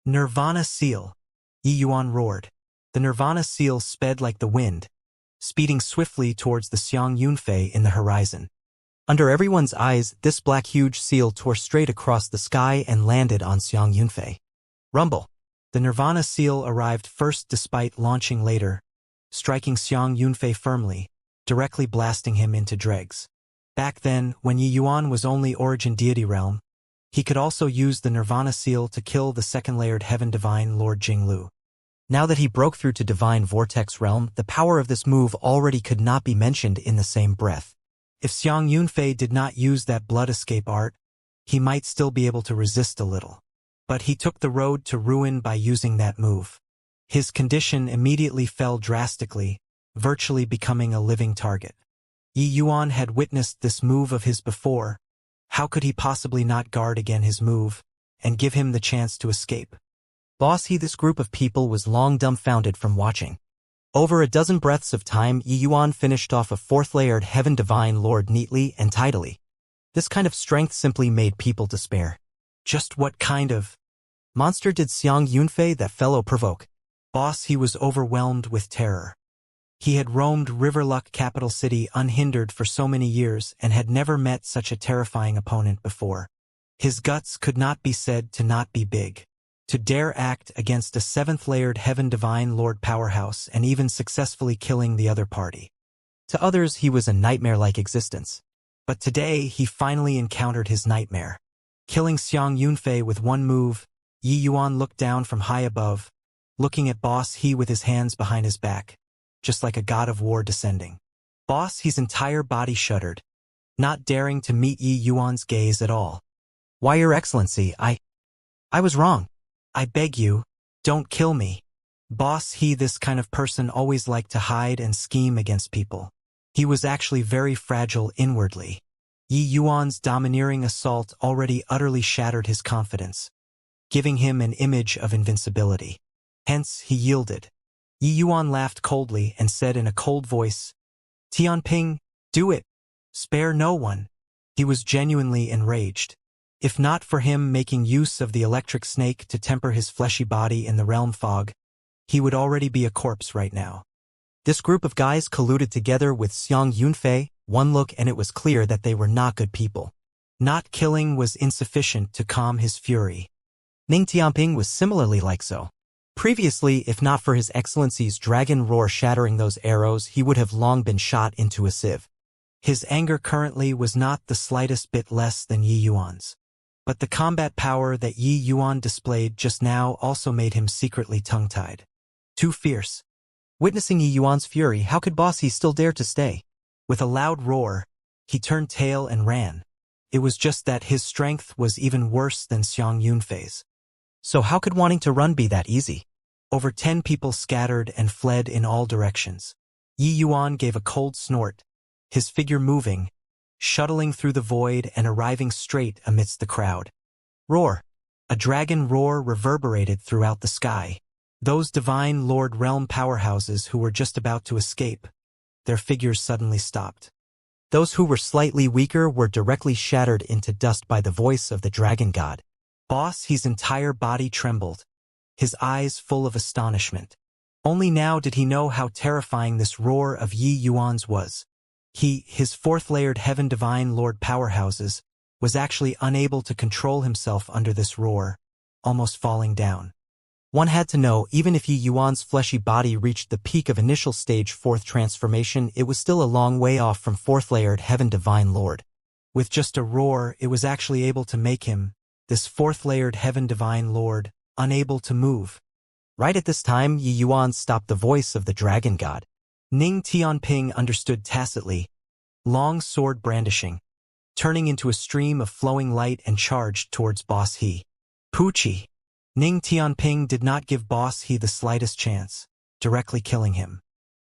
Nirvana Seal. Yi Yuan roared. The Nirvana Seal sped like the wind, speeding swiftly towards the Xiang Yunfei in the horizon. Under everyone's eyes, this black huge seal tore straight across the sky and landed on Xiang Yunfei. Rumble. The Nirvana Seal arrived first despite launching later, striking Xiang Yunfei firmly, directly blasting him into dregs. Back then, when Yi Yuan was only Origin Deity Realm, he could also use the Nirvana Seal to kill the second-layered Heaven Divine Lord Jinglu. Now that he broke through to Divine Vortex Realm, the power of this move already could not be mentioned in the same breath. If Xiang Yunfei did not use that blood escape art, he might still be able to resist a little. But he took the road to ruin by using that move. His condition immediately fell drastically, virtually becoming a living target. Yi Yuan had witnessed this move of his before. How could he possibly not guard again his move, and give him the chance to escape? Boss, this group of people was long dumbfounded from watching. Over a dozen breaths of time, Yi Yuan finished off a fourth-layered Heaven Divine Lord neatly and tidily. This kind of strength simply made people despair. Just what kind of monster did Xiang Yunfei, that fellow, provoke? Boss, he was overwhelmed with terror. He had roamed Riverluck capital city unhindered for so many years and had never met such a terrifying opponent before. His guts could not be said to not be big. To dare act against a seventh-layered Heaven Divine Lord powerhouse and even successfully killing the other party. To others, he was a nightmare-like existence. But today, he finally encountered his nightmare. Killing Xiang Yunfei with one move, Yi Yuan looked down from high above, looking at Boss He with his hands behind his back, just like a god of war descending. Boss He's entire body shuddered, not daring to meet Yi Yuan's gaze at all. Why, Your Excellency, I was wrong. I beg you, don't kill me. Boss He, this kind of person, always liked to hide and scheme against people. He was actually very fragile inwardly. Yi Yuan's domineering assault already utterly shattered his confidence, giving him an image of invincibility. Hence, he yielded. Yi Yuan laughed coldly and said in a cold voice, "Tianping, do it. Spare no one." He was genuinely enraged. If not for him making use of the electric snake to temper his fleshy body in the realm fog, he would already be a corpse right now. This group of guys colluded together with Xiang Yunfei. One look and it was clear that they were not good people. Not killing was insufficient to calm his fury. Ning Tianping was similarly like so. Previously, if not for His Excellency's dragon roar shattering those arrows, he would have long been shot into a sieve. His anger currently was not the slightest bit less than Yi Yuan's. But the combat power that Yi Yuan displayed just now also made him secretly tongue-tied. Too fierce. Witnessing Yi Yuan's fury, how could Boss He still dare to stay? With a loud roar, he turned tail and ran. It was just that his strength was even worse than Xiang Yunfei's. So how could wanting to run be that easy? Over 10 people scattered and fled in all directions. Yi Yuan gave a cold snort, his figure moving, shuttling through the void and arriving straight amidst the crowd. Roar! A dragon roar reverberated throughout the sky. Those Divine Lord Realm powerhouses who were just about to escape, their figures suddenly stopped. Those who were slightly weaker were directly shattered into dust by the voice of the dragon god. Boss He's entire body trembled, his eyes full of astonishment. Only now did he know how terrifying this roar of Yi Yuan's was. His fourth-layered Heaven Divine Lord powerhouses, was actually unable to control himself under this roar, almost falling down. One had to know, even if Yi Yuan's fleshy body reached the peak of initial stage 4th transformation, it was still a long way off from 4th-layered Heaven Divine Lord. With just a roar, it was actually able to make him, this 4th-layered Heaven Divine Lord, unable to move. Right at this time, Yi Yuan stopped the voice of the dragon god. Ning Tianping understood tacitly, long sword brandishing, turning into a stream of flowing light and charged towards Boss He. Poochie! Ning Tianping did not give Boss He the slightest chance, directly killing him.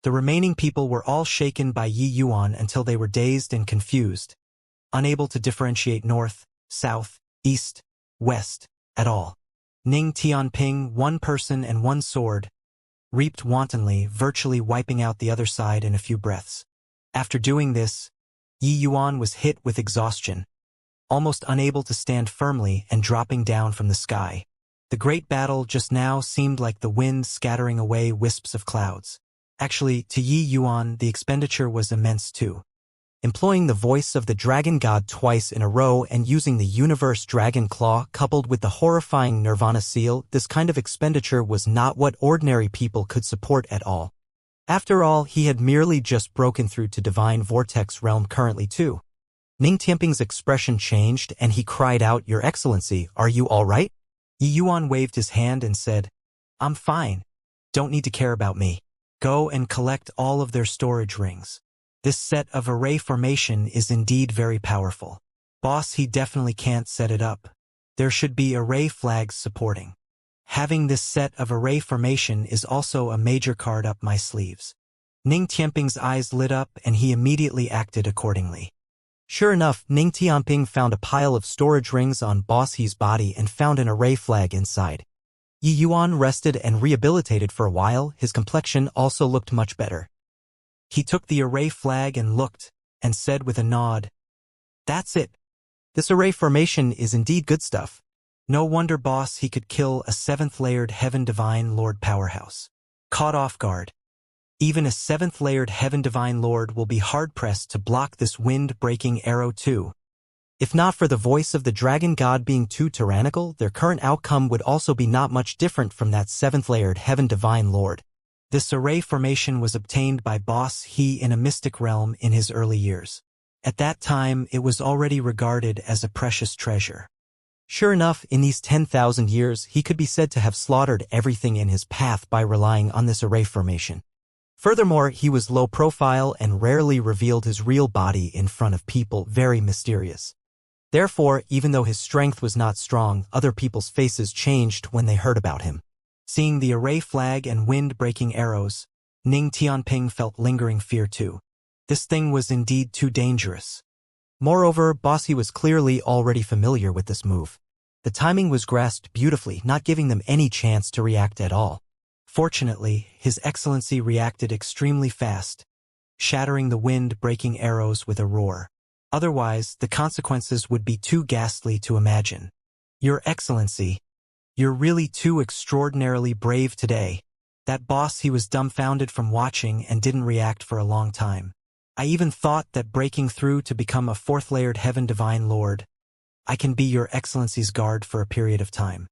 The remaining people were all shaken by Yi Yuan until they were dazed and confused, unable to differentiate north, south, east, west, at all. Ning Tianping, one person and one sword, reaped wantonly, virtually wiping out the other side in a few breaths. After doing this, Yi Yuan was hit with exhaustion, almost unable to stand firmly and dropping down from the sky. The great battle just now seemed like the wind scattering away wisps of clouds. Actually, to Yi Yuan, the expenditure was immense too. Employing the voice of the dragon god twice in a row and using the universe dragon claw coupled with the horrifying nirvana seal, this kind of expenditure was not what ordinary people could support at all. After all, he had merely just broken through to divine vortex realm currently too. Ning Tianping's expression changed and he cried out, "Your Excellency, are you all right?" Yi Yuan waved his hand and said, "I'm fine. Don't need to care about me. Go and collect all of their storage rings. This set of array formation is indeed very powerful. Boss, he definitely can't set it up. There should be array flags supporting. Having this set of array formation is also a major card up my sleeves." Ning Tianping's eyes lit up and he immediately acted accordingly. Sure enough, Ning Tianping found a pile of storage rings on Boss He's body and found an array flag inside. Yi Yuan rested and rehabilitated for a while. His complexion also looked much better. He took the array flag and looked, and said with a nod, "That's it. This array formation is indeed good stuff. No wonder, boss, he could kill a 7th-layered Heaven Divine Lord powerhouse." Caught off guard. Even a 7th-layered Heaven Divine Lord will be hard-pressed to block this wind-breaking arrow too. If not for the voice of the dragon god being too tyrannical, their current outcome would also be not much different from that 7th-layered Heaven Divine Lord. This array formation was obtained by Boss He in a mystic realm in his early years. At that time, it was already regarded as a precious treasure. Sure enough, in these 10,000 years, he could be said to have slaughtered everything in his path by relying on this array formation. Furthermore, he was low profile and rarely revealed his real body in front of people, very mysterious. Therefore, even though his strength was not strong, other people's faces changed when they heard about him. Seeing the array flag and wind-breaking arrows, Ning Tianping felt lingering fear too. This thing was indeed too dangerous. Moreover, Bossy was clearly already familiar with this move. The timing was grasped beautifully, not giving them any chance to react at all. Fortunately, His Excellency reacted extremely fast, shattering the wind-breaking arrows with a roar. Otherwise, the consequences would be too ghastly to imagine. "Your Excellency, you're really too extraordinarily brave today." That boss, he was dumbfounded from watching and didn't react for a long time. "I even thought that breaking through to become a 4th-layered Heaven Divine Lord, I can be your Excellency's guard for a period of time.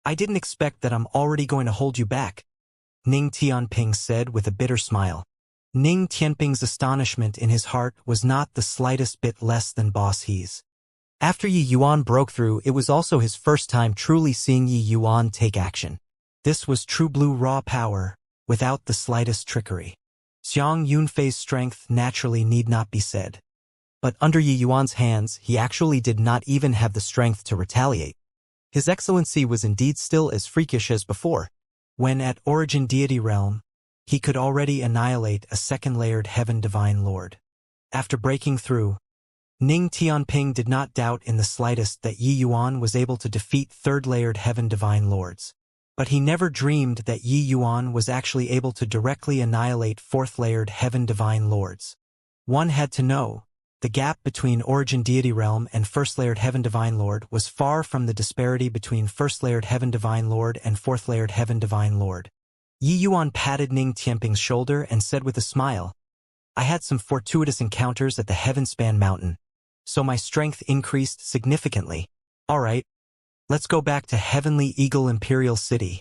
I didn't expect that I'm already going to hold you back," Ning Tianping said with a bitter smile. Ning Tianping's astonishment in his heart was not the slightest bit less than Boss He's. After Yi Yuan broke through, it was also his first time truly seeing Yi Yuan take action. This was true blue raw power, without the slightest trickery. Xiang Yunfei's strength naturally need not be said. But under Yi Yuan's hands, he actually did not even have the strength to retaliate. His Excellency was indeed still as freakish as before. When at Origin Deity Realm, he could already annihilate a 2nd-layered Heaven Divine Lord. After breaking through, Ning Tianping did not doubt in the slightest that Yi Yuan was able to defeat 3rd-layered Heaven Divine Lords. But he never dreamed that Yi Yuan was actually able to directly annihilate 4th-layered Heaven Divine Lords. One had to know, the gap between Origin Deity Realm and 1st-layered Heaven Divine Lord was far from the disparity between 1st-layered Heaven Divine Lord and 4th-layered Heaven Divine Lord. Yi Yuan patted Ning Tianping's shoulder and said with a smile, "I had some fortuitous encounters at the Heavenspan Mountain, so my strength increased significantly. All right, let's go back to Heavenly Eagle Imperial City."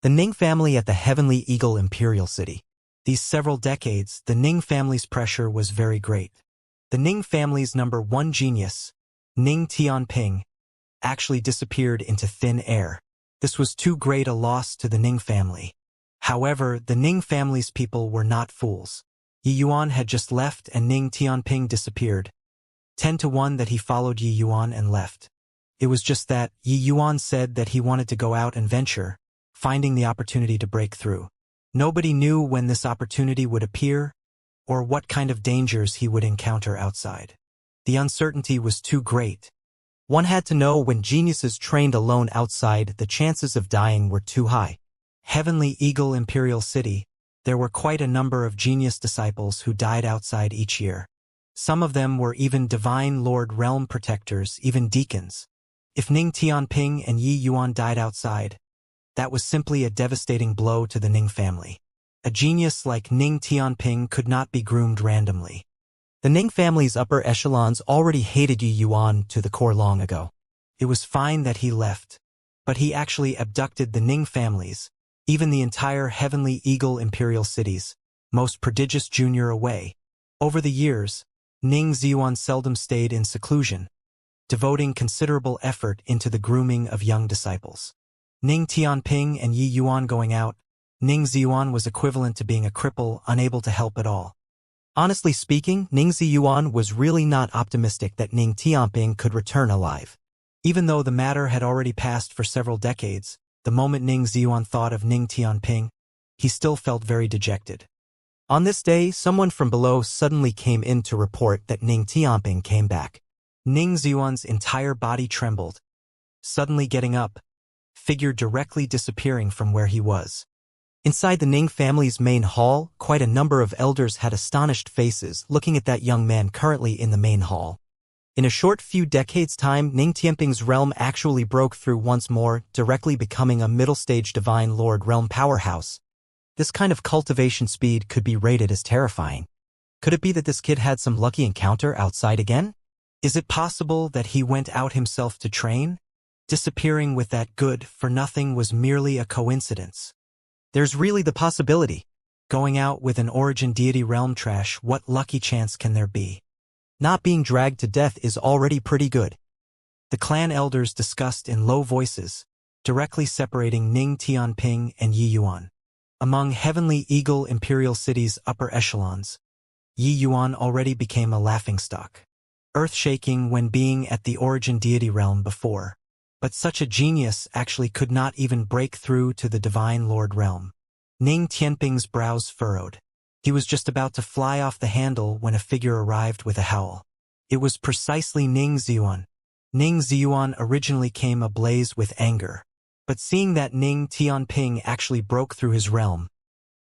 The Ning family at the Heavenly Eagle Imperial City. These several decades, the Ning family's pressure was very great. The Ning family's number 1 genius, Ning Tianping, actually disappeared into thin air. This was too great a loss to the Ning family. However, the Ning family's people were not fools. Yi Yuan had just left and Ning Tianping disappeared. 10 to 1 that he followed Yi Yuan and left. It was just that Yi Yuan said that he wanted to go out and venture, finding the opportunity to break through. Nobody knew when this opportunity would appear, or what kind of dangers he would encounter outside. The uncertainty was too great. One had to know when geniuses trained alone outside, the chances of dying were too high. Heavenly Eagle Imperial City, there were quite a number of genius disciples who died outside each year. Some of them were even Divine Lord Realm Protectors, even deacons. If Ning Tianping and Yi Yuan died outside, That was simply a devastating blow to the Ning family. A genius like Ning Tianping could not be groomed randomly. The Ning family's upper echelons already hated Yi Yuan to the core long ago. It was fine that he left, but he actually abducted the Ning families, even the entire Heavenly Eagle imperial cities, most prodigious junior away. Over the years, Ning Ziyuan seldom stayed in seclusion, devoting considerable effort into the grooming of young disciples. Ning Tianping and Yi Yuan going out, Ning Ziyuan was equivalent to being a cripple unable to help at all. Honestly speaking, Ning Ziyuan was really not optimistic that Ning Tianping could return alive. Even though the matter had already passed for several decades, the moment Ning Ziyuan thought of Ning Tianping, he still felt very dejected. On this day, someone from below suddenly came in to report that Ning Tianping came back. Ning Ziyuan's entire body trembled, suddenly getting up, figure directly disappearing from where he was. Inside the Ning family's main hall, quite a number of elders had astonished faces looking at that young man currently in the main hall. In a short few decades' time, Ning Tianping's realm actually broke through once more, directly becoming a middle-stage Divine Lord realm powerhouse. This kind of cultivation speed could be rated as terrifying. Could it be that this kid had some lucky encounter outside again? Is it possible that he went out himself to train? Disappearing with that good-for-nothing was merely a coincidence. There's really the possibility. Going out with an origin deity realm trash, what lucky chance can there be? Not being dragged to death is already pretty good. The clan elders discussed in low voices, directly separating Ning Tianping and Yi Yuan. Among Heavenly Eagle imperial cities' upper echelons, Yi Yuan already became a laughingstock. Earth-shaking when being at the origin deity realm before. But such a genius actually could not even break through to the Divine Lord realm. Ning Tianping's brows furrowed. He was just about to fly off the handle when a figure arrived with a howl. It was precisely Ning Ziyuan. Ning Ziyuan originally came ablaze with anger. But seeing that Ning Tianping actually broke through his realm,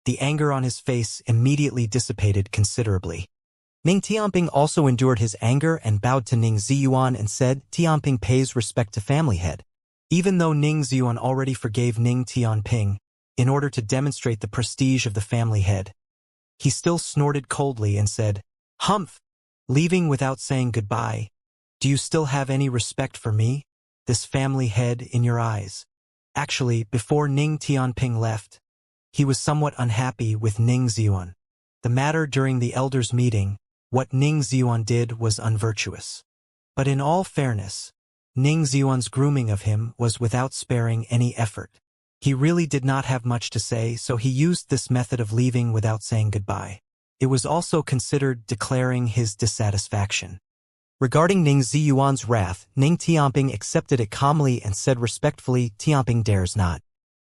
the anger on his face immediately dissipated considerably. Ning Tianping also endured his anger and bowed to Ning Ziyuan and said, "Tianping pays respect to family head." Even though Ning Ziyuan already forgave Ning Tianping, in order to demonstrate the prestige of the family head, he still snorted coldly and said, "Humph! Leaving without saying goodbye. Do you still have any respect for me, this family head in your eyes?" Actually, before Ning Tianping left, he was somewhat unhappy with Ning Ziyuan. The matter during the elders' meeting, what Ning Ziyuan did was unvirtuous. But in all fairness, Ning Ziyuan's grooming of him was without sparing any effort. He really did not have much to say, so he used this method of leaving without saying goodbye. It was also considered declaring his dissatisfaction. Regarding Ning Ziyuan's wrath, Ning Tianping accepted it calmly and said respectfully, "Tianping dares not."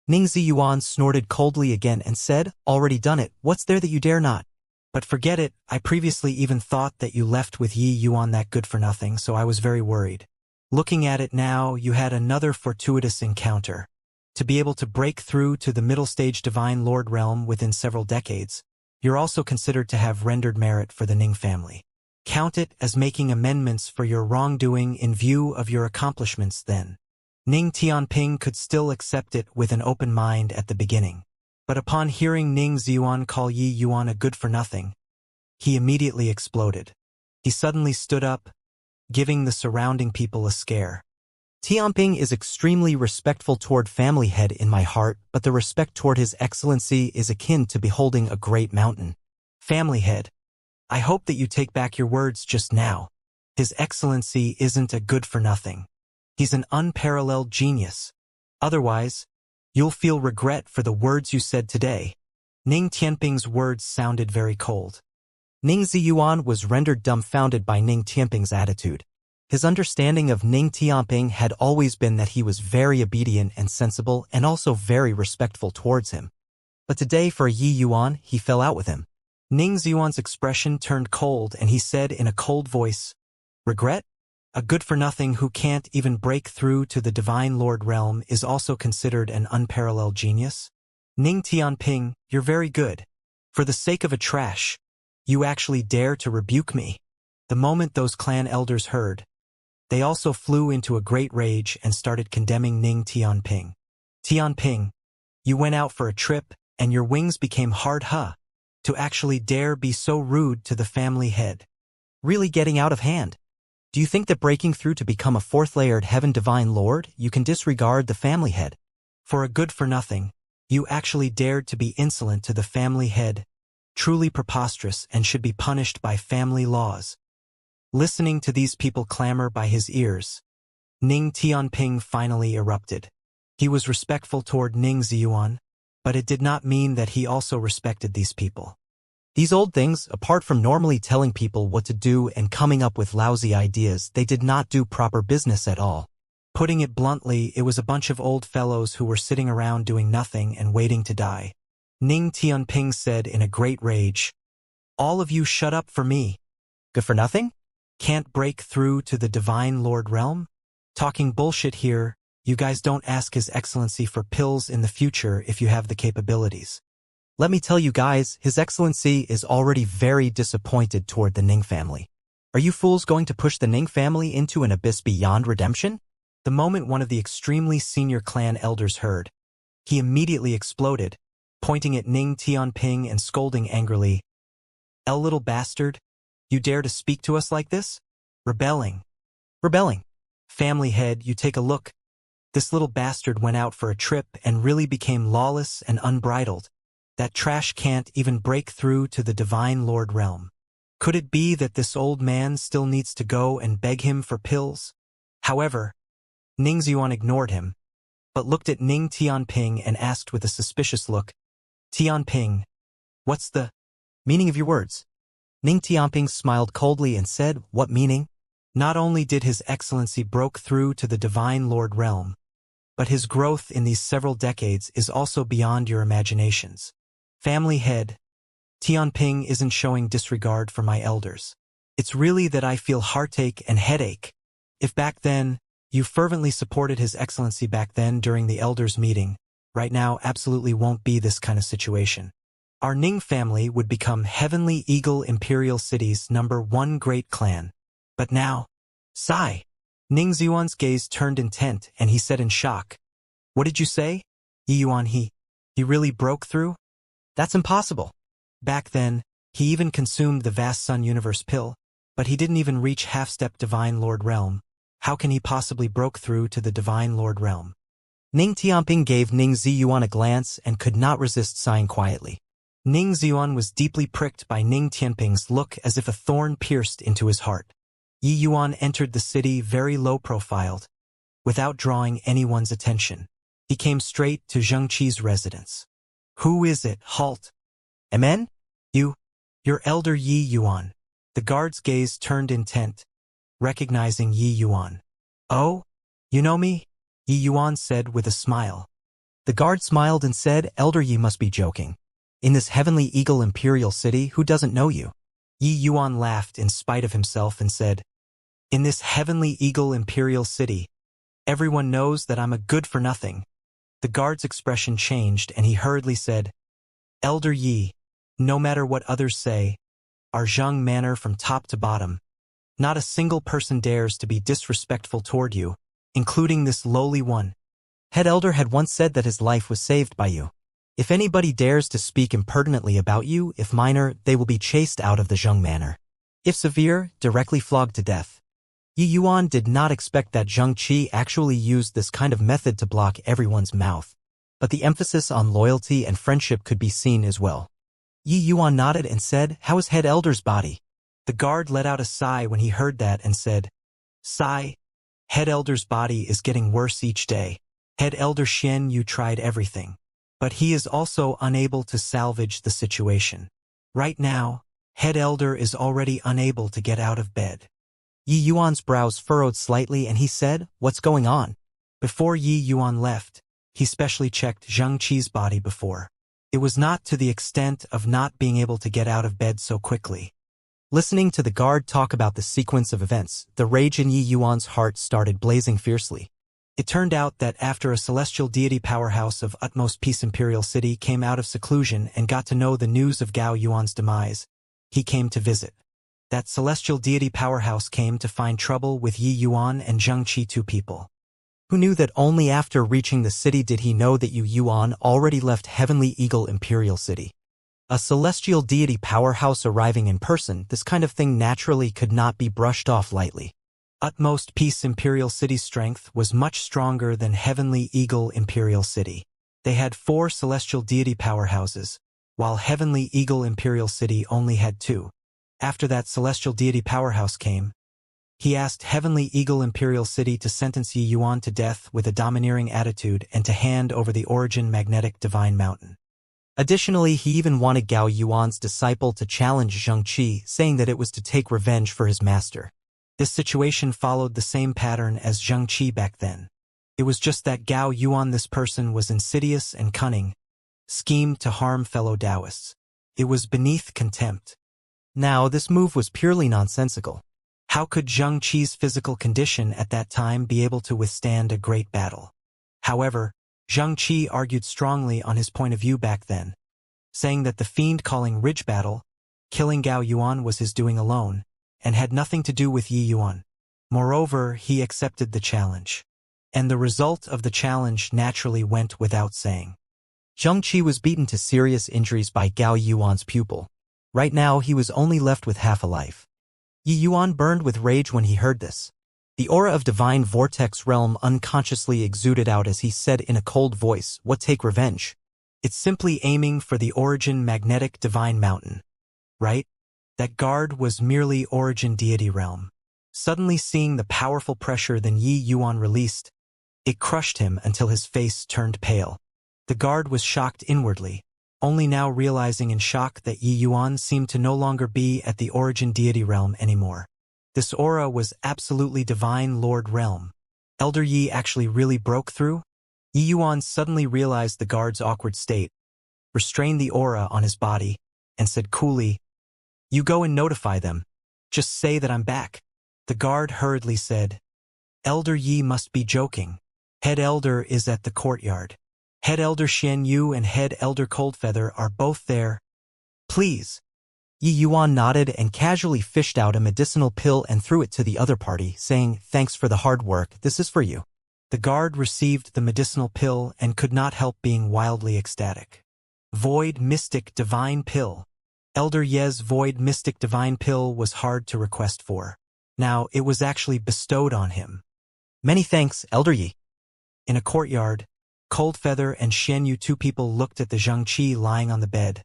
Ning Ziyuan snorted coldly again and said, "Already done it, what's there that you dare not? But forget it, I previously even thought that you left with Yi Yuan that good for nothing, so I was very worried. Looking at it now, you had another fortuitous encounter. To be able to break through to the middle stage Divine Lord realm within several decades, you're also considered to have rendered merit for the Ning family. Count it as making amendments for your wrongdoing in view of your accomplishments then." Ning Tianping could still accept it with an open mind at the beginning. But upon hearing Ning Ziyuan call Yi Yuan a good-for-nothing, he immediately exploded. He suddenly stood up, giving the surrounding people a scare. "Tianping is extremely respectful toward family head in my heart, but the respect toward his excellency is akin to beholding a great mountain. Family head, I hope that you take back your words just now. His excellency isn't a good-for-nothing. He's an unparalleled genius. Otherwise, you'll feel regret for the words you said today." Ning Tianping's words sounded very cold. Ning Ziyuan was rendered dumbfounded by Ning Tianping's attitude. His understanding of Ning Tianping had always been that he was very obedient and sensible and also very respectful towards him. But today for Yi Yuan, he fell out with him. Ning Ziyuan's expression turned cold and he said in a cold voice, "Regret? A good-for-nothing who can't even break through to the Divine Lord realm is also considered an unparalleled genius? Ning Tianping, you're very good. For the sake of a trash, you actually dare to rebuke me." The moment those clan elders heard, they also flew into a great rage and started condemning Ning Tianping. Tianping, you went out for a trip, and your wings became hard to actually dare be so rude to the family head. Really getting out of hand. Do you think that breaking through to become a fourth-layered heaven divine lord, you can disregard the family head? For a good-for-nothing, you actually dared to be insolent to the family head. Truly preposterous and should be punished by family laws. Listening to these people clamor by his ears, Ning Tianping finally erupted. He was respectful toward Ning Ziyuan, but it did not mean that he also respected these people. These old things, apart from normally telling people what to do and coming up with lousy ideas, they did not do proper business at all. Putting it bluntly, it was a bunch of old fellows who were sitting around doing nothing and waiting to die. Ning Tianping said in a great rage, "All of you shut up for me. Good for nothing? Can't break through to the Divine Lord realm? Talking bullshit here, you guys don't ask His Excellency for pills in the future if you have the capabilities. Let me tell you guys, His Excellency is already very disappointed toward the Ning family. Are you fools going to push the Ning family into an abyss beyond redemption?" The moment one of the extremely senior clan elders heard, he immediately exploded, pointing at Ning Tianping and scolding angrily, Little bastard, you dare to speak to us like this? Rebelling. Family head, you take a look. This little bastard went out for a trip and really became lawless and unbridled. That trash can't even break through to the Divine Lord realm. Could it be that this old man still needs to go and beg him for pills? However, Ning Ziyuan ignored him, but looked at Ning Tianping and asked with a suspicious look, Tianping, what's the meaning of your words? Ning Tianping smiled coldly and said, what meaning? Not only did His Excellency broke through to the Divine Lord realm, but his growth in these several decades is also beyond your imaginations. Family head, Tianping isn't showing disregard for my elders. It's really that I feel heartache and headache. If back then, you fervently supported His Excellency back then during the elders' meeting, right now absolutely won't be this kind of situation. Our Ning family would become Heavenly Eagle Imperial City's #1 great clan. But now, sigh. Ning Ziyuan's gaze turned intent and he said in shock, what did you say? Yiyuan, he really broke through? That's impossible. Back then, he even consumed the vast sun universe pill, but he didn't even reach half-step Divine Lord realm. How can he possibly broke through to the Divine Lord realm? Ning Tianping gave Ning Ziyuan a glance and could not resist sighing quietly. Ning Ziyuan was deeply pricked by Ning Tianping's look as if a thorn pierced into his heart. Yi Yuan entered the city very low-profiled, without drawing anyone's attention. He came straight to Xianxia's residence. Who is it? Halt. Amen? Your elder Yi Yuan. The guard's gaze turned intent, recognizing Yi Yuan. Oh? You know me? Yi Yuan said with a smile. The guard smiled and said, Elder Yi must be joking. In this Heavenly Eagle Imperial City, who doesn't know you? Yi Yuan laughed in spite of himself and said, in this Heavenly Eagle Imperial City, everyone knows that I'm a good-for-nothing. The guard's expression changed and he hurriedly said, Elder Yi, no matter what others say, our Zheng manor from top to bottom, not a single person dares to be disrespectful toward you, including this lowly one. Head Elder had once said that his life was saved by you. If anybody dares to speak impertinently about you, if minor, they will be chased out of the Zheng manor. If severe, directly flogged to death. Yi Yuan did not expect that Xianxia actually used this kind of method to block everyone's mouth, but the emphasis on loyalty and friendship could be seen as well. Yi Yuan nodded and said, how is Head Elder's body? The guard let out a sigh when he heard that and said, Sigh, Head Elder's body is getting worse each day. Head Elder Xian, you tried everything. But he is also unable to salvage the situation. Right now, Head Elder is already unable to get out of bed. Yi Yuan's brows furrowed slightly and he said, what's going on? Before Yi Yuan left, he specially checked Xianxia's body before. It was not to the extent of not being able to get out of bed so quickly. Listening to the guard talk about the sequence of events, the rage in Yi Yuan's heart started blazing fiercely. It turned out that after a celestial deity powerhouse of utmost peace Imperial City came out of seclusion and got to know the news of Gao Yuan's demise, he came to visit. That celestial deity powerhouse came to find trouble with Yi Yuan and Xianxia, two people. Who knew that only after reaching the city did he know that Yu Yuan already left Heavenly Eagle Imperial City? A celestial deity powerhouse arriving in person, this kind of thing naturally could not be brushed off lightly. Utmost Peace Imperial City's strength was much stronger than Heavenly Eagle Imperial City. They had 4 celestial deity powerhouses, while Heavenly Eagle Imperial City only had 2. After that celestial deity powerhouse came, he asked Heavenly Eagle Imperial City to sentence Yi Yuan to death with a domineering attitude and to hand over the Origin Magnetic Divine Mountain. Additionally, he even wanted Gao Yuan's disciple to challenge Xianxia, saying that it was to take revenge for his master. This situation followed the same pattern as Xianxia back then. It was just that Gao Yuan, this person, was insidious and cunning, schemed to harm fellow Taoists. It was beneath contempt. Now, this move was purely nonsensical. How could Xianxia's physical condition at that time be able to withstand a great battle? However, Xianxia argued strongly on his point of view back then, saying that the fiend calling Ridge Battle, killing Gao Yuan, was his doing alone, and had nothing to do with Yi Yuan. Moreover, he accepted the challenge. And the result of the challenge naturally went without saying. Xianxia was beaten to serious injuries by Gao Yuan's pupil. Right now, he was only left with half a life. Yi Yuan burned with rage when he heard this. The aura of divine vortex realm unconsciously exuded out as he said in a cold voice, "What, take revenge? It's simply aiming for the Origin Magnetic Divine Mountain, right? That guard was merely Origin Deity Realm." Suddenly seeing the powerful pressure that Yi Yuan released, it crushed him until his face turned pale. The guard was shocked inwardly, only now realizing in shock that Yi Yuan seemed to no longer be at the Origin Deity Realm anymore. This aura was absolutely Divine Lord Realm. Elder Yi actually really broke through? Yi Yuan suddenly realized the guard's awkward state, restrained the aura on his body, and said coolly, "You go and notify them. Just say that I'm back." The guard hurriedly said, "Elder Yi must be joking. Head Elder is at the courtyard. Head Elder Xianyu and Head Elder Coldfeather are both there. Please." Yi Yuan nodded and casually fished out a medicinal pill and threw it to the other party, saying, "Thanks for the hard work, this is for you." The guard received the medicinal pill and could not help being wildly ecstatic. Void Mystic Divine Pill. Elder Ye's Void Mystic Divine Pill was hard to request for. Now, it was actually bestowed on him. "Many thanks, Elder Yi." In a courtyard, Coldfeather and Xianyu, 2 people, looked at the Xianxia lying on the bed,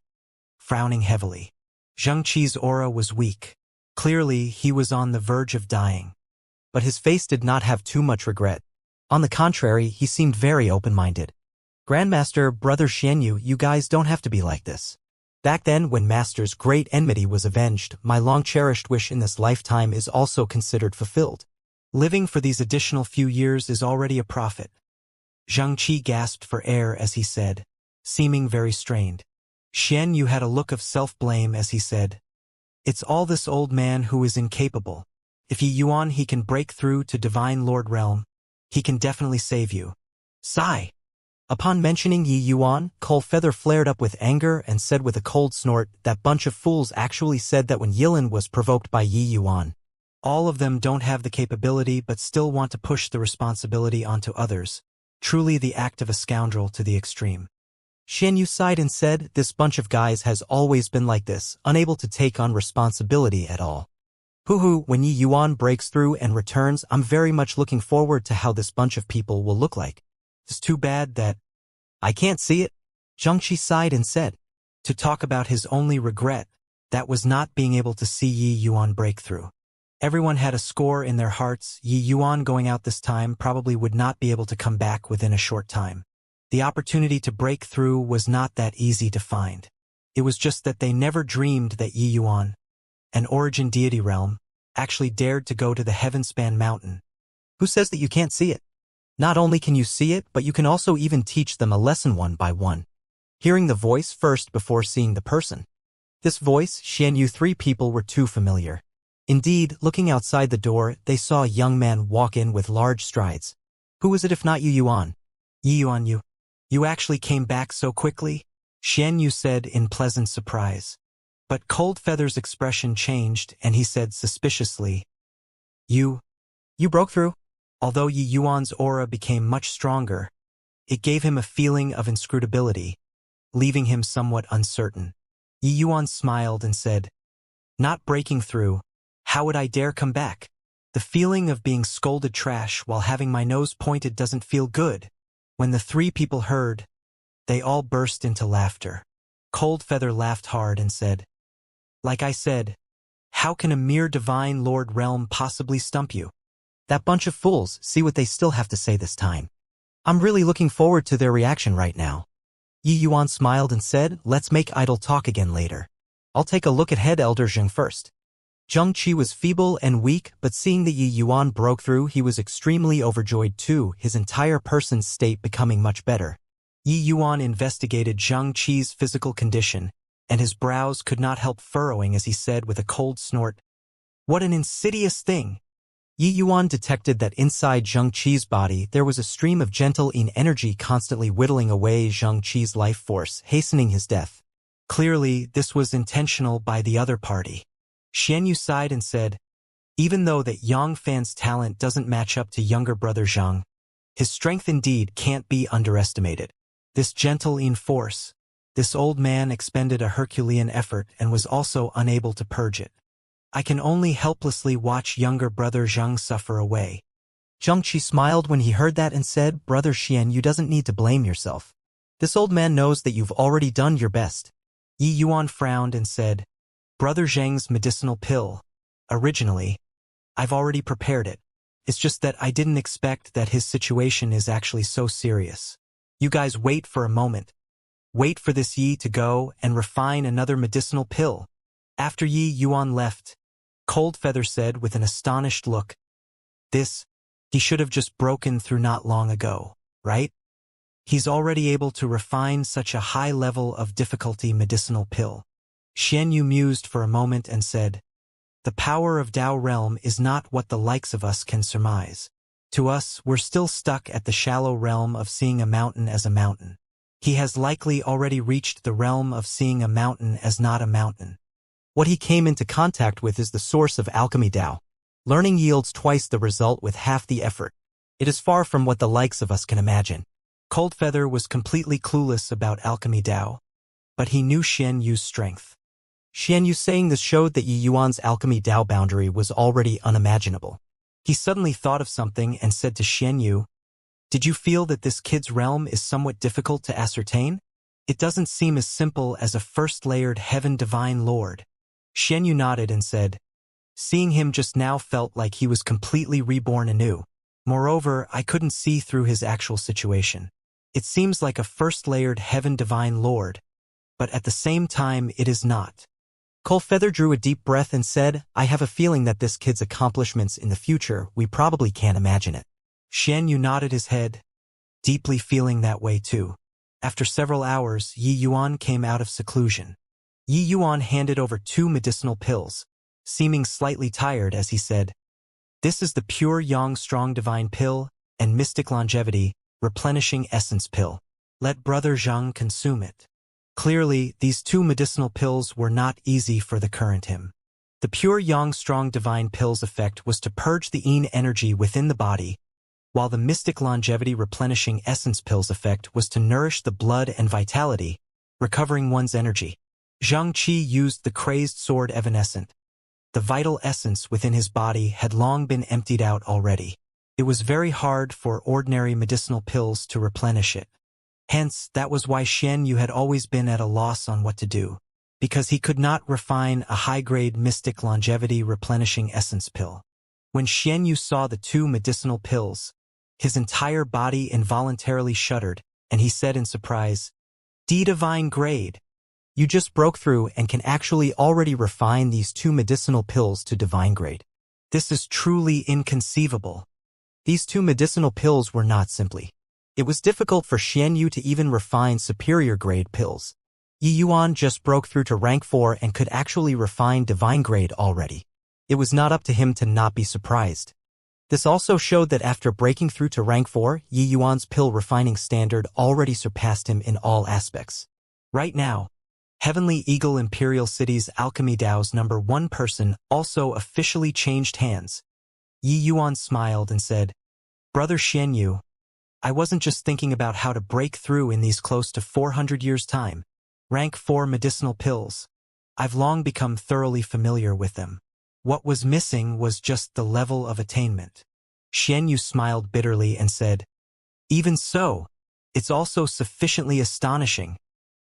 frowning heavily. Xianxi's aura was weak. Clearly, he was on the verge of dying. But his face did not have too much regret. On the contrary, he seemed very open-minded. "Grandmaster, Brother Xianyu, you guys don't have to be like this. Back then, when Master's great enmity was avenged, my long-cherished wish in this lifetime is also considered fulfilled. Living for these additional few years is already a profit." Xianxia gasped for air as he said, seeming very strained. Xianyu had a look of self-blame as he said, "It's all this old man who is incapable. If Yi Yuan he can break through to Divine Lord Realm, he can definitely save you." Sigh. Upon mentioning Yi Yuan, Coldfeather flared up with anger and said with a cold snort, "That bunch of fools actually said that when Yilin was provoked by Yi Yuan. All of them don't have the capability but still want to push the responsibility onto others. Truly the act of a scoundrel to the extreme." Xianyu sighed and said, "This bunch of guys has always been like this, unable to take on responsibility at all. Hoo-hoo, when Yi Yuan breaks through and returns, I'm very much looking forward to how this bunch of people will look like. It's too bad that I can't see it." Xianxia sighed and said, to talk about his only regret, that was not being able to see Yi Yuan break through. Everyone had a score in their hearts. Yi Yuan going out this time probably would not be able to come back within a short time. The opportunity to break through was not that easy to find. It was just that they never dreamed that Yi Yuan, an Origin Deity Realm, actually dared to go to the Heavenspan Mountain. Who says that you can't see it? Not only can you see it, but you can also even teach them a lesson one by one. Hearing the voice first before seeing the person. This voice, Xianyu, 3 people were too familiar. Indeed, looking outside the door, they saw a young man walk in with large strides. Who was it if not Yi Yuan? Yi Yuan, you actually came back so quickly? Xianyu said in pleasant surprise. But Coldfeather's expression changed and he said suspiciously, You broke through? Although Yi Yuan's aura became much stronger, it gave him a feeling of inscrutability, leaving him somewhat uncertain. Yi Yuan smiled and said, "Not breaking through, how would I dare come back? The feeling of being scolded trash while having my nose pointed doesn't feel good." When the three people heard, they all burst into laughter. Cold Feather laughed hard and said, "Like I said, how can a mere divine lord realm possibly stump you? That bunch of fools, see what they still have to say this time. I'm really looking forward to their reaction right now." Yi Yuan smiled and said, "Let's make idle talk again later. I'll take a look at head elder Zheng first." Zheng Qi was feeble and weak, but seeing that Yi Yuan broke through, he was extremely overjoyed too, his entire person's state becoming much better. Yi Yuan investigated Zheng Qi's physical condition, and his brows could not help furrowing as he said with a cold snort, "What an insidious thing!" Yi Yuan detected that inside Zheng Qi's body there was a stream of gentle energy constantly whittling away Zheng Qi's life force, hastening his death. Clearly, this was intentional by the other party. Xianxia sighed and said, "Even though that Yang Fan's talent doesn't match up to younger brother Zhang, his strength indeed can't be underestimated. This gentle force, this old man expended a Herculean effort and was also unable to purge it. I can only helplessly watch younger brother Zhang suffer away." Zheng Qi smiled when he heard that and said, "Brother Xian, you doesn't need to blame yourself. This old man knows that you've already done your best." Yi Yuan frowned and said, "Brother Zhang's medicinal pill. Originally, I've already prepared it. It's just that I didn't expect that his situation is actually so serious. You guys wait for a moment. Wait for this Yi to go and refine another medicinal pill." After Yi Yuan left, Cold Feather said with an astonished look, he should have just broken through not long ago, right? He's already able to refine such a high level of difficulty medicinal pill." Xianxia mused for a moment and said, "The power of Tao realm is not what the likes of us can surmise. To us, we're still stuck at the shallow realm of seeing a mountain as a mountain. He has likely already reached the realm of seeing a mountain as not a mountain. What he came into contact with is the source of alchemy Tao. Learning yields twice the result with half the effort. It is far from what the likes of us can imagine." Cold Feather was completely clueless about alchemy Tao, but he knew Xianxu's strength. Xianxu saying this showed that Yi Yuan's alchemy Tao boundary was already unimaginable. He suddenly thought of something and said to Xianxu, "Did you feel that this kid's realm is somewhat difficult to ascertain? It doesn't seem as simple as a first-layered heaven divine lord." Xianxu nodded and said, "Seeing him just now felt like he was completely reborn anew. Moreover, I couldn't see through his actual situation. It seems like a first-layered heaven divine lord, but at the same time it is not." Cold Feather drew a deep breath and said, "I have a feeling that this kid's accomplishments in the future, we probably can't imagine it." Xianxu nodded his head, deeply feeling that way too. After several hours, Yi Yuan came out of seclusion. Yi Yuan handed over 2 medicinal pills, seeming slightly tired as he said, "This is the pure Yang Strong Divine Pill and Mystic Longevity Replenishing Essence Pill. Let Brother Zhang consume it." Clearly, these 2 medicinal pills were not easy for the current him. The pure Yang Strong Divine Pill's effect was to purge the energy within the body, while the Mystic Longevity Replenishing Essence Pill's effect was to nourish the blood and vitality, recovering one's energy. Zheng Qi used the crazed sword evanescent. The vital essence within his body had long been emptied out already. It was very hard for ordinary medicinal pills to replenish it. Hence, that was why Xianxu had always been at a loss on what to do, because he could not refine a high-grade Mystic Longevity Replenishing Essence Pill. When Xianxu saw the 2 medicinal pills, his entire body involuntarily shuddered, and he said in surprise, "Divine grade! You just broke through and can actually already refine these 2 medicinal pills to divine grade. This is truly inconceivable." These 2 medicinal pills were not simply. It was difficult for Xianxu to even refine superior grade pills. Yi Yuan just broke through to rank 4 and could actually refine divine grade already. It was not up to him to not be surprised. This also showed that after breaking through to rank 4, Yi Yuan's pill refining standard already surpassed him in all aspects. Right now, Heavenly Eagle Imperial City's Alchemy Dao's #1 person also officially changed hands. Yi Yuan smiled and said, Brother Xianyu, I wasn't just thinking about how to break through in these close to 400 years' time. Rank 4 medicinal pills. I've long become thoroughly familiar with them. What was missing was just the level of attainment. Xianyu smiled bitterly and said, even so, it's also sufficiently astonishing.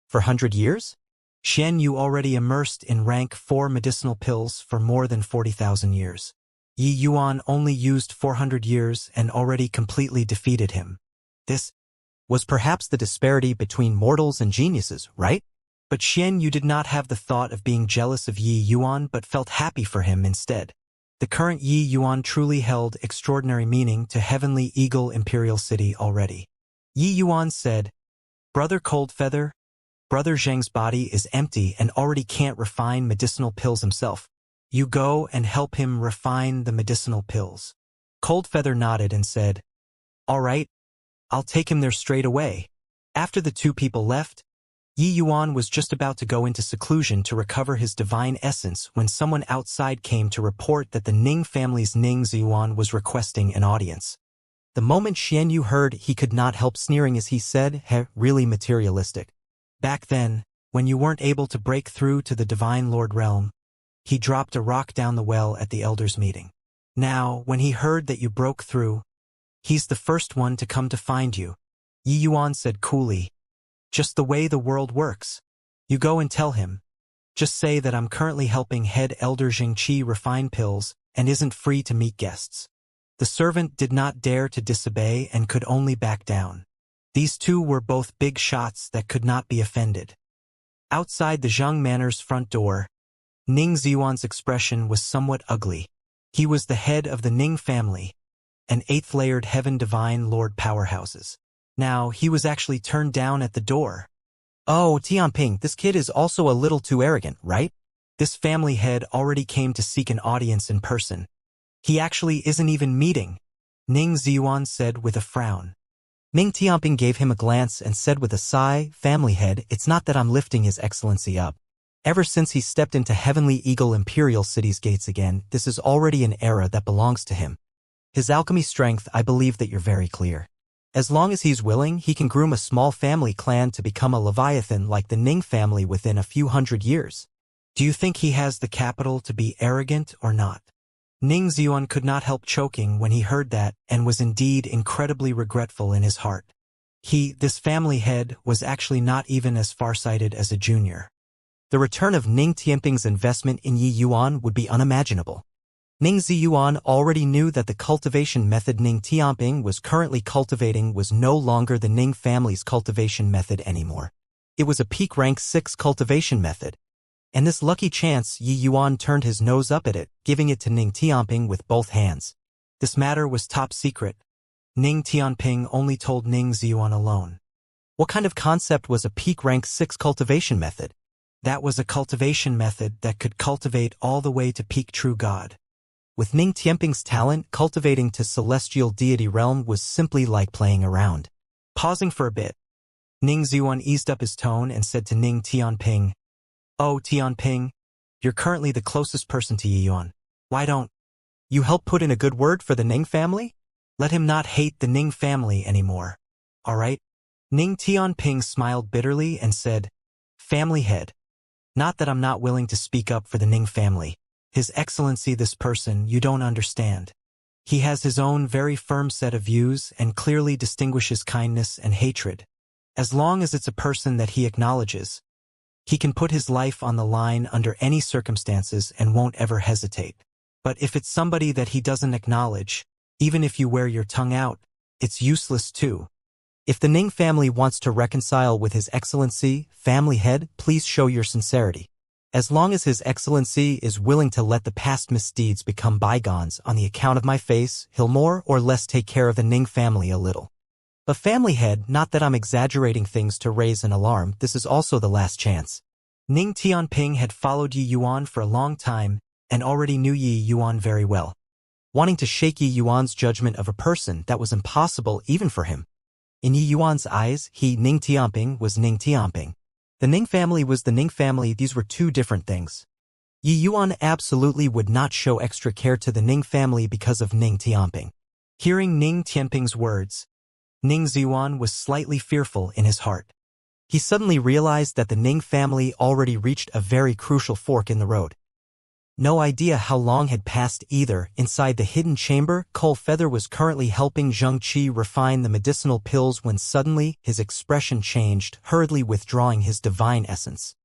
For 100 years? Xianyu already immersed in rank 4 medicinal pills for more than 40,000 years. Yi Yuan only used 400 years and already completely defeated him. This was perhaps the disparity between mortals and geniuses, right? But Xianyu did not have the thought of being jealous of Yi Yuan but felt happy for him instead. The current Yi Yuan truly held extraordinary meaning to Heavenly Eagle Imperial City already. Yi Yuan said, Brother Coldfeather, Brother Zheng's body is empty and already can't refine medicinal pills himself. You go and help him refine the medicinal pills. Coldfeather nodded and said, all right, I'll take him there straight away. After the two people left, Yi Yuan was just about to go into seclusion to recover his divine essence when someone outside came to report that the Ning family's Ning Ziyuan was requesting an audience. The moment Xianyu heard, he could not help sneering as he said, really materialistic. Back then, when you weren't able to break through to the Divine Lord realm, he dropped a rock down the well at the elders' meeting. Now, when he heard that you broke through, he's the first one to come to find you. Yi Yuan said coolly, just the way the world works. You go and tell him. Just say that I'm currently helping head elder Xianxia refine pills and isn't free to meet guests. The servant did not dare to disobey and could only back down. These two were both big shots that could not be offended. Outside the Zhang Manor's front door, Ning Ziyuan's expression was somewhat ugly. He was the head of the Ning family, an 8th-layered Heaven Divine Lord powerhouses. Now, he was actually turned down at the door. Oh, Tianping, this kid is also a little too arrogant, right? This family head already came to seek an audience in person. He actually isn't even meeting, Ning Ziyuan said with a frown. Ming Tianping gave him a glance and said with a sigh, family head, it's not that I'm lifting his excellency up. Ever since he stepped into Heavenly Eagle Imperial City's gates again, this is already an era that belongs to him. His alchemy strength, I believe that you're very clear. As long as he's willing, he can groom a small family clan to become a Leviathan like the Ning family within a few hundred years. Do you think he has the capital to be arrogant or not? Ning Ziyuan could not help choking when he heard that and was indeed incredibly regretful in his heart. This family head, was actually not even as farsighted as a junior. The return of Ning Tianping's investment in Yi Yuan would be unimaginable. Ning Ziyuan already knew that the cultivation method Ning Tianping was currently cultivating was no longer the Ning family's cultivation method anymore. It was a peak rank 6 cultivation method. And this lucky chance, Yi Yuan turned his nose up at it, giving it to Ning Tianping with both hands. This matter was top secret. Ning Tianping only told Ning Ziyuan alone. What kind of concept was a peak rank 6 cultivation method? That was a cultivation method that could cultivate all the way to peak true god. With Ning Tianping's talent, cultivating to celestial deity realm was simply like playing around. Pausing for a bit, Ning Ziyuan eased up his tone and said to Ning Tianping, oh, Tianping, you're currently the closest person to Yi Yuan. Why don't you help put in a good word for the Ning family? Let him not hate the Ning family anymore. All right? Ning Tianping smiled bitterly and said, family head. Not that I'm not willing to speak up for the Ning family. His Excellency, this person, you don't understand. He has his own very firm set of views and clearly distinguishes kindness and hatred. As long as it's a person that he acknowledges, he can put his life on the line under any circumstances and won't ever hesitate. But if it's somebody that he doesn't acknowledge, even if you wear your tongue out, it's useless too. If the Ning family wants to reconcile with His Excellency, family head, please show your sincerity. As long as His Excellency is willing to let the past misdeeds become bygones on the account of my face, he'll more or less take care of the Ning family a little. But family head, not that I'm exaggerating things to raise an alarm, this is also the last chance. Ning Tianping had followed Yi Yuan for a long time and already knew Yi Yuan very well. Wanting to shake Yi Yuan's judgment of a person, that was impossible even for him. In Yi Yuan's eyes, Ning Tianping, was Ning Tianping. The Ning family was the Ning family. These were two different things. Yi Yuan absolutely would not show extra care to the Ning family because of Ning Tianping. Hearing Ning Tianping's words, Ning Ziyuan was slightly fearful in his heart. He suddenly realized that the Ning family already reached a very crucial fork in the road. No idea how long had passed either. Inside the hidden chamber, Feather was currently helping Zheng Qi refine the medicinal pills when suddenly his expression changed, hurriedly withdrawing his divine essence.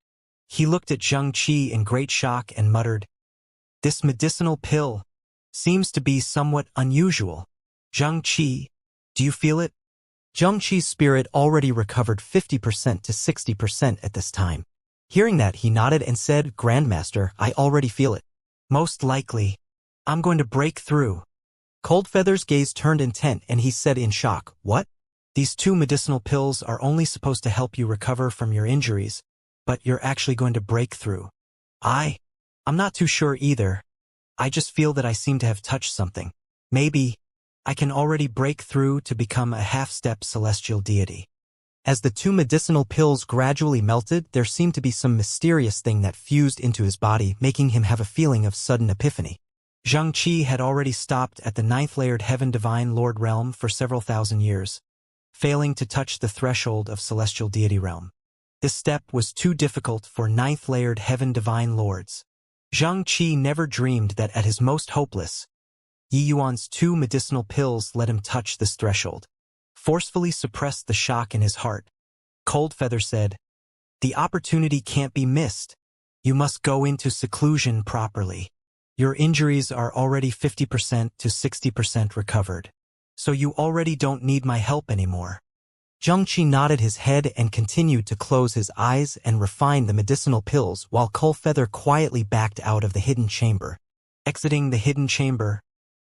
He looked at Zheng Qi in great shock and muttered, "This medicinal pill seems to be somewhat unusual. Zheng Qi, do you feel it?" Zheng Qi's spirit already recovered 50% to 60% at this time. Hearing that, he nodded and said, "Grandmaster, I already feel it. Most likely, I'm going to break through." Coldfeather's gaze turned intent and he said in shock, "What? These 2 medicinal pills are only supposed to help you recover from your injuries, but you're actually going to break through." I'm not too sure either. I just feel that I seem to have touched something. Maybe I can already break through to become a half-step celestial deity. As the 2 medicinal pills gradually melted, there seemed to be some mysterious thing that fused into his body, making him have a feeling of sudden epiphany. Zheng Qi had already stopped at the 9th-layered Heaven Divine Lord realm for several thousand years, failing to touch the threshold of celestial deity realm. This step was too difficult for 9th-layered Heaven Divine Lords. Zheng Qi never dreamed that at his most hopeless, Yi Yuan's 2 medicinal pills let him touch this threshold. Forcefully suppressed the shock in his heart, Coldfeather said, "The opportunity can't be missed. You must go into seclusion properly. Your injuries are already 50% to 60% recovered, so you already don't need my help anymore." Zheng Qi nodded his head and continued to close his eyes and refine the medicinal pills while Coldfeather quietly backed out of the hidden chamber. Exiting the hidden chamber,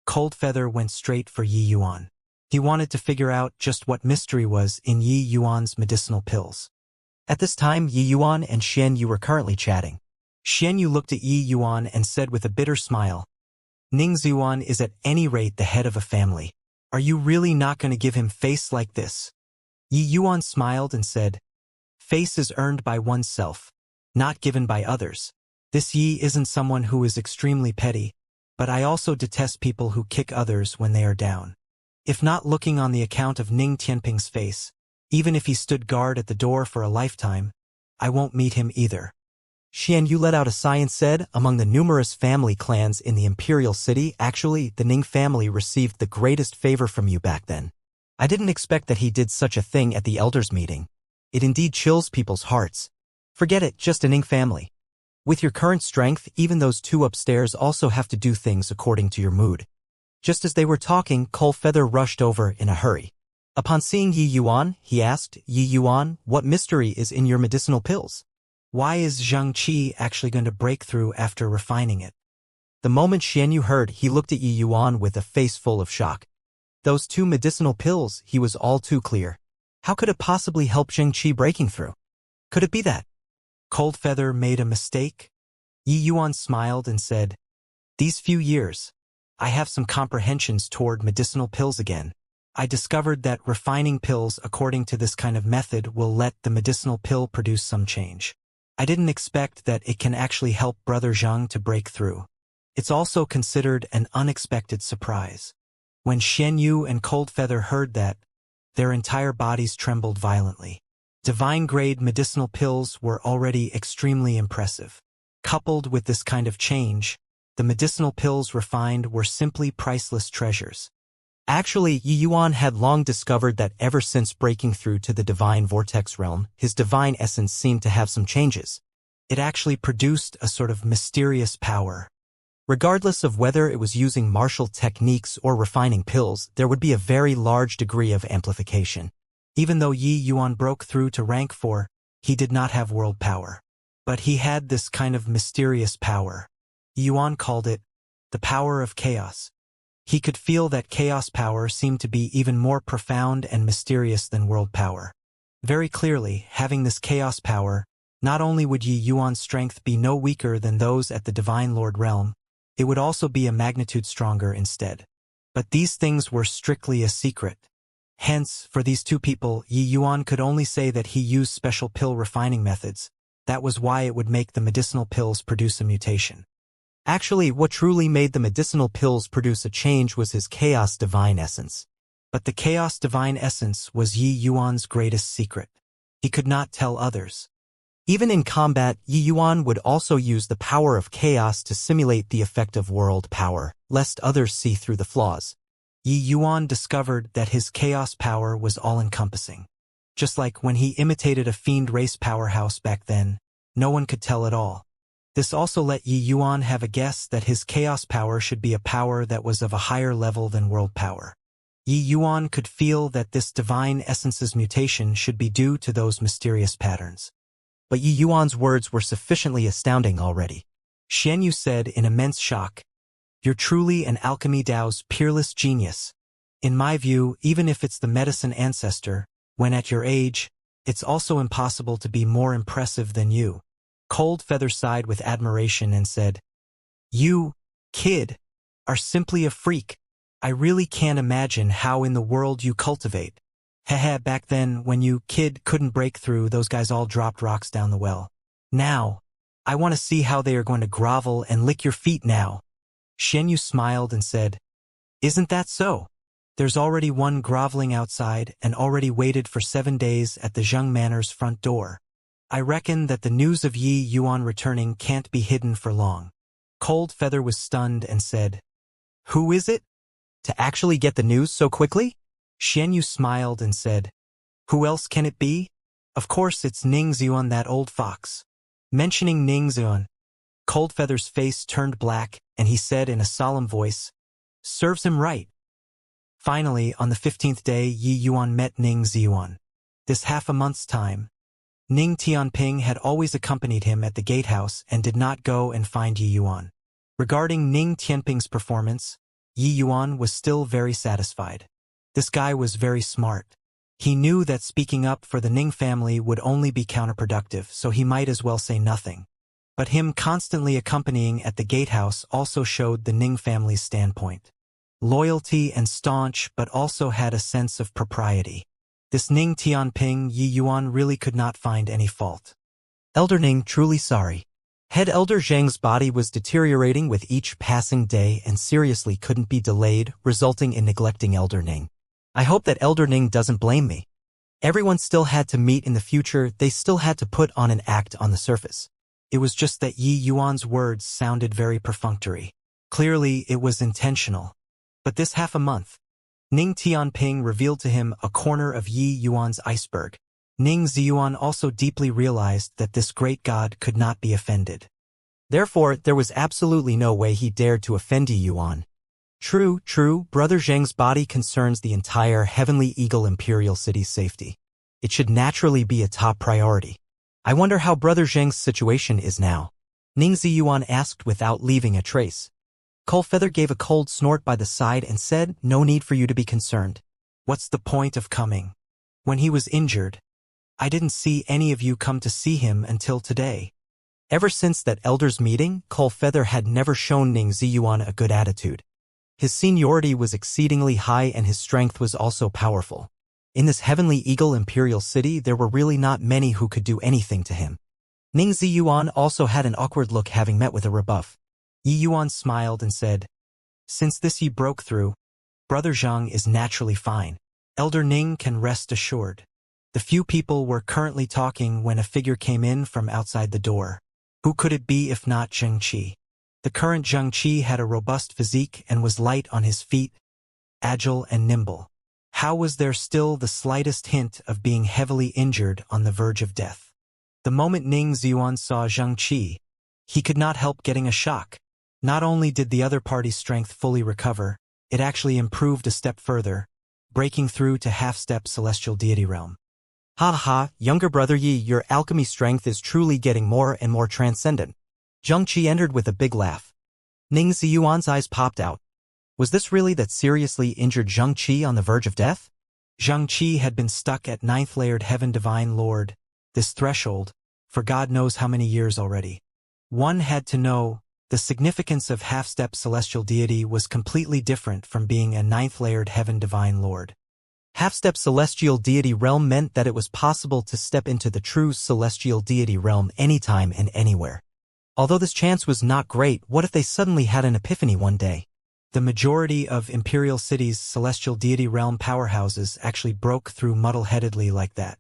Coldfeather went straight for Yi Yuan. He wanted to figure out just what mystery was in Yi Yuan's medicinal pills. At this time, Yi Yuan and Xianyu were currently chatting. Xianyu looked at Yi Yuan and said with a bitter smile, "Ning Ziyuan is at any rate the head of a family. Are you really not going to give him face like this?" Yi Yuan smiled and said, "Face is earned by oneself, not given by others. This Yi isn't someone who is extremely petty, but I also detest people who kick others when they are down. If not looking on the account of Ning Tianping's face, even if he stood guard at the door for a lifetime, I won't meet him either." Xianyu let out a sigh and said, "Among the numerous family clans in the Imperial City, actually, the Ning family received the greatest favor from you back then. I didn't expect that he did such a thing at the elders' meeting. It indeed chills people's hearts. Forget it, just a Ning family. With your current strength, even those 2 upstairs also have to do things according to your mood." Just as they were talking, Coldfeather rushed over in a hurry. Upon seeing Yi Yuan, he asked, "Yi Yuan, what mystery is in your medicinal pills? Why is Zheng Qi actually going to break through after refining it?" The moment Xianyu heard, he looked at Yi Yuan with a face full of shock. Those 2 medicinal pills, he was all too clear. How could it possibly help Zheng Qi breaking through? Could it be that Coldfeather made a mistake? Yi Yuan smiled and said, "These few years, I have some comprehensions toward medicinal pills again. I discovered that refining pills according to this kind of method will let the medicinal pill produce some change. I didn't expect that it can actually help Brother Zheng to break through. It's also considered an unexpected surprise." When Xianyu and Coldfeather heard that, their entire bodies trembled violently. Divine-grade medicinal pills were already extremely impressive. Coupled with this kind of change, the medicinal pills refined were simply priceless treasures. Actually, Yi Yuan had long discovered that ever since breaking through to the divine vortex realm, his divine essence seemed to have some changes. It actually produced a sort of mysterious power. Regardless of whether it was using martial techniques or refining pills, there would be a very large degree of amplification. Even though Yi Yuan broke through to rank 4, he did not have world power. But he had this kind of mysterious power. Yuan called it the power of chaos. He could feel that chaos power seemed to be even more profound and mysterious than world power. Very clearly, having this chaos power, not only would Yi Yuan's strength be no weaker than those at the Divine Lord realm, it would also be a magnitude stronger instead. But these things were strictly a secret. Hence, for these 2 people, Yi Yuan could only say that he used special pill refining methods. That was why it would make the medicinal pills produce a mutation. Actually, what truly made the medicinal pills produce a change was his chaos divine essence. But the chaos divine essence was Yi Yuan's greatest secret. He could not tell others. Even in combat, Yi Yuan would also use the power of chaos to simulate the effect of world power, lest others see through the flaws. Yi Yuan discovered that his chaos power was all-encompassing. Just like when he imitated a fiend race powerhouse back then, no one could tell at all. This also let Yi Yuan have a guess that his chaos power should be a power that was of a higher level than world power. Yi Yuan could feel that this divine essence's mutation should be due to those mysterious patterns. But Yi Yuan's words were sufficiently astounding already. Xianxia said in immense shock, "You're truly an alchemy Dao's peerless genius. In my view, even if it's the medicine ancestor, when at your age, it's also impossible to be more impressive than you." Cold Feather sighed with admiration and said, "You, kid, are simply a freak. I really can't imagine how in the world you cultivate. Haha, back then, when you, kid, couldn't break through, those guys all dropped rocks down the well. Now, I want to see how they are going to grovel and lick your feet now." Xianxia smiled and said, "Isn't that so? There's already one groveling outside and already waited for 7 days at the Zheng Manor's front door. I reckon that the news of Yi Yuan returning can't be hidden for long." Cold Feather was stunned and said, "Who is it? To actually get the news so quickly?" Xianxia smiled and said, "Who else can it be? Of course it's Ning Xuan, that old fox." Mentioning Ning Xuan, Cold Feather's face turned black and he said in a solemn voice, "Serves him right." Finally, on the 15th day, Yi Yuan met Ning Xuan. This half a month's time, Ning Tianping had always accompanied him at the gatehouse and did not go and find Yi Yuan. Regarding Ning Tianping's performance, Yi Yuan was still very satisfied. This guy was very smart. He knew that speaking up for the Ning family would only be counterproductive, so he might as well say nothing. But him constantly accompanying at the gatehouse also showed the Ning family's standpoint. Loyalty and staunch, but also had a sense of propriety. This Ning Tianping, Yi Yuan really could not find any fault. "Elder Ning, truly sorry. Head Elder Zheng's body was deteriorating with each passing day and seriously couldn't be delayed, resulting in neglecting Elder Ning. I hope that Elder Ning doesn't blame me. Everyone still had to meet in the future, they still had to put on an act on the surface. It was just that Yi Yuan's words sounded very perfunctory. Clearly, it was intentional. But this half a month, Ning Tianping revealed to him a corner of Yi Yuan's iceberg. Ning Ziyuan also deeply realized that this great god could not be offended. Therefore, there was absolutely no way he dared to offend Yi Yuan. True, Brother Zheng's body concerns the entire Heavenly Eagle Imperial City's safety. It should naturally be a top priority. I wonder how Brother Zheng's situation is now. Ning Ziyuan asked without leaving a trace. Coldfeather gave a cold snort by the side and said, "No need for you to be concerned. What's the point of coming? When he was injured, I didn't see any of you come to see him until today." Ever since that elders' meeting, Coldfeather had never shown Ning Ziyuan a good attitude. His seniority was exceedingly high and his strength was also powerful. In this Heavenly Eagle Imperial City, there were really not many who could do anything to him. Ning Ziyuan also had an awkward look having met with a rebuff. Yi Yuan smiled and said, "Since this Yi broke through, Brother Zhang is naturally fine. Elder Ning can rest assured." The few people were currently talking when a figure came in from outside the door. Who could it be if not Zheng Qi? The current Zheng Qi had a robust physique and was light on his feet, agile and nimble. How was there still the slightest hint of being heavily injured on the verge of death? The moment Ning Ziyuan saw Zheng Qi, he could not help getting a shock. Not only did the other party's strength fully recover, it actually improved a step further, breaking through to half-step celestial deity realm. "Ha ha, younger brother Yi, your alchemy strength is truly getting more and more transcendent." Zheng Qi entered with a big laugh. Ning Ziyuan's eyes popped out. Was this really that seriously injured Zheng Qi on the verge of death? Zheng Qi had been stuck at 9th layered Heaven Divine Lord, this threshold, for God knows how many years already. One had to know, the significance of half-step celestial deity was completely different from being a 9th layered Heaven Divine Lord. Half-step celestial deity realm meant that it was possible to step into the true celestial deity realm anytime and anywhere. Although this chance was not great, what if they suddenly had an epiphany one day? The majority of Imperial City's celestial deity realm powerhouses actually broke through muddle-headedly like that.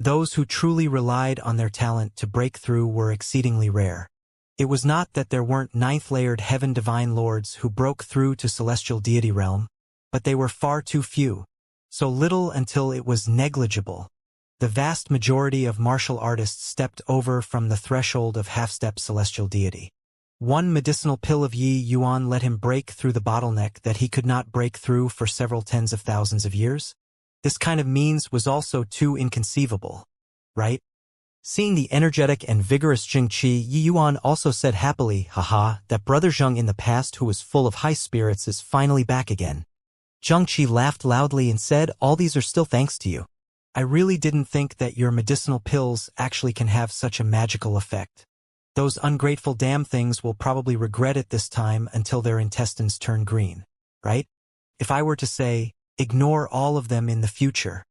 Those who truly relied on their talent to break through were exceedingly rare. It was not that there weren't ninth-layered heaven divine lords who broke through to celestial deity realm, but they were far too few, so little until it was negligible. The vast majority of martial artists stepped over from the threshold of half-step celestial deity. One medicinal pill of Yi Yuan let him break through the bottleneck that he could not break through for several tens of thousands of years. This kind of means was also too inconceivable, right? Seeing the energetic and vigorous Xianxia, Yi Yuan also said happily, haha, that brother Zheng in the past who was full of high spirits is finally back again. Xianxia laughed loudly and said, all these are still thanks to you. I really didn't think that your medicinal pills actually can have such a magical effect. Those ungrateful damn things will probably regret it this time until their intestines turn green, right? If I were to say, ignore all of them in the future.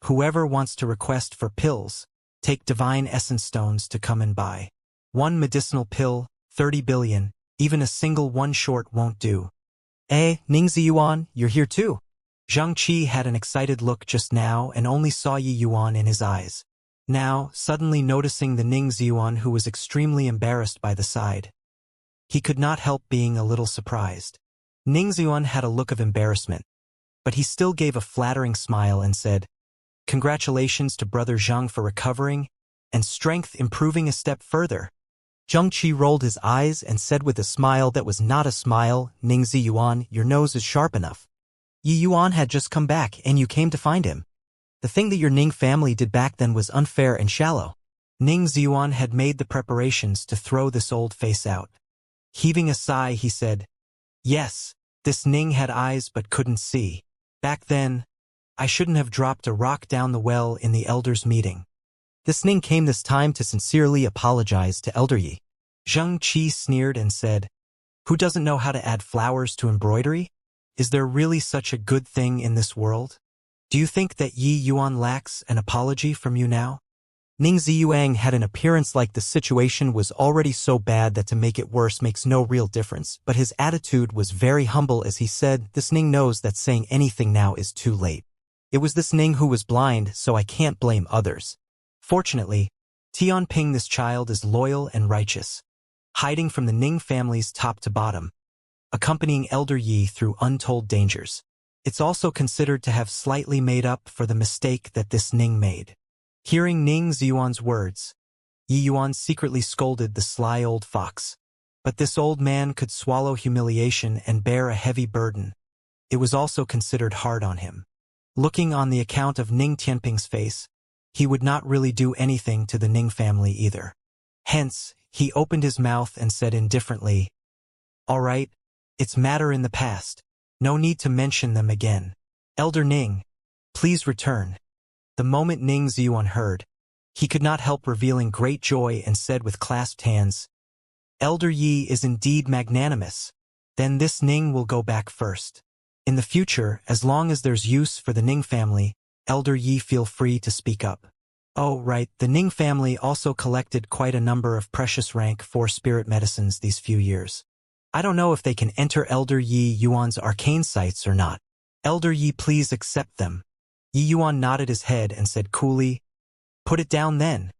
Whoever wants to request for pills, take divine essence stones to come and buy. One medicinal pill, 30 billion, even a single one short won't do. Ningzi Yuan, you're here too. Zhang Qi had an excited look just now and only saw Yi Yuan in his eyes. Now, suddenly noticing the Ning Ziyuan who was extremely embarrassed by the side. He could not help being a little surprised. Ning Ziyuan had a look of embarrassment, but he still gave a flattering smile and said, congratulations to brother Zhang for recovering, and strength improving a step further. Zhang Qi rolled his eyes and said with a smile that was not a smile, Ning Ziyuan, your nose is sharp enough. Yi Yuan had just come back and you came to find him. The thing that your Ning family did back then was unfair and shallow. Ning Ziyuan had made the preparations to throw this old face out. Heaving a sigh, he said, yes, this Ning had eyes but couldn't see. Back then, I shouldn't have dropped a rock down the well in the elders' meeting. This Ning came this time to sincerely apologize to Elder Yi. Zhang Qi sneered and said, who doesn't know how to add flowers to embroidery? Is there really such a good thing in this world? Do you think that Yi Yuan lacks an apology from you now? Ning Ziyuan had an appearance like the situation was already so bad that to make it worse makes no real difference, but his attitude was very humble as he said, this Ning knows that saying anything now is too late. It was this Ning who was blind, so I can't blame others. Fortunately, Tianping this child is loyal and righteous, hiding from the Ning family's top to bottom, accompanying Elder Yi through untold dangers. It's also considered to have slightly made up for the mistake that this Ning made. Hearing Ning Ziyuan's words, Yi Yuan secretly scolded the sly old fox. But this old man could swallow humiliation and bear a heavy burden. It was also considered hard on him. Looking on the account of Ning Tianping's face, he would not really do anything to the Ning family either. Hence, he opened his mouth and said indifferently, all right, it's matter in the past. No need to mention them again. Elder Ning, please return. The moment Ning Ziyuan heard, he could not help revealing great joy and said with clasped hands, Elder Yi is indeed magnanimous. Then this Ning will go back first. In the future, as long as there's use for the Ning family, Elder Yi feel free to speak up. Oh, right, the Ning family also collected quite a number of precious rank 4 spirit medicines these few years. I don't know if they can enter Elder Yi Yuan's arcane sites or not. Elder Yi, please accept them. Yi Yuan nodded his head and said coolly, put it down then.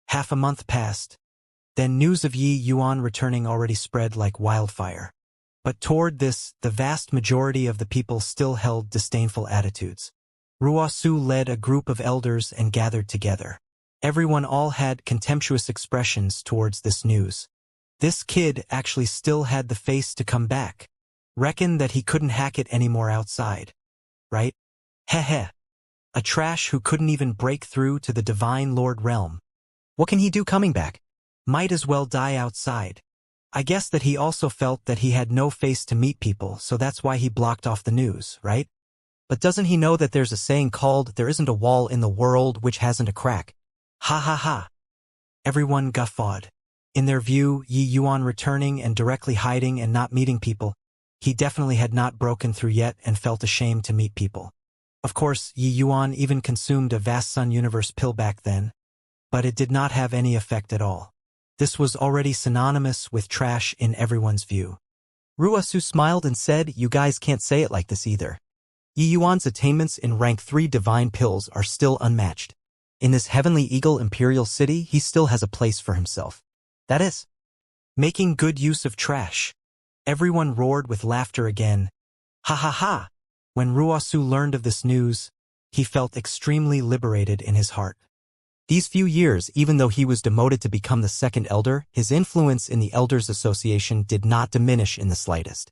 Half a month passed. Then news of Yi Yuan returning already spread like wildfire. But toward this, the vast majority of the people still held disdainful attitudes. Ruosu led a group of elders and gathered together. Everyone all had contemptuous expressions towards this news. This kid actually still had the face to come back. Reckon that he couldn't hack it anymore outside. Right? Heh. A trash who couldn't even break through to the Divine Lord realm. What can he do coming back? Might as well die outside. I guess that he also felt that he had no face to meet people, so that's why he blocked off the news, right? But doesn't he know that there's a saying called, there isn't a wall in the world which hasn't a crack? Ha ha ha. Everyone guffawed. In their view, Yi Yuan returning and directly hiding and not meeting people, he definitely had not broken through yet and felt ashamed to meet people. Of course, Yi Yuan even consumed a vast sun universe pill back then, but it did not have any effect at all. This was already synonymous with trash in everyone's view. Ruosu smiled and said, "You guys can't say it like this either. Yi Yuan's attainments in rank 3 divine pills are still unmatched. In this heavenly eagle imperial city, he still has a place for himself. That is, making good use of trash." Everyone roared with laughter again. Ha ha ha! When Ruosu learned of this news, he felt extremely liberated in his heart. These few years, even though he was demoted to become the second elder, his influence in the Elders Association did not diminish in the slightest.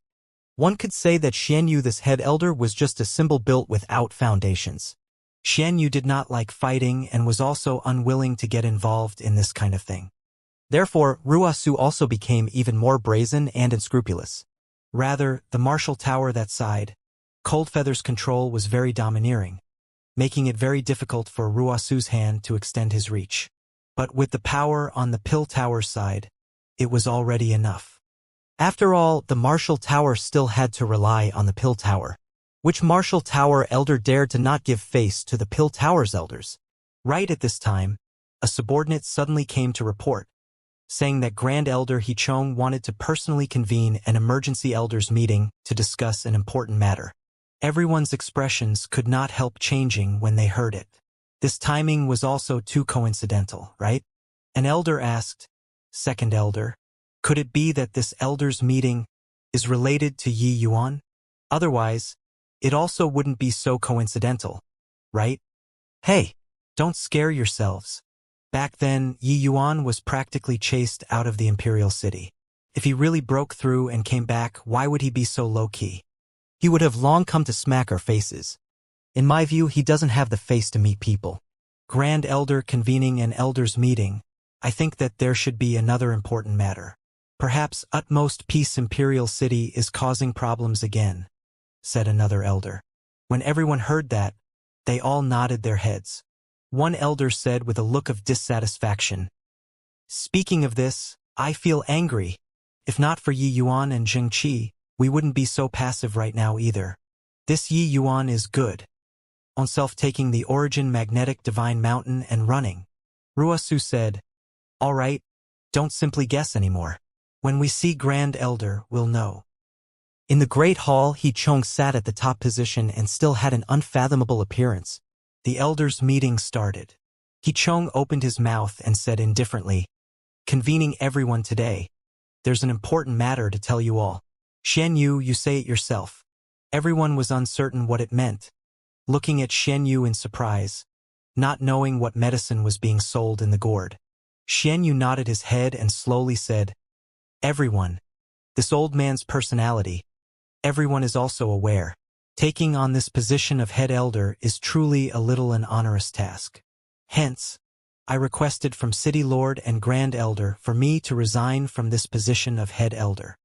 One could say that Xianyu, this head elder, was just a symbol built without foundations. Xianyu did not like fighting and was also unwilling to get involved in this kind of thing. Therefore, Ruosu also became even more brazen and unscrupulous. Rather, the martial tower that side, Coldfeather's control was very domineering, making it very difficult for Ruosu's hand to extend his reach. But with the power on the Pill Tower's side, it was already enough. After all, the Martial Tower still had to rely on the Pill Tower. Which Martial Tower elder dared to not give face to the Pill Tower's elders? Right at this time, a subordinate suddenly came to report, saying that Grand Elder Hichong wanted to personally convene an emergency elders meeting to discuss an important matter. Everyone's expressions could not help changing when they heard it. This timing was also too coincidental, right? An elder asked, "Second elder, could it be that this elders meeting is related to Yi Yuan? Otherwise, it also wouldn't be so coincidental, right? Hey, don't scare yourselves. Back then, Yi Yuan was practically chased out of the imperial city. If he really broke through and came back, why would he be so low-key? He would have long come to smack our faces. In my view, he doesn't have the face to meet people. Grand Elder convening an elders meeting, I think that there should be another important matter. Perhaps utmost peace imperial city is causing problems again," said another elder. When everyone heard that, they all nodded their heads. One elder said with a look of dissatisfaction, "Speaking of this, I feel angry. If not for Yi Yuan and Zhengqi, we wouldn't be so passive right now either. This Yi Yuan is good. On self-taking the origin magnetic divine mountain and running." Ruosu said, "All right, don't simply guess anymore. When we see Grand Elder, we'll know." In the Great Hall, Hichong sat at the top position and still had an unfathomable appearance. The elders' meeting started. Hichong opened his mouth and said indifferently, "Convening everyone today, there's an important matter to tell you all. Xianyu, you say it yourself." Everyone was uncertain what it meant, looking at Xianyu in surprise, not knowing what medicine was being sold in the gourd. Xianyu nodded his head and slowly said, "Everyone. This old man's personality. Everyone is also aware. Taking on this position of head elder is truly a little an onerous task. Hence, I requested from City Lord and Grand Elder for me to resign from this position of head elder."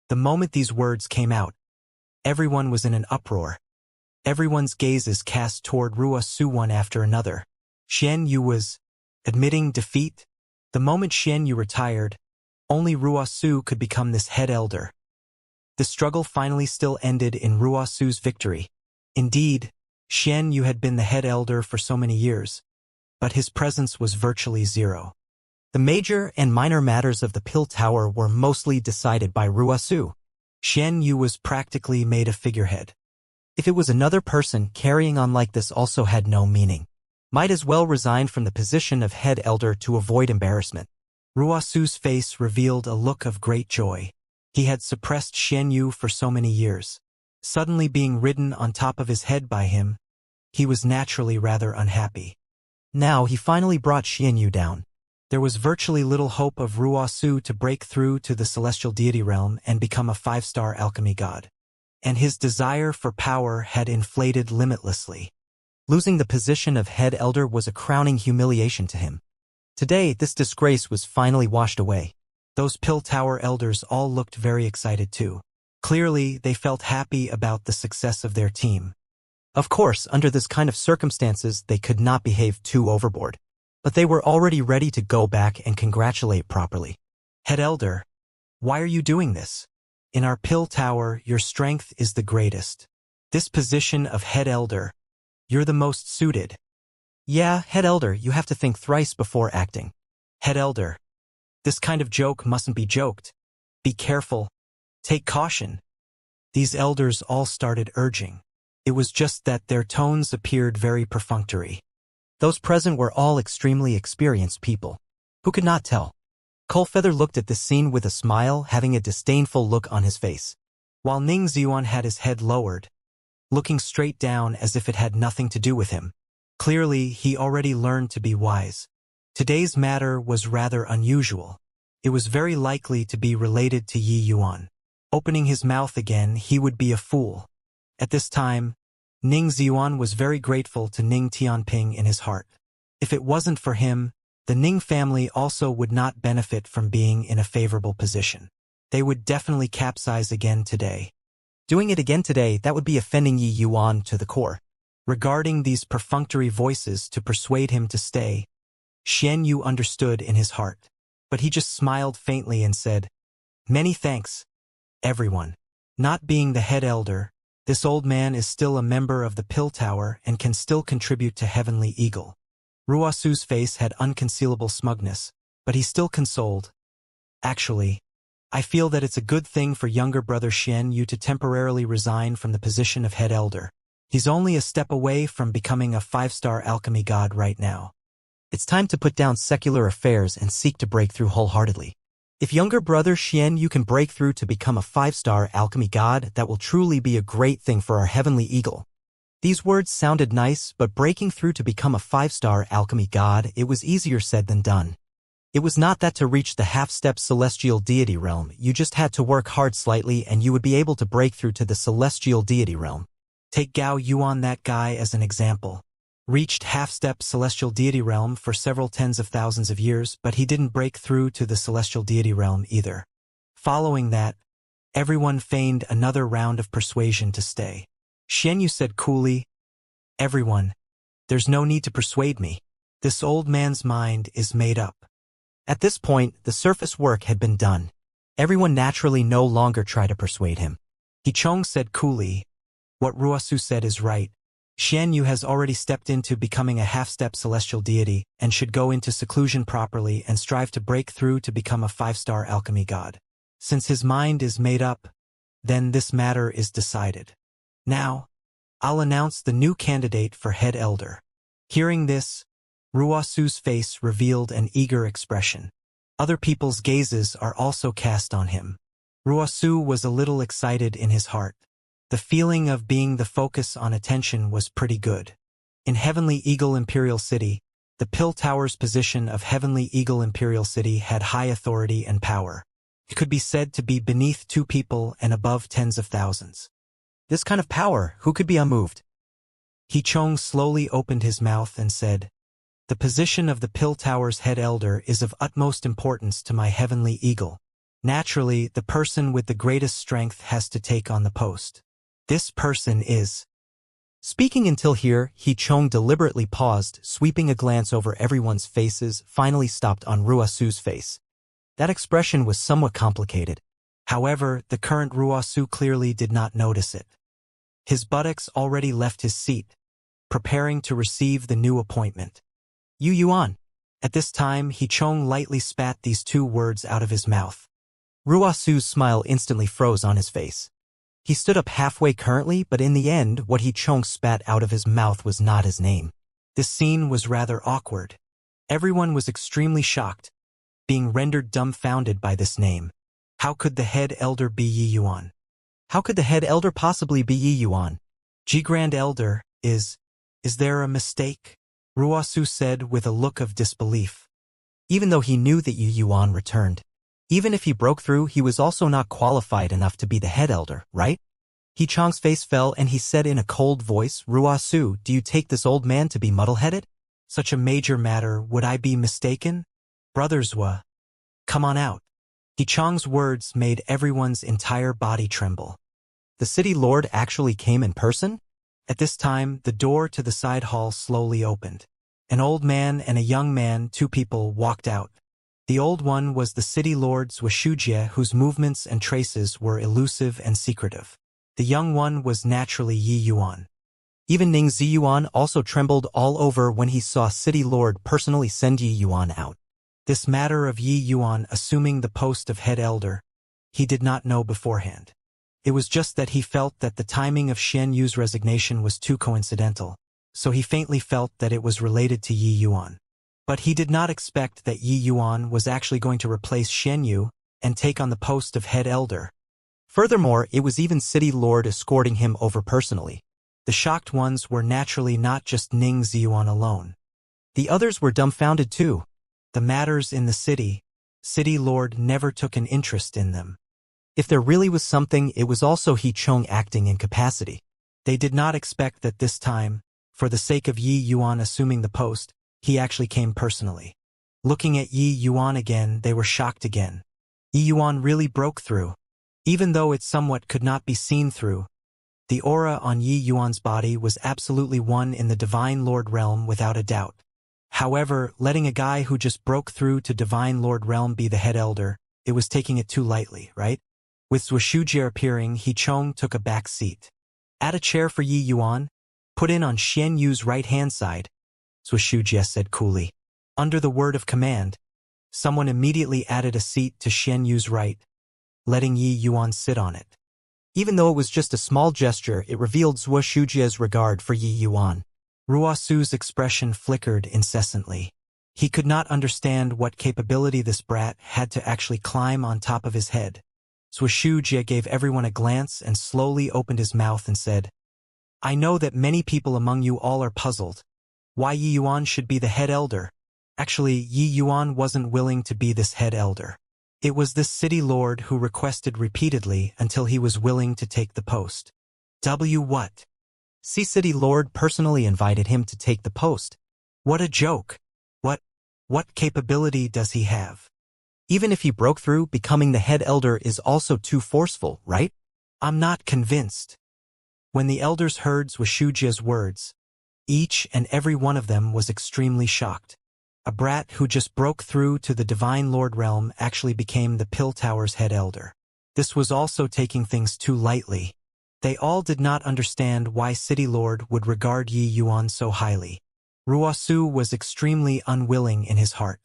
The moment these words came out, everyone was in an uproar. Everyone's gazes cast toward Ruosu one after another. Xianyu was admitting defeat. The moment Xianyu retired, only Ruosu could become this head elder. The struggle finally still ended in Ruosu's victory. Indeed, Xianyu had been the head elder for so many years, but his presence was virtually zero. The major and minor matters of the Pill Tower were mostly decided by Ruosu. Xianyu was practically made a figurehead. If it was another person, carrying on like this also had no meaning. Might as well resign from the position of head elder to avoid embarrassment. Ruosu's face revealed a look of great joy. He had suppressed Xianyu for so many years. Suddenly being ridden on top of his head by him, he was naturally rather unhappy. Now he finally brought Xianyu down. There was virtually little hope of Ruosu to break through to the celestial deity realm and become a 5-star alchemy god. And his desire for power had inflated limitlessly. Losing the position of head elder was a crowning humiliation to him. Today, this disgrace was finally washed away. Those Pill Tower elders all looked very excited too. Clearly, they felt happy about the success of their team. Of course, under this kind of circumstances, they could not behave too overboard. But they were already ready to go back and congratulate properly. "Head elder, why are you doing this? In our Pill Tower, your strength is the greatest. This position of head elder, you're the most suited." "Yeah, head elder, you have to think thrice before acting. Head elder, This kind of joke mustn't be joked. Be careful. Take caution. These elders all started urging. It was just that their tones appeared very perfunctory. Those present were all extremely experienced people. Who could not tell? Coalfeather looked at this scene with a smile, having a disdainful look on his face, while Ning Ziyuan had his head lowered, looking straight down as if it had nothing to do with him. Clearly, he already learned to be wise. Today's matter was rather unusual. It was very likely to be related to Yi Yuan. Opening his mouth again, he would be a fool. At this time, Ning Ziyuan was very grateful to Ning Tianping in his heart. If it wasn't for him, the Ning family also would not benefit from being in a favorable position. They would definitely capsize again today. Doing it again today, that would be offending Yi Yuan to the core. Regarding these perfunctory voices to persuade him to stay, Xian Yu understood in his heart, but he just smiled faintly and said, "Many thanks, everyone." Not being the head elder, this old man is still a member of the Pill Tower and can still contribute to Heavenly Eagle. Ruosu's face had unconcealable smugness, but he still consoled. "Actually, I feel that it's a good thing for younger brother Xian Yu to temporarily resign from the position of head elder. He's only a step away from becoming a 5-star alchemy god right now. It's time to put down secular affairs and seek to break through wholeheartedly. If younger brother Xian Yu can break through to become a 5-star alchemy god, that will truly be a great thing for our Heavenly Eagle." These words sounded nice, but breaking through to become a 5-star alchemy god, it was easier said than done. It was not that to reach the half-step celestial deity realm, you just had to work hard slightly and you would be able to break through to the celestial deity realm. Take Gao Yuan, that guy, as an example. Reached half-step celestial deity realm for several tens of thousands of years, but he didn't break through to the celestial deity realm either. Following that, everyone feigned another round of persuasion to stay. Xian Yu said coolly, "Everyone, there's no need to persuade me. This old man's mind is made up." At this point, the surface work had been done. Everyone naturally no longer tried to persuade him. He Chong said coolly, "What Ruosu said is right. Xian Yu has already stepped into becoming a half-step celestial deity and should go into seclusion properly and strive to break through to become a 5-star alchemy god. Since his mind is made up, then this matter is decided. Now, I'll announce the new candidate for head elder." Hearing this, Ruosu's face revealed an eager expression. Other people's gazes are also cast on him. Ruosu was a little excited in his heart. The feeling of being the focus on attention was pretty good. In Heavenly Eagle Imperial City, the Pill Tower's position of Heavenly Eagle Imperial City had high authority and power. It could be said to be beneath 2 people and above tens of thousands. This kind of power, who could be unmoved? He Chong slowly opened his mouth and said, "The position of the Pill Tower's head elder is of utmost importance to my Heavenly Eagle. Naturally, the person with the greatest strength has to take on the post. This person is..." Speaking until here, He Chong deliberately paused, sweeping a glance over everyone's faces, finally stopped on Ruosu's face. That expression was somewhat complicated. However, the current Ruosu clearly did not notice it. His buttocks already left his seat, preparing to receive the new appointment. "Yu Yuan." At this time, He Chong lightly spat these 2 words out of his mouth. Ruosu's smile instantly froze on his face. He stood up halfway currently, but in the end, what He Chong spat out of his mouth was not his name. This scene was rather awkward. Everyone was extremely shocked, being rendered dumbfounded by this name. How could the head elder be Yi Yuan? How could the head elder possibly be Yi Yuan? G Grand Elder, is there a mistake? Ruosu said with a look of disbelief. Even though he knew that Yi Yuan returned. Even if he broke through, he was also not qualified enough to be the head elder, right? He Chong's face fell and he said in a cold voice, "Ruosu, do you take this old man to be muddle-headed? Such a major matter, would I be mistaken? Brothers come on out." He Chong's words made everyone's entire body tremble. The city lord actually came in person? At this time, the door to the side hall slowly opened. An old man and a young man, 2 people, walked out. The old one was the city lord Xianxia, whose movements and traces were elusive and secretive. The young one was naturally Yi Yuan. Even Ning Ziyuan also trembled all over when he saw city lord personally send Yi Yuan out. This matter of Yi Yuan assuming the post of head elder, he did not know beforehand. It was just that he felt that the timing of Xianyu's resignation was too coincidental, so he faintly felt that it was related to Yi Yuan. But he did not expect that Yi Yuan was actually going to replace Xianyu and take on the post of head elder. Furthermore, it was even City Lord escorting him over personally. The shocked ones were naturally not just Ning Ziyuan alone. The others were dumbfounded too. The matters in the City Lord never took an interest in them. If there really was something, it was also He Chong acting in capacity. They did not expect that this time, for the sake of Yi Yuan assuming the post, he actually came personally. Looking at Yi Yuan again, they were shocked again. Yi Yuan really broke through. Even though it somewhat could not be seen through, the aura on Yi Yuan's body was absolutely one in the Divine Lord realm without a doubt. However, letting a guy who just broke through to Divine Lord realm be the head elder, it was taking it too lightly, right? With Zhuxujie appearing, He Chong took a back seat. Add a chair for Yi Yuan, put in on Xianyu's right-hand side, Zhuxujie said coolly. Under the word of command, someone immediately added a seat to Xianyu's right, letting Yi Yuan sit on it. Even though it was just a small gesture, it revealed Zhuxujie's regard for Yi Yuan. Ruosu's expression flickered incessantly. He could not understand what capability this brat had to actually climb on top of his head. Zhuxujie gave everyone a glance and slowly opened his mouth and said, I know that many people among you all are puzzled. Why Yi Yuan should be the head elder? Actually, Yi Yuan wasn't willing to be this head elder. It was this city lord who requested repeatedly until he was willing to take the post. What? City Lord personally invited him to take the post. What a joke. What capability does he have? Even if he broke through, becoming the head elder is also too forceful, right? I'm not convinced. When the elders heard Zhuxujie's words, each and every one of them was extremely shocked. A brat who just broke through to the Divine Lord realm actually became the Pill Tower's head elder. This was also taking things too lightly. They all did not understand why City Lord would regard Yi Yuan so highly. Ruosu was extremely unwilling in his heart.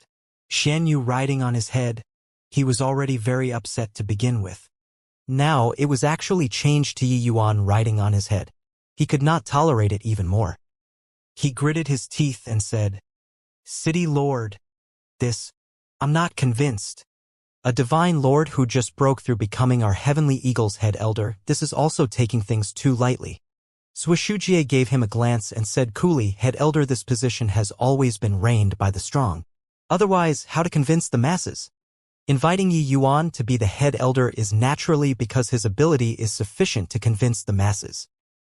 Xianyu riding on his head, he was already very upset to begin with. Now it was actually changed to Yi Yuan riding on his head. He could not tolerate it even more. He gritted his teeth and said, City Lord, I'm not convinced. A Divine Lord who just broke through becoming our Heavenly Eagle's head elder, this is also taking things too lightly. Zhuxujie gave him a glance and said coolly, head elder, this position has always been reigned by the strong. Otherwise, how to convince the masses? Inviting Yi Yuan to be the head elder is naturally because his ability is sufficient to convince the masses.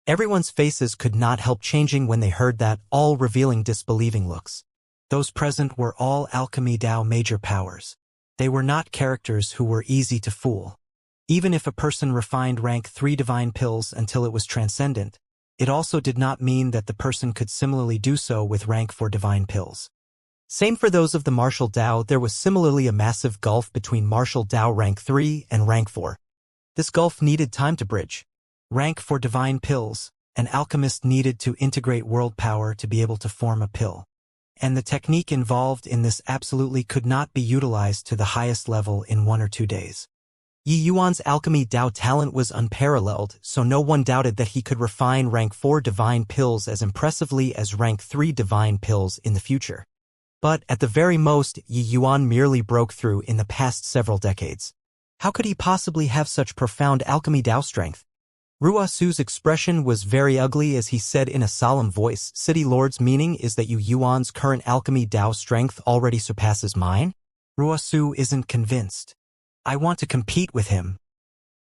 Everyone's faces could not help changing when they heard that, all revealing disbelieving looks. Those present were all alchemy Dao major powers. They were not characters who were easy to fool. Even if a person refined rank 3 divine pills until it was transcendent, it also did not mean that the person could similarly do so with rank 4 divine pills. Same for those of the martial Dao, there was similarly a massive gulf between martial Dao rank 3 and rank 4. This gulf needed time to bridge. Rank 4 divine pills, an alchemist needed to integrate world power to be able to form a pill. And the technique involved in this absolutely could not be utilized to the highest level in 1 or 2 days. Yi Yuan's alchemy Dao talent was unparalleled, so no one doubted that he could refine rank 4 divine pills as impressively as rank 3 divine pills in the future. But at the very most, Yi Yuan merely broke through in the past several decades. How could he possibly have such profound alchemy Dao strength? Ruosu's expression was very ugly as he said in a solemn voice, City Lord's meaning is that Yi Yuan's current alchemy Dao strength already surpasses mine? Ruosu isn't convinced. I want to compete with him.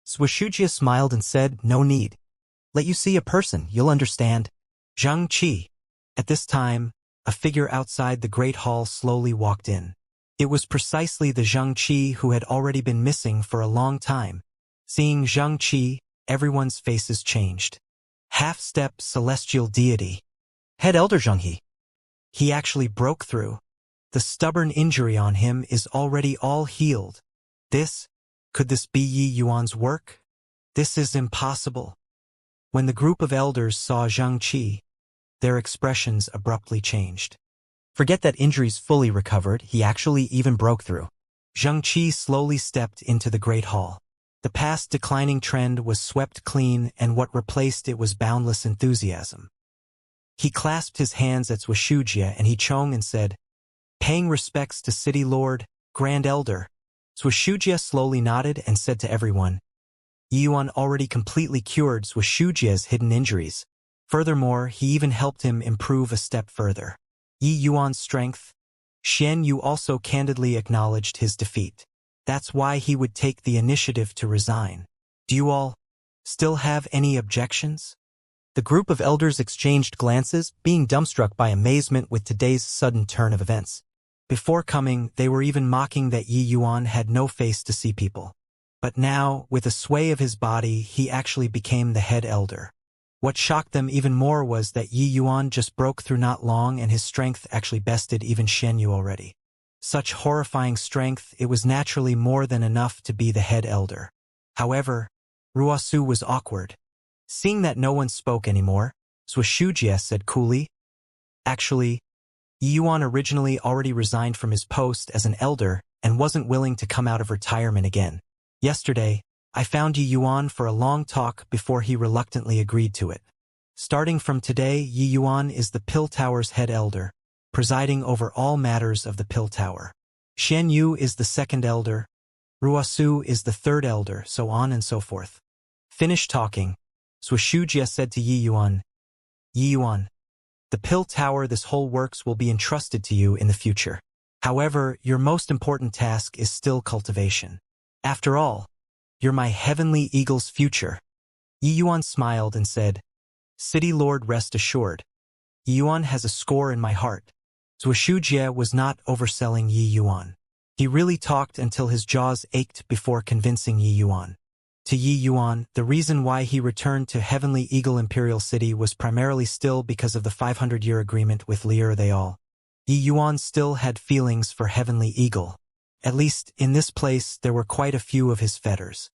Zhuxujie smiled and said, no need. Let you see a person, you'll understand. Zhang Qi. At this time, a figure outside the great hall slowly walked in. It was precisely the Zhang Qi who had already been missing for a long time. Seeing Zhang Qi, everyone's faces changed. Half-step celestial deity. Head Elder Zhenghe. He actually broke through. The stubborn injury on him is already all healed. Could this be Yi Yuan's work? This is impossible. When the group of elders saw Zhang Qi, their expressions abruptly changed. Forget that injuries fully recovered, he actually even broke through. Xianxia slowly stepped into the Great Hall. The past declining trend was swept clean, and what replaced it was boundless enthusiasm. He clasped his hands at Wuxia and he chong and said, "Paying respects to City Lord, Grand Elder." Wuxia slowly nodded and said to everyone, Yuan already completely cured Wuxia's hidden injuries. Furthermore, he even helped him improve a step further. Yuan's strength. Xian Yu also candidly acknowledged his defeat. That's why he would take the initiative to resign. Do you all still have any objections? The group of elders exchanged glances, being dumbstruck by amazement with today's sudden turn of events. Before coming, they were even mocking that Yuan had no face to see people. But now, with a sway of his body, he actually became the head elder. What shocked them even more was that Yuan just broke through not long and his strength actually bested even Xian Yu already. Such horrifying strength, it was naturally more than enough to be the head elder. However, Ruosu was awkward. Seeing that no one spoke anymore, Wuxia said coolly, "Actually, Yuan originally already resigned from his post as an elder and wasn't willing to come out of retirement again. Yesterday, I found Yuan for a long talk before he reluctantly agreed to it. Starting from today, Yuan is the Pill Tower's head elder, presiding over all matters of the Pill Tower. Xian Yu is the second elder, Ruosu is the third elder, so on and so forth." Finished talking, Wuxia said to Yuan, "Yuan, the Pill Tower, this whole works will be entrusted to you in the future. However, your most important task is still cultivation. After all, you're my heavenly eagle's future." Yuan smiled and said, "City Lord, rest assured. Yuan has a score in my heart." Wuxia was not overselling Yuan. He really talked until his jaws ached before convincing Yuan. To Yuan, the reason why he returned to Heavenly Eagle Imperial City was primarily still because of the 500-year agreement with Lier they all. Yuan still had feelings for Heavenly Eagle. At least, in this place, there were quite a few of his fetters.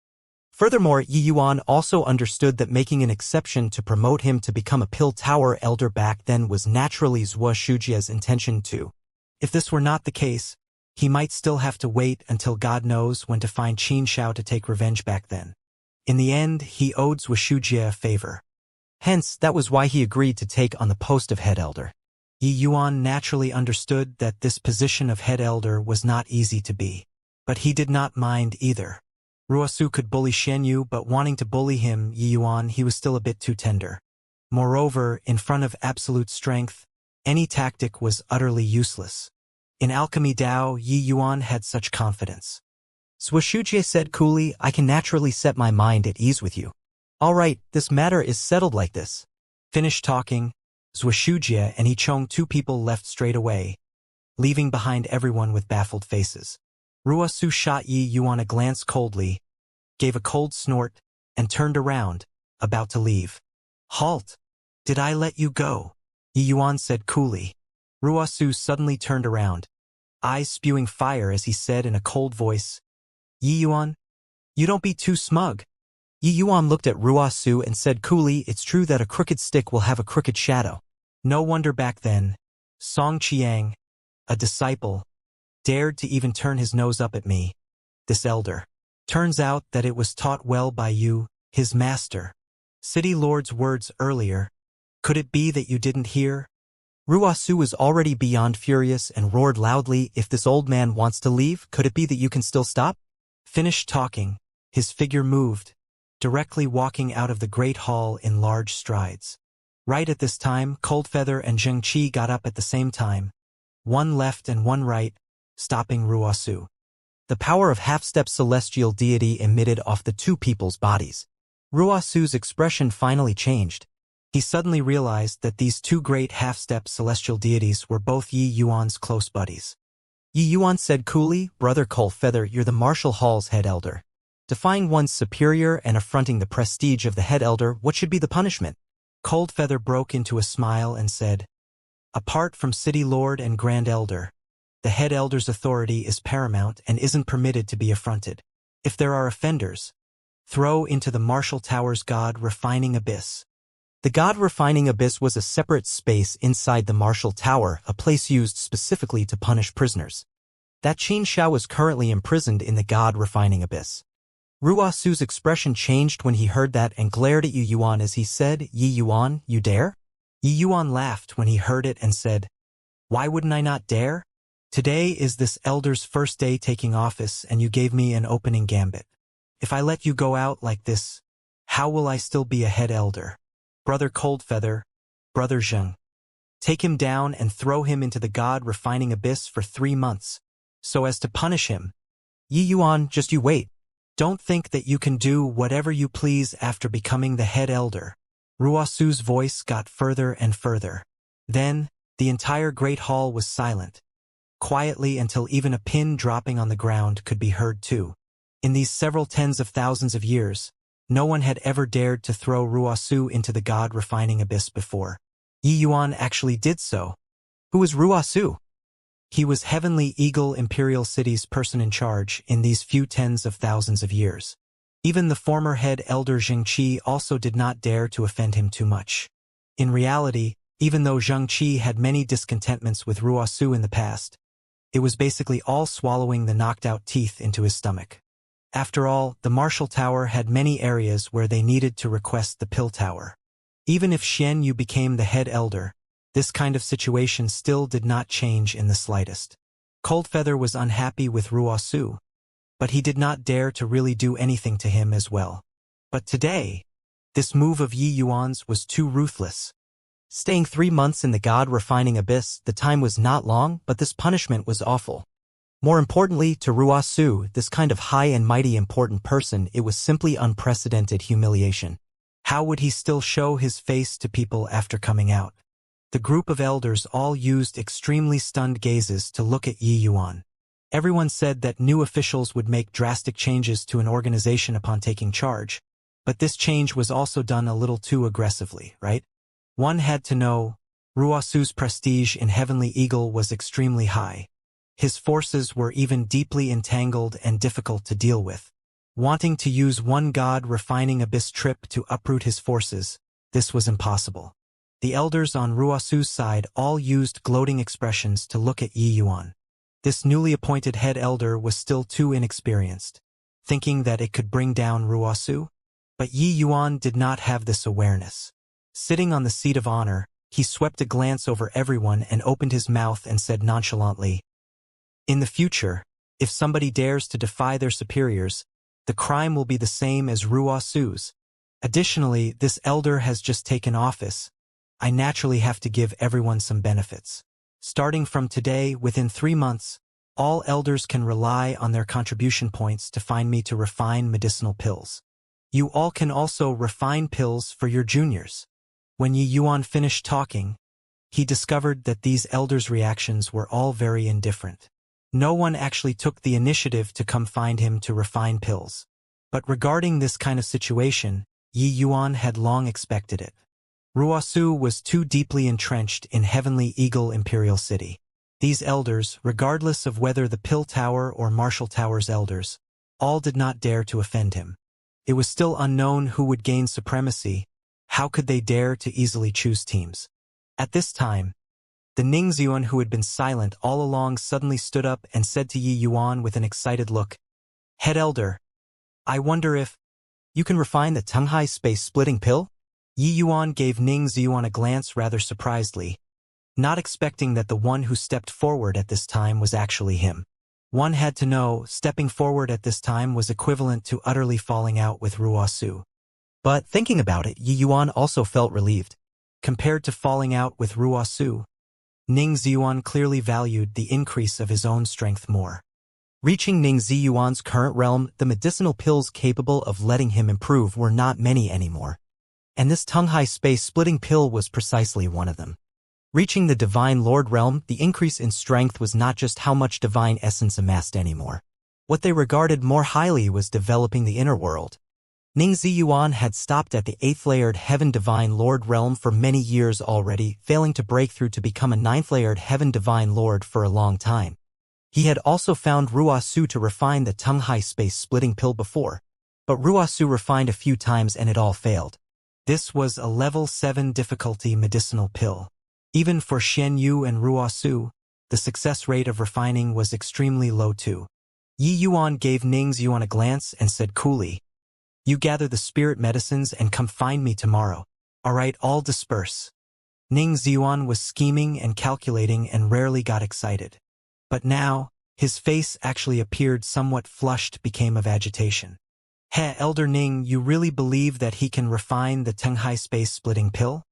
Furthermore, Yuan also understood that making an exception to promote him to become a Pill Tower elder back then was naturally Wuxia's intention too. If this were not the case, he might still have to wait until God knows when to find Qin Shao to take revenge back then. In the end, he owed Wuxia a favor. Hence, that was why he agreed to take on the post of head elder. Yuan naturally understood that this position of head elder was not easy to be. But he did not mind either. Ruosu could bully Xian Yu, but wanting to bully him, Yuan, he was still a bit too tender. Moreover, in front of absolute strength, any tactic was utterly useless. In Alchemy Dao, Yuan had such confidence. Wuxia said coolly, "I can naturally set my mind at ease with you. All right, this matter is settled like this." Finished talking, Wuxia and Chong, two people, left straight away, leaving behind everyone with baffled faces. Ruosu shot Yuan a glance coldly, gave a cold snort, and turned around, about to leave. "Halt! Did I let you go?" Yuan said coolly. Ruosu suddenly turned around, eyes spewing fire as he said in a cold voice, "Yuan, you don't be too smug." Yuan looked at Ruosu and said coolly, "It's true that a crooked stick will have a crooked shadow. No wonder back then, Song Qiang, a disciple, dared to even turn his nose up at me, this elder. Turns out that it was taught well by you, his master." City Lord's words earlier. Could it be that you didn't hear? Ruosu was already beyond furious and roared loudly, "If this old man wants to leave, could it be that you can still stop?" Finished talking, his figure moved, directly walking out of the great hall in large strides. Right at this time, Coldfeather and Xianxia got up at the same time, one left and one right, stopping Ruosu. The power of half-step celestial deity emitted off the two people's bodies. Ruosu's expression finally changed. He suddenly realized that these two great half-step celestial deities were both Yuan's close buddies. Yuan said coolly, "Brother Coldfeather, you're the Martial Hall's head elder. Defying one's superior and affronting the prestige of the head elder, what should be the punishment?" Coldfeather broke into a smile and said, "Apart from City Lord and Grand Elder, the head elder's authority is paramount and isn't permitted to be affronted. If there are offenders, throw into the Martial Tower's God-refining abyss. The God-refining abyss was a separate space inside the martial tower, a place used specifically to punish prisoners. That Xianxia was currently imprisoned in the God-refining abyss. Ruosu's expression changed when he heard that and glared at Yi Yuan as he said, "Yi Yuan, you dare?" Yi Yuan laughed when he heard it and said, "Why wouldn't I not dare? Today is this elder's first day taking office and you gave me an opening gambit. If I let you go out like this, how will I still be a head elder? Brother Coldfeather, Brother Zheng. Take him down and throw him into the God-refining abyss for 3 months, so as to punish him. Yi Yuan, just you wait. Don't think that you can do whatever you please after becoming the head elder." Ruosu's voice got further and further. Then, the entire great hall was silent, quietly until even a pin dropping on the ground could be heard too. In these several tens of thousands of years, no one had ever dared to throw Ruosu into the God-refining abyss before. Yi Yuan actually did so. Who was Ruosu? He was Heavenly Eagle Imperial City's person in charge in these few tens of thousands of years. Even the former head elder Xianxia also did not dare to offend him too much. In reality, even though Xianxia had many discontentments with Ruosu in the past, it was basically all swallowing the knocked-out teeth into his stomach. After all, the Martial Tower had many areas where they needed to request the Pill Tower. Even if Xianyu became the head elder, this kind of situation still did not change in the slightest. Coldfeather was unhappy with Ruosu, but he did not dare to really do anything to him as well. But today, this move of Yi Yuan's was too ruthless. Staying 3 months in the God-refining abyss, the time was not long, but this punishment was awful. More importantly, to Ruosu, this kind of high and mighty important person, it was simply unprecedented humiliation. How would he still show his face to people after coming out? The group of elders all used extremely stunned gazes to look at Yi Yuan. Everyone said that new officials would make drastic changes to an organization upon taking charge, but this change was also done a little too aggressively, right? One had to know, Ruosu's prestige in Heavenly Eagle was extremely high. His forces were even deeply entangled and difficult to deal with. Wanting to use one God-refining abyss trip to uproot his forces, this was impossible. The elders on Ruosu's side all used gloating expressions to look at Yi Yuan. This newly appointed head elder was still too inexperienced, thinking that it could bring down Ruosu. But Yi Yuan did not have this awareness. Sitting on the seat of honor, he swept a glance over everyone and opened his mouth and said nonchalantly, "In the future, if somebody dares to defy their superiors, the crime will be the same as Ruosu's. Additionally, this elder has just taken office. I naturally have to give everyone some benefits. Starting from today, within 3 months, all elders can rely on their contribution points to find me to refine medicinal pills. You all can also refine pills for your juniors." When Yi Yuan finished talking, he discovered that these elders' reactions were all very indifferent. No one actually took the initiative to come find him to refine pills. But regarding this kind of situation, Yi Yuan had long expected it. Ruosu was too deeply entrenched in Heavenly Eagle Imperial City. These elders, regardless of whether the Pill Tower or Martial Tower's elders, all did not dare to offend him. It was still unknown who would gain supremacy. How could they dare to easily choose teams? At this time, the Ningxian who had been silent all along suddenly stood up and said to Yi Yuan with an excited look, "Head Elder, I wonder if you can refine the Tenghai space-splitting pill?" Yi Yuan gave Ningxian a glance rather surprisedly, not expecting that the one who stepped forward at this time was actually him. One had to know, stepping forward at this time was equivalent to utterly falling out with Ruosu. But thinking about it, Yi Yuan also felt relieved. Compared to falling out with Ruosu, Ningxian clearly valued the increase of his own strength more. Reaching Ningxian's current realm, the medicinal pills capable of letting him improve were not many anymore. And this Tenghai space-splitting pill was precisely one of them. Reaching the Divine Lord realm, the increase in strength was not just how much divine essence amassed anymore. What they regarded more highly was developing the inner world. Ningxian had stopped at the 8th-layered Heaven Divine Lord realm for many years already, failing to break through to become a 9th-layered Heaven Divine Lord for a long time. He had also found Ruosu to refine the Tenghai space-splitting pill before, but Ruosu refined a few times and it all failed. This was a level 7 difficulty medicinal pill. Even for Xian Yu and Ruosu, the success rate of refining was extremely low too. Yi Yuan gave Ning Ziyuan a glance and said coolly, "You gather the spirit medicines and come find me tomorrow. Alright, all disperse." Ning Ziyuan was scheming and calculating and rarely got excited. But now, his face actually appeared somewhat flushed became of agitation. Elder Ning, you really believe that he can refine the Tenghai space-splitting pill?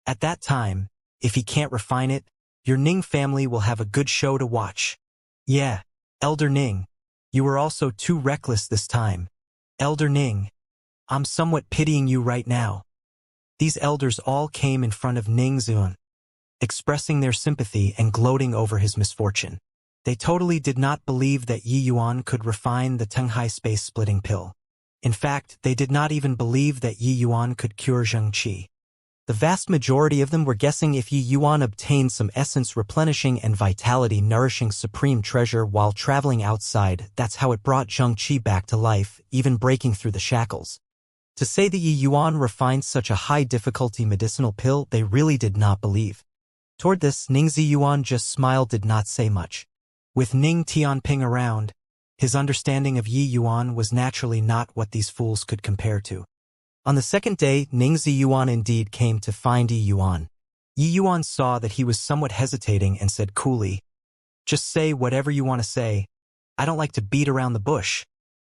At that time, if he can't refine it, your Ning family will have a good show to watch. Yeah, Elder Ning, you were also too reckless this time. Elder Ning, I'm somewhat pitying you right now. These elders all came in front of Ning Ziyuan, expressing their sympathy and gloating over his misfortune. They totally did not believe that Yi Yuan could refine the Tenghai space-splitting pill. In fact, they did not even believe that Yi Yuan could cure Xianxia. The vast majority of them were guessing if Yi Yuan obtained some essence-replenishing and vitality-nourishing supreme treasure while traveling outside, that's how it brought Xianxia back to life, even breaking through the shackles. To say that Yi Yuan refined such a high-difficulty medicinal pill, they really did not believe. Toward this, Ning Ziyuan just smiled, did not say much. With Ning Tianping around, his understanding of Yi Yuan was naturally not what these fools could compare to. On the second day, Ning Ziyuan indeed came to find Yi Yuan. Yi Yuan saw that he was somewhat hesitating and said coolly, "Just say whatever you want to say. I don't like to beat around the bush."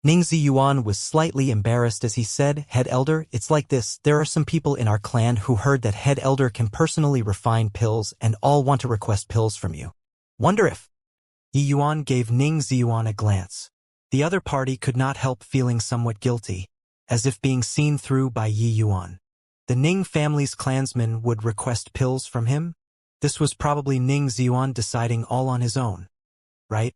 Ning Ziyuan was slightly embarrassed as he said, "Head Elder, it's like this. There are some people in our clan who heard that Head Elder can personally refine pills and all want to request pills from you. Wonder if..." Yi Yuan gave Ning Ziyuan a glance. The other party could not help feeling somewhat guilty, as if being seen through by Yi Yuan. The Ning family's clansmen would request pills from him? This was probably Ning Ziyuan deciding all on his own, right?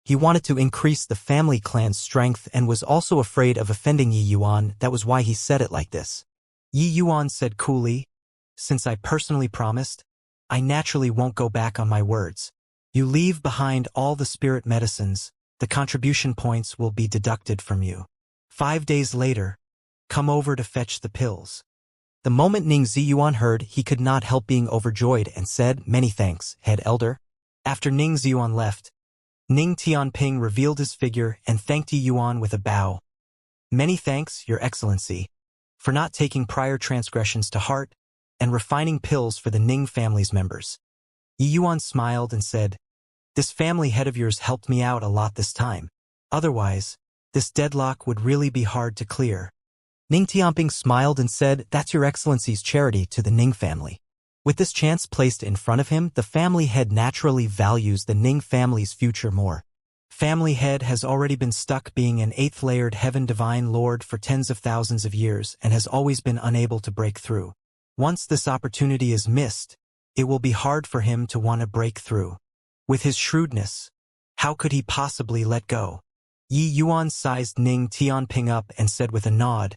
He wanted to increase the family clan's strength and was also afraid of offending Yi Yuan. That was why he said it like this. Yi Yuan said coolly, "Since I personally promised, I naturally won't go back on my words. You leave behind all the spirit medicines, the contribution points will be deducted from you. 5 days later, come over to fetch the pills." The moment Ning Ziyuan heard, he could not help being overjoyed and said, "Many thanks, Head Elder." After Ning Ziyuan left, Ning Tianping revealed his figure and thanked Yi Yuan with a bow. "Many thanks, Your Excellency, for not taking prior transgressions to heart and refining pills for the Ning family's members." Yi Yuan smiled and said, "This family head of yours helped me out a lot this time. Otherwise, this deadlock would really be hard to clear." Ning Tianping smiled and said, "That's Your Excellency's charity to the Ning family." With this chance placed in front of him, the family head naturally values the Ning family's future more. Family head has already been stuck being an 8th-layered heaven divine lord for tens of thousands of years and has always been unable to break through. Once this opportunity is missed, it will be hard for him to want to break through. With his shrewdness, how could he possibly let go? Yi Yuan sized Ning Tianping up and said with a nod,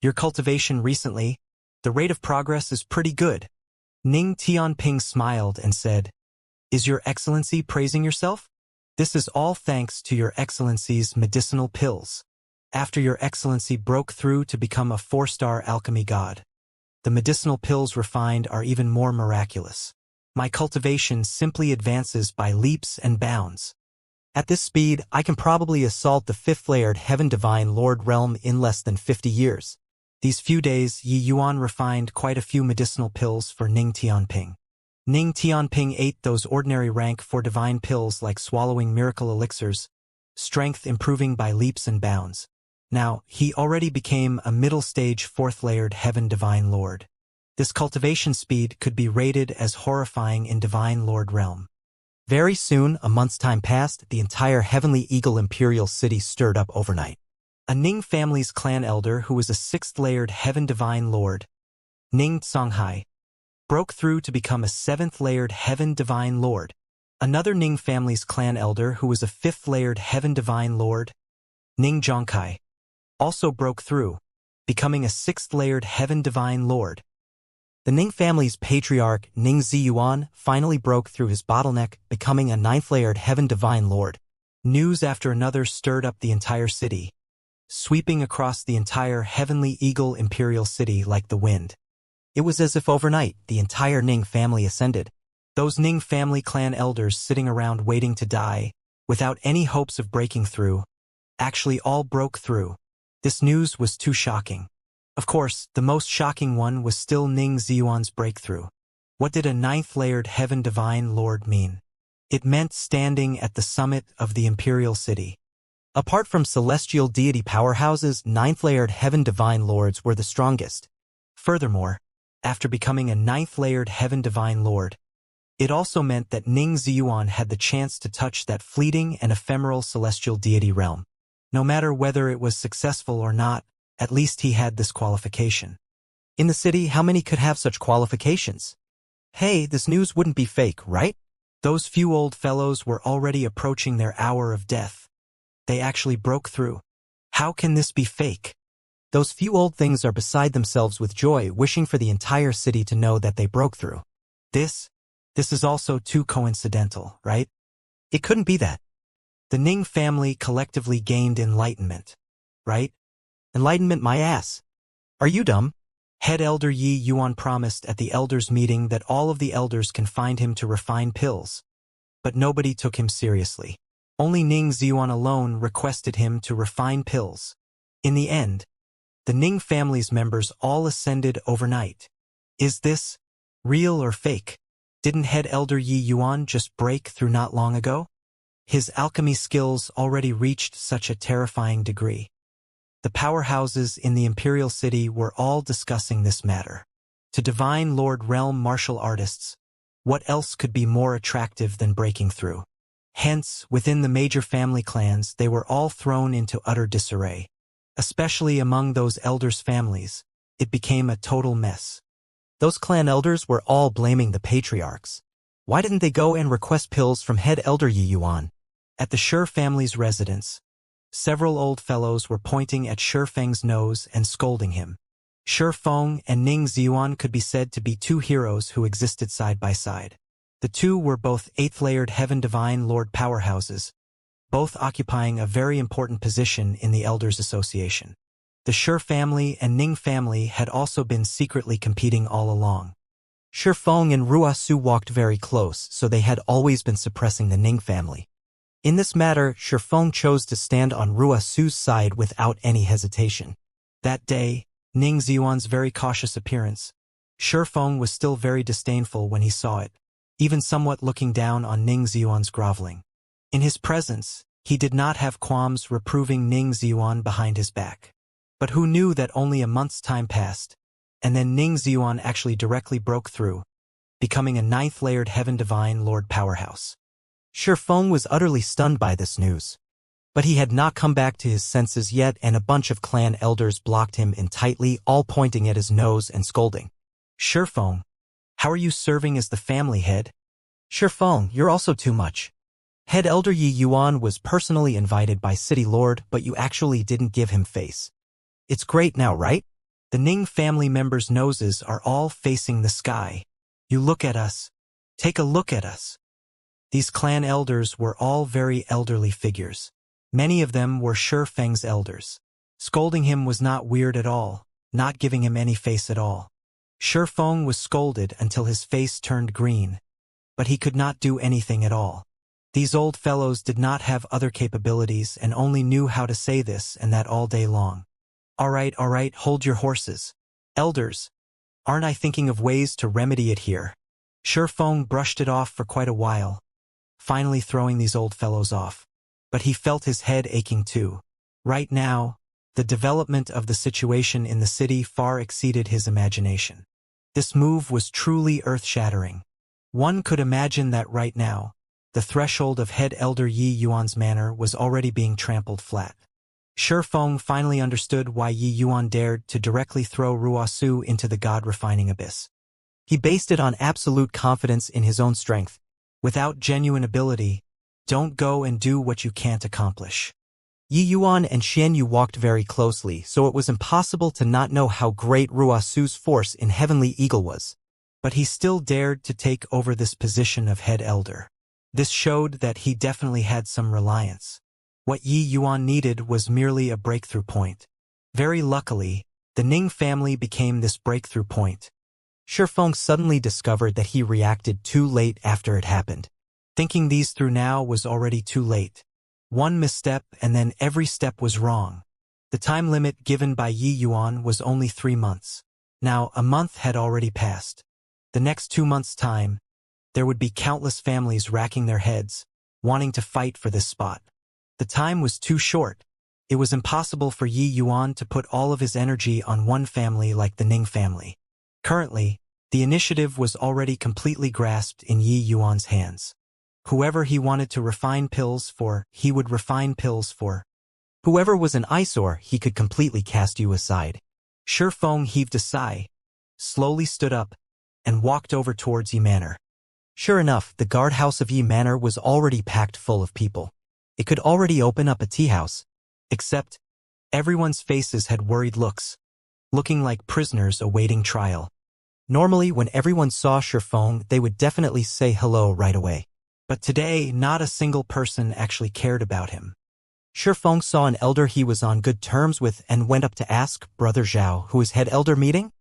"Your cultivation recently, the rate of progress is pretty good." Ning Tianping smiled and said, "Is Your Excellency praising yourself? This is all thanks to Your Excellency's medicinal pills. After Your Excellency broke through to become a 4-star alchemy god, the medicinal pills refined are even more miraculous. My cultivation simply advances by leaps and bounds. At this speed, I can probably assault the 5th-layered Heaven Divine Lord realm in less than 50 years. These few days, Yi Yuan refined quite a few medicinal pills for Ning Tianping. Ning Tianping ate those ordinary rank 4 divine pills like swallowing miracle elixirs, strength improving by leaps and bounds. Now, he already became a middle-stage 4th-layered Heaven Divine Lord. This cultivation speed could be rated as horrifying in Divine Lord realm. Very soon, a month's time passed, the entire Heavenly Eagle Imperial City stirred up overnight. A Ning family's clan elder who was a 6th-layered Heaven Divine Lord, Ning Songhai, broke through to become a 7th-layered Heaven Divine Lord. Another Ning family's clan elder who was a 5th-layered Heaven Divine Lord, Ning Zhongkai, also broke through, becoming a 6th-layered Heaven Divine Lord. The Ning family's patriarch, Ning Ziyuan, finally broke through his bottleneck, becoming a 9th-layered Heaven Divine Lord. News after another stirred up the entire city. sweeping across the entire heavenly eagle imperial city like the wind. It was as if overnight the entire Ning family ascended. Those Ning family clan elders sitting around waiting to die, without any hopes of breaking through, actually all broke through. This news was too shocking. Of course, the most shocking one was still Ning Ziyuan's breakthrough. What did a ninth-layered Heaven Divine Lord mean? It meant standing at the summit of the Imperial City. Apart from celestial deity powerhouses, ninth-layered Heaven Divine Lords were the strongest. Furthermore, after becoming a ninth-layered Heaven Divine Lord, it also meant that Ning Ziyuan had the chance to touch that fleeting and ephemeral celestial deity realm. No matter whether it was successful or not, at least he had this qualification. In the city, how many could have such qualifications? Hey, this news wouldn't be fake, right? Those few old fellows were already approaching their hour of death. They actually broke through. How can this be fake? Those few old things are beside themselves with joy, wishing for the entire city to know that they broke through. This is also too coincidental, right? It couldn't be that. The Ning family collectively gained enlightenment, right? Enlightenment my ass. Are you dumb? Head Elder Yi Yuan promised at the elders' meeting that all of the elders can find him to refine pills. But nobody took him seriously. Only Ning Ziyuan alone requested him to refine pills. In the end, the Ning family's members all ascended overnight. Is this real or fake? Didn't Head Elder Yi Yuan just break through not long ago? His alchemy skills already reached such a terrifying degree. The powerhouses in the Imperial City were all discussing this matter. To Divine Lord Realm martial artists, what else could be more attractive than breaking through? Hence, within the major family clans, they were all thrown into utter disarray. Especially among those elders' families, it became a total mess. Those clan elders were all blaming the patriarchs. Why didn't they go and request pills from Head Elder Yi Yuan? At the Shi family's residence, several old fellows were pointing at Shi Feng's nose and scolding him. Shi Feng and Ning Ziyuan could be said to be two heroes who existed side by side. The two were both eighth-layered Heaven Divine Lord powerhouses, both occupying a very important position in the Elders Association. The Shi family and Ning family had also been secretly competing all along. Shi Feng and Ruosu walked very close, so they had always been suppressing the Ning family. In this matter, Shi Feng chose to stand on Ruosu's side without any hesitation. That day, Ning Ziyuan's very cautious appearance, Shi Feng was still very disdainful when he saw it, even somewhat looking down on Ning Ziyuan's groveling. In his presence, he did not have qualms reproving Ning Ziyuan behind his back. But who knew that only a month's time passed, and then Ning Ziyuan actually directly broke through, becoming a ninth-layered Heaven Divine Lord powerhouse. Shi Feng was utterly stunned by this news. But he had not come back to his senses yet, and a bunch of clan elders blocked him in tightly, all pointing at his nose and scolding. Shi Feng, how are you serving as the family head? Shi Feng, you're also too much. Head Elder Yi Yuan was personally invited by City Lord, but you actually didn't give him face. It's great now, right? The Ning family members' noses are all facing the sky. You look at us. Take a look at us. These clan elders were all very elderly figures. Many of them were Shi Feng's elders. Scolding him was not weird at all, not giving him any face at all. Shi Feng was scolded until his face turned green, but he could not do anything at all. These old fellows did not have other capabilities and only knew how to say this and that all day long. All right, hold your horses. Elders, aren't I thinking of ways to remedy it here? Shi Feng brushed it off for quite a while, finally throwing these old fellows off. But he felt his head aching too. Right now, the development of the situation in the city far exceeded his imagination. This move was truly earth-shattering. One could imagine that right now, the threshold of Head Elder Yi Yuan's manor was already being trampled flat. Shi Feng finally understood why Yi Yuan dared to directly throw Ruosu into the god-refining abyss. He based it on absolute confidence in his own strength. Without genuine ability, don't go and do what you can't accomplish. Yi Yuan and Xianxia walked very closely, so it was impossible to not know how great Ruosu's force in Heavenly Eagle was. But he still dared to take over this position of Head Elder. This showed that he definitely had some reliance. What Yi Yuan needed was merely a breakthrough point. Very luckily, the Ning family became this breakthrough point. Shifeng suddenly discovered that he reacted too late after it happened. Thinking these through now was already too late. One misstep and then every step was wrong. The time limit given by Yi Yuan was only 3 months. Now, a month had already passed. The next 2 months' time, there would be countless families racking their heads, wanting to fight for this spot. The time was too short. It was impossible for Yi Yuan to put all of his energy on one family like the Ning family. Currently, the initiative was already completely grasped in Yi Yuan's hands. Whoever he wanted to refine pills for, he would refine pills for. Whoever was an eyesore, he could completely cast you aside. Shifeng heaved a sigh, slowly stood up, and walked over towards Yi Manor. Sure enough, the guardhouse of Yi Manor was already packed full of people. It could already open up a tea house. Except, everyone's faces had worried looks, looking like prisoners awaiting trial. Normally, when everyone saw Shifeng, they would definitely say hello right away. But today, not a single person actually cared about him. Shifeng saw an elder he was on good terms with and went up to ask Brother Zhao who is head elder meeting.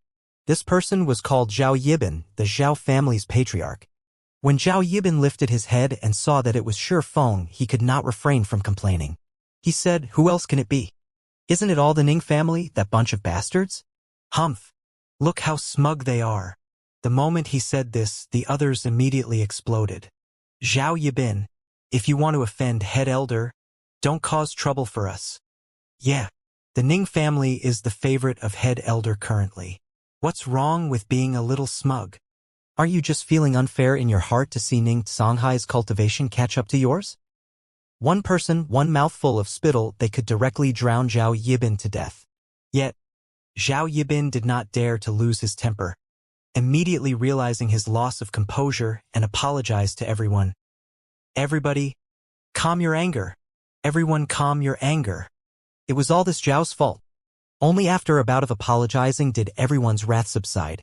This person was called Zhao Yibin, the Zhao family's patriarch. When Zhao Yibin lifted his head and saw that it was Shifeng, he could not refrain from complaining. He said, "Who else can it be? Isn't it all the Ning family, that bunch of bastards? Humph! Look how smug they are." The moment he said this, the others immediately exploded. "Zhao Yibin, if you want to offend head elder, don't cause trouble for us." Yeah, the Ning family is the favorite of head elder currently. What's wrong with being a little smug? Aren't you just feeling unfair in your heart to see Ning Songhai's cultivation catch up to yours? One person, one mouthful of spittle, they could directly drown Zhao Yibin to death. Yet, Zhao Yibin did not dare to lose his temper, immediately realizing his loss of composure and apologized to everyone. "Everybody, calm your anger. Everyone calm your anger. It was all this Zhao's fault." Only after a bout of apologizing did everyone's wrath subside.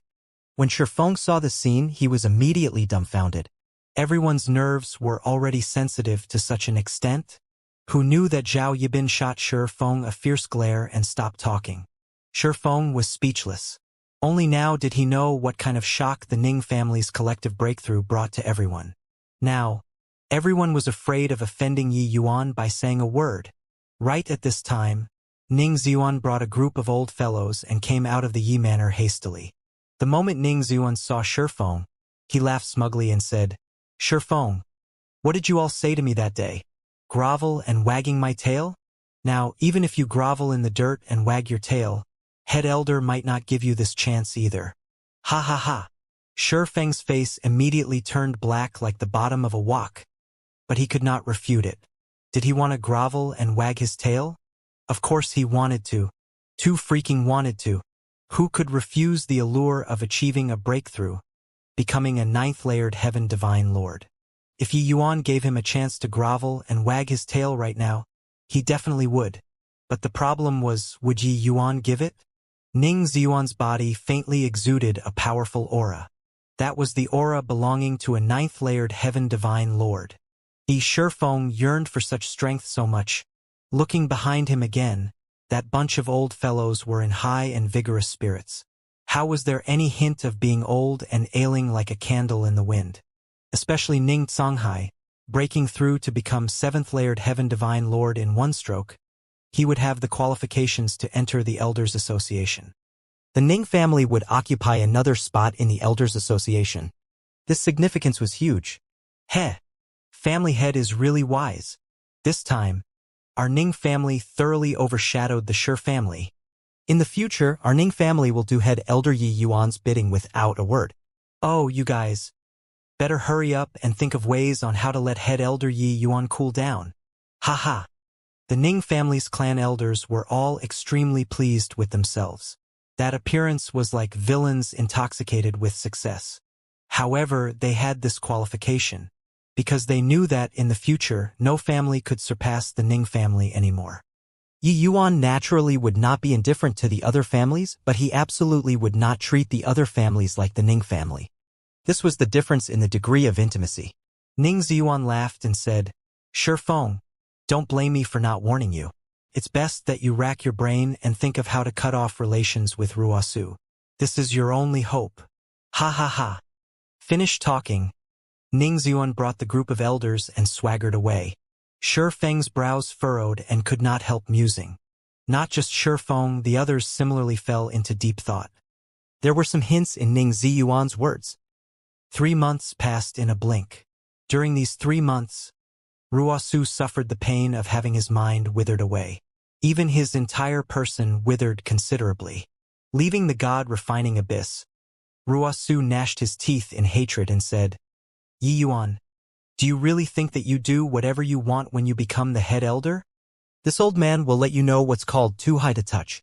When Shifeng saw the scene, he was immediately dumbfounded. Everyone's nerves were already sensitive to such an extent. Who knew that Zhao Yibin shot Shifeng a fierce glare and stopped talking? Shifeng was speechless. Only now did he know what kind of shock the Ning family's collective breakthrough brought to everyone. Now, everyone was afraid of offending Yi Yuan by saying a word. Right at this time, Ning Xuan brought a group of old fellows and came out of the Yi Manor hastily. The moment Ning Xuan saw Shifeng, he laughed smugly and said, "Shifeng, what did you all say to me that day? Grovel and wagging my tail? Now, even if you grovel in the dirt and wag your tail, head elder might not give you this chance either." Ha ha ha. Shifeng's face immediately turned black like the bottom of a wok, but he could not refute it. Did he want to grovel and wag his tail? Of course he wanted to. Too freaking wanted to. Who could refuse the allure of achieving a breakthrough, becoming a 9th-layered heaven divine lord? If Yi Yuan gave him a chance to grovel and wag his tail right now, he definitely would. But the problem was, would Yi Yuan give it? Ning Xuan's body faintly exuded a powerful aura. That was the aura belonging to a 9th-layered heaven divine lord. Shifeng yearned for such strength so much. Looking behind him again, that bunch of old fellows were in high and vigorous spirits. How was there any hint of being old and ailing like a candle in the wind? Especially Ning Songhai, breaking through to become 7th-layered heaven divine lord in one stroke. He would have the qualifications to enter the Elders Association. The Ning family would occupy another spot in the Elders Association. This significance was huge. Heh! Family head is really wise. This time, our Ning family thoroughly overshadowed the Shi family. In the future, our Ning family will do head elder Yi Yuan's bidding without a word. Oh, you guys. Better hurry up and think of ways on how to let head elder Yi Yuan cool down. Haha. The Ning family's clan elders were all extremely pleased with themselves. That appearance was like villains intoxicated with success. However, they had this qualification, because they knew that in the future no family could surpass the Ning family anymore. Yi Yuan naturally would not be indifferent to the other families, but he absolutely would not treat the other families like the Ning family. This was the difference in the degree of intimacy. Ning Xuan laughed and said, "Shifeng, Don't blame me for not warning you. It's best that you rack your brain and think of how to cut off relations with Ruosu. This is your only hope. Ha ha ha. Finished talking, Ning Xuan brought the group of elders and swaggered away. Shi Feng's brows furrowed and could not help musing. Not just Shi Feng, the others similarly fell into deep thought. There were some hints in Ning Ziyuan's words. 3 months passed in a blink. During these 3 months, Ruosu suffered the pain of having his mind withered away. Even his entire person withered considerably. Leaving the God-refining abyss, Ruosu gnashed his teeth in hatred and said, Yi Yuan, do you really think that you do whatever you want when you become the head elder? This old man will let you know what's called too high to touch.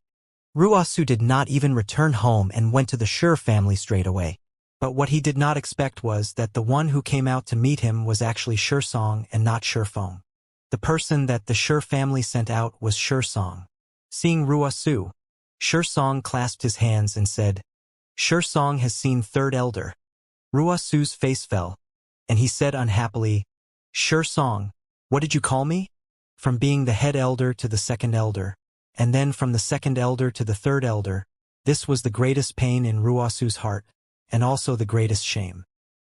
Ruosu did not even return home and went to the Shi family straight away. But what he did not expect was that the one who came out to meet him was actually Shi Song and not Shi Feng. The person that the Shi family sent out was Shi Song. Seeing Ruosu, Shi Song clasped his hands and said, Shi Song has seen third elder. Ruosu's face fell, and he said unhappily, Shi Song, what did you call me? From being the head elder to the second elder, and then from the second elder to the third elder, this was the greatest pain in Ruosu's heart, and also the greatest shame.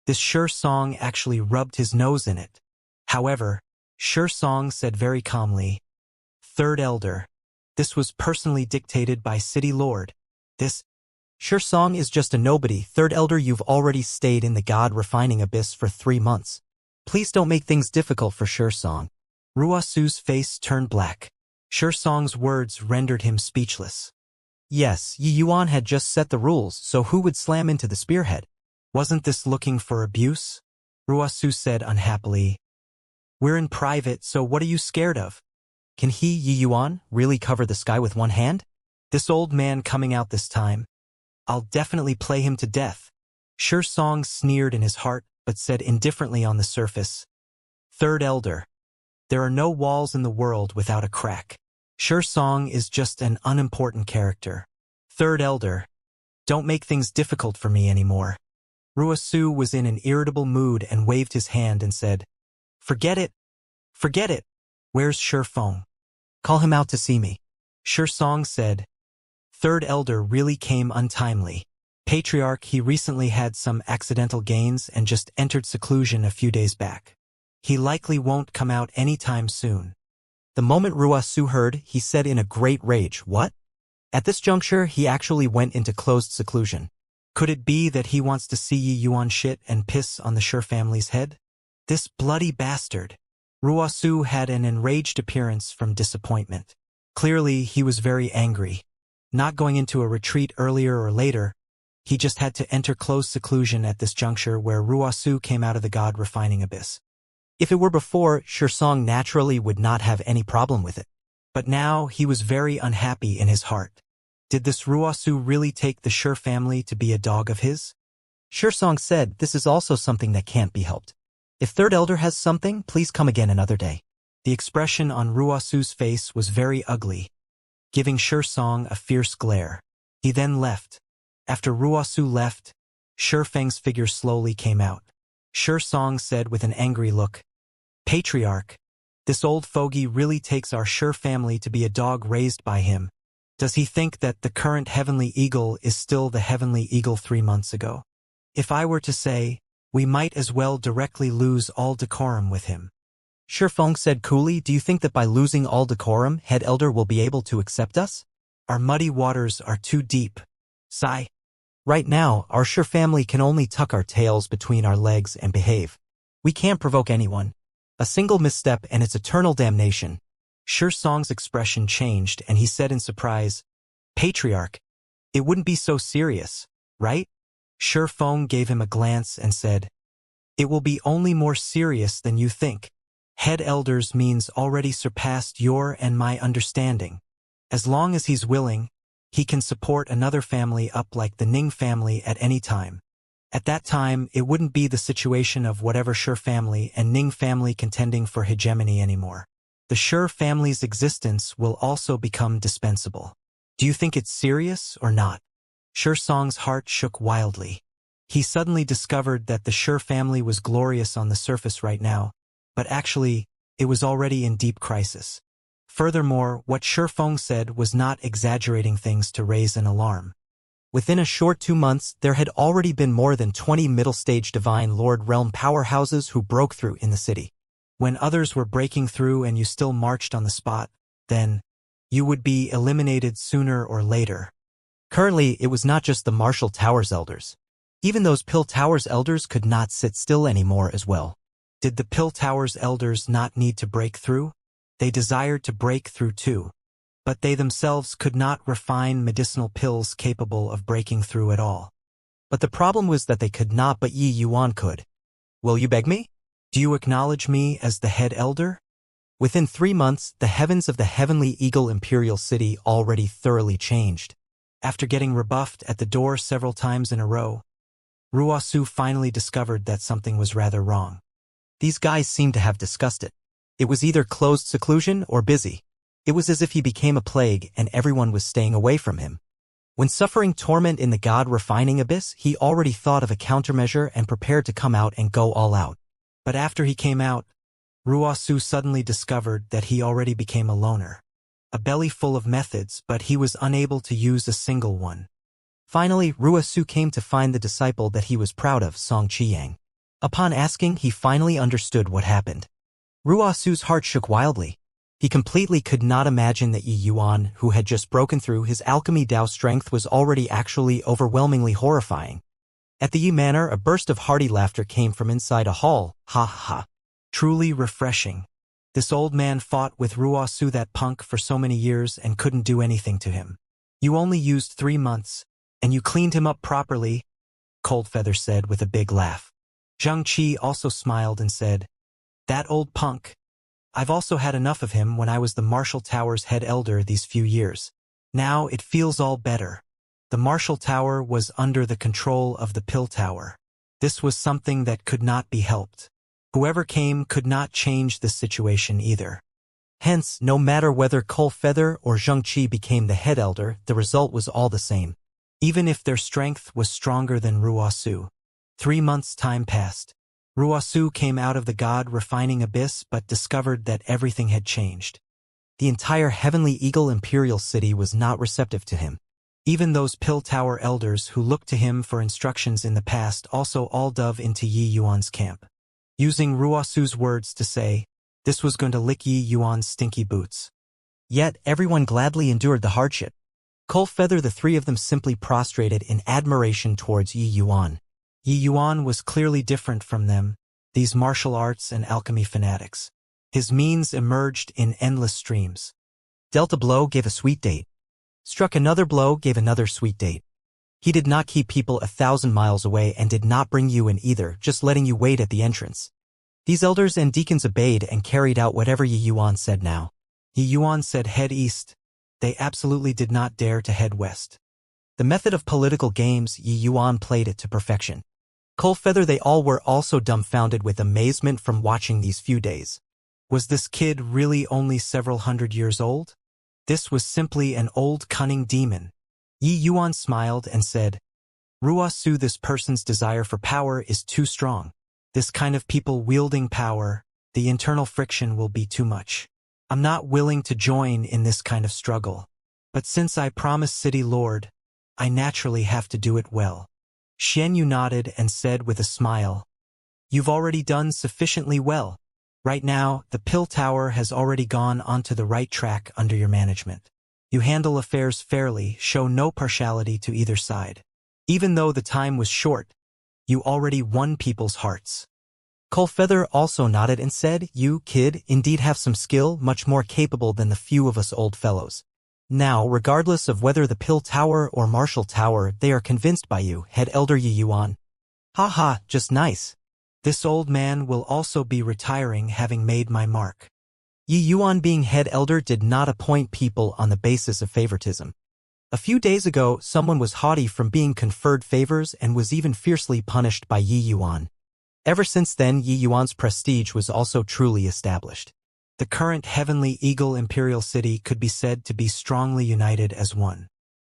This Shi Song actually rubbed his nose in it. However, Shi Song said very calmly, Third elder. This was personally dictated by City Lord. This Shi Song is just a nobody. Third elder, you've already stayed in the God-refining abyss for 3 months. Please don't make things difficult for Shi Song. Ruosu's face turned black. Shi Song's words rendered him speechless. Yes, Yi Yuan had just set the rules, so who would slam into the spearhead? Wasn't this looking for abuse? Ruosu said unhappily. We're in private, so what are you scared of? Can he, Yi Yuan, really cover the sky with one hand? This old man coming out this time. I'll definitely play him to death. Shi Song sneered in his heart, but said indifferently on the surface. Third elder. There are no walls in the world without a crack. Shi Song is just an unimportant character. Third elder. Don't make things difficult for me anymore. Ruosu was in an irritable mood and waved his hand and said, Forget it. Forget it. Where's Shi Feng? Call him out to see me. Shi Song said. Third elder really came untimely. Patriarch, he recently had some accidental gains and just entered seclusion a few days back. He likely won't come out anytime soon. The moment Ruosu heard, he said in a great rage, What? At this juncture, he actually went into closed seclusion. Could it be that he wants to see Yi Yuan shit and piss on the Shi family's head? This bloody bastard. Ruosu had an enraged appearance from disappointment. Clearly, he was very angry. Not going into a retreat earlier or later, he just had to enter closed seclusion at this juncture where Ruosu came out of the God-refining abyss. If it were before, Shi Song naturally would not have any problem with it. But now, he was very unhappy in his heart. Did this Ruosu really take the Shi family to be a dog of his? Shi Song said, This is also something that can't be helped. If third elder has something, please come again another day. The expression on Ruosu's face was very ugly, giving Shi Song a fierce glare. He then left. After Ruosu left, Shi Feng's figure slowly came out. Shi Song said with an angry look, Patriarch, this old fogey really takes our Shi family to be a dog raised by him. Does he think that the current heavenly eagle is still the heavenly eagle 3 months ago? If I were to say, we might as well directly lose all decorum with him. Shi Feng said coolly, Do you think that by losing all decorum, head elder will be able to accept us? Our muddy waters are too deep. Sigh. Right now, our Shi family can only tuck our tails between our legs and behave. We can't provoke anyone. A single misstep and it's eternal damnation. Shi Song's expression changed and he said in surprise, Patriarch, it wouldn't be so serious, right? Shi Feng gave him a glance and said, It will be only more serious than you think. Head elders means already surpassed your and my understanding. As long as he's willing, he can support another family up like the Ning family at any time. At that time, it wouldn't be the situation of whatever Shi family and Ning family contending for hegemony anymore. The Shi family's existence will also become dispensable. Do you think it's serious or not? Shi Song's heart shook wildly. He suddenly discovered that the Shi family was glorious on the surface right now, but actually, It was already in deep crisis. Furthermore, what Shifeng said was not exaggerating things to raise an alarm. Within a short 2 months, there had already been more than 20 middle-stage Divine Lord Realm powerhouses who broke through in the city. When others were breaking through and you still marched on the spot, then you would be eliminated sooner or later. Currently, it was not just the Martial Towers elders. Even those Pill Towers elders could not sit still anymore as well. Did the Pill Towers elders not need to break through? They desired to break through too. But they themselves could not refine medicinal pills capable of breaking through at all. But the problem was that they could not, but Yi Yuan could. Will you beg me? Do you acknowledge me as the head elder? Within 3 months, the heavens of the Heavenly Eagle Imperial City already thoroughly changed. After getting rebuffed at the door several times in a row, Ruosu finally discovered that something was rather wrong. These guys seemed to have discussed it. It was either closed seclusion or busy. It was as if he became a plague and everyone was staying away from him. When suffering torment in the God-refining abyss, he already thought of a countermeasure and prepared to come out and go all out. But after he came out, Ruosu suddenly discovered that he already became a loner. A belly full of methods, but he was unable to use a single one. Finally, Ruosu came to find the disciple that he was proud of, Song Qiyang. Upon asking, he finally understood what happened. Ruosu's heart shook wildly. He completely could not imagine that Yi Yuan, who had just broken through his alchemy Dao strength, was already actually overwhelmingly horrifying. At the Yi Manor, a burst of hearty laughter came from inside a hall. Ha ha. Truly refreshing. This old man fought with Ruosu, that punk, for so many years and couldn't do anything to him. You only used 3 months, and you cleaned him up properly, Coldfeather said with a big laugh. Zhang Qi also smiled and said, that old punk. I've also had enough of him when I was the Martial Tower's head elder these few years. Now it feels all better. The Martial Tower was under the control of the Pill Tower. This was something that could not be helped. Whoever came could not change the situation either. Hence, no matter whether Coldfeather or Zhang Qi became the head elder, the result was all the same. Even if their strength was stronger than Ruosu. 3 months' time passed. Ruosu came out of the God-refining abyss but discovered that everything had changed. The entire Heavenly Eagle Imperial City was not receptive to him. Even those Pill Tower elders who looked to him for instructions in the past also all dove into Yi Yuan's camp. Using Ruosu's words to say, this was going to lick Yi Yuan's stinky boots. Yet everyone gladly endured the hardship. Coldfeather, the 3 of them simply prostrated in admiration towards Yi Yuan. Yi Yuan was clearly different from them, these martial arts and alchemy fanatics. His means emerged in endless streams. Dealt a blow, gave a sweet date. Struck another blow, gave another sweet date. He did not keep people 1,000 miles away and did not bring you in either, just letting you wait at the entrance. These elders and deacons obeyed and carried out whatever Yi Yuan said now. Yi Yuan said head east. They absolutely did not dare to head west. The method of political games, Yi Yuan played it to perfection. Coldfeather, they all were also dumbfounded with amazement from watching these few days. Was this kid really only several hundred years old? This was simply an old cunning demon. Yi Yuan smiled and said, Ruosu, this person's desire for power is too strong. This kind of people wielding power, the internal friction will be too much. I'm not willing to join in this kind of struggle. But since I promised City Lord, I naturally have to do it well. Xianxia nodded and said with a smile, you've already done sufficiently well. Right now, the Pill Tower has already gone onto the right track under your management. You handle affairs fairly, show no partiality to either side. Even though the time was short, you already won people's hearts. Coldfeather also nodded and said, you, kid, indeed have some skill, much more capable than the few of us old fellows. Now, regardless of whether the Pill Tower or Martial Tower, they are convinced by you, head elder Yi Yuan. Ha ha, just nice. This old man will also be retiring, having made my mark. Yi Yuan, being head elder, did not appoint people on the basis of favoritism. A few days ago, someone was haughty from being conferred favors and was even fiercely punished by Yi Yuan. Ever since then, Yi Yuan's prestige was also truly established. The current Heavenly Eagle Imperial City could be said to be strongly united as one.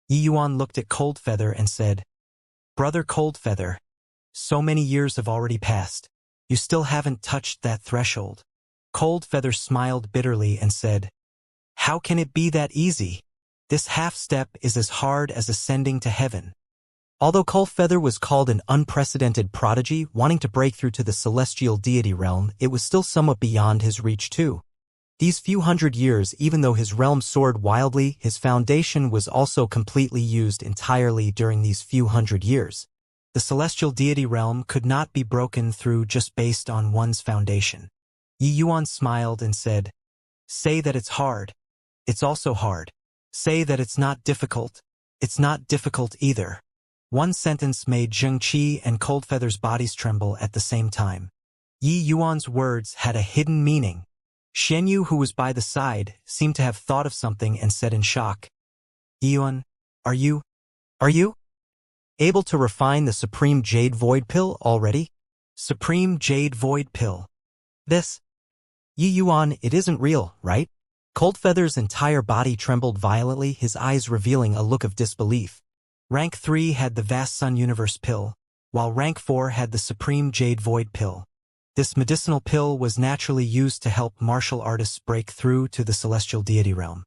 Yi Yuan looked at Coldfeather and said, Brother Coldfeather, so many years have already passed. You still haven't touched that threshold. Cold Feather smiled bitterly and said, "How can it be that easy? This half-step is as hard as ascending to heaven." Although Cold Feather was called an unprecedented prodigy wanting to break through to the celestial deity realm, it was still somewhat beyond his reach too. These few hundred years, even though his realm soared wildly, his foundation was also completely used entirely during these few hundred years. The celestial deity realm could not be broken through just based on one's foundation. Yi Yuan smiled and said, "Say that it's hard. It's also hard. Say that it's not difficult. It's not difficult either." One sentence made Xianxia and Cold Feather's bodies tremble at the same time. Yi Yuan's words had a hidden meaning. Xianyu, who was by the side, seemed to have thought of something and said in shock, "Yi Yuan, are you able to refine the Supreme Jade Void Pill already?" Supreme Jade Void Pill. This? Yi Yuan, it isn't real, right? Cold Feather's entire body trembled violently, his eyes revealing a look of disbelief. Rank 3 had the Vast Sun Universe Pill, while Rank 4 had the Supreme Jade Void Pill. This medicinal pill was naturally used to help martial artists break through to the celestial deity realm.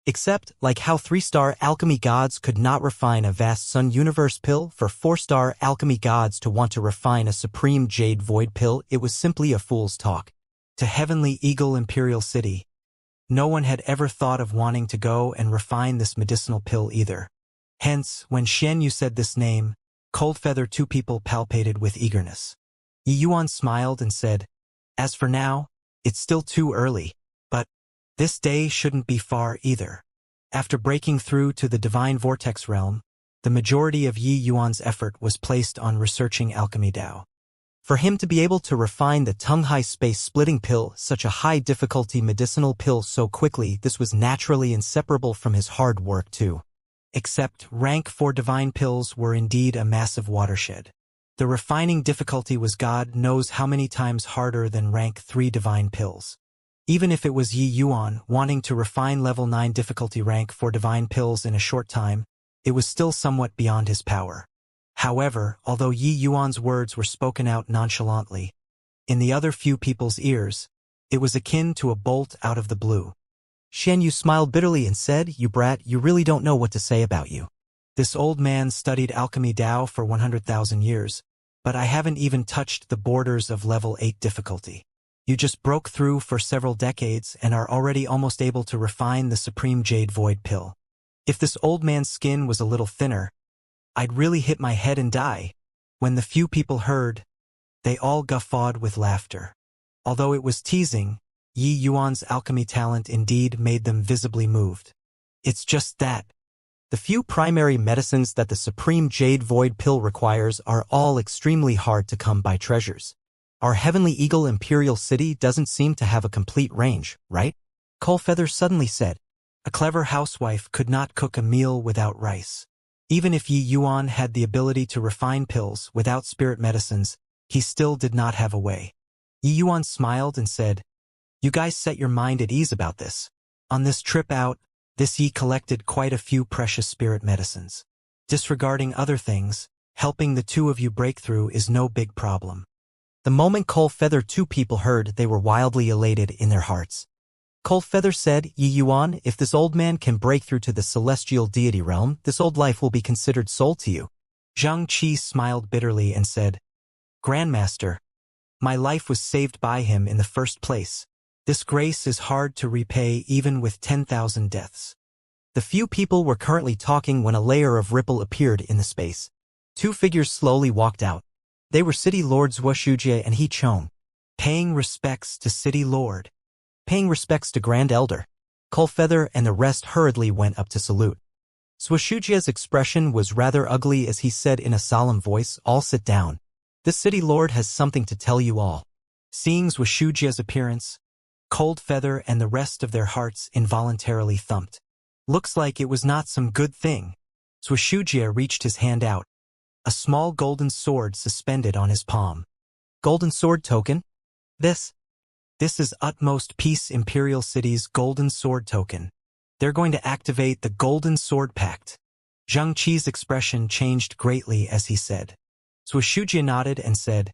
Except, like how 3-star alchemy gods could not refine a Vast Sun Universe Pill, for 4-star alchemy gods to want to refine a Supreme Jade Void Pill, it was simply a fool's talk. To Heavenly Eagle Imperial City, no one had ever thought of wanting to go and refine this medicinal pill either. Hence, when Xianyu said this name, Cold Feather two people palpated with eagerness. Yi Yuan smiled and said, "As for now, it's still too early, but this day shouldn't be far either." After breaking through to the Divine Vortex realm, the majority of Yi Yuan's effort was placed on researching alchemy Dao. For him to be able to refine the Tonghai space-splitting pill, such a high-difficulty medicinal pill so quickly, this was naturally inseparable from his hard work too. Except, Rank 4 divine pills were indeed a massive watershed. The refining difficulty was God knows how many times harder than Rank 3 divine pills. Even if it was Yi Yuan wanting to refine level 9 difficulty Rank 4 divine pills in a short time, it was still somewhat beyond his power. However, although Yi Yuan's words were spoken out nonchalantly, in the other few people's ears, it was akin to a bolt out of the blue. Xianyu smiled bitterly and said, "You brat, you really don't know what to say about you. This old man studied alchemy Dao for 100,000 years, but I haven't even touched the borders of level 8 difficulty. You just broke through for several decades and are already almost able to refine the Supreme Jade Void Pill. If this old man's skin was a little thinner, I'd really hit my head and die." When the few people heard, they all guffawed with laughter. Although it was teasing, Yi Yuan's alchemy talent indeed made them visibly moved. It's just that the few primary medicines that the Supreme Jade Void Pill requires are all extremely hard to come by treasures. Our Heavenly Eagle Imperial City doesn't seem to have a complete range, right? Cold Feather suddenly said, "A clever housewife could not cook a meal without rice." Even if Yi Yuan had the ability to refine pills without spirit medicines, he still did not have a way. Yi Yuan smiled and said, "You guys set your mind at ease about this. On this trip out, this Yi collected quite a few precious spirit medicines. Disregarding other things, helping the two of you break through is no big problem." The moment Cold Feather two people heard, they were wildly elated in their hearts. Cold Feather said, "Yi Yuan, if this old man can break through to the celestial deity realm, this old life will be considered sold to you." Xianxia smiled bitterly and said, "Grandmaster, my life was saved by him in the first place. This grace is hard to repay even with 10,000 deaths." The few people were currently talking when a layer of ripple appeared in the space. Two figures slowly walked out. They were City Lords Wuxia and He Chong. Paying respects to City Lord. Paying respects to Grand Elder. Cold Feather and the rest hurriedly went up to salute. Wuxia's expression was rather ugly as he said in a solemn voice, "All sit down. This City Lord has something to tell you all." Seeing Wuxia's appearance, Cold Feather and the rest of their hearts involuntarily thumped. Looks like it was not some good thing. Wuxia reached his hand out. A small golden sword suspended on his palm. Golden sword token? This is Utmost Peace Imperial City's Golden Sword token. They're going to activate the Golden Sword Pact. Xianxia's expression changed greatly as he said. Wuxia nodded and said,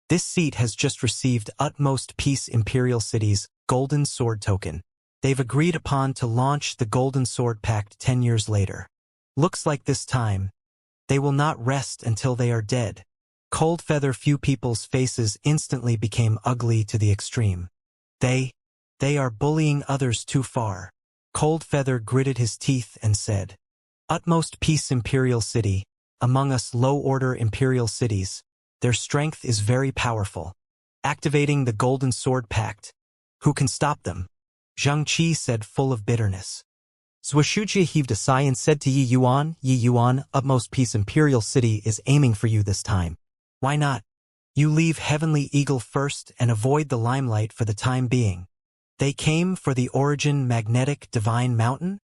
This seat has just received Utmost Peace Imperial City's Golden Sword token. They've agreed upon to launch the Golden Sword Pact 10 years later. Looks like this time, they will not rest until they are dead. Cold Feather few people's faces instantly became ugly to the extreme. They are bullying others too far. Cold Feather gritted his teeth and said, Utmost Peace Imperial City, among us low-order Imperial cities, their strength is very powerful. Activating the Golden Sword Pact. Who can stop them? Xianxia said full of bitterness. Wuxia heaved a sigh and said to Yi Yuan, Utmost Peace Imperial City is aiming for you this time. Why not? You leave Heavenly Eagle first and avoid the limelight for the time being. They came for the Origin Magnetic Divine Mountain?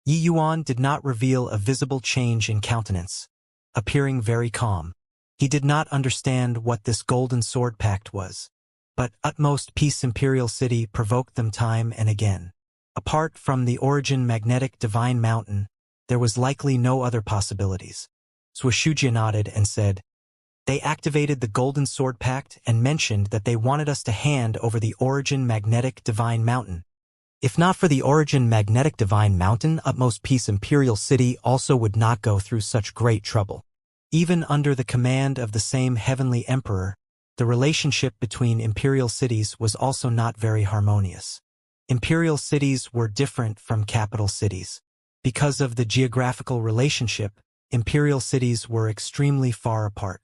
Yi Yuan did not reveal a visible change in countenance, appearing very calm. He did not understand what this Golden Sword Pact was. But Utmost Peace Imperial City provoked them time and again. Apart from the Origin Magnetic Divine Mountain, there was likely no other possibilities. Wuxia nodded and said, They activated the Golden Sword Pact and mentioned that they wanted us to hand over the Origin Magnetic Divine Mountain. If not for the Origin Magnetic Divine Mountain, Utmost Peace Imperial City also would not go through such great trouble. Even under the command of the same Heavenly Emperor, the relationship between imperial cities was also not very harmonious. Imperial cities were different from capital cities. Because of the geographical relationship, imperial cities were extremely far apart.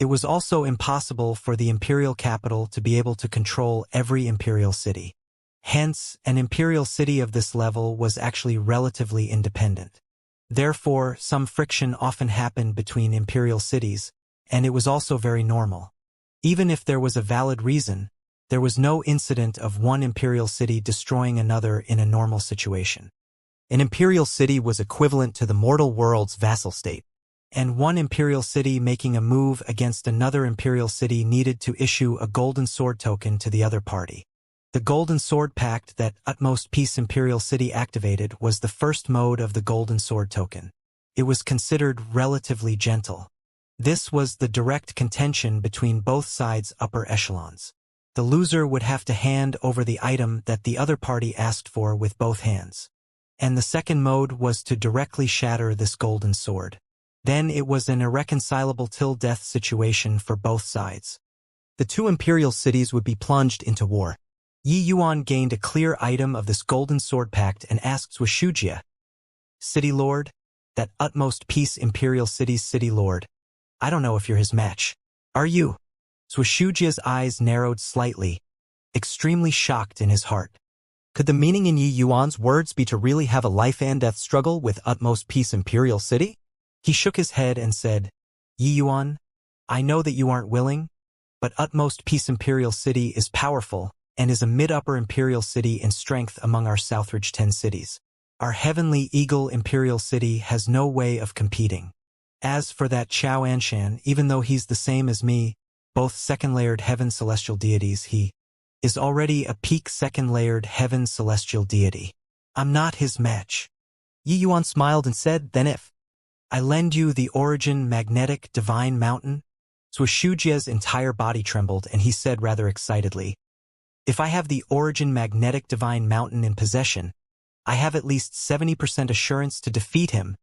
It was also impossible for the imperial capital to be able to control every imperial city. Hence, an imperial city of this level was actually relatively independent. Therefore, some friction often happened between imperial cities, and it was also very normal. Even if there was a valid reason, there was no incident of one imperial city destroying another in a normal situation. An imperial city was equivalent to the mortal world's vassal state, and one imperial city making a move against another imperial city needed to issue a Golden Sword token to the other party. The Golden Sword Pact that Utmost Peace Imperial City activated was the first mode of the Golden Sword token. It was considered relatively gentle. This was the direct contention between both sides' upper echelons. The loser would have to hand over the item that the other party asked for with both hands. And the second mode was to directly shatter this golden sword. Then it was an irreconcilable till-death situation for both sides. The two imperial cities would be plunged into war. Yi Yuan gained a clear item of this Golden Sword Pact and asked Wuxia, City Lord? That Utmost Peace Imperial City's City Lord. I don't know if you're his match. Are you? Wuxia's eyes narrowed slightly, extremely shocked in his heart. Could the meaning in Yi Yuan's words be to really have a life-and-death struggle with Utmost Peace Imperial City? He shook his head and said, Yi Yuan, I know that you aren't willing, but Utmost Peace Imperial City is powerful and is a mid-upper imperial city in strength among our Southridge 10 cities. Our Heavenly Eagle Imperial City has no way of competing. As for that Xianxia, even though he's the same as me, both second-layered heaven celestial deities, he is already a peak second-layered heaven celestial deity. I'm not his match. Yi Yuan smiled and said, Then if I lend you the Origin Magnetic Divine Mountain? Wuxia's entire body trembled and he said rather excitedly, If I have the Origin Magnetic Divine Mountain in possession, I have at least 70% assurance to defeat him.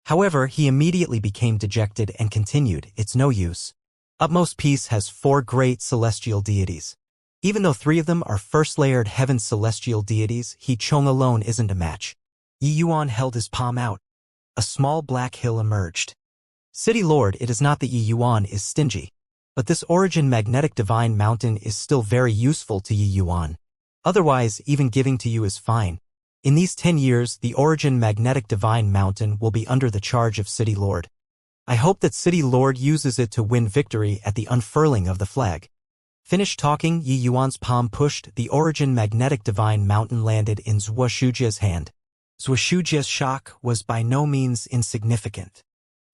However, he immediately became dejected and continued, It's no use. Utmost Peace has 4 great celestial deities. Even though 3 of them are first-layered heaven celestial deities, He Chong alone isn't a match. Yi Yuan held his palm out. A small black hill emerged. City Lord, it is not that Yi Yuan is stingy, but this Origin Magnetic Divine Mountain is still very useful to Yi Yuan. Otherwise, even giving to you is fine. In these 10 years, the Origin Magnetic Divine Mountain will be under the charge of City Lord. I hope that City Lord uses it to win victory at the unfurling of the flag. Finished talking, Yi Yuan's palm pushed, the Origin Magnetic Divine Mountain landed in Wuxia's hand. Wuxia's shock was by no means insignificant.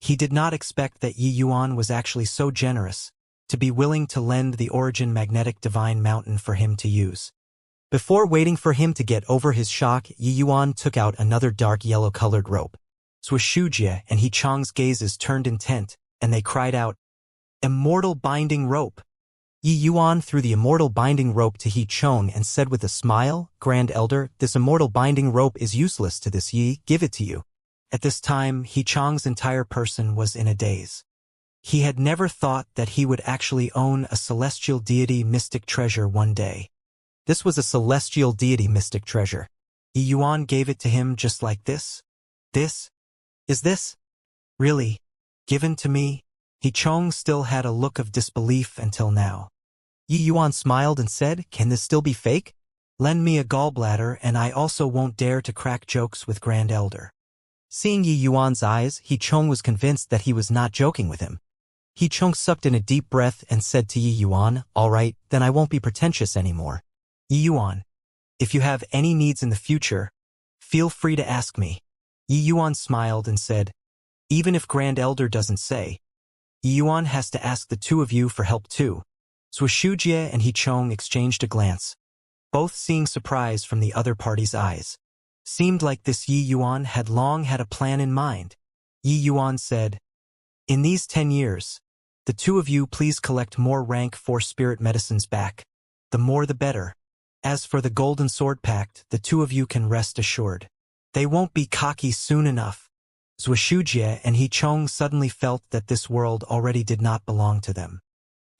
He did not expect that Yi Yuan was actually so generous, to be willing to lend the Origin Magnetic Divine Mountain for him to use. Before waiting for him to get over his shock, Yi Yuan took out another dark yellow-colored rope. Wuxia and He Chong's gazes turned intent, and they cried out, Immortal Binding Rope! Yi Yuan threw the immortal binding rope to He Chong and said with a smile, "Grand Elder, this immortal binding rope is useless to this Yi, give it to you." At this time, He Chong's entire person was in a daze. He had never thought that he would actually own a celestial deity mystic treasure one day. This was a celestial deity mystic treasure. Yi Yuan gave it to him just like this. This? Is this? Really? Given to me? He Chong still had a look of disbelief until now. Yi Yuan smiled and said, "Can this still be fake? Lend me a gallbladder and I also won't dare to crack jokes with Grand Elder." Seeing Yi Yuan's eyes, He Chong was convinced that he was not joking with him. He Chong sucked in a deep breath and said to Yi Yuan, "All right, then I won't be pretentious anymore. Yi Yuan, if you have any needs in the future, feel free to ask me." Yi Yuan smiled and said, "Even if Grand Elder doesn't say, Yi Yuan has to ask the two of you for help too." Xianxia and He Chong exchanged a glance, both seeing surprise from the other party's eyes. Seemed like this Yi Yuan had long had a plan in mind. Yi Yuan said, "In these 10 years, the two of you please collect more rank 4 spirit medicines back. The more the better. As for the Golden Sword Pact, the two of you can rest assured. They won't be cocky soon enough." Xianxia and He Chong suddenly felt that this world already did not belong to them.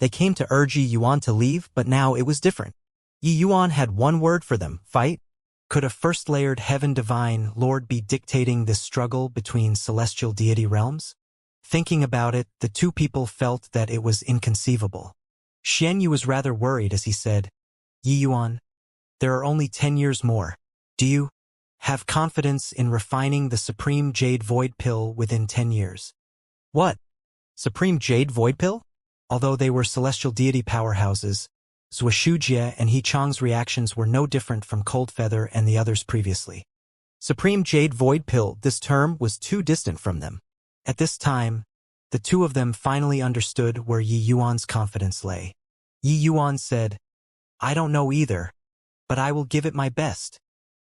They came to urge Yi Yuan to leave, but now it was different. Yi Yuan had one word for them: fight. Could a first-layered heaven divine lord be dictating this struggle between celestial deity realms? Thinking about it, the two people felt that it was inconceivable. Xianxia was rather worried as he said, "Yi Yuan, there are only 10 years more. Do you have confidence in refining the Supreme Jade Void Pill within 10 years? What? Supreme Jade Void Pill? Although they were celestial deity powerhouses, Xianxia and He Chong's reactions were no different from Coldfeather and the others previously. Supreme Jade Void Pill, this term was too distant from them. At this time, the two of them finally understood where Yi Yuan's confidence lay. Yi Yuan said, "I don't know either, but I will give it my best."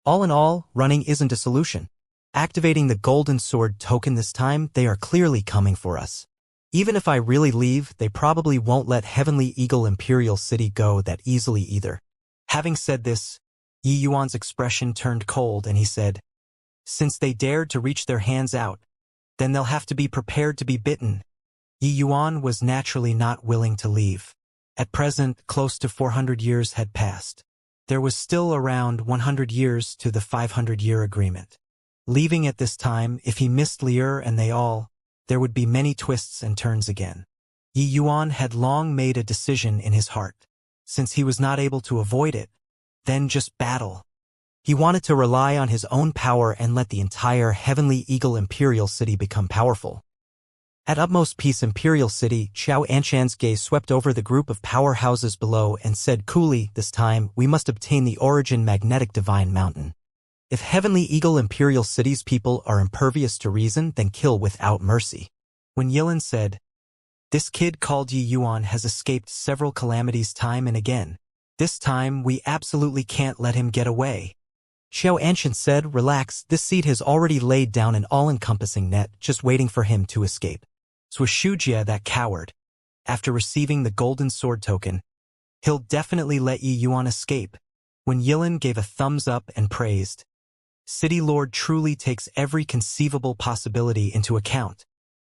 All in all, running isn't a solution. Activating the Golden Sword token this time, they are clearly coming for us. Even if I really leave, they probably won't let Heavenly Eagle Imperial City go that easily either. Having said this, Yi Yuan's expression turned cold and he said, "Since they dared to reach their hands out, then they'll have to be prepared to be bitten." Yi Yuan was naturally not willing to leave. At present, close to 400 years had passed. There was still around 100 years to the 500-year agreement. Leaving at this time, if he missed Lier and they all, there would be many twists and turns again. Yi Yuan had long made a decision in his heart. Since he was not able to avoid it, then just battle. He wanted to rely on his own power and let the entire Heavenly Eagle Imperial City become powerful. At Utmost Peace Imperial City, Xianxia's gaze swept over the group of powerhouses below and said coolly, "This time, we must obtain the origin magnetic divine mountain. If Heavenly Eagle Imperial City's people are impervious to reason, then kill without mercy." When Yilin said, "This kid called Yi Yuan has escaped several calamities time and again. This time, we absolutely can't let him get away." Xianxia said, "Relax, this seed has already laid down an all-encompassing net, just waiting for him to escape." Xianxia, that coward, after receiving the Golden Sword token, he'll definitely let Yi Yuan escape. When Yilin gave a thumbs up and praised, City Lord truly takes every conceivable possibility into account.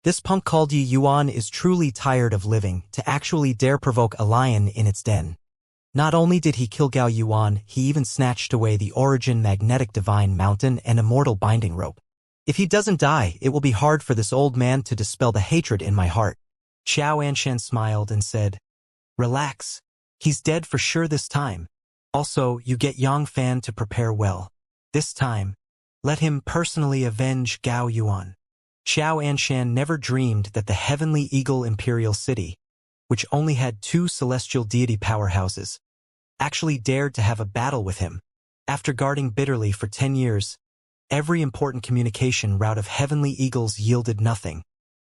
This punk called Yi Yuan is truly tired of living to actually dare provoke a lion in its den. Not only did he kill Gao Yuan, he even snatched away the origin magnetic divine mountain and immortal binding rope. If he doesn't die, it will be hard for this old man to dispel the hatred in my heart. Xianxia smiled and said, "Relax. He's dead for sure this time. Also, you get Yang Fan to prepare well. This time, let him personally avenge Gao Yuan." Xianxia never dreamed that the Heavenly Eagle Imperial City, which only had 2 celestial deity powerhouses, actually dared to have a battle with him. After guarding bitterly for 10 years, every important communication route of Heavenly Eagles yielded nothing,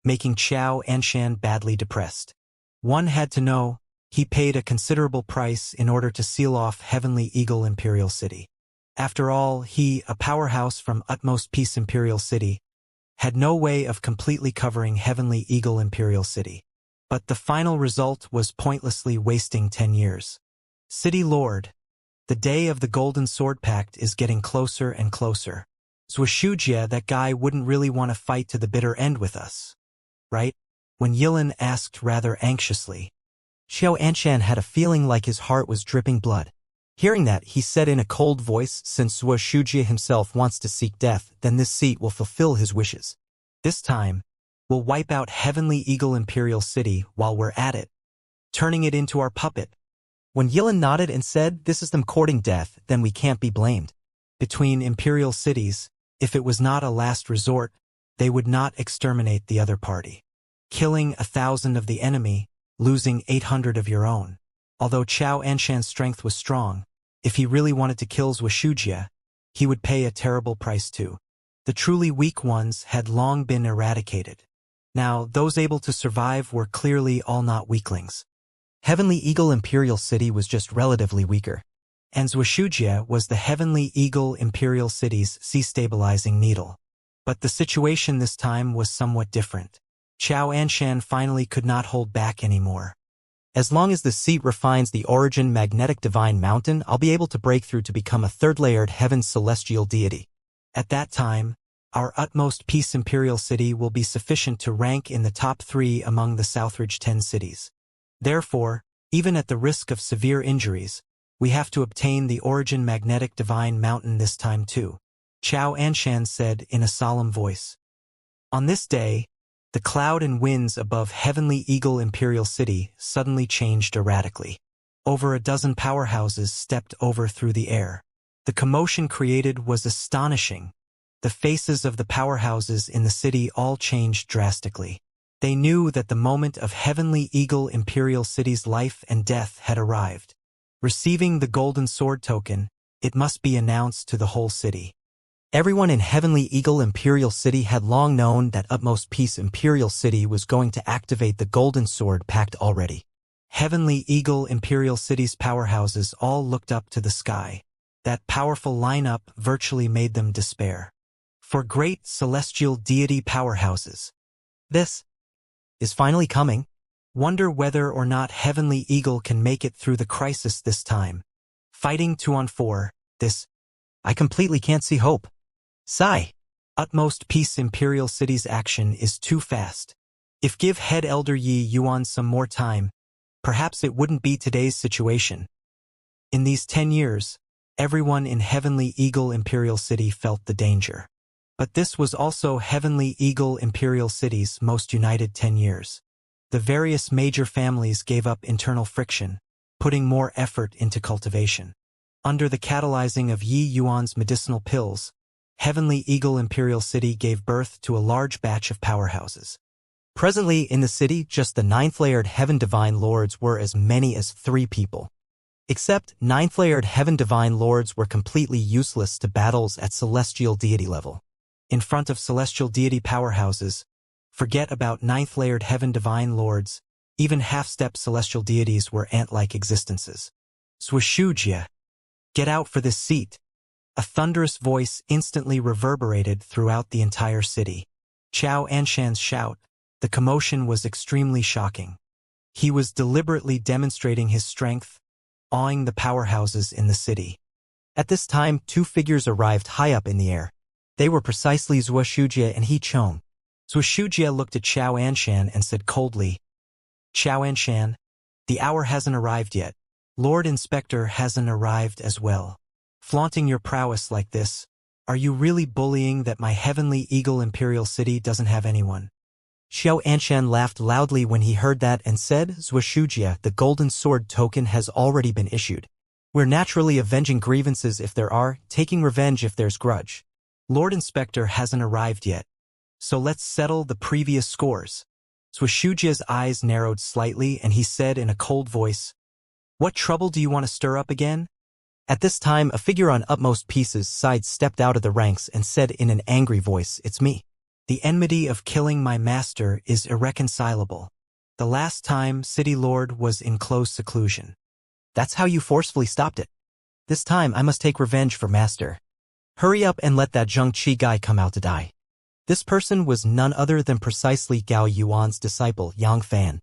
making Xianxia badly depressed. One had to know, he paid a considerable price in order to seal off Heavenly Eagle Imperial City. After all, he, a powerhouse from Utmost Peace Imperial City, had no way of completely covering Heavenly Eagle Imperial City. But the final result was pointlessly wasting 10 years. City Lord, the day of the Golden Sword Pact is getting closer and closer. Wuxia, that guy wouldn't really want to fight to the bitter end with us, right? When Yilin asked rather anxiously. Xianxia had a feeling like his heart was dripping blood. Hearing that, he said in a cold voice, since Wuxia himself wants to seek death, then this seat will fulfill his wishes. This time, we'll wipe out Heavenly Eagle Imperial City while we're at it, turning it into our puppet. When Yilin nodded and said, this is them courting death, then we can't be blamed. Between Imperial cities, if it was not a last resort, they would not exterminate the other party. Killing 1,000 of the enemy, losing 800 of your own. Although Xianxia's strength was strong, if he really wanted to kill Wuxia, he would pay a terrible price too. The truly weak ones had long been eradicated. Now, those able to survive were clearly all not weaklings. Heavenly Eagle Imperial City was just relatively weaker. And Wuxia was the Heavenly Eagle Imperial City's sea-stabilizing needle. But the situation this time was somewhat different. Xianxia finally could not hold back anymore. As long as the seat refines the origin magnetic divine mountain, I'll be able to break through to become a third-layered heaven's celestial deity. At that time, our utmost peace Imperial City will be sufficient to rank in the top 3 among the Southridge 10 cities. Therefore, even at the risk of severe injuries, we have to obtain the origin magnetic divine mountain this time too, Xianxia said in a solemn voice. On this day, the cloud and winds above Heavenly Eagle Imperial City suddenly changed erratically. Over a dozen powerhouses stepped over through the air. The commotion created was astonishing. The faces of the powerhouses in the city all changed drastically. They knew that the moment of Heavenly Eagle Imperial City's life and death had arrived. Receiving the Golden Sword token, it must be announced to the whole city. Everyone in Heavenly Eagle Imperial City had long known that Utmost Peace Imperial City was going to activate the Golden Sword Pact already. Heavenly Eagle Imperial City's powerhouses all looked up to the sky. That powerful lineup virtually made them despair. For great celestial deity powerhouses, this is finally coming. Wonder whether or not Heavenly Eagle can make it through the crisis this time. Fighting 2-on-4, I completely can't see hope. Sigh. Utmost Peace Imperial City's action is too fast. If give Head Elder Yi Yuan some more time, perhaps it wouldn't be today's situation. In these 10 years, everyone in Heavenly Eagle Imperial City felt the danger. But this was also Heavenly Eagle Imperial City's most united 10 years. The various major families gave up internal friction, putting more effort into cultivation. Under the catalyzing of Yi Yuan's medicinal pills, Heavenly Eagle Imperial City gave birth to a large batch of powerhouses. Presently in the city, just the 9th-layered Heaven Divine Lords were as many as 3 people. Except 9th-layered Heaven Divine Lords were completely useless to battles at Celestial Deity level. In front of Celestial Deity powerhouses, forget about 9th-layered Heaven Divine Lords, even half-step Celestial Deities were ant-like existences. Wuxia, get out for this seat. A thunderous voice instantly reverberated throughout the entire city. Xianxia's shout, the commotion was extremely shocking. He was deliberately demonstrating his strength, awing the powerhouses in the city. At this time, 2 figures arrived high up in the air. They were precisely Wuxia and He Chong. Wuxia looked at Xianxia and said coldly, Xianxia, the hour hasn't arrived yet. Lord Inspector hasn't arrived as well. Flaunting your prowess like this, are you really bullying that my Heavenly Eagle Imperial City doesn't have anyone? Xianxia laughed loudly when he heard that and said, Wuxia, the Golden Sword token has already been issued. We're naturally avenging grievances if there are, taking revenge if there's grudge. Lord Inspector hasn't arrived yet. So let's settle the previous scores. Wuxia's eyes narrowed slightly and he said in a cold voice, what trouble do you want to stir up again? At this time, a figure on Utmost Peace's side stepped out of the ranks and said in an angry voice, it's me. The enmity of killing my master is irreconcilable. The last time City Lord was in close seclusion. That's how you forcefully stopped it. This time I must take revenge for master. Hurry up and let that Zheng Qi guy come out to die. This person was none other than precisely Gao Yuan's disciple, Yang Fan.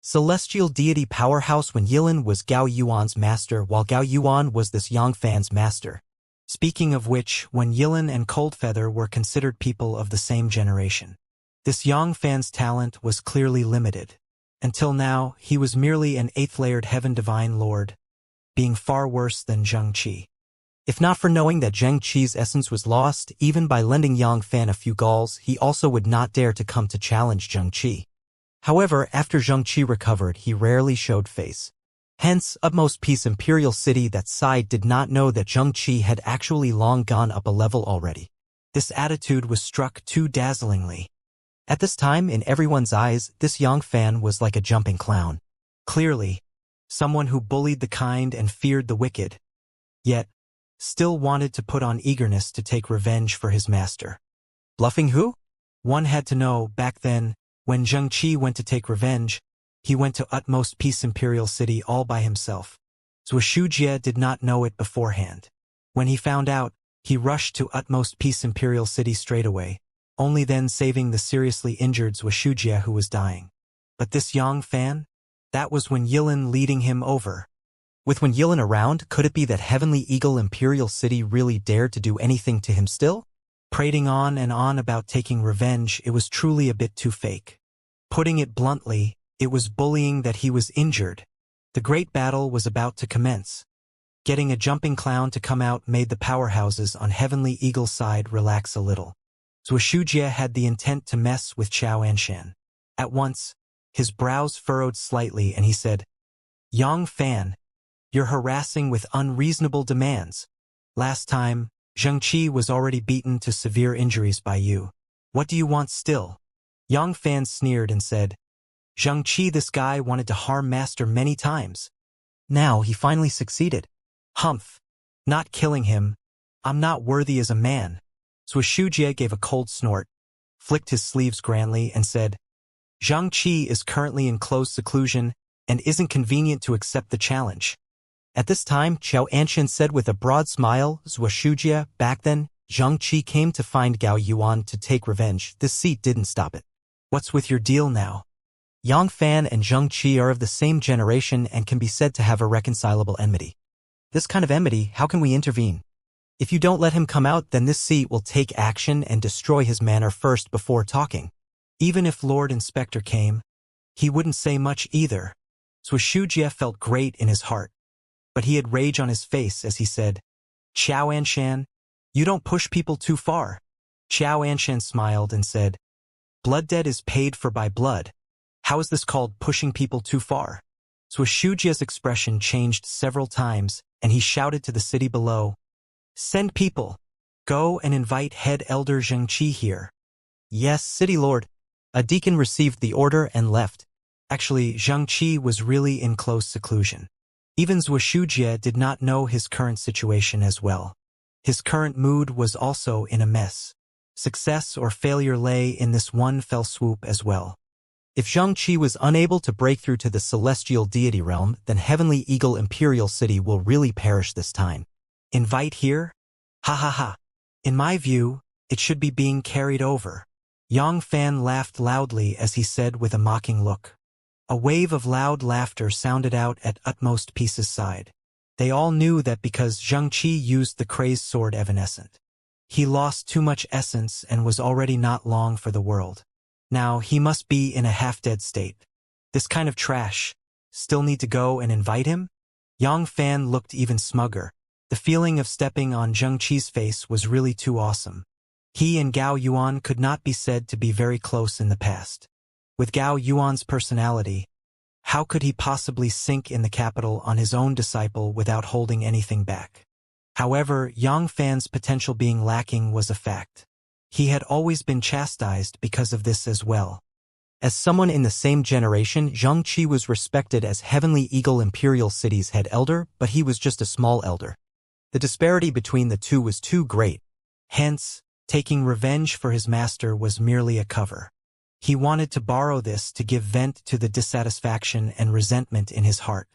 Celestial deity powerhouse when Yilin was Gao Yuan's master while Gao Yuan was this Yangfan's master. Speaking of which, when Yilin and Coldfeather were considered people of the same generation, this Yangfan's talent was clearly limited. Until now, he was merely an 8th-layered heaven divine lord, being far worse than Zheng Qi. If not for knowing that Zheng Qi's essence was lost, even by lending Yang Fan a few galls, he also would not dare to come to challenge Zheng Qi. However, after Zheng Qi recovered, he rarely showed face. Hence, utmost peace Imperial City that side did not know that Zheng Qi had actually long gone up a level already. This attitude was struck too dazzlingly. At this time, in everyone's eyes, this Yang Fan was like a jumping clown. Clearly, someone who bullied the kind and feared the wicked, yet still wanted to put on eagerness to take revenge for his master. Bluffing who? One had to know. Back then, when Zheng Qi went to take revenge, he went to utmost peace Imperial City all by himself. Xianxia did not know it beforehand. When he found out, he rushed to utmost peace Imperial City straight away, only then saving the seriously injured Xianxia who was dying. But this Yang Fan? That was when Yilin leading him over. With when Yilin around, could it be that Heavenly Eagle Imperial City really dared to do anything to him still? Prating on and on about taking revenge, it was truly a bit too fake. Putting it bluntly, it was bullying that he was injured. The great battle was about to commence. Getting a jumping clown to come out made the powerhouses on Heavenly Eagle's side relax a little. Xianxia had the intent to mess with Xianxia. At once, his brows furrowed slightly and he said, "Yang Fan, you're harassing with unreasonable demands. Last time, Zheng Qi was already beaten to severe injuries by you. What do you want still?" Yang Fan sneered and said, "Zheng Qi, this guy wanted to harm Master many times. Now he finally succeeded. Humph. Not killing him. I'm not worthy as a man." Xianxia gave a cold snort, flicked his sleeves grandly, and said, "Zheng Qi is currently in close seclusion and isn't convenient to accept the challenge." At this time, Xianxia said with a broad smile, "Xianxia, back then, Zheng Qi came to find Gao Yuan to take revenge. This seat didn't stop it. What's with your deal now?" Yang Fan and Zheng Qi are of the same generation and can be said to have a reconcilable enmity. This kind of enmity, how can we intervene? If you don't let him come out, then this seat will take action and destroy his manor first before talking. Even if Lord Inspector came, he wouldn't say much either. Xianxia felt great in his heart, but he had rage on his face as he said, "Xianxia, you don't push people too far." Xianxia smiled and said, "Blood debt is paid for by blood. How is this called pushing people too far?" Xianxia's expression changed several times, and he shouted to the city below, "Send people. Go and invite head elder Zheng Qi here." "Yes, city lord." A deacon received the order and left. Actually, Zheng Qi was really in close seclusion. Even Xianxia did not know his current situation as well. His current mood was also in a mess. Success or failure lay in this one fell swoop as well. If Zheng Qi was unable to break through to the celestial deity realm, then Heavenly Eagle Imperial City will really perish this time. Invite here? Ha ha ha. In my view, it should be being carried over. Yang Fan laughed loudly as he said with a mocking look. A wave of loud laughter sounded out at utmost peace's side. They all knew that because Zheng Qi used the crazed sword evanescent, he lost too much essence and was already not long for the world. Now he must be in a half-dead state. This kind of trash. Still need to go and invite him? Yang Fan looked even smugger. The feeling of stepping on Zheng Qi's face was really too awesome. He and Gao Yuan could not be said to be very close in the past. With Gao Yuan's personality, how could he possibly sink in the capital on his own disciple without holding anything back? However, Yang Fan's potential being lacking was a fact. He had always been chastised because of this as well. As someone in the same generation, Zheng Qi was respected as Heavenly Eagle Imperial City's head elder, but he was just a small elder. The disparity between the two was too great. Hence, taking revenge for his master was merely a cover. He wanted to borrow this to give vent to the dissatisfaction and resentment in his heart.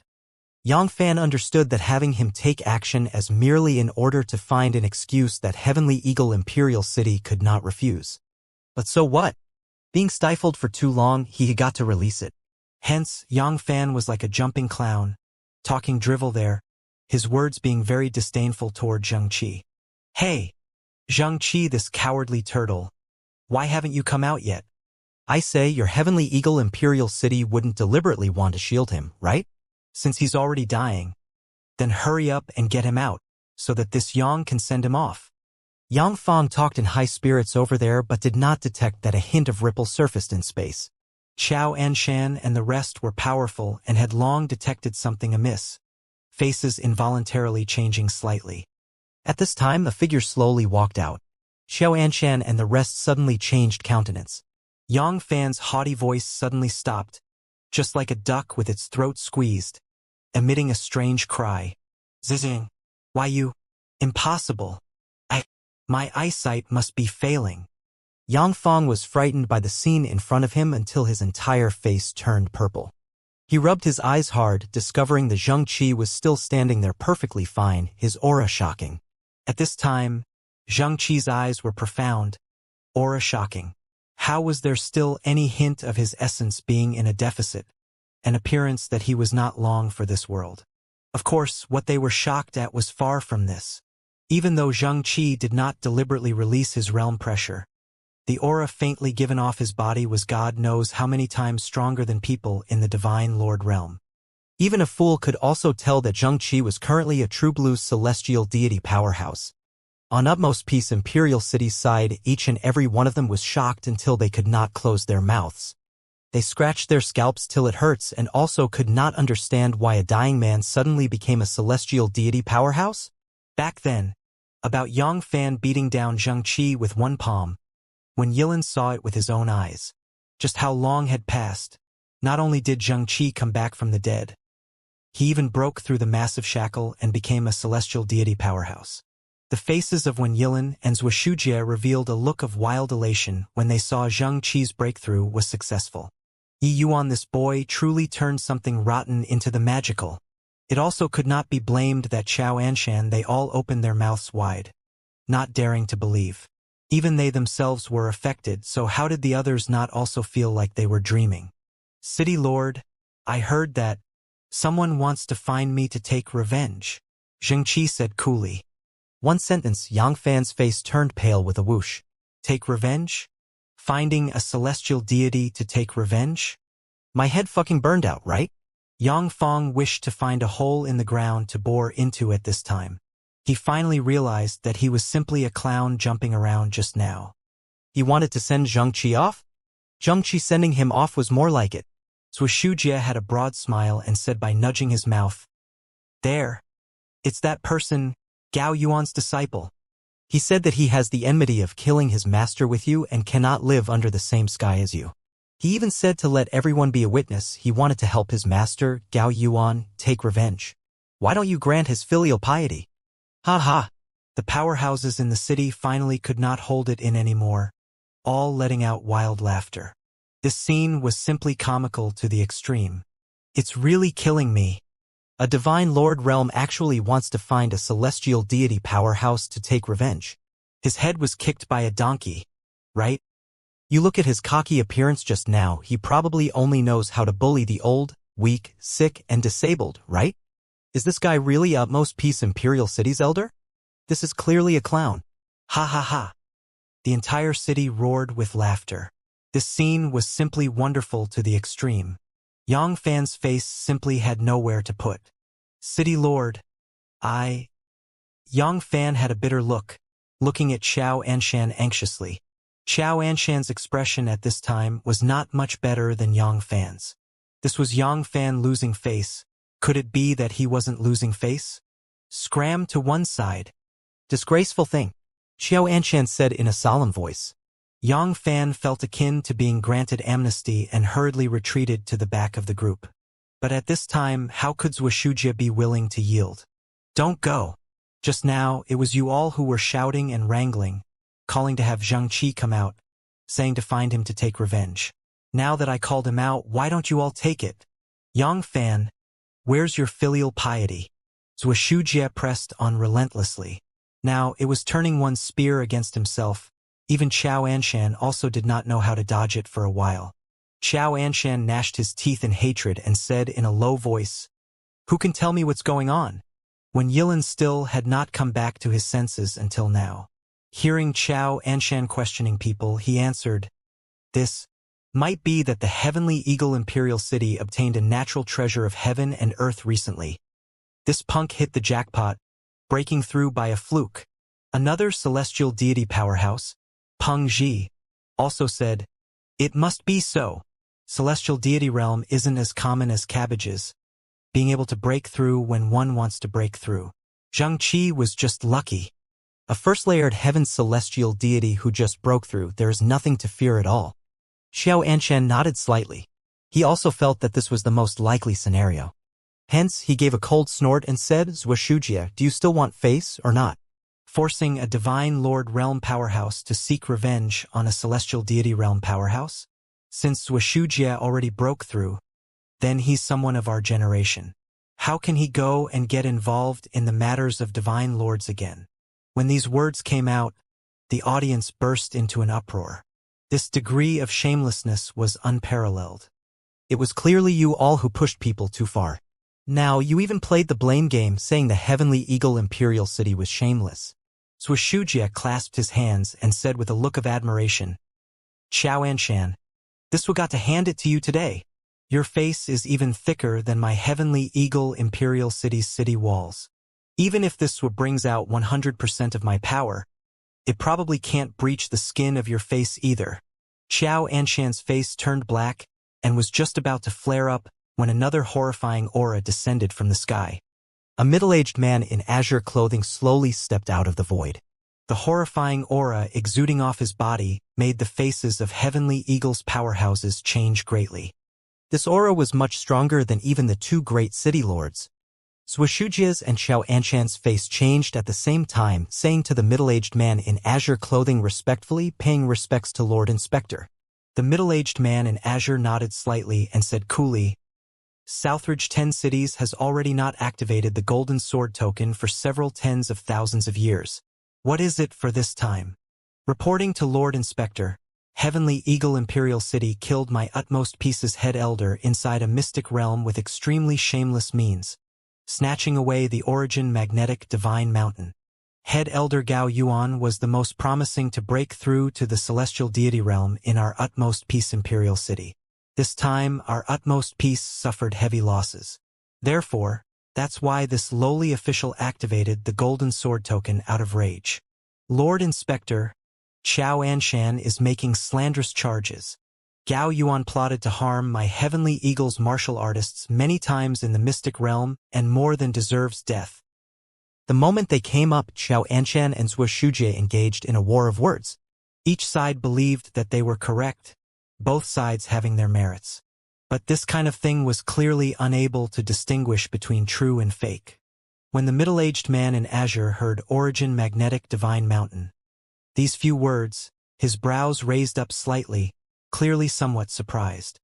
Yang Fan understood that having him take action as merely in order to find an excuse that Heavenly Eagle Imperial City could not refuse. But so what? Being stifled for too long, he got to release it. Hence, Yang Fan was like a jumping clown, talking drivel there, his words being very disdainful toward Zheng Qi. Hey, Zheng Qi, this cowardly turtle, why haven't you come out yet? I say your heavenly eagle imperial city wouldn't deliberately want to shield him, right? Since he's already dying. Then hurry up and get him out, so that this Yang can send him off. Yang Fang talked in high spirits over there but did not detect that a hint of ripple surfaced in space. Xiao Anshan and the rest were powerful and had long detected something amiss, faces involuntarily changing slightly. At this time a figure slowly walked out. Xiao Anshan and the rest suddenly changed countenance. Yang Fan's haughty voice suddenly stopped, just like a duck with its throat squeezed, emitting a strange cry. Zizing. Why you? Impossible. My eyesight must be failing. Yang Fang was frightened by the scene in front of him until his entire face turned purple. He rubbed his eyes hard, discovering that Zheng Qi was still standing there perfectly fine, his aura shocking. At this time, Zheng Qi's eyes were profound, aura shocking. How was there still any hint of his essence being in a deficit, an appearance that he was not long for this world? Of course, what they were shocked at was far from this. Even though Zheng Qi did not deliberately release his realm pressure, the aura faintly given off his body was God knows how many times stronger than people in the Divine Lord realm. Even a fool could also tell that Zheng Qi was currently a true blue celestial deity powerhouse. On Utmost Peace Imperial City's side, each and every one of them was shocked until they could not close their mouths. They scratched their scalps till it hurts and also could not understand why a dying man suddenly became a celestial deity powerhouse. Back then, about Yang Fan beating down Zheng Qi with one palm, when Yilin saw it with his own eyes. Just how long had passed. Not only did Zheng Qi come back from the dead, he even broke through the massive shackle and became a celestial deity powerhouse. The faces of Wen Yilin and Zhuxujie revealed a look of wild elation when they saw Zheng Qi's breakthrough was successful. Yi Yuan, this boy truly turned something rotten into the magical. It also could not be blamed that Xiao Anshan they all opened their mouths wide, not daring to believe. Even they themselves were affected, so how did the others not also feel like they were dreaming? City Lord, I heard that someone wants to find me to take revenge, Zheng Qi said coolly. One sentence, Yang Fan's face turned pale with a whoosh. Take revenge? Finding a celestial deity to take revenge? My head fucking burned out, right? Yang Fang wished to find a hole in the ground to bore into at this time. He finally realized that he was simply a clown jumping around just now. He wanted to send Zheng Qi off? Zheng Qi sending him off was more like it. Zhuxujie had a broad smile and said by nudging his mouth, There. It's that person, Gao Yuan's disciple. He said that he has the enmity of killing his master with you and cannot live under the same sky as you. He even said to let everyone be a witness he wanted to help his master, Gao Yuan, take revenge. Why don't you grant his filial piety? Ha ha! The powerhouses in the city finally could not hold it in anymore, all letting out wild laughter. This scene was simply comical to the extreme. It's really killing me. A divine lord realm actually wants to find a celestial deity powerhouse to take revenge. His head was kicked by a donkey, right? You look at his cocky appearance just now, he probably only knows how to bully the old, weak, sick, and disabled, right? Is this guy really Utmost Peace Imperial City's elder? This is clearly a clown. Ha ha ha. The entire city roared with laughter. This scene was simply wonderful to the extreme. Yang Fan's face simply had nowhere to put. City Lord, Yang Fan had a bitter look, looking at Xiao Anshan anxiously. Xiao Anshan's expression at this time was not much better than Yang Fan's. This was Yang Fan losing face. Could it be that he wasn't losing face? Scram to one side. Disgraceful thing, Xiao Anshan said in a solemn voice. Yang Fan felt akin to being granted amnesty and hurriedly retreated to the back of the group. But at this time, how could Zhuxujie be willing to yield? Don't go. Just now, it was you all who were shouting and wrangling, calling to have Zheng Qi come out, saying to find him to take revenge. Now that I called him out, why don't you all take it? Yang Fan, where's your filial piety? Zhuxujie pressed on relentlessly. Now, it was turning one's spear against himself. Even Xiao Anshan also did not know how to dodge it for a while. Xianxia gnashed his teeth in hatred and said in a low voice, "Who can tell me what's going on?" When Yilan still had not come back to his senses until now. Hearing Xianxia questioning people, he answered, "This might be that the Heavenly Eagle Imperial City obtained a natural treasure of heaven and earth recently. This punk hit the jackpot, breaking through by a fluke." Another celestial deity powerhouse, Peng Zhi, also said, "It must be so. Celestial deity realm isn't as common as cabbages, being able to break through when one wants to break through. Xianxia was just lucky. A first-layered heaven celestial deity who just broke through, there is nothing to fear at all." Xianxia nodded slightly. He also felt that this was the most likely scenario. Hence, he gave a cold snort and said, "Wuxia, do you still want face or not?" Forcing a divine lord realm powerhouse to seek revenge on a celestial deity realm powerhouse? Since Wuxia already broke through, then he's someone of our generation. How can he go and get involved in the matters of divine lords again? When these words came out, the audience burst into an uproar. This degree of shamelessness was unparalleled. It was clearly you all who pushed people too far. Now you even played the blame game, saying the Heavenly Eagle Imperial City was shameless. Wuxia clasped his hands and said with a look of admiration, "Xianxia, this what got to hand it to you today. Your face is even thicker than my Heavenly Eagle Imperial City's city walls. Even if this what brings out 100% of my power, it probably can't breach the skin of your face either." Xianxia's face turned black and was just about to flare up when another horrifying aura descended from the sky. A middle-aged man in azure clothing slowly stepped out of the void. The horrifying aura exuding off his body made the faces of Heavenly Eagle's powerhouses change greatly. This aura was much stronger than even the two great city lords. Wuxia's and Xianxia's face changed at the same time, saying to the middle-aged man in azure clothing respectfully, paying respects to Lord Inspector. The middle-aged man in azure nodded slightly and said coolly, "Southridge 10 Cities has already not activated the Golden Sword token for several tens of thousands of years. What is it for this time? Reporting to Lord Inspector, Heavenly Eagle Imperial City killed my utmost piece's head elder inside a mystic realm with extremely shameless means, snatching away the origin magnetic divine mountain. Head elder Gao Yuan was the most promising to break through to the celestial deity realm in our utmost piece Imperial City. This time, our utmost piece suffered heavy losses. Therefore, that's why this lowly official activated the Golden Sword token out of rage. Lord Inspector, Xianxia is making slanderous charges. Gao Yuan plotted to harm my Heavenly Eagle's martial artists many times in the mystic realm and more than deserves death." The moment they came up, Xianxia and Wuxia engaged in a war of words. Each side believed that they were correct, both sides having their merits. But this kind of thing was clearly unable to distinguish between true and fake. When the middle-aged man in azure heard Origin Magnetic Divine Mountain, these few words, his brows raised up slightly, clearly somewhat surprised.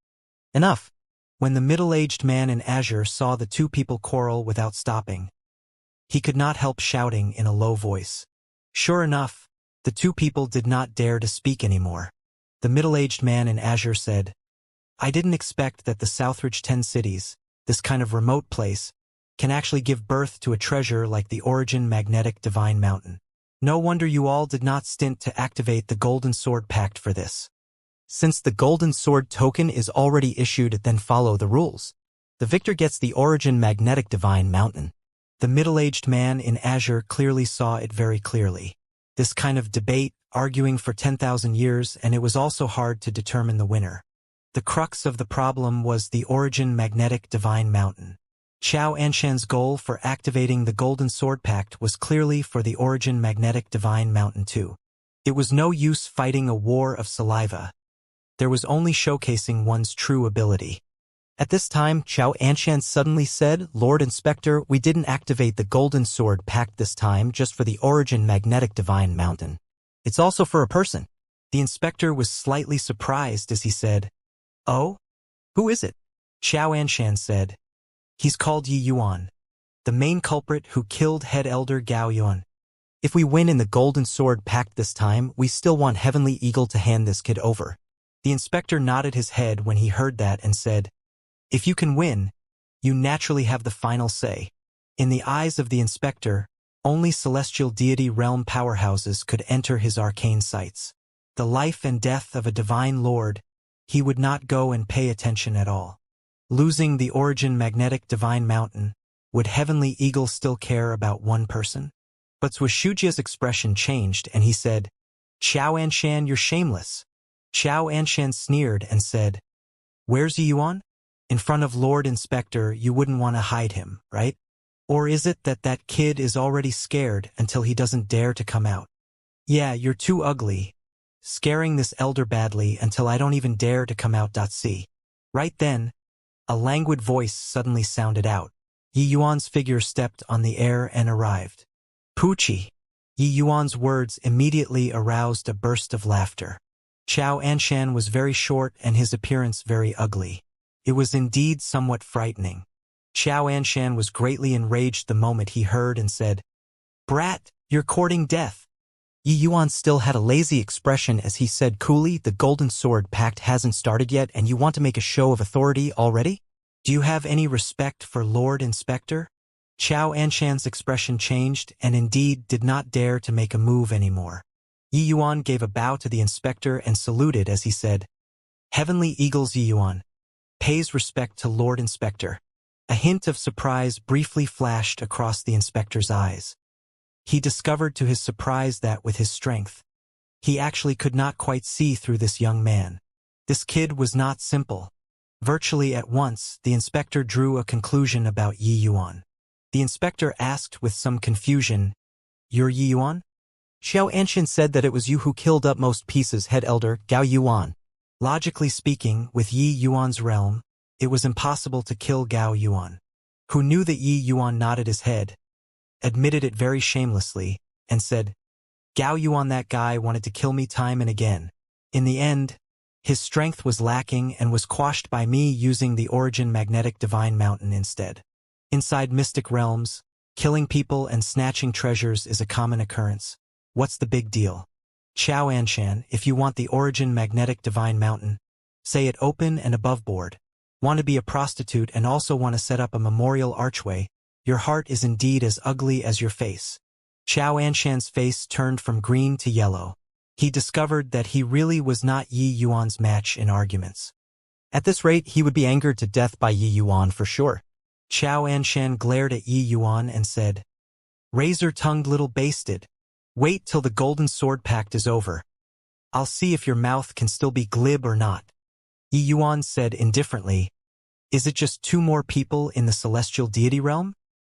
Enough! When the middle-aged man in azure saw the two people quarrel without stopping, he could not help shouting in a low voice. Sure enough, the two people did not dare to speak anymore. The middle-aged man in azure said, "I didn't expect that the Southridge 10 Cities, this kind of remote place, can actually give birth to a treasure like the Origin Magnetic Divine Mountain. No wonder you all did not stint to activate the Golden Sword Pact for this. Since the Golden Sword token is already issued, then follow the rules. The victor gets the Origin Magnetic Divine Mountain." The middle-aged man in azure clearly saw it very clearly. This kind of debate, arguing for 10,000 years, and it was also hard to determine the winner. The crux of the problem was the Origin Magnetic Divine Mountain. Xianxia's goal for activating the Golden Sword Pact was clearly for the Origin Magnetic Divine Mountain too. It was no use fighting a war of saliva. There was only showcasing one's true ability. At this time, Xianxia suddenly said, "Lord Inspector, we didn't activate the Golden Sword Pact this time just for the Origin Magnetic Divine Mountain. It's also for a person." The inspector was slightly surprised as he said, "Oh? Who is it?" Xianxia said, "He's called Yi Yuan, the main culprit who killed head elder Gao Yuan. If we win in the Golden Sword Pact this time, we still want Heavenly Eagle to hand this kid over. The inspector nodded his head when he heard that and said, "If you can win, you naturally have the final say." In the eyes of the inspector, only celestial deity realm powerhouses could enter his arcane sights. The life and death of a divine lord, he would not go and pay attention at all. Losing the origin magnetic divine mountain, would Heavenly Eagle still care about one person? But Xianxia's expression changed and he said, "Xianxia, you're shameless." Xianxia sneered and said, "Where's Yuan? In front of Lord Inspector you wouldn't want to hide him, right? Or is it that that kid is already scared until he doesn't dare to come out? Yeah, you're too ugly, scaring this elder badly until I don't even dare to come out. See." Right then, a languid voice suddenly sounded out. Yi Yuan's figure stepped on the air and arrived. "Pucci." Yi Yuan's words immediately aroused a burst of laughter. Xianxia was very short and his appearance very ugly. It was indeed somewhat frightening. Xianxia was greatly enraged the moment he heard and said, "Brat, you're courting death." Yi Yuan still had a lazy expression as he said coolly, "The Golden Sword Pact hasn't started yet and you want to make a show of authority already? Do you have any respect for Lord Inspector?" Xianxia's expression changed and indeed did not dare to make a move anymore. Yi Yuan gave a bow to the inspector and saluted as he said, "Heavenly Eagles Yi Yuan pays respect to Lord Inspector." A hint of surprise briefly flashed across the inspector's eyes. He discovered to his surprise that with his strength, he actually could not quite see through this young man. This kid was not simple. Virtually at once, the inspector drew a conclusion about Yi Yuan. The inspector asked with some confusion, "You're Yi Yuan?" Xianxia said that it was you who killed Upmost Peace's head elder, Gao Yuan. Logically speaking, with Yi Yuan's realm, it was impossible to kill Gao Yuan. Who knew that Yi Yuan nodded his head, admitted it very shamelessly, and said, "Gao Yuan, that guy wanted to kill me time and again. In the end, his strength was lacking and was quashed by me using the origin magnetic divine mountain instead. Inside mystic realms, killing people and snatching treasures is a common occurrence. What's the big deal? Xianxia, if you want the origin magnetic divine mountain, say it open and above board. Want to be a prostitute and also want to set up a memorial archway, your heart is indeed as ugly as your face." Xianxia's face turned from green to yellow. He discovered that he really was not Yi Yuan's match in arguments. At this rate, he would be angered to death by Yi Yuan for sure. Xianxia glared at Yi Yuan and said, "Razor-tongued little bastard. Wait till the Golden Sword Pact is over. I'll see if your mouth can still be glib or not." Yi Yuan said indifferently, "Is it just two more people in the celestial deity realm?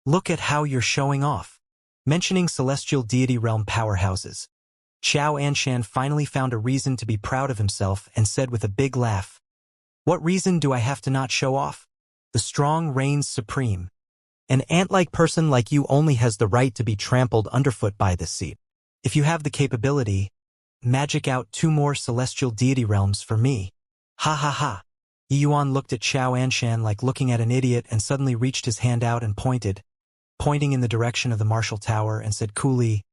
Look at how you're showing off." Mentioning celestial deity realm powerhouses, Xianxia finally found a reason to be proud of himself and said with a big laugh, "What reason do I have to not show off? The strong reigns supreme. An ant-like person like you only has the right to be trampled underfoot by this seat. If you have the capability, magic out two more celestial deity realms for me." Ha ha ha. Yi Yuan looked at Xianxia like looking at an idiot and suddenly reached his hand out and pointing in the direction of the Marshall Tower and said coolly,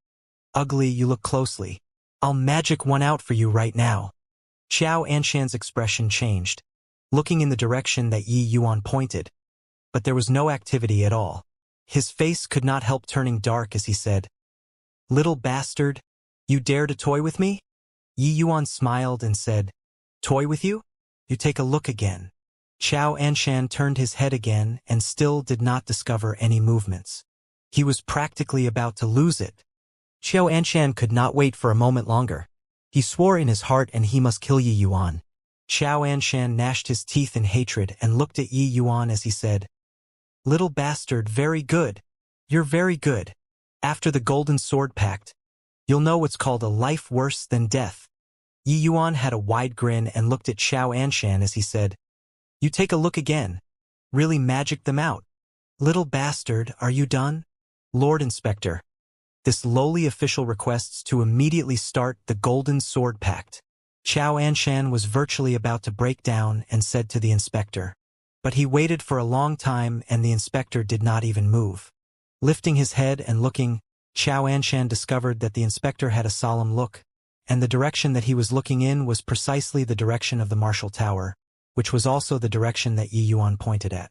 "Ugly, you look closely. I'll magic one out for you right now." Xianxia's expression changed, looking in the direction that Yi Yuan pointed, but there was no activity at all. His face could not help turning dark as he said, "Little bastard, you dare to toy with me?" Yi Yuan smiled and said, "Toy with you? You take a look again." Xianxia turned his head again and still did not discover any movements. He was practically about to lose it. Xianxia could not wait for a moment longer. He swore in his heart and he must kill Yi Yuan. Xianxia gnashed his teeth in hatred and looked at Yi Yuan as he said, "Little bastard, very good. You're very good. After the Golden Sword Pact, you'll know what's called a life worse than death." Yi Yuan had a wide grin and looked at Xianxia as he said, "You take a look again. Really magic them out. Little bastard, are you done? Lord Inspector, this lowly official requests to immediately start the Golden Sword Pact." Xianxia was virtually about to break down and said to the inspector, but he waited for a long time and the inspector did not even move. Lifting his head and looking, Xianxia discovered that the inspector had a solemn look, and the direction that he was looking in was precisely the direction of the martial tower, which was also the direction that Yi Yuan pointed at.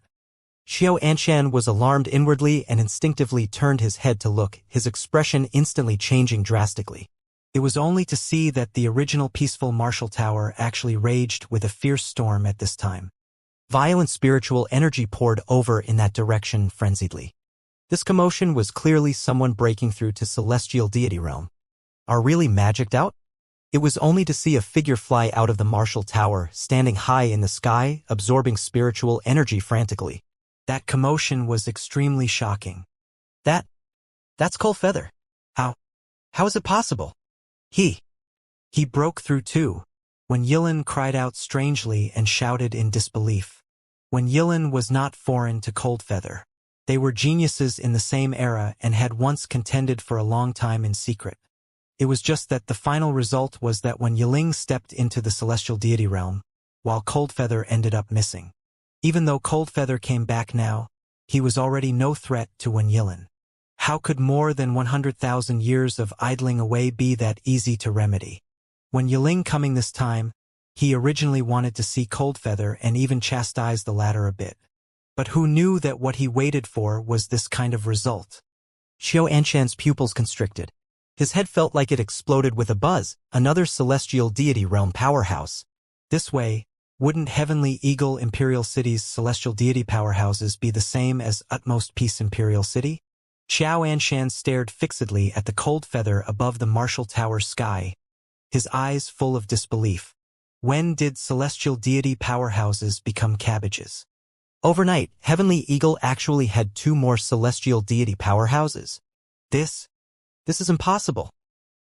Xianxia was alarmed inwardly and instinctively turned his head to look, his expression instantly changing drastically. It was only to see that the original peaceful martial tower actually raged with a fierce storm at this time. Violent spiritual energy poured over in that direction frenziedly. This commotion was clearly someone breaking through to celestial deity realm. Are really magicked out? It was only to see a figure fly out of the martial tower, standing high in the sky, absorbing spiritual energy frantically. That commotion was extremely shocking. That's Feather. How is it possible? He broke through too, when Yilin cried out strangely and shouted in disbelief. When Yilin was not foreign to Feather. They were geniuses in the same era and had once contended for a long time in secret. It was just that the final result was that when Yilin stepped into the celestial deity realm, while Feather ended up missing. Even though Feather came back now, he was already no threat to Wen Yilin. How could more than 100,000 years of idling away be that easy to remedy? When Yilin coming this time, he originally wanted to see Feather and even chastise the latter a bit. But who knew that what he waited for was this kind of result? Xianxia's pupils constricted. His head felt like it exploded with a buzz, another celestial deity realm powerhouse. This way, wouldn't Heavenly Eagle Imperial City's celestial deity powerhouses be the same as Utmost Peace Imperial City? Xianxia stared fixedly at the Feather above the martial tower sky, his eyes full of disbelief. When did celestial deity powerhouses become cabbages? Overnight, Heavenly Eagle actually had 2 more celestial deity powerhouses. This is impossible.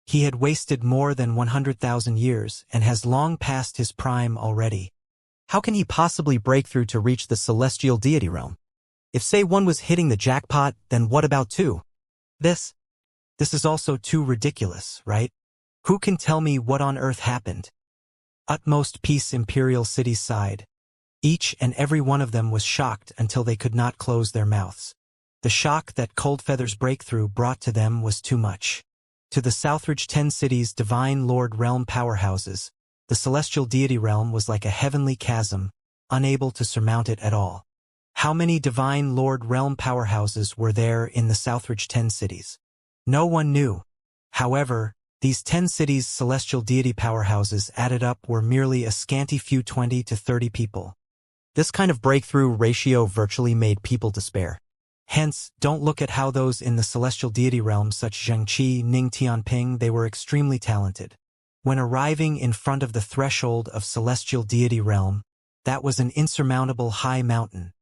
He had wasted more than 100,000 years and has long passed his prime already. How can he possibly break through to reach the celestial deity realm? If say one was hitting the jackpot, then what about 2? This is also too ridiculous, right? Who can tell me what on earth happened? Utmost Peace Imperial City sighed. Each and every one of them was shocked until they could not close their mouths. The shock that Feather's breakthrough brought to them was too much. To the Southridge 10 cities' Divine Lord Realm powerhouses, the celestial deity realm was like a heavenly chasm, unable to surmount it at all. How many Divine Lord Realm powerhouses were there in the Southridge 10 cities? No one knew. However, these 10 cities' celestial deity powerhouses added up were merely a scanty few 20 to 30 people. This kind of breakthrough ratio virtually made people despair. Hence, don't look at how those in the celestial deity realm such Xianxia, Ning Tianping, they were extremely talented. When arriving in front of the threshold of celestial deity realm, that was an insurmountable high mountain.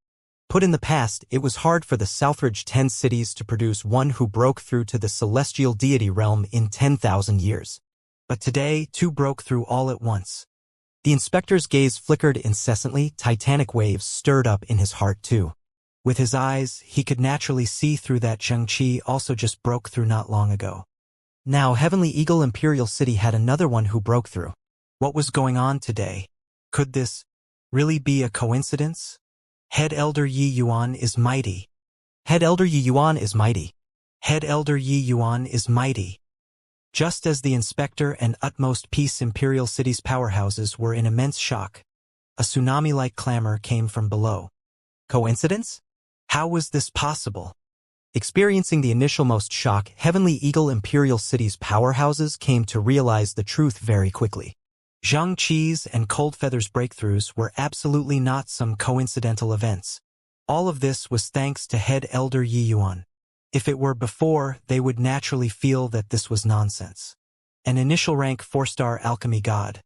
Put in the past, it was hard for the Southridge 10 cities to produce one who broke through to the celestial deity realm in 10,000 years. But today, 2 broke through all at once. The inspector's gaze flickered incessantly, titanic waves stirred up in his heart too. With his eyes, he could naturally see through that Xianxia also just broke through not long ago. Now Heavenly Eagle Imperial City had another one who broke through. What was going on today? Could this really be a coincidence? Head Elder Yi Yuan is mighty. Head Elder Yi Yuan is mighty. Head Elder Yi Yuan is mighty. Just as the Inspector and Utmost Peace Imperial City's powerhouses were in immense shock, a tsunami-like clamor came from below. Coincidence? How was this possible? Experiencing the initial most shock, Heavenly Eagle Imperial City's powerhouses came to realize the truth very quickly. Xianxia's and Feather's breakthroughs were absolutely not some coincidental events. All of this was thanks to Head Elder Yi Yuan. If it were before, they would naturally feel that this was nonsense. An initial rank 4-star alchemy god.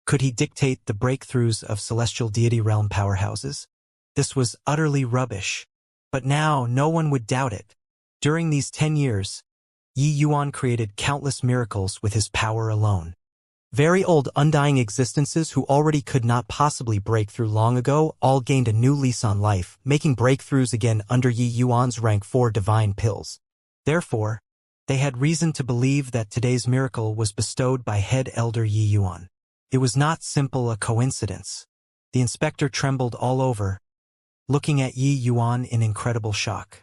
Could he dictate the breakthroughs of celestial deity realm powerhouses? This was utterly rubbish. But now no one would doubt it. During these 10 years, Yi Yuan created countless miracles with his power alone. Very old undying existences who already could not possibly break through long ago all gained a new lease on life, making breakthroughs again under Yi Yuan's rank 4 divine pills. Therefore, they had reason to believe that today's miracle was bestowed by Head Elder Yi Yuan. It was not simple a coincidence. The inspector trembled all over, looking at Yi Yuan in incredible shock.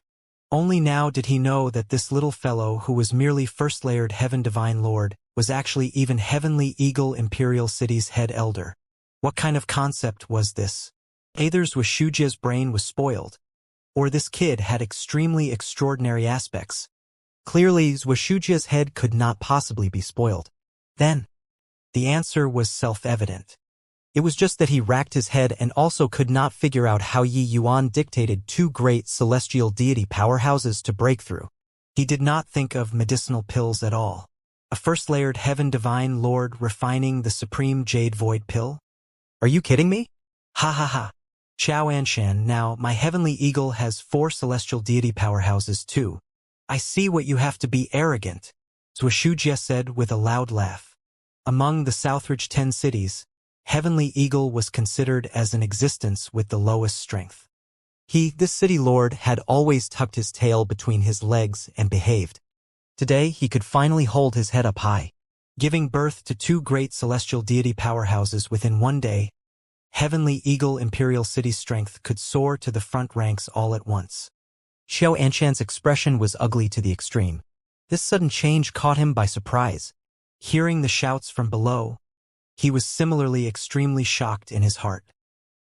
Only now did he know that this little fellow who was merely first-layered Heaven Divine Lord was actually even Heavenly Eagle Imperial City's head elder. What kind of concept was this? Either Wuxia's brain was spoiled, or this kid had extremely extraordinary aspects. Clearly, Wuxia's head could not possibly be spoiled. Then, the answer was self-evident. It was just that he racked his head and also could not figure out how Yi Yuan dictated two great celestial deity powerhouses to break through. He did not think of medicinal pills at all. A first-layered Heaven Divine Lord refining the Supreme Jade Void Pill? Are you kidding me? Ha ha ha. Xianxia, now my Heavenly Eagle has 4 celestial deity powerhouses too. I see what you have to be arrogant, Wuxia said with a loud laugh. Among the Southridge 10 cities, Heavenly Eagle was considered as an existence with the lowest strength. This city lord, had always tucked his tail between his legs and behaved. Today he could finally hold his head up high. Giving birth to 2 great celestial deity powerhouses within one day, Heavenly Eagle Imperial City's strength could soar to the front ranks all at once. Xianxia's expression was ugly to the extreme. This sudden change caught him by surprise. Hearing the shouts from below, he was similarly extremely shocked in his heart.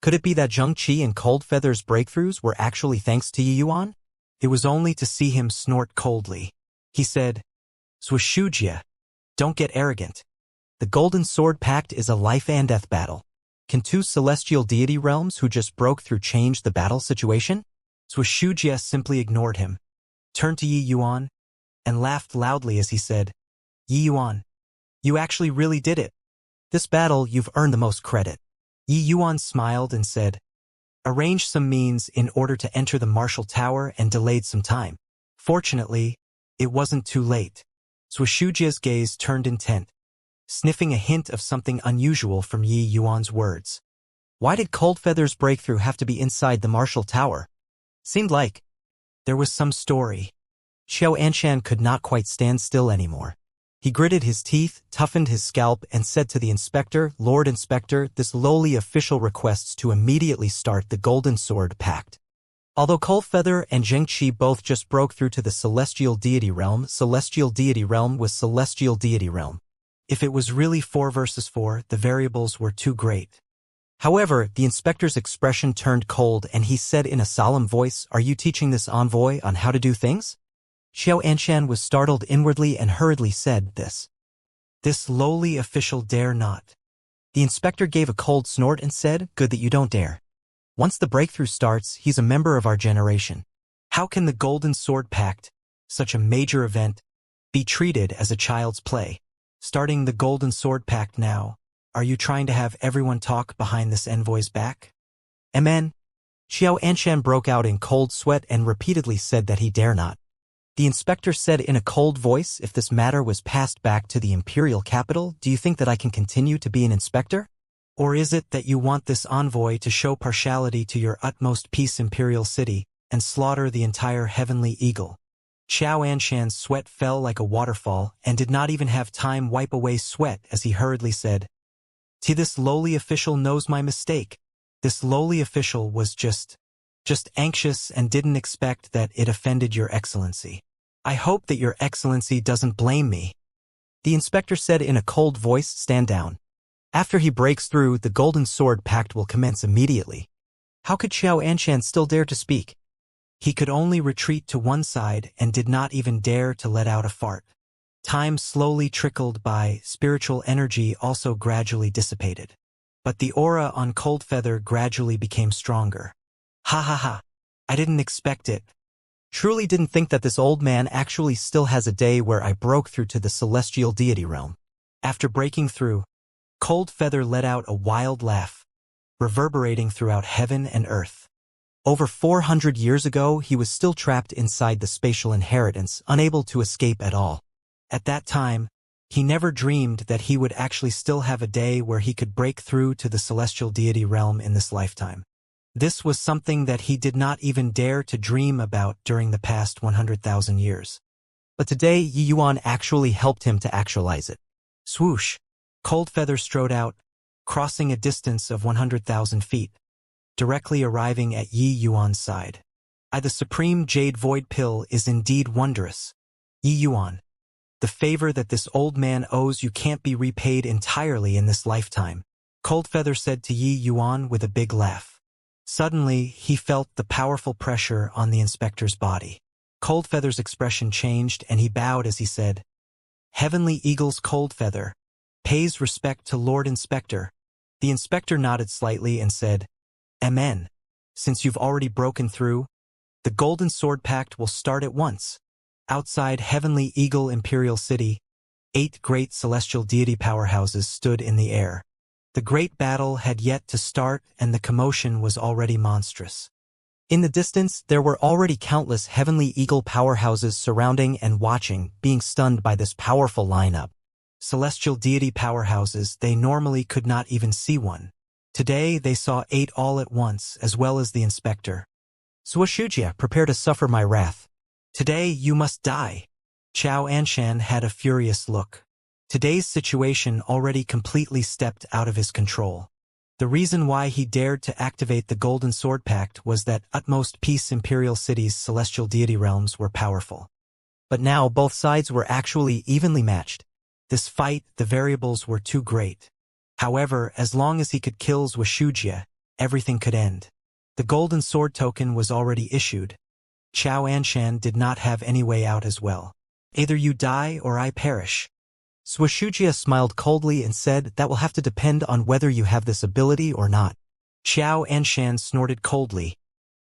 Could it be that Xianxia and Coldfeather's breakthroughs were actually thanks to Yi Yuan? It was only to see him snort coldly. He said, Wuxia, don't get arrogant. The Golden Sword Pact is a life and death battle. Can 2 celestial deity realms who just broke through change the battle situation? Wuxia simply ignored him, turned to Yi Yuan, and laughed loudly as he said, Yi Yuan, you actually really did it. This battle you've earned the most credit. Yi Yuan smiled and said, arrange some means in order to enter the Martial Tower and delayed some time. Fortunately, it wasn't too late. Wuxia's gaze turned intent, sniffing a hint of something unusual from Yi Yuan's words. Why did Coldfeather's breakthrough have to be inside the Martial Tower? Seemed like there was some story. Xianxia could not quite stand still anymore. He gritted his teeth, toughened his scalp, and said to the inspector, Lord Inspector, this lowly official requests to immediately start the Golden Sword Pact. Although Coldfeather and Xianxia both just broke through to the Celestial Deity Realm was Celestial Deity Realm. If it was really 4 versus 4, the variables were too great. However, the inspector's expression turned cold and he said in a solemn voice, are you teaching this envoy on how to do things? Xianxia was startled inwardly and hurriedly said, This lowly official dare not. The inspector gave a cold snort and said, good that you don't dare. Once the breakthrough starts, he's a member of our generation. How can the Golden Sword Pact, such a major event, be treated as a child's play? Starting the Golden Sword Pact now, are you trying to have everyone talk behind this envoy's back? Amen. Xianxia broke out in cold sweat and repeatedly said that he dare not. The inspector said in a cold voice, if this matter was passed back to the imperial capital, do you think that I can continue to be an inspector? Or is it that you want this envoy to show partiality to your utmost peace imperial city and slaughter the entire Heavenly Eagle? Xianxia's sweat fell like a waterfall and did not even have time wipe away sweat as he hurriedly said, This lowly official knows my mistake. This lowly official was just anxious and didn't expect that it offended your excellency. I hope that your excellency doesn't blame me. The inspector said in a cold voice, stand down. After he breaks through, the Golden Sword Pact will commence immediately. How could Xianxia still dare to speak? He could only retreat to one side and did not even dare to let out a fart. Time slowly trickled by, spiritual energy also gradually dissipated. But the aura on Coldfeather gradually became stronger. Ha ha ha. I didn't expect it. Truly didn't think that this old man actually still has a day where I broke through to the celestial deity realm. After breaking through, Coldfeather let out a wild laugh, reverberating throughout heaven and earth. Over 400 years ago, he was still trapped inside the spatial inheritance, unable to escape at all. At that time, he never dreamed that he would actually still have a day where he could break through to the celestial deity realm in this lifetime. This was something that he did not even dare to dream about during the past 100,000 years. But today, Yi Yuan actually helped him to actualize it. Swoosh! Coldfeather strode out, crossing a distance of 100,000 feet, directly arriving at Yi Yuan's side. The Supreme Jade Void Pill is indeed wondrous. Yi Yuan. The favor that this old man owes you can't be repaid entirely in this lifetime, Coldfeather said to Yi Yuan with a big laugh. Suddenly, he felt the powerful pressure on the inspector's body. Coldfeather's expression changed and he bowed as he said, "Heavenly Eagle's Coldfeather pays respect to Lord Inspector." The inspector nodded slightly and said, "Amen. Since you've already broken through, the Golden Sword Pact will start at once." Outside Heavenly Eagle Imperial City, 8 great celestial deity powerhouses stood in the air. The great battle had yet to start and the commotion was already monstrous. In the distance, there were already countless Heavenly Eagle powerhouses surrounding and watching, being stunned by this powerful lineup. Celestial deity powerhouses, they normally could not even see one. Today, they saw 8 all at once, as well as the inspector. "Zuoshuja, prepare to suffer my wrath. Today, you must die." Xianxia had a furious look. Today's situation already completely stepped out of his control. The reason why he dared to activate the Golden Sword Pact was that utmost peace Imperial City's celestial deity realms were powerful. But now both sides were actually evenly matched. This fight, the variables were too great. However, as long as he could kill Zuoshuja, everything could end. The Golden Sword token was already issued. Xianxia did not have any way out as well. "Either you die or I perish." Zuoshuja smiled coldly and said, "That will have to depend on whether you have this ability or not." Xianxia snorted coldly,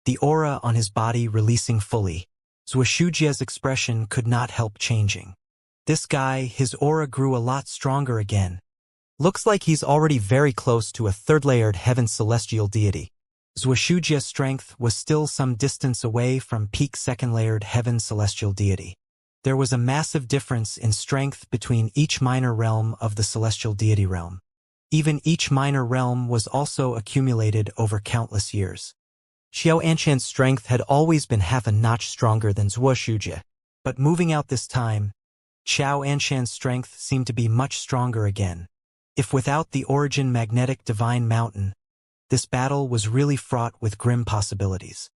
the aura on his body releasing fully. Zuoshuja's expression could not help changing. This guy, his aura grew a lot stronger again. Looks like he's already very close to a third-layered heaven celestial deity. Zuoshuja's strength was still some distance away from peak second-layered heaven celestial deity. There was a massive difference in strength between each minor realm of the celestial deity realm. Even each minor realm was also accumulated over countless years. Xianxia's strength had always been half a notch stronger than Zuoshuja, but moving out this time, Xianxia's strength seemed to be much stronger again. If without the origin magnetic divine mountain, this battle was really fraught with grim possibilities.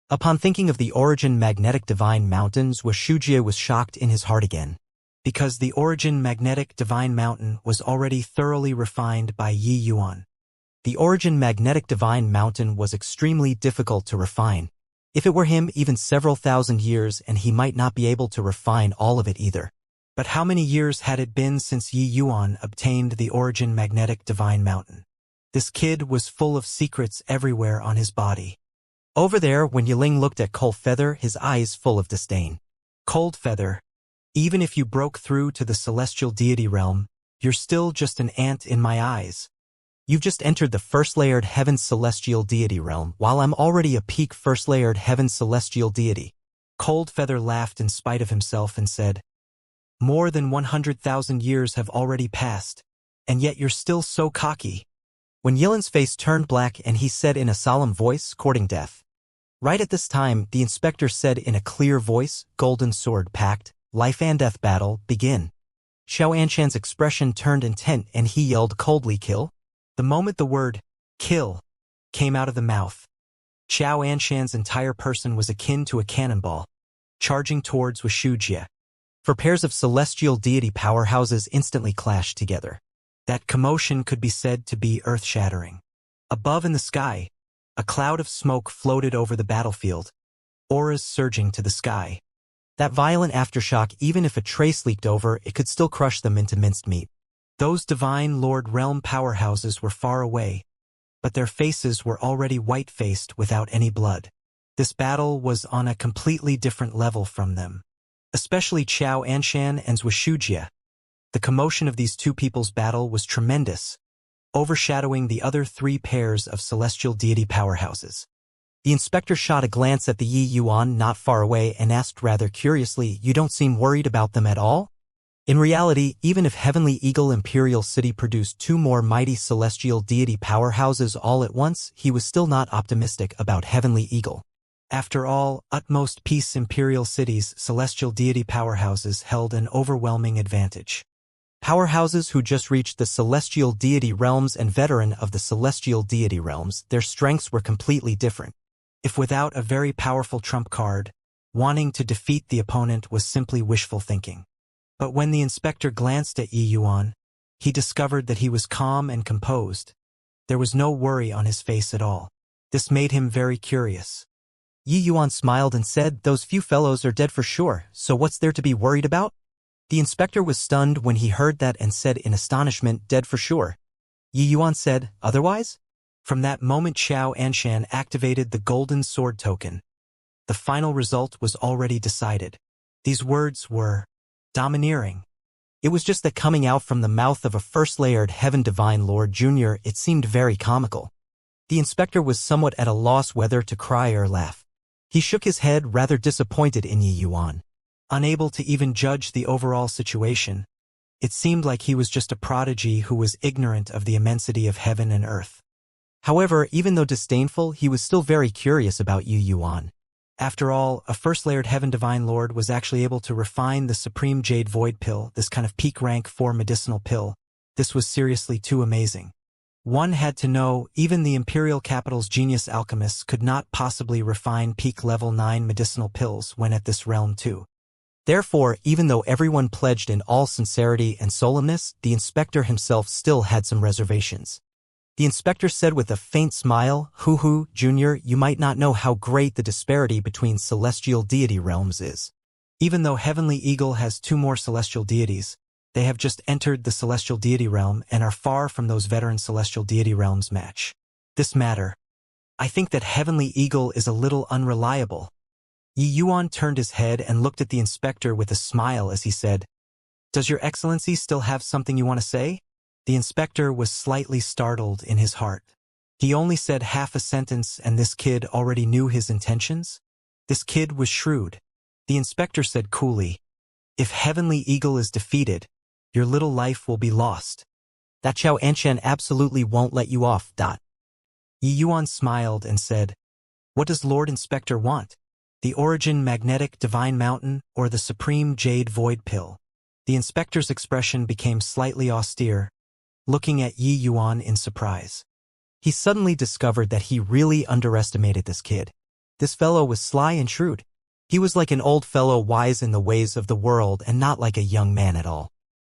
Upon thinking of the origin magnetic divine mountain, Zuoshuja was shocked in his heart again. Because the origin magnetic divine mountain was already thoroughly refined by Yi Yuan. The origin magnetic divine mountain was extremely difficult to refine. If it were him, even several thousand years and he might not be able to refine all of it either. But how many years had it been since Yi Yuan obtained the origin magnetic divine mountain? This kid was full of secrets everywhere on his body. Over there, when Yiling looked at Coldfeather, his eyes full of disdain. "Coldfeather, even if you broke through to the celestial deity realm, you're still just an ant in my eyes. You've just entered the first-layered heaven celestial deity realm, while I'm already a peak first-layered heaven celestial deity." Coldfeather laughed in spite of himself and said, "More than 100,000 years have already passed, and yet you're still so cocky." When Yilin's face turned black and he said in a solemn voice, "Courting death." Right at this time, the inspector said in a clear voice, "Golden Sword Pact, life and death battle, begin." Xianxia's expression turned intent and he yelled coldly, "Kill." The moment the word, "kill," came out of the mouth, Xianxia's entire person was akin to a cannonball, charging towards Wuxia. For pairs of celestial deity powerhouses instantly clashed together. That commotion could be said to be earth-shattering. Above in the sky, a cloud of smoke floated over the battlefield, auras surging to the sky. That violent aftershock, even if a trace leaked over, it could still crush them into minced meat. Those divine Lord Realm powerhouses were far away, but their faces were already white-faced without any blood. This battle was on a completely different level from them. Especially Xianxia and Wuxia. The commotion of these two people's battle was tremendous, overshadowing the other 3 pairs of celestial deity powerhouses. The inspector shot a glance at the Yi Yuan not far away and asked rather curiously, "You don't seem worried about them at all?" In reality, even if Heavenly Eagle Imperial City produced 2 more mighty celestial deity powerhouses all at once, he was still not optimistic about Heavenly Eagle. After all, utmost peace Imperial City's celestial deity powerhouses held an overwhelming advantage. Powerhouses who just reached the celestial deity realms and veteran of the celestial deity realms, their strengths were completely different. If without a very powerful trump card, wanting to defeat the opponent was simply wishful thinking. But when the inspector glanced at Yi Yuan, he discovered that he was calm and composed. There was no worry on his face at all. This made him very curious. Yi Yuan smiled and said, "Those few fellows are dead for sure, so what's there to be worried about?" The inspector was stunned when he heard that and said in astonishment, "Dead for sure." Yi Yuan said, "Otherwise?" From that moment Xianxia activated the golden sword token. The final result was already decided. These words were domineering. It was just that coming out from the mouth of a first-layered Heaven Divine Lord Jr., it seemed very comical. The inspector was somewhat at a loss whether to cry or laugh. He shook his head, rather disappointed in Yi Yuan. Unable to even judge the overall situation, it seemed like he was just a prodigy who was ignorant of the immensity of heaven and earth. However, even though disdainful, he was still very curious about Yi Yuan. After all, a first-layered Heaven Divine Lord was actually able to refine the Supreme Jade Void Pill, this kind of peak rank 4 medicinal pill. This was seriously too amazing. One had to know, even the Imperial Capital's genius alchemists could not possibly refine peak level 9 medicinal pills when at this realm too. Therefore, even though everyone pledged in all sincerity and solemnness, the inspector himself still had some reservations. The inspector said with a faint smile, "Hoo, Junior, you might not know how great the disparity between celestial deity realms is. Even though Heavenly Eagle has 2 more celestial deities, they have just entered the celestial deity realm and are far from those veteran celestial deity realms match. This matter, I think that Heavenly Eagle is a little unreliable." Yi Yuan turned his head and looked at the inspector with a smile as he said, "Does Your Excellency still have something you want to say?" The inspector was slightly startled in his heart. He only said half a sentence and this kid already knew his intentions? This kid was shrewd. The inspector said coolly, "If Heavenly Eagle is defeated, your little life will be lost. That Xianxia absolutely won't let you off." Yi Yuan smiled and said, "What does Lord Inspector want? The Origin Magnetic Divine Mountain or the Supreme Jade Void Pill?" The inspector's expression became slightly austere, looking at Yi Yuan in surprise. He suddenly discovered that he really underestimated this kid. This fellow was sly and shrewd. He was like an old fellow wise in the ways of the world and not like a young man at all.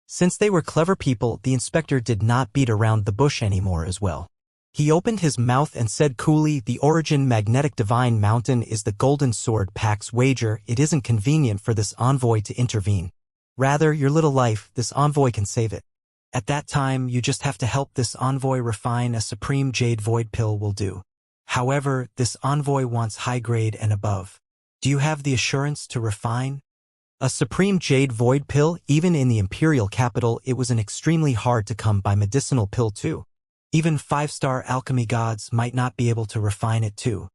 Since they were clever people, the inspector did not beat around the bush anymore as well. He opened his mouth and said coolly, "The Origin Magnetic Divine Mountain is the Golden Sword Pack's wager. It isn't convenient for this envoy to intervene. Rather, your little life, this envoy can save it. At that time, you just have to help this envoy refine a Supreme Jade Void Pill will do. However, this envoy wants high grade and above. Do you have the assurance to refine? A Supreme Jade Void Pill, even in the Imperial Capital, it was an extremely hard to come by medicinal pill too. Even 5-star alchemy gods might not be able to refine it too.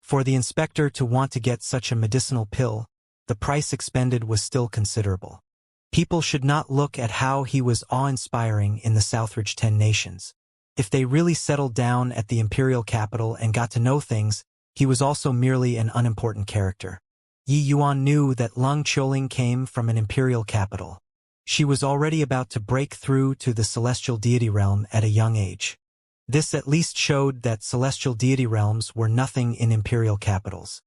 For the inspector to want to get such a medicinal pill, the price expended was still considerable. People should not look at how he was awe-inspiring in the Southridge 10 nations. If they really settled down at the Imperial Capital and got to know things, he was also merely an unimportant character. Yi Yuan knew that Lung Qiuling came from an Imperial Capital. She was already about to break through to the Celestial Deity Realm at a young age. This at least showed that Celestial Deity Realms were nothing in Imperial Capitals.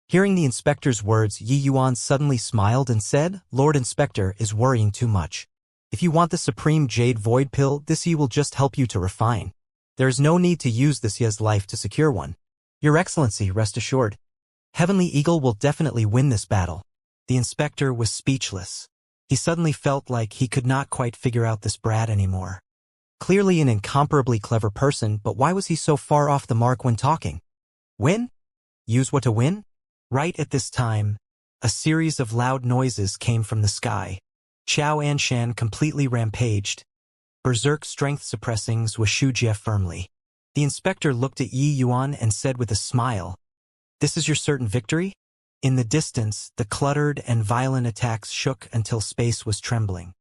Hearing the inspector's words, Yi Yuan suddenly smiled and said, "Lord Inspector is worrying too much. If you want the Supreme Jade Void Pill, this Yi will just help you to refine. There is no need to use this Yi's life to secure one. Your Excellency, rest assured. Heavenly Eagle will definitely win this battle." The inspector was speechless. He suddenly felt like he could not quite figure out this brat anymore. Clearly an incomparably clever person, but why was he so far off the mark when talking? Win? Use what to win? Right at this time, a series of loud noises came from the sky. Xianxia completely rampaged. Berserk strength suppressing Wuxia firmly. The inspector looked at Yi Yuan and said with a smile, "This is your certain victory?" In the distance, the cluttered and violent attacks shook until space was trembling.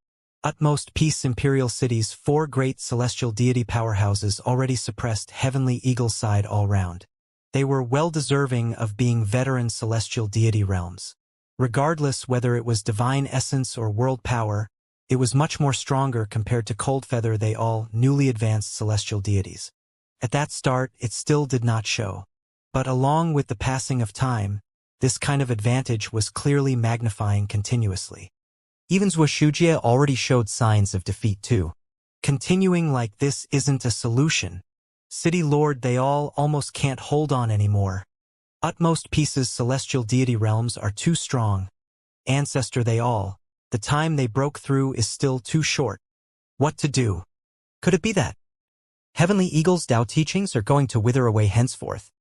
Utmost Peace Imperial City's 4 great celestial deity powerhouses already suppressed Heavenly Eagle's side all round. They were well deserving of being veteran celestial deity realms. Regardless whether it was divine essence or world power, it was much more stronger compared to Coldfeather, they all newly advanced celestial deities. At that start, it still did not show. But along with the passing of time, this kind of advantage was clearly magnifying continuously. Even Wuxia already showed signs of defeat too. Continuing like this isn't a solution. City Lord, they all almost can't hold on anymore. Utmost pieces celestial deity realms are too strong. Ancestor they all, the time they broke through is still too short. What to do? Could it be that Heavenly Eagle's Tao teachings are going to wither away henceforth?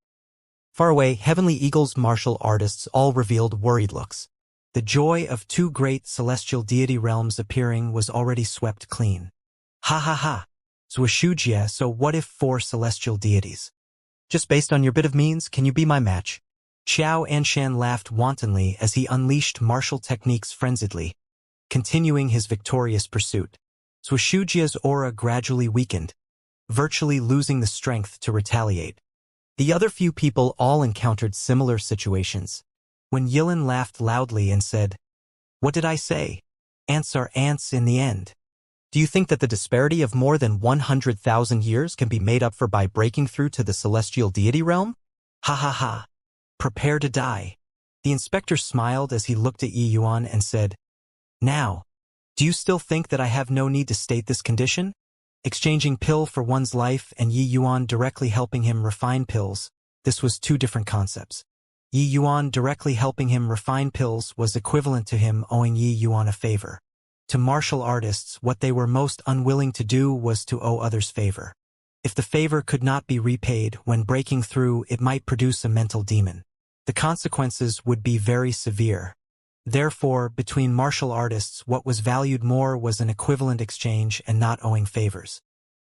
Far away, Heavenly Eagle's martial artists all revealed worried looks. The joy of two great celestial deity realms appearing was already swept clean. Ha ha ha. Wuxia, so what if 4 celestial deities? Just based on your bit of means, can you be my match? Xianxia laughed wantonly as he unleashed martial techniques frenziedly, continuing his victorious pursuit. Wuxia's aura gradually weakened, virtually losing the strength to retaliate. The other few people all encountered similar situations. When Yilin laughed loudly and said, "What did I say? Ants are ants in the end. Do you think that the disparity of more than 100,000 years can be made up for by breaking through to the celestial deity realm? Ha ha ha. Prepare to die." The inspector smiled as he looked at Yi Yuan and said, "Now, do you still think that I have no need to state this condition?" Exchanging pill for one's life and Yi Yuan directly helping him refine pills, this was 2 different concepts. Yi Yuan directly helping him refine pills was equivalent to him owing Yi Yuan a favor. To martial artists, what they were most unwilling to do was to owe others favor. If the favor could not be repaid when breaking through, it might produce a mental demon. The consequences would be very severe. Therefore, between martial artists, what was valued more was an equivalent exchange and not owing favors.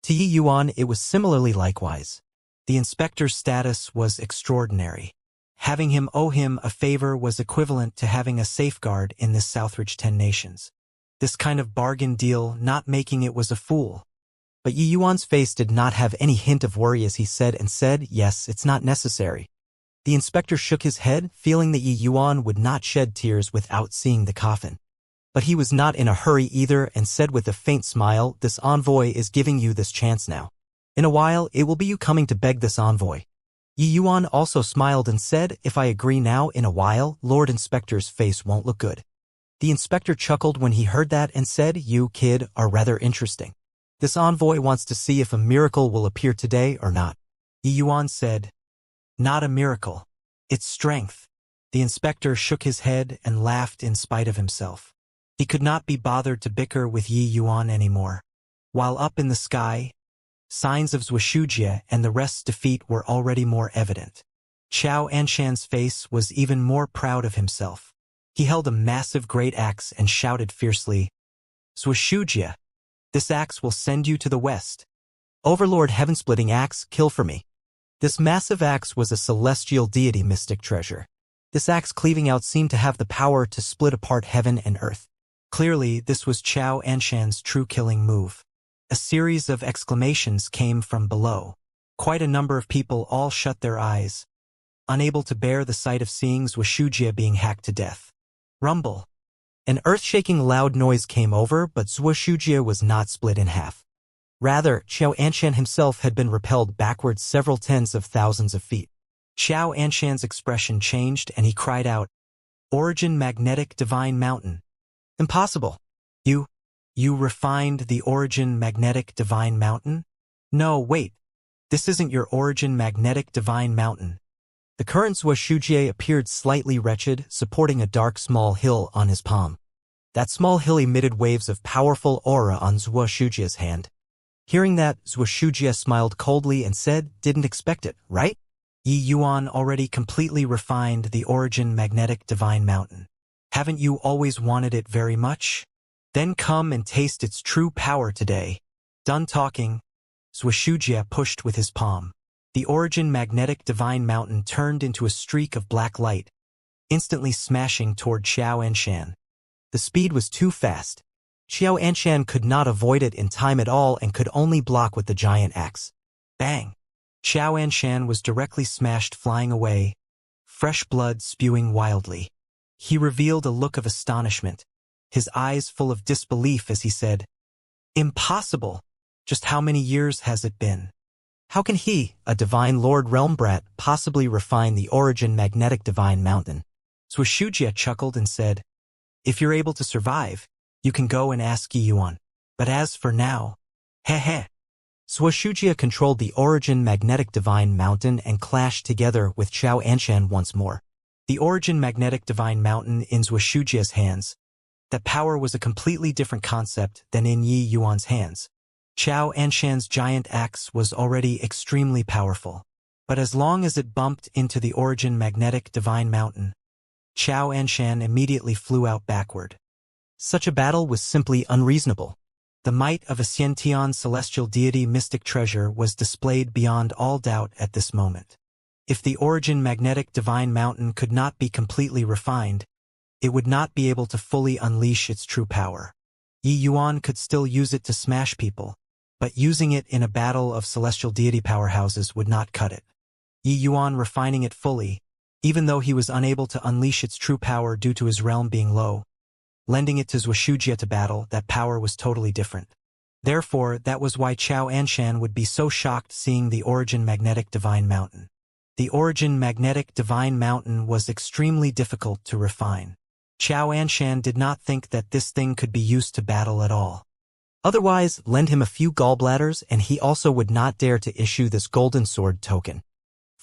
To Yi Yuan, it was similarly likewise. The inspector's status was extraordinary. Having him owe him a favor was equivalent to having a safeguard in this Southridge 10 nations. This kind of bargain deal not making it was a fool. But Yi Yuan's face did not have any hint of worry as he said, "Yes, it's not necessary." The inspector shook his head, feeling that Yi Yuan would not shed tears without seeing the coffin. But he was not in a hurry either and said with a faint smile, "This envoy is giving you this chance now. In a while, it will be you coming to beg this envoy." Yi Yuan also smiled and said, "If I agree now, in a while, Lord Inspector's face won't look good." The inspector chuckled when he heard that and said, "You, kid, are rather interesting. This envoy wants to see if a miracle will appear today or not." Yi Yuan said, "Not a miracle. It's strength." The inspector shook his head and laughed in spite of himself. He could not be bothered to bicker with Yi Yuan anymore. While up in the sky, signs of Wuxia and the rest's defeat were already more evident. Xianxia's face was even more proud of himself. He held a massive great axe and shouted fiercely, "Wuxia, this axe will send you to the west. Overlord Heaven-splitting axe, kill for me." This massive axe was a celestial deity mystic treasure. This axe cleaving out seemed to have the power to split apart heaven and earth. Clearly, this was Xianxia's true killing move. A series of exclamations came from below. Quite a number of people all shut their eyes, unable to bear the sight of seeing Wuxia being hacked to death. Rumble. An earth-shaking loud noise came over, but Wuxia was not split in half. Rather, Xianxia himself had been repelled backwards several tens of thousands of feet. Xianxia's expression changed and he cried out, "Origin magnetic divine mountain. Impossible. You refined the origin magnetic divine mountain? No, wait. This isn't your origin magnetic divine mountain." The current Wuxia appeared slightly wretched, supporting a dark small hill on his palm. That small hill emitted waves of powerful aura on Wuxia's hand. Hearing that, Wuxia smiled coldly and said, "Didn't expect it, right? Yi Yuan already completely refined the origin magnetic divine mountain. Haven't you always wanted it very much? Then come and taste its true power today." Done talking, Wuxia pushed with his palm. The origin magnetic divine mountain turned into a streak of black light, instantly smashing toward Xianxia. The speed was too fast. Xianxia could not avoid it in time at all and could only block with the giant axe. Bang! Xianxia was directly smashed, flying away, fresh blood spewing wildly. He revealed a look of astonishment, his eyes full of disbelief as he said, "Impossible! Just how many years has it been? How can he, a divine lord realm brat, possibly refine the origin magnetic divine mountain?" Wuxia chuckled and said, "If you're able to survive, You can go and ask Yi Yuan. But as for now, heh. Wuxia controlled the Origin Magnetic Divine Mountain and clashed together with Xianxia once more. The Origin Magnetic Divine Mountain in Wuxia's hands. That power was a completely different concept than in Yi Yuan's hands. Xianxia's giant axe was already extremely powerful. But as long as it bumped into the Origin Magnetic Divine Mountain, Xianxia immediately flew out backward. Such a battle was simply unreasonable. The might of Ascension's celestial deity mystic treasure was displayed beyond all doubt at this moment. If the Origin Magnetic Divine Mountain could not be completely refined, it would not be able to fully unleash its true power. Yi Yuan could still use it to smash people, but using it in a battle of celestial deity powerhouses would not cut it. Yi Yuan refining it fully, even though he was unable to unleash its true power due to his realm being low, lending it to Wuxia to battle, that power was totally different. Therefore, that was why Xianxia would be so shocked seeing the Origin Magnetic Divine Mountain. The Origin Magnetic Divine Mountain was extremely difficult to refine. Xianxia did not think that this thing could be used to battle at all. Otherwise, lend him a few gallbladders and he also would not dare to issue this golden sword token.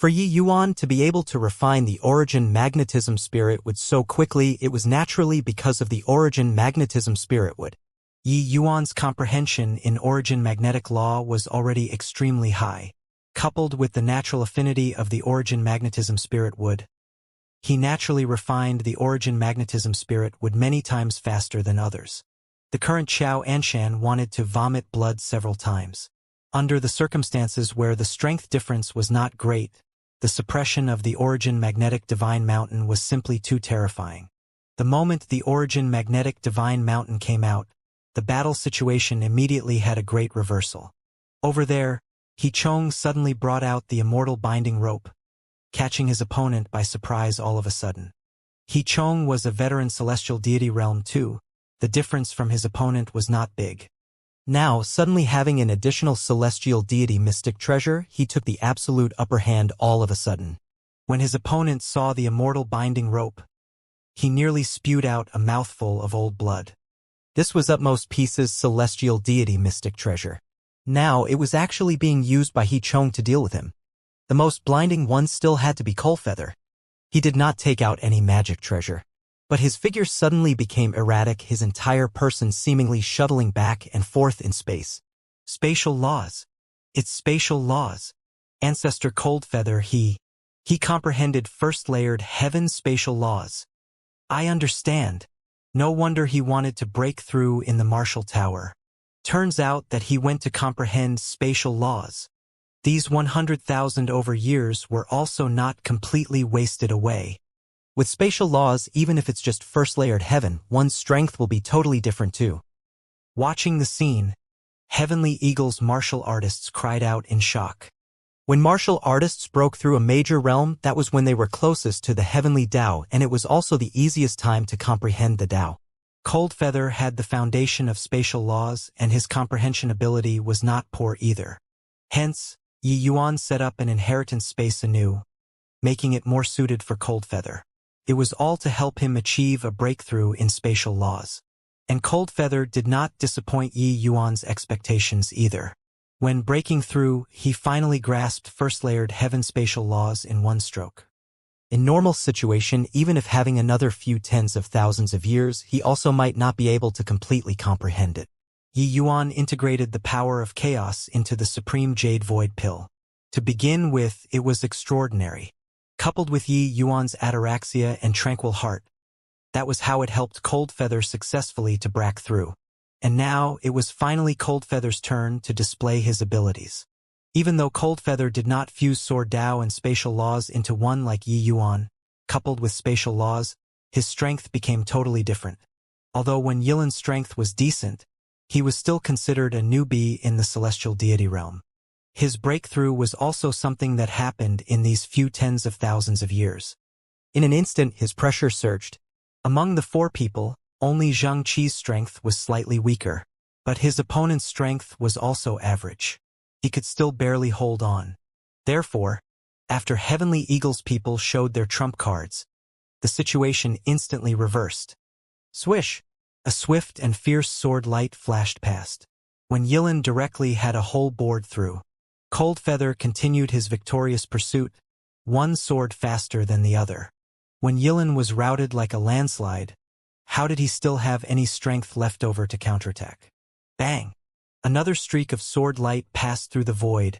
For Yi Yuan to be able to refine the Origin Magnetism Spirit wood so quickly, it was naturally because of the Origin Magnetism Spirit wood. Yi Yuan's comprehension in Origin Magnetic Law was already extremely high. Coupled with the natural affinity of the Origin Magnetism Spirit wood, he naturally refined the Origin Magnetism Spirit wood many times faster than others. The current Xianxia wanted to vomit blood several times. Under the circumstances where the strength difference was not great, the suppression of the Origin Magnetic Divine Mountain was simply too terrifying. The moment the Origin Magnetic Divine Mountain came out, the battle situation immediately had a great reversal. Over there, He Chong suddenly brought out the Immortal binding rope, catching his opponent by surprise all of a sudden. He Chong was a veteran celestial deity realm too. The difference from his opponent was not big. Now, suddenly having an additional celestial deity mystic treasure, he took the absolute upper hand all of a sudden. When his opponent saw the Immortal binding rope, he nearly spewed out a mouthful of old blood. This was Utmost Peace's celestial deity mystic treasure. Now, it was actually being used by He Chong to deal with him. The most blinding one still had to be Coalfeather. He did not take out any magic treasure. But his figure suddenly became erratic, his entire person seemingly shuttling back and forth in space. Spatial laws. It's spatial laws. Ancestor Coldfeather, he comprehended first-layered heaven spatial laws. I understand. No wonder he wanted to break through in the Marshall Tower. Turns out that he went to comprehend spatial laws. These 100,000 over years were also not completely wasted away. With spatial laws, even if it's just first-layered heaven, one's strength will be totally different too. Watching the scene, Heavenly Eagle's martial artists cried out in shock. When martial artists broke through a major realm, that was when they were closest to the heavenly Tao, and it was also the easiest time to comprehend the Tao. Coldfeather had the foundation of spatial laws, and his comprehension ability was not poor either. Hence, Yi Yuan set up an inheritance space anew, making it more suited for Coldfeather. It was all to help him achieve a breakthrough in spatial laws. And Coldfeather did not disappoint Yi Yuan's expectations either. When breaking through, he finally grasped first-layered heaven spatial laws in one stroke. In normal situation, even if having another few tens of thousands of years, he also might not be able to completely comprehend it. Yi Yuan integrated the power of chaos into the Supreme Jade Void Pill. To begin with, it was extraordinary. Coupled with Yi Yuan's ataraxia and tranquil heart, that was how it helped Coldfeather successfully to break through. And now, it was finally Coldfeather's turn to display his abilities. Even though Coldfeather did not fuse Sword Tao and spatial laws into one like Yi Yuan, coupled with spatial laws, his strength became totally different. Although when Yilan's strength was decent, he was still considered a newbie in the celestial deity realm. His breakthrough was also something that happened in these few tens of thousands of years. In an instant, his pressure surged. Among the four people, only Xianxia's strength was slightly weaker, but his opponent's strength was also average. He could still barely hold on. Therefore, after Heavenly Eagle's people showed their trump cards, the situation instantly reversed. Swish! A swift and fierce sword light flashed past. When Yilin directly had a hole bored through, Coldfeather continued his victorious pursuit, one sword faster than the other. When Yilin was routed like a landslide, how did he still have any strength left over to counterattack? Bang! Another streak of sword light passed through the void,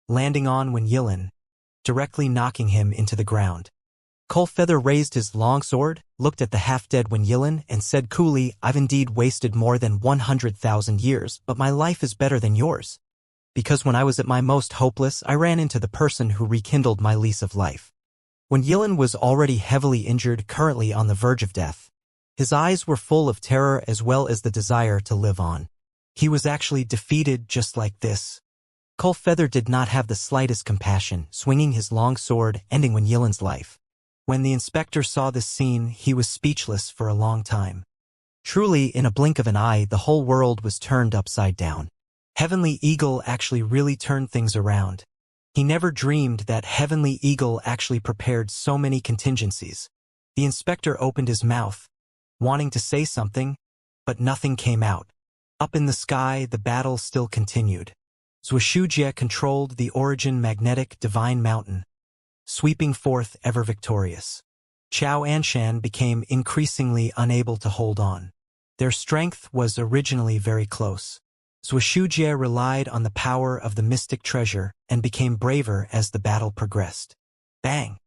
landing on Wen Yilin, directly knocking him into the ground. Coldfeather raised his long sword, looked at the half-dead Wen Yilin, and said coolly, "I've indeed wasted more than 100,000 years, but my life is better than yours. Because when I was at my most hopeless, I ran into the person who rekindled my lease of life." When Yilin was already heavily injured, currently on the verge of death, his eyes were full of terror as well as the desire to live on. He was actually defeated just like this. Coldfeather did not have the slightest compassion, swinging his long sword, ending Wen Yilin's life. When the inspector saw this scene, he was speechless for a long time. Truly, in a blink of an eye, the whole world was turned upside down. Heavenly Eagle actually really turned things around. He never dreamed that Heavenly Eagle actually prepared so many contingencies. The inspector opened his mouth, wanting to say something, but nothing came out. Up in the sky, the battle still continued. Xianxia controlled the origin magnetic divine mountain, sweeping forth ever victorious. Xianxia became increasingly unable to hold on. Their strength was originally very close. Xianxia relied on the power of the mystic treasure and became braver as the battle progressed. Bang!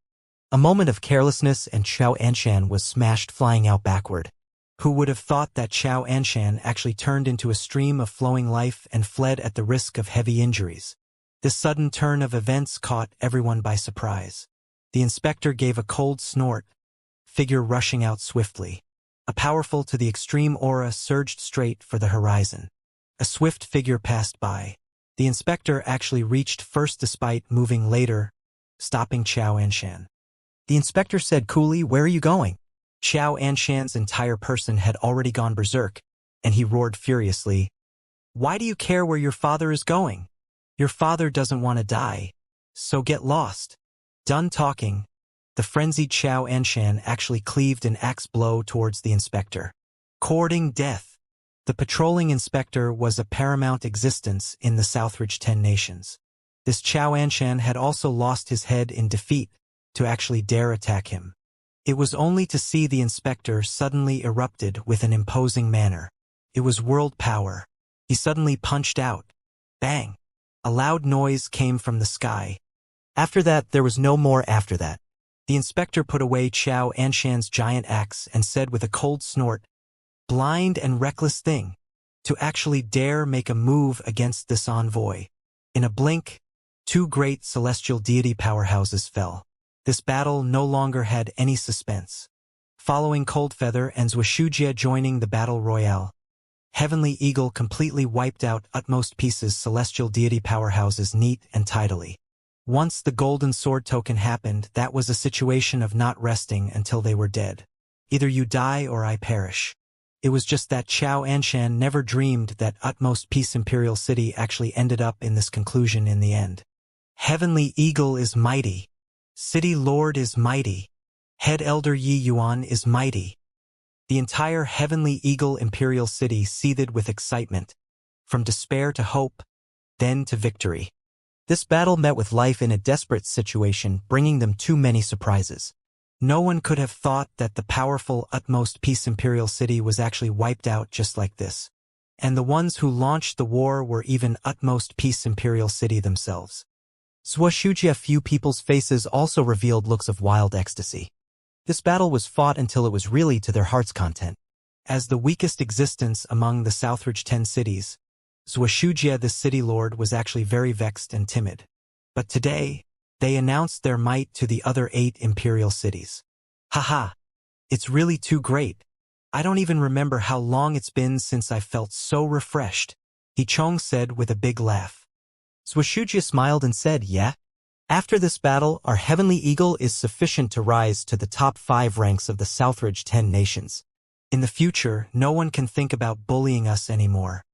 A moment of carelessness and Xianxia was smashed flying out backward. Who would have thought that Xianxia actually turned into a stream of flowing life and fled at the risk of heavy injuries? This sudden turn of events caught everyone by surprise. The inspector gave a cold snort, figure rushing out swiftly. A powerful to the extreme aura surged straight for the horizon. A swift figure passed by. The inspector actually reached first despite moving later, stopping Xianxia. The inspector said coolly, "Where are you going?" Xianxia's entire person had already gone berserk, and he roared furiously, "Why do you care where your father is going? Your father doesn't want to die, so get lost." Done talking, the frenzied Xianxia actually cleaved an axe blow towards the inspector. Courting death. The patrolling inspector was a paramount existence in the Southridge 10 nations. This Xianxia had also lost his head in defeat to actually dare attack him. It was only to see the inspector suddenly erupted with an imposing manner. It was world power. He suddenly punched out. Bang! A loud noise came from the sky. After that, there was no more after that. The inspector put away Xianxia's giant axe and said with a cold snort, "Blind and reckless thing, to actually dare make a move against this envoy." In a blink, two great celestial deity powerhouses fell. This battle no longer had any suspense. Following Coldfeather and Xianxia joining the battle royale, Heavenly Eagle completely wiped out utmost pieces celestial deity powerhouses neat and tidily. Once the golden sword token happened, that was a situation of not resting until they were dead. Either you die or I perish. It was just that Xianxia never dreamed that utmost peace Imperial City actually ended up in this conclusion in the end. Heavenly Eagle is mighty. City Lord is mighty. Head Elder Yi Yuan is mighty. The entire Heavenly Eagle Imperial City seethed with excitement, from despair to hope, then to victory. This battle met with life in a desperate situation, bringing them too many surprises. No one could have thought that the powerful utmost peace Imperial City was actually wiped out just like this. And the ones who launched the war were even utmost peace Imperial City themselves. Xianxia few people's faces also revealed looks of wild ecstasy. This battle was fought until it was really to their heart's content. As the weakest existence among the Southridge 10 cities, Xianxia the city lord was actually very vexed and timid. But today, they announced their might to the other 8 imperial cities. Haha, it's really too great. I don't even remember how long it's been since I felt so refreshed, He Chong said with a big laugh. Xianxia smiled and said, "Yeah? After this battle, our Heavenly Eagle is sufficient to rise to the top 5 ranks of the Southridge 10 nations. In the future, no one can think about bullying us anymore.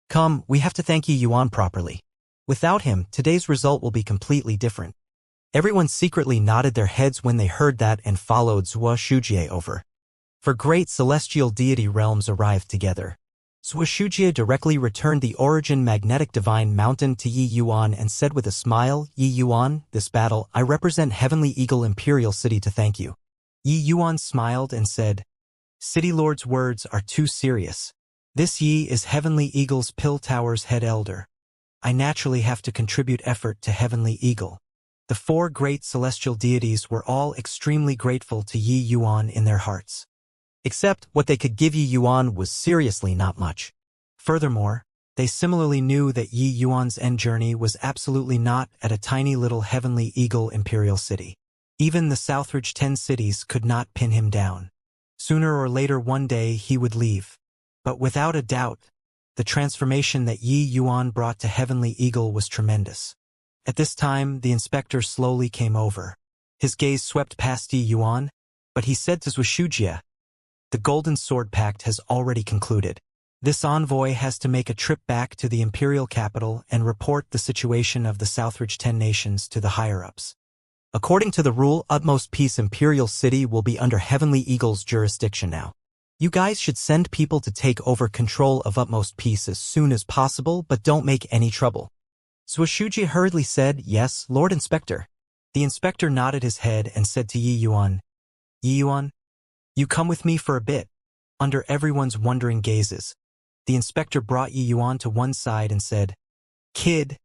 Come, we have to thank Yi Yuan properly. Without him, today's result will be completely different." Everyone secretly nodded their heads when they heard that and followed Xianxia over. For great celestial deity realms arrived together. Wuxia directly returned the origin magnetic divine mountain to Yi Yuan and said with a smile, Yi Yuan, this battle, I represent Heavenly Eagle Imperial City to thank you. Yi Yuan smiled and said, City Lord's words are too serious. This Yi is Heavenly Eagle's Pill Tower's head elder. I naturally have to contribute effort to Heavenly Eagle. The four great celestial deities were all extremely grateful to Yi Yuan in their hearts. Except what they could give Yi Yuan was seriously not much. Furthermore, they similarly knew that Yi Yuan's end journey was absolutely not at a tiny little Heavenly Eagle Imperial City. Even the Southridge 10 cities could not pin him down. Sooner or later one day he would leave. But without a doubt, the transformation that Yi Yuan brought to Heavenly Eagle was tremendous. At this time, the inspector slowly came over. His gaze swept past Yi Yuan, but he said to Wuxia, the Golden Sword Pact has already concluded. This envoy has to make a trip back to the imperial capital and report the situation of the Southridge 10 nations to the higher-ups. According to the rule, Utmost Peace Imperial City will be under Heavenly Eagle's jurisdiction now. You guys should send people to take over control of Utmost Peace as soon as possible, but don't make any trouble. Wuxia hurriedly said, Yes, Lord Inspector. The inspector nodded his head and said to Yi Yuan, Yi Yuan, you come with me for a bit. Under everyone's wondering gazes, the inspector brought Yi Yuan to one side and said, Kid,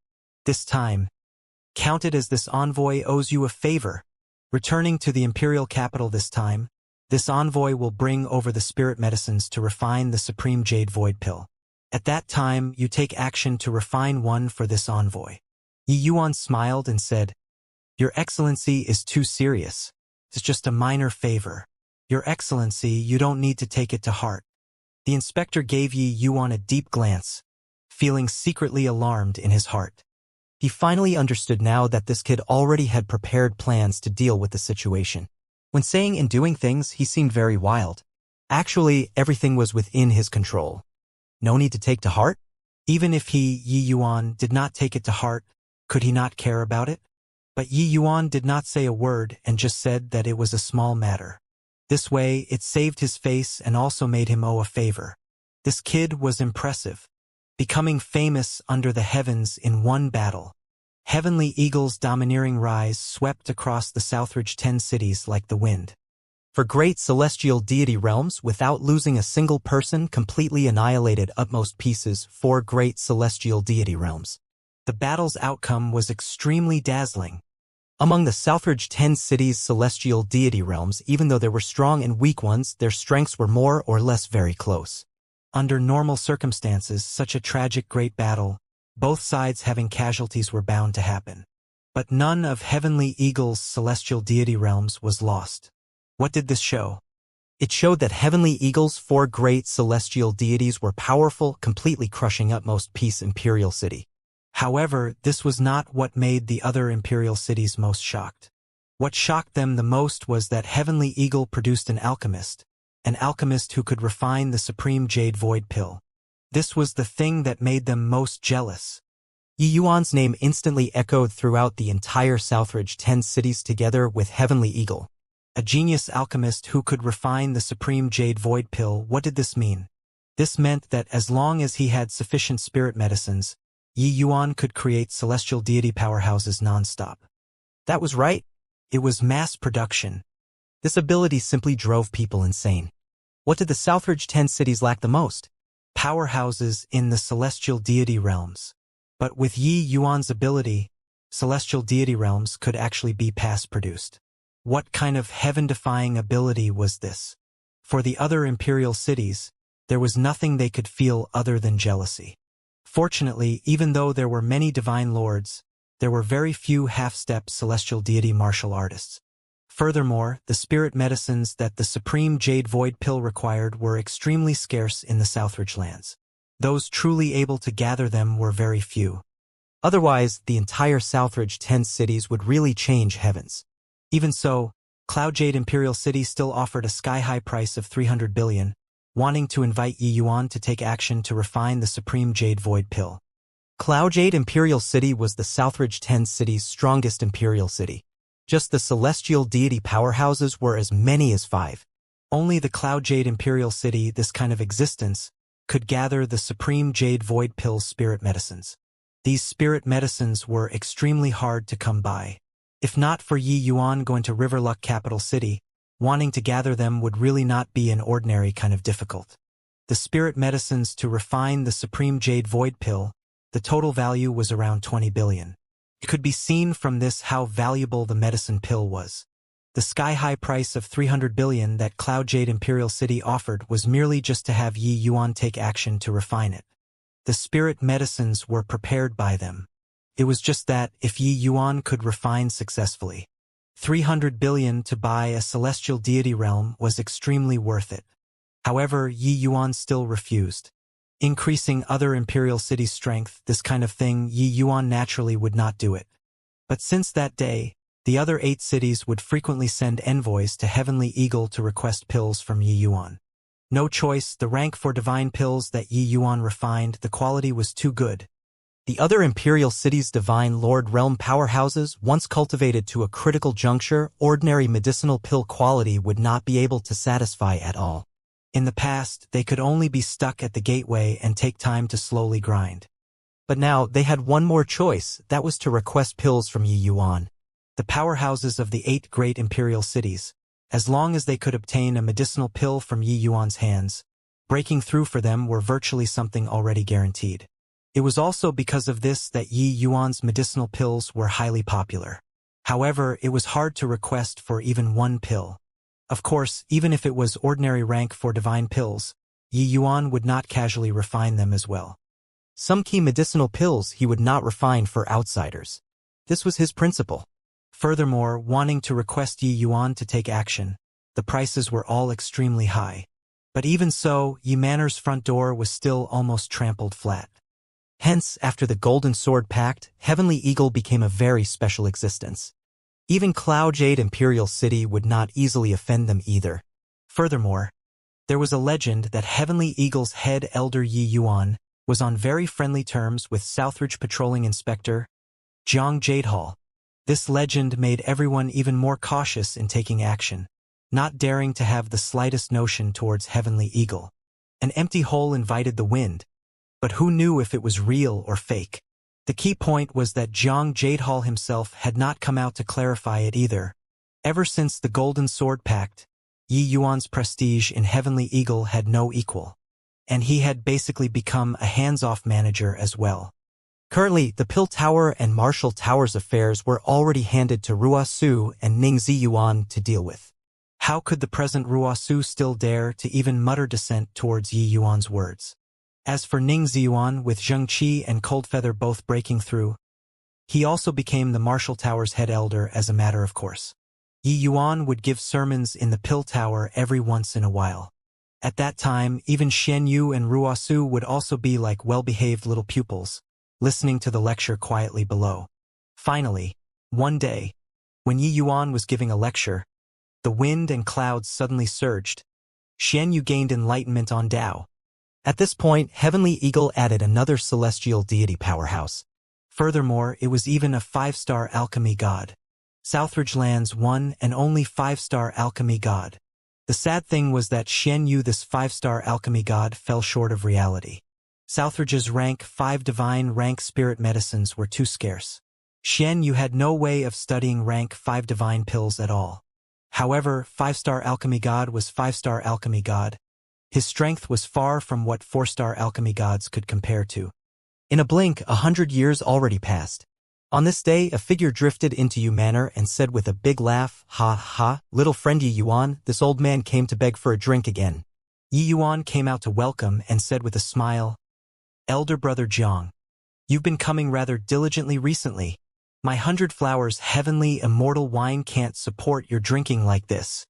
this time, count it as this envoy owes you a favor. Returning to the imperial capital this time, this envoy will bring over the spirit medicines to refine the supreme jade void pill. At that time, you take action to refine one for this envoy. Yi Yuan smiled and said, Your Excellency is too serious. It's just a minor favor. Your Excellency, you don't need to take it to heart. The inspector gave Yi Yuan a deep glance, feeling secretly alarmed in his heart. He finally understood now that this kid already had prepared plans to deal with the situation. When saying and doing things, he seemed very wild. Actually, everything was within his control. No need to take to heart? Even if he, Yi Yuan, did not take it to heart, could he not care about it? But Yi Yuan did not say a word and just said that it was a small matter. This way, it saved his face and also made him owe a favor. This kid was impressive, becoming famous under the heavens in one battle. Heavenly Eagle's domineering rise swept across the Southridge 10 cities like the wind. For great celestial deity realms, without losing a single person, completely annihilated Utmost Peace's 4 great celestial deity realms. The battle's outcome was extremely dazzling. Among the Southridge 10 cities' celestial deity realms, even though there were strong and weak ones, their strengths were more or less very close. Under normal circumstances, such a tragic great battle, both sides having casualties were bound to happen. But none of Heavenly Eagle's celestial deity realms was lost. What did this show? It showed that Heavenly Eagle's 4 great celestial deities were powerful, completely crushing Utmost Peace Imperial City. However, this was not what made the other imperial cities most shocked. What shocked them the most was that Heavenly Eagle produced an alchemist who could refine the supreme jade void pill. This was the thing that made them most jealous. Yi Yuan's name instantly echoed throughout the entire Southridge 10 cities together with Heavenly Eagle. A genius alchemist who could refine the supreme jade void pill. What did this mean? This meant that as long as he had sufficient spirit medicines, Yi Yuan could create celestial deity powerhouses non-stop. That was right. It was mass production. This ability simply drove people insane. What did the Southridge 10 cities lack the most? Powerhouses in the celestial deity realms. But with Yi Yuan's ability, celestial deity realms could actually be mass-produced. What kind of heaven-defying ability was this? For the other imperial cities, there was nothing they could feel other than jealousy. Fortunately, even though there were many divine lords, there were very few half-step celestial deity martial artists. Furthermore, the spirit medicines that the supreme jade void pill required were extremely scarce in the Southridge lands. Those truly able to gather them were very few. Otherwise, the entire Southridge 10 cities would really change heavens. Even so, Cloud Jade Imperial City still offered a sky-high price of 300 billion, wanting to invite Yi Yuan to take action to refine the supreme jade void pill. Cloud Jade Imperial City was the Southridge 10 city's strongest imperial city. Just the celestial deity powerhouses were as many as 5. Only the Cloud Jade Imperial City, this kind of existence, could gather the supreme Jade Void Pill spirit medicines. These spirit medicines were extremely hard to come by. If not for Yi Yuan going to Riverluck capital city, wanting to gather them would really not be an ordinary kind of difficult. The spirit medicines to refine the supreme Jade Void Pill, the total value was around 20 billion. It could be seen from this how valuable the medicine pill was. The sky-high price of 300 billion that Cloud Jade Imperial City offered was merely just to have Yi Yuan take action to refine it. The spirit medicines were prepared by them. It was just that, if Yi Yuan could refine successfully, 300 billion to buy a celestial deity realm was extremely worth it. However, Yi Yuan still refused. Increasing other imperial cities' strength, this kind of thing, Yi Yuan naturally would not do it. But since that day, the other 8 cities would frequently send envoys to Heavenly Eagle to request pills from Yi Yuan. No choice, the rank for divine pills that Yi Yuan refined, the quality was too good. The other imperial cities' divine lord realm powerhouses, once cultivated to a critical juncture, ordinary medicinal pill quality would not be able to satisfy at all. In the past, they could only be stuck at the gateway and take time to slowly grind. But now, they had one more choice, that was to request pills from Yi Yuan. The powerhouses of the 8 great imperial cities, as long as they could obtain a medicinal pill from Yi Yuan's hands, breaking through for them were virtually something already guaranteed. It was also because of this that Yi Yuan's medicinal pills were highly popular. However, it was hard to request for even one pill. Of course, even if it was ordinary rank for divine pills, Yi Yuan would not casually refine them as well. Some key medicinal pills he would not refine for outsiders. This was his principle. Furthermore, wanting to request Yi Yuan to take action, the prices were all extremely high. But even so, Yi Manor's front door was still almost trampled flat. Hence, after the Golden Sword Pact, Heavenly Eagle became a very special existence. Even Cloud Jade Imperial City would not easily offend them either. Furthermore, there was a legend that Heavenly Eagle's head elder Yi Yuan was on very friendly terms with Southridge Patrolling Inspector Jiang Jadehall. This legend made everyone even more cautious in taking action, not daring to have the slightest notion towards Heavenly Eagle. An empty hole invited the wind, but who knew if it was real or fake? The key point was that Jiang Jadehall himself had not come out to clarify it either. Ever since the Golden Sword Pact, Yi Yuan's prestige in Heavenly Eagle had no equal, and he had basically become a hands-off manager as well. Currently, the Pill Tower and Martial Tower's affairs were already handed to Ruosu and Ning Ziyuan to deal with. How could the present Ruosu still dare to even mutter dissent towards Yi Yuan's words? As for Ning Ziyuan, with Zheng Qi and Coldfeather both breaking through, he also became the Martial Tower's head elder as a matter of course. Yi Yuan would give sermons in the Pill Tower every once in a while. At that time, even Xian Yu and Ruosu would also be like well-behaved little pupils, listening to the lecture quietly below. Finally, one day, when Yi Yuan was giving a lecture, the wind and clouds suddenly surged. Xian Yu gained enlightenment on Tao. At this point, Heavenly Eagle added another celestial deity powerhouse. Furthermore, it was even a 5-star alchemy god. Southridge Land's one and only 5-star alchemy god. The sad thing was that Xian Yu, this 5-star alchemy god, fell short of reality. Southridge's rank 5 divine rank spirit medicines were too scarce. Xian Yu had no way of studying rank 5 divine pills at all. However, 5-star alchemy god was 5-star alchemy god. His strength was far from what 4-star alchemy gods could compare to. In a blink, 100 years already passed. On this day, a figure drifted into Yu Manor and said with a big laugh, "Ha ha, little friend Yi Yuan, this old man came to beg for a drink again." Yi Yuan came out to welcome and said with a smile, "Elder brother Jiang, you've been coming rather diligently recently. My 100 Flowers Heavenly Immortal Wine can't support your drinking like this."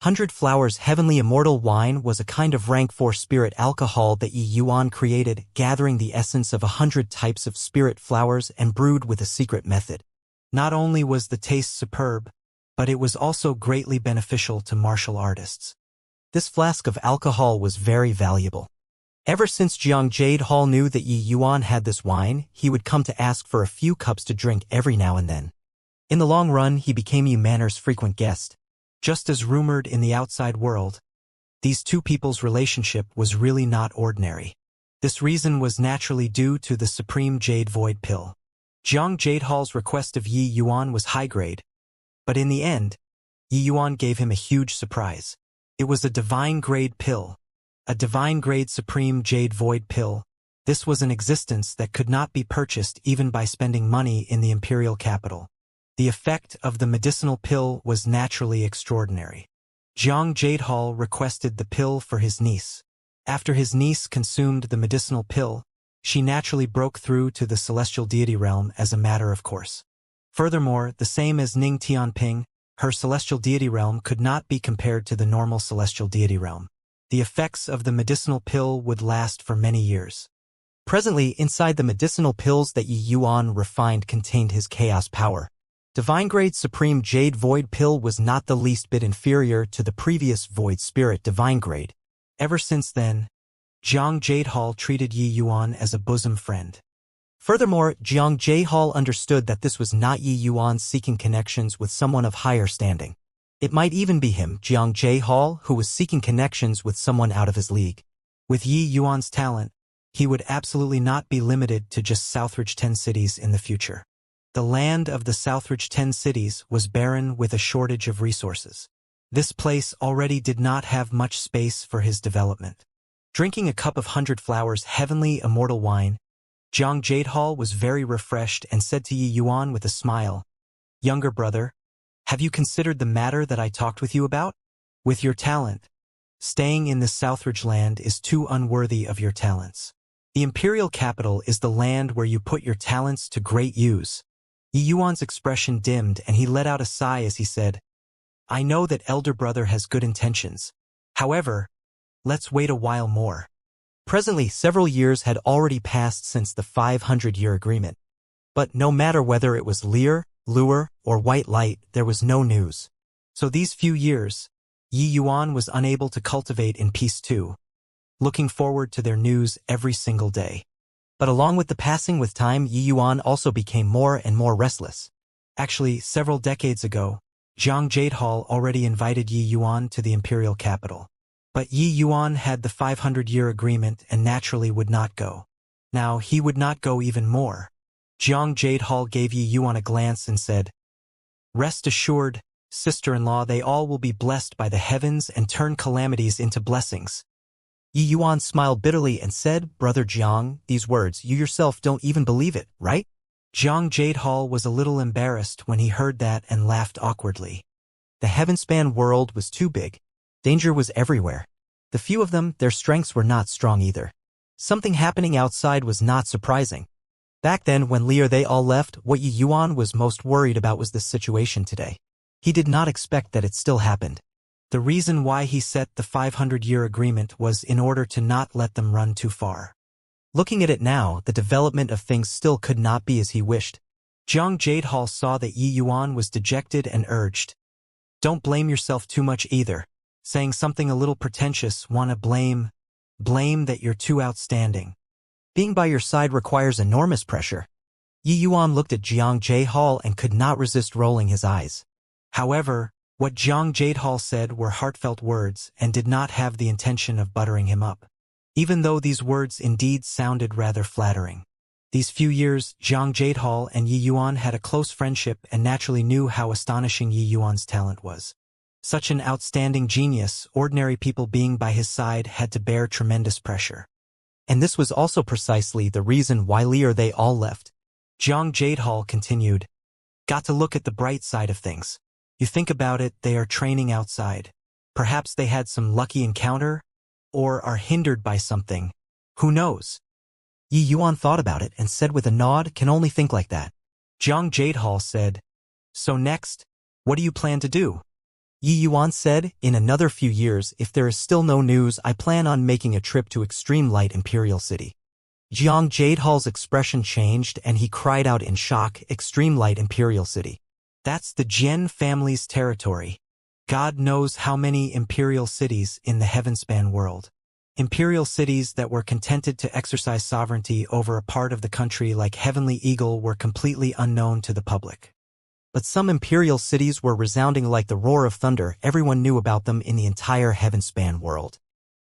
100 Flowers Heavenly Immortal Wine was a kind of rank 4 spirit alcohol that Yi Yuan created, gathering the essence of 100 types of spirit flowers and brewed with a secret method. Not only was the taste superb, but it was also greatly beneficial to martial artists. This flask of alcohol was very valuable. Ever since Jiang Jadehall knew that Yi Yuan had this wine, he would come to ask for a few cups to drink every now and then. In the long run, he became Yi Manor's frequent guest. Just as rumored in the outside world, these two people's relationship was really not ordinary. This reason was naturally due to the Supreme Jade Void Pill. Jiang Jadehal's request of Yi Yuan was high-grade, but in the end, Yi Yuan gave him a huge surprise. It was a divine-grade pill, a divine-grade Supreme Jade Void Pill. This was an existence that could not be purchased even by spending money in the imperial capital. The effect of the medicinal pill was naturally extraordinary. Jiang Jadehal requested the pill for his niece. After his niece consumed the medicinal pill, she naturally broke through to the celestial deity realm as a matter of course. Furthermore, the same as Ning Tianping, her celestial deity realm could not be compared to the normal celestial deity realm. The effects of the medicinal pill would last for many years. Presently, inside the medicinal pills that Yi Yuan refined contained his chaos power. Divine-grade Supreme Jade Void Pill was not the least bit inferior to the previous Void Spirit Divine-grade. Ever since then, Jiang Jadehal treated Yi Yuan as a bosom friend. Furthermore, Jiang Jadehal understood that this was not Yi Yuan seeking connections with someone of higher standing. It might even be him, Jiang Jadehal, who was seeking connections with someone out of his league. With Yi Yuan's talent, he would absolutely not be limited to just Southridge 10 cities in the future. The land of the Southridge 10 cities was barren with a shortage of resources. This place already did not have much space for his development. Drinking a cup of 100 Flowers heavenly immortal wine, Jiang Jadehal was very refreshed and said to Yi Yuan with a smile, "Younger brother, have you considered the matter that I talked with you about? With your talent, staying in this Southridge land is too unworthy of your talents. The imperial capital is the land where you put your talents to great use." Yi Yuan's expression dimmed and he let out a sigh as he said, "I know that elder brother has good intentions. However, let's wait a while more." Presently, several years had already passed since the 500-year agreement. But no matter whether it was Lear, Lure, or White Light, there was no news. So these few years, Yi Yuan was unable to cultivate in peace too, looking forward to their news every single day. But along with the passing with time, Yi Yuan also became more and more restless. Actually, several decades ago, Jiang Jadehal already invited Yi Yuan to the imperial capital. But Yi Yuan had the 500-year agreement and naturally would not go. Now he would not go even more. Jiang Jadehal gave Yi Yuan a glance and said, "Rest assured, sister-in-law, they all will be blessed by the heavens and turn calamities into blessings." Yi Yuan smiled bitterly and said, "Brother Jiang, these words, you yourself don't even believe it, right?" Jiang Jadehal was a little embarrassed when he heard that and laughed awkwardly. The heaven-span world was too big. Danger was everywhere. The few of them, their strengths were not strong either. Something happening outside was not surprising. Back then, when Lear they all left, what Yi Yuan was most worried about was the situation today. He did not expect that it still happened. The reason why he set the 500-year agreement was in order to not let them run too far. Looking at it now, the development of things still could not be as he wished. Jiang Jadehal saw that Yi Yuan was dejected and urged, "Don't blame yourself too much either," saying something a little pretentious, "Wanna blame that you're too outstanding. Being by your side requires enormous pressure." Yi Yuan looked at Jiang Jadehal and could not resist rolling his eyes. However, what Jiang Jadehal said were heartfelt words and did not have the intention of buttering him up. Even though these words indeed sounded rather flattering. These few years, Jiang Jadehal and Yi Yuan had a close friendship and naturally knew how astonishing Yi Yuan's talent was. Such an outstanding genius, ordinary people being by his side had to bear tremendous pressure. And this was also precisely the reason why Lear they all left. Jiang Jadehal continued, "Got to look at the bright side of things. You think about it, they are training outside. Perhaps they had some lucky encounter, or are hindered by something. Who knows?" Yi Yuan thought about it and said with a nod, "Can only think like that." Jiang Jadehal said, "So next, what do you plan to do?" Yi Yuan said, "In another few years, if there is still no news, I plan on making a trip to Extreme Light Imperial City." Jiang Jadehal's expression changed and he cried out in shock, "Extreme Light Imperial City? That's the Jian family's territory. God knows how many imperial cities in the heavenspan world. Imperial cities that were contented to exercise sovereignty over a part of the country like Heavenly Eagle were completely unknown to the public. But some imperial cities were resounding like the roar of thunder. Everyone knew about them in the entire heavenspan world.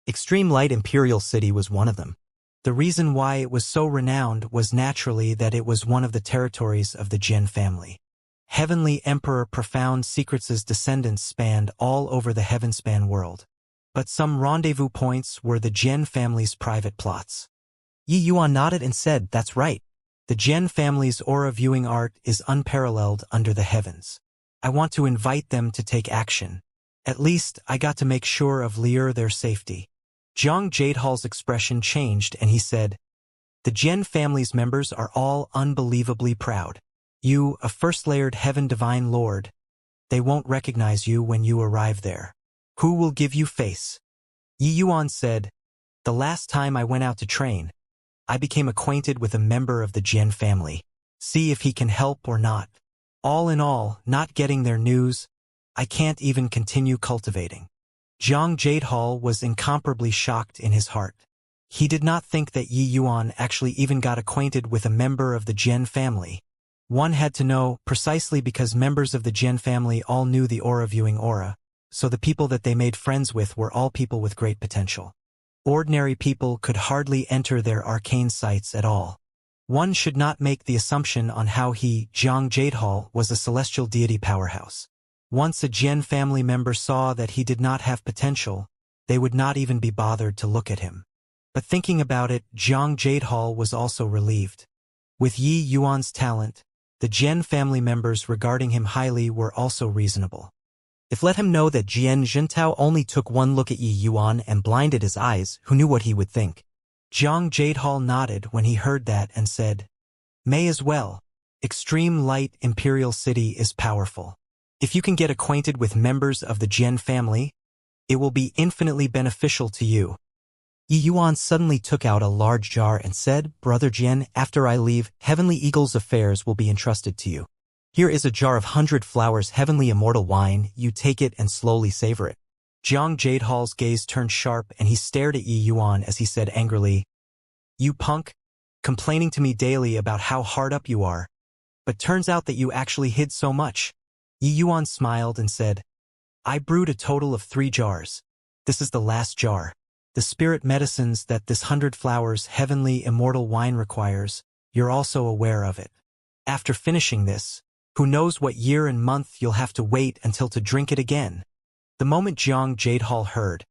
Extreme Light Imperial City was one of them. The reason why it was so renowned was naturally that it was one of the territories of the Jin family. Heavenly Emperor Profound Secrets' descendants spanned all over the heavenspan world. But some rendezvous points were the Jin family's private plots. Yi Yuan nodded and said, "That's right. The Jin family's aura viewing art is unparalleled under the heavens. I want to invite them to take action. At least, I got to make sure of their safety." Zhang Jadehal's expression changed and he said, "The Jin family's members are all unbelievably proud. You, a first-layered heaven divine lord. They won't recognize you when you arrive there. Who will give you face?" Yi Yuan said, "The last time I went out to train, I became acquainted with a member of the Jin family. See if he can help or not. All in all, not getting their news, I can't even continue cultivating." Zhang Jadehal was incomparably shocked in his heart. He did not think that Yi Yuan actually even got acquainted with a member of the Jin family. One had to know, precisely because members of the Jin family all knew the aura viewing aura, so the people that they made friends with were all people with great potential. Ordinary people could hardly enter their arcane sites at all. One should not make the assumption on how he, Zhang Jadehal, was a celestial deity powerhouse. Once a Jin family member saw that he did not have potential, they would not even be bothered to look at him. But thinking about it, Zhang Jadehal was also relieved. With Yi Yuan's talent, the Jin family members regarding him highly were also reasonable. If let him know that Jian Jintao only took one look at Yi Yuan and blinded his eyes, who knew what he would think? Zhang Jadehal nodded when he heard that and said, "May as well. Extreme Light Imperial City is powerful. If you can get acquainted with members of the Jin family, it will be infinitely beneficial to you." Yi Yuan suddenly took out a large jar and said, "Brother Jian, after I leave, Heavenly Eagle's affairs will be entrusted to you. Here is a jar of 100 flowers heavenly immortal wine. You take it and slowly savor it." Zhang Jadehal's gaze turned sharp and he stared at Yi Yuan as he said angrily, "You punk, complaining to me daily about how hard up you are. But turns out that you actually hid so much." Yi Yuan smiled and said, "I brewed a total of 3 jars. This is the last jar. The spirit medicines that this 100 flowers heavenly immortal wine requires, you're also aware of it. After finishing this, who knows what year and month you'll have to wait until to drink it again." The moment Zhang Jadehal heard,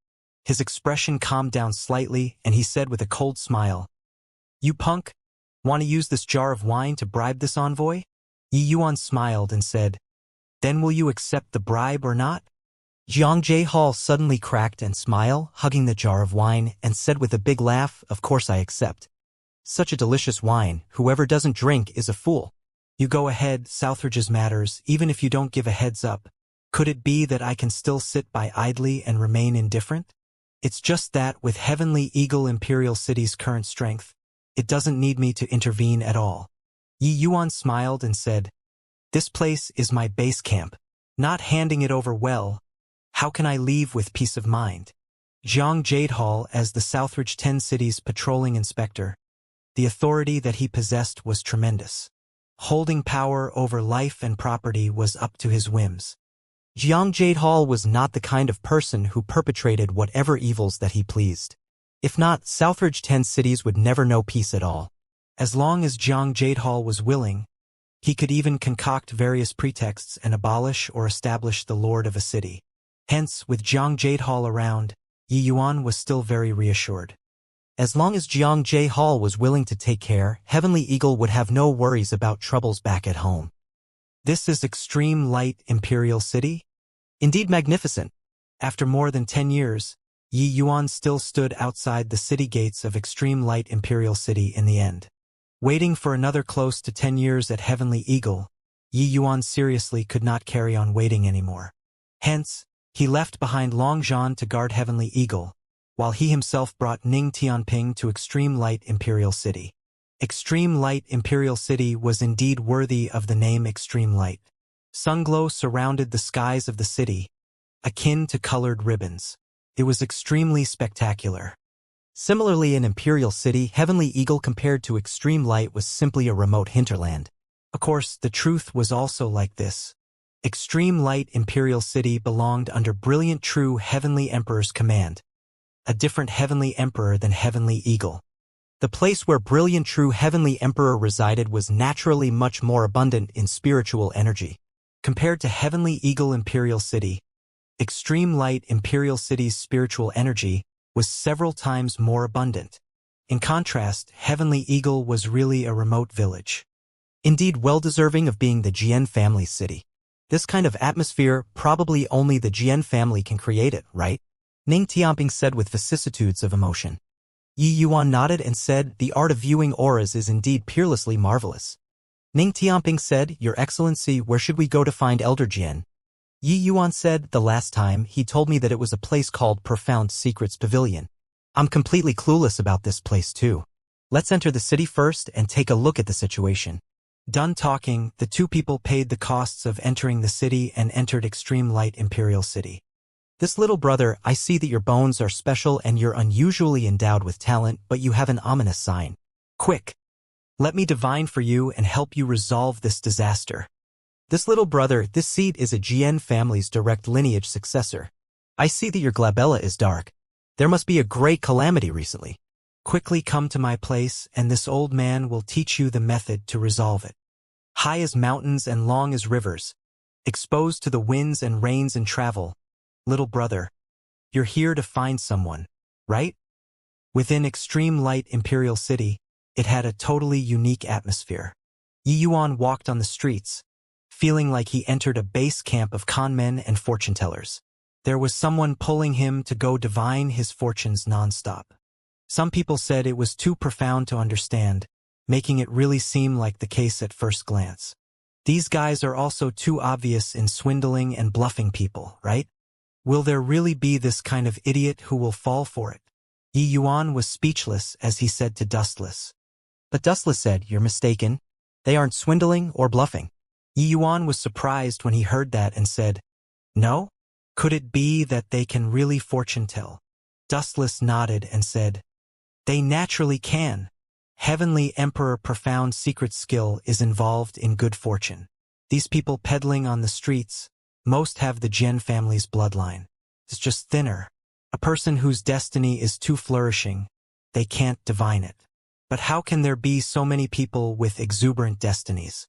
his expression calmed down slightly and he said with a cold smile, "You punk, want to use this jar of wine to bribe this envoy?" Yi Yuan smiled and said, "Then will you accept the bribe or not?" Zhang Jadehal suddenly cracked and smiled, hugging the jar of wine, and said with a big laugh, "Of course I accept. Such a delicious wine, whoever doesn't drink is a fool. You go ahead, Southridge's matters, even if you don't give a heads up. Could it be that I can still sit by idly and remain indifferent? It's just that with Heavenly Eagle Imperial City's current strength, it doesn't need me to intervene at all." Yi Yuan smiled and said, "This place is my base camp. Not handing it over well, how can I leave with peace of mind?" Zhang Jadehal, as the Southridge 10 Cities patrolling inspector, the authority that he possessed was tremendous. Holding power over life and property was up to his whims. Zhang Jadehal was not the kind of person who perpetrated whatever evils that he pleased. If not, Southridge 10 Cities would never know peace at all. As long as Zhang Jadehal was willing, he could even concoct various pretexts and abolish or establish the lord of a city. Hence, with Zhang Jadehal around, Yi Yuan was still very reassured. As long as Zhang Jadehal was willing to take care, Heavenly Eagle would have no worries about troubles back at home. This is Extreme Light Imperial City? Indeed magnificent. After more than 10 years, Yi Yuan still stood outside the city gates of Extreme Light Imperial City in the end. Waiting for another close to 10 years at Heavenly Eagle, Yi Yuan seriously could not carry on waiting anymore. Hence, he left behind Long Zhan to guard Heavenly Eagle, while he himself brought Ning Tianping to Extreme Light Imperial City. Extreme Light Imperial City was indeed worthy of the name Extreme Light. Sunglow surrounded the skies of the city, akin to colored ribbons. It was extremely spectacular. Similarly in Imperial City, Heavenly Eagle compared to Extreme Light was simply a remote hinterland. Of course, the truth was also like this. Extreme Light Imperial City belonged under Brilliant True Heavenly Emperor's command, a different Heavenly Emperor than Heavenly Eagle. The place where Brilliant True Heavenly Emperor resided was naturally much more abundant in spiritual energy. Compared to Heavenly Eagle Imperial City, Extreme Light Imperial City's spiritual energy was several times more abundant. In contrast, Heavenly Eagle was really a remote village. Indeed, well-deserving of being the Jian family city. This kind of atmosphere, probably only the Jian family can create it, right? Ning Tianping said with vicissitudes of emotion. Yi Yuan nodded and said, the art of viewing auras is indeed peerlessly marvelous. Ning Tianping said, Your Excellency, where should we go to find Elder Jian? Yi Yuan said, the last time, he told me that it was a place called Profound Secrets Pavilion. I'm completely clueless about this place too. Let's enter the city first and take a look at the situation. Done talking, the two people paid the costs of entering the city and entered Extreme Light Imperial City. This little brother, I see that your bones are special and you're unusually endowed with talent, but you have an ominous sign. Quick! Let me divine for you and help you resolve this disaster. This little brother, this seed is a Jian family's direct lineage successor. I see that your glabella is dark. There must be a great calamity recently. Quickly come to my place, and this old man will teach you the method to resolve it. High as mountains and long as rivers, exposed to the winds and rains and travel. Little brother, you're here to find someone, right? Within Extreme Light Imperial City, it had a totally unique atmosphere. Yi Yuan walked on the streets, feeling like he entered a base camp of conmen and fortune-tellers. There was someone pulling him to go divine his fortunes nonstop. Some people said it was too profound to understand, making it really seem like the case at first glance. These guys are also too obvious in swindling and bluffing people, right? Will there really be this kind of idiot who will fall for it? Yi Yuan was speechless as he said to Dustless. But Dustless said, You're mistaken. They aren't swindling or bluffing. Yi Yuan was surprised when he heard that and said, No? Could it be that they can really fortune-tell? Dustless nodded and said, They naturally can. Heavenly Emperor profound secret skill is involved in good fortune. These people peddling on the streets, most have the Jian family's bloodline. It's just thinner. A person whose destiny is too flourishing, they can't divine it. But how can there be so many people with exuberant destinies?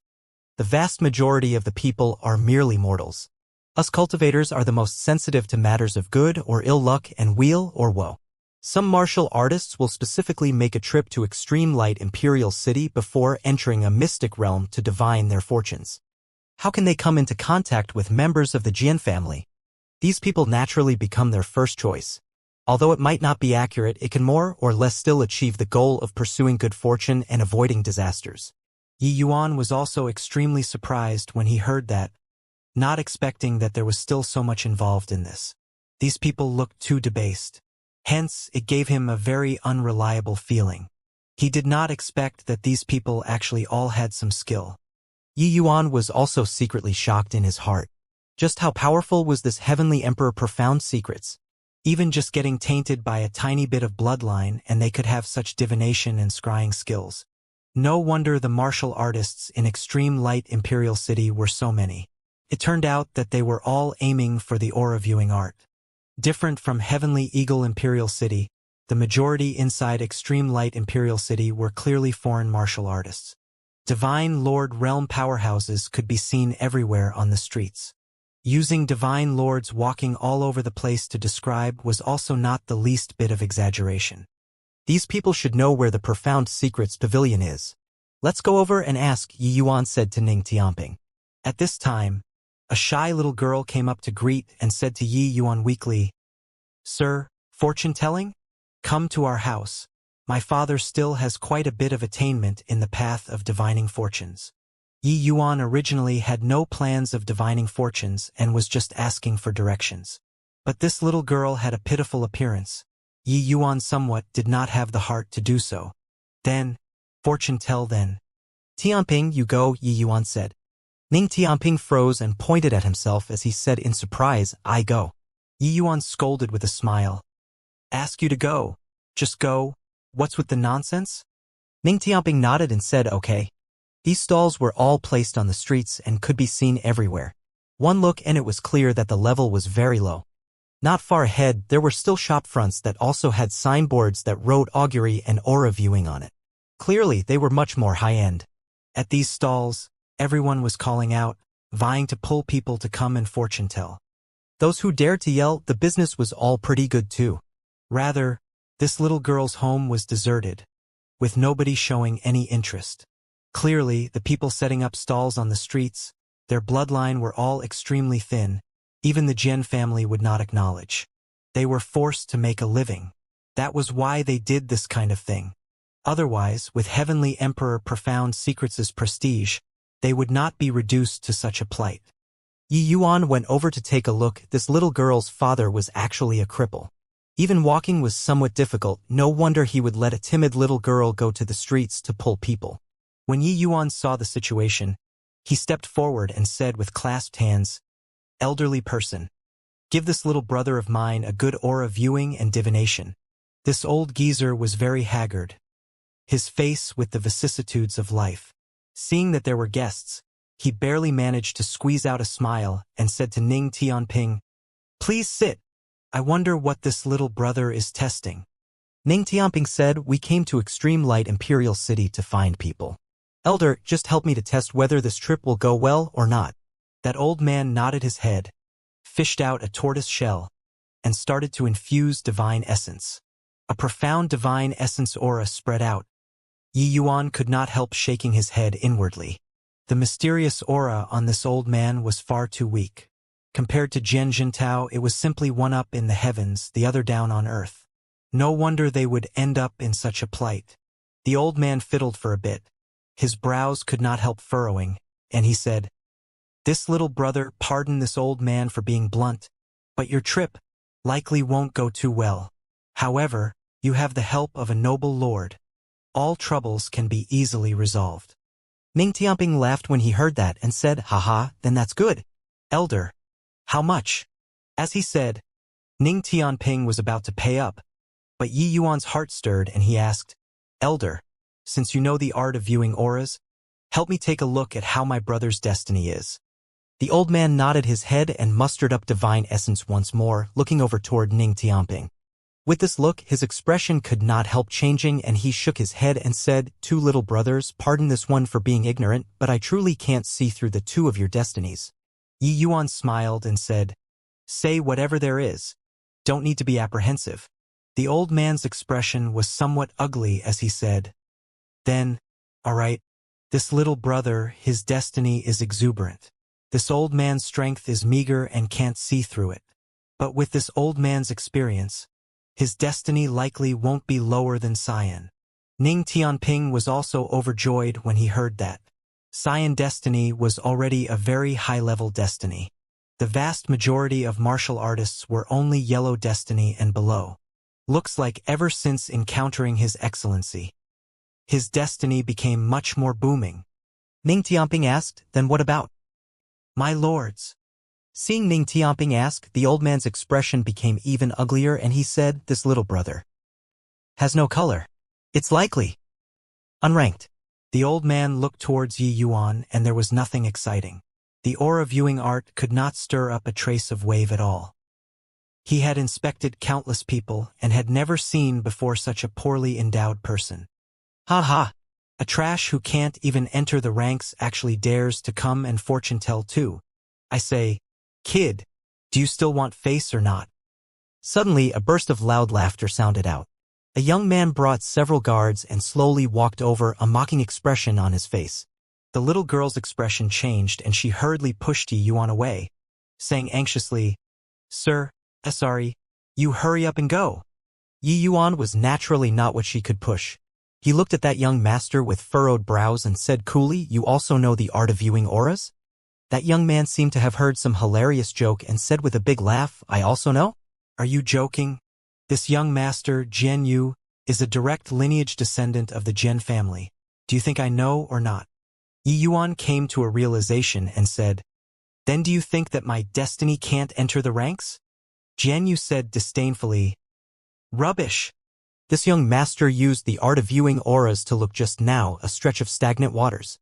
The vast majority of the people are merely mortals. Us cultivators are the most sensitive to matters of good or ill luck and weal or woe. Some martial artists will specifically make a trip to Extreme Light Imperial City before entering a mystic realm to divine their fortunes. How can they come into contact with members of the Jian family? These people naturally become their first choice. Although it might not be accurate, it can more or less still achieve the goal of pursuing good fortune and avoiding disasters. Yi Yuan was also extremely surprised when he heard that, not expecting that there was still so much involved in this. These people looked too debased. Hence, it gave him a very unreliable feeling. He did not expect that these people actually all had some skill. Yi Yuan was also secretly shocked in his heart. Just how powerful was this Heavenly Emperor profound secrets? Even just getting tainted by a tiny bit of bloodline and they could have such divination and scrying skills. No wonder the martial artists in Extreme Light Imperial City were so many. It turned out that they were all aiming for the aura viewing art. Different from Heavenly Eagle Imperial City, the majority inside Extreme Light Imperial City were clearly foreign martial artists. Divine Lord realm powerhouses could be seen everywhere on the streets. Using Divine Lords walking all over the place to describe was also not the least bit of exaggeration. These people should know where the Profound Secrets Pavilion is. Let's go over and ask, Yi Yuan said to Ning Tianping. At this time, a shy little girl came up to greet and said to Yi Yuan weakly, Sir, fortune-telling? Come to our house. My father still has quite a bit of attainment in the path of divining fortunes. Yi Yuan originally had no plans of divining fortunes and was just asking for directions. But this little girl had a pitiful appearance. Yi Yuan somewhat did not have the heart to do so. Then, fortune tell then. Tianping, you go, Yi Yuan said. Ning Tianping froze and pointed at himself as he said in surprise, I go. Yi Yuan scolded with a smile. Ask you to go. Just go. What's with the nonsense? Ning Tianping nodded and said, okay. These stalls were all placed on the streets and could be seen everywhere. One look and it was clear that the level was very low. Not far ahead, there were still shop fronts that also had signboards that wrote augury and aura viewing on it. Clearly, they were much more high-end. At these stalls, everyone was calling out, vying to pull people to come and fortune tell. Those who dared to yell, the business was all pretty good too. Rather, this little girl's home was deserted, with nobody showing any interest. Clearly, the people setting up stalls on the streets, their bloodline were all extremely thin. Even the Jian family would not acknowledge. They were forced to make a living. That was why they did this kind of thing. Otherwise, with Heavenly Emperor Profound Secrets' prestige, they would not be reduced to such a plight. Yi Yuan went over to take a look. This little girl's father was actually a cripple. Even walking was somewhat difficult. No wonder he would let a timid little girl go to the streets to pull people. When Yi Yuan saw the situation, he stepped forward and said with clasped hands, "Elderly person, give this little brother of mine a good aura viewing and divination." This old geezer was very haggard, his face with the vicissitudes of life. Seeing that there were guests, he barely managed to squeeze out a smile and said to Ning Tianping, "Please sit. I wonder what this little brother is testing." Ning Tianping said, "We came to Extreme Light Imperial City to find people. Elder, just help me to test whether this trip will go well or not." That old man nodded his head, fished out a tortoise shell, and started to infuse divine essence. A profound divine essence aura spread out. Yi Yuan could not help shaking his head inwardly. The mysterious aura on this old man was far too weak. Compared to Jian Jintao, it was simply one up in the heavens, the other down on earth. No wonder they would end up in such a plight. The old man fiddled for a bit. His brows could not help furrowing, and he said, "This little brother, pardon this old man for being blunt, but your trip likely won't go too well. However, you have the help of a noble lord. All troubles can be easily resolved." Ning Tianping laughed when he heard that and said, "Haha, then that's good. Elder, how much?" As he said, Ning Tianping was about to pay up, but Yi Yuan's heart stirred and he asked, "Elder, since you know the art of viewing auras, help me take a look at how my brother's destiny is." The old man nodded his head and mustered up divine essence once more, looking over toward Ning Tianping. With this look, his expression could not help changing and he shook his head and said, "Two little brothers, pardon this one for being ignorant, but I truly can't see through the two of your destinies." Yi Yuan smiled and said, "Say whatever there is. Don't need to be apprehensive." The old man's expression was somewhat ugly as he said, "Then, all right, this little brother, his destiny is exuberant. This old man's strength is meager and can't see through it. But with this old man's experience, his destiny likely won't be lower than Cyan." Ning Tianping was also overjoyed when he heard that. Cyan destiny was already a very high-level destiny. The vast majority of martial artists were only yellow destiny and below. Looks like ever since encountering his excellency, his destiny became much more booming. Ning Tianping asked, "Then what about?" "My lords." Seeing Ning Tianping ask, the old man's expression became even uglier and he said, "This little brother has no color. It's likely unranked." The old man looked towards Yi Yuan and there was nothing exciting. The aura viewing art could not stir up a trace of wave at all. He had inspected countless people and had never seen before such a poorly endowed person. "Ha ha! A trash who can't even enter the ranks actually dares to come and fortune tell too. I say, kid, do you still want face or not?" Suddenly, a burst of loud laughter sounded out. A young man brought several guards and slowly walked over, a mocking expression on his face. The little girl's expression changed and she hurriedly pushed Yi Yuan away, saying anxiously, "Sir, sorry, you hurry up and go." Yi Yuan was naturally not what she could push. He looked at that young master with furrowed brows and said coolly, "You also know the art of viewing auras?" That young man seemed to have heard some hilarious joke and said with a big laugh, "I also know?" "Are you joking? This young master, Jian Yu, is a direct lineage descendant of the Jian family. Do you think I know or not?" Yi Yuan came to a realization and said, "Then do you think that my destiny can't enter the ranks?" Jian Yu said disdainfully, "Rubbish. This young master used the art of viewing auras to look just now, a stretch of stagnant waters.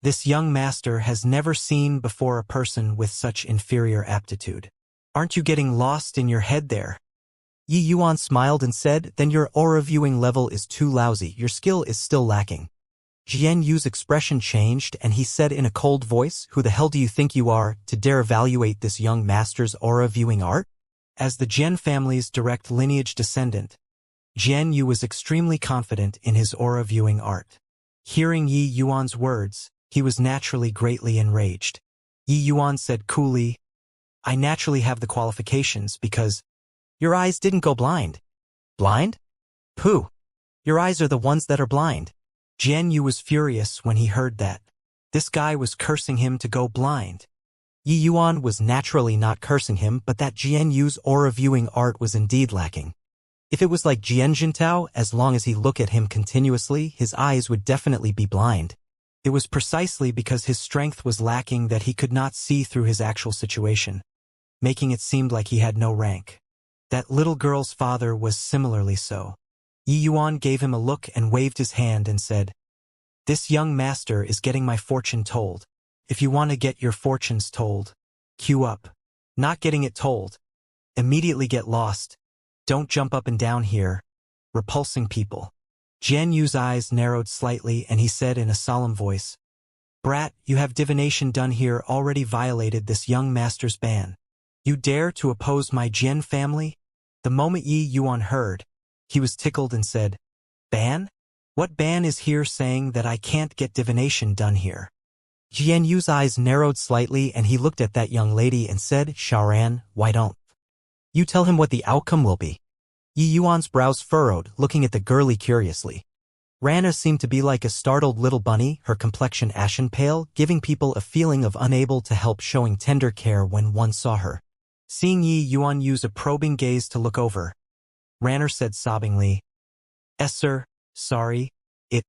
This young master has never seen before a person with such inferior aptitude. Aren't you getting lost in your head there? Yi Yuan smiled and said, then your aura viewing level is too lousy, your skill is still lacking. Jian Yu's expression changed and he said in a cold voice, who the hell do you think you are, to dare evaluate this young master's aura viewing art? As the Jian family's direct lineage descendant, Jian Yu was extremely confident in his aura viewing art. Hearing Yi Yuan's words, he was naturally greatly enraged. Yi Yuan said coolly, I naturally have the qualifications because your eyes didn't go blind. Blind? Pooh. Your eyes are the ones that are blind. Jian Yu was furious when he heard that. This guy was cursing him to go blind. Yi Yuan was naturally not cursing him, but that Jian Yu's aura viewing art was indeed lacking. If it was like Jian Jintao, as long as he looked at him continuously, his eyes would definitely be blind. It was precisely because his strength was lacking that he could not see through his actual situation, making it seem like he had no rank. That little girl's father was similarly so. Yi Yuan gave him a look and waved his hand and said, this young master is getting my fortune told. If you want to get your fortunes told, queue up. Not getting it told. Immediately get lost. Don't jump up and down here. Repulsing people. Jian Yu's eyes narrowed slightly and he said in a solemn voice, Brat, you have divination done here already violated this young master's ban. You dare to oppose my Jian family? The moment Yi Yuan heard, he was tickled and said, ban? What ban is here saying that I can't get divination done here? Jian Yu's eyes narrowed slightly and he looked at that young lady and said, Xiaoran, why don't you tell him what the outcome will be? Yi Yuan's brows furrowed, looking at the girlie curiously. Rana seemed to be like a startled little bunny, her complexion ashen pale, giving people a feeling of unable to help, showing tender care when one saw her. Seeing Yi Yuan use a probing gaze to look over, Ranner said sobbingly, sir, sorry, it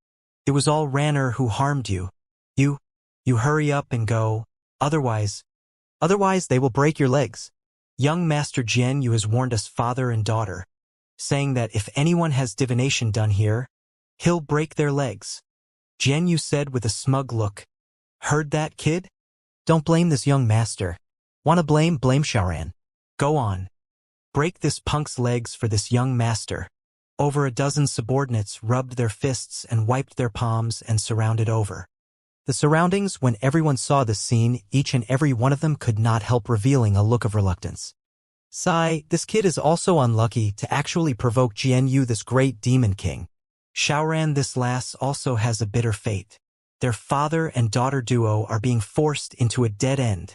was all Ranner who harmed you. You hurry up and go, otherwise they will break your legs. Young Master Jian Yu has warned us father and daughter, saying that if anyone has divination done here, he'll break their legs. Jian Yu said with a smug look, heard that, kid? Don't blame this young master. Wanna blame Xiaoran. Go on. Break this punk's legs for this young master. Over a dozen subordinates rubbed their fists and wiped their palms and surrounded over. The surroundings, when everyone saw this scene, each and every one of them could not help revealing a look of reluctance. Sigh, this kid is also unlucky to actually provoke Jian Yu, this great demon king. Xiaoran, this lass, also has a bitter fate. Their father and daughter duo are being forced into a dead end.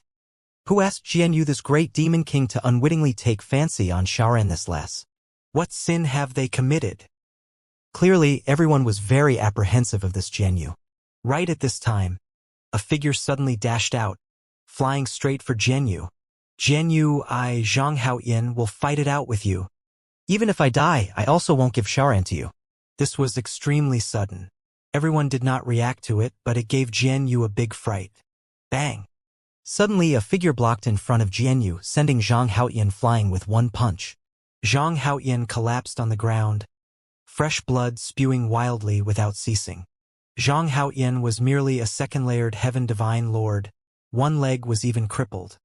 Who asked Jian Yu, this great demon king, to unwittingly take fancy on Xiaoran, this lass? What sin have they committed? Clearly, everyone was very apprehensive of this Jian Yu. Right at this time, a figure suddenly dashed out, flying straight for Jian Yu. Jian Yu, I, Zhang Haoyan, will fight it out with you. Even if I die, I also won't give Xiaoran to you. This was extremely sudden. Everyone did not react to it, but it gave Jian Yu a big fright. Bang! Suddenly, a figure blocked in front of Jian Yu, sending Zhang Haoyan flying with one punch. Zhang Haoyan collapsed on the ground, fresh blood spewing wildly without ceasing. Zhang Haoyan was merely a second-layered Heaven Divine Lord. One leg was even crippled.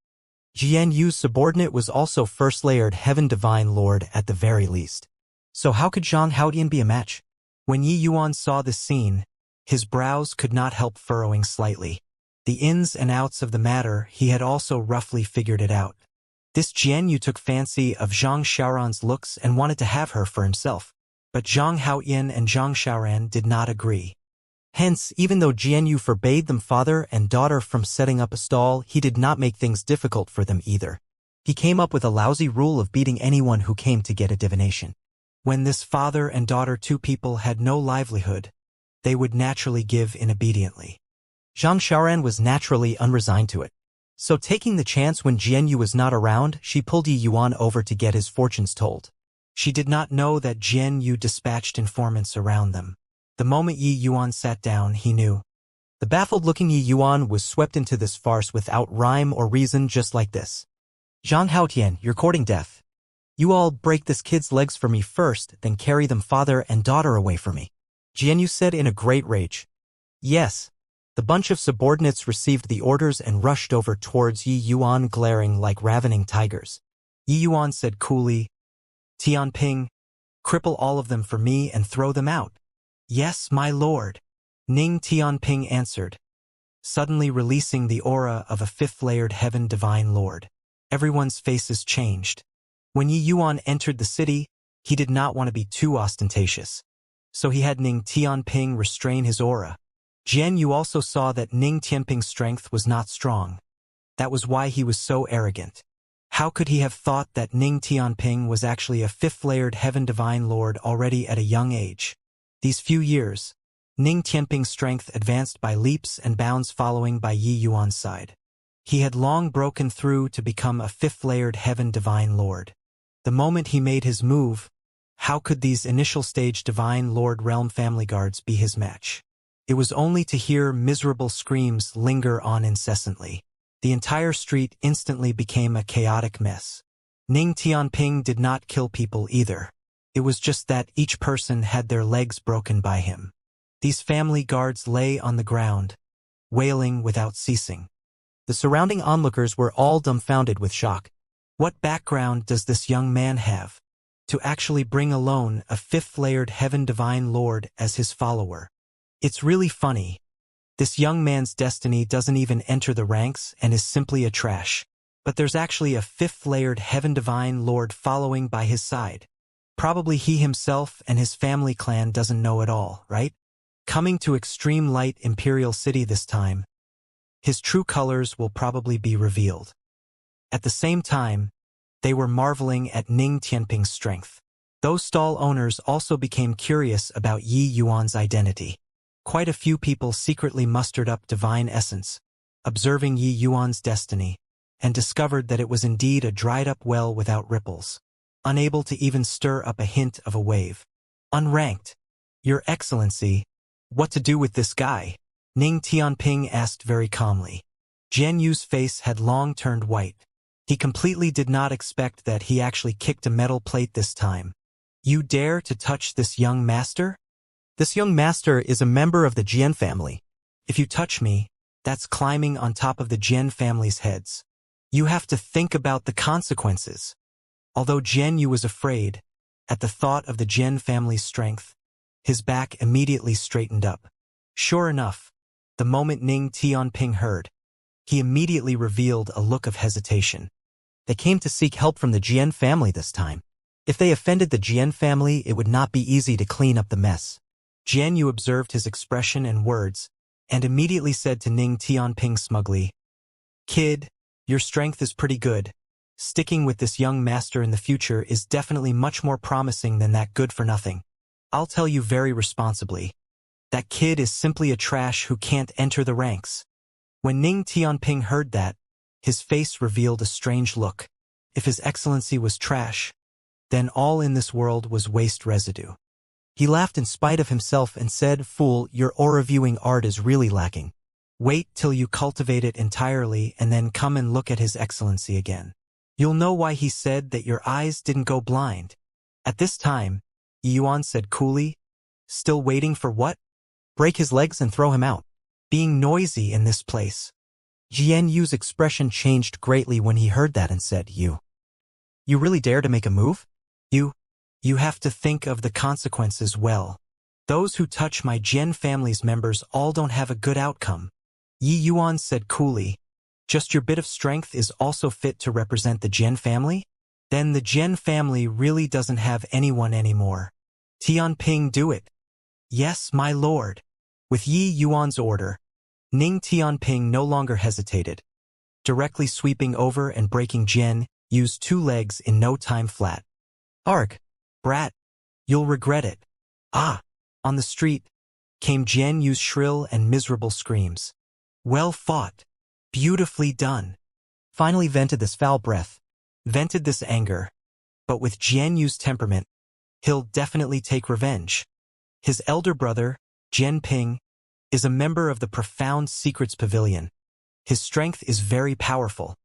Jian Yu's subordinate was also first-layered Heaven Divine Lord at the very least. So how could Zhang Haoyan be a match? When Yi Yuan saw this scene, his brows could not help furrowing slightly. The ins and outs of the matter, he had also roughly figured it out. This Jian Yu took fancy of Zhang Xiaoran's looks and wanted to have her for himself. But Zhang Haoyan and Zhang Xiaoran did not agree. Hence, even though Jian Yu forbade them father and daughter from setting up a stall, he did not make things difficult for them either. He came up with a lousy rule of beating anyone who came to get a divination. When this father and daughter, two people, had no livelihood, they would naturally give in obediently. Zhang Xiaoran was naturally unresigned to it. So taking the chance when Jian Yu was not around, she pulled Yi Yuan over to get his fortunes told. She did not know that Jian Yu dispatched informants around them. The moment Yi Yuan sat down, he knew. The baffled-looking Yi Yuan was swept into this farce without rhyme or reason, just like this. Zhang Haotian, you're courting death. You all break this kid's legs for me first, then carry them father and daughter away from me. Jian Yu said in a great rage. Yes. The bunch of subordinates received the orders and rushed over towards Yi Yuan, glaring like ravening tigers. Yi Yuan said coolly, "Tianping, cripple all of them for me and throw them out." "Yes, my lord," Ning Tianping answered, suddenly releasing the aura of a fifth-layered heaven divine lord. Everyone's faces changed. When Yi Yuan entered the city, he did not want to be too ostentatious, so he had Ning Tianping restrain his aura. Jian Yu also saw that Ning Tianping's strength was not strong. That was why he was so arrogant. How could he have thought that Ning Tianping was actually a fifth-layered heaven divine lord already at a young age? These few years, Ning Tianping's strength advanced by leaps and bounds, following by Yi Yuan's side. He had long broken through to become a fifth-layered heaven divine lord. The moment he made his move, how could these initial stage divine lord realm family guards be his match? It was only to hear miserable screams linger on incessantly. The entire street instantly became a chaotic mess. Ning Tianping did not kill people either. It was just that each person had their legs broken by him. These family guards lay on the ground, wailing without ceasing. The surrounding onlookers were all dumbfounded with shock. What background does this young man have to actually bring alone a fifth-layered heaven divine lord as his follower? It's really funny. This young man's destiny doesn't even enter the ranks and is simply a trash. But there's actually a fifth-layered heaven divine lord following by his side. Probably he himself and his family clan doesn't know at all, right? Coming to Extreme Light Imperial City this time, his true colors will probably be revealed. At the same time, they were marveling at Ning Tianping's strength. Those stall owners also became curious about Yi Yuan's identity. Quite a few people secretly mustered up divine essence, observing Yi Yuan's destiny, and discovered that it was indeed a dried-up well without ripples, unable to even stir up a hint of a wave. Unranked. "Your Excellency, what to do with this guy?" Ning Tianping asked very calmly. Jian Yu's face had long turned white. He completely did not expect that he actually kicked a metal plate this time. "You dare to touch this young master?" "This young master is a member of the Jian family. If you touch me, that's climbing on top of the Jian family's heads. You have to think about the consequences." Although Jian Yu was afraid, at the thought of the Jian family's strength, his back immediately straightened up. Sure enough, the moment Ning Tianping heard, he immediately revealed a look of hesitation. They came to seek help from the Jian family this time. If they offended the Jian family, it would not be easy to clean up the mess. Jian Yu observed his expression and words, and immediately said to Ning Tianping smugly, "Kid, your strength is pretty good. Sticking with this young master in the future is definitely much more promising than that good-for-nothing. I'll tell you very responsibly. That kid is simply a trash who can't enter the ranks." When Ning Tianping heard that, his face revealed a strange look. If His Excellency was trash, then all in this world was waste residue. He laughed in spite of himself and said, "Fool, your aura-viewing art is really lacking. Wait till you cultivate it entirely and then come and look at His Excellency again. You'll know why he said that your eyes didn't go blind." At this time, Yi Yuan said coolly, "Still waiting for what? Break his legs and throw him out." Being noisy in this place. Jian Yu's expression changed greatly when he heard that and said, You really dare to make a move? You have to think of the consequences well. Those who touch my Jian family's members all don't have a good outcome." Yi Yuan said coolly, "Just your bit of strength is also fit to represent the Jian family? Then the Jian family really doesn't have anyone anymore. Tianping, do it." "Yes, my lord." With Yi Yuan's order, Ning Tianping no longer hesitated. Directly sweeping over and breaking Jian Yu's 2 legs in no time flat. "Arg! Brat! You'll regret it." "Ah!" On the street came Jian Yu's shrill and miserable screams. "Well fought. Beautifully done." Finally vented this foul breath. Vented this anger. But with Jian Yu's temperament, he'll definitely take revenge. His elder brother, Jian Ping, is a member of the Profound Secrets Pavilion. His strength is very powerful.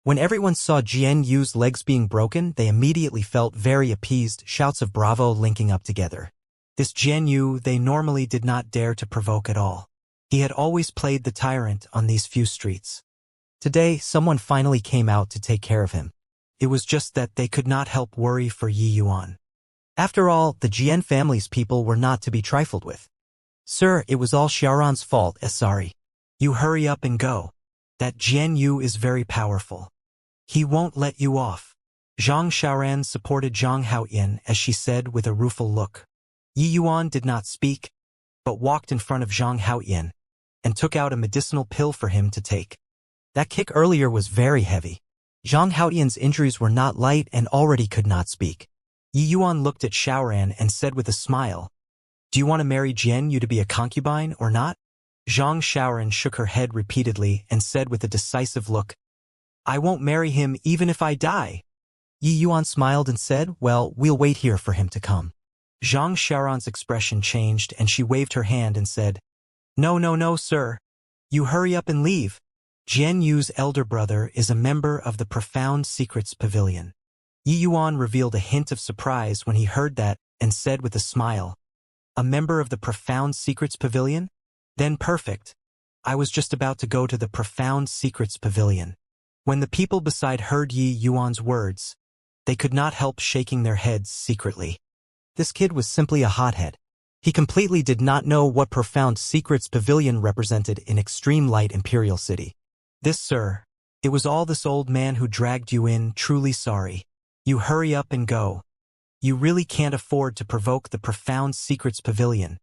When everyone saw Jian Yu's legs being broken, they immediately felt very appeased, shouts of bravo linking up together. This Jian Yu they normally did not dare to provoke at all. He had always played the tyrant on these few streets. Today, someone finally came out to take care of him. It was just that they could not help worry for Yi Yuan. After all, the Jian family's people were not to be trifled with. Sir, it was all Xiaoran's fault, sorry. You hurry up and go. That Jian Yu is very powerful. He won't let you off. Zhang Xiaoran supported Zhang Haoyan as she said with a rueful look. Yi Yuan did not speak, but walked in front of Zhang Haoyan and took out a medicinal pill for him to take. That kick earlier was very heavy. Zhang Haoyan's injuries were not light and already could not speak. Yi Yuan looked at Xiaoran and said with a smile, "Do you want to marry Jian Yu to be a concubine or not?" Zhang Xiaoran shook her head repeatedly and said with a decisive look, "I won't marry him even if I die." Yi Yuan smiled and said, "Well, we'll wait here for him to come." Zhang Xiaoran's expression changed and she waved her hand and said, "No, no, no, sir. You hurry up and leave. Jian Yu's elder brother is a member of the Profound Secrets Pavilion." Yi Yuan revealed a hint of surprise when he heard that and said with a smile, "A member of the Profound Secrets Pavilion? Then perfect. I was just about to go to the Profound Secrets Pavilion." When the people beside heard Yi Yuan's words, they could not help shaking their heads secretly. This kid was simply a hothead. He completely did not know what Profound Secrets Pavilion represented in Extreme Light Imperial City. "This, sir, it was all this old man who dragged you in, truly sorry. You hurry up and go. You really can't afford to provoke the Profound Secrets Pavilion.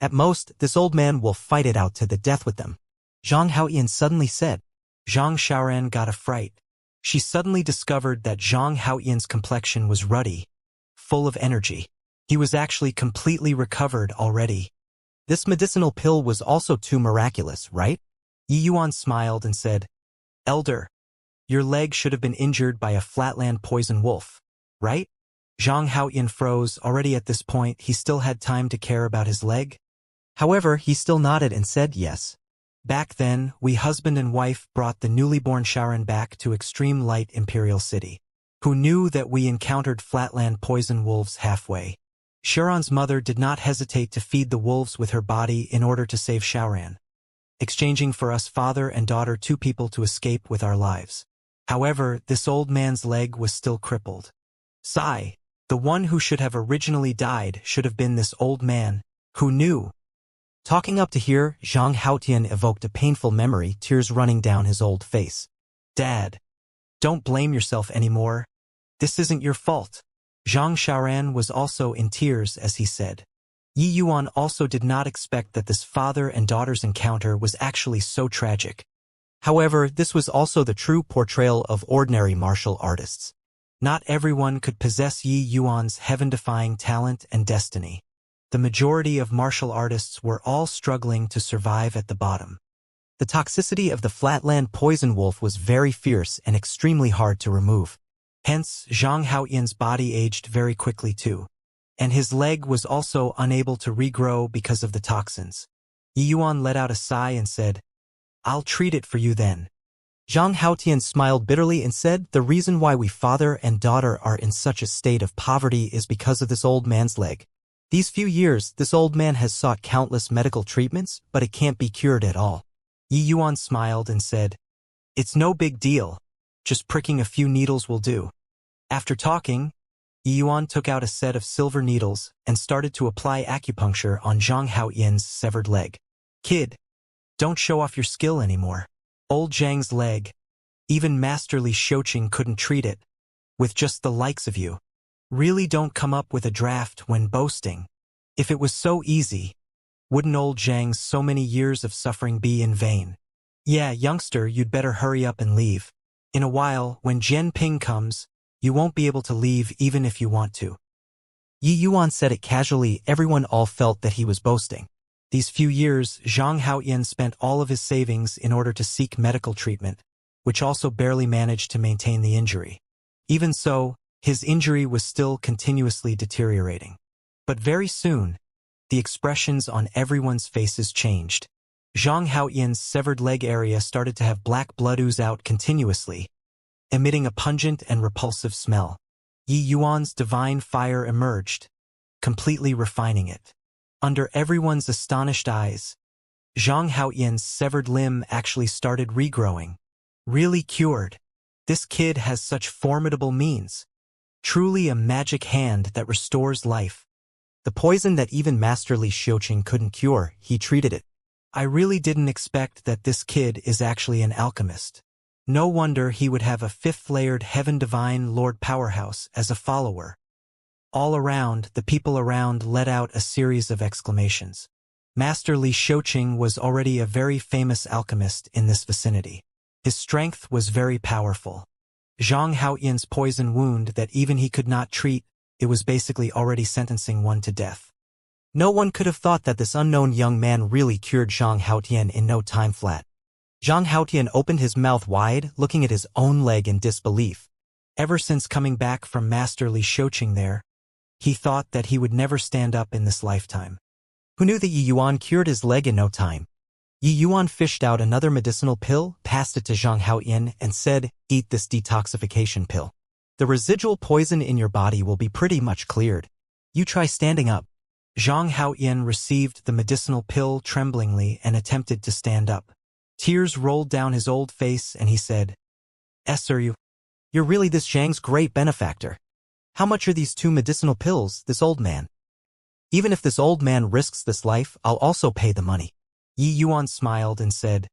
At most, this old man will fight it out to the death with them," Zhang Haoyan suddenly said. Zhang Xiaoran got a fright. She suddenly discovered that Zhang Haoyan's complexion was ruddy, full of energy. He was actually completely recovered already. This medicinal pill was also too miraculous, right? Yi Yuan smiled and said, "Elder, your leg should have been injured by a flatland poison wolf, right?" Zhang Haoyan froze. Already at this point, he still had time to care about his leg. However, he still nodded and said yes. "Back then, we husband and wife brought the newly born Xiaoran back to Extreme Light Imperial City. Who knew that we encountered flatland poison wolves halfway? Xiaoran's mother did not hesitate to feed the wolves with her body in order to save Xiaoran, exchanging for us father and daughter two people to escape with our lives. However, this old man's leg was still crippled. Sigh, the one who should have originally died should have been this old man. Who knew?" Talking up to here, Zhang Haoyan evoked a painful memory, tears running down his old face. "Dad, don't blame yourself anymore. This isn't your fault." Zhang Xiaoran was also in tears as he said. Yi Yuan also did not expect that this father and daughter's encounter was actually so tragic. However, this was also the true portrayal of ordinary martial artists. Not everyone could possess Yi Yuan's heaven-defying talent and destiny. The majority of martial artists were all struggling to survive at the bottom. The toxicity of the flatland poison wolf was very fierce and extremely hard to remove. Hence, Zhang Haoyan's body aged very quickly too, and his leg was also unable to regrow because of the toxins. Yi Yuan let out a sigh and said, "I'll treat it for you then." Zhang Haoyan smiled bitterly and said, "The reason why we father and daughter are in such a state of poverty is because of this old man's leg. These few years, this old man has sought countless medical treatments, but it can't be cured at all." Yi Yuan smiled and said, "It's no big deal. Just pricking a few needles will do." After talking, Yi Yuan took out a set of silver needles and started to apply acupuncture on Zhang Haoyan's severed leg. "Kid, don't show off your skill anymore. Old Zhang's leg, even masterly Shouqing couldn't treat it, with just the likes of you. Really don't come up with a draft when boasting. If it was so easy, wouldn't old Zhang's so many years of suffering be in vain? Yeah, youngster, you'd better hurry up and leave. In a while, when Jian Ping comes, you won't be able to leave even if you want to." Yi Yuan said it casually. Everyone all felt that he was boasting. These few years, Zhang Haoyan spent all of his savings in order to seek medical treatment, which also barely managed to maintain the injury. Even so, his injury was still continuously deteriorating. But very soon, the expressions on everyone's faces changed. Zhang Haoyan's severed leg area started to have black blood ooze out continuously, emitting a pungent and repulsive smell. Yi Yuan's divine fire emerged, completely refining it. Under everyone's astonished eyes, Zhang Haoyan's severed limb actually started regrowing. Really cured. This kid has such formidable means. Truly a magic hand that restores life. The poison that even Masterly Xiuqing couldn't cure, he treated it. I really didn't expect that this kid is actually an alchemist. No wonder he would have a fifth-layered Heaven Divine Lord powerhouse as a follower. All around, the people around let out a series of exclamations. Masterly Xiuqing was already a very famous alchemist in this vicinity. His strength was very powerful. Zhang Haoyan's poison wound that even he could not treat, it was basically already sentencing one to death. No one could have thought that this unknown young man really cured Zhang Haoyan in no time flat. Zhang Haoyan opened his mouth wide, looking at his own leg in disbelief. Ever since coming back from Masterly Xiuqing there, he thought that he would never stand up in this lifetime. Who knew that Yi Yuan cured his leg in no time? Yi Yuan fished out another medicinal pill, passed it to Zhang Haoyan, and said, "Eat this detoxification pill. The residual poison in your body will be pretty much cleared. You try standing up." Zhang Haoyan received the medicinal pill tremblingly and attempted to stand up. Tears rolled down his old face and he said, "Sir, you're really this Zhang's great benefactor. How much are these 2 medicinal pills, this old man? Even if this old man risks this life, I'll also pay the money." Yi Yuan smiled and said,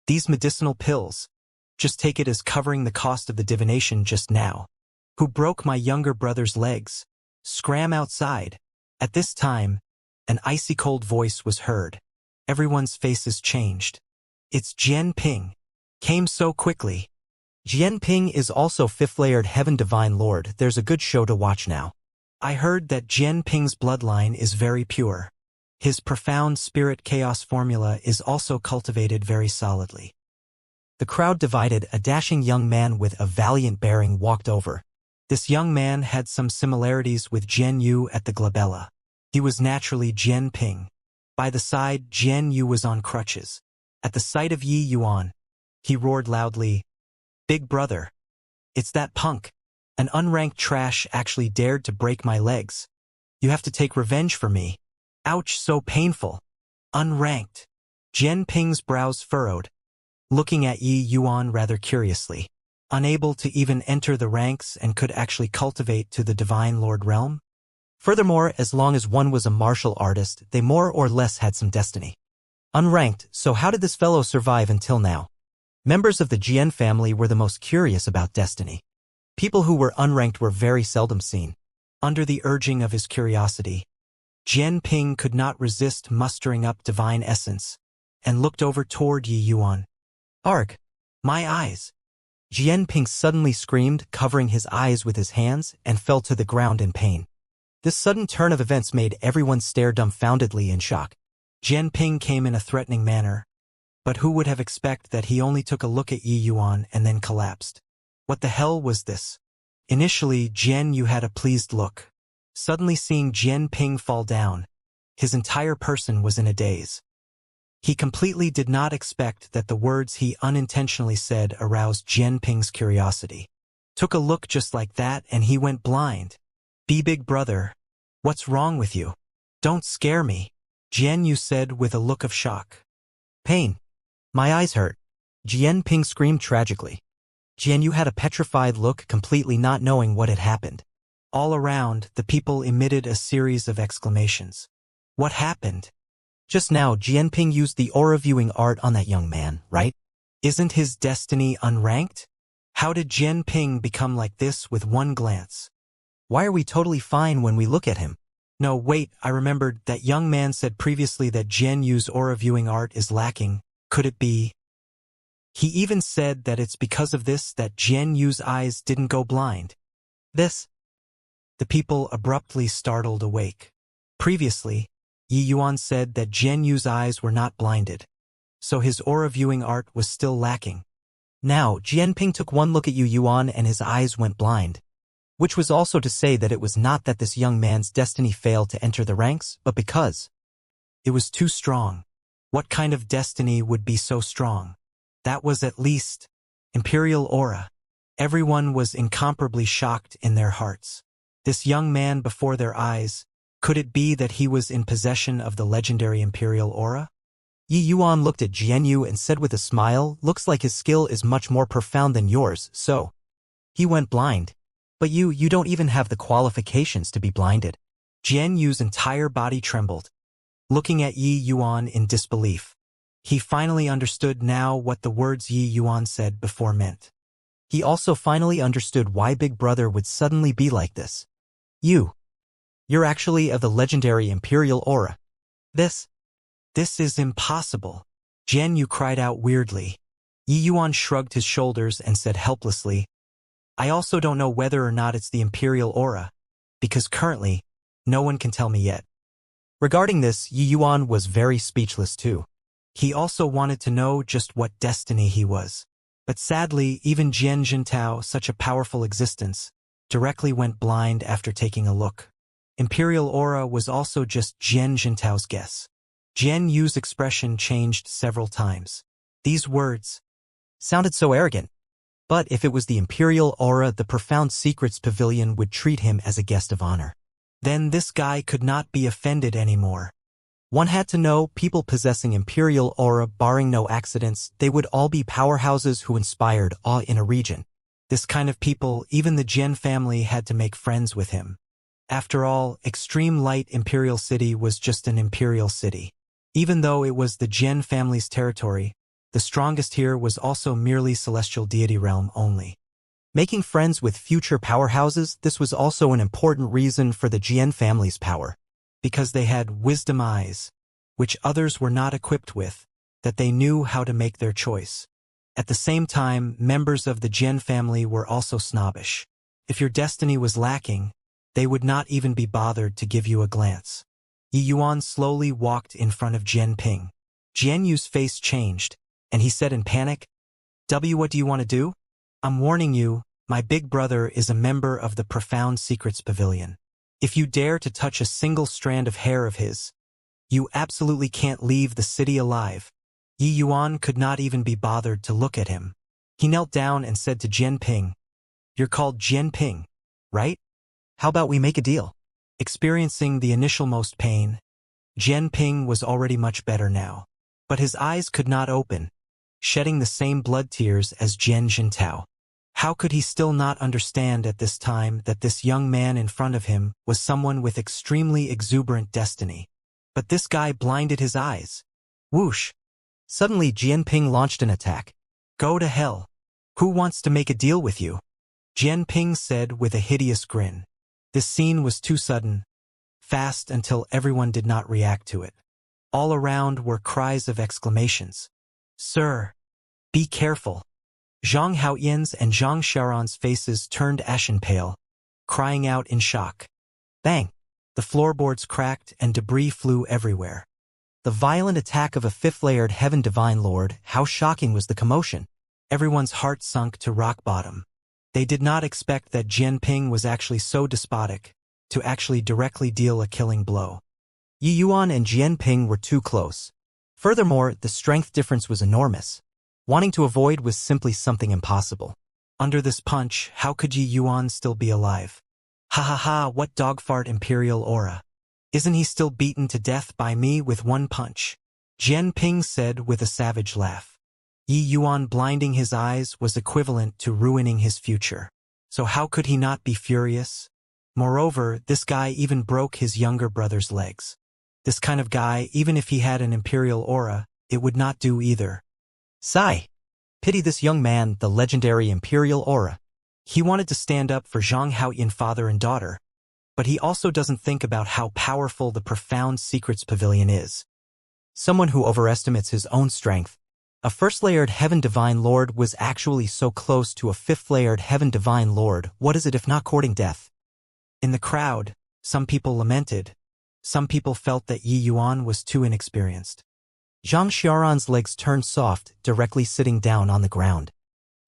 "These medicinal pills, just take it as covering the cost of the divination just now. Who broke my younger brother's legs? Scram outside." At this time, an icy cold voice was heard. Everyone's faces changed. It's Jian Ping. Came so quickly. Jian Ping is also 5th-layered Heaven Divine Lord. There's a good show to watch now. I heard that Jian Ping's bloodline is very pure. His profound spirit chaos formula is also cultivated very solidly. The crowd divided. A dashing young man with a valiant bearing walked over. This young man had some similarities with Jian Yu at the Glabella. He was naturally Jian Ping. By the side, Jian Yu was on crutches. At the sight of Yi Yuan, he roared loudly, "Big brother! It's that punk! An unranked trash actually dared to break my legs. You have to take revenge for me. Ouch, so painful. Unranked." Jian Ping's brows furrowed, looking at Yi Yuan rather curiously. Unable to even enter the ranks and could actually cultivate to the Divine Lord realm? Furthermore, as long as one was a martial artist, they more or less had some destiny. Unranked, so how did this fellow survive until now? Members of the Jian family were the most curious about destiny. People who were unranked were very seldom seen. Under the urging of his curiosity, Jian Ping could not resist mustering up divine essence, and looked over toward Yi Yuan. "Arg! My eyes!" Jian Ping suddenly screamed, covering his eyes with his hands, and fell to the ground in pain. This sudden turn of events made everyone stare dumbfoundedly in shock. Jian Ping came in a threatening manner, but who would have expected that he only took a look at Yi Yuan and then collapsed? What the hell was this? Initially, Jian Yu had a pleased look. Suddenly seeing Jian Ping fall down, his entire person was in a daze. He completely did not expect that the words he unintentionally said aroused Jian Ping's curiosity. Took a look just like that and he went blind. Big brother, what's wrong with you? Don't scare me," Jian Yu said with a look of shock. "Pain. My eyes hurt." Jian Ping screamed tragically. Jian Yu had a petrified look, completely not knowing what had happened. All around, the people emitted a series of exclamations. What happened? Just now, Jian Ping used the aura viewing art on that young man, right? Isn't his destiny unranked? How did Jian Ping become like this with one glance? Why are we totally fine when we look at him? No, wait, I remembered that young man said previously that Jian Yu's aura viewing art is lacking. Could it be? He even said that it's because of this that Jian Yu's eyes didn't go blind. This? The people abruptly startled awake. Previously, Yi Yuan said that Jian Yu's eyes were not blinded, so his aura viewing art was still lacking. Now, Jian Ping took one look at Yi Yuan and his eyes went blind. Which was also to say that it was not that this young man's destiny failed to enter the ranks, but because it was too strong. What kind of destiny would be so strong? That was at least Imperial aura. Everyone was incomparably shocked in their hearts. This young man before their eyes, could it be that he was in possession of the legendary Imperial aura? Yi Yuan looked at Jianyu and said with a smile, looks like his skill is much more profound than yours, so. He went blind. But you don't even have the qualifications to be blinded. Jianyu's entire body trembled, looking at Yi Yuan in disbelief. He finally understood now what the words Yi Yuan said before meant. He also finally understood why Big Brother would suddenly be like this. You're actually of the legendary Imperial Aura. This is impossible. Jianyu cried out weirdly. Yi Yuan shrugged his shoulders and said helplessly, I also don't know whether or not it's the Imperial Aura, because currently, no one can tell me yet. Regarding this, Yi Yuan was very speechless too. He also wanted to know just what destiny he was. But sadly, even Jian Jintao, such a powerful existence, directly went blind after taking a look. Imperial Aura was also just Jian Jintao's guess. Jian Yu's expression changed several times. These words sounded so arrogant. But if it was the Imperial Aura, the Profound Secrets Pavilion would treat him as a guest of honor. Then this guy could not be offended anymore. One had to know people possessing Imperial Aura, barring no accidents, they would all be powerhouses who inspired awe in a region. This kind of people, even the Jian family had to make friends with him. After all, Extreme Light Imperial City was just an imperial city. Even though it was the Jian family's territory, the strongest here was also merely celestial deity realm only. Making friends with future powerhouses, this was also an important reason for the Jian family's power. Because they had wisdom eyes, which others were not equipped with, that they knew how to make their choice. At the same time, members of the Jian family were also snobbish. If your destiny was lacking, they would not even be bothered to give you a glance. Yi Yuan slowly walked in front of Jian Ping. Jian Yu's face changed, and he said in panic, What do you want to do? I'm warning you, my big brother is a member of the Profound Secrets Pavilion. If you dare to touch a single strand of hair of his, you absolutely can't leave the city alive. Yi Yuan could not even be bothered to look at him. He knelt down and said to Jian Ping, You're called Jian Ping, right? How about we make a deal? Experiencing the initial most pain, Jian Ping was already much better now. But his eyes could not open, shedding the same blood tears as Jian Jintao. How could he still not understand at this time that this young man in front of him was someone with extremely exuberant destiny? But this guy blinded his eyes. Whoosh! Suddenly Jian Ping launched an attack. Go to hell. Who wants to make a deal with you? Jian Ping said with a hideous grin. This scene was too sudden, fast until everyone did not react to it. All around were cries of exclamations. Sir, be careful. Zhang Haoyan's and Zhang Xiaoran's faces turned ashen pale, crying out in shock. Bang! The floorboards cracked and debris flew everywhere. The violent attack of a fifth-layered Heaven Divine Lord, how shocking was the commotion. Everyone's heart sunk to rock bottom. They did not expect that Jian Ping was actually so despotic, to actually directly deal a killing blow. Yi Yuan and Jian Ping were too close. Furthermore, the strength difference was enormous. Wanting to avoid was simply something impossible. Under this punch, how could Yi Yuan still be alive? Ha ha ha, what dogfart Imperial Aura. Isn't he still beaten to death by me with one punch? Jian Ping said with a savage laugh. Yi Yuan blinding his eyes was equivalent to ruining his future. So how could he not be furious? Moreover, this guy even broke his younger brother's legs. This kind of guy, even if he had an Imperial Aura, it would not do either. Sigh. Pity this young man, the legendary Imperial Aura. He wanted to stand up for Zhang Haoyan father and daughter, but he also doesn't think about how powerful the Profound Secrets Pavilion is. Someone who overestimates his own strength. A first-layered Heaven Divine Lord was actually so close to a fifth-layered Heaven Divine Lord. What is it if not courting death? In the crowd, some people lamented. Some people felt that Yi Yuan was too inexperienced. Zhang Xiaoran's legs turned soft, directly sitting down on the ground.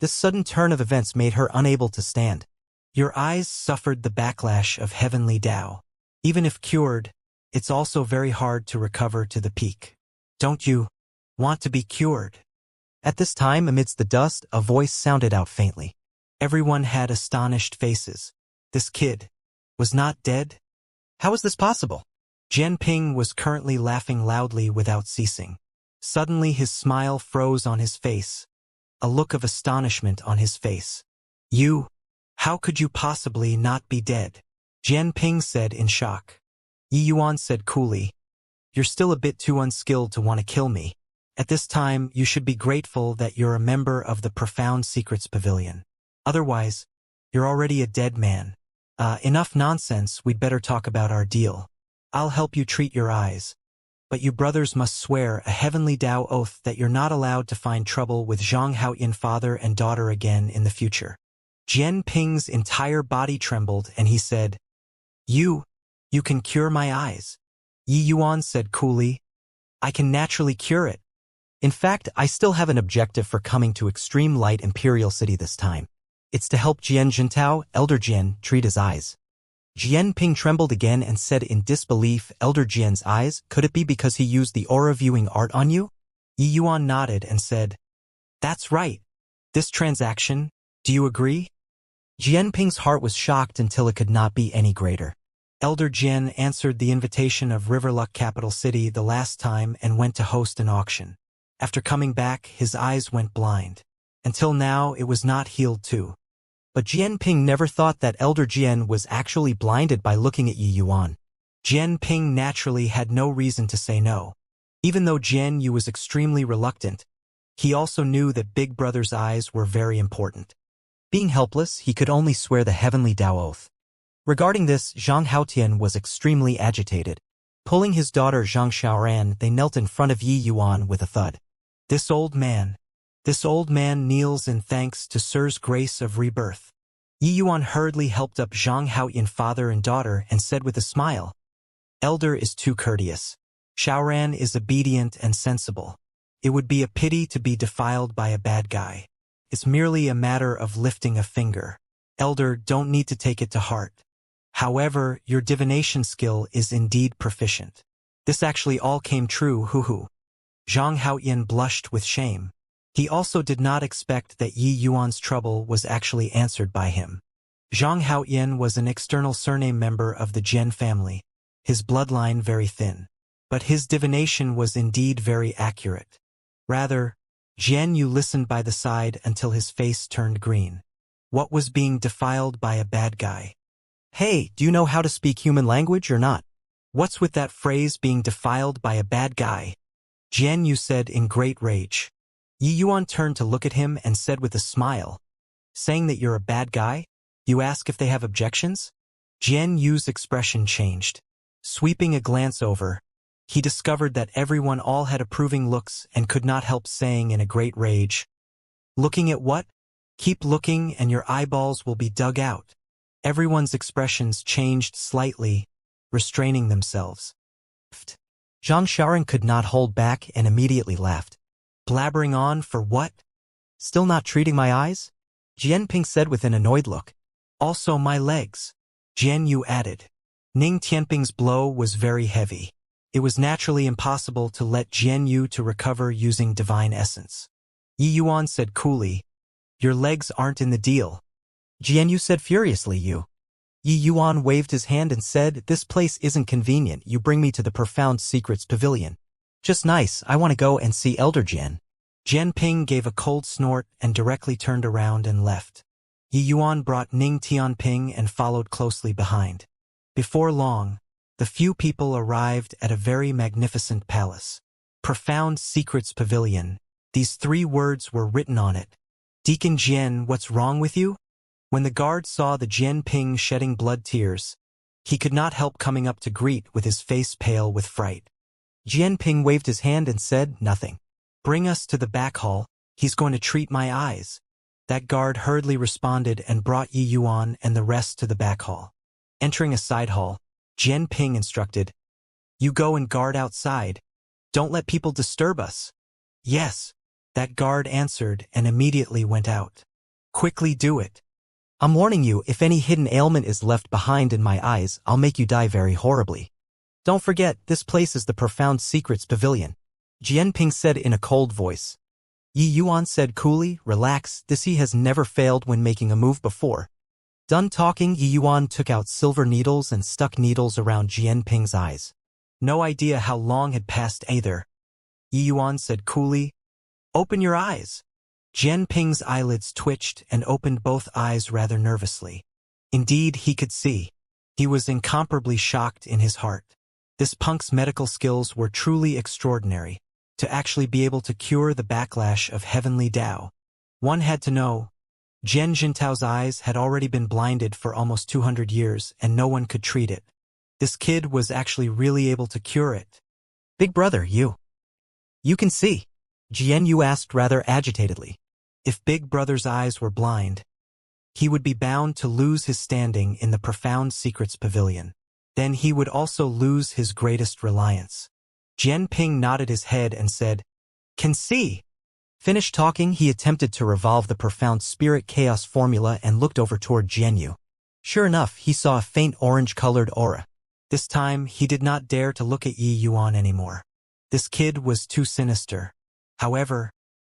This sudden turn of events made her unable to stand. Your eyes suffered the backlash of heavenly Tao. Even if cured, it's also very hard to recover to the peak. Don't you want to be cured? At this time, amidst the dust, a voice sounded out faintly. Everyone had astonished faces. This kid was not dead? How is this possible? Jian Ping was currently laughing loudly without ceasing. Suddenly his smile froze on his face, a look of astonishment on his face. You? How could you possibly not be dead? Jian Ping said in shock. Yi Yuan said coolly, you're still a bit too unskilled to want to kill me. At this time, you should be grateful that you're a member of the Profound Secrets Pavilion. Otherwise, you're already a dead man. Enough nonsense, we'd better talk about our deal. I'll help you treat your eyes. But you brothers must swear a heavenly Tao oath that you're not allowed to find trouble with Zhang Haoyin father and daughter again in the future. Jian Ping's entire body trembled and he said, You can cure my eyes. Yi Yuan said coolly, I can naturally cure it. In fact, I still have an objective for coming to Extreme Light Imperial City this time. It's to help Jian Jintao, Elder Jian, treat his eyes. Jian Ping trembled again and said in disbelief, Elder Jian's eyes, could it be because he used the aura viewing art on you? Yi Yuan nodded and said, That's right. This transaction, do you agree? Jian Ping's heart was shocked until it could not be any greater. Elder Jian answered the invitation of Riverluck Capital City the last time and went to host an auction. After coming back, his eyes went blind. Until now, it was not healed too. But Jian Ping never thought that Elder Jian was actually blinded by looking at Yi Yuan. Jian Ping naturally had no reason to say no. Even though Jian Yu was extremely reluctant, he also knew that Big Brother's eyes were very important. Being helpless, he could only swear the heavenly Tao oath. Regarding this, Zhang Haotian was extremely agitated. Pulling his daughter Zhang Xiaoran, they knelt in front of Yi Yuan with a thud. This old man kneels in thanks to Sir's grace of rebirth. Yi Yuan hurriedly helped up Zhang Haoyin father and daughter and said with a smile, Elder is too courteous. Xiaoran is obedient and sensible. It would be a pity to be defiled by a bad guy. It's merely a matter of lifting a finger. Elder, don't need to take it to heart. However, your divination skill is indeed proficient. This actually all came true, hoo-hoo. Zhang Haoyin blushed with shame. He also did not expect that Yi Yuan's trouble was actually answered by him. Zhang Haoyin was an external surname member of the Jian family, his bloodline very thin. But his divination was indeed very accurate. Rather, Jian Yu listened by the side until his face turned green. What was being defiled by a bad guy? Hey, do you know how to speak human language or not? What's with that phrase being defiled by a bad guy? Jian Yu said in great rage. Yi Yuan turned to look at him and said with a smile, saying that you're a bad guy? You ask if they have objections? Jian Yu's expression changed. Sweeping a glance over, he discovered that everyone all had approving looks and could not help saying in a great rage, Looking at what? Keep looking and your eyeballs will be dug out. Everyone's expressions changed slightly, restraining themselves. Zhang Xiaoran could not hold back and immediately laughed. Blabbering on for what? Still not treating my eyes? Jian Ping said with an annoyed look. Also my legs. Jian Yu added. Ning Tianping's blow was very heavy. It was naturally impossible to let Jian Yu to recover using divine essence. Yi Yuan said coolly, Your legs aren't in the deal. Jian Yu said furiously, Yi Yuan waved his hand and said, This place isn't convenient, you bring me to the Profound Secrets Pavilion. Just nice, I want to go and see Elder Jian. Jian Ping gave a cold snort and directly turned around and left. Yi Yuan brought Ning Tianping and followed closely behind. Before long, the few people arrived at a very magnificent palace. Profound Secrets Pavilion. These 3 words were written on it. Deacon Jian, what's wrong with you? When the guard saw the Jian Ping shedding blood tears, he could not help coming up to greet with his face pale with fright. Jian Ping waved his hand and said, Nothing. Bring us to the back hall, he's going to treat my eyes. That guard hurriedly responded and brought Yi Yuan and the rest to the back hall. Entering a side hall, Jian Ping instructed, You go and guard outside. Don't let people disturb us. Yes. That guard answered and immediately went out. Quickly do it. I'm warning you, if any hidden ailment is left behind in my eyes, I'll make you die very horribly. Don't forget, this place is the Profound Secrets Pavilion. Jian Ping said in a cold voice. Yi Yuan said coolly, Relax, this he has never failed when making a move before. Done talking, Yi Yuan took out silver needles and stuck needles around Jian Ping's eyes. No idea how long had passed either. Yi Yuan said coolly. Open your eyes. Jian Ping's eyelids twitched and opened both eyes rather nervously. Indeed, he could see. He was incomparably shocked in his heart. This punk's medical skills were truly extraordinary. To actually be able to cure the backlash of heavenly Tao. One had to know. Jian Jintao's eyes had already been blinded for almost 200 years and no one could treat it. This kid was actually really able to cure it. Big brother, you can see. Jian Yu asked rather agitatedly. If Big Brother's eyes were blind, he would be bound to lose his standing in the Profound Secrets Pavilion. Then he would also lose his greatest reliance. Jian Ping nodded his head and said, Can see. Finished talking, he attempted to revolve the Profound Spirit Chaos formula and looked over toward Jian Yu. Sure enough, he saw a faint orange-colored aura. This time, he did not dare to look at Yi Yuan anymore. This kid was too sinister. However,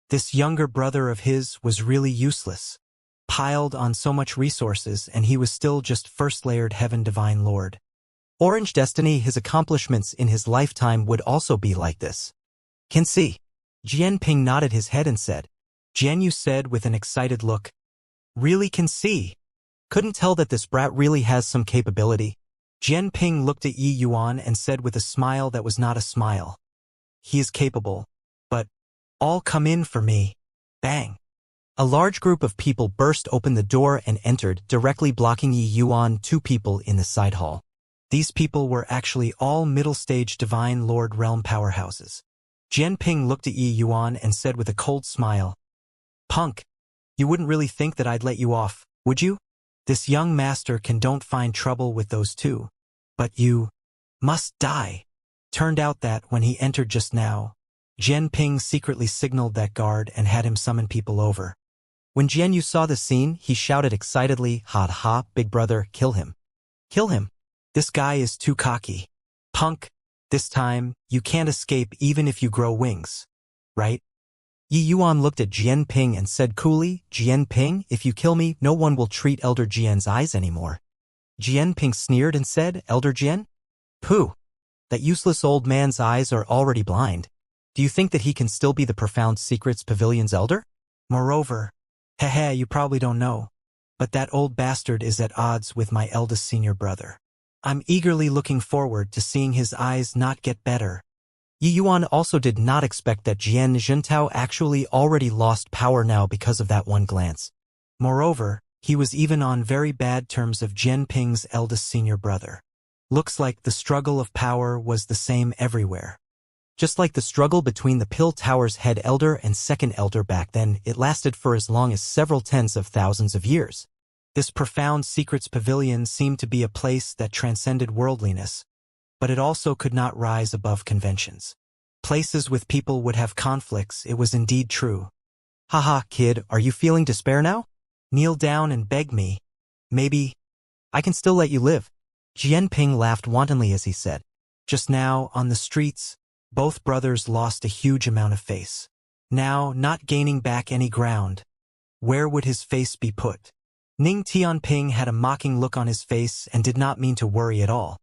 this younger brother of his was really useless. Piled on so much resources and he was still just first-layered Heaven Divine Lord. Orange Destiny, his accomplishments in his lifetime would also be like this. Can see. Jian Ping nodded his head and said. Jian Yu said with an excited look. Really can see. Couldn't tell that this brat really has some capability. Jian Ping looked at Yi Yuan and said with a smile that was not a smile. He is capable. But, all come in for me. Bang. A large group of people burst open the door and entered, directly blocking Yi Yuan, 2 people in the side hall. These people were actually all middle-stage Divine Lord Realm powerhouses. Jian Ping looked at Yi Yuan and said with a cold smile, Punk, you wouldn't really think that I'd let you off, would you? This young master don't find trouble with those 2. But you must die. Turned out that, when he entered just now, Jian Ping secretly signaled that guard and had him summon people over. When Jian Yu saw the scene, he shouted excitedly, Ha ha, big brother, kill him. Kill him. This guy is too cocky. Punk, this time, you can't escape even if you grow wings. Right? Yi Yuan looked at Jian Ping and said coolly, Jian Ping, if you kill me, no one will treat Elder Jian's eyes anymore. Jian Ping sneered and said, Elder Jian? Pooh. That useless old man's eyes are already blind. Do you think that he can still be the Profound Secrets Pavilion's elder? Moreover, heh, you probably don't know, but that old bastard is at odds with my eldest senior brother. I'm eagerly looking forward to seeing his eyes not get better. Yi Yuan also did not expect that Jian Jintao actually already lost power now because of that one glance. Moreover, he was even on very bad terms of Jian Ping's eldest senior brother. Looks like the struggle of power was the same everywhere. Just like the struggle between the Pill Tower's head elder and second elder back then, it lasted for as long as several tens of thousands of years. This Profound Secrets Pavilion seemed to be a place that transcended worldliness, but it also could not rise above conventions. Places with people would have conflicts, it was indeed true. Haha, kid, are you feeling despair now? Kneel down and beg me. Maybe I can still let you live. Jian Ping laughed wantonly as he said. Just now, on the streets, both brothers lost a huge amount of face. Now, not gaining back any ground, where would his face be put? Ning Tianping had a mocking look on his face and did not mean to worry at all.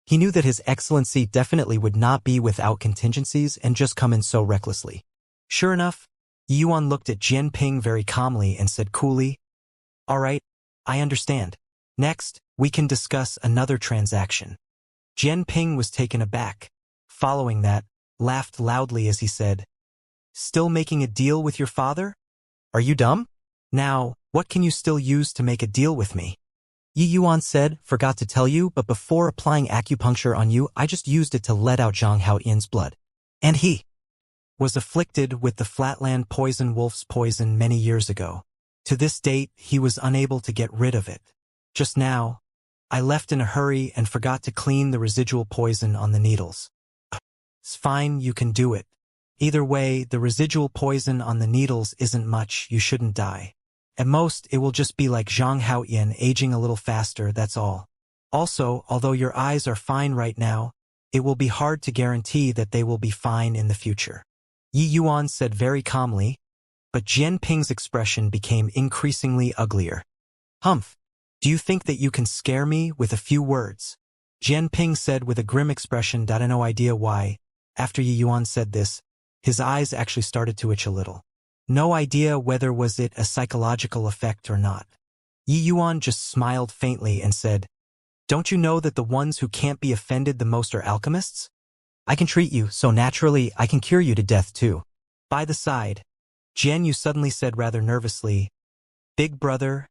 He knew that His Excellency definitely would not be without contingencies and just come in so recklessly. Sure enough, Yuan looked at Jian Ping very calmly and said coolly, All right, I understand. Next, we can discuss another transaction. Jian Ping was taken aback. Following that, laughed loudly as he said, Still making a deal with your father? Are you dumb? Now, what can you still use to make a deal with me? Yi Yuan said, Forgot to tell you, but before applying acupuncture on you, I just used it to let out Zhang Haoyin's blood. And he was afflicted with the Flatland Poison Wolf's poison many years ago. To this date, he was unable to get rid of it. Just now, I left in a hurry and forgot to clean the residual poison on the needles. It's fine, you can do it. Either way, the residual poison on the needles isn't much, you shouldn't die. At most, it will just be like Zhang Haoyin aging a little faster, that's all. Also, although your eyes are fine right now, it will be hard to guarantee that they will be fine in the future. Yi Yuan said very calmly, but Jian Ping's expression became increasingly uglier. Humph, do you think that you can scare me with a few words? Jian Ping said with a grim expression. I had no idea why. After Yi Yuan said this, His eyes actually started to itch a little. No idea whether was it a psychological effect or not. Yi Yuan just smiled faintly and said, "Don't you know that the ones who can't be offended the most are alchemists? I can treat you, so naturally I can cure you to death too." By the side, Jian Yu suddenly said rather nervously, "Big brother,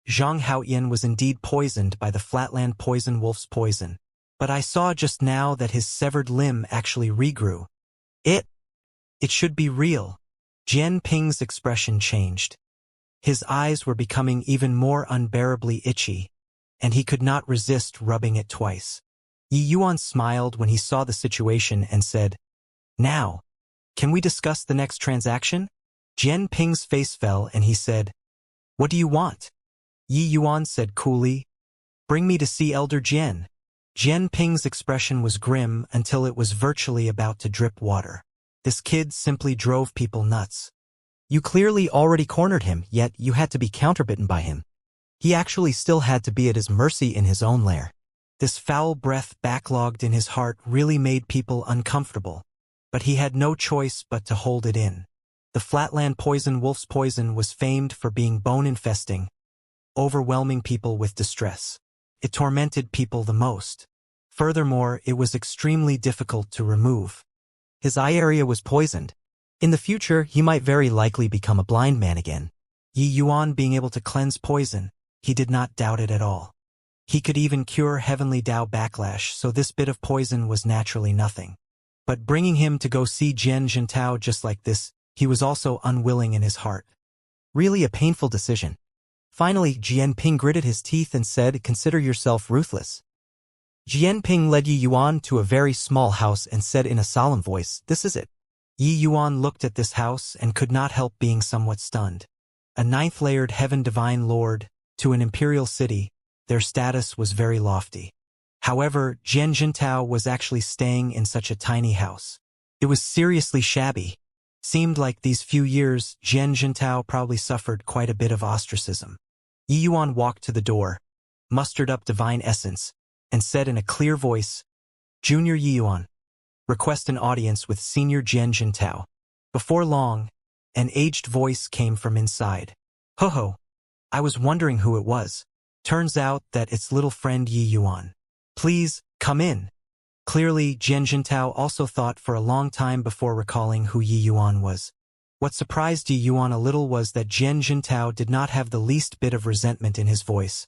Zhang Haoyan was indeed poisoned by the flatland poison wolf's poison, but I saw just now that his severed limb actually regrew. It should be real." Jian Ping's expression changed. His eyes were becoming even more unbearably itchy, and he could not resist rubbing it twice. Yi Yuan smiled when he saw the situation and said, "Now, can we discuss the next transaction?" Jian Ping's face fell and he said, "What do you want?" Yi Yuan said coolly, "Bring me to see Elder Jian." Jian Ping's expression was grim until it was virtually about to drip water. This kid simply drove people nuts. You clearly already cornered him, yet you had to be counterbitten by him. He actually still had to be at his mercy in his own lair. This foul breath backlogged in his heart really made people uncomfortable, but he had no choice but to hold it in. The flatland poison wolf's poison was famed for being bone-infesting, overwhelming people with distress. It tormented people the most. Furthermore, it was extremely difficult to remove. His eye area was poisoned. In the future, he might very likely become a blind man again. Yi Yuan being able to cleanse poison, he did not doubt it at all. He could even cure Heavenly Dao backlash, so this bit of poison was naturally nothing. But bringing him to go see Jian Jintao just like this, he was also unwilling in his heart. Really a painful decision. Finally, Jian Ping gritted his teeth and said, "Consider yourself ruthless." Jian Ping led Yi Yuan to a very small house and said in a solemn voice, "This is it." Yi Yuan looked at this house and could not help being somewhat stunned. A ninth-layered heaven divine lord, to an imperial city, their status was very lofty. However, Jian Jintao was actually staying in such a tiny house. It was seriously shabby. Seemed like these few years, Jian Jintao probably suffered quite a bit of ostracism. Yi Yuan walked to the door, mustered up divine essence, and said in a clear voice, "Junior Yi Yuan, request an audience with Senior Jian Jintao." Before long, an aged voice came from inside. "Ho-ho, I was wondering who it was. Turns out that it's little friend Yi Yuan. Please, come in." Clearly, Jian Jintao also thought for a long time before recalling who Yi Yuan was. What surprised Yi Yuan a little was that Jian Jintao did not have the least bit of resentment in his voice,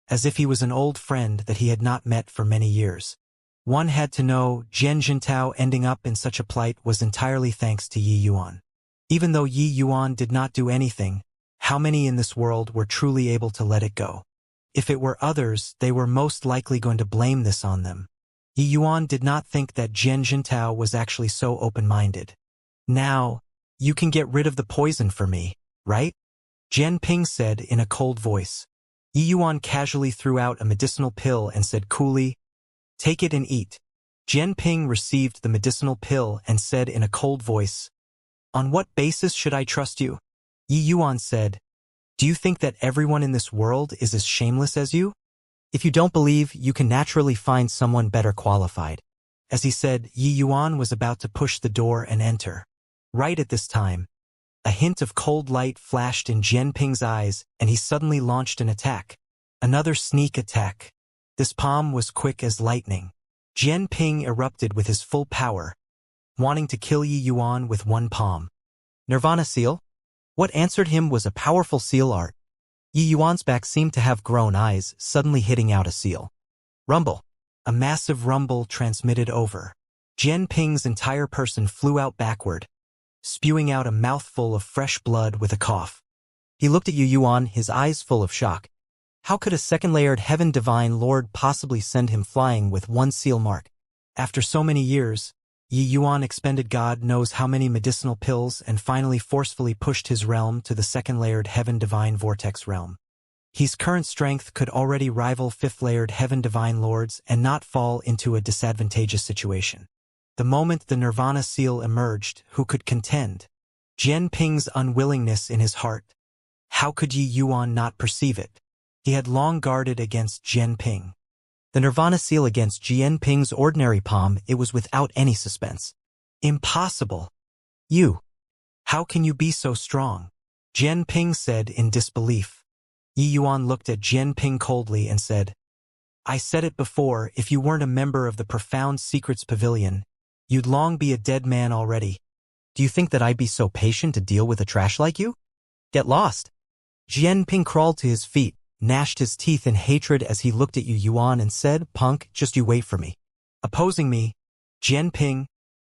as if he was an old friend that he had not met for many years. One had to know Jian Jintao ending up in such a plight was entirely thanks to Yi Yuan. Even though Yi Yuan did not do anything, how many in this world were truly able to let it go? If it were others, they were most likely going to blame this on them. Yi Yuan did not think that Jian Jintao was actually so open-minded. "Now, you can get rid of the poison for me, right?" Jian Ping said in a cold voice. Yi Yuan casually threw out a medicinal pill and said coolly, "Take it and eat." Jian Ping received the medicinal pill and said in a cold voice, "On what basis should I trust you?" Yi Yuan said, "Do you think that everyone in this world is as shameless as you? If you don't believe, you can naturally find someone better qualified." As he said, Yi Yuan was about to push the door and enter. Right at this time, a hint of cold light flashed in Jian Ping's eyes, and he suddenly launched an attack. Another sneak attack. This palm was quick as lightning. Jian Ping erupted with his full power, wanting to kill Yi Yuan with one palm. Nirvana seal? What answered him was a powerful seal art. Yi Yuan's back seemed to have grown eyes, suddenly hitting out a seal. Rumble. A massive rumble transmitted over. Jian Ping's entire person flew out backward, spewing out a mouthful of fresh blood with a cough. He looked at Yi Yuan, his eyes full of shock. How could a second-layered heaven divine lord possibly send him flying with one seal mark? After so many years, Yi Yuan expended God knows how many medicinal pills and finally forcefully pushed his realm to the second-layered heaven divine vortex realm. His current strength could already rival fifth-layered heaven divine lords and not fall into a disadvantageous situation. The moment the Nirvana seal emerged, who could contend? Jian Ping's unwillingness in his heart. How could Yi Yuan not perceive it? He had long guarded against Jian Ping. The Nirvana seal against Jian Ping's ordinary palm, it was without any suspense. Impossible. You. How can you be so strong? Jian Ping said in disbelief. Yi Yuan looked at Jian Ping coldly and said, I said it before, if you weren't a member of the Profound Secrets Pavilion, you'd long be a dead man already. Do you think that I'd be so patient to deal with a trash like you? Get lost. Jian Ping crawled to his feet, gnashed his teeth in hatred as he looked at Yi Yuan and said, Punk, just you wait for me. Opposing me, Jian Ping,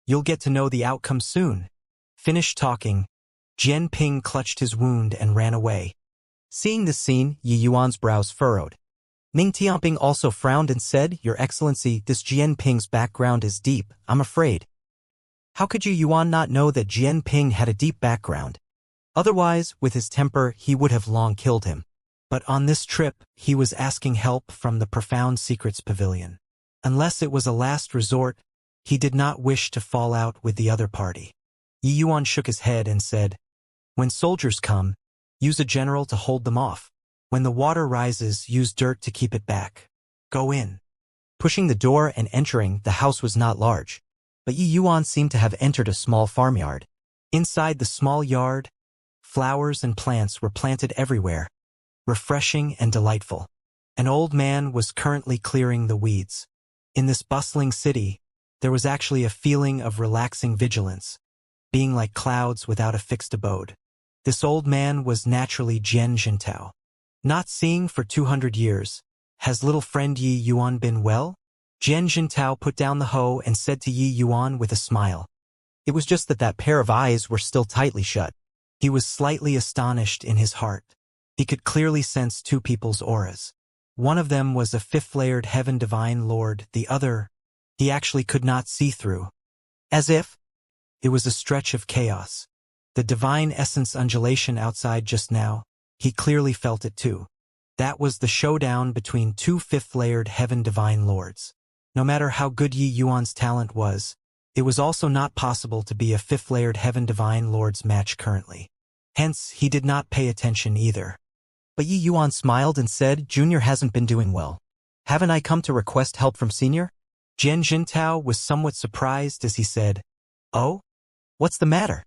you'll get to know the outcome soon. Finished talking, Jian Ping clutched his wound and ran away. Seeing this scene, Yi Yuan's brows furrowed. Ning Tianping also frowned and said, Your Excellency, this Jian Ping's background is deep, I'm afraid. How could Yi Yuan not know that Jian Ping had a deep background? Otherwise, with his temper, he would have long killed him. But on this trip, he was asking help from the Profound Secrets Pavilion. Unless it was a last resort, he did not wish to fall out with the other party. Yi Yuan shook his head and said, When soldiers come, use a general to hold them off. When the water rises, use dirt to keep it back. Go in. Pushing the door and entering, the house was not large. But Yi Yuan seemed to have entered a small farmyard. Inside the small yard, flowers and plants were planted everywhere, refreshing and delightful. An old man was currently clearing the weeds. In this bustling city, there was actually a feeling of relaxing vigilance, being like clouds without a fixed abode. This old man was naturally Jian Jintao. Not seeing for 200 years, has little friend Yi Yuan been well? Jian Jintao put down the hoe and said to Yi Yuan with a smile. It was just that pair of eyes were still tightly shut. He was slightly astonished in his heart. He could clearly sense two people's auras. One of them was a fifth-layered heaven divine lord, the other, he actually could not see through. As if it was a stretch of chaos. The divine essence undulation outside just now, he clearly felt it too. That was the showdown between two fifth-layered heaven divine lords. No matter how good Yi Yuan's talent was, it was also not possible to be a fifth-layered heaven divine lord's match currently. Hence, he did not pay attention either. But Yi Yuan smiled and said, Junior hasn't been doing well. Haven't I come to request help from Senior? Jian Jintao was somewhat surprised as he said, Oh? What's the matter?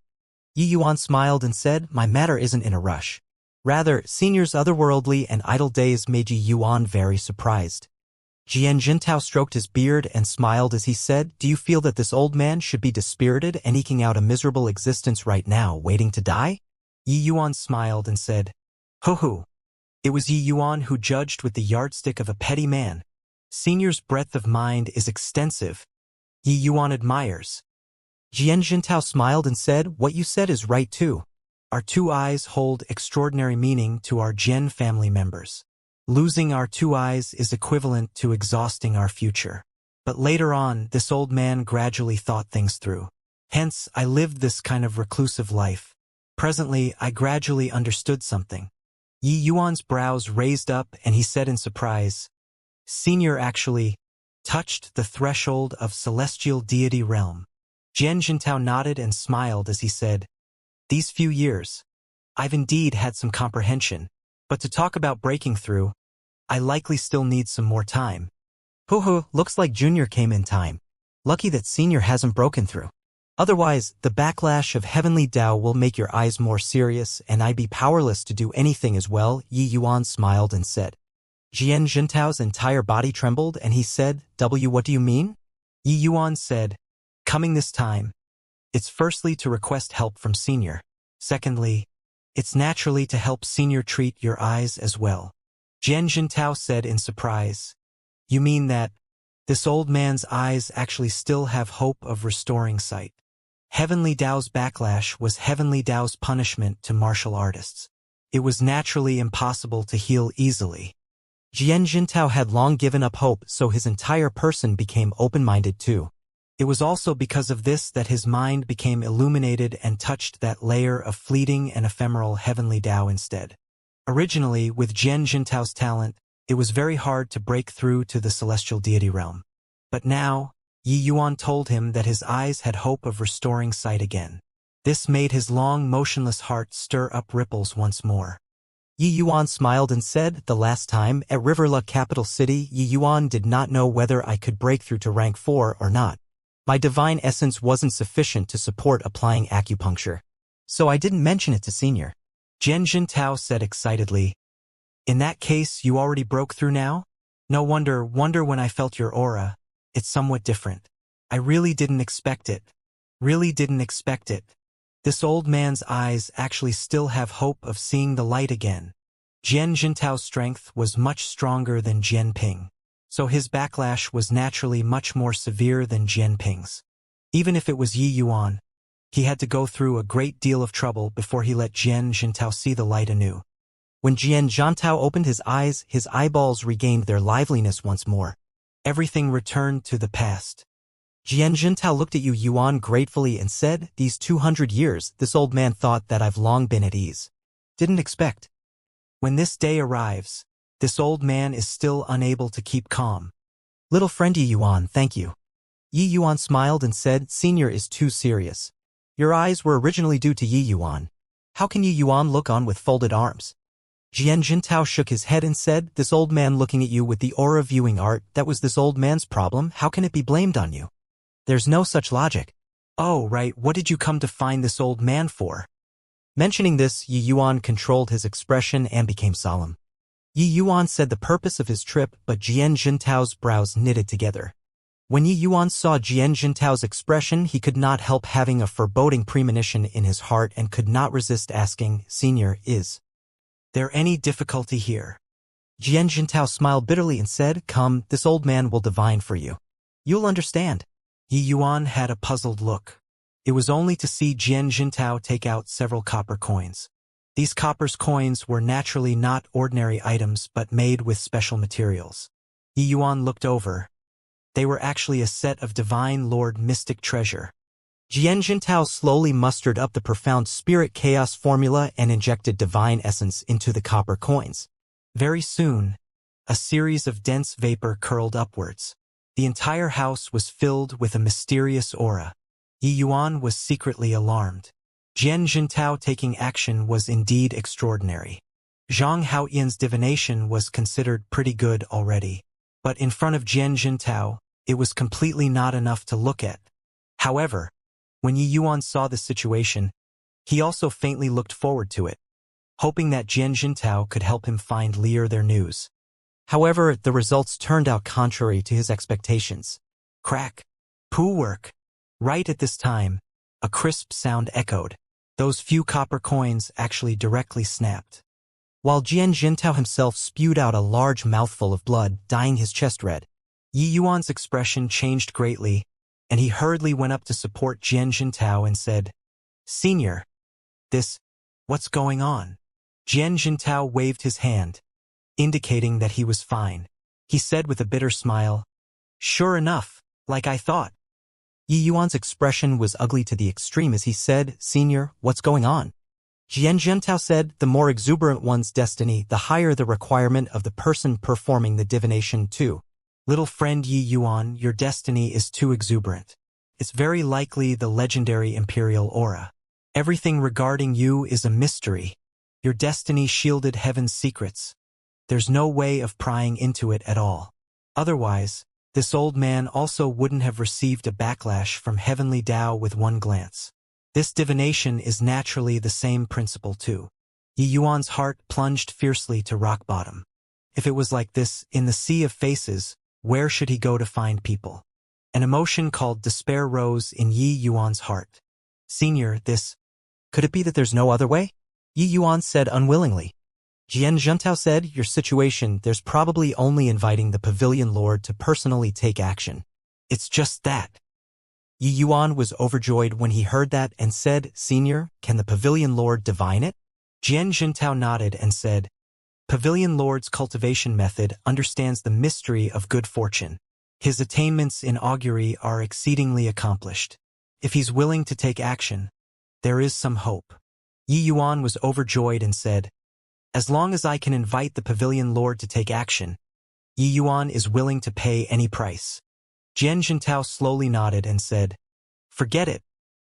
Yi Yuan smiled and said, My matter isn't in a rush. Rather, Senior's otherworldly and idle days made Yi Yuan very surprised. Jian Jintao stroked his beard and smiled as he said, Do you feel that this old man should be dispirited and eking out a miserable existence right now, waiting to die? Yi Yuan smiled and said, Ho. It was Yi Yuan who judged with the yardstick of a petty man. Senior's breadth of mind is extensive. Yi Yuan admires. Jian Jintao smiled and said, What you said is right too. Our two eyes hold extraordinary meaning to our Jian family members. Losing our two eyes is equivalent to exhausting our future. But later on, this old man gradually thought things through. Hence, I lived this kind of reclusive life. Presently, I gradually understood something. Yi Yuan's brows raised up and he said in surprise, Senior actually touched the threshold of celestial deity realm. Jian Jintao nodded and smiled as he said, These few years, I've indeed had some comprehension, but to talk about breaking through, I likely still need some more time. Hoo, looks like Junior came in time. Lucky that Senior hasn't broken through. Otherwise, the backlash of heavenly Tao will make your eyes more serious and I'd be powerless to do anything as well. Yi Yuan smiled and said. Jian Jintao's entire body trembled and he said, What do you mean? Yi Yuan said, Coming this time, it's firstly to request help from Senior. Secondly, it's naturally to help Senior treat your eyes as well. Jian Jintao said in surprise, You mean that this old man's eyes actually still have hope of restoring sight? Heavenly Tao's backlash was Heavenly Tao's punishment to martial artists. It was naturally impossible to heal easily. Jian Jintao had long given up hope, so his entire person became open-minded too. It was also because of this that his mind became illuminated and touched that layer of fleeting and ephemeral Heavenly Tao instead. Originally, with Jian Jintao's talent, it was very hard to break through to the celestial deity realm. But now, Yi Yuan told him that his eyes had hope of restoring sight again. This made his long, motionless heart stir up ripples once more. Yi Yuan smiled and said, The last time, at Riverla capital city, Yi Yuan did not know whether I could break through to rank 4 or not. My divine essence wasn't sufficient to support applying acupuncture. So I didn't mention it to Senior. Jian Jintao said excitedly. In that case, you already broke through now? No wonder when I felt your aura. It's somewhat different. I really didn't expect it. Really didn't expect it. This old man's eyes actually still have hope of seeing the light again. Jian Jintao's strength was much stronger than Jian Ping, so his backlash was naturally much more severe than Jian Ping's. Even if it was Yi Yuan, he had to go through a great deal of trouble before he let Jian Jintao see the light anew. When Jian Jintao opened his eyes, his eyeballs regained their liveliness once more. Everything returned to the past. Jian Jintao looked at Yu Yuan gratefully and said, these 200 years, this old man thought that I've long been at ease. Didn't expect. When this day arrives, this old man is still unable to keep calm. Little friend Yi Yuan, thank you. Yi Yuan smiled and said, Senior is too serious. Your eyes were originally due to Yi Yuan. How can Yi Yuan look on with folded arms? Jian Jintao shook his head and said, this old man looking at you with the aura viewing art, that was this old man's problem, how can it be blamed on you? There's no such logic. Oh, right, what did you come to find this old man for? Mentioning this, Yi Yuan controlled his expression and became solemn. Yi Yuan said the purpose of his trip, but Jian Jintao's brows knitted together. When Yi Yuan saw Jian Jintao's expression, he could not help having a foreboding premonition in his heart and could not resist asking, Senior, is there any difficulty here? Jian Jintao smiled bitterly and said, come, this old man will divine for you. You'll understand. Yi Yuan had a puzzled look. It was only to see Jian Jintao take out several copper coins. These copper coins were naturally not ordinary items but made with special materials. Yi Yuan looked over. They were actually a set of Divine Lord Mystic Treasure. Jian Jintao slowly mustered up the profound spirit chaos formula and injected divine essence into the copper coins. Very soon, a series of dense vapor curled upwards. The entire house was filled with a mysterious aura. Yi Yuan was secretly alarmed. Jian Jintao taking action was indeed extraordinary. Zhang Haoyan's divination was considered pretty good already. But in front of Jian Jintao, it was completely not enough to look at. However, when Yi Yuan saw the situation, he also faintly looked forward to it, hoping that Jian Jintao could help him find their news. However, the results turned out contrary to his expectations. Crack. Poo work. Right at this time, a crisp sound echoed. Those few copper coins actually directly snapped. While Jian Jintao himself spewed out a large mouthful of blood, dyeing his chest red, Yi Yuan's expression changed greatly, and he hurriedly went up to support Jian Jintao and said, Senior, what's going on? Jian Jintao waved his hand, indicating that he was fine. He said with a bitter smile, sure enough, like I thought. Yi Yuan's expression was ugly to the extreme as he said, Senior, what's going on? Jian Jintao said, the more exuberant one's destiny, the higher the requirement of the person performing the divination too. Little friend Yi Yuan, your destiny is too exuberant. It's very likely the legendary imperial aura. Everything regarding you is a mystery. Your destiny shielded heaven's secrets. There's no way of prying into it at all. Otherwise, this old man also wouldn't have received a backlash from heavenly Tao with one glance. This divination is naturally the same principle too. Yi Yuan's heart plunged fiercely to rock bottom. If it was like this, in the sea of faces, where should he go to find people? An emotion called despair rose in Yi Yuan's heart. Senior, could it be that there's no other way? Yi Yuan said unwillingly. Jian Jintao said, your situation, there's probably only inviting the Pavilion Lord to personally take action. It's just that. Yi Yuan was overjoyed when he heard that and said, Senior, can the Pavilion Lord divine it? Jian Jintao nodded and said, Pavilion Lord's cultivation method understands the mystery of good fortune. His attainments in augury are exceedingly accomplished. If he's willing to take action, there is some hope. Yi Yuan was overjoyed and said, as long as I can invite the Pavilion Lord to take action, Yi Yuan is willing to pay any price. Jian Jintao slowly nodded and said, forget it.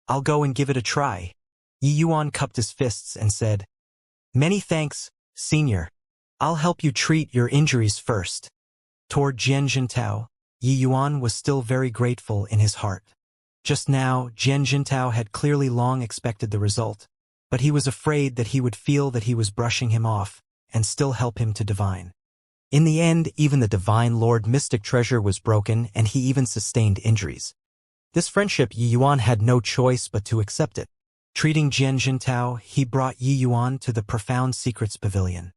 I'll go and give it a try. Yi Yuan cupped his fists and said, many thanks, Senior. I'll help you treat your injuries first. Toward Jian Jintao, Yi Yuan was still very grateful in his heart. Just now, Jian Jintao had clearly long expected the result, but he was afraid that he would feel that he was brushing him off and still help him to divine. In the end, even the Divine Lord Mystic Treasure was broken and he even sustained injuries. This friendship Yi Yuan had no choice but to accept it. Treating Jian Jintao, he brought Yi Yuan to the Profound Secrets Pavilion.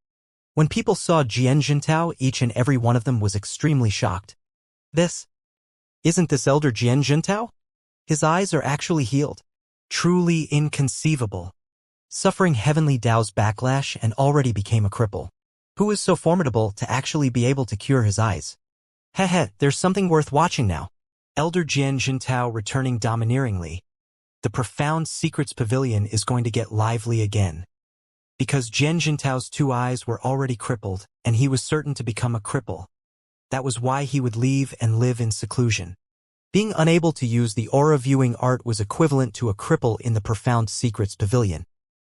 When people saw Jian Jintao, each and every one of them was extremely shocked. Isn't this Elder Jian Jintao? His eyes are actually healed. Truly inconceivable. Suffering Heavenly Tao's backlash and already became a cripple. Who is so formidable to actually be able to cure his eyes? There's something worth watching now. Elder Jian Jintao returning domineeringly. The Profound Secrets Pavilion is going to get lively again. Because Jian Jintao's 2 eyes were already crippled, and he was certain to become a cripple. That was why he would leave and live in seclusion. Being unable to use the aura viewing art was equivalent to a cripple in the Profound Secrets Pavilion.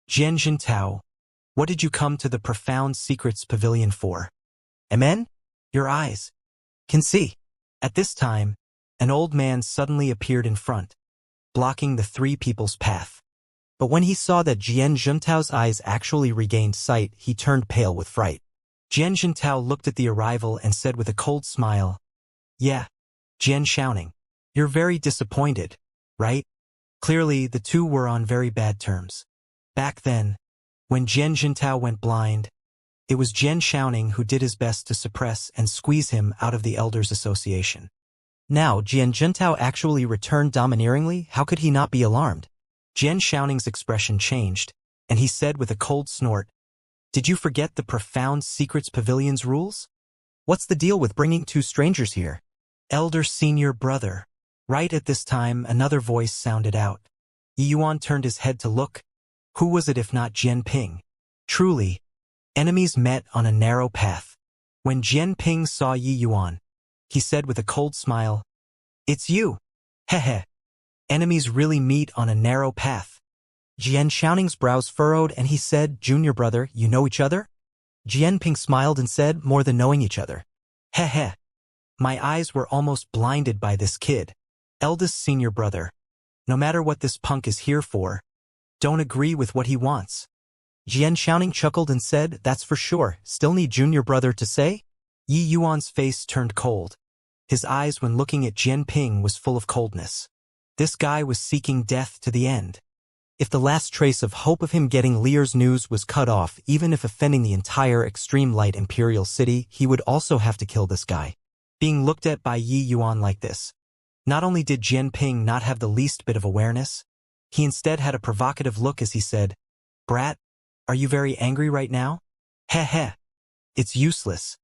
Jian Jintao, what did you come to the Profound Secrets Pavilion for? Amen? Your eyes can see. At this time, an old man suddenly appeared in front, blocking the 3 people's path. But when he saw that Jian Jintao's eyes actually regained sight, he turned pale with fright. Jian Jintao looked at the arrival and said with a cold smile, "Yeah, Jian Xiaoning, you're very disappointed, right?" Clearly, the two were on very bad terms. Back then, when Jian Jintao went blind, it was Jian Xiaoning who did his best to suppress and squeeze him out of the Elders Association. Now, Jian Jintao actually returned domineeringly. How could he not be alarmed? Jian Xiaoning's expression changed, and he said with a cold snort, "Did you forget the Profound Secrets Pavilion's rules? What's the deal with bringing 2 strangers here?" "Elder Senior Brother." Right at this time, another voice sounded out. Yi Yuan turned his head to look. Who was it if not Jian Ping? Truly, enemies met on a narrow path. When Jian Ping saw Yi Yuan, he said with a cold smile, "It's you." Enemies really meet on a narrow path. Jian Xiaoning's brows furrowed and he said, "Junior brother, you know each other?" Jian Ping smiled and said, "More than knowing each other." My eyes were almost blinded by this kid. Eldest senior brother. No matter what this punk is here for, don't agree with what he wants. Jian Xiaoning chuckled and said, "That's for sure. Still need junior brother to say?" Yi Yuan's face turned cold. His eyes when looking at Jian Ping was full of coldness. This guy was seeking death to the end. If the last trace of hope of him getting Lear's news was cut off, even if offending the entire Extreme Light Imperial City, he would also have to kill this guy. Being looked at by Yi Yuan like this. Not only did Jian Ping not have the least bit of awareness, he instead had a provocative look as he said, "Brat, are you very angry right now?" It's useless.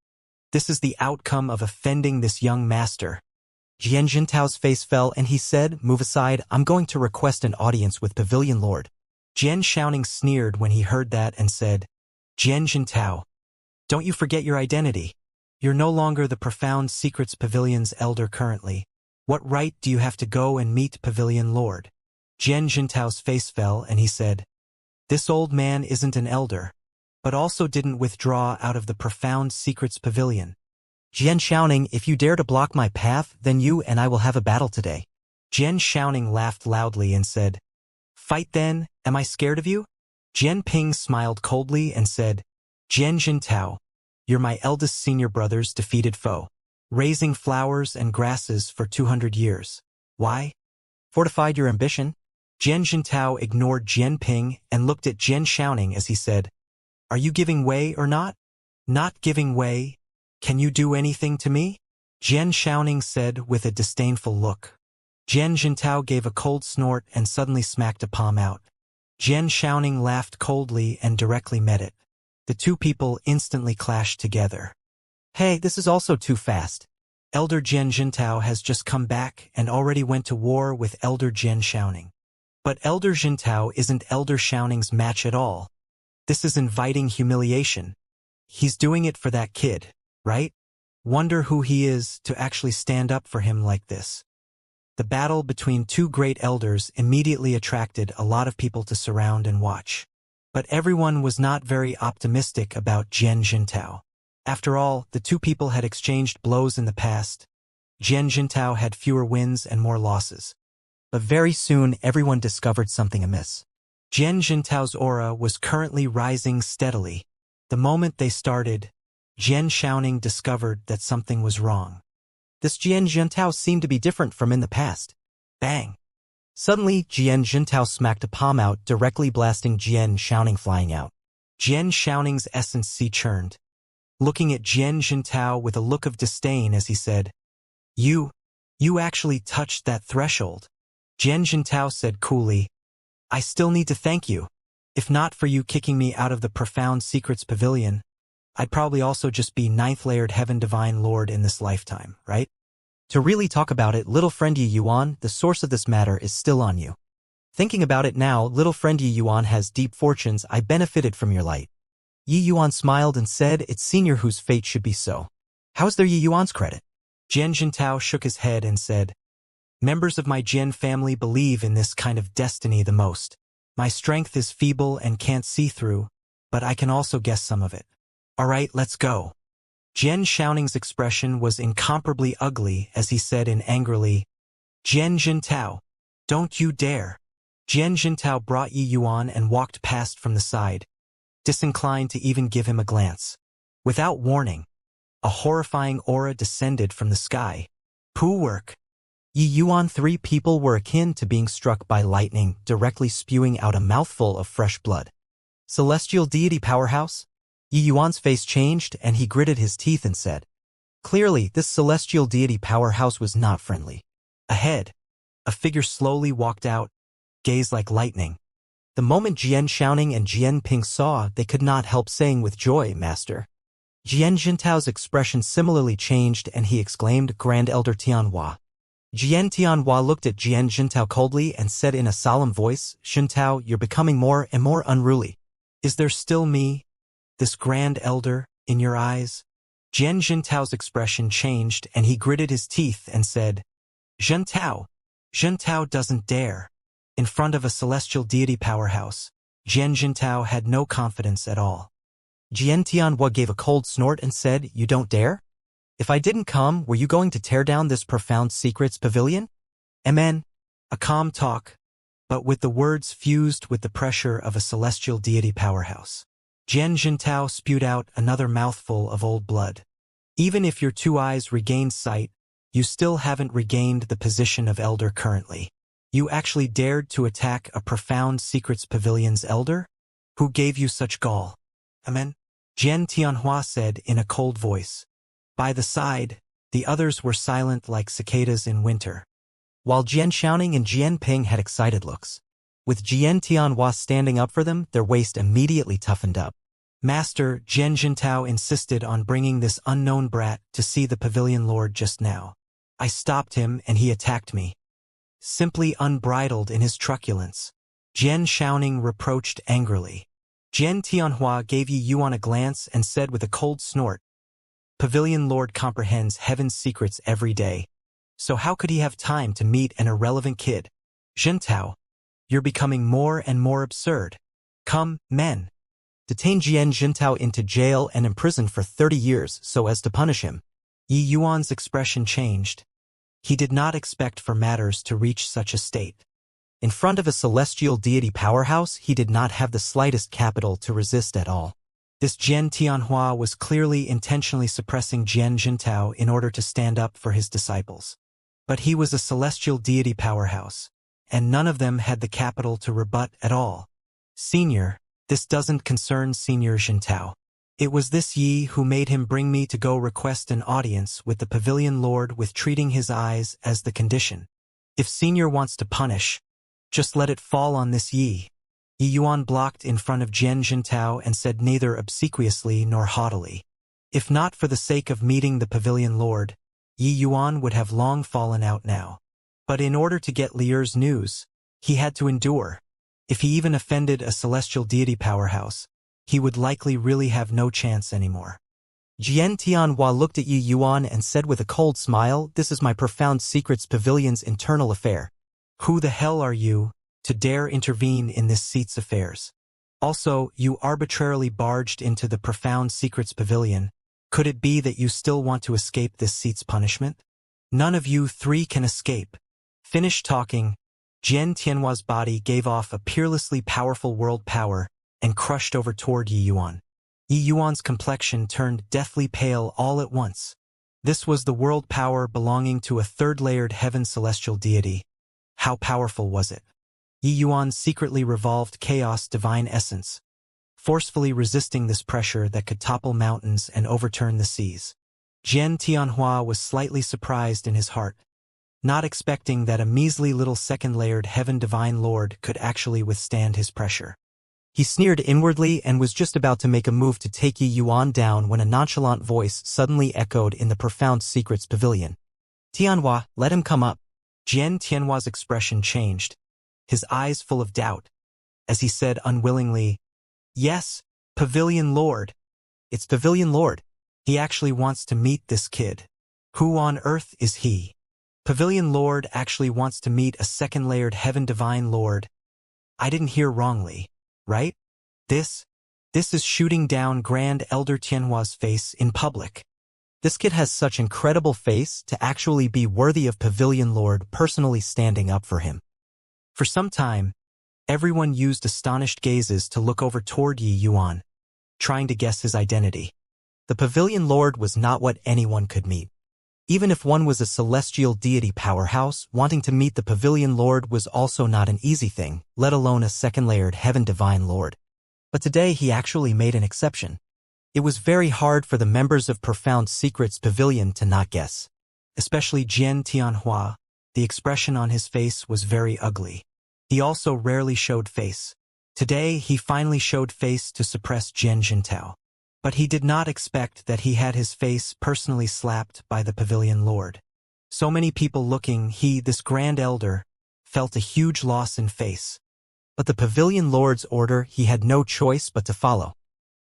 This is the outcome of offending this young master. Jian Jintao's face fell and he said, "Move aside, I'm going to request an audience with Pavilion Lord." Jian Xiaoning sneered when he heard that and said, "Jian Jintao, don't you forget your identity. You're no longer the Profound Secrets Pavilion's elder currently. What right do you have to go and meet Pavilion Lord?" Jian Jintao's face fell and he said, "This old man isn't an elder, but also didn't withdraw out of the Profound Secrets Pavilion. Jian Xiaoning, if you dare to block my path, then you and I will have a battle today." Jian Xiaoning laughed loudly and said, "Fight then, am I scared of you?" Jian Ping smiled coldly and said, "Jian Jintao, you're my eldest senior brother's defeated foe. Raising flowers and grasses for 200 years. Why? Fortified your ambition?" Jian Jintao ignored Jian Ping and looked at Jian Xiaoning as he said, "Are you giving way or not?" "Not giving way? Can you do anything to me?" Jian Xiaoning said with a disdainful look. Jian Jintao gave a cold snort and suddenly smacked a palm out. Jian Xiaoning laughed coldly and directly met it. The 2 people instantly clashed together. "Hey, this is also too fast. Elder Jian Jintao has just come back and already went to war with Elder Jian Xiaoning. But Elder Jintao isn't Elder Xiaoning's match at all. This is inviting humiliation. He's doing it for that kid, right? Wonder who he is to actually stand up for him like this." The battle between 2 great elders immediately attracted a lot of people to surround and watch. But everyone was not very optimistic about Jian Jintao. After all, the 2 people had exchanged blows in the past, Jian Jintao had fewer wins and more losses. But very soon everyone discovered something amiss. Jian Jintao's aura was currently rising steadily. The moment they started, Jian Xiaoning discovered that something was wrong. This Jian Jintao seemed to be different from in the past. Bang! Suddenly, Jian Jintao smacked a palm out, directly blasting Jian Xiaoning flying out. Jian Xiaoning's essence churned, looking at Jian Jintao with a look of disdain as he said, You actually touched that threshold. Jian Jintao said coolly, I still need to thank you. If not for you kicking me out of the Profound Secrets Pavilion, I'd probably also just be 9th-layered Heaven Divine Lord in this lifetime, right? To really talk about it, little friend Yi Yuan, the source of this matter is still on you. Thinking about it now, little friend Yi Yuan has deep fortunes. I benefited from your light. Yi Yuan smiled and said, It's senior whose fate should be so. How's there Yi Yuan's credit? Jian Jintao shook his head and said, Members of my Jian family believe in this kind of destiny the most. My strength is feeble and can't see through, but I can also guess some of it. All right, let's go. Jian Xiaoning's expression was incomparably ugly as he said angrily, Jian Jintao, don't you dare. Jian Jintao brought Yi Yuan and walked past from the side, disinclined to even give him a glance. Without warning, a horrifying aura descended from the sky. Poo work. Yi Yuan, 3 people were akin to being struck by lightning, directly spewing out a mouthful of fresh blood. Celestial deity powerhouse? Yi Yuan's face changed and he gritted his teeth and said, Clearly, this celestial deity powerhouse was not friendly. Ahead, a figure slowly walked out, gaze like lightning. The moment Jian Xiaoning and Jian Ping saw, they could not help saying with joy, Master. Jian Jintao's expression similarly changed and he exclaimed, Grand Elder Tianhua. Jian Tianhua looked at Jian Jintao coldly and said in a solemn voice, Jintao, you're becoming more and more unruly. Is there still me, this Grand Elder, in your eyes? Jian Jintao's expression changed and he gritted his teeth and said, Jintao doesn't dare. In front of a celestial deity powerhouse, Jian Jintao had no confidence at all. Jian Tianhua gave a cold snort and said, You don't dare? If I didn't come, were you going to tear down this Profound Secrets Pavilion? Amen. A calm talk, but with the words fused with the pressure of a celestial deity powerhouse. Jian Jintao spewed out another mouthful of old blood. Even if your 2 eyes regained sight, you still haven't regained the position of elder currently. You actually dared to attack a Profound Secrets Pavilion's elder? Who gave you such gall? Amen. Jian Tianhua said in a cold voice. By the side, the others were silent like cicadas in winter, while Jian Xiaoning and Jian Ping had excited looks. With Jian Tianhua standing up for them, their waist immediately toughened up. Master, Jian Jintao insisted on bringing this unknown brat to see the pavilion lord just now. I stopped him and he attacked me. Simply unbridled in his truculence. Jian Xiaoning reproached angrily. Jian Tianhua gave Yi Yuan a glance and said with a cold snort, Pavilion Lord comprehends heaven's secrets every day, so how could he have time to meet an irrelevant kid? Jintao, you're becoming more and more absurd. Come, men. Detain Jian Jintao into jail and imprison for 30 years so as to punish him. Yi Yuan's expression changed. He did not expect for matters to reach such a state. In front of a celestial deity powerhouse, he did not have the slightest capital to resist at all. This Jian Tianhua was clearly intentionally suppressing Jian Jintao in order to stand up for his disciples. But he was a celestial deity powerhouse, and none of them had the capital to rebut at all. Senior, this doesn't concern Senior Jintao. It was this Yi who made him bring me to go request an audience with the pavilion lord with treating his eyes as the condition. If Senior wants to punish, just let it fall on this Yi. Yi Yuan blocked in front of Jian Jintao and said neither obsequiously nor haughtily. If not for the sake of meeting the pavilion lord, Yi Yuan would have long fallen out now. But in order to get Lier's news, he had to endure. If he even offended a celestial deity powerhouse, he would likely really have no chance anymore. Jian Tianhua looked at Yi Yuan and said with a cold smile, This is my Profound Secrets Pavilion's internal affair. Who the hell are you to dare intervene in this seat's affairs? Also, you arbitrarily barged into the Profound Secrets Pavilion. Could it be that you still want to escape this seat's punishment? None of you three can escape. Finished talking, Jian Tianhua's body gave off a peerlessly powerful world power and crushed over toward Yi Yuan. Yi Yuan's complexion turned deathly pale all at once. This was the world power belonging to a third-layered heaven celestial deity. How powerful was it? Yi Yuan secretly revolved chaos divine essence, forcefully resisting this pressure that could topple mountains and overturn the seas. Jian Tianhua was slightly surprised in his heart, not expecting that a measly little second-layered heaven divine lord could actually withstand his pressure. He sneered inwardly and was just about to make a move to take Yi Yuan down when a nonchalant voice suddenly echoed in the profound secrets pavilion. Tianhua, let him come up. Jian Tianhua's expression changed, his eyes full of doubt, as he said unwillingly, Yes, Pavilion Lord. It's Pavilion Lord. He actually wants to meet this kid. Who on earth is he? Pavilion Lord actually wants to meet a second-layered heaven divine lord. I didn't hear wrongly, right? This is shooting down Grand Elder Tianhua's face in public. This kid has such incredible face to actually be worthy of Pavilion Lord personally standing up for him. For some time, everyone used astonished gazes to look over toward Yi Yuan, trying to guess his identity. The Pavilion Lord was not what anyone could meet. Even if one was a celestial deity powerhouse, wanting to meet the Pavilion Lord was also not an easy thing, let alone a second-layered heaven divine lord. But today he actually made an exception. It was very hard for the members of Profound Secrets Pavilion to not guess. Especially Jian Tianhua, the expression on his face was very ugly. He also rarely showed face. Today he finally showed face to suppress Jian Jintao. But he did not expect that he had his face personally slapped by the Pavilion Lord. So many people looking, this Grand Elder, felt a huge loss in face. But the Pavilion Lord's order he had no choice but to follow.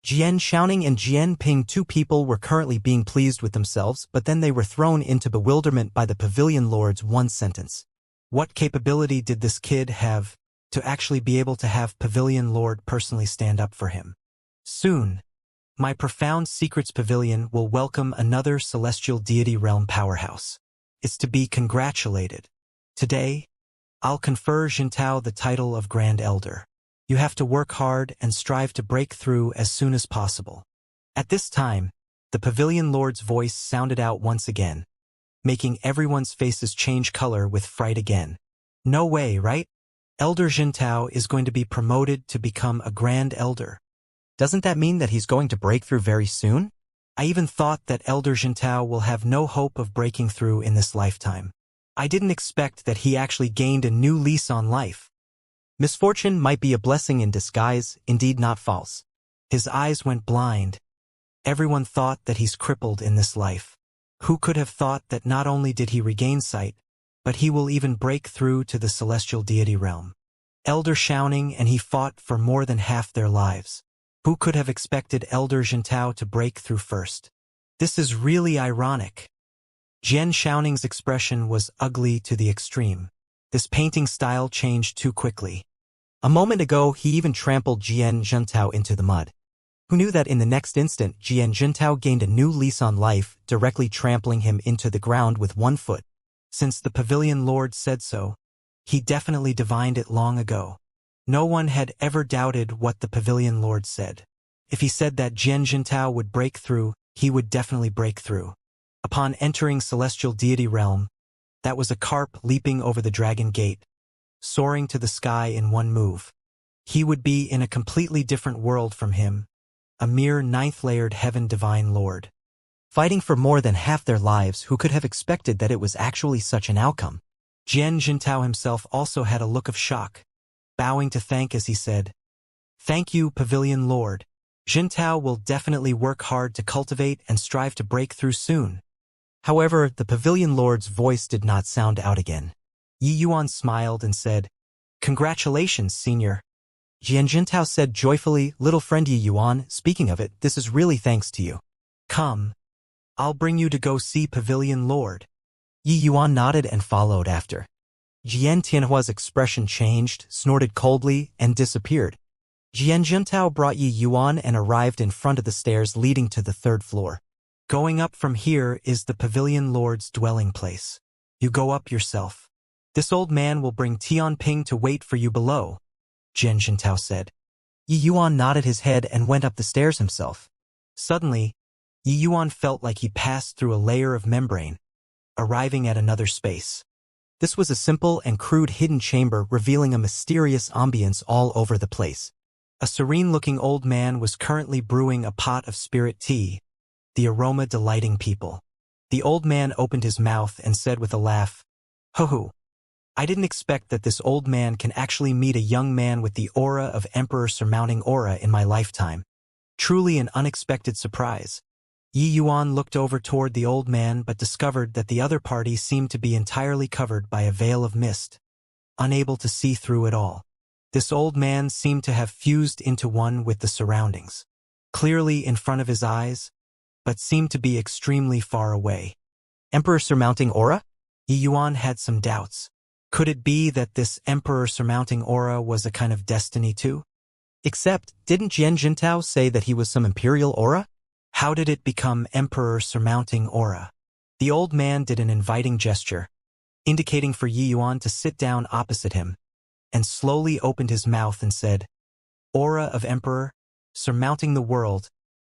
Jian Xiaoning and Jian Ping, two people were currently being pleased with themselves, but then they were thrown into bewilderment by the Pavilion Lord's one sentence. What capability did this kid have to actually be able to have Pavilion Lord personally stand up for him? Soon, my Profound Secrets Pavilion will welcome another celestial deity realm powerhouse. It's to be congratulated. Today, I'll confer Jintao the title of Grand Elder. You have to work hard and strive to break through as soon as possible. At this time, the Pavilion Lord's voice sounded out once again, making everyone's faces change color with fright again. No way, right? Elder Jintao is going to be promoted to become a Grand Elder. Doesn't that mean that he's going to break through very soon? I even thought that Elder Jintao will have no hope of breaking through in this lifetime. I didn't expect that he actually gained a new lease on life. Misfortune might be a blessing in disguise, indeed not false. His eyes went blind. Everyone thought that he's crippled in this life. Who could have thought that not only did he regain sight, but he will even break through to the celestial deity realm? Elder Xiaoning and he fought for more than half their lives. Who could have expected Elder Jintao to break through first? This is really ironic. Jian Xiaoning's expression was ugly to the extreme. This painting style changed too quickly. A moment ago, he even trampled Jian Jintao into the mud. Who knew that in the next instant, Jian Jintao gained a new lease on life, directly trampling him into the ground with one foot? Since the Pavilion Lord said so, he definitely divined it long ago. No one had ever doubted what the Pavilion Lord said. If he said that Jian Jintao would break through, he would definitely break through. Upon entering Celestial Deity Realm, that was a carp leaping over the Dragon Gate, soaring to the sky in one move. He would be in a completely different world from him, a mere ninth-layered heaven divine lord. Fighting for more than half their lives, who could have expected that it was actually such an outcome? Jian Jintao himself also had a look of shock, bowing to thank as he said, "Thank you, Pavilion Lord. Jintao will definitely work hard to cultivate and strive to break through soon." However, the Pavilion Lord's voice did not sound out again. Yi Yuan smiled and said, "Congratulations, Senior." Jian Jintao said joyfully, "Little friend Yi Yuan, speaking of it, this is really thanks to you. Come, I'll bring you to go see Pavilion Lord." Yi Yuan nodded and followed after. Jian Tianhua's expression changed, snorted coldly, and disappeared. Jian Jintao brought Yi Yuan and arrived in front of the stairs leading to the third floor. Going up from here is the Pavilion Lord's dwelling place. You go up yourself. This old man will bring Tianping to wait for you below, Jian Jintao said. Yi Yuan nodded his head and went up the stairs himself. Suddenly, Yi Yuan felt like he passed through a layer of membrane, arriving at another space. This was a simple and crude hidden chamber revealing a mysterious ambience all over the place. A serene-looking old man was currently brewing a pot of spirit tea, the aroma delighting people. The old man opened his mouth and said with a laugh, "Ho-ho, I didn't expect that this old man can actually meet a young man with the aura of Emperor surmounting aura in my lifetime. Truly an unexpected surprise." Yi Yuan looked over toward the old man but discovered that the other party seemed to be entirely covered by a veil of mist, unable to see through it all. This old man seemed to have fused into one with the surroundings, clearly in front of his eyes, but seemed to be extremely far away. Emperor surmounting aura? Yi Yuan had some doubts. Could it be that this emperor surmounting aura was a kind of destiny too? Except, didn't Jian Jintao say that he was some imperial aura? How did it become emperor surmounting aura? The old man did an inviting gesture, indicating for Yi Yuan to sit down opposite him, and slowly opened his mouth and said, "Aura of emperor, surmounting the world,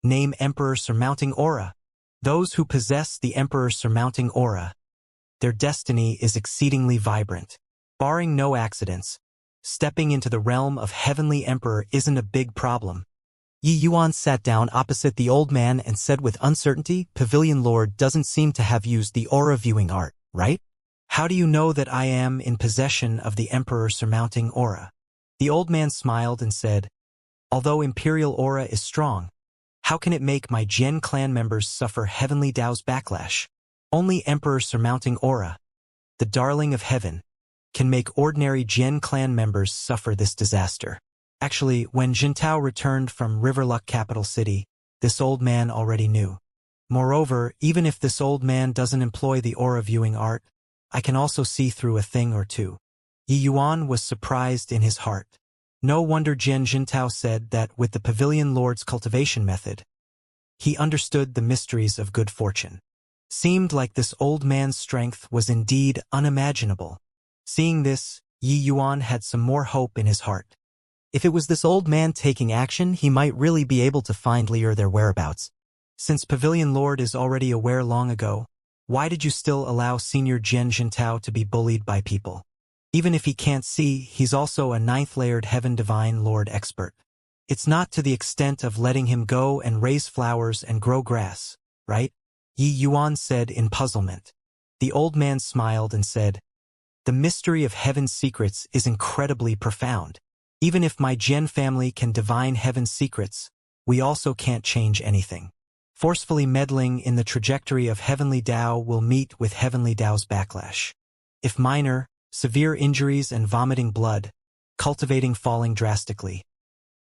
name emperor surmounting aura. Those who possess the emperor surmounting aura, their destiny is exceedingly vibrant. Barring no accidents, stepping into the realm of heavenly emperor isn't a big problem." Yi Yuan sat down opposite the old man and said with uncertainty, "Pavilion Lord doesn't seem to have used the aura viewing art, right? How do you know that I am in possession of the emperor surmounting aura?" The old man smiled and said, "Although imperial aura is strong, how can it make my Jian clan members suffer heavenly Dao's backlash? Only emperor surmounting aura, the darling of heaven, can make ordinary Jian clan members suffer this disaster." Actually, when Jintao returned from Riverluck capital city, this old man already knew. Moreover, even if this old man doesn't employ the aura viewing art, I can also see through a thing or two. Yi Yuan was surprised in his heart. No wonder Jian Jintao said that with the Pavilion Lord's cultivation method, he understood the mysteries of good fortune. Seemed like this old man's strength was indeed unimaginable. Seeing this, Yi Yuan had some more hope in his heart. If it was this old man taking action, he might really be able to find Lier their whereabouts. Since Pavilion Lord is already aware long ago, why did you still allow Senior Jian Jintao to be bullied by people? Even if he can't see, he's also a ninth-layered Heaven Divine Lord expert. It's not to the extent of letting him go and raise flowers and grow grass, right? Yi Yuan said in puzzlement. The old man smiled and said, "The mystery of heaven's secrets is incredibly profound. Even if my Jian family can divine heaven's secrets, we also can't change anything. Forcefully meddling in the trajectory of heavenly Dao will meet with heavenly Dao's backlash. If minor, severe injuries and vomiting blood, cultivating falling drastically.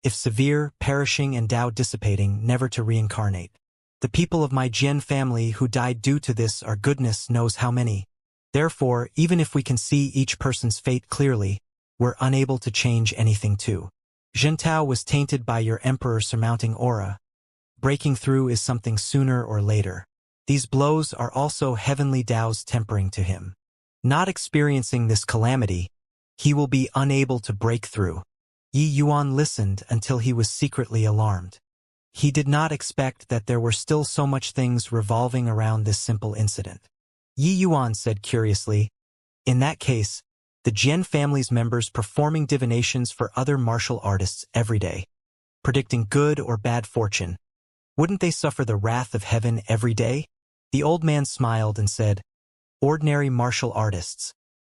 If severe, perishing and Dao dissipating, never to reincarnate. The people of my Jian family who died due to this are goodness knows how many. Therefore, even if we can see each person's fate clearly, we're unable to change anything too. Jintao was tainted by your emperor surmounting aura. Breaking through is something sooner or later. These blows are also heavenly Dao's tempering to him. Not experiencing this calamity, he will be unable to break through." Yi Yuan listened until he was secretly alarmed. He did not expect that there were still so much things revolving around this simple incident. Yi Yuan said curiously, "In that case, the Jian family's members performing divinations for other martial artists every day, predicting good or bad fortune, wouldn't they suffer the wrath of heaven every day?" The old man smiled and said, "Ordinary martial artists.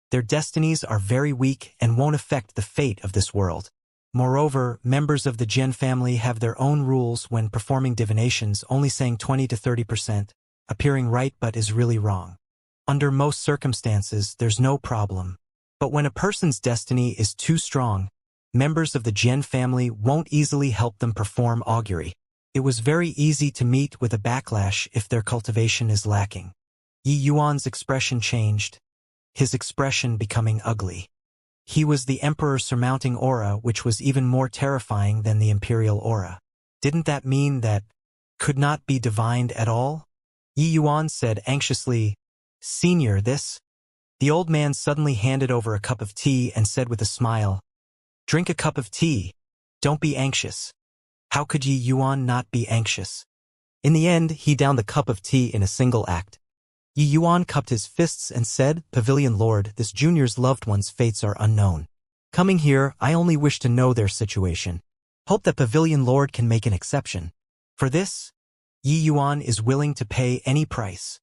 Their destinies are very weak and won't affect the fate of this world. Moreover, members of the Jian family have their own rules when performing divinations, only saying 20 to 30%, appearing right but is really wrong. Under most circumstances, there's no problem. But when a person's destiny is too strong, members of the Jian family won't easily help them perform augury. It was very easy to meet with a backlash if their cultivation is lacking." Yi Yuan's expression changed, his expression becoming ugly. He was the emperor surmounting aura, which was even more terrifying than the imperial aura. Didn't that mean that could not be divined at all? Yi Yuan said anxiously, "Senior, this?" The old man suddenly handed over a cup of tea and said with a smile, "Drink a cup of tea. Don't be anxious." How could Yi Yuan not be anxious? In the end, he downed the cup of tea in a single act. Yi Yuan cupped his fists and said, "Pavilion Lord, this junior's loved one's fates are unknown. Coming here, I only wish to know their situation. Hope that Pavilion Lord can make an exception. For this, Yi Yuan is willing to pay any price."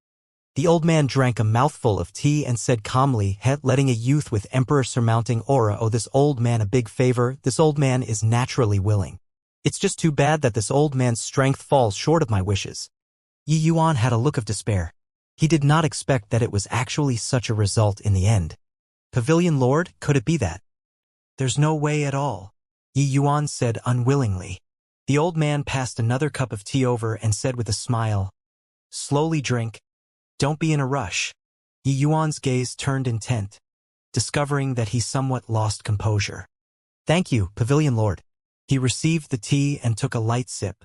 The old man drank a mouthful of tea and said calmly, letting a youth with emperor-surmounting aura owe this old man a big favor. This old man is naturally willing. It's just too bad that this old man's strength falls short of my wishes. Yi Yuan had a look of despair. He did not expect that it was actually such a result in the end. Pavilion Lord, could it be that? There's no way at all, Yi Yuan said unwillingly. The old man passed another cup of tea over and said with a smile, "Slowly drink. Don't be in a rush." Yi Yuan's gaze turned intent, discovering that he somewhat lost composure. "Thank you, Pavilion Lord." He received the tea and took a light sip.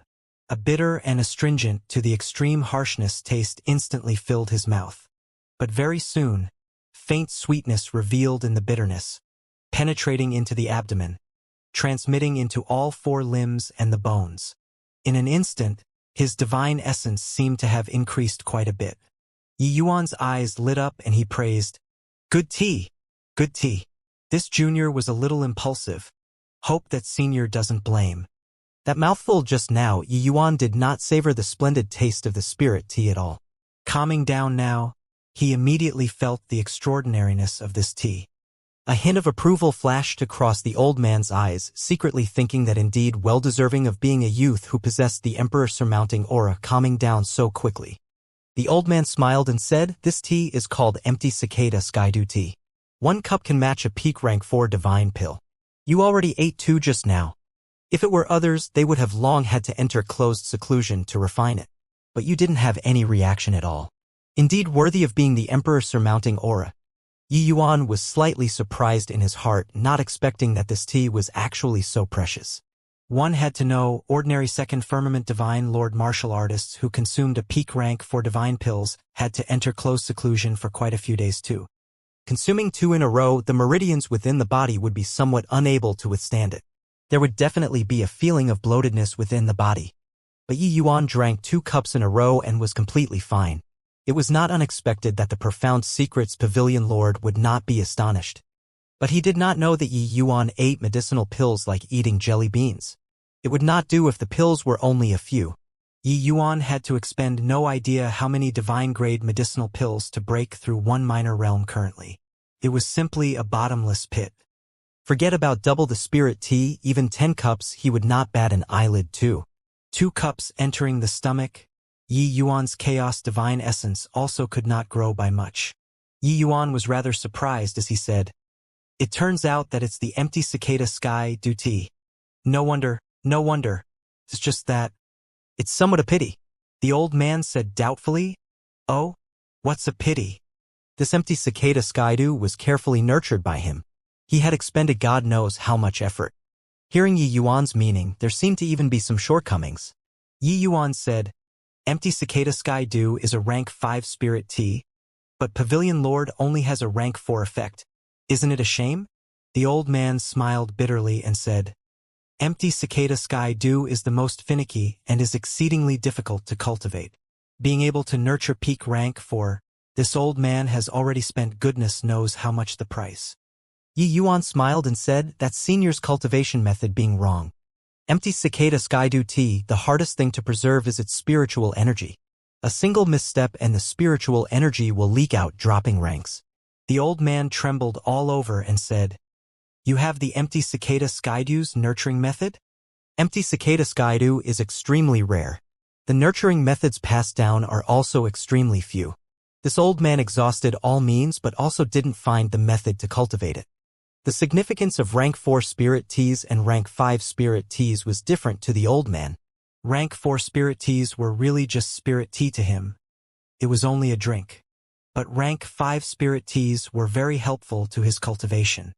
A bitter and astringent to the extreme harshness taste instantly filled his mouth. But very soon, faint sweetness revealed in the bitterness, penetrating into the abdomen, transmitting into all four limbs and the bones. In an instant, his divine essence seemed to have increased quite a bit. Yi Yuan's eyes lit up and he praised, "Good tea, good tea." This junior was a little impulsive. Hope that senior doesn't blame. That mouthful just now, Yi Yuan did not savor the splendid taste of the spirit tea at all. Calming down now, he immediately felt the extraordinariness of this tea. A hint of approval flashed across the old man's eyes, secretly thinking that indeed well-deserving of being a youth who possessed the emperor-surmounting aura calming down so quickly. The old man smiled and said, "This tea is called Empty Cicada Skydew Tea. 1 cup can match a peak rank 4 divine pill. You already ate 2 just now. If it were others, they would have long had to enter closed seclusion to refine it. But you didn't have any reaction at all. Indeed worthy of being the emperor-surmounting aura." Yi Yuan was slightly surprised in his heart, not expecting that this tea was actually so precious. One had to know, ordinary second firmament divine lord martial artists who consumed a peak rank 4 divine pills had to enter closed seclusion for quite a few days too. Consuming 2 in a row, the meridians within the body would be somewhat unable to withstand it. There would definitely be a feeling of bloatedness within the body. But Yi Yuan drank 2 cups in a row and was completely fine. It was not unexpected that the profound secrets Pavilion Lord would not be astonished. But he did not know that Yi Yuan ate medicinal pills like eating jelly beans. It would not do if the pills were only a few. Yi Yuan had to expend no idea how many divine-grade medicinal pills to break through one minor realm currently. It was simply a bottomless pit. Forget about double the spirit tea, even 10 cups he would not bat an eyelid to. 2 cups entering the stomach, Yi Yuan's chaos divine essence also could not grow by much. Yi Yuan was rather surprised as he said, "It turns out that it's the Empty Cicada Skydew Tea. No wonder, no wonder. It's just that. It's somewhat a pity." The old man said doubtfully, "Oh, what's a pity?" This Empty Cicada Skydew was carefully nurtured by him. He had expended God knows how much effort. Hearing Yi Yuan's meaning, there seemed to even be some shortcomings. Yi Yuan said, "Empty Cicada Skydew is a rank 5 spirit tea, but Pavilion Lord only has a rank 4 effect. Isn't it a shame?" The old man smiled bitterly and said, "Empty Cicada Skydew is the most finicky and is exceedingly difficult to cultivate. Being able to nurture peak rank 4, this old man has already spent goodness knows how much the price." Yi Yuan smiled and said, "That's senior's cultivation method being wrong. Empty Cicada Skydew Tea, the hardest thing to preserve is its spiritual energy. A single misstep and the spiritual energy will leak out, dropping ranks." The old man trembled all over and said, "You have the Empty Cicada Skydew's nurturing method?" Empty Cicada Skydew is extremely rare. The nurturing methods passed down are also extremely few. This old man exhausted all means but also didn't find the method to cultivate it. The significance of rank 4 spirit teas and rank 5 spirit teas was different to the old man. Rank 4 spirit teas were really just spirit tea to him. It was only a drink. But rank 5 spirit teas were very helpful to his cultivation.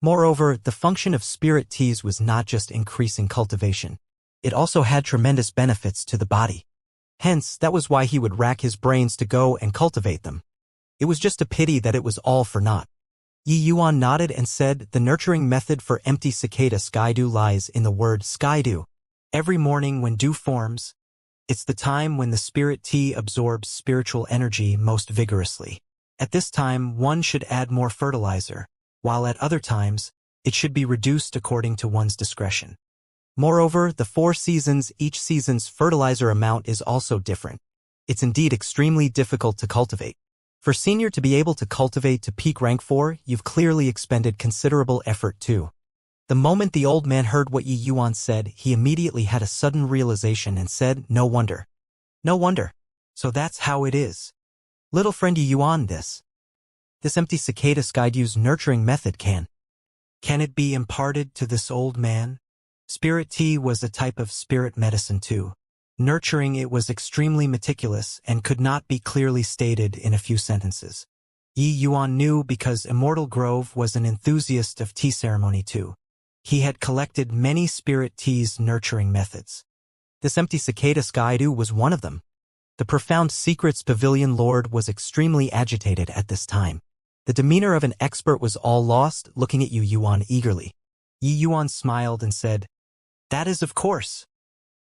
Moreover, the function of spirit teas was not just increasing cultivation. It also had tremendous benefits to the body. Hence, that was why he would rack his brains to go and cultivate them. It was just a pity that it was all for naught. Yi Yuan nodded and said, the nurturing method for empty cicada skydew lies in the word skydew. Every morning when dew forms, it's the time when the spirit tea absorbs spiritual energy most vigorously. At this time, one should add more fertilizer, while at other times, it should be reduced according to one's discretion. Moreover, the 4 seasons, each season's fertilizer amount is also different. It's indeed extremely difficult to cultivate. For senior to be able to cultivate to peak rank 4, you've clearly expended considerable effort too. The moment the old man heard what Yi Yuan said, he immediately had a sudden realization and said, no wonder. No wonder. So that's how it is. Little friend Yi Yuan, this empty cicada skydew's nurturing method can it be imparted to this old man? Spirit tea was a type of spirit medicine too. Nurturing it was extremely meticulous and could not be clearly stated in a few sentences. Yi Yuan knew because Immortal Grove was an enthusiast of tea ceremony too. He had collected many spirit tea's nurturing methods. This empty cicada skydew was one of them. The profound secrets pavilion lord was extremely agitated at this time. The demeanor of an expert was all lost, looking at Yi Yuan eagerly. Yi Yuan smiled and said, that is of course.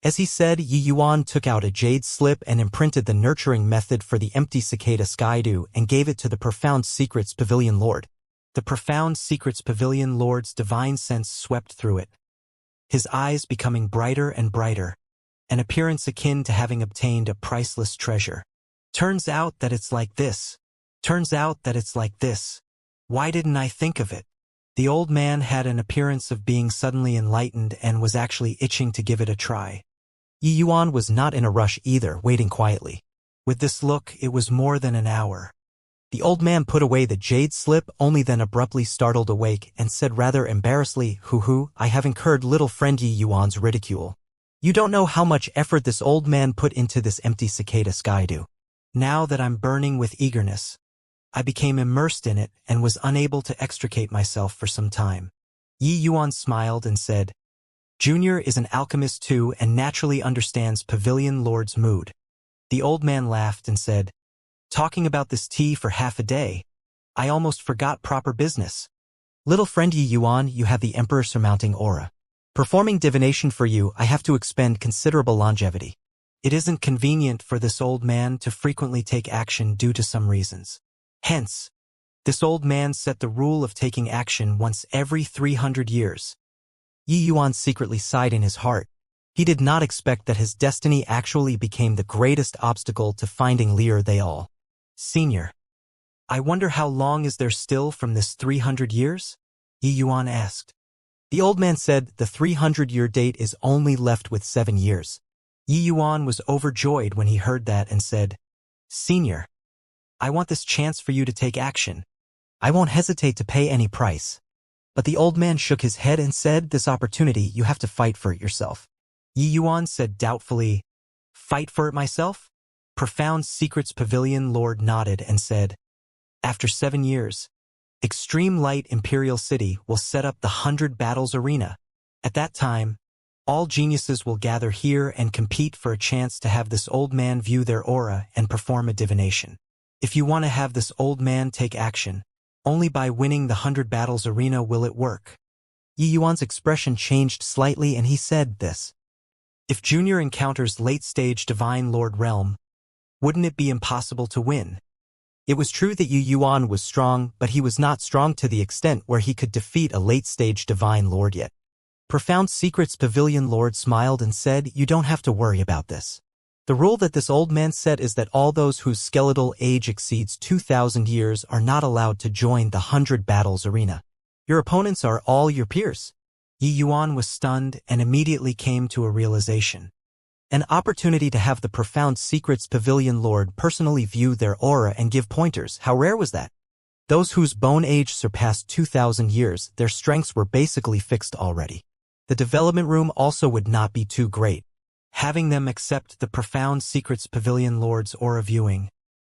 As he said, Yi Yuan took out a jade slip and imprinted the nurturing method for the empty cicada skydew and gave it to the profound secrets pavilion lord. The profound secrets pavilion lord's divine sense swept through it, his eyes becoming brighter and brighter, an appearance akin to having obtained a priceless treasure. Turns out that it's like this. Turns out that it's like this. Why didn't I think of it? The old man had an appearance of being suddenly enlightened and was actually itching to give it a try. Yi Yuan was not in a rush either, waiting quietly. With this look, it was more than an hour. The old man put away the jade slip, only then abruptly startled awake and said rather embarrassedly, hoo, I have incurred little friend Yi Yuan's ridicule. You don't know how much effort this old man put into this empty cicada skydew. Now that I'm burning with eagerness, I became immersed in it and was unable to extricate myself for some time. Yi Yuan smiled and said, Junior is an alchemist too and naturally understands Pavilion Lord's mood. The old man laughed and said, talking about this tea for half a day, I almost forgot proper business. Little friend Yi Yuan, you have the Emperor surmounting aura. Performing divination for you, I have to expend considerable longevity. It isn't convenient for this old man to frequently take action due to some reasons. Hence, this old man set the rule of taking action once every 300 years. Yi Yuan secretly sighed in his heart. He did not expect that his destiny actually became the greatest obstacle to finding Lear they all. Senior, I wonder how long is there still from this 300 years? Yi Yuan asked. The old man said the 300-year date is only left with 7 years. Yi Yuan was overjoyed when he heard that and said, Senior, I want this chance for you to take action. I won't hesitate to pay any price. But the old man shook his head and said, this opportunity, you have to fight for it yourself. Yi Yuan said doubtfully, fight for it myself? Profound Secrets Pavilion Lord nodded and said, after 7 years, Extreme Light Imperial City will set up the 100 Battles Arena. At that time, all geniuses will gather here and compete for a chance to have this old man view their aura and perform a divination. If you want to have this old man take action, only by winning the 100 Battles Arena will it work. Yi Yuan's expression changed slightly and he said this. If Junior encounters late-stage Divine Lord Realm, wouldn't it be impossible to win? It was true that Yi Yuan was strong, but he was not strong to the extent where he could defeat a late-stage Divine Lord yet. Profound Secrets Pavilion Lord smiled and said, you don't have to worry about this. The rule that this old man set is that all those whose skeletal age exceeds 2,000 years are not allowed to join the 100 Battles Arena. Your opponents are all your peers. Yi Yuan was stunned and immediately came to a realization. An opportunity to have the Profound Secrets Pavilion Lord personally view their aura and give pointers. How rare was that? Those whose bone age surpassed 2,000 years, their strengths were basically fixed already. The development room also would not be too great. Having them accept the Profound Secrets Pavilion Lord's aura viewing,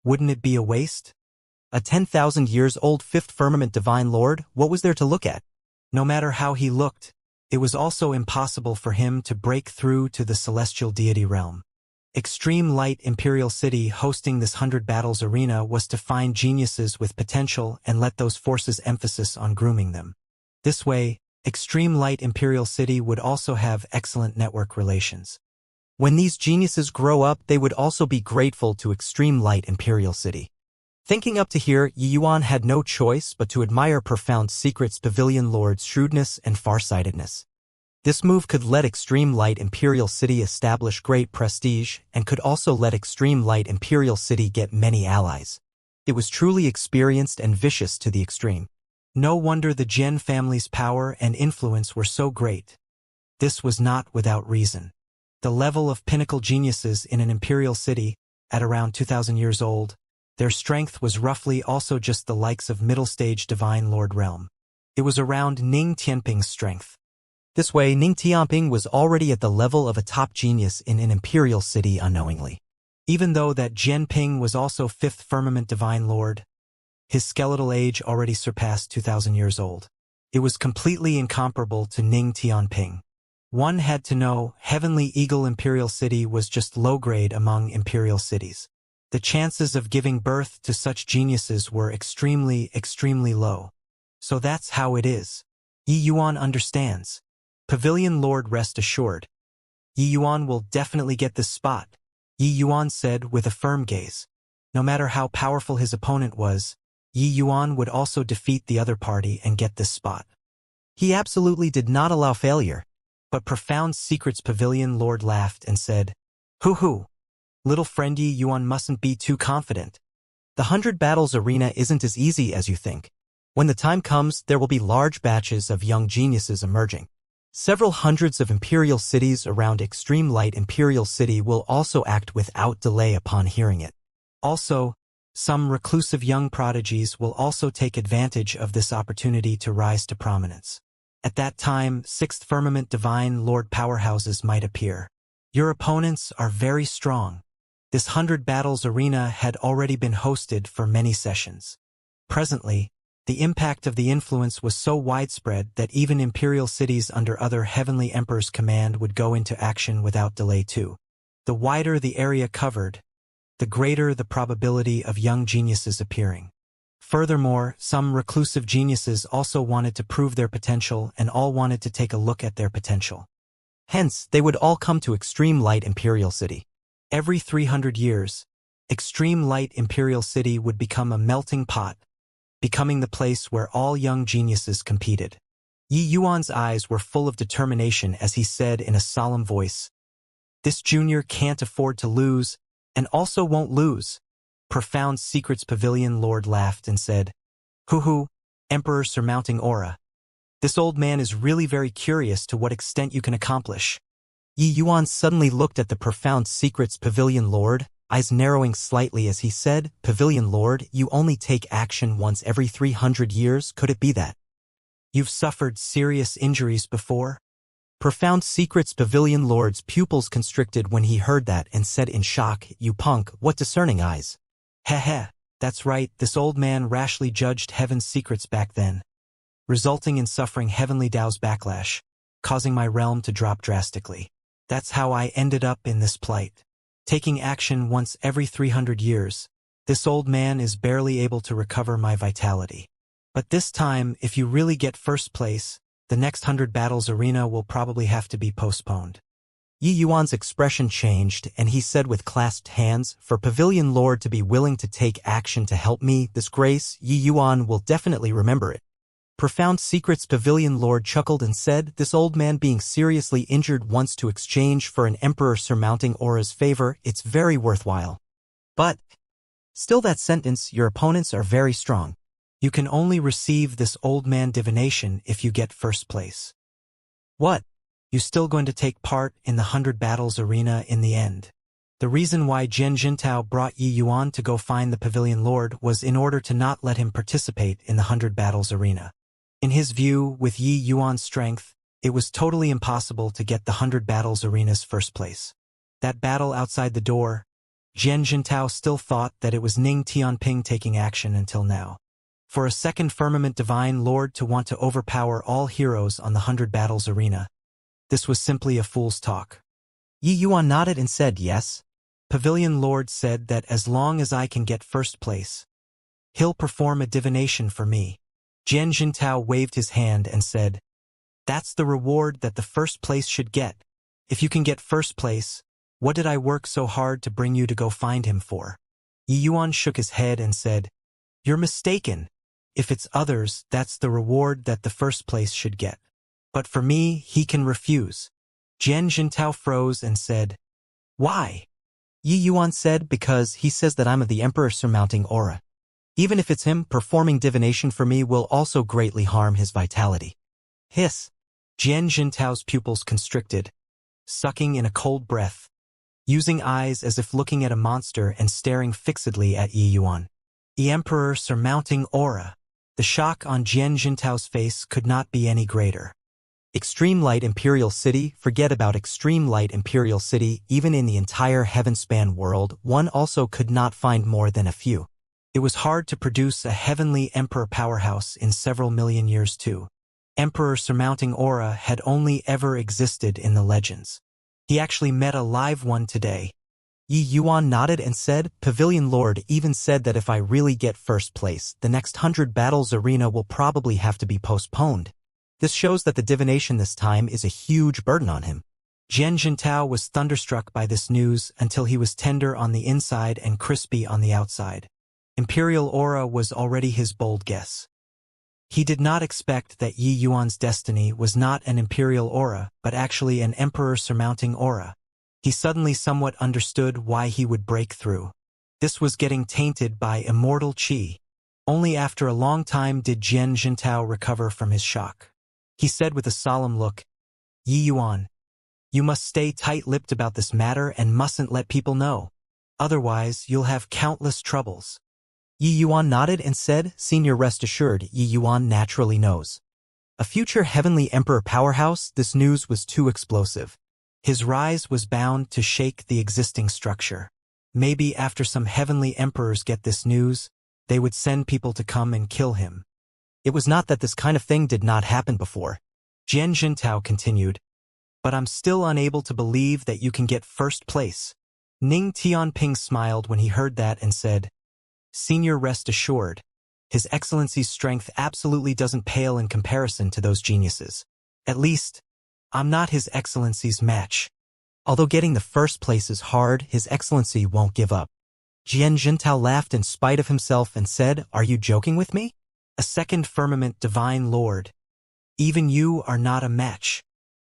wouldn't it be a waste? A 10,000 years old Fifth Firmament Divine Lord, what was there to look at? No matter how he looked, it was also impossible for him to break through to the celestial deity realm. Extreme Light Imperial City hosting this 100 Battles arena was to find geniuses with potential and let those forces emphasis on grooming them. This way, Extreme Light Imperial City would also have excellent network relations. When these geniuses grow up, they would also be grateful to Extreme Light Imperial City. Thinking up to here, Yi Yuan had no choice but to admire Profound Secret's Pavilion Lord's shrewdness and farsightedness. This move could let Extreme Light Imperial City establish great prestige and could also let Extreme Light Imperial City get many allies. It was truly experienced and vicious to the extreme. No wonder the Jian family's power and influence were so great. This was not without reason. The level of pinnacle geniuses in an imperial city, at around 2,000 years old, their strength was roughly also just the likes of middle-stage Divine Lord Realm. It was around Ning Tianping's strength. This way, Ning Tianping was already at the level of a top genius in an imperial city unknowingly. Even though that Jian Ping was also 5th Firmament Divine Lord, his skeletal age already surpassed 2,000 years old. It was completely incomparable to Ning Tianping. One had to know Heavenly Eagle Imperial City was just low-grade among imperial cities. The chances of giving birth to such geniuses were extremely low. So that's how it is. Yi Yuan understands. Pavilion Lord, rest assured. Yi Yuan will definitely get this spot, Yi Yuan said with a firm gaze. No matter how powerful his opponent was, Yi Yuan would also defeat the other party and get this spot. He absolutely did not allow failure. But Profound Secret's Pavilion Lord laughed and said, "Hoo-hoo. Little friend Yi Yuan mustn't be too confident. The 100 Battles arena isn't as easy as you think. When the time comes, there will be large batches of young geniuses emerging. Several hundreds of imperial cities around Extreme Light Imperial City will also act without delay upon hearing it. Also, some reclusive young prodigies will also take advantage of this opportunity to rise to prominence. At that time, 6th Firmament Divine Lord powerhouses might appear. Your opponents are very strong. This 100 Battles arena had already been hosted for many sessions. Presently, the impact of the influence was so widespread that even imperial cities under other Heavenly Emperor's command would go into action without delay too. The wider the area covered, the greater the probability of young geniuses appearing. Furthermore, some reclusive geniuses also wanted to prove their potential and all wanted to take a look at their potential. Hence, they would all come to Extreme Light Imperial City. Every 300 years, Extreme Light Imperial City would become a melting pot, becoming the place where all young geniuses competed. Yi Yuan's eyes were full of determination as he said in a solemn voice, "This junior can't afford to lose, and also won't lose." Profound Secret's Pavilion Lord laughed and said, "Hoo-hoo, Emperor surmounting aura. This old man is really very curious to what extent you can accomplish." Yi Yuan suddenly looked at the Profound Secret's Pavilion Lord, eyes narrowing slightly as he said, "Pavilion Lord, you only take action once every 300 years, could it be that you've suffered serious injuries before?" Profound Secret's Pavilion Lord's pupils constricted when he heard that and said in shock, "You punk, what discerning eyes." Heh, that's right, this old man rashly judged Heaven's secrets back then, resulting in suffering Heavenly Tao's backlash, causing my realm to drop drastically. That's how I ended up in this plight. Taking action once every 300 years, this old man is barely able to recover my vitality. But this time, if you really get first place, the next 100 Battles arena will probably have to be postponed. Yi Yuan's expression changed, and he said with clasped hands, "For Pavilion Lord to be willing to take action to help me, this grace, Yi Yuan will definitely remember it." Profound Secret's Pavilion Lord chuckled and said, "This old man being seriously injured wants to exchange for an emperor surmounting aura's favor, it's very worthwhile. But, still that sentence, your opponents are very strong. You can only receive this old man divination if you get first place." "What? You still going to take part in the 100 Battles arena in the end?" The reason why Jian Jintao brought Yi Yuan to go find the Pavilion Lord was in order to not let him participate in the 100 Battles arena. In his view, with Yi Yuan's strength, it was totally impossible to get the 100 Battles arena's first place. That battle outside the door, Jian Jintao still thought that it was Ning Tianping taking action until now. For a second Firmament Divine Lord to want to overpower all heroes on the 100 Battles arena, this was simply a fool's talk. Yi Yuan nodded and said yes. Pavilion Lord said that as long as I can get first place, he'll perform a divination for me. Jian Jintao waved his hand and said, "That's the reward that the first place should get. If you can get first place, what did I work so hard to bring you to go find him for?" Yi Yuan shook his head and said, "You're mistaken. If it's others, that's the reward that the first place should get. But for me, he can refuse." Jian Jintao froze and said, "Why?" Yi Yuan said, "Because he says that I'm of the Emperor surmounting aura. Even if it's him, performing divination for me will also greatly harm his vitality." Hiss. Jian Jintao's pupils constricted, sucking in a cold breath, using eyes as if looking at a monster and staring fixedly at Yi Yuan. The Emperor surmounting aura. The shock on Jian Jintao's face could not be any greater. Extreme Light Imperial City, forget about Extreme Light Imperial City, even in the entire Heavenspan world, one also could not find more than a few. It was hard to produce a heavenly Emperor powerhouse in several million years too. Emperor surmounting aura had only ever existed in the legends. He actually met a live one today. Yi Yuan nodded and said, "Pavilion Lord even said that if I really get first place, the next 100 battles arena will probably have to be postponed. This shows that the divination this time is a huge burden on him." Jian Jintao was thunderstruck by this news until he was tender on the inside and crispy on the outside. Imperial aura was already his bold guess. He did not expect that Yi Yuan's destiny was not an imperial aura, but actually an emperor surmounting aura. He suddenly somewhat understood why he would break through. This was getting tainted by immortal qi. Only after a long time did Jian Jintao recover from his shock. He said with a solemn look, "Yi Yuan, you must stay tight-lipped about this matter and mustn't let people know. Otherwise, you'll have countless troubles." Yi Yuan nodded and said, "Senior, rest assured, Yi Yuan naturally knows. A future heavenly emperor powerhouse, this news was too explosive. His rise was bound to shake the existing structure. Maybe after some heavenly emperors get this news, they would send people to come and kill him. It was not that this kind of thing did not happen before." Jian Jintao continued, "But I'm still unable to believe that you can get first place." Ning Tianping smiled when he heard that and said, "Senior, rest assured, His Excellency's strength absolutely doesn't pale in comparison to those geniuses. At least, I'm not His Excellency's match. Although getting the first place is hard, His Excellency won't give up." Jian Jintao laughed in spite of himself and said, "Are you joking with me? A second firmament divine lord. Even you are not a match."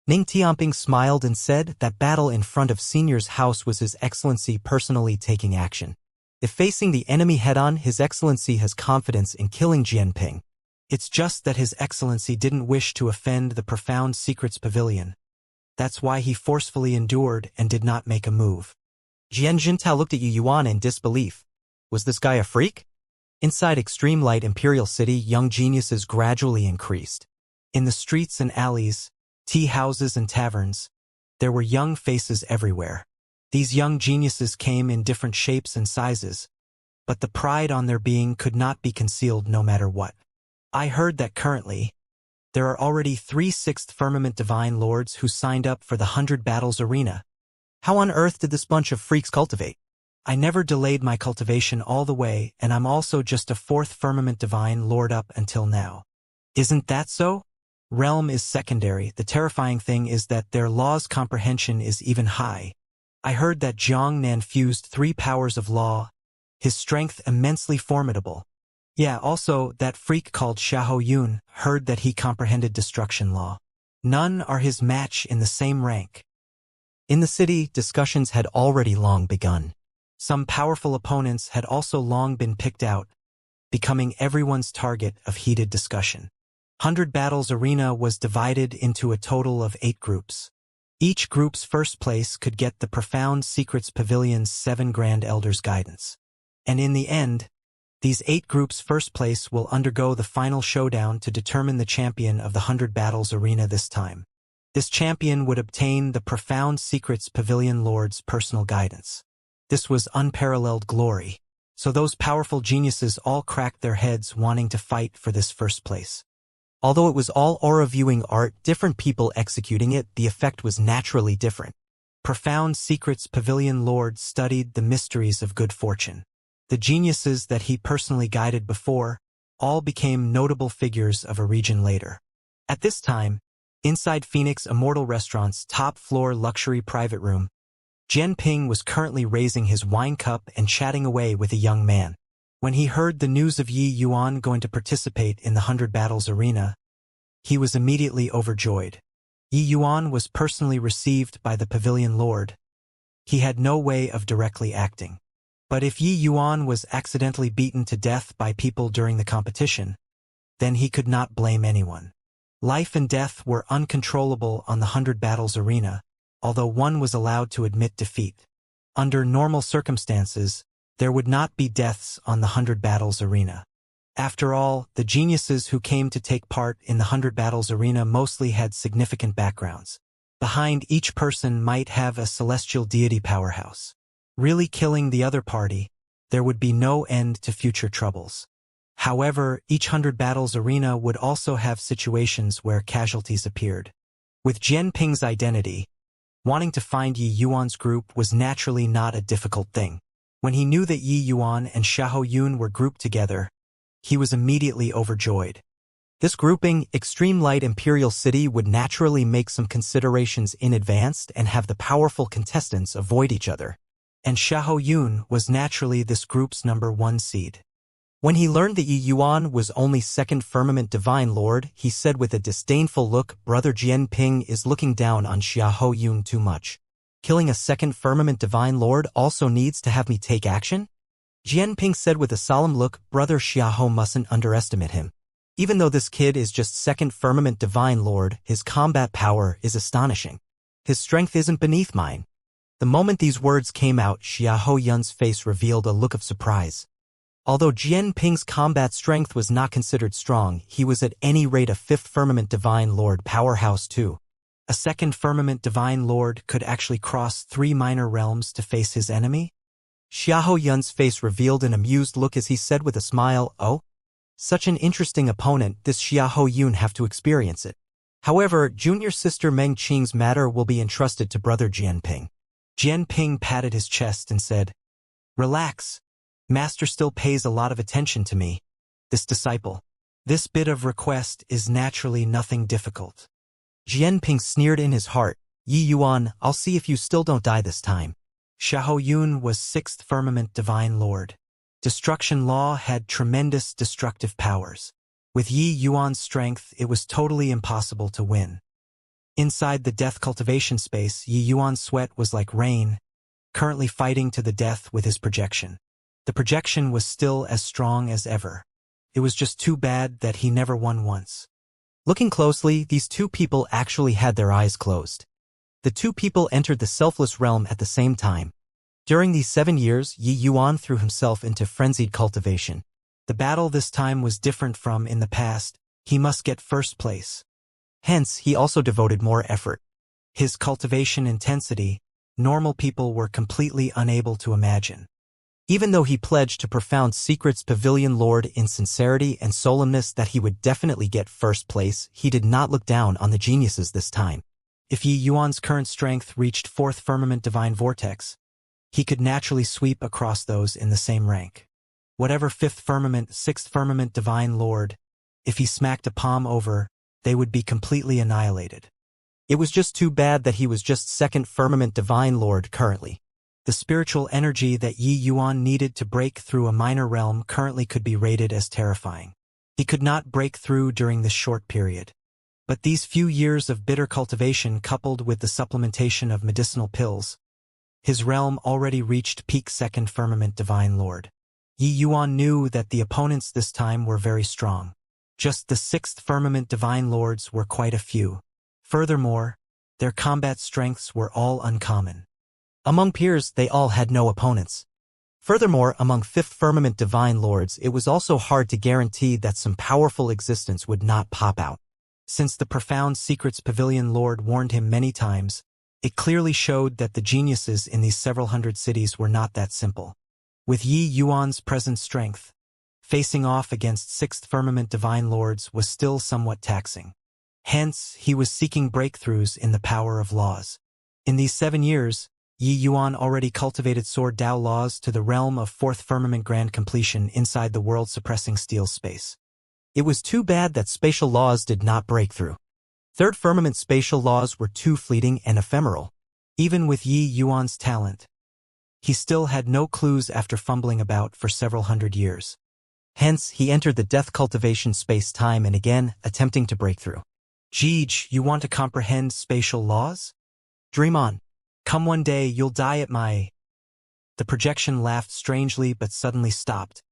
Ning Tianping smiled and said that battle in front of Senior's house was His Excellency personally taking action. If facing the enemy head-on, His Excellency has confidence in killing Jianping. It's just that His Excellency didn't wish to offend the Profound Secrets Pavilion. That's why he forcefully endured and did not make a move. Jian Jintao looked at Yi Yuan in disbelief. Was this guy a freak? Inside Extreme Light Imperial City, young geniuses gradually increased. In the streets and alleys, tea houses and taverns, there were young faces everywhere. These young geniuses came in different shapes and sizes, but the pride on their being could not be concealed no matter what. I heard that currently, there are already 3 sixth firmament divine lords who signed up for the 100 battles arena. How on earth did this bunch of freaks cultivate? I never delayed my cultivation all the way, and I'm also just a 4th firmament divine lord up until now. Isn't that so? Realm is secondary. The terrifying thing is that their law's comprehension is even high. I heard that Zhang Nan fused 3 powers of law, his strength immensely formidable. Yeah, also, that freak called Xiahou Yun heard that he comprehended destruction law. None are his match in the same rank. In the city, discussions had already long begun. Some powerful opponents had also long been picked out, becoming everyone's target of heated discussion. 100 Battles Arena was divided into a total of 8 groups. Each group's first place could get the Profound Secrets Pavilion's 7 Grand Elders' guidance. And in the end, these 8 groups' first place will undergo the final showdown to determine the champion of the 100 Battles Arena this time. This champion would obtain the Profound Secrets Pavilion Lord's personal guidance. This was unparalleled glory, so those powerful geniuses all cracked their heads wanting to fight for this first place. Although it was all aura viewing art, different people executing it, the effect was naturally different. profound secrets Pavilion Lord studied the mysteries of good fortune. The geniuses that he personally guided before all became notable figures of a region later. At this time, inside Phoenix Immortal Restaurant's top-floor luxury private room, Jian Ping was currently raising his wine cup and chatting away with a young man. When he heard the news of Yi Yuan going to participate in the 100 Battles arena, he was immediately overjoyed. Yi Yuan was personally received by the Pavilion Lord. He had no way of directly acting. But if Yi Yuan was accidentally beaten to death by people during the competition, then he could not blame anyone. Life and death were uncontrollable on the 100 Battles arena, although one was allowed to admit defeat. Under normal circumstances, there would not be deaths on the 100 Battles arena. After all, the geniuses who came to take part in the 100 Battles arena mostly had significant backgrounds. Behind each person might have a celestial deity powerhouse. Really killing the other party, there would be no end to future troubles. However, each 100 Battles arena would also have situations where casualties appeared. With Jian Ping's identity, wanting to find Yi Yuan's group was naturally not a difficult thing. When he knew that Yi Yuan and Xiahou Yun were grouped together, he was immediately overjoyed. This grouping, Extreme Light Imperial City, would naturally make some considerations in advance and have the powerful contestants avoid each other. And Xiahou Yun was naturally this group's #1 seed. When he learned that Yi Yuan was only second Firmament Divine Lord, he said with a disdainful look, "Brother Jian Ping is looking down on Xiahou Yun too much. Killing a second Firmament Divine Lord also needs to have me take action?" Jian Ping said with a solemn look, "Brother Xiahou mustn't underestimate him. Even though this kid is just second Firmament Divine Lord, his combat power is astonishing. His strength isn't beneath mine." The moment these words came out, Xiahou Yun's face revealed a look of surprise. Although Jian Ping's combat strength was not considered strong, he was at any rate a fifth Firmament Divine Lord powerhouse too. A second Firmament Divine Lord could actually cross 3 minor realms to face his enemy? Xiahou Yun's face revealed an amused look as he said with a smile, "Oh? Such an interesting opponent, this Xiahou Yun have to experience it. However, junior sister Meng Qing's matter will be entrusted to brother Jian Ping." Jian Ping patted his chest and said, "Relax. Master still pays a lot of attention to me, this disciple. This bit of request is naturally nothing difficult." Jian Ping sneered in his heart, "Yi Yuan, I'll see if you still don't die this time." Xiahou Yun was 6th Firmament Divine Lord. Destruction Law had tremendous destructive powers. With Yi Yuan's strength, it was totally impossible to win. Inside the death cultivation space, Yi Yuan's sweat was like rain, currently fighting to the death with his projection. The projection was still as strong as ever. It was just too bad that he never won once. Looking closely, these two people actually had their eyes closed. The two people entered the selfless realm at the same time. During these 7 years, Yi Yuan threw himself into frenzied cultivation. The battle this time was different from in the past. He must get first place. Hence, he also devoted more effort. His cultivation intensity, normal people were completely unable to imagine. Even though he pledged to profound secrets Pavilion Lord in sincerity and solemnness that he would definitely get first place, he did not look down on the geniuses this time. If Yi Yuan's current strength reached 4th Firmament Divine Vortex, he could naturally sweep across those in the same rank. Whatever 5th Firmament, 6th Firmament Divine Lord, if he smacked a palm over, they would be completely annihilated. It was just too bad that he was just 2nd Firmament Divine Lord currently. The spiritual energy that Yi Yuan needed to break through a minor realm currently could be rated as terrifying. He could not break through during this short period. But these few years of bitter cultivation coupled with the supplementation of medicinal pills, his realm already reached peak 2nd Firmament Divine Lord. Yi Yuan knew that the opponents this time were very strong. Just the 6th Firmament Divine Lords were quite a few. Furthermore, their combat strengths were all uncommon. Among peers, they all had no opponents. Furthermore, among 5th Firmament Divine Lords, it was also hard to guarantee that some powerful existence would not pop out. Since the profound secrets Pavilion Lord warned him many times, it clearly showed that the geniuses in these several hundred cities were not that simple. With Yi Yuan's present strength, facing off against 6th Firmament Divine Lords was still somewhat taxing. Hence, he was seeking breakthroughs in the power of laws. In these 7 years, Yi Yuan already cultivated Sword Dao laws to the realm of 4th Firmament Grand Completion inside the world-suppressing steel space. It was too bad that spatial laws did not break through. 3rd Firmament spatial laws were too fleeting and ephemeral. Even with Yi Yuan's talent, he still had no clues after fumbling about for several hundred years. Hence, he entered the death cultivation space time and again, attempting to break through. Jeej, you want to comprehend spatial laws? Dream on. Come one day, you'll die at my... The projection laughed strangely but suddenly stopped.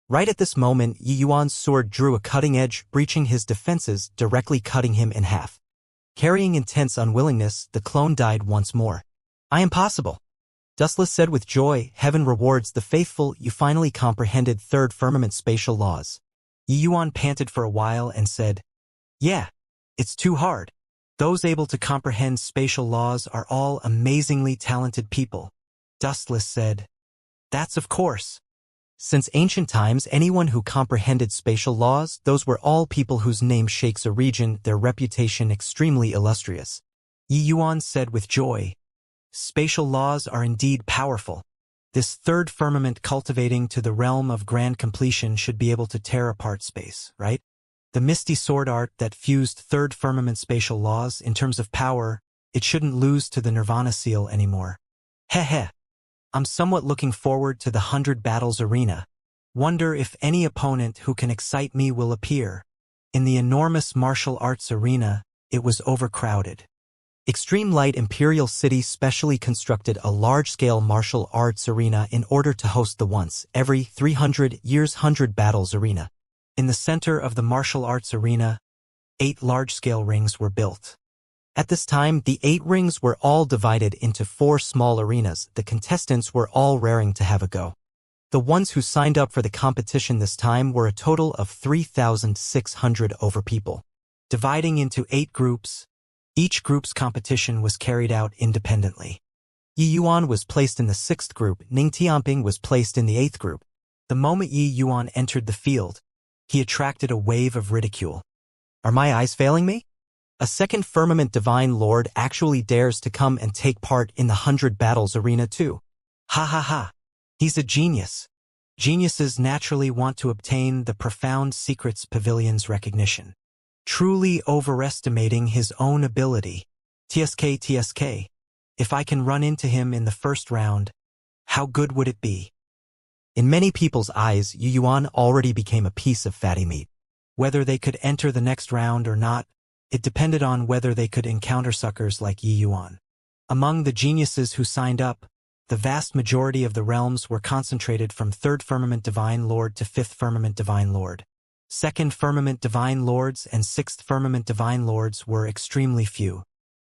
Right at this moment, Yi Yuan's sword drew a cutting edge, breaching his defenses, directly cutting him in half. Carrying intense unwillingness, the clone died once more. I am possible. Dustless said with joy, heaven rewards the faithful, you finally comprehended 3rd Firmament spatial laws. Yi Yuan panted for a while and said, yeah, it's too hard. Those able to comprehend spatial laws are all amazingly talented people. Dustless said, that's of course. Since ancient times, anyone who comprehended spatial laws, those were all people whose name shakes a region, their reputation extremely illustrious. Yi Yuan said with joy, spatial laws are indeed powerful. This 3rd firmament cultivating to the realm of grand completion should be able to tear apart space, right? The misty sword art that fused 3rd firmament spatial laws in terms of power, it shouldn't lose to the Nirvana seal anymore. Heh. I'm somewhat looking forward to the 100 battles arena. Wonder if any opponent who can excite me will appear. In the enormous martial arts arena, it was overcrowded. Extreme Light Imperial City specially constructed a large-scale martial arts arena in order to host the once every 300 years 100 battles arena. In the center of the martial arts arena, 8 large-scale rings were built. At this time, the 8 rings were all divided into 4 small arenas. The contestants were all raring to have a go. The ones who signed up for the competition this time were a total of 3,600 over people. Dividing into 8 groups, each group's competition was carried out independently. Yi Yuan was placed in the 6th group, Ning Tianping was placed in the 8th group. The moment Yi Yuan entered the field, he attracted a wave of ridicule. Are my eyes failing me? A 2nd Firmament Divine Lord actually dares to come and take part in the 100 battles arena too. Ha. He's a genius. Geniuses naturally want to obtain the profound secrets pavilion's recognition. Truly overestimating his own ability. TSK. If I can run into him in the first round, how good would it be? In many people's eyes, Yi Yuan already became a piece of fatty meat. Whether they could enter the next round or not, it depended on whether they could encounter suckers like Yi Yuan. Among the geniuses who signed up, the vast majority of the realms were concentrated from 3rd Firmament Divine Lord to 5th Firmament Divine Lord. 2nd Firmament Divine Lords and 6th Firmament Divine Lords were extremely few.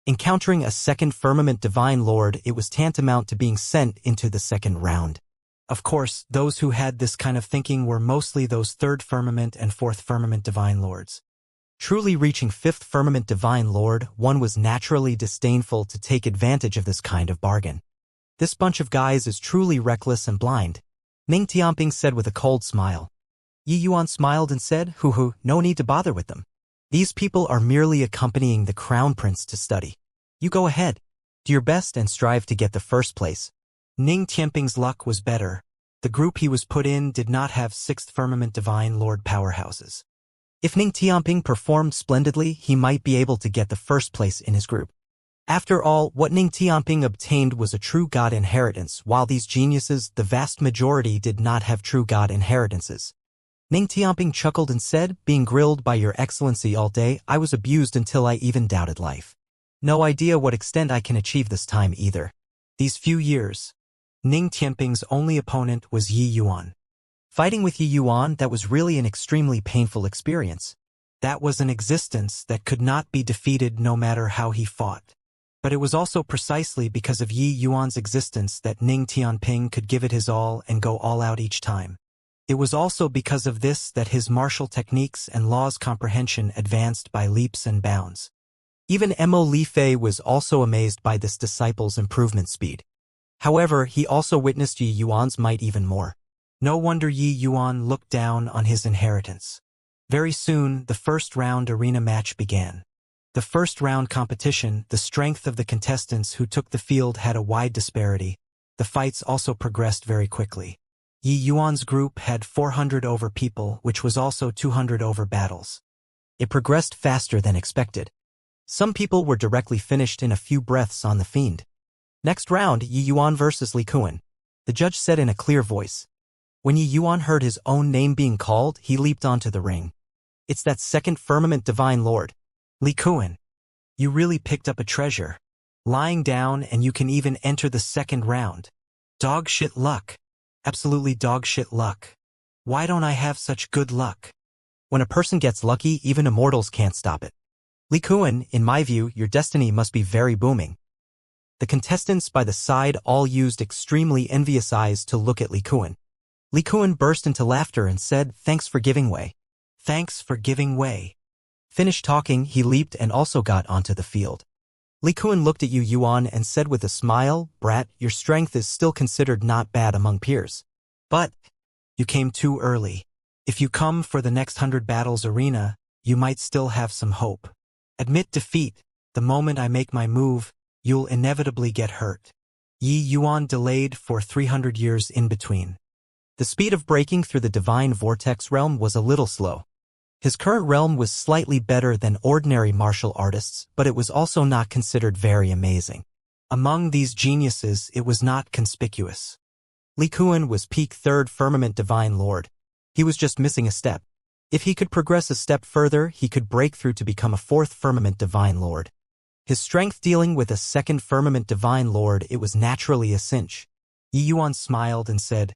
Encountering a 2nd Firmament Divine Lord, it was tantamount to being sent into the 2nd round. Of course, those who had this kind of thinking were mostly those 3rd Firmament and 4th Firmament Divine Lords. Truly reaching 5th Firmament Divine Lord, one was naturally disdainful to take advantage of this kind of bargain. This bunch of guys is truly reckless and blind, Ning Tianping said with a cold smile. Yi Yuan smiled and said, hoo, no need to bother with them. These people are merely accompanying the Crown Prince to study. You go ahead, do your best and strive to get the first place. Ning Tianping's luck was better. The group he was put in did not have 6th Firmament Divine Lord powerhouses. If Ning Tianping performed splendidly, he might be able to get the first place in his group. After all, what Ning Tianping obtained was a true god inheritance, while these geniuses, the vast majority, did not have true god inheritances. Ning Tianping chuckled and said, being grilled by your excellency all day, I was abused until I even doubted life. No idea what extent I can achieve this time either. These few years, Ning Tianping's only opponent was Yi Yuan. Fighting with Yi Yuan, that was really an extremely painful experience. That was an existence that could not be defeated no matter how he fought. But it was also precisely because of Yi Yuan's existence that Ning Tianping could give it his all and go all out each time. It was also because of this that his martial techniques and laws comprehension advanced by leaps and bounds. Even Mo Li Fei was also amazed by this disciple's improvement speed. However, he also witnessed Yi Yuan's might even more. No wonder Yi Yuan looked down on his inheritance. Very soon, the first round arena match began. The first round competition, the strength of the contestants who took the field had a wide disparity. The fights also progressed very quickly. Yi Yuan's group had 400 over people, which was also 200 over battles. It progressed faster than expected. Some people were directly finished in a few breaths on the fiend. Next round, Yi Yuan versus Li Kuan. The judge said in a clear voice. When Yi Yuan heard his own name being called, he leaped onto the ring. It's that second firmament divine lord. Li Kuan. You really picked up a treasure. Lying down and you can even enter the second round. Dog shit luck. Absolutely dog shit luck. Why don't I have such good luck? When a person gets lucky, even immortals can't stop it. Li Kuan, in my view, your destiny must be very booming. The contestants by the side all used extremely envious eyes to look at Li Kuan. Li Kuan burst into laughter and said, "Thanks for giving way." Thanks for giving way. Finished talking, he leaped and also got onto the field. Li Kuan looked at Yi Yuan and said with a smile, "Brat, your strength is still considered not bad among peers. But you came too early. If you come for the next 100 battles arena, you might still have some hope. Admit defeat. The moment I make my move, you'll inevitably get hurt." Yi Yuan delayed for 300 years in between. The speed of breaking through the divine vortex realm was a little slow. His current realm was slightly better than ordinary martial artists, but it was also not considered very amazing. Among these geniuses, it was not conspicuous. Li Kuan was peak third firmament divine lord. He was just missing a step. If he could progress a step further, he could break through to become a fourth firmament divine lord. His strength dealing with a second firmament divine lord, it was naturally a cinch. Yi Yuan smiled and said,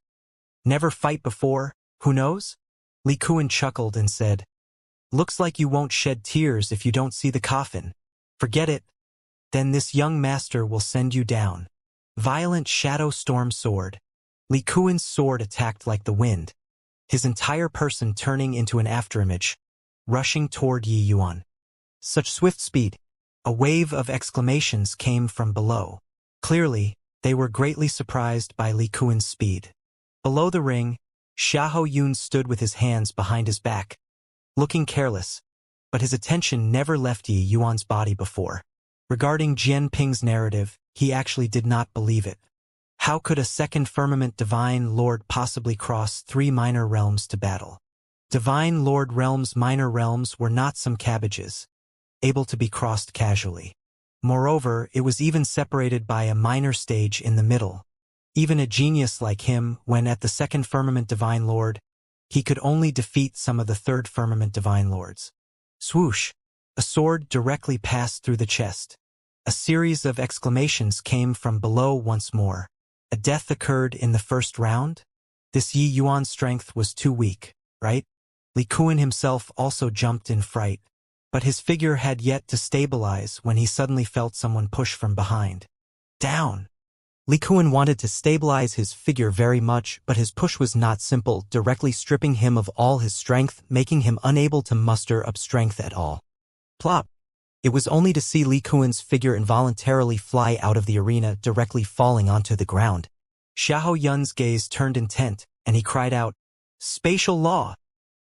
"Never fight before, who knows?" Li Kuan chuckled and said, "Looks like you won't shed tears if you don't see the coffin. Forget it. Then this young master will send you down." Violent shadow storm sword. Li Kuan's sword attacked like the wind, his entire person turning into an afterimage, rushing toward Yi Yuan. Such swift speed. A wave of exclamations came from below. Clearly, they were greatly surprised by Li Kuan's speed. Below the ring, Xiahou Yun stood with his hands behind his back, looking careless, but his attention never left Yi Yuan's body before. Regarding Jian Ping's narrative, he actually did not believe it. How could a second firmament divine lord possibly cross 3 minor realms to battle? Divine lord realms, minor realms were not some cabbages, able to be crossed casually. Moreover, it was even separated by a minor stage in the middle. Even a genius like him, when at the second firmament divine lord, he could only defeat some of the third firmament divine lords. Swoosh! A sword directly passed through the chest. A series of exclamations came from below once more. A death occurred in the first round? This Yi Yuan's strength was too weak, right? Li Kuan himself also jumped in fright, but his figure had yet to stabilize when he suddenly felt someone push from behind. Down! Li Kuan wanted to stabilize his figure very much, but his push was not simple, directly stripping him of all his strength, making him unable to muster up strength at all. Plop! It was only to see Li Kuan's figure involuntarily fly out of the arena, directly falling onto the ground. Xiahou Yun's gaze turned intent, and he cried out, "Spatial law!"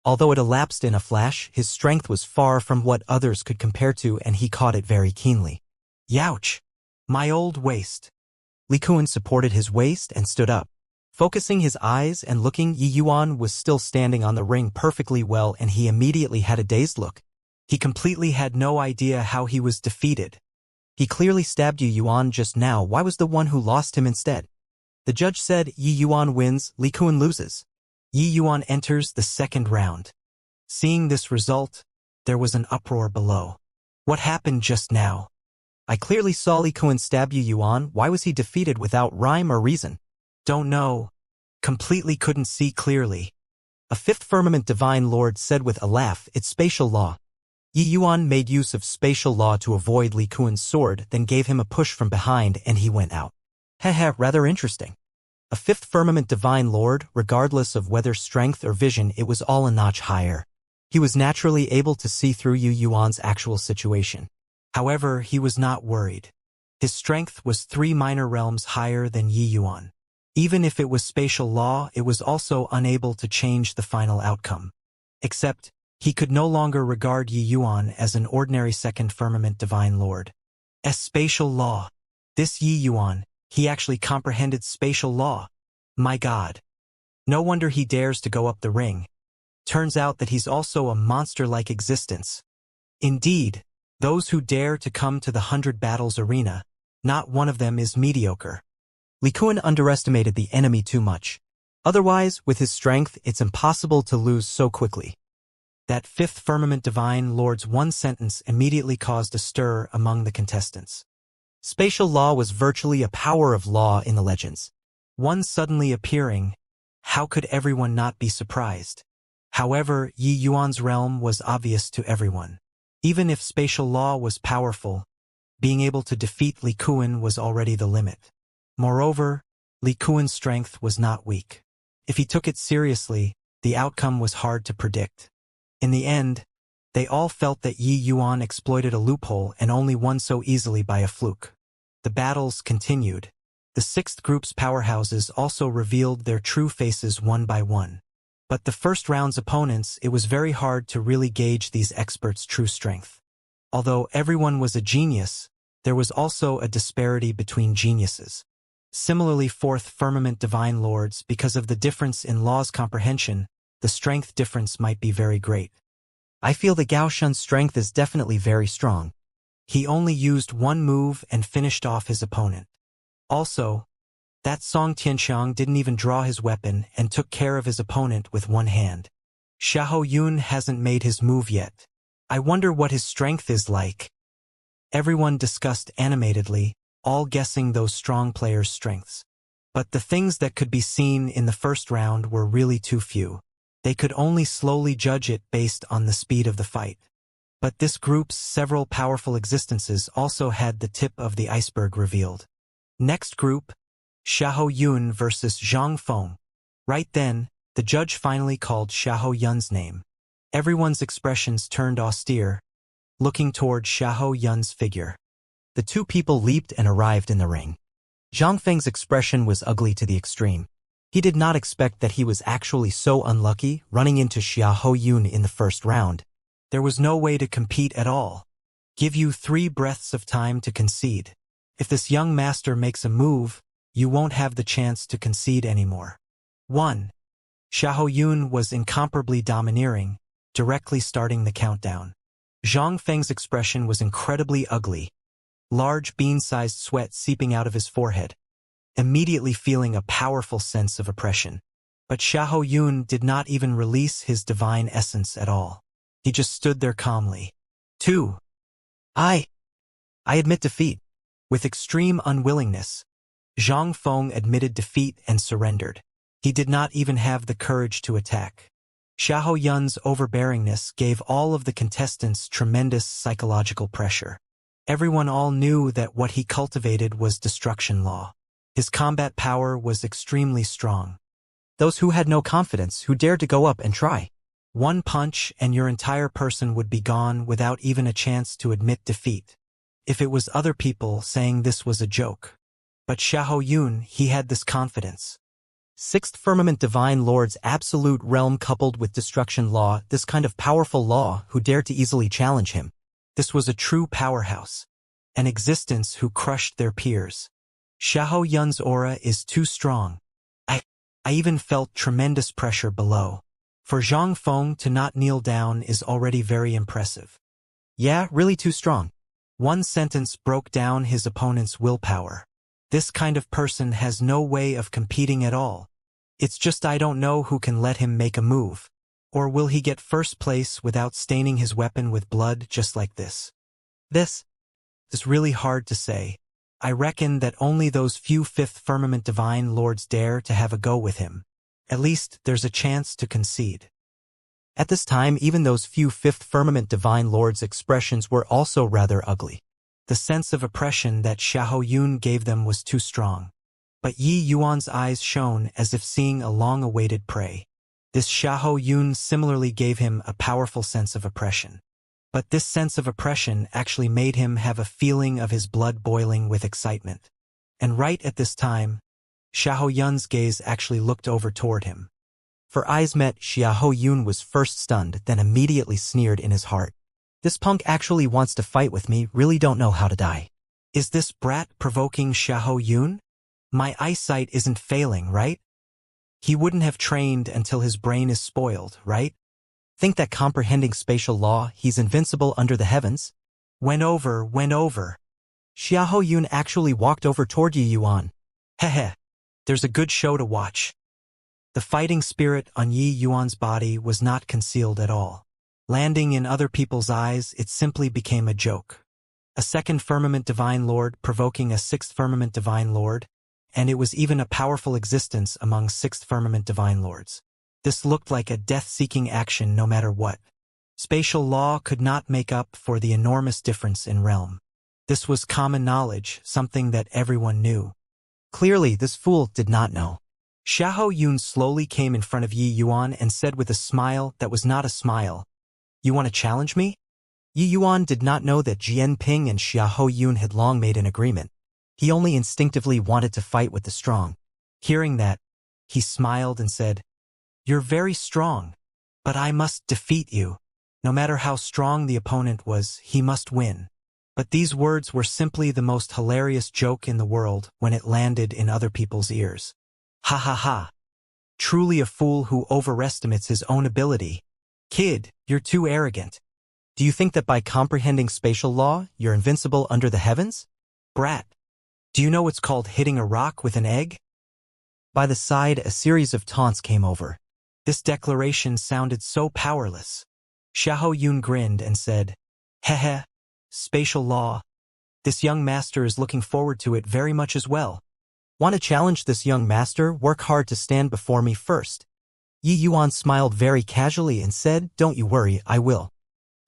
Although it elapsed in a flash, his strength was far from what others could compare to, and he caught it very keenly. Youch! My old waist! Li Kuan supported his waist and stood up. Focusing his eyes and looking, Yi Yuan was still standing on the ring perfectly well, and he immediately had a dazed look. He completely had no idea how he was defeated. He clearly stabbed Yi Yuan just now. Why was the one who lost him instead? The judge said Yi Yuan wins, Li Kuan loses. Yi Yuan enters the second round. Seeing this result, there was an uproar below. What happened just now? I clearly saw Li Kuan stab Yi Yuan. Why was he defeated without rhyme or reason? Don't know. Completely couldn't see clearly. A fifth firmament divine lord said with a laugh, "It's spatial law." Yi Yuan made use of spatial law to avoid Li Kuan's sword, then gave him a push from behind and he went out. Heh, rather interesting. A fifth firmament divine lord, regardless of whether strength or vision, it was all a notch higher. He was naturally able to see through Yi Yuan's actual situation. However, he was not worried. His strength was 3 minor realms higher than Yi Yuan. Even if it was spatial law, it was also unable to change the final outcome. Except, He could no longer regard Yi Yuan as an ordinary second firmament divine lord. Spatial law. This Yi Yuan, he actually comprehended spatial law. My God. No wonder he dares to go up the ring. Turns out that he's also a monster-like existence. Indeed, those who dare to come to the 100 battles arena, not one of them is mediocre. Li Kuan underestimated the enemy too much. Otherwise, with his strength, it's impossible to lose so quickly. That fifth firmament divine lord's one sentence immediately caused a stir among the contestants. Spatial law was virtually a power of law in the legends. One suddenly appearing, how could everyone not be surprised? However, Yi Yuan's realm was obvious to everyone. Even if spatial law was powerful, being able to defeat Li Kuan was already the limit. Moreover, Li Kuan's strength was not weak. If he took it seriously, the outcome was hard to predict. In the end, they all felt that Yi Yuan exploited a loophole and only won so easily by a fluke. The battles continued. The sixth group's powerhouses also revealed their true faces one by one. But the first round's opponents, it was very hard to really gauge these experts' true strength. Although everyone was a genius, there was also a disparity between geniuses. Similarly, fourth firmament divine lords, because of the difference in law's comprehension, the strength difference might be very great. I feel that Gao Shun's strength is definitely very strong. He only used one move and finished off his opponent. Also, that Song Tianxiang didn't even draw his weapon and took care of his opponent with one hand. Xiahou Yun hasn't made his move yet. I wonder what his strength is like. Everyone discussed animatedly, all guessing those strong players' strengths. But the things that could be seen in the first round were really too few. They could only slowly judge it based on the speed of the fight. But this group's several powerful existences also had the tip of the iceberg revealed. Next group, Xiahou Yun versus Zhang Feng. Right then, the judge finally called Xiahou Yun's name. Everyone's expressions turned austere, looking toward Xiahou Yun's figure. The two people leaped and arrived in the ring. Zhang Feng's expression was ugly to the extreme. He did not expect that he was actually so unlucky running into Xiahou Yun in the first round. There was no way to compete at all. Give you 3 breaths of time to concede. If this young master makes a move, you won't have the chance to concede anymore. 1. Xiahou Yun was incomparably domineering, directly starting the countdown. Zhang Feng's expression was incredibly ugly. Large bean-sized sweat seeping out of his forehead, immediately feeling a powerful sense of oppression. But Xiahou Yun did not even release his divine essence at all. He just stood there calmly. 2. I admit defeat. With extreme unwillingness, Zhang Feng admitted defeat and surrendered. He did not even have the courage to attack. Xiahou Yun's overbearingness gave all of the contestants tremendous psychological pressure. Everyone all knew that what he cultivated was destruction law. His combat power was extremely strong. Those who had no confidence, who dared to go up and try. One punch and your entire person would be gone without even a chance to admit defeat. If it was other people saying this was a joke. But Xiahou Yun, he had this confidence. Sixth firmament divine lord's absolute realm coupled with destruction law, this kind of powerful law who dared to easily challenge him. This was a true powerhouse. An existence who crushed their peers. Xiahou Yun's aura is too strong. I even felt tremendous pressure below. For Zhang Feng to not kneel down is already very impressive. Yeah, really too strong. One sentence broke down his opponent's willpower. This kind of person has no way of competing at all. It's just I don't know who can let him make a move. Or will he get first place without staining his weapon with blood just like this? This is really hard to say. I reckon that only those few fifth firmament divine lords dare to have a go with him. At least there's a chance to concede. At this time, even those few fifth firmament divine lords' expressions were also rather ugly. The sense of oppression that Xiahou Yun gave them was too strong. But Yi Yuan's eyes shone as if seeing a long-awaited prey. This Xiahou Yun similarly gave him a powerful sense of oppression. But this sense of oppression actually made him have a feeling of his blood boiling with excitement. And right at this time, Xiahou Yun's gaze actually looked over toward him. For eyes met, Xiahou Yun was first stunned, then immediately sneered in his heart. This punk actually wants to fight with me, really don't know how to die. Is this brat provoking Xiahou Yun? My eyesight isn't failing, right? He wouldn't have trained until his brain is spoiled, right? Think that comprehending spatial law, he's invincible under the heavens? Went over. Xiahou Yun actually walked over toward Yi Yuan. Heh. There's a good show to watch. The fighting spirit on Yi Yuan's body was not concealed at all. Landing in other people's eyes, it simply became a joke. A second firmament divine lord provoking a sixth firmament divine lord, and it was even a powerful existence among sixth firmament divine lords. This looked like a death-seeking action no matter what. Spatial law could not make up for the enormous difference in realm. This was common knowledge, something that everyone knew. Clearly, this fool did not know. Xiahou Yun slowly came in front of Yi Yuan and said with a smile that was not a smile, "You want to challenge me?" Yi Yuan did not know that Jian Ping and Xiahou Yun had long made an agreement. He only instinctively wanted to fight with the strong. Hearing that, he smiled and said, "You're very strong, but I must defeat you." No matter how strong the opponent was, he must win. But these words were simply the most hilarious joke in the world when it landed in other people's ears. Ha ha ha. Truly a fool who overestimates his own ability. Kid, you're too arrogant. Do you think that by comprehending spatial law, you're invincible under the heavens? Brat. Do you know what's called hitting a rock with an egg? By the side, a series of taunts came over. This declaration sounded so powerless. Xiahou Yun grinned and said, "Heh, spatial law. This young master is looking forward to it very much as well. Want to challenge this young master? Work hard to stand before me first." Yi Yuan smiled very casually and said, "Don't you worry, I will."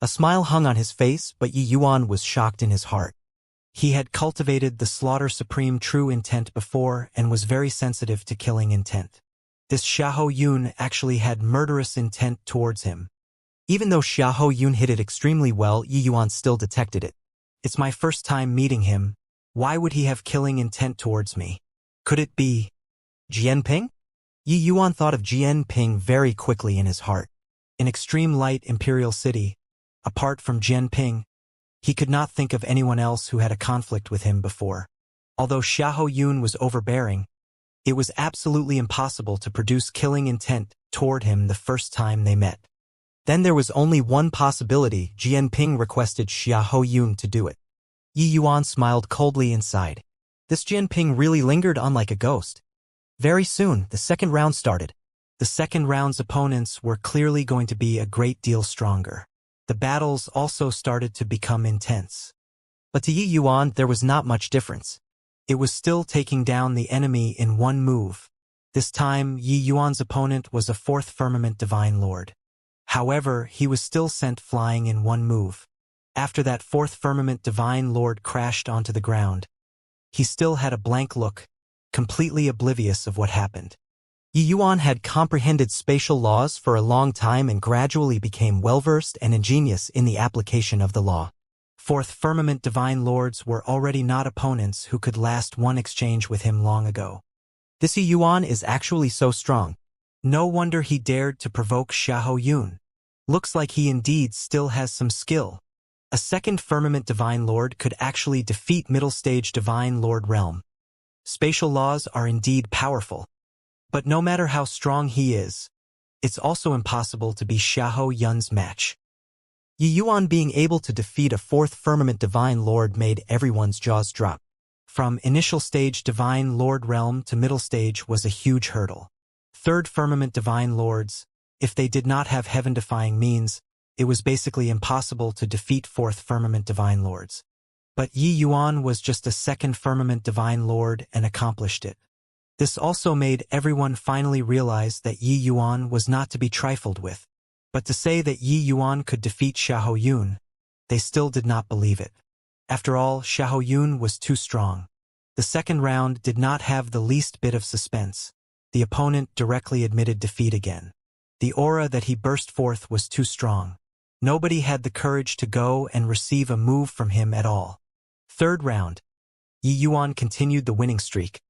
A smile hung on his face, but Yi Yuan was shocked in his heart. He had cultivated the slaughter supreme true intent before and was very sensitive to killing intent. This Xiahou Yun actually had murderous intent towards him. Even though Xiahou Yun hid it extremely well, Yi Yuan still detected it. It's my first time meeting him. Why would he have killing intent towards me? Could it be Jian Ping? Yi Yuan thought of Jian Ping very quickly in his heart. In extreme light Imperial City, apart from Jian Ping, he could not think of anyone else who had a conflict with him before. Although Xiahou Yun was overbearing, it was absolutely impossible to produce killing intent toward him the first time they met. Then there was only one possibility: Jian Ping requested Xiahou Yun to do it. Yi Yuan smiled coldly inside. This Jian Ping really lingered on like a ghost. Very soon, the second round started. The second round's opponents were clearly going to be a great deal stronger. The battles also started to become intense. But to Yi Yuan, there was not much difference. It was still taking down the enemy in one move. This time, Yi Yuan's opponent was a fourth firmament divine lord. However, he was still sent flying in one move. After that fourth firmament divine lord crashed onto the ground, he still had a blank look, completely oblivious of what happened. Yi Yuan had comprehended spatial laws for a long time and gradually became well-versed and ingenious in the application of the law. Fourth firmament divine lords were already not opponents who could last one exchange with him long ago. This Yi Yuan is actually so strong. No wonder he dared to provoke Xiahou Yun. Looks like he indeed still has some skill. A second firmament divine lord could actually defeat middle stage divine lord realm. Spatial laws are indeed powerful. But no matter how strong he is, it's also impossible to be Xiahou Yun's match. Yi Yuan being able to defeat a fourth firmament divine lord made everyone's jaws drop. From initial stage divine lord realm to middle stage was a huge hurdle. Third firmament divine lords, if they did not have heaven-defying means, it was basically impossible to defeat fourth firmament divine lords. But Yi Yuan was just a second firmament divine lord and accomplished it. This also made everyone finally realize that Yi Yuan was not to be trifled with. But to say that Yi Yuan could defeat Xiahou Yun, they still did not believe it. After all, Xiahou Yun was too strong. The second round did not have the least bit of suspense. The opponent directly admitted defeat again. The aura that he burst forth was too strong. Nobody had the courage to go and receive a move from him at all. Third round. Yi Yuan continued the winning streak,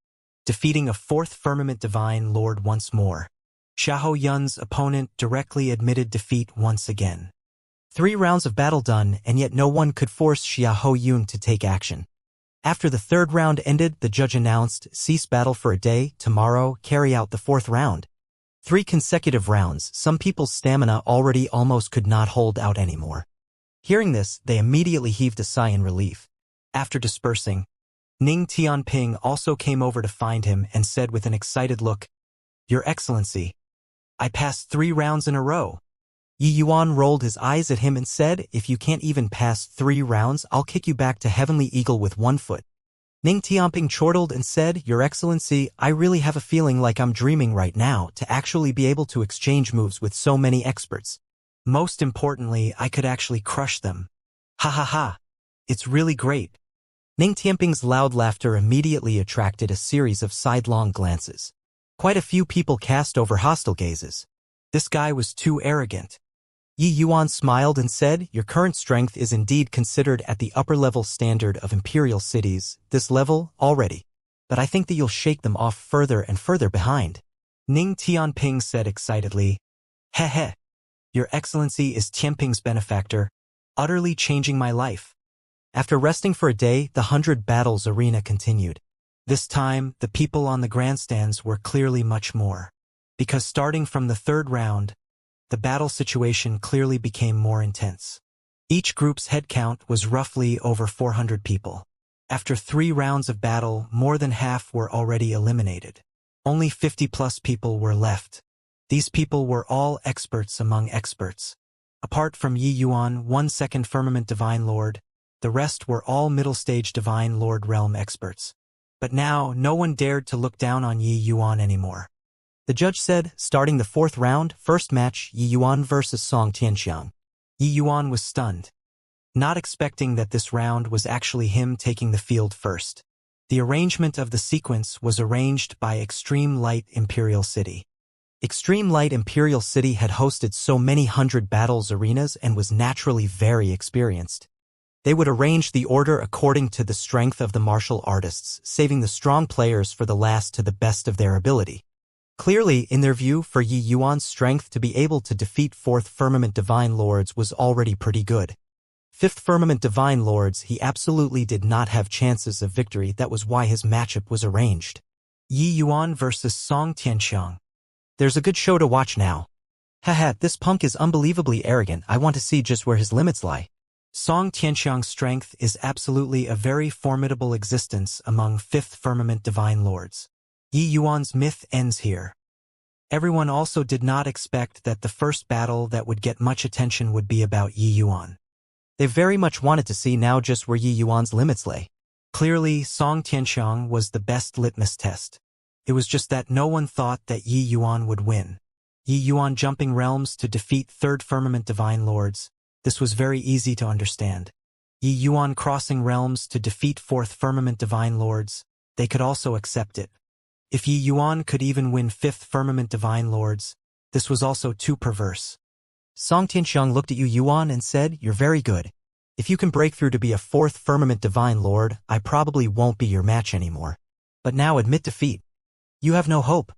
defeating a fourth firmament divine lord once more. Xiahou Yun's opponent directly admitted defeat once again. 3 rounds of battle done, and yet no one could force Xiahou Yun to take action. After the 3rd round ended, the judge announced, cease battle for a day, tomorrow, carry out the 4th round. 3 consecutive rounds, some people's stamina already almost could not hold out anymore. Hearing this, they immediately heaved a sigh in relief. After dispersing, Ning Tianping also came over to find him and said with an excited look, Your Excellency, I passed 3 rounds in a row. Yi Yuan rolled his eyes at him and said, if you can't even pass 3 rounds, I'll kick you back to Heavenly Eagle with 1 foot. Ning Tianping chortled and said, Your Excellency, I really have a feeling like I'm dreaming right now to actually be able to exchange moves with so many experts. Most importantly, I could actually crush them. Ha ha ha. It's really great. Ning Tianping's loud laughter immediately attracted a series of sidelong glances. Quite a few people cast over hostile gazes. This guy was too arrogant. Yi Yuan smiled and said, Your current strength is indeed considered at the upper-level standard of imperial cities, this level, already. But I think that you'll shake them off further and further behind. Ning Tianping said excitedly, Heh heh. Your Excellency is Tianping's benefactor, utterly changing my life. After resting for a day, the 100 battles arena continued. This time, the people on the grandstands were clearly much more. Because starting from the 3rd round, the battle situation clearly became more intense. Each group's head count was roughly over 400 people. After 3 rounds of battle, more than half were already eliminated. Only 50+ people were left. These people were all experts among experts. Apart from Yi Yuan, 1 second Firmament Divine Lord, the rest were all middle-stage Divine Lord Realm experts. But now, no one dared to look down on Yi Yuan anymore. The judge said, starting the 4th round, first match, Yi Yuan versus Song Tianxiang. Yi Yuan was stunned, not expecting that this round was actually him taking the field first. The arrangement of the sequence was arranged by Extreme Light Imperial City. Extreme Light Imperial City had hosted so many 100 battles arenas and was naturally very experienced. They would arrange the order according to the strength of the martial artists, saving the strong players for the last to the best of their ability. Clearly, in their view, for Yi Yuan's strength to be able to defeat 4th Firmament Divine Lords was already pretty good. 5th Firmament Divine Lords, he absolutely did not have chances of victory. That was why his matchup was arranged. Yi Yuan versus Song Tianxiang. There's a good show to watch now. Haha, this punk is unbelievably arrogant. I want to see just where his limits lie. Song Tianxiang's strength is absolutely a very formidable existence among 5th Firmament Divine Lords. Yi Yuan's myth ends here. Everyone also did not expect that the first battle that would get much attention would be about Yi Yuan. They very much wanted to see now just where Yi Yuan's limits lay. Clearly, Song Tianxiang was the best litmus test. It was just that no one thought that Yi Yuan would win. Yi Yuan jumping realms to defeat 3rd Firmament Divine Lords. This was very easy to understand. Yi Yuan crossing realms to defeat 4th Firmament Divine Lords. They could also accept it. If Yi Yuan could even win 5th Firmament Divine Lords, this was also too perverse. Song Tianxiang looked at Yi Yuan and said, You're very good. If you can break through to be a 4th Firmament Divine Lord, I probably won't be your match anymore. But now admit defeat. You have no hope.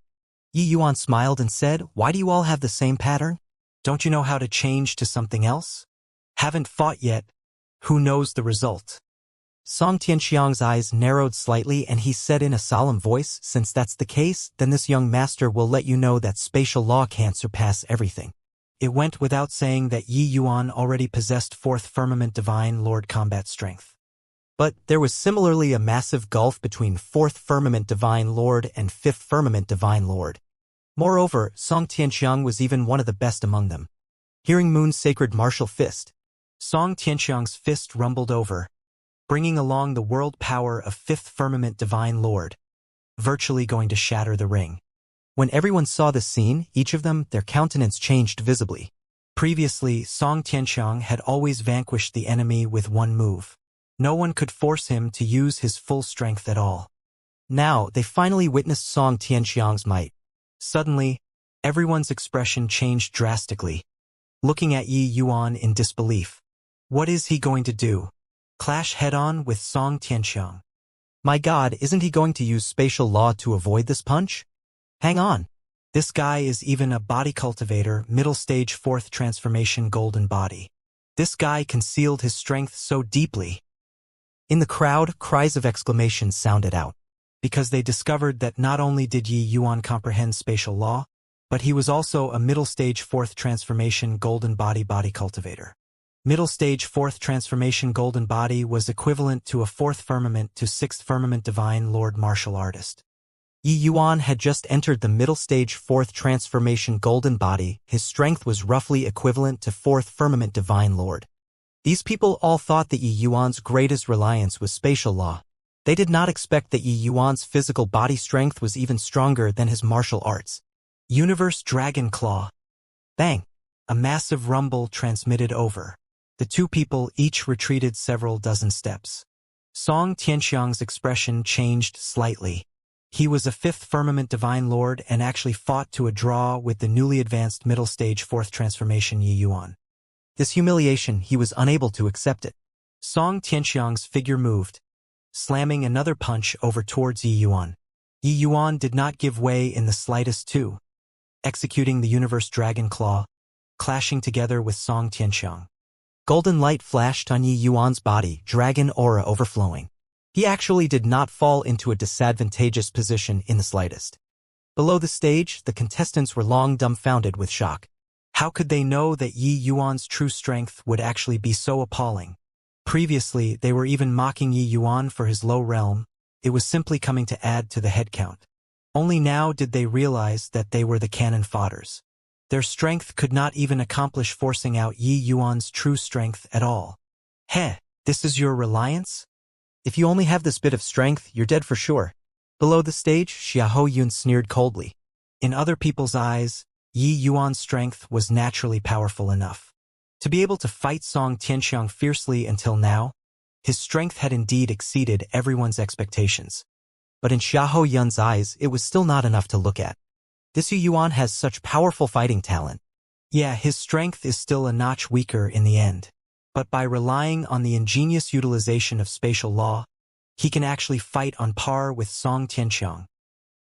Yi Yuan smiled and said, Why do you all have the same pattern? Don't you know how to change to something else? Haven't fought yet. Who knows the result? Song Tianxiang's eyes narrowed slightly and he said in a solemn voice, Since that's the case, then this young master will let you know that spatial law can't surpass everything. It went without saying that Yi Yuan already possessed 4th Firmament Divine Lord combat strength. But there was similarly a massive gulf between 4th Firmament Divine Lord and 5th Firmament Divine Lord. Moreover, Song Tianxiang was even one of the best among them. Hearing Moon's sacred martial fist, Song Tianxiang's fist rumbled over, bringing along the world power of 5th Firmament Divine Lord, virtually going to shatter the ring. When everyone saw this scene, each of them, their countenance changed visibly. Previously, Song Tianxiang had always vanquished the enemy with one move. No one could force him to use his full strength at all. Now, they finally witnessed Song Tianxiang's might. Suddenly, everyone's expression changed drastically, looking at Yi Yuan in disbelief. What is he going to do? Clash head-on with Song Tianxiang? My God, isn't he going to use spatial law to avoid this punch? Hang on. This guy is even a body cultivator, middle stage fourth transformation golden body. This guy concealed his strength so deeply. In the crowd, cries of exclamation sounded out, because they discovered that not only did Yi Yuan comprehend spatial law, but he was also a middle stage fourth transformation golden body cultivator. Middle stage fourth transformation golden body was equivalent to a fourth firmament to sixth firmament divine lord martial artist. Yi Yuan had just entered the middle stage fourth transformation golden body. His strength was roughly equivalent to fourth firmament divine lord. These people all thought that Yi Yuan's greatest reliance was spatial law. They did not expect that Yi Yuan's physical body strength was even stronger than his martial arts. Universe Dragon Claw. Bang! A massive rumble transmitted over. The two people each retreated several dozen steps. Song Tianxiang's expression changed slightly. He was a fifth firmament divine lord and actually fought to a draw with the newly advanced middle stage fourth transformation Yi Yuan. This humiliation, he was unable to accept it. Song Tianxiang's figure moved, slamming another punch over towards Yi Yuan. Yi Yuan did not give way in the slightest too, executing the Universe Dragon Claw, clashing together with Song Tianxiang. Golden light flashed on Yi Yuan's body, dragon aura overflowing. He actually did not fall into a disadvantageous position in the slightest. Below the stage, the contestants were long dumbfounded with shock. How could they know that Yi Yuan's true strength would actually be so appalling? Previously, they were even mocking Yi Yuan for his low realm. It was simply coming to add to the head count. Only now did they realize that they were the cannon fodders. Their strength could not even accomplish forcing out Yi Yuan's true strength at all. Heh, this is your reliance? If you only have this bit of strength, you're dead for sure. Below the stage, Xiahou Yun sneered coldly. In other people's eyes, Yi Yuan's strength was naturally powerful enough. To be able to fight Song Tianxiang fiercely until now, his strength had indeed exceeded everyone's expectations. But in Xiahou Yun's eyes, it was still not enough to look at. This Yi Yuan has such powerful fighting talent. Yeah, his strength is still a notch weaker in the end. But by relying on the ingenious utilization of spatial law, he can actually fight on par with Song Tianxiang.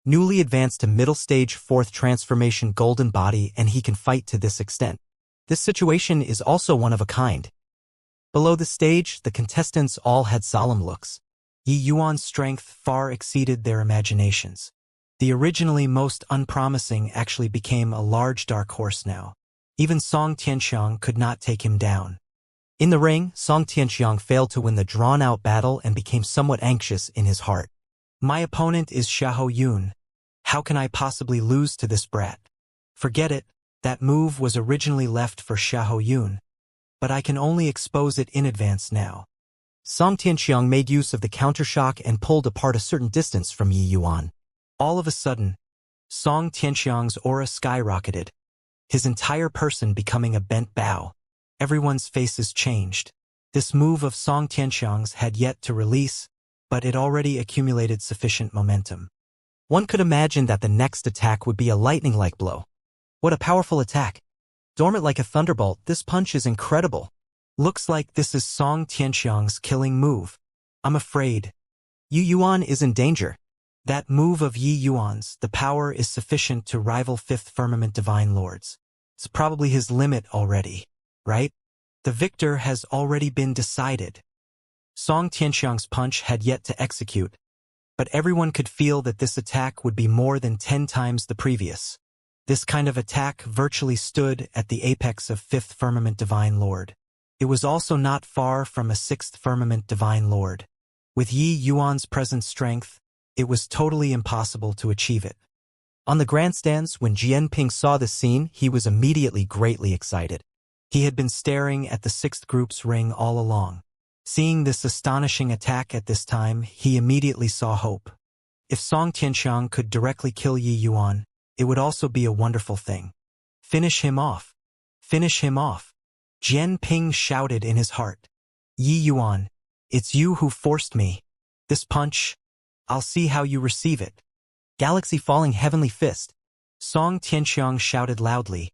Newly advanced to middle stage fourth transformation golden body, and he can fight to this extent. This situation is also one of a kind. Below the stage, the contestants all had solemn looks. Yi Yuan's strength far exceeded their imaginations. The originally most unpromising actually became a large dark horse now. Even Song Tianxiang could not take him down. In the ring, Song Tianxiang failed to win the drawn-out battle and became somewhat anxious in his heart. My opponent is Xiahou Yun. How can I possibly lose to this brat? Forget it, that move was originally left for Xiahou Yun. But I can only expose it in advance now. Song Tianxiang made use of the countershock and pulled apart a certain distance from Yi Yuan. All of a sudden, Song Tianxiang's aura skyrocketed, his entire person becoming a bent bow. Everyone's faces changed. This move of Song Tianxiang's had yet to release, but it already accumulated sufficient momentum. One could imagine that the next attack would be a lightning-like blow. What a powerful attack! Dormant like a thunderbolt, this punch is incredible. Looks like this is Song Tianxiang's killing move. I'm afraid Yi Yuan is in danger. That move of Yi Yuan's, the power is sufficient to rival fifth firmament divine lords. It's probably his limit already. Right? The victor has already been decided. Song Tianxiang's punch had yet to execute, but everyone could feel that this attack would be more than 10 times the previous. This kind of attack virtually stood at the apex of fifth firmament divine lord. It was also not far from a sixth firmament divine lord. With Yi Yuan's present strength, it was totally impossible to achieve it. On the grandstands, when Jianping saw this scene, he was immediately greatly excited. He had been staring at the sixth group's ring all along. Seeing this astonishing attack at this time, he immediately saw hope. If Song Tianxiang could directly kill Yi Yuan, it would also be a wonderful thing. Finish him off. Finish him off. Jianping shouted in his heart. Yi Yuan, it's you who forced me. This punch, I'll see how you receive it. Galaxy falling heavenly fist. Song Tianxiang shouted loudly.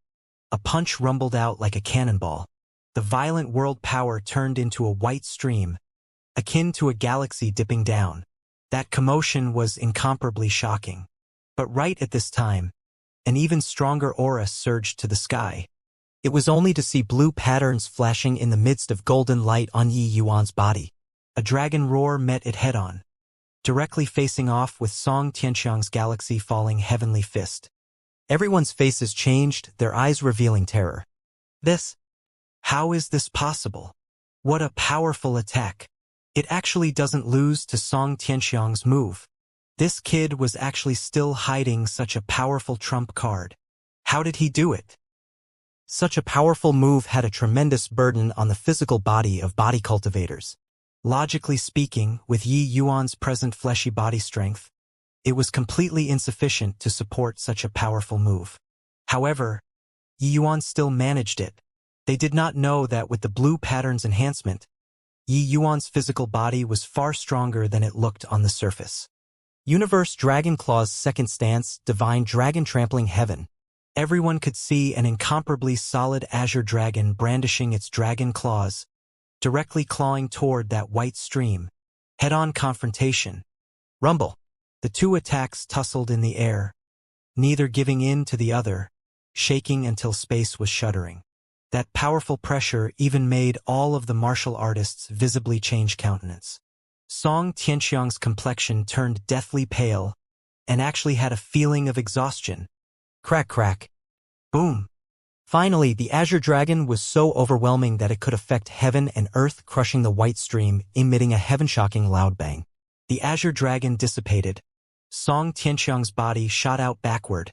A punch rumbled out like a cannonball. The violent world power turned into a white stream, akin to a galaxy dipping down. That commotion was incomparably shocking. But right at this time, An even stronger aura surged to the sky. It was only to see blue patterns flashing in the midst of golden light on Yi Yuan's body. A dragon roar met it head-on, directly facing off with Song Tianxiang's galaxy-falling heavenly fist. Everyone's faces changed, their eyes revealing terror. How is this possible? What a powerful attack. It actually doesn't lose to Song Tianxiang's move. This kid was actually still hiding such a powerful trump card. How did he do it? Such a powerful move had a tremendous burden on the physical body of body cultivators. Logically speaking, with Yi Yuan's present fleshy body strength, it was completely insufficient to support such a powerful move. However, Yi Yuan still managed it. They did not know that with the blue patterns enhancement, Yi Yuan's physical body was far stronger than it looked on the surface. Universe Dragon Claw's second stance, Divine Dragon Trampling Heaven. Everyone could see an incomparably solid azure dragon brandishing its dragon claws, directly clawing toward that white stream. Head-on confrontation. Rumble. The two attacks tussled in the air, neither giving in to the other, shaking until space was shuddering. That powerful pressure even made all of the martial artists visibly change countenance. Song Tianxiang's complexion turned deathly pale, and actually had a feeling of exhaustion. Crack crack. Boom. Finally, the azure dragon was so overwhelming that it could affect heaven and earth, crushing the white stream, emitting a heaven-shocking loud bang. The azure dragon dissipated. Song Tianxiang's body shot out backward,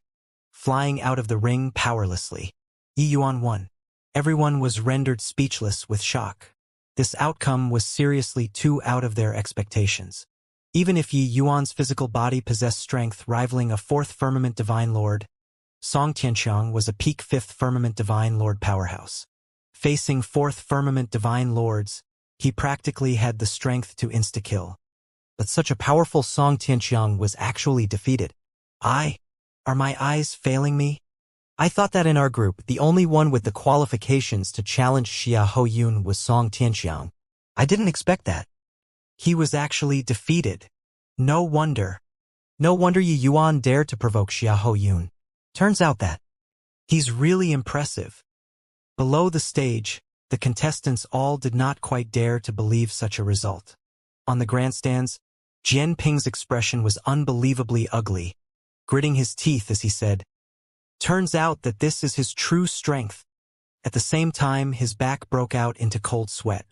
flying out of the ring powerlessly. Yi Yuan won. Everyone was rendered speechless with shock. This outcome was seriously too out of their expectations. Even if Yi Yuan's physical body possessed strength rivaling a fourth firmament divine lord, Song Tianxiang was a peak fifth firmament divine lord powerhouse. Facing fourth firmament divine lords, he practically had the strength to insta-kill. But such a powerful Song Tianxiang was actually defeated. Are my eyes failing me? I thought that in our group, the only one with the qualifications to challenge Xia Hoyun was Song Tianxiang. I didn't expect that. He was actually defeated. No wonder Yi Yuan dared to provoke Xia Hoyun. Turns out that he's really impressive. Below the stage, the contestants all did not quite dare to believe such a result. On the grandstands, Jian Ping's expression was unbelievably ugly, gritting his teeth as he said, "Turns out that this is his true strength." At the same time, his back broke out into cold sweat.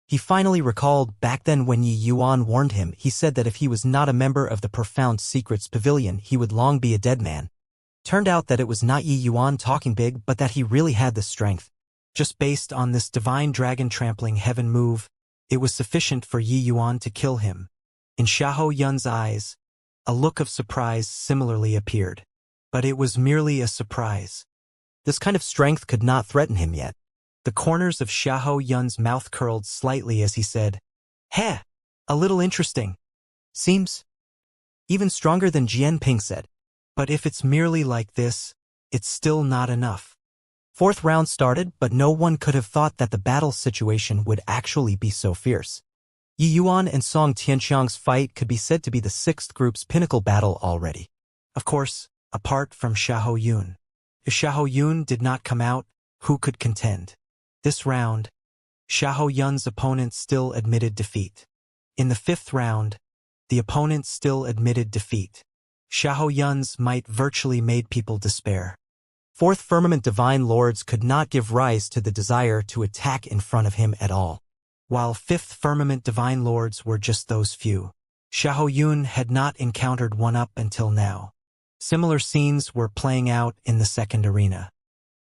He finally recalled back then when Yi Yuan warned him. He said that if he was not a member of the Profound Secrets Pavilion, he would long be a dead man. Turned out that it was not Yi Yuan talking big, but that he really had the strength. Just based on this divine dragon trampling heaven move, it was sufficient for Yi Yuan to kill him. In Xiahou Yun's eyes, a look of surprise similarly appeared. But it was merely a surprise. This kind of strength could not threaten him yet. The corners of Xiahou Yun's mouth curled slightly as he said, "Heh, a little interesting. Seems even stronger than Jian Ping said. But if it's merely like this, it's still not enough." Fourth round started, but no one could have thought that the battle situation would actually be so fierce. Yi Yuan and Song Tianxiang's fight could be said to be the sixth group's pinnacle battle already. Of course, apart from Xiahou Yun. If Xiahou Yun did not come out, who could contend? This round, Xiahou Yun's opponent still admitted defeat. In the fifth round, the opponent still admitted defeat. Xiahou Yun's might virtually made people despair. Fourth firmament divine lords could not give rise to the desire to attack in front of him at all. While fifth firmament divine lords were just those few. Xiahou Yun had not encountered one up until now. Similar scenes were playing out in the second arena.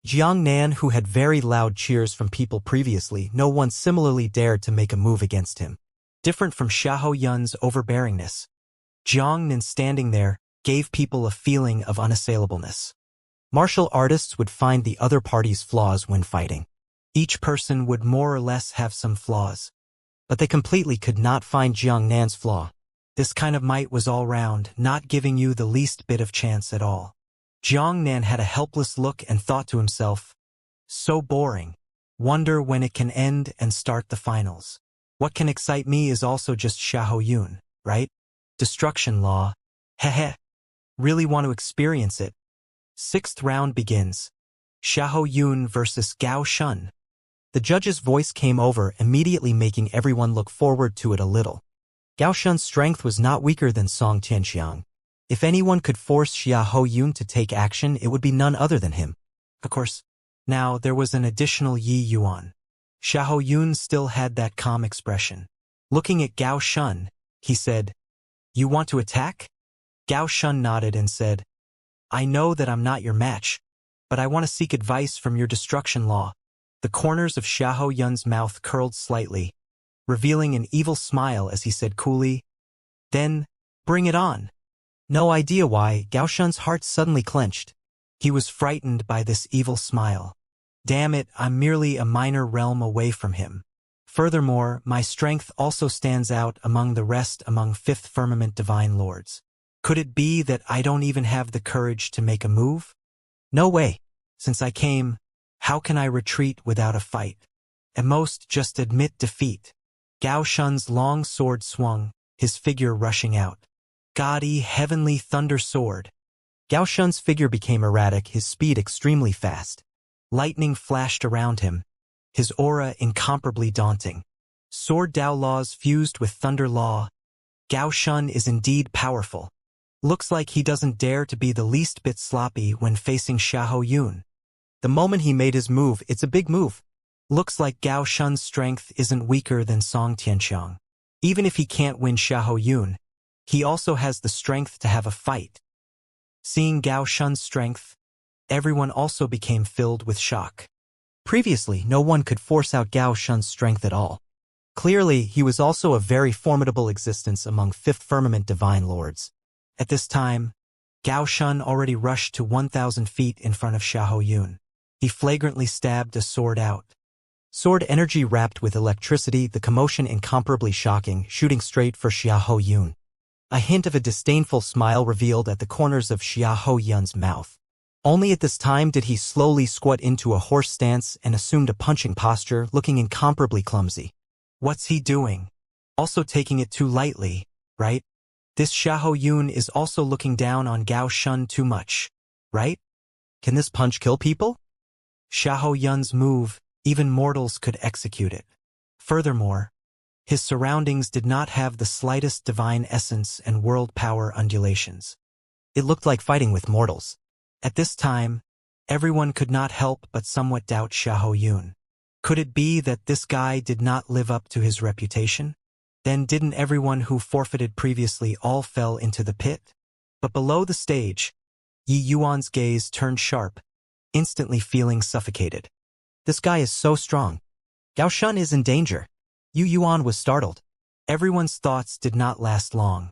Jiang Nan, who had very loud cheers from people previously, no one similarly dared to make a move against him. Different from Xiahou Yun's overbearingness, Jiang Nan standing there gave people a feeling of unassailableness. Martial artists would find the other party's flaws when fighting. Each person would more or less have some flaws. But they completely could not find Jiang Nan's flaw. This kind of might was all round, not giving you the least bit of chance at all. Jiang Nan had a helpless look and thought to himself, "So boring. Wonder when it can end and start the finals. What can excite me is also just Xiahou Yun, right? Destruction law. Heh. Really want to experience it. Sixth round begins. Xiahou Yun versus Gao Shun. The judge's voice came over, immediately making everyone look forward to it a little. Gao Shun's strength was not weaker than Song Tianxiang. If anyone could force Xiahou Yun to take action, it would be none other than him. Of course, now there was an additional Yi Yuan. Xiahou Yun still had that calm expression. Looking at Gao Shun, he said, "You want to attack?" Gao Shun nodded and said, "I know that I'm not your match, but I want to seek advice from your destruction law." The corners of Xiahou Yun's mouth curled slightly, revealing an evil smile as he said coolly, "Then, bring it on." No idea why, Gao Shun's heart suddenly clenched. He was frightened by this evil smile. Damn it, I'm merely a minor realm away from him. Furthermore, my strength also stands out among the rest among Fifth Firmament Divine Lords. Could it be that I don't even have the courage to make a move? No way. Since I came, how can I retreat without a fight? At most, just admit defeat. Gao Shun's long sword swung, his figure rushing out. Gaudy, heavenly thunder sword. Gao Shun's figure became erratic, his speed extremely fast. Lightning flashed around him, his aura incomparably daunting. Sword Dao laws fused with thunder law. Gao Shun is indeed powerful. Looks like he doesn't dare to be the least bit sloppy when facing Xiahou Yun. The moment he made his move, it's a big move. Looks like Gao Shun's strength isn't weaker than Song Tianxiang. Even if he can't win Xiahou Yun, he also has the strength to have a fight. Seeing Gao Shun's strength, everyone also became filled with shock. Previously, no one could force out Gao Shun's strength at all. Clearly, he was also a very formidable existence among Fifth Firmament Divine Lords. At this time, Gao Shun already rushed to 1,000 feet in front of Xiahou Yun. He flagrantly stabbed a sword out. Sword energy wrapped with electricity, the commotion incomparably shocking, shooting straight for Xiahou Yun. A hint of a disdainful smile revealed at the corners of Xiahou Yun's mouth. Only at this time did he slowly squat into a horse stance and assumed a punching posture, looking incomparably clumsy. What's he doing? Also taking it too lightly, right? This Xiahou Yun is also looking down on Gao Shun too much, right? Can this punch kill people? Xiahou Yun's move, even mortals could execute it. Furthermore, his surroundings did not have the slightest divine essence and world power undulations. It looked like fighting with mortals. At this time, everyone could not help but somewhat doubt Xiahou Yun. Could it be that this guy did not live up to his reputation? Then didn't everyone who forfeited previously all fell into the pit? But below the stage, Yi Yuan's gaze turned sharp, instantly feeling suffocated. This guy is so strong. Gao Shun is in danger. Yi Yuan was startled. Everyone's thoughts did not last long,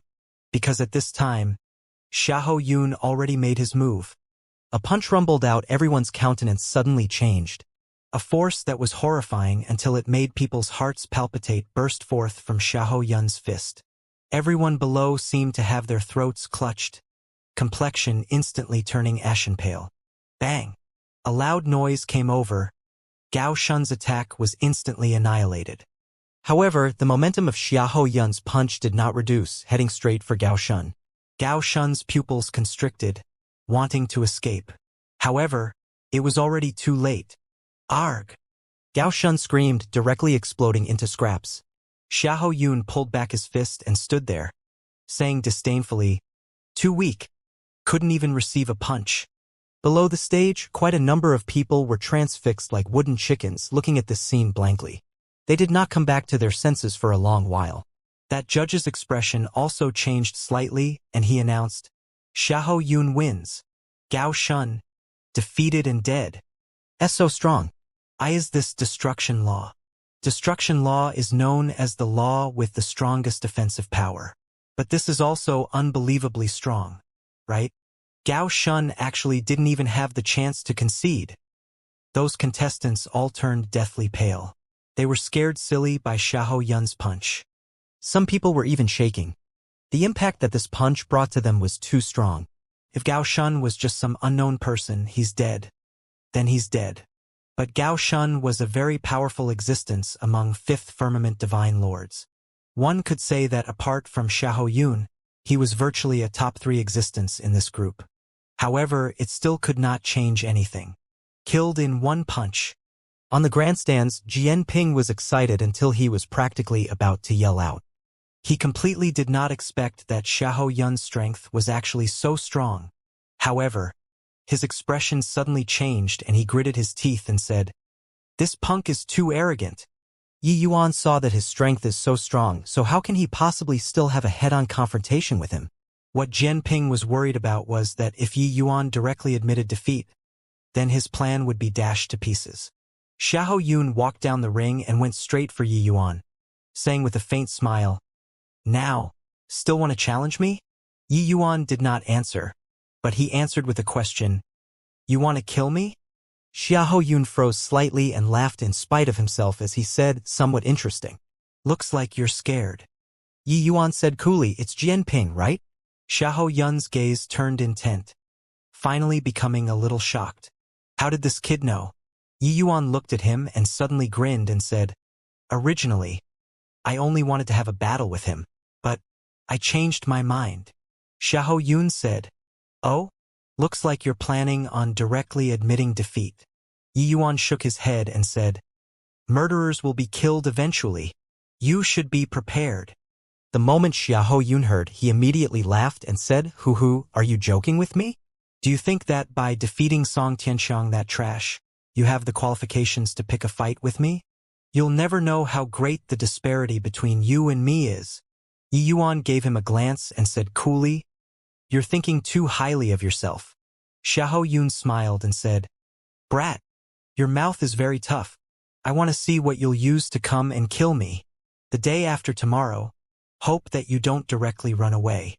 because at this time, Xiahou Yun already made his move. A punch rumbled out, everyone's countenance suddenly changed. A force that was horrifying until it made people's hearts palpitate burst forth from Xiahou Yun's fist. Everyone below seemed to have their throats clutched, complexion instantly turning ashen pale. Bang! A loud noise came over. Gao Shun's attack was instantly annihilated. However, the momentum of Xiahou Yun's punch did not reduce, heading straight for Gao Shun. Gao Shun's pupils constricted, wanting to escape. However, it was already too late. Arg! Gao Shun screamed, directly exploding into scraps. Xiahou Yun pulled back his fist and stood there, saying disdainfully, "Too weak. Couldn't even receive a punch." Below the stage, quite a number of people were transfixed like wooden chickens, looking at this scene blankly. They did not come back to their senses for a long while. That judge's expression also changed slightly, and he announced, "Xiahou Yun wins. Gao Shun, defeated and dead. So strong. I is this destruction law. Destruction law is known as the law with the strongest offensive power. But this is also unbelievably strong, right? Gao Shun actually didn't even have the chance to concede." Those contestants all turned deathly pale. They were scared silly by Xiahou Yun's punch. Some people were even shaking. The impact that this punch brought to them was too strong. If Gao Shun was just some unknown person, he's dead. Then he's dead. But Gao Shun was a very powerful existence among Fifth Firmament Divine Lords. One could say that apart from Xiahou Yun, he was virtually a top 3 existence in this group. However, it still could not change anything. Killed in one punch. On the grandstands, Jianping was excited until he was practically about to yell out. He completely did not expect that Xiahou Yun's strength was actually so strong. However, his expression suddenly changed and he gritted his teeth and said, "This punk is too arrogant." Yi Yuan saw that his strength is so strong, so how can he possibly still have a head-on confrontation with him? What Jianping was worried about was that if Yi Yuan directly admitted defeat, then his plan would be dashed to pieces. Xiahou Yun walked down the ring and went straight for Yi Yuan, saying with a faint smile, "Now, still want to challenge me?" Yi Yuan did not answer, but he answered with a question, "You want to kill me?" Xiahou Yun froze slightly and laughed in spite of himself as he said, somewhat interesting, "Looks like you're scared." Yi Yuan said coolly, "It's Jianping, right?" Xiahou Yun's gaze turned intent, finally becoming a little shocked. How did this kid know? Yi Yuan looked at him and suddenly grinned and said, "Originally, I only wanted to have a battle with him, but I changed my mind." Xiahou Yun said, "Oh? Looks like you're planning on directly admitting defeat." Yi Yuan shook his head and said, "Murderers will be killed eventually. You should be prepared." The moment Xiahou Yun heard, he immediately laughed and said, "Hoo, are you joking with me? Do you think that by defeating Song Tianxiang, that trash, you have the qualifications to pick a fight with me? You'll never know how great the disparity between you and me is." Yi Yuan gave him a glance and said coolly, "You're thinking too highly of yourself." Xiahou Yun smiled and said, "Brat, your mouth is very tough. I want to see what you'll use to come and kill me. The day after tomorrow, hope that you don't directly run away."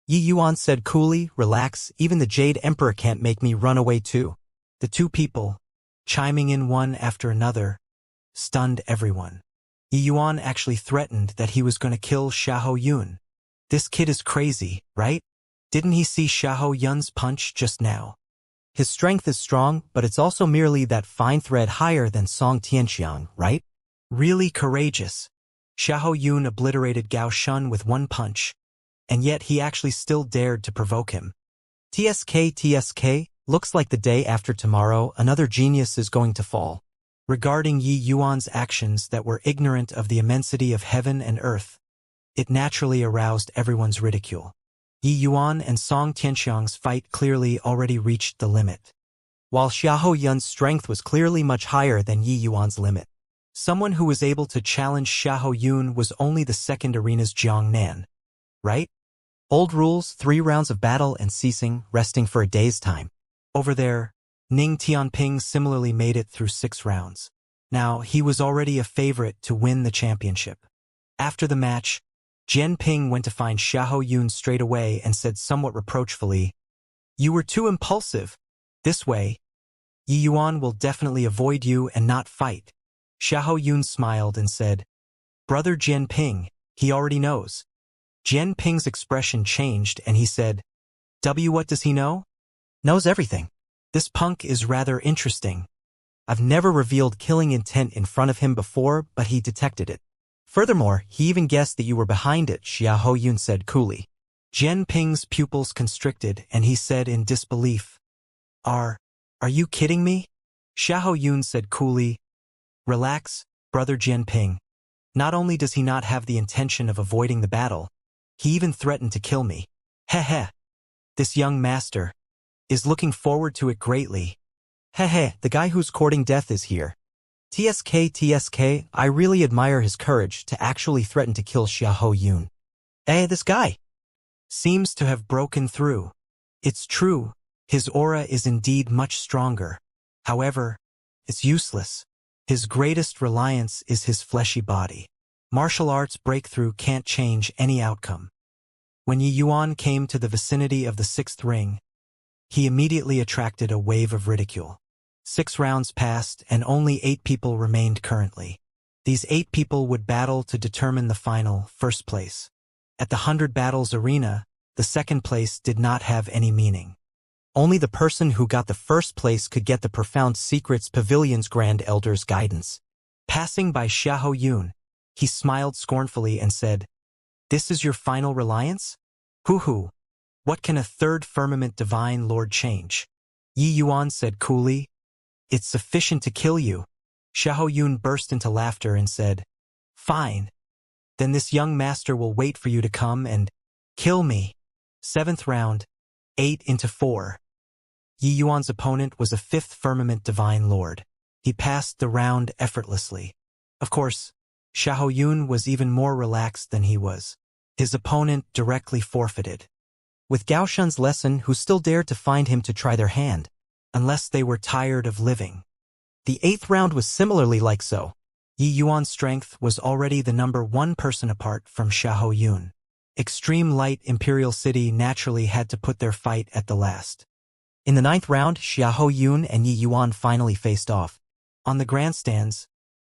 Yi Yuan said coolly, "Relax, even the Jade Emperor can't make me run away too." The two people, chiming in one after another, stunned everyone. Yi Yuan actually threatened that he was going to kill Xiahou Yun. This kid is crazy, right? Didn't he see Xiahou Yun's punch just now? His strength is strong, but it's also merely that fine thread higher than Song Tianxiang, right? Really courageous. Xiahou Yun obliterated Gao Shun with one punch, and yet he actually still dared to provoke him. TSK, looks like the day after tomorrow another genius is going to fall. Regarding Yi Yuan's actions that were ignorant of the immensity of heaven and earth, it naturally aroused everyone's ridicule. Yi Yuan and Song Tianxiang's fight clearly already reached the limit, while Xiahou Yun's strength was clearly much higher than Yi Yuan's limit. Someone who was able to challenge Xiahou Yun was only the second arena's Jiang Nan, right? Old rules, 3 rounds of battle and ceasing, resting for a day's time. Over there, Ning Tianping similarly made it through 6 rounds. Now, he was already a favorite to win the championship. After the match, Jianping went to find Xiahou Yun straight away and said somewhat reproachfully, "You were too impulsive. This way, Yi Yuan will definitely avoid you and not fight." Xiahou Yun smiled and said, "Brother Jianping, he already knows." Jianping's expression changed and he said, What does he know?" "Knows everything. This punk is rather interesting. I've never revealed killing intent in front of him before, but he detected it. Furthermore, he even guessed that you were behind it," Xiahou Yun said coolly. Jianping's pupils constricted and he said in disbelief, Are you kidding me?" Xiahou Yun said coolly, "Relax, brother Jianping. Not only does he not have the intention of avoiding the battle, he even threatened to kill me. Heh. This young master is looking forward to it greatly. Heh, the guy who's courting death is here. TSK, I really admire his courage to actually threaten to kill Xiahou Yun. This guy seems to have broken through. It's true, his aura is indeed much stronger. However, it's useless. His greatest reliance is his fleshy body. Martial arts breakthrough can't change any outcome." When Yi Yuan came to the vicinity of the 6th ring, he immediately attracted a wave of ridicule. 6 rounds passed and only 8 people remained currently. These 8 people would battle to determine the final, first place. At the 100 battles arena, the second place did not have any meaning. Only the person who got the first place could get the Profound Secrets Pavilion's Grand Elder's guidance. Passing by Xiahou Yun, he smiled scornfully and said, "This is your final reliance? Hoo. What can a third firmament divine lord change? Yi Yuan said coolly. It's sufficient to kill you. Xiahou Yun burst into laughter and said, Fine. Then this young master will wait for you to come and kill me. 7th round, 8-4. Yi Yuan's opponent was a 5th firmament divine lord. He passed the round effortlessly. Of course, Xiahou Yun was even more relaxed than he was. His opponent directly forfeited. With Gao Shun's lesson, who still dared to find him to try their hand, unless they were tired of living. The 8th round was similarly like so. Yi Yuan's strength was already the number 1 person apart from Xiahou Yun. Extreme Light Imperial City naturally had to put their fight at the last. In the 9th round, Xiahou Yun and Yi Yuan finally faced off. On the grandstands,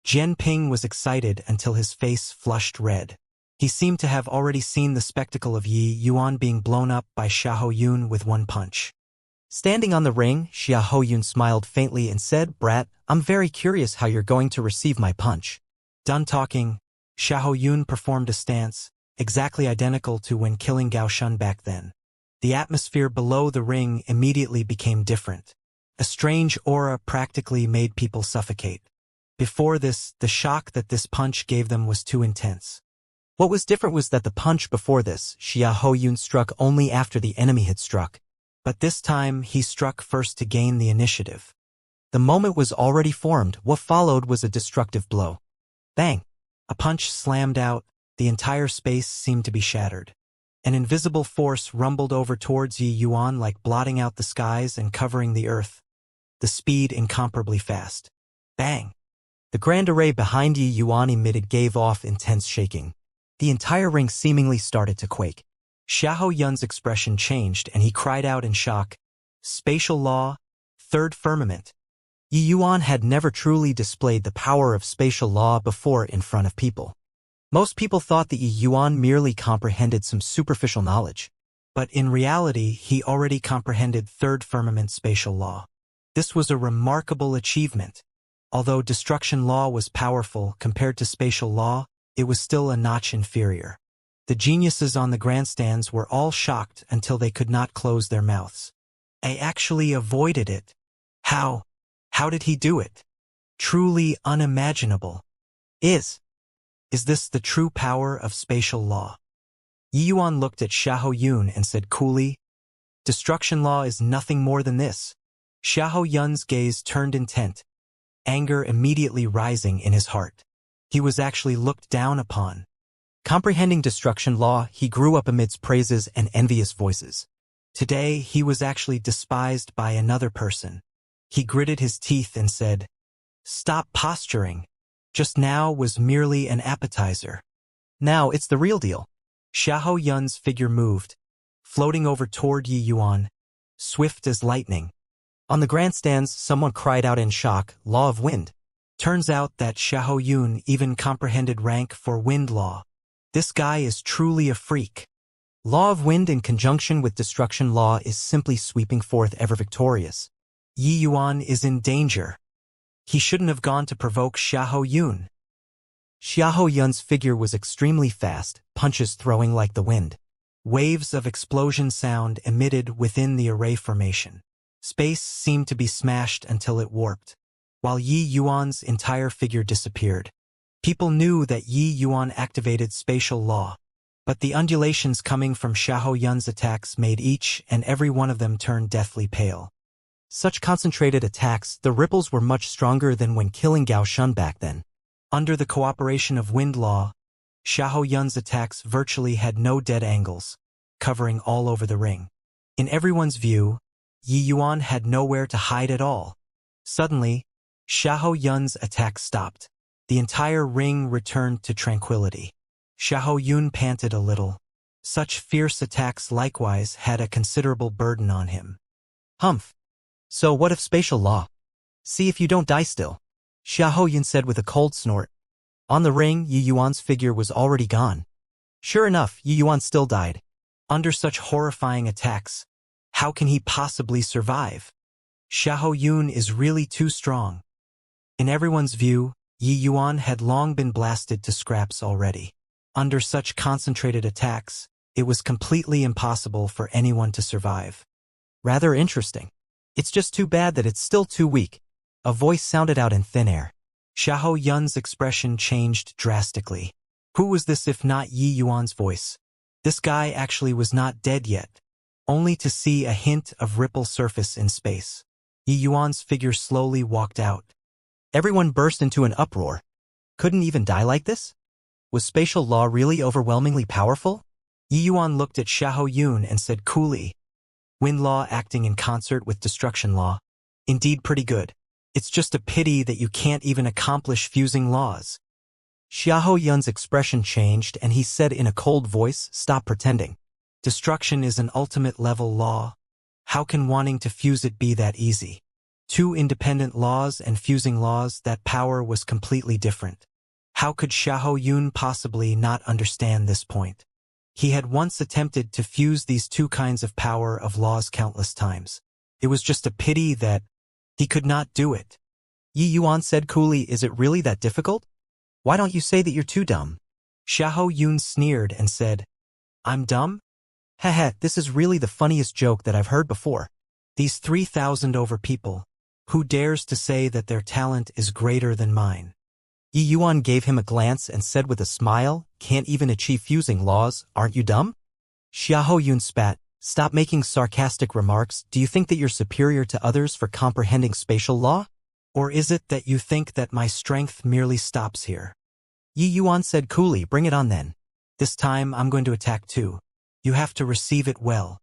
Jian Ping was excited until his face flushed red. He seemed to have already seen the spectacle of Yi Yuan being blown up by Xiahou Yun with one punch. Standing on the ring, Xiahou Yun smiled faintly and said, Brat, I'm very curious how you're going to receive my punch. Done talking, Xiahou Yun performed a stance, exactly identical to when killing Gao Shun back then. The atmosphere below the ring immediately became different. A strange aura practically made people suffocate. Before this, the shock that this punch gave them was too intense. What was different was that the punch before this, Xiahou Yun struck only after the enemy had struck. But this time, he struck first to gain the initiative. The moment was already formed. What followed was a destructive blow. Bang! A punch slammed out. The entire space seemed to be shattered. An invisible force rumbled over towards Yi Yuan like blotting out the skies and covering the earth. The speed incomparably fast. Bang! The grand array behind Yi Yuan emitted gave off intense shaking. The entire ring seemingly started to quake. Xiahou Yun's expression changed and he cried out in shock, Spatial Law, Third Firmament. Yi Yuan had never truly displayed the power of spatial law before in front of people. Most people thought that Yi Yuan merely comprehended some superficial knowledge. But in reality, he already comprehended Third Firmament spatial law. This was a remarkable achievement. Although destruction law was powerful compared to spatial law, it was still a notch inferior. The geniuses on the grandstands were all shocked until they could not close their mouths. I actually avoided it. How? How did he do it? Truly unimaginable. Is this the true power of spatial law? Yi Yuan looked at Xiahou Yun and said coolly, Destruction law is nothing more than this. Xiahou Yun's gaze turned intent, anger immediately rising in his heart. He was actually looked down upon. Comprehending destruction law, he grew up amidst praises and envious voices. Today, he was actually despised by another person. He gritted his teeth and said, Stop posturing. Just now was merely an appetizer. Now it's the real deal. Xiahou Yun's figure moved, floating over toward Yi Yuan, swift as lightning. On the grandstands, someone cried out in shock, Law of Wind. Turns out that Xiahou Yun even comprehended rank for wind law. This guy is truly a freak. Law of Wind in conjunction with destruction law is simply sweeping forth ever victorious. Yi Yuan is in danger. He shouldn't have gone to provoke Xiahou Yun. Xiahou Yun's figure was extremely fast, punches throwing like the wind. Waves of explosion sound emitted within the array formation. Space seemed to be smashed until it warped, while Yi Yuan's entire figure disappeared. People knew that Yi Yuan activated spatial law, but the undulations coming from Xiahou Yun's attacks made each and every one of them turn deathly pale. Such concentrated attacks, the ripples were much stronger than when killing Gao Shun back then. Under the cooperation of wind law, Xiahou Yun's attacks virtually had no dead angles, covering all over the ring. In everyone's view, Yi Yuan had nowhere to hide at all. Suddenly, Xiahou Yun's attack stopped. The entire ring returned to tranquility. Xiahou Yun panted a little. Such fierce attacks likewise had a considerable burden on him. Humph. So what of spatial law? See if you don't die still. Xiahou Yun said with a cold snort. On the ring, Yi Yuan's figure was already gone. Sure enough, Yi Yuan still died. Under such horrifying attacks, how can he possibly survive? Xiahou Yun is really too strong. In everyone's view, Yi Yuan had long been blasted to scraps already. Under such concentrated attacks, it was completely impossible for anyone to survive. Rather interesting. It's just too bad that it's still too weak. A voice sounded out in thin air. Xiahou Yun's expression changed drastically. Who was this if not Yi Yuan's voice? This guy actually was not dead yet, only to see a hint of ripple surface in space. Yi Yuan's figure slowly walked out. Everyone burst into an uproar. Couldn't even die like this? Was spatial law really overwhelmingly powerful? Yi Yuan looked at Xiahou Yun and said coolly, "Wind law acting in concert with destruction law. Indeed pretty good. It's just a pity that you can't even accomplish fusing laws." Xiahou Yun's expression changed and he said in a cold voice, "Stop pretending. Destruction is an ultimate level law. How can wanting to fuse it be that easy? Two independent laws and fusing laws, that power was completely different." How could Xiahou Yun possibly not understand this point? He had once attempted to fuse these two kinds of power of laws countless times. It was just a pity that he could not do it. Yi Yuan said coolly, "Is it really that difficult? Why don't you say that you're too dumb?" Xiahou Yun sneered and said, "I'm dumb? Heh, this is really the funniest joke that I've heard before. These 3,000 over people, who dares to say that their talent is greater than mine?" Yi Yuan gave him a glance and said with a smile, "Can't even achieve fusing laws, aren't you dumb?" Xiahou Yun spat, "Stop making sarcastic remarks. Do you think that you're superior to others for comprehending spatial law? Or is it that you think that my strength merely stops here?" Yi Yuan said coolly, "Bring it on then. This time I'm going to attack too. You have to receive it well."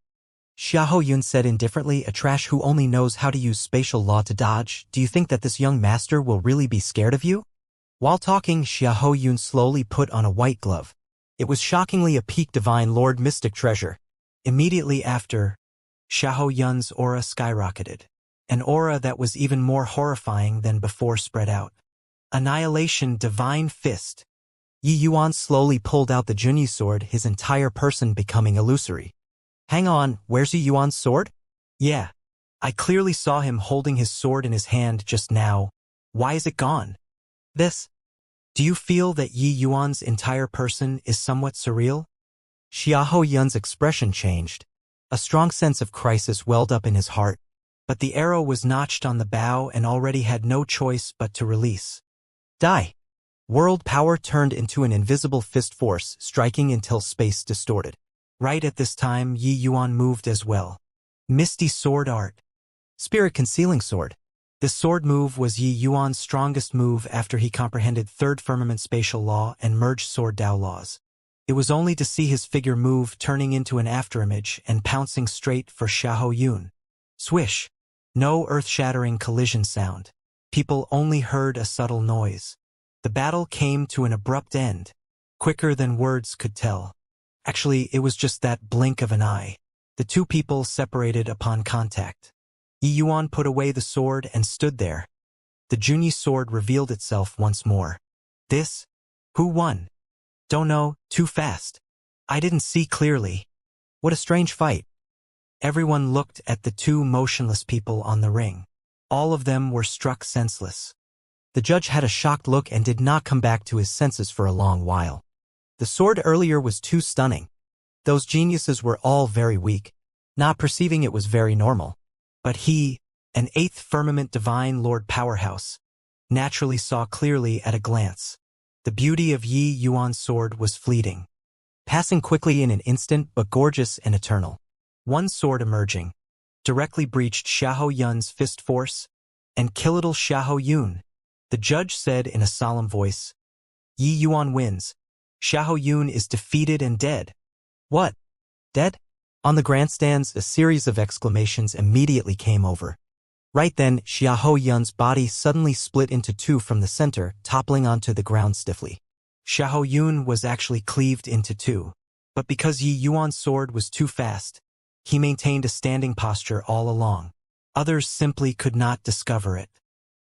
Xiahou Yun said indifferently, "A trash who only knows how to use spatial law to dodge. Do you think that this young master will really be scared of you?" While talking, Xiahou Yun slowly put on a white glove. It was shockingly a peak divine lord mystic treasure. Immediately after, Xiahou Yun's aura skyrocketed. An aura that was even more horrifying than before spread out. Annihilation divine fist. Yi Yuan slowly pulled out the Junyi sword, his entire person becoming illusory. "Hang on, where's Yi Yuan's sword?" "Yeah. I clearly saw him holding his sword in his hand just now. Why is it gone?" "This. Do you feel that Yi Yuan's entire person is somewhat surreal?" Xiahou Yun's expression changed. A strong sense of crisis welled up in his heart, but the arrow was notched on the bow and already had no choice but to release. Die. World power turned into an invisible fist force, striking until space distorted. Right at this time, Yi Yuan moved as well. Misty sword art. Spirit concealing sword. This sword move was Yi Yuan's strongest move after he comprehended third firmament spatial law and merged sword Dao laws. It was only to see his figure move, turning into an afterimage and pouncing straight for Xiahou Yun. Swish. No earth-shattering collision sound. People only heard a subtle noise. The battle came to an abrupt end, quicker than words could tell. Actually, it was just that blink of an eye. The two people separated upon contact. Yi Yuan put away the sword and stood there. The Junyi sword revealed itself once more. "This? Who won?" "Don't know, too fast. I didn't see clearly. What a strange fight." Everyone looked at the two motionless people on the ring. All of them were struck senseless. The judge had a shocked look and did not come back to his senses for a long while. The sword earlier was too stunning. Those geniuses were all very weak. Not perceiving it was very normal. But he, an eighth firmament divine lord powerhouse, naturally saw clearly at a glance. The beauty of Yi Yuan's sword was fleeting, passing quickly in an instant but gorgeous and eternal. One sword emerging, directly breached Xiahou Yun's fist force, and killed Xiahou Yun. The judge said in a solemn voice, "Yi Yuan wins. Xiahou Yun is defeated and dead." "What? Dead?" On the grandstands, a series of exclamations immediately came over. Right then, Xiahou Yun's body suddenly split into two from the center, toppling onto the ground stiffly. Xiahou Yun was actually cleaved into two. But because Yi Yuan's sword was too fast, he maintained a standing posture all along. Others simply could not discover it.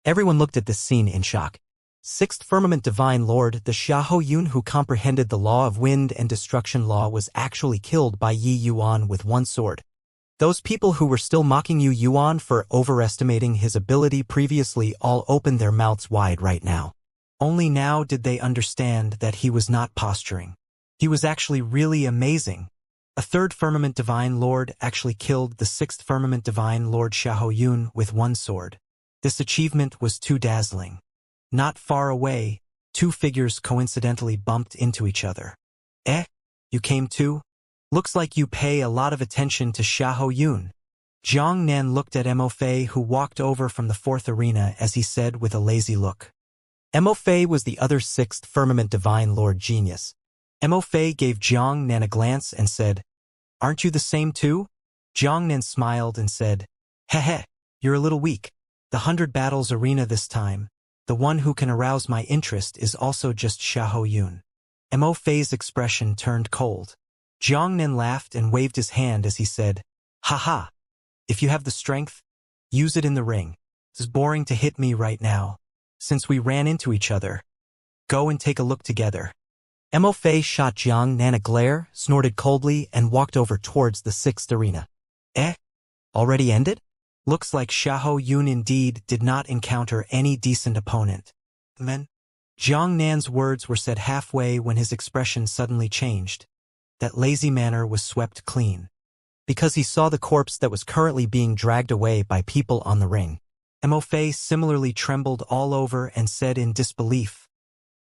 Everyone looked at this scene in shock. Sixth firmament divine lord, the Xiahou Yun who comprehended the law of wind and destruction law, was actually killed by Yi Yuan with one sword. Those people who were still mocking Yi Yuan for overestimating his ability previously all opened their mouths wide right now. Only now did they understand that he was not posturing. He was actually really amazing. A third Firmament Divine Lord actually killed the sixth Firmament Divine Lord Xiahou Yun with one sword. This achievement was too dazzling. Not far away, two figures coincidentally bumped into each other. Eh? You came too? Looks like you pay a lot of attention to Xiahou Yun. Jiang Nan looked at Mo Fei, who walked over from the fourth arena, as he said with a lazy look. Mo Fei was the other sixth Firmament Divine Lord Genius. Mo Fei gave Jiang Nan a glance and said, "Aren't you the same too?" Jiang Nan smiled and said, "Heh, you're a little weak. The 100 battles arena this time, the one who can arouse my interest is also just Xiahou Yun." Mo Fei's expression turned cold. Jiang Nan laughed and waved his hand as he said, "Haha. If you have the strength, use it in the ring. It's boring to hit me right now. Since we ran into each other, go and take a look together." Mo Fei shot Jiang Nan a glare, snorted coldly, and walked over towards the sixth arena. Eh? Already ended? Looks like Xiahou Yun indeed did not encounter any decent opponent. Men? Jiang Nan's words were said halfway when his expression suddenly changed. That lazy manner was swept clean. Because he saw the corpse that was currently being dragged away by people on the ring. Mo Fei similarly trembled all over and said in disbelief,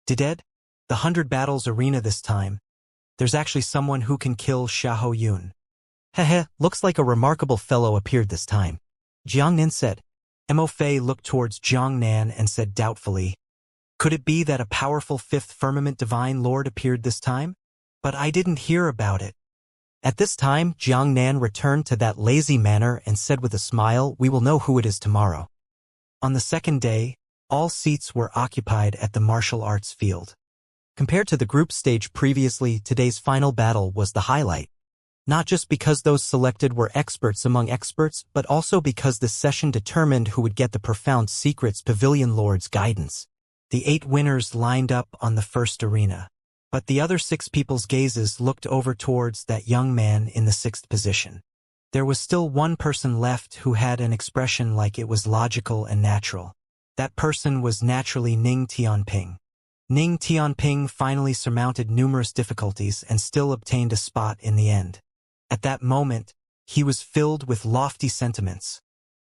"Dead? The 100 battles arena this time. There's actually someone who can kill Xiahou Yun." "Heh, looks like a remarkable fellow appeared this time," Jiang Nan said. Mo Fei looked towards Jiang Nan and said doubtfully, "Could it be that a powerful fifth Firmament Divine Lord appeared this time? But I didn't hear about it." At this time, Jiang Nan returned to that lazy manner and said with a smile, "We will know who it is tomorrow." On the second day, all seats were occupied at the martial arts field. Compared to the group stage previously, today's final battle was the highlight. Not just because those selected were experts among experts, but also because this session determined who would get the Profound Secrets Pavilion Lord's guidance. The 8 winners lined up on the first arena. But the other 6 people's gazes looked over towards that young man in the 6th position. There was still one person left who had an expression like it was logical and natural. That person was naturally Ning Tianping. Ning Tianping finally surmounted numerous difficulties and still obtained a spot in the end. At that moment, he was filled with lofty sentiments.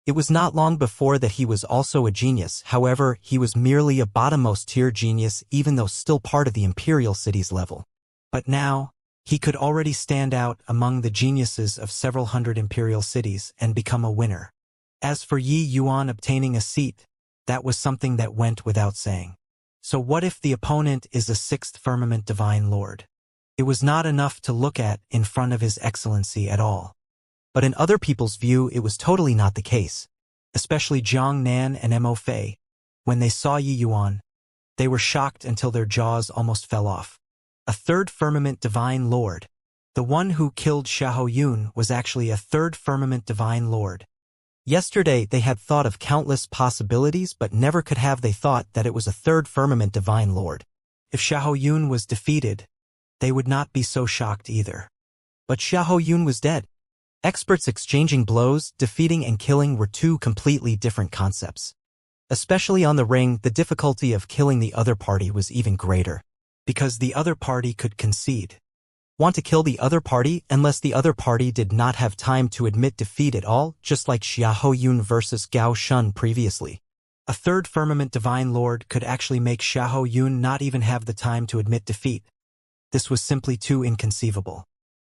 It was not long before that he was also a genius. However, he was merely a bottommost tier genius, even though still part of the Imperial Cities level. But now, he could already stand out among the geniuses of several hundred Imperial cities and become a winner. As for Yi Yuan obtaining a seat, that was something that went without saying. So what if the opponent is a 6th Firmament Divine Lord? It was not enough to look at in front of His Excellency at all. But in other people's view, it was totally not the case. Especially Jiang Nan and Mo Fei. When they saw Yi Yuan, they were shocked until their jaws almost fell off. A 3rd Firmament Divine Lord. The one who killed Xiahou Yun was actually a 3rd Firmament Divine Lord. Yesterday they had thought of countless possibilities, but never could have they thought that it was a 3rd Firmament Divine Lord. If Xiahou Yun was defeated, they would not be so shocked either. But Xiahou Yun was dead. Experts exchanging blows, defeating and killing were 2 completely different concepts. Especially on the ring, the difficulty of killing the other party was even greater. Because the other party could concede. Want to kill the other party unless the other party did not have time to admit defeat at all, just like Xiahou Yun versus Gao Shun previously. A 3rd Firmament Divine Lord could actually make Xiahou Yun not even have the time to admit defeat. This was simply too inconceivable.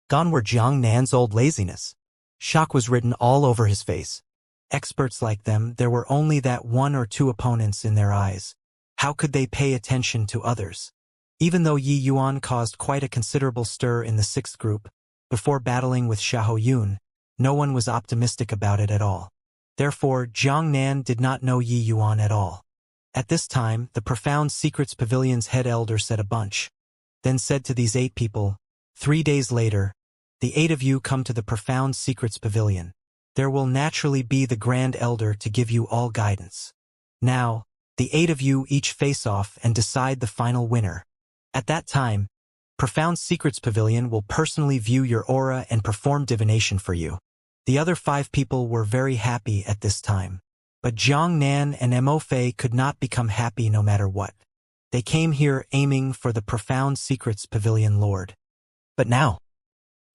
Gone were Jiang Nan's old laziness. Shock was written all over his face. Experts like them, there were only that 1 or 2 opponents in their eyes. How could they pay attention to others? Even though Yi Yuan caused quite a considerable stir in the 6th group, before battling with Xiahou Yun, no one was optimistic about it at all. Therefore, Jiang Nan did not know Yi Yuan at all. At this time, the Profound Secrets Pavilion's head elder said a bunch. Then said to these 8 people, 3 days later, the 8 of you come to the Profound Secrets Pavilion. There will naturally be the Grand Elder to give you all guidance. Now, the 8 of you each face off and decide the final winner. At that time, Profound Secrets Pavilion will personally view your aura and perform divination for you. The other 5 people were very happy at this time. But Jiang Nan and Mo Fei could not become happy no matter what. They came here aiming for the Profound Secrets Pavilion Lord. But now,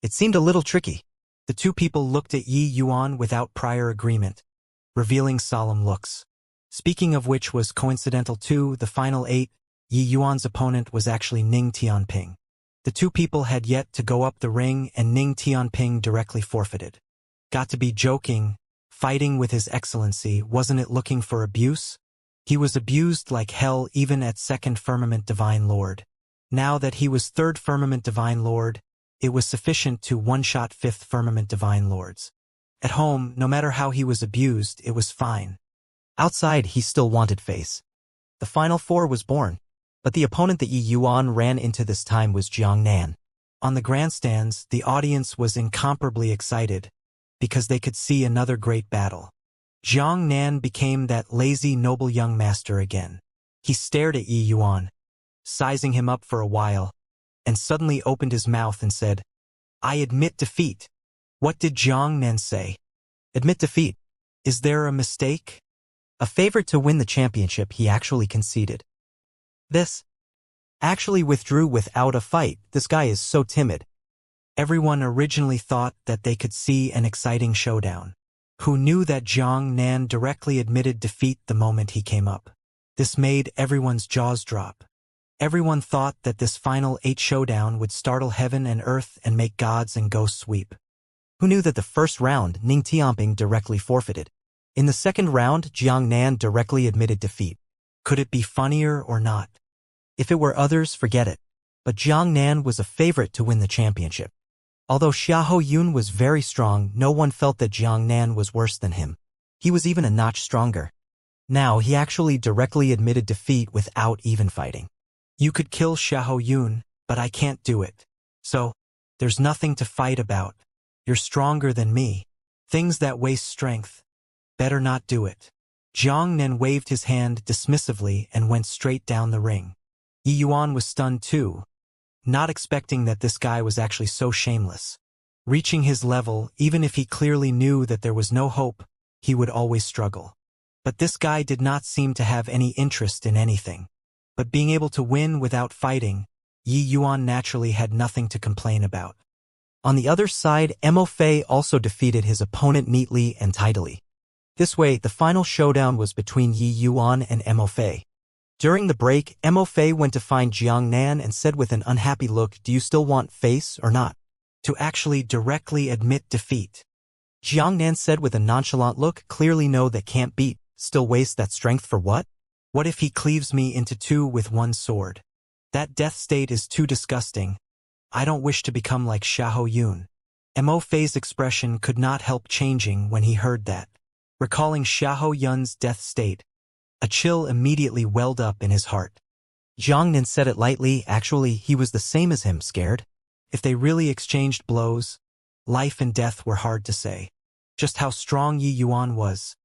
It seemed a little tricky. The two people looked at Yi Yuan without prior agreement, revealing solemn looks. Speaking of which was coincidental too, the final 8, Yi Yuan's opponent was actually Ning Tianping. The two people had yet to go up the ring and Ning Tianping directly forfeited. Got to be joking, fighting with his excellency, wasn't it looking for abuse? He was abused like hell even at 2nd Firmament Divine Lord. Now that he was 3rd Firmament Divine Lord, it was sufficient to one-shot 5th Firmament Divine Lords. At home, no matter how he was abused, it was fine. Outside, he still wanted face. The final 4 was born, but the opponent that Yi Yuan ran into this time was Jiang Nan. On the grandstands, the audience was incomparably excited, because they could see another great battle. Jiang Nan became that lazy noble young master again. He stared at Yi Yuan, sizing him up for a while, and suddenly opened his mouth and said, "I admit defeat." What did Jiang Nan say? Admit defeat. Is there a mistake? A favorite to win the championship, he actually conceded. This actually withdrew without a fight. This guy is so timid. Everyone originally thought that they could see an exciting showdown. Who knew that Jiang Nan directly admitted defeat the moment he came up? This made everyone's jaws drop. Everyone thought that this final 8 showdown would startle heaven and earth and make gods and ghosts weep. Who knew that the first round Ning Tianping directly forfeited? In the second round, Jiang Nan directly admitted defeat. Could it be funnier or not? If it were others, forget it. But Jiang Nan was a favorite to win the championship. Although Xiahou Yun was very strong, no one felt that Jiang Nan was worse than him. He was even a notch stronger. Now he actually directly admitted defeat without even fighting. You could kill Xiahou Yun, but I can't do it. So, there's nothing to fight about. You're stronger than me. Things that waste strength. Better not do it. Jiang Nan waved his hand dismissively and went straight down the ring. Yi Yuan was stunned too, not expecting that this guy was actually so shameless. Reaching his level, even if he clearly knew that there was no hope, he would always struggle. But this guy did not seem to have any interest in anything. But being able to win without fighting, Yi Yuan naturally had nothing to complain about. On the other side, Mo Fei also defeated his opponent neatly and tidily. This way, the final showdown was between Yi Yuan and Mo Fei. During the break, Mo Fei went to find Jiang Nan and said with an unhappy look, "Do you still want face or not?" To actually directly admit defeat. Jiang Nan said with a nonchalant look, "Clearly no, that can't beat. Still waste that strength for what? What if he cleaves me into 2 with one sword? That death state is too disgusting. I don't wish to become like Xiahou Yun." Mo Fei's expression could not help changing when he heard that. Recalling Xiahou Yun's death state, a chill immediately welled up in his heart. Jiang Nan said it lightly, actually he was the same as him, scared. If they really exchanged blows, life and death were hard to say. Just how strong Yi Yuan was,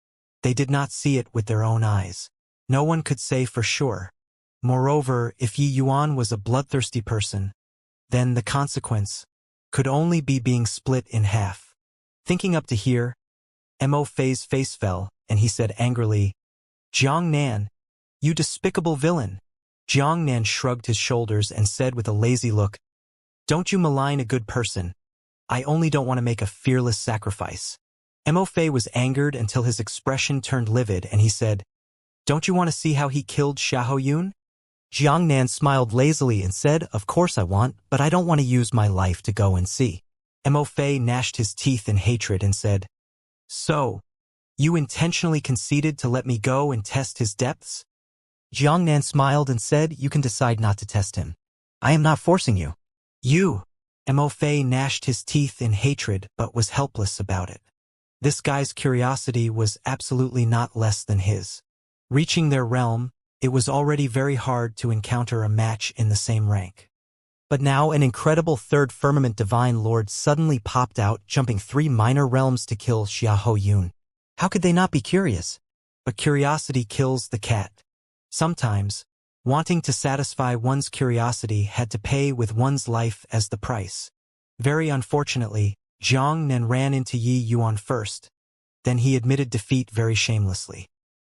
they did not see it with their own eyes. No one could say for sure. Moreover, if Yi Yuan was a bloodthirsty person, then the consequence could only be being split in half. Thinking up to here, Mo Fei's face fell, and he said angrily, "Jiang Nan, you despicable villain." Jiang Nan shrugged his shoulders and said with a lazy look, "Don't you malign a good person. I only don't want to make a fearless sacrifice." Mo Fei was angered until his expression turned livid and he said, "Don't you want to see how he killed Xiahou Yun?" Jiang Nan smiled lazily and said, "Of course I want, but I don't want to use my life to go and see." Mo Fei gnashed his teeth in hatred and said, "So, you intentionally conceded to let me go and test his depths?" Jiang Nan smiled and said, "You can decide not to test him. I am not forcing you." "You?" Mo Fei gnashed his teeth in hatred but was helpless about it. This guy's curiosity was absolutely not less than his. Reaching their realm, it was already very hard to encounter a match in the same rank. But now an incredible 3rd Firmament Divine Lord suddenly popped out, jumping 3 minor realms to kill Xiahou Yun. How could they not be curious? But curiosity kills the cat. Sometimes, wanting to satisfy one's curiosity had to pay with one's life as the price. Very unfortunately, Jiang Nan ran into Yi Yuan first. Then he admitted defeat very shamelessly.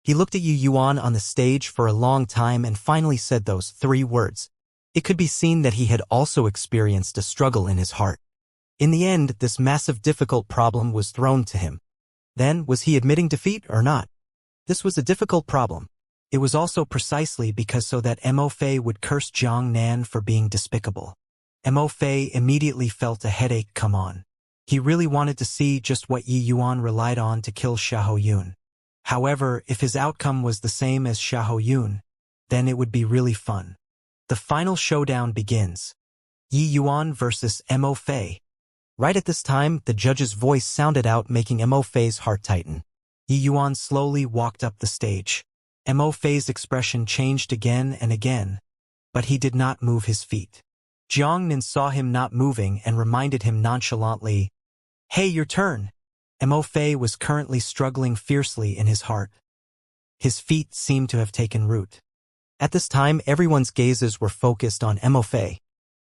He looked at Yi Yuan on the stage for a long time and finally said those 3 words. It could be seen that he had also experienced a struggle in his heart. In the end, this massive difficult problem was thrown to him. Then, was he admitting defeat or not? This was a difficult problem. It was also precisely because so that Mo Fei would curse Jiang Nan for being despicable. Mo Fei immediately felt a headache come on. He really wanted to see just what Yi Yuan relied on to kill Xiahou Yun. However, if his outcome was the same as Xiahou Yun, then it would be really fun. The final showdown begins. Yi Yuan versus Mo Fei. Right at this time, the judge's voice sounded out, making Mo Fei's heart tighten. Yi Yuan slowly walked up the stage. Mo Fei's expression changed again and again, but he did not move his feet. Jiang Nan saw him not moving and reminded him nonchalantly, "Hey, your turn." Mo Fei was currently struggling fiercely in his heart. His feet seemed to have taken root. At this time, everyone's gazes were focused on Mo Fei.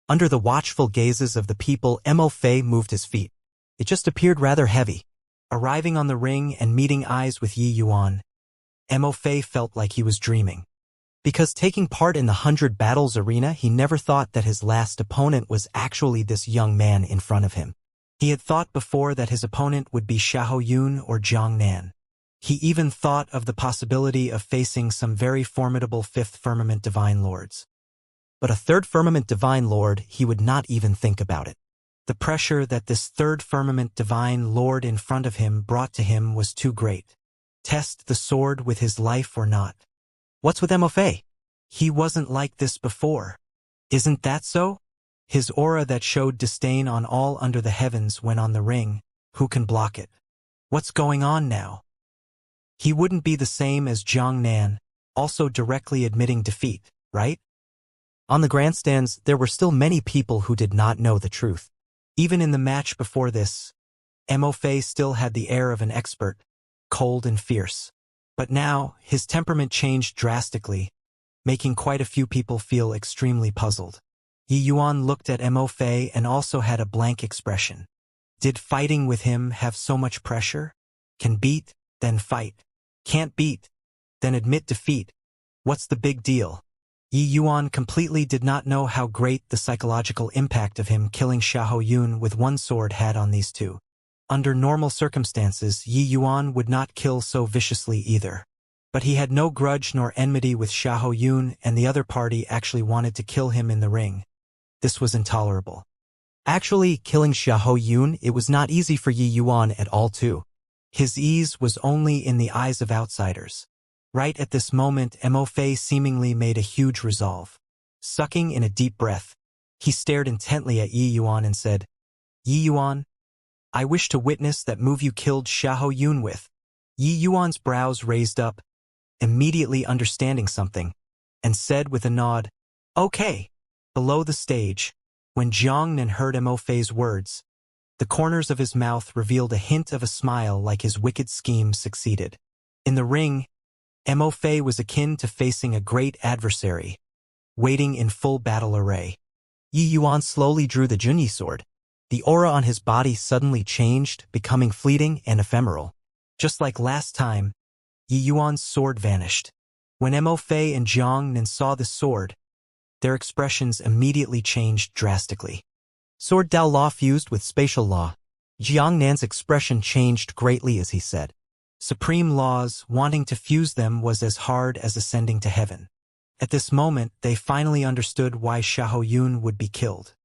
Under the watchful gazes of the people, Mo Fei moved his feet. It just appeared rather heavy. Arriving on the ring and meeting eyes with Yi Yuan, Mo Fei felt like he was dreaming. Because taking part in the 100 battles arena, he never thought that his last opponent was actually this young man in front of him. He had thought before that his opponent would be Xiahou Yun or Jiang Nan. He even thought of the possibility of facing some very formidable Fifth Firmament Divine Lords. But a Third Firmament Divine Lord, he would not even think about it. The pressure that this Third Firmament Divine Lord in front of him brought to him was too great. Test the sword with his life or not. What's with Mo Fei? He wasn't like this before. Isn't that so? His aura that showed disdain on all under the heavens when on the ring, who can block it? What's going on now? He wouldn't be the same as Jiang Nan, also directly admitting defeat, right? On the grandstands, there were still many people who did not know the truth. Even in the match before this, Mo Fei still had the air of an expert, cold and fierce. But now, his temperament changed drastically, making quite a few people feel extremely puzzled. Yi Yuan looked at Mo Fei and also had a blank expression. Did fighting with him have so much pressure? Can beat, then fight. Can't beat, then admit defeat. What's the big deal? Yi Yuan completely did not know how great the psychological impact of him killing Xiahou Yun with one sword had on these two. Under normal circumstances, Yi Yuan would not kill so viciously either. But he had no grudge nor enmity with Xiahou Yun, and the other party actually wanted to kill him in the ring. This was intolerable. Actually, killing Xiahou Yun, it was not easy for Yi Yuan at all too. His ease was only in the eyes of outsiders. Right at this moment, Mo Fei seemingly made a huge resolve. Sucking in a deep breath, he stared intently at Yi Yuan and said, "Yi Yuan, I wish to witness that move you killed Xiahou Yun with." Yi Yuan's brows raised up, immediately understanding something, and said with a nod, "Okay." Below the stage, when Jiang Nan heard Mo Fei's words, the corners of his mouth revealed a hint of a smile, like his wicked scheme succeeded. In the ring, Mo Fei was akin to facing a great adversary, waiting in full battle array. Yi Yuan slowly drew the Junyi sword. The aura on his body suddenly changed, becoming fleeting and ephemeral. Just like last time, Yi Yuan's sword vanished. When Mo Fei and Jiang Nan saw the sword, their expressions immediately changed drastically. Sword Dao law fused with spatial law. Jiang Nan's expression changed greatly as he said, "Supreme laws, wanting to fuse them was as hard as ascending to heaven." At this moment, they finally understood why Xiahou Yun would be killed.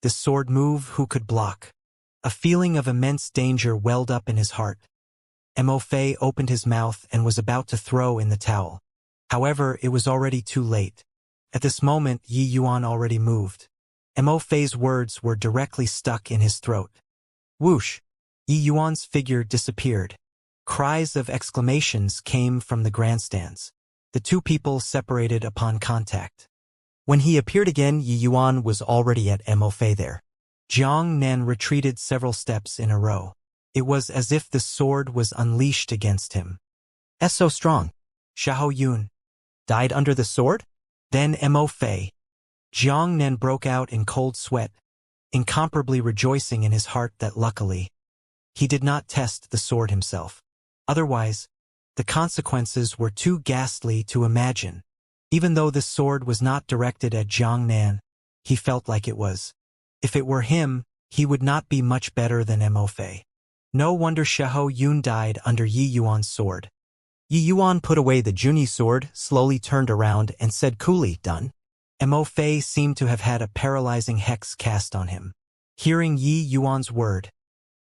This sword move, who could block? A feeling of immense danger welled up in his heart. Mo Fei opened his mouth and was about to throw in the towel. However, it was already too late. At this moment, Yi Yuan already moved. Mo Fei's words were directly stuck in his throat. Whoosh! Yi Yuan's figure disappeared. Cries of exclamations came from the grandstands. The two people separated upon contact. When he appeared again, Yi Yuan was already at Mo Fei there. Jiang Nan retreated several steps in a row. It was as if the sword was unleashed against him. So strong. Xiahou Yun died under the sword? Then Mo Fei. Jiang Nan broke out in cold sweat, incomparably rejoicing in his heart that luckily he did not test the sword himself. Otherwise, the consequences were too ghastly to imagine. Even though this sword was not directed at Jiang Nan, he felt like it was. If it were him, he would not be much better than Mo Fei. No wonder Xiahou Yun died under Yi Yuan's sword. Yi Yuan put away the Junyi sword, slowly turned around, and said coolly, "Done." Mo Fei seemed to have had a paralyzing hex cast on him. Hearing Yi Yuan's word,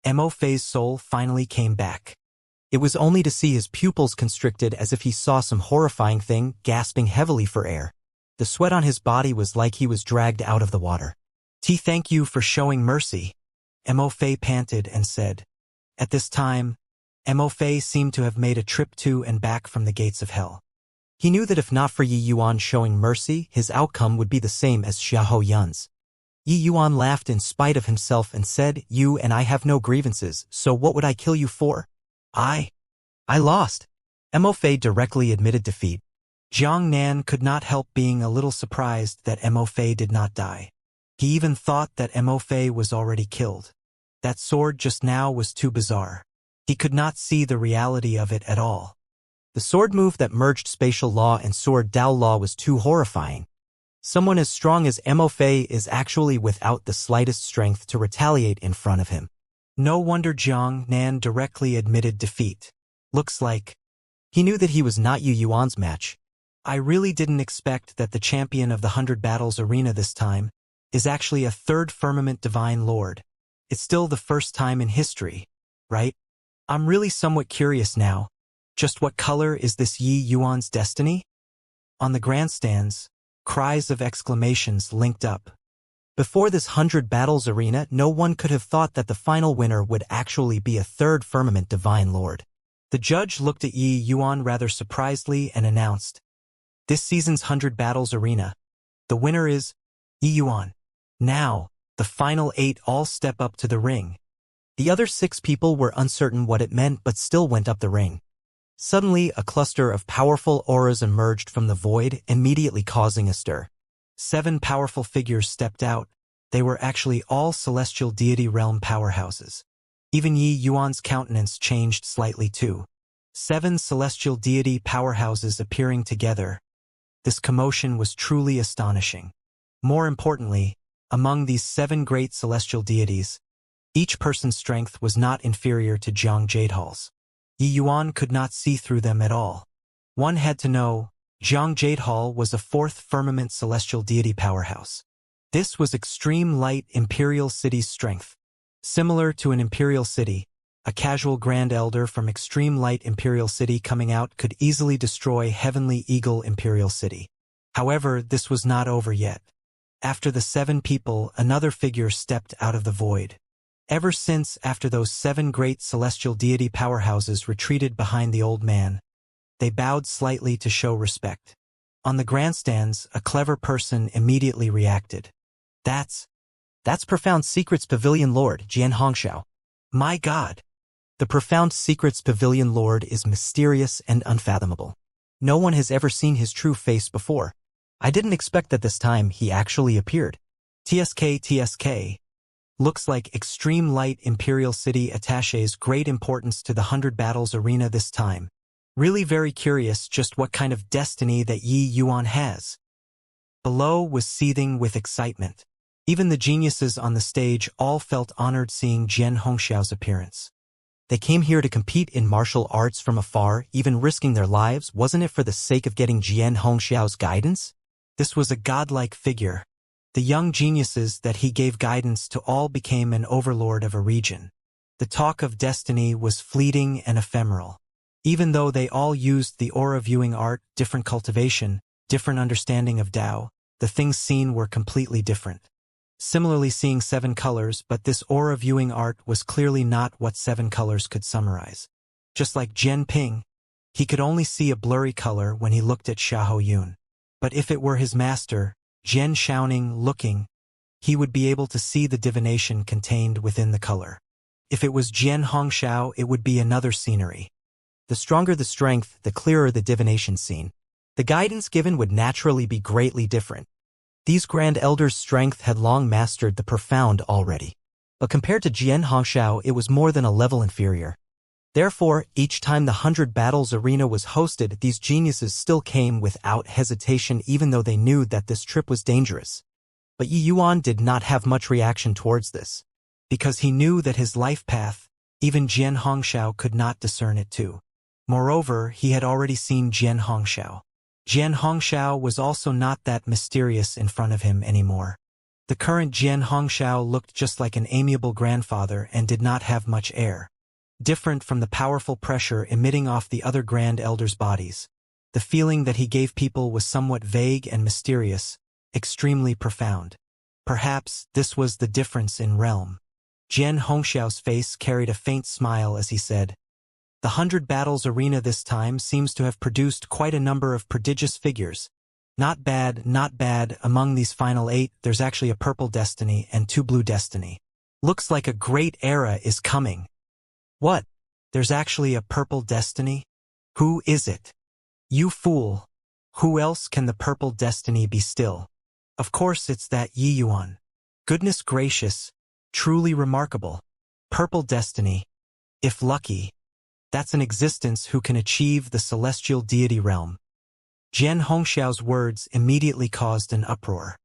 Mo Fei's soul finally came back. It was only to see his pupils constricted as if he saw some horrifying thing, gasping heavily for air. The sweat on his body was like he was dragged out of the water. Thank you for showing mercy," Mo Fei panted and said. At this time, Mo Fei seemed to have made a trip to and back from the gates of hell. He knew that if not for Yi Yuan showing mercy, his outcome would be the same as Xiahou Yun's. Yi Yuan laughed in spite of himself and said, "You and I have no grievances, so what would I kill you for?" I lost." Mo Fei directly admitted defeat. Jiang Nan could not help being a little surprised that Mo Fei did not die. He even thought that Mo Fei was already killed. That sword just now was too bizarre. He could not see the reality of it at all. The sword move that merged spatial law and sword Dao law was too horrifying. Someone as strong as Mo Fei is actually without the slightest strength to retaliate in front of him. No wonder Jiang Nan directly admitted defeat. Looks like he knew that he was not Yi Yuan's match. I really didn't expect that the champion of the 100 Battles arena this time is actually a third firmament divine lord. It's still the first time in history, right? I'm really somewhat curious now. Just what color is this Yi Yuan's destiny? On the grandstands, cries of exclamations linked up. Before this 100 Battles arena, no one could have thought that the final winner would actually be a third firmament divine lord. The judge looked at Yi Yuan rather surprisedly and announced, "This season's 100 Battles arena, the winner is Yi Yuan." Now, the final 8 all step up to the ring. The other 6 people were uncertain what it meant but still went up the ring. Suddenly, a cluster of powerful auras emerged from the void, immediately causing a stir. 7 powerful figures stepped out. They were actually all celestial deity realm powerhouses. Even Yi Yuan's countenance changed slightly too. 7 celestial deity powerhouses appearing together. This commotion was truly astonishing. More importantly, among these 7 great celestial deities, each person's strength was not inferior to Jiang Jadehal's. Yi Yuan could not see through them at all. One had to know, Jiang Jadehal was a 4th firmament celestial deity powerhouse. This was extreme light imperial city's strength. Similar to an imperial city, a casual grand elder from extreme light imperial city coming out could easily destroy heavenly eagle imperial city. However, this was not over yet. After the 7 people, another figure stepped out of the void. Ever since after those 7 great celestial deity powerhouses retreated behind the old man, they bowed slightly to show respect. On the grandstands, a clever person immediately reacted. That's Profound Secrets Pavilion Lord, Jian Hongxiao. My God! The Profound Secrets Pavilion Lord is mysterious and unfathomable. No one has ever seen his true face before. I didn't expect that this time he actually appeared. TSK. Looks like Extreme Light Imperial City attaches great importance to the 100 Battles arena this time. Really very curious just what kind of destiny that Yi Yuan has. Below was seething with excitement. Even the geniuses on the stage all felt honored seeing Jian Hongxiao's appearance. They came here to compete in martial arts from afar, even risking their lives. Wasn't it for the sake of getting Jian Hongxiao's guidance? This was a godlike figure. The young geniuses that he gave guidance to all became an overlord of a region. The talk of destiny was fleeting and ephemeral. Even though they all used the aura viewing art, different cultivation, different understanding of Tao, the things seen were completely different. Similarly seeing 7 colors, but this aura viewing art was clearly not what 7 colors could summarize. Just like Jian Ping, he could only see a blurry color when he looked at Xiahou Yun. But if it were his master, Jian Xiaoning, looking, he would be able to see the divination contained within the color. If it was Jian Hongxiao, it would be another scenery. The stronger the strength, the clearer the divination seen. The guidance given would naturally be greatly different. These Grand Elders' strength had long mastered the profound already. But compared to Jian Hongxiao, it was more than a level inferior. Therefore, each time the 100 Battles arena was hosted, these geniuses still came without hesitation even though they knew that this trip was dangerous. But Yi Yuan did not have much reaction towards this. because he knew that his life path, even Jian Hongxiao could not discern it too. Moreover, he had already seen Jian Hongxiao. Jian Hongxiao was also not that mysterious in front of him anymore. The current Jian Hongxiao looked just like an amiable grandfather and did not have much air. Different from the powerful pressure emitting off the other grand elders' bodies. The feeling that he gave people was somewhat vague and mysterious, extremely profound. Perhaps this was the difference in realm. Jian Hongxiao's face carried a faint smile as he said, "The 100 Battles Arena this time seems to have produced quite a number of prodigious figures. Not bad, not bad. Among these final 8, there's actually a purple destiny and 2 blue destiny. Looks like a great era is coming." "What? There's actually a purple destiny? Who is it?" "You fool. Who else can the purple destiny be still? Of course it's that Yi Yuan. Goodness gracious, truly remarkable. Purple destiny. If lucky. That's an existence who can achieve the celestial deity realm." Jian Hongxiao's words immediately caused an uproar.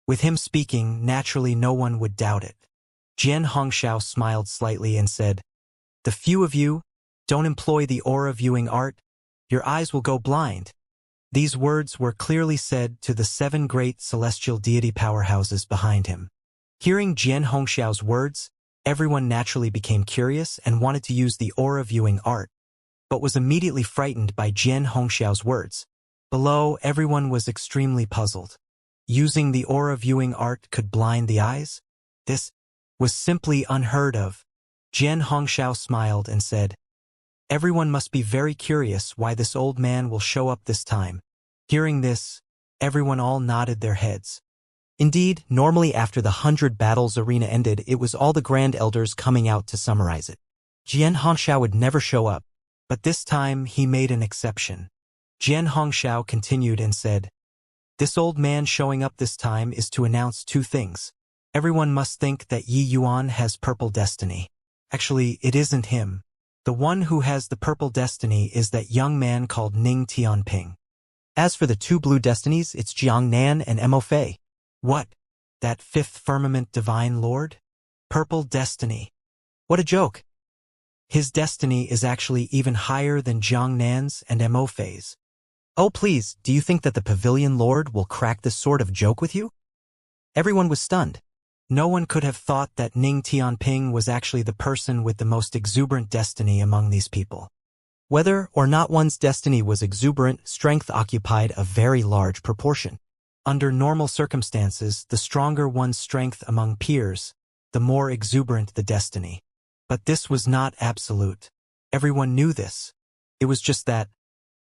With him speaking, naturally no one would doubt it. Jian Hongxiao smiled slightly and said, "The few of you, don't employ the aura viewing art. Your eyes will go blind." These words were clearly said to the 7 great celestial deity powerhouses behind him. Hearing Jian Hongxiao's words, everyone naturally became curious and wanted to use the aura viewing art, but was immediately frightened by Jian Hongxiao's words. Below, everyone was extremely puzzled. Using the aura viewing art could blind the eyes? This was simply unheard of. Jian Hongxiao smiled and said, "Everyone must be very curious why this old man will show up this time." Hearing this, everyone all nodded their heads. Indeed, normally after the 100 Battles Arena ended, it was all the Grand Elders coming out to summarize it. Jian Hongxiao would never show up, but this time he made an exception. Jian Hongxiao continued and said, "This old man showing up this time is to announce 2 things. Everyone must think that Yi Yuan has purple destiny. Actually, it isn't him. The one who has the purple destiny is that young man called Ning Tianping. As for the 2 blue destinies, it's Jiang Nan and Mo Fei." "What? That 5th firmament divine lord? Purple destiny. What a joke. His destiny is actually even higher than Jiang Nan's and Mo Fei's." "Oh please, do you think that the Pavilion Lord will crack this sort of joke with you?" Everyone was stunned. No one could have thought that Ning Tianping was actually the person with the most exuberant destiny among these people. Whether or not one's destiny was exuberant, strength occupied a very large proportion. Under normal circumstances, the stronger one's strength among peers, the more exuberant the destiny. But this was not absolute. Everyone knew this. It was just that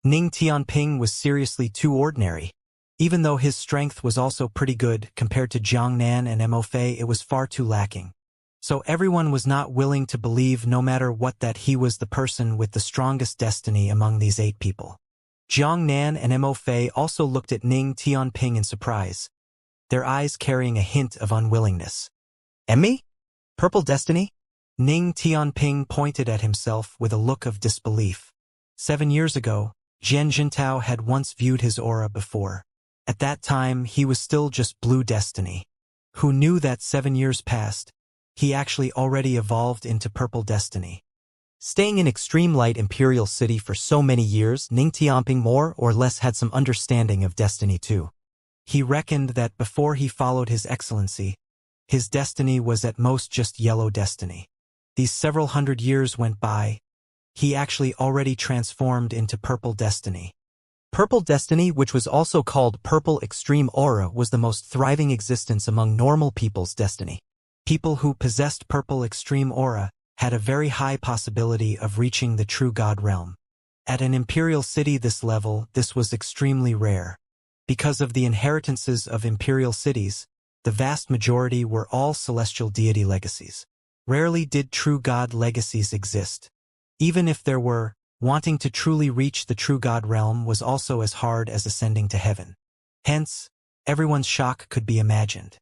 Ning Tianping was seriously too ordinary. Even though his strength was also pretty good compared to Jiang Nan and Mo Fei, it was far too lacking. So everyone was not willing to believe no matter what that he was the person with the strongest destiny among these 8 people. Jiang Nan and Mo Fei also looked at Ning Tianping in surprise, their eyes carrying a hint of unwillingness. "Emmy? Purple destiny?" Ning Tianping pointed at himself with a look of disbelief. 7 years ago, Jian Jintao had once viewed his aura before. At that time, he was still just blue destiny. Who knew that 7 years passed, he actually already evolved into purple destiny. Staying in extreme light Imperial City for so many years, Ning Tianping more or less had some understanding of destiny too. He reckoned that before he followed his excellency, his destiny was at most just yellow destiny. These several hundred years went by. He actually already transformed into purple destiny. Purple destiny, which was also called purple extreme aura, was the most thriving existence among normal people's destiny. People who possessed purple extreme aura had a very high possibility of reaching the true God realm. At an imperial city this level, this was extremely rare. Because of the inheritances of imperial cities, the vast majority were all celestial deity legacies. Rarely did true God legacies exist. Even if there were, wanting to truly reach the true God realm was also as hard as ascending to heaven. Hence, everyone's shock could be imagined.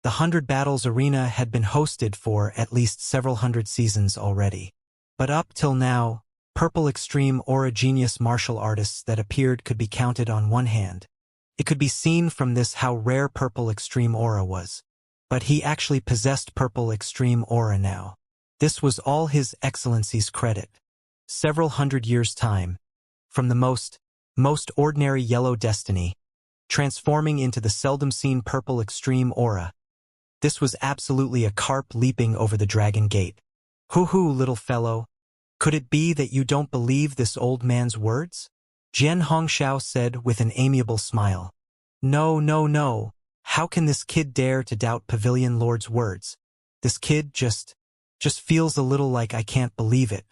The 100 Battles Arena had been hosted for at least several hundred seasons already. But up till now, purple extreme aura genius martial artists that appeared could be counted on one hand. It could be seen from this how rare purple extreme aura was. But he actually possessed purple extreme aura now. This was all His Excellency's credit. Several hundred years' time, from the most ordinary yellow destiny, transforming into the seldom-seen purple extreme aura. This was absolutely a carp leaping over the dragon gate. Hoo-hoo, little fellow. Could it be that you don't believe this old man's words? Jian Hongxiao said with an amiable smile. No, no, no. How can this kid dare to doubt Pavilion Lord's words? This kid just feels a little like I can't believe it.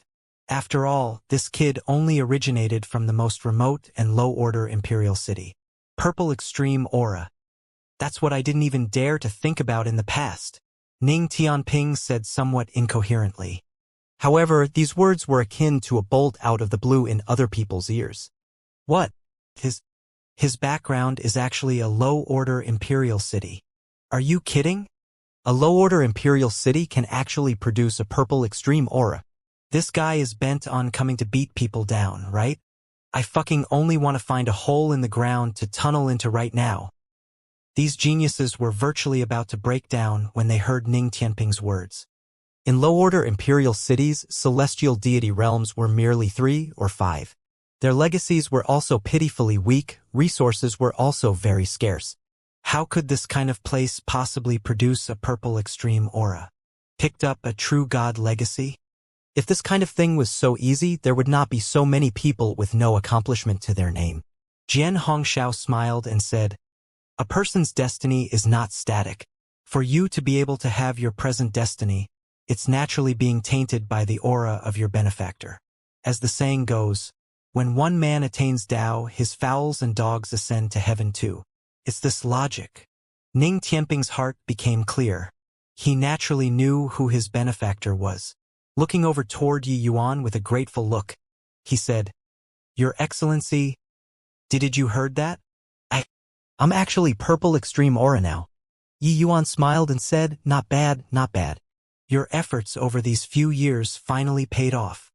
After all, this kid only originated from the most remote and low-order imperial city. Purple extreme aura. That's what I didn't even dare to think about in the past, Ning Tianping said somewhat incoherently. However, these words were akin to a bolt out of the blue in other people's ears. What? His background is actually a low-order imperial city. Are you kidding? A low-order imperial city can actually produce a purple extreme aura. This guy is bent on coming to beat people down, right? I fucking only want to find a hole in the ground to tunnel into right now. These geniuses were virtually about to break down when they heard Ning Tianping's words. In low-order imperial cities, celestial deity realms were merely 3 or 5. Their legacies were also pitifully weak, resources were also very scarce. How could this kind of place possibly produce a purple extreme aura? Picked up a true god legacy? If this kind of thing was so easy, there would not be so many people with no accomplishment to their name. Jian Hongxiao smiled and said, a person's destiny is not static. For you to be able to have your present destiny, it's naturally being tainted by the aura of your benefactor. As the saying goes, when one man attains Tao, his fowls and dogs ascend to heaven too. It's this logic. Ning Tianping's heart became clear. He naturally knew who his benefactor was. Looking over toward Yi Yuan with a grateful look, he said, Your Excellency, did you heard that? I'm actually purple extreme aura now. Yi Yuan smiled and said, Not bad, not bad. Your efforts over these few years finally paid off.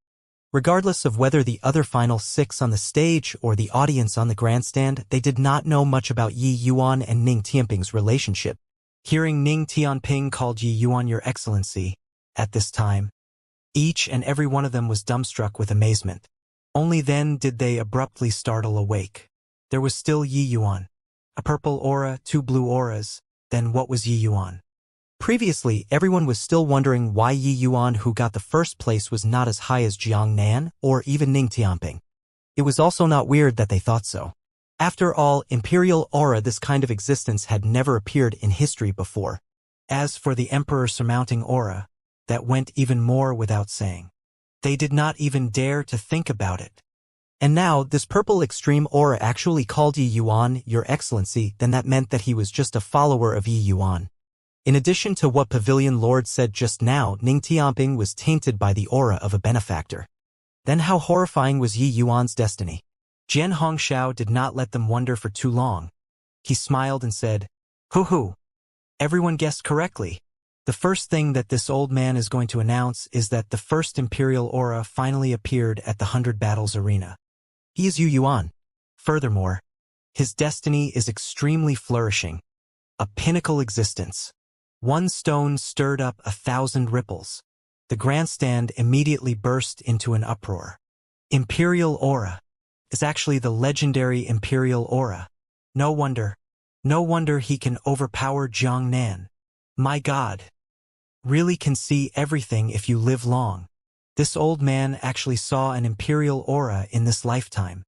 Regardless of whether the other final 6 on the stage or the audience on the grandstand, they did not know much about Yi Yuan and Ning Tianping's relationship. Hearing Ning Tianping called Yi Yuan Your Excellency, at this time, each and every one of them was dumbstruck with amazement. Only then did they abruptly startle awake. There was still Yi Yuan. A purple aura, 2 blue auras, then what was Yi Yuan? Previously, everyone was still wondering why Yi Yuan, who got the first place, was not as high as Jiang Nan or even Ning Tianping. It was also not weird that they thought so. After all, imperial aura, this kind of existence had never appeared in history before. As for the emperor surmounting aura, that went even more without saying. They did not even dare to think about it. And now, this purple extreme aura actually called Yi Yuan Your Excellency, then that meant that he was just a follower of Yi Yuan. In addition to what Pavilion Lord said just now, Ning Tianping was tainted by the aura of a benefactor. Then how horrifying was Yi Yuan's destiny? Jian Hongxiao did not let them wonder for too long. He smiled and said, Hoo-hoo. Everyone guessed correctly. The first thing that this old man is going to announce is that the first imperial aura finally appeared at the 100 Battles arena. He is Yi Yuan. Furthermore, his destiny is extremely flourishing. A pinnacle existence. One stone stirred up 1,000 ripples. The grandstand immediately burst into an uproar. Imperial aura is actually the legendary imperial aura. No wonder he can overpower Jiang Nan. My God. Really can see everything if you live long. This old man actually saw an imperial aura in this lifetime.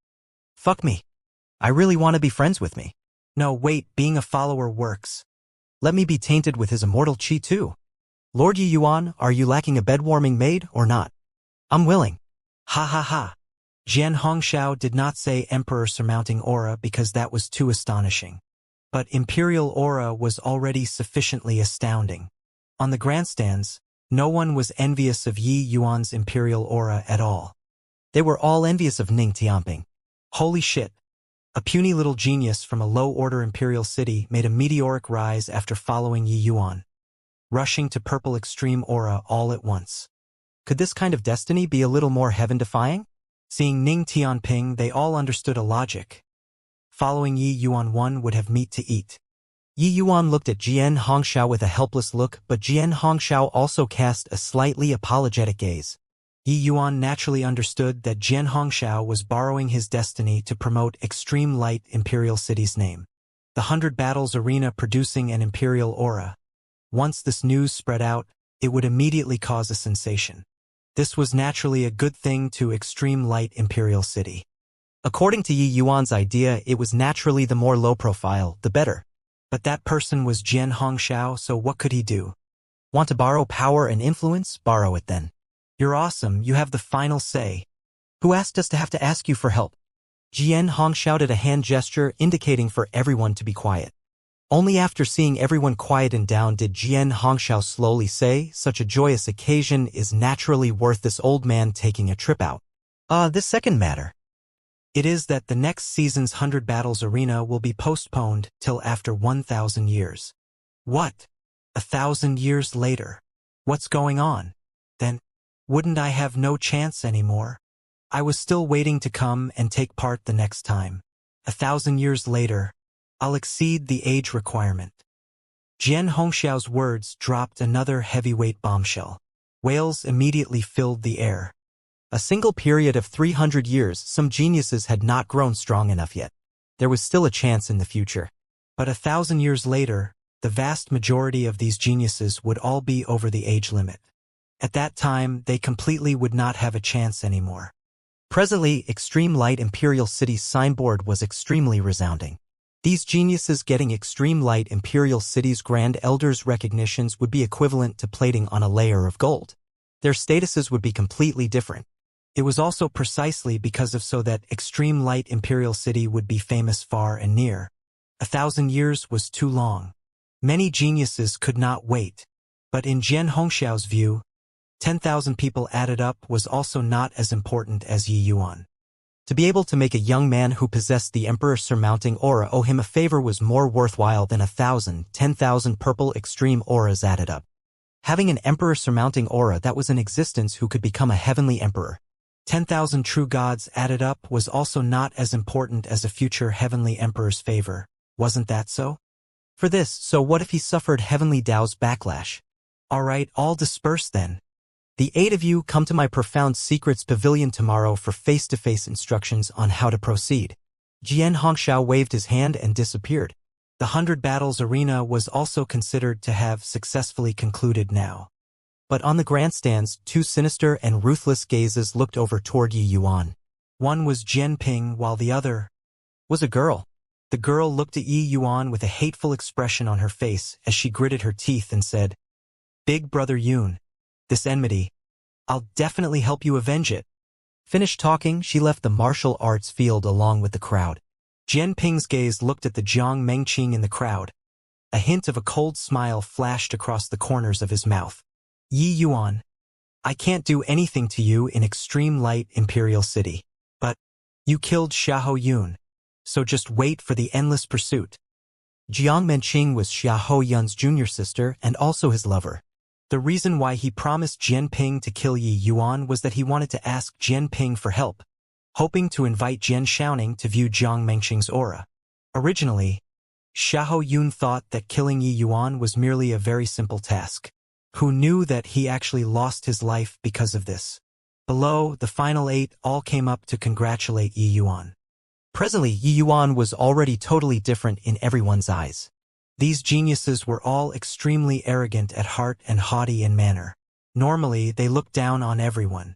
Fuck me. I really want to be friends with me. No, wait, being a follower works. Let me be tainted with his immortal chi too. Lord Yi Yuan, are you lacking a bed-warming maid or not? I'm willing. Ha ha ha. Jian Hongxiao did not say emperor surmounting aura because that was too astonishing. But imperial aura was already sufficiently astounding. On the grandstands, no one was envious of Yi Yuan's imperial aura at all. They were all envious of Ning Tianping. Holy shit. A puny little genius from a low-order imperial city made a meteoric rise after following Yi Yuan, rushing to purple extreme aura all at once. Could this kind of destiny be a little more heaven-defying? Seeing Ning Tianping, they all understood a logic. Following Yi Yuan, one would have meat to eat. Yi Yuan looked at Jian Hongxiao with a helpless look, but Jian Hongxiao also cast a slightly apologetic gaze. Yi Yuan naturally understood that Jian Hongxiao was borrowing his destiny to promote Extreme Light Imperial City's name. The 100 Battles Arena producing an imperial aura. Once this news spread out, it would immediately cause a sensation. This was naturally a good thing to Extreme Light Imperial City. According to Yi Yuan's idea, it was naturally the more low profile, the better. But that person was Jian Hongxiao, so what could he do? Want to borrow power and influence? Borrow it then. You're awesome, you have the final say. Who asked us to have to ask you for help? Jian Hongxiao did a hand gesture indicating for everyone to be quiet. Only after seeing everyone quieten down did Jian Hongxiao slowly say, such a joyous occasion is naturally worth this old man taking a trip out. This second matter. It is that the next season's 100 Battles Arena will be postponed till after 1,000 years. What? 1,000 years later? What's going on? Then, wouldn't I have no chance anymore? I was still waiting to come and take part the next time. 1,000 years later, I'll exceed the age requirement. Jian Hongxiao's words dropped another heavyweight bombshell. Wails immediately filled the air. A single period of 300 years, some geniuses had not grown strong enough yet. There was still a chance in the future. But 1,000 years later, the vast majority of these geniuses would all be over the age limit. At that time, they completely would not have a chance anymore. Presently, Extreme Light Imperial City's signboard was extremely resounding. These geniuses getting Extreme Light Imperial City's Grand Elders recognitions would be equivalent to plating on a layer of gold. Their statuses would be completely different. It was also precisely because of so that Extreme Light Imperial City would be famous far and near. 1,000 years was too long. Many geniuses could not wait. But in Jian Hongxiao's view, 10,000 people added up was also not as important as Yi Yuan. To be able to make a young man who possessed the Emperor surmounting aura owe him a favor was more worthwhile than 10,000 purple extreme auras added up. Having an Emperor surmounting aura that was in existence who could become a heavenly emperor. 10,000 true gods added up was also not as important as a future heavenly emperor's favor, wasn't that so? For this, so what if he suffered heavenly Tao's backlash? Alright, all disperse then. The 8 of you come to my Profound Secrets Pavilion tomorrow for face-to-face instructions on how to proceed. Jian Hongxiao waved his hand and disappeared. The 100 Battles Arena was also considered to have successfully concluded now. But on the grandstands, 2 sinister and ruthless gazes looked over toward Yi Yuan. One was Jian Ping while the other was a girl. The girl looked at Yi Yuan with a hateful expression on her face as she gritted her teeth and said, "Big brother Yun. This enmity, I'll definitely help you avenge it." Finished talking, she left the martial arts field along with the crowd. Jian Ping's gaze looked at the Jiang Mengqing in the crowd. A hint of a cold smile flashed across the corners of his mouth. Yi Yuan, I can't do anything to you in Extreme Light Imperial City. But you killed Xiahou Yun, so just wait for the endless pursuit. Jiang Mengqing was Xiahou Yun's junior sister and also his lover. The reason why he promised Jian Ping to kill Yi Yuan was that he wanted to ask Jian Ping for help, hoping to invite Jian Xiaoning to view Jiang Mengqing's aura. Originally, Xiahou Yun thought that killing Yi Yuan was merely a very simple task. Who knew that he actually lost his life because of this? Below, the final 8 all came up to congratulate Yi Yuan. Presently, Yi Yuan was already totally different in everyone's eyes. These geniuses were all extremely arrogant at heart and haughty in manner. Normally, they looked down on everyone.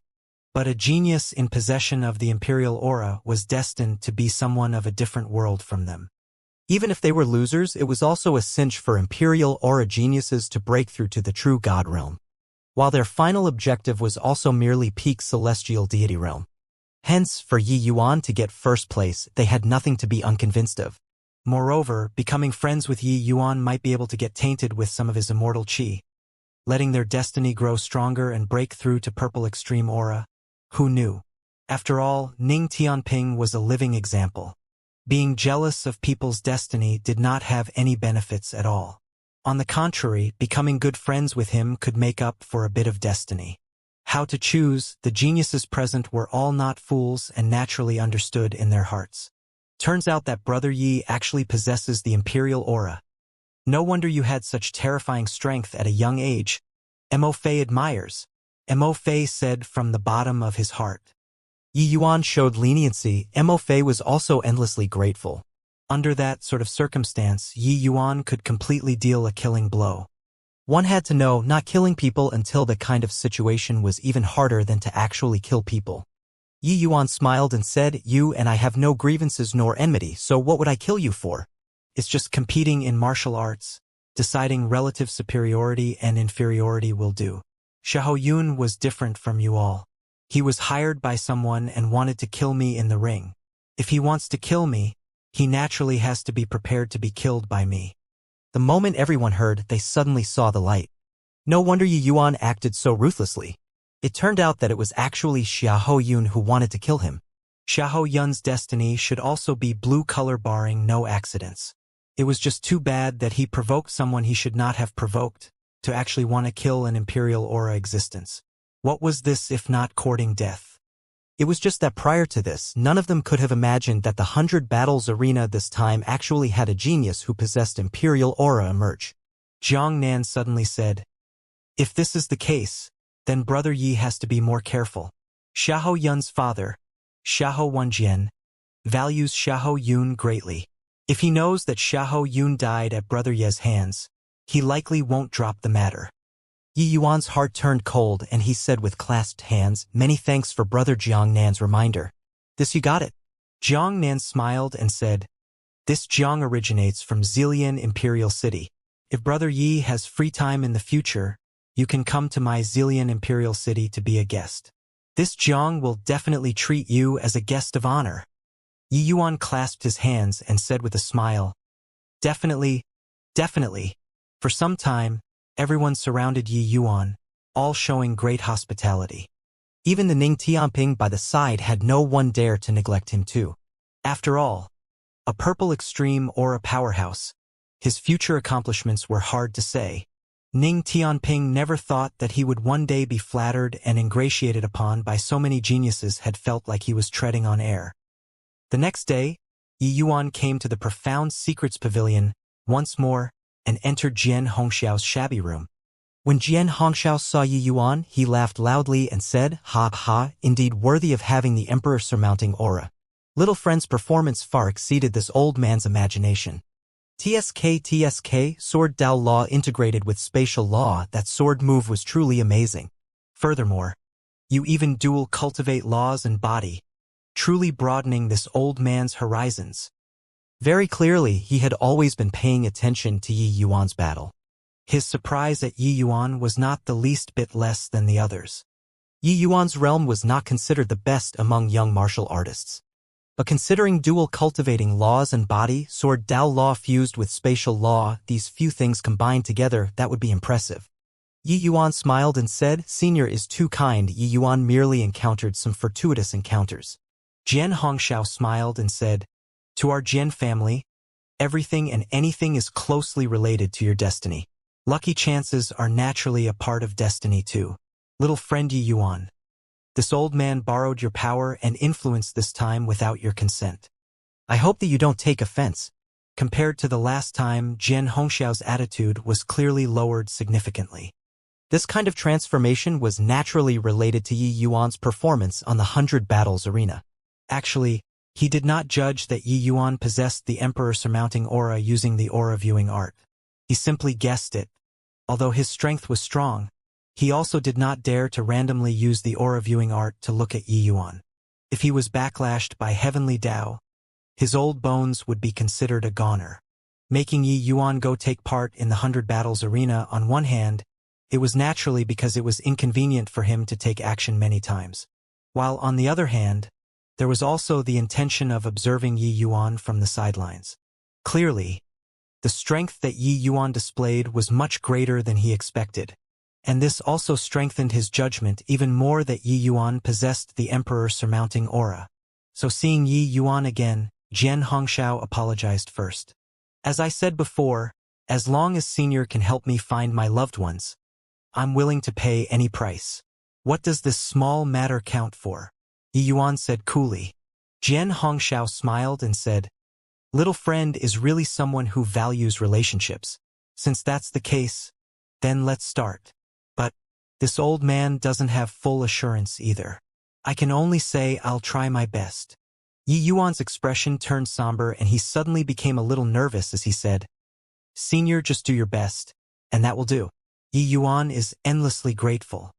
But a genius in possession of the imperial aura was destined to be someone of a different world from them. Even if they were losers, it was also a cinch for imperial aura geniuses to break through to the true god realm, while their final objective was also merely peak celestial deity realm. Hence, for Yi Yuan to get first place, they had nothing to be unconvinced of. Moreover, becoming friends with Yi Yuan might be able to get tainted with some of his immortal qi, letting their destiny grow stronger and break through to purple extreme aura. Who knew? After all, Ning Tianping was a living example. Being jealous of people's destiny did not have any benefits at all. On the contrary, becoming good friends with him could make up for a bit of destiny. How to choose, the geniuses present were all not fools and naturally understood in their hearts. Turns out that Brother Yi actually possesses the imperial aura. No wonder you had such terrifying strength at a young age. Mo Fei admires. Mo Fei said from the bottom of his heart. Yi Yuan showed leniency. Mo Fei was also endlessly grateful. Under that sort of circumstance, Yi Yuan could completely deal a killing blow. One had to know not killing people until the kind of situation was even harder than to actually kill people. Yi Yuan smiled and said, "You and I have no grievances nor enmity, so what would I kill you for? It's just competing in martial arts. Deciding relative superiority and inferiority will do. Xiahou Yun was different from you all. He was hired by someone and wanted to kill me in the ring. If he wants to kill me, he naturally has to be prepared to be killed by me." The moment everyone heard, they suddenly saw the light. No wonder Yi Yuan acted so ruthlessly. It turned out that it was actually Xiahou Yun who wanted to kill him. Xiahou Yun's destiny should also be blue color barring no accidents. It was just too bad that he provoked someone he should not have provoked, to actually want to kill an imperial aura existence. What was this if not courting death? It was just that prior to this, none of them could have imagined that the 100 Battles arena this time actually had a genius who possessed imperial aura emerge. Jiang Nan suddenly said, "If this is the case, then Brother Yi has to be more careful. Xiahou Yun's father, Xiahou Wenjian, values Xiahou Yun greatly. If he knows that Xiahou Yun died at Brother Ye's hands, he likely won't drop the matter." Yi Yuan's heart turned cold and he said with clasped hands, "Many thanks for Brother Jiang Nan's reminder. This you got it." Jiang Nan smiled and said, "This Jiang originates from Zilian Imperial City. If Brother Yi has free time in the future, you can come to my Zilian Imperial City to be a guest. This Jiang will definitely treat you as a guest of honor." Yi Yuan clasped his hands and said with a smile, "Definitely, definitely." For some time, everyone surrounded Yi Yuan, all showing great hospitality. Even the Ning Tianping by the side had no one dare to neglect him too. After all, a purple extreme or a powerhouse, his future accomplishments were hard to say. Ning Tianping never thought that he would one day be flattered and ingratiated upon by so many geniuses, had felt like he was treading on air. The next day, Yi Yuan came to the Profound Secrets Pavilion once more and entered Jian Hongxiao's shabby room. When Jian Hongxiao saw Yi Yuan, he laughed loudly and said, "Ha ha, indeed worthy of having the emperor surmounting aura." Little friend's performance far exceeded this old man's imagination. TSK, sword Dao law integrated with spatial law, that sword move was truly amazing. Furthermore, you even dual cultivate laws and body, truly broadening this old man's horizons. Very clearly, he had always been paying attention to Yi Yuan's battle. His surprise at Yi Yuan was not the least bit less than the others. Yi Yuan's realm was not considered the best among young martial artists. But considering dual cultivating laws and body, sword Dao law fused with spatial law, these few things combined together, that would be impressive. Yi Yuan smiled and said, "Senior is too kind." Yi Yuan merely encountered some fortuitous encounters. Jian Hongxiao smiled and said, "To our Jian family, everything and anything is closely related to your destiny. Lucky chances are naturally a part of destiny too. Little friend Yi Yuan, this old man borrowed your power and influence this time without your consent. I hope that you don't take offense." Compared to the last time, Jian Hongxiao's attitude was clearly lowered significantly. This kind of transformation was naturally related to Yi Yuan's performance on the 100 Battles arena. Actually, he did not judge that Yi Yuan possessed the emperor surmounting aura using the aura viewing art. He simply guessed it. Although his strength was strong, he also did not dare to randomly use the aura viewing art to look at Yi Yuan. If he was backlashed by heavenly Dao, his old bones would be considered a goner. Making Yi Yuan go take part in the 100 Battles arena, on one hand, it was naturally because it was inconvenient for him to take action many times. While on the other hand, there was also the intention of observing Yi Yuan from the sidelines. Clearly, the strength that Yi Yuan displayed was much greater than he expected, and this also strengthened his judgment even more that Yi Yuan possessed the emperor surmounting aura. So seeing Yi Yuan again, Jian Hongxiao apologized first. "As I said before, as long as Senior can help me find my loved ones, I'm willing to pay any price. What does this small matter count for?" Yi Yuan said coolly. Jian Hongxiao smiled and said, "Little friend is really someone who values relationships. Since that's the case, then let's start. But this old man doesn't have full assurance either. I can only say I'll try my best. Yi Yuan's expression turned somber and he suddenly became a little nervous as he said, Senior, just do your best, and that will do. Yi Yuan is endlessly grateful.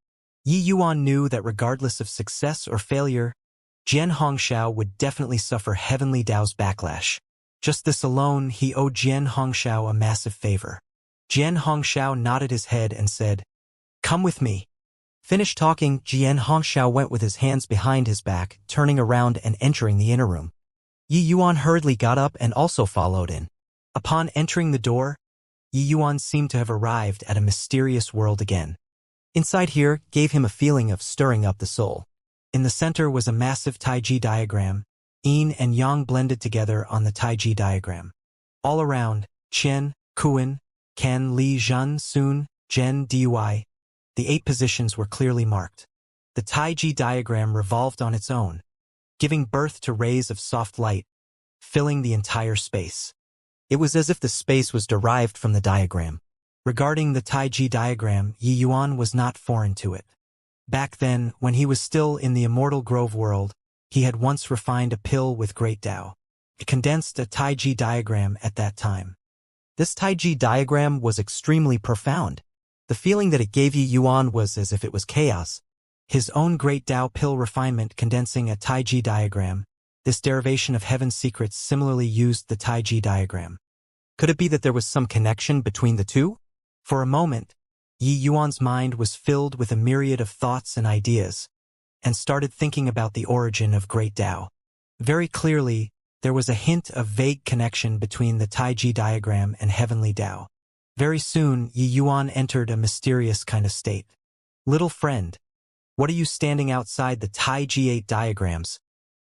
Yi Yuan knew that regardless of success or failure, Jian Hongxiao would definitely suffer Heavenly Dao's backlash. Just this alone, he owed Jian Hongxiao a massive favor. Jian Hongxiao nodded his head and said, Come with me. Finished talking, Jian Hongxiao went with his hands behind his back, turning around and entering the inner room. Yi Yuan hurriedly got up and also followed in. Upon entering the door, Yi Yuan seemed to have arrived at a mysterious world again. Inside here gave him a feeling of stirring up the soul. In the center was a massive Taiji diagram, yin and yang blended together on the Taiji diagram. All around, Qian, Kuan, Kan, Li, Zhen, Sun, Zhen, Dui. The 8 positions were clearly marked. The Taiji diagram revolved on its own, giving birth to rays of soft light, filling the entire space. It was as if the space was derived from the diagram. Regarding the Taiji diagram, Yi Yuan was not foreign to it. Back then, when he was still in the Immortal Grove world, he had once refined a pill with Great Tao. It condensed a Taiji diagram at that time. This Taiji diagram was extremely profound. The feeling that it gave Yi Yuan was as if it was chaos. His own Great Tao pill refinement condensing a Taiji diagram, this derivation of heaven's secrets similarly used the Taiji diagram. Could it be that there was some connection between the two? For a moment, Yi Yuan's mind was filled with a myriad of thoughts and ideas, and started thinking about the origin of Great Tao. Very clearly, there was a hint of vague connection between the Taiji diagram and Heavenly Tao. Very soon, Yi Yuan entered a mysterious kind of state. Little friend, what are you standing outside the Taiji 8 diagrams?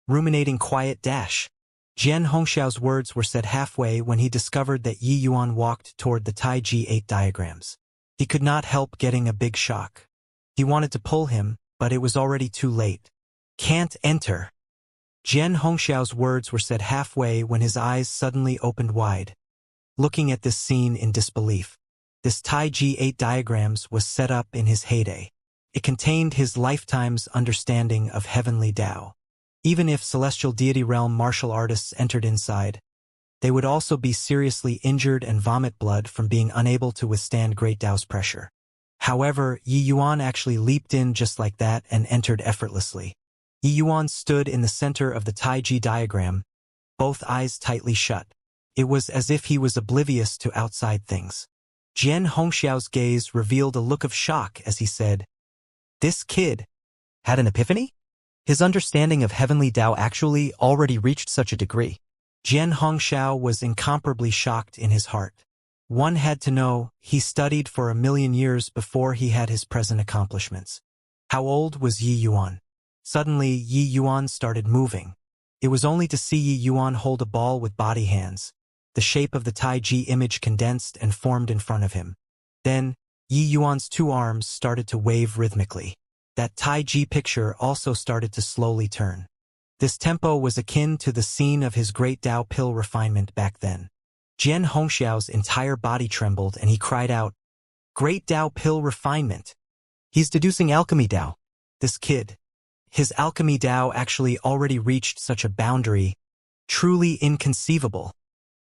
Ruminating quiet dash. Jian Hongxiao's words were said halfway when he discovered that Yi Yuan walked toward the Taiji 8 diagrams. He could not help getting a big shock. He wanted to pull him, but it was already too late. Can't enter. Jian Hongxiao's words were said halfway when his eyes suddenly opened wide. Looking at this scene in disbelief. This Taiji 8 diagrams was set up in his heyday. It contained his lifetime's understanding of Heavenly Tao. Even if celestial deity realm martial artists entered inside, they would also be seriously injured and vomit blood from being unable to withstand Great Tao's pressure. However, Yi Yuan actually leaped in just like that and entered effortlessly. Yi Yuan stood in the center of the Taiji diagram, both eyes tightly shut. It was as if he was oblivious to outside things. Jian Hongxiao's gaze revealed a look of shock as he said, This kid had an epiphany? His understanding of Heavenly Tao actually already reached such a degree. Jian Hongxiao was incomparably shocked in his heart. One had to know, he studied for 1,000,000 years before he had his present accomplishments. How old was Yi Yuan? Suddenly, Yi Yuan started moving. It was only to see Yi Yuan hold a ball with body hands. The shape of the Taiji image condensed and formed in front of him. Then, Yi Yuan's 2 arms started to wave rhythmically. That Taiji picture also started to slowly turn. This tempo was akin to the scene of his Great Tao pill refinement back then. Jian Hongxiao's entire body trembled and he cried out, Great Tao pill refinement. He's deducing alchemy Tao. This kid. His alchemy Tao actually already reached such a boundary. Truly inconceivable.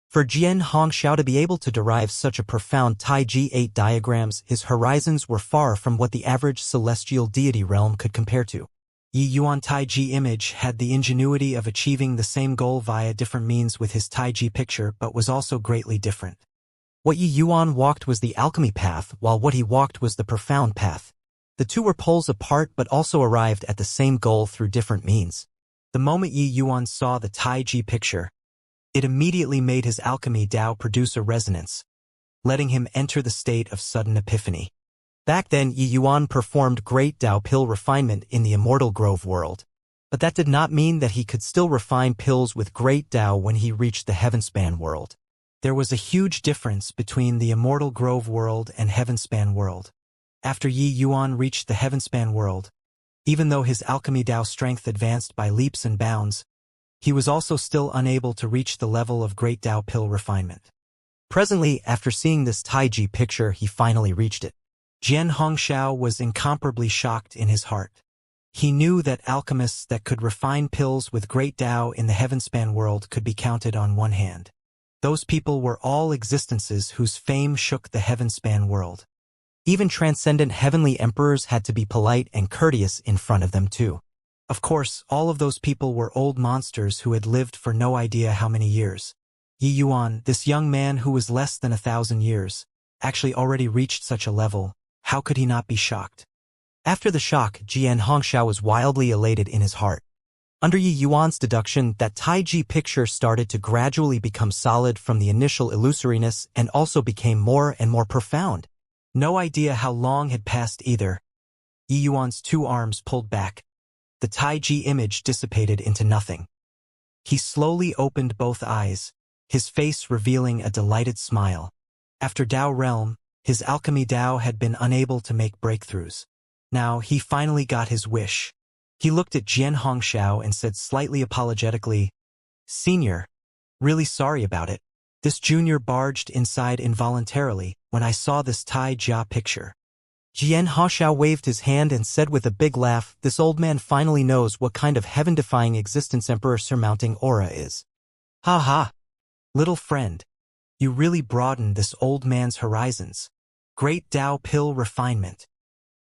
For Jian Hongxiao to be able to derive such a profound Taiji 8 diagrams, his horizons were far from what the average celestial deity realm could compare to. Yi Yuan Taiji image had the ingenuity of achieving the same goal via different means with his Taiji picture but was also greatly different. What Yi Yuan walked was the alchemy path, while what he walked was the profound path. The two were poles apart but also arrived at the same goal through different means. The moment Yi Yuan saw the Taiji picture, it immediately made his alchemy Tao produce a resonance, letting him enter the state of sudden epiphany. Back then, Yi Yuan performed Great Tao pill refinement in the Immortal Grove world, but that did not mean that he could still refine pills with Great Tao when he reached the Heavenspan world. There was a huge difference between the Immortal Grove world and Heavenspan world. After Yi Yuan reached the Heavenspan world, even though his alchemy Tao strength advanced by leaps and bounds, he was also still unable to reach the level of Great Tao pill refinement. Presently, after seeing this Taiji picture, he finally reached it. Jian Hongxiao was incomparably shocked in his heart. He knew that alchemists that could refine pills with great Tao in the heavenspan world could be counted on one hand. Those people were all existences whose fame shook the heavenspan world. Even transcendent heavenly emperors had to be polite and courteous in front of them too. Of course, all of those people were old monsters who had lived for no idea how many years. Yi Yuan, this young man who was less than 1,000 years, actually already reached such a level. How could he not be shocked? After the shock, Jian Hongxiao was wildly elated in his heart. Under Yi Yuan's deduction, that Taiji picture started to gradually become solid from the initial illusoriness and also became more and more profound. No idea how long had passed either. Yi Yuan's two arms pulled back. The Taiji image dissipated into nothing. He slowly opened both eyes, his face revealing a delighted smile. After Tao realm, his alchemy Tao had been unable to make breakthroughs. Now he finally got his wish. He looked at Jian Hongxiao and said slightly apologetically, "Senior, really sorry about it. This junior barged inside involuntarily when I saw this Tai Jia picture." Jian Hongxiao waved his hand and said with a big laugh, "This old man finally knows what kind of heaven-defying existence Emperor surmounting aura is. Ha ha! Little friend, you really broadened this old man's horizons. Great Tao pill refinement.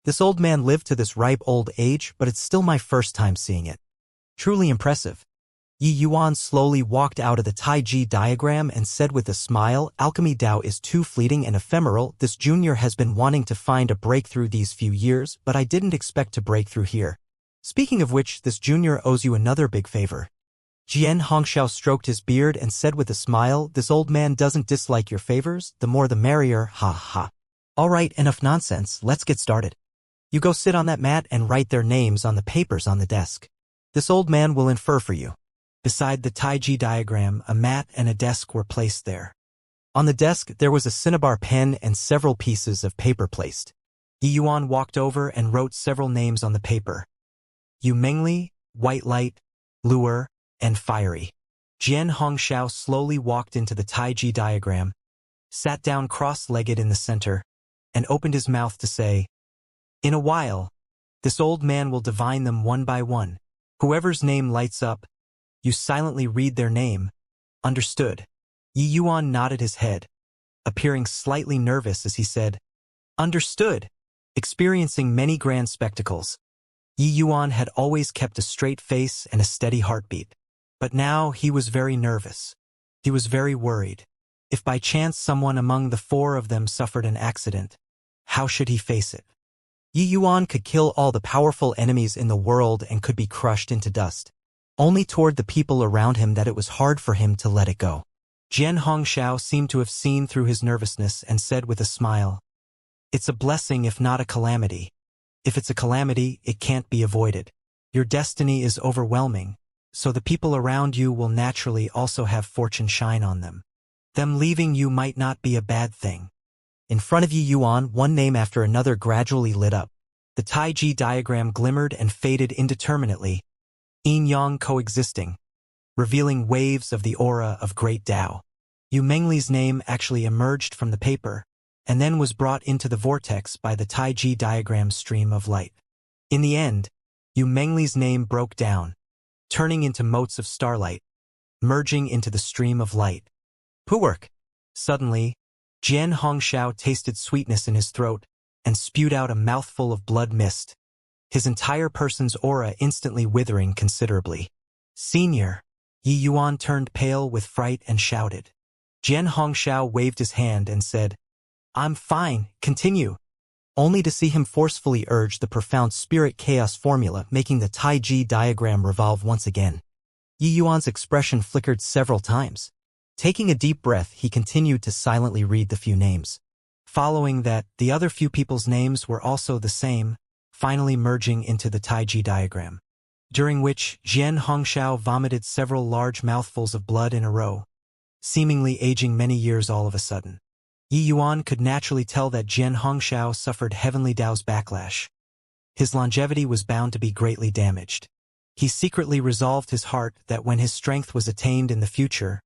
This old man lived to this ripe old age, but it's still my first time seeing it. Truly impressive." Yi Yuan slowly walked out of the Taiji diagram and said with a smile, "Alchemy Tao is too fleeting and ephemeral. This junior has been wanting to find a breakthrough these few years, but I didn't expect to break through here. Speaking of which, this junior owes you another big favor." Jian Hongxiao stroked his beard and said with a smile, "This old man doesn't dislike your favors, the more the merrier, ha ha. All right, enough nonsense, let's get started. You go sit on that mat and write their names on the papers on the desk. This old man will infer for you." Beside the Taiji diagram, a mat and a desk were placed there. On the desk, there was a cinnabar pen and several pieces of paper placed. Yi Yuan walked over and wrote several names on the paper. Yu Mengli, White Light, Lure, and Fiery. Jian Hongxiao slowly walked into the Taiji diagram, sat down cross-legged in the center, and opened his mouth to say, "In a while, this old man will divine them one by one. Whoever's name lights up, you silently read their name. Understood?" Yi Yuan nodded his head, appearing slightly nervous as he said, "Understood." Experiencing many grand spectacles, Yi Yuan had always kept a straight face and a steady heartbeat. But now he was very nervous. He was very worried. If by chance someone among the four of them suffered an accident, how should he face it? Yi Yuan could kill all the powerful enemies in the world and could be crushed into dust. Only toward the people around him that it was hard for him to let it go. Jian Hongxiao seemed to have seen through his nervousness and said with a smile, "It's a blessing if not a calamity. If it's a calamity, it can't be avoided. Your destiny is overwhelming, so the people around you will naturally also have fortune shine on them. Them leaving you might not be a bad thing." In front of Yi Yuan, one name after another gradually lit up. The Taiji diagram glimmered and faded indeterminately, yin-yang coexisting, revealing waves of the aura of great Tao. Yu Mengli's name actually emerged from the paper, and then was brought into the vortex by the Taiji diagram stream of light. In the end, Yu Mengli's name broke down, turning into motes of starlight, merging into the stream of light. Poowork! Suddenly, Jian Hongxiao tasted sweetness in his throat and spewed out a mouthful of blood mist, his entire person's aura instantly withering considerably. "Senior!" Yi Yuan turned pale with fright and shouted. Jian Hongxiao waved his hand and said, "I'm fine, continue," only to see him forcefully urge the profound spirit chaos formula, making the Taiji diagram revolve once again. Yi Yuan's expression flickered several times. Taking a deep breath, he continued to silently read the few names. Following that, the other few people's names were also the same, finally merging into the Taiji diagram, during which Jian Hongxiao vomited several large mouthfuls of blood in a row, seemingly aging many years all of a sudden. Yi Yuan could naturally tell that Jian Hongxiao suffered heavenly Tao's backlash. His longevity was bound to be greatly damaged. He secretly resolved his heart that when his strength was attained in the future,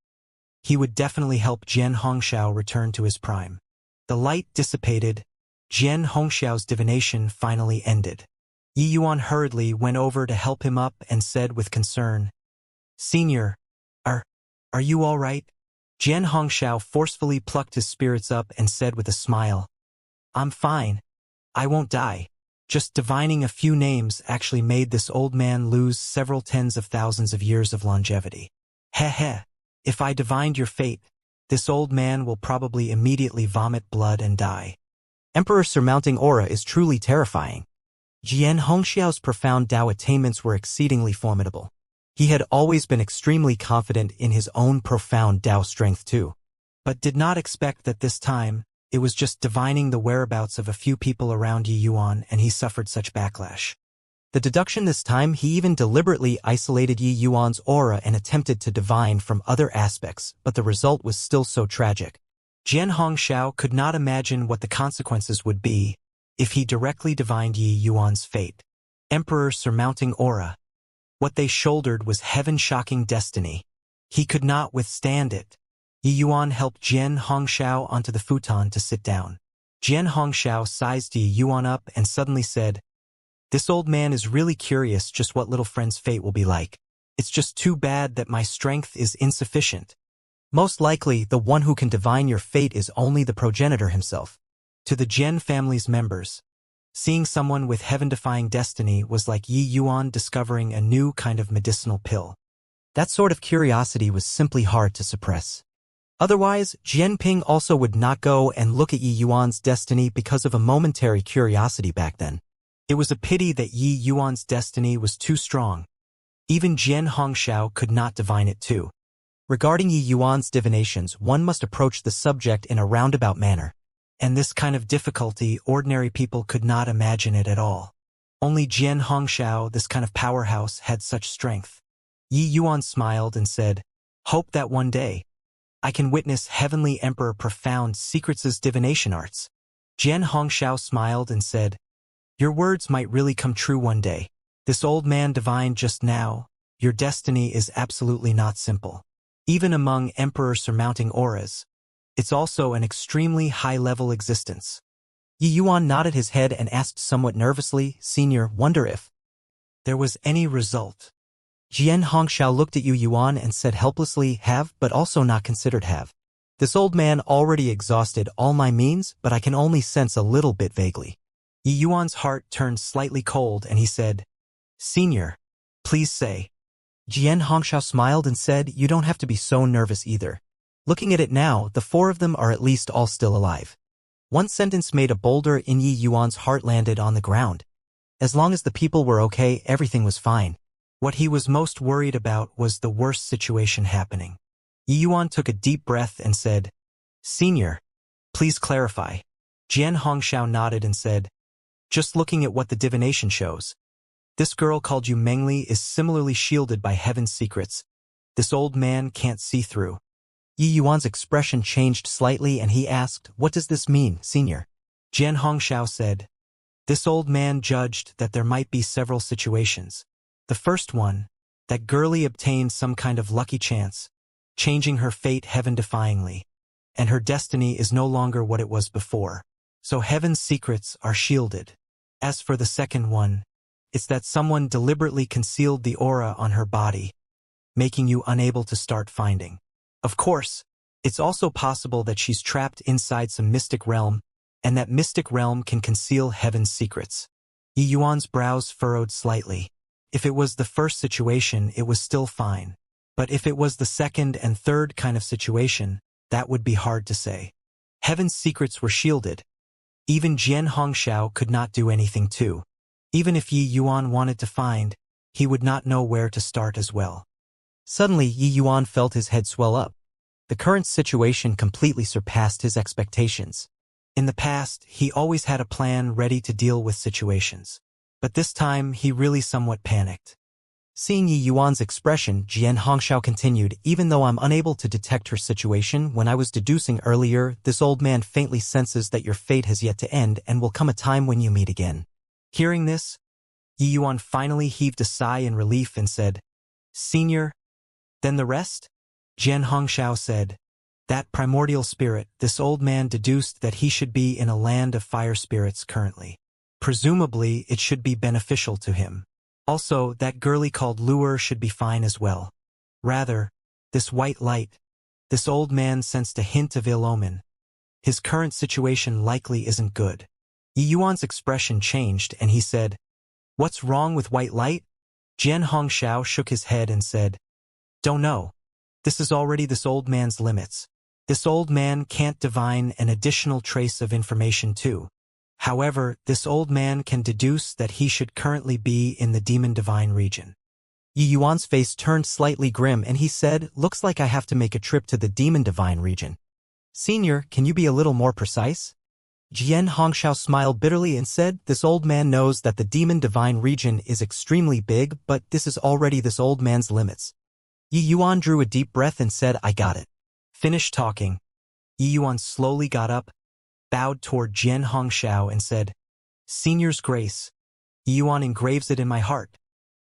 he would definitely help Jian Hongxiao return to his prime. The light dissipated. Jian Hongxiao's divination finally ended. Yi Yuan hurriedly went over to help him up and said with concern, "Senior, are you all right?" Jian Hongxiao forcefully plucked his spirits up and said with a smile, "I'm fine. I won't die." Just divining a few names actually made this old man lose several tens of thousands of years of longevity. Heh. If I divined your fate, this old man will probably immediately vomit blood and die. Emperor surmounting aura is truly terrifying. Jian Hongxiao's profound Tao attainments were exceedingly formidable. He had always been extremely confident in his own profound Tao strength too, but did not expect that this time, it was just divining the whereabouts of a few people around Yi Yuan and he suffered such backlash. The deduction this time, he even deliberately isolated Yi Yuan's aura and attempted to divine from other aspects, but the result was still so tragic. Jian Hongxiao could not imagine what the consequences would be if he directly divined Yi Yuan's fate. Emperor surmounting aura. What they shouldered was heaven-shocking destiny. He could not withstand it. Yi Yuan helped Jian Hongxiao onto the futon to sit down. Jian Hongxiao sized Yi Yuan up and suddenly said, "This old man is really curious just what little friend's fate will be like. It's just too bad that my strength is insufficient. Most likely, the one who can divine your fate is only the progenitor himself." To the Jian family's members, seeing someone with heaven-defying destiny was like Yi Yuan discovering a new kind of medicinal pill. That sort of curiosity was simply hard to suppress. Otherwise, Jian Ping also would not go and look at Yi Yuan's destiny because of a momentary curiosity back then. It was a pity that Yi Yuan's destiny was too strong. Even Jian Hongxiao could not divine it too. Regarding Yi Yuan's divinations, one must approach the subject in a roundabout manner. And this kind of difficulty, ordinary people could not imagine it at all. Only Jian Hongxiao, this kind of powerhouse, had such strength. Yi Yuan smiled and said, "Hope that one day I can witness Heavenly Emperor Profound Secrets' divination arts." Jian Hongxiao smiled and said, "Your words might really come true one day. This old man divined just now. Your destiny is absolutely not simple. Even among Emperor surmounting auras, it's also an extremely high-level existence." Yi Yuan nodded his head and asked somewhat nervously, "Senior, wonder if there was any result?" Jian Hongxiao looked at Yi Yuan and said helplessly, "Have, but also not considered have. This old man already exhausted all my means, but I can only sense a little bit vaguely." Yi Yuan's heart turned slightly cold and he said, "Senior, please say." Jian Hongxiao smiled and said, "You don't have to be so nervous either. Looking at it now, the four of them are at least all still alive." One sentence made a boulder in Yi Yuan's heart landed on the ground. As long as the people were okay, everything was fine. What he was most worried about was the worst situation happening. Yi Yuan took a deep breath and said, "Senior, please clarify." Jian Hongxiao nodded and said, "Just looking at what the divination shows. This girl called you Mengli is similarly shielded by heaven's secrets. This old man can't see through." Yi Yuan's expression changed slightly and he asked, "What does this mean, Senior?" Jian Hongxiao said, "This old man judged that there might be several situations. The first one, that girlie obtained some kind of lucky chance, changing her fate heaven-defyingly, and her destiny is no longer what it was before. So heaven's secrets are shielded. As for the second one, it's that someone deliberately concealed the aura on her body, making you unable to start finding. Of course, it's also possible that she's trapped inside some mystic realm, and that mystic realm can conceal heaven's secrets." Yi Yuan's brows furrowed slightly. If it was the first situation, it was still fine. But if it was the second and third kind of situation, that would be hard to say. Heaven's secrets were shielded. Even Jian Hongxiao could not do anything too. Even if Yi Yuan wanted to find, he would not know where to start as well. Suddenly, Yi Yuan felt his head swell up. The current situation completely surpassed his expectations. In the past, he always had a plan ready to deal with situations. But this time, he really somewhat panicked. Seeing Yi Yuan's expression, Jian Hongxiao continued, "Even though I'm unable to detect her situation, when I was deducing earlier, this old man faintly senses that your fate has yet to end and will come a time when you meet again." Hearing this, Yi Yuan finally heaved a sigh in relief and said, "Senior, then the rest?" Jian Hongxiao said. That primordial spirit, this old man deduced that he should be in a land of fire spirits currently. Presumably, it should be beneficial to him. Also, that girlie called Lure should be fine as well. Rather, this white light. This old man sensed a hint of ill omen. His current situation likely isn't good. Yi Yuan's expression changed and he said, "What's wrong with white light?" Jian Hongxiao shook his head and said, "Don't know. This is already this old man's limits. This old man can't divine an additional trace of information too. However, this old man can deduce that he should currently be in the demon divine region." Yi Yuan's face turned slightly grim and he said, "Looks like I have to make a trip to the demon divine region. Senior, can you be a little more precise?" Jian Hongxiao smiled bitterly and said, "This old man knows that the demon divine region is extremely big, but this is already this old man's limits." Yi Yuan drew a deep breath and said, "I got it." Finished talking. Yi Yuan slowly got up, bowed toward Jian Hongxiao and said, "Senior's grace. Yi Yuan engraves it in my heart.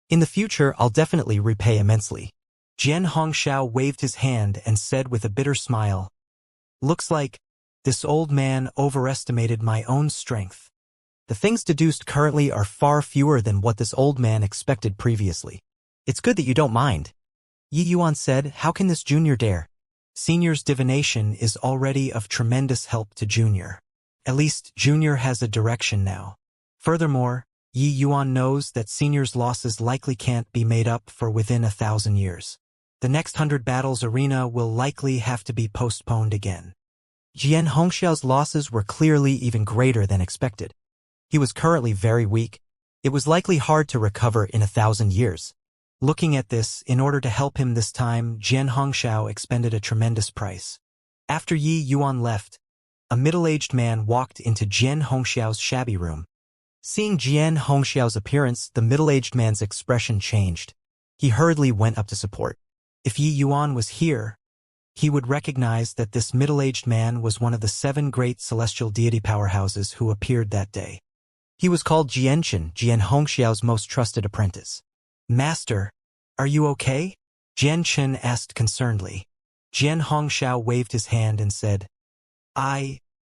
In the future, I'll definitely repay immensely." Jian Hongxiao waved his hand and said with a bitter smile, "Looks like this old man overestimated my own strength. The things deduced currently are far fewer than what this old man expected previously. It's good that you don't mind." Yi Yuan said, "How can this junior dare? Senior's divination is already of tremendous help to Junior. At least Junior has a direction now. Furthermore, Yi Yuan knows that Senior's losses likely can't be made up for within 1,000 years. The next 100 battles arena will likely have to be postponed again." Jian Hongxiao's losses were clearly even greater than expected. He was currently very weak. It was likely hard to recover in 1,000 years. Looking at this, in order to help him this time, Jian Hongxiao expended a tremendous price. After Yi Yuan left, a middle-aged man walked into Jian Hongxiao's shabby room. Seeing Jian Hongxiao's appearance, the middle-aged man's expression changed. He hurriedly went up to support. If Yi Yuan was here, he would recognize that this middle-aged man was one of the 7 great celestial deity powerhouses who appeared that day. He was called Xianxia, Jian Hongxiao's most trusted apprentice. "Master, are you okay?" Xianxia asked concernedly. Jian Hongxiao waved his hand and said,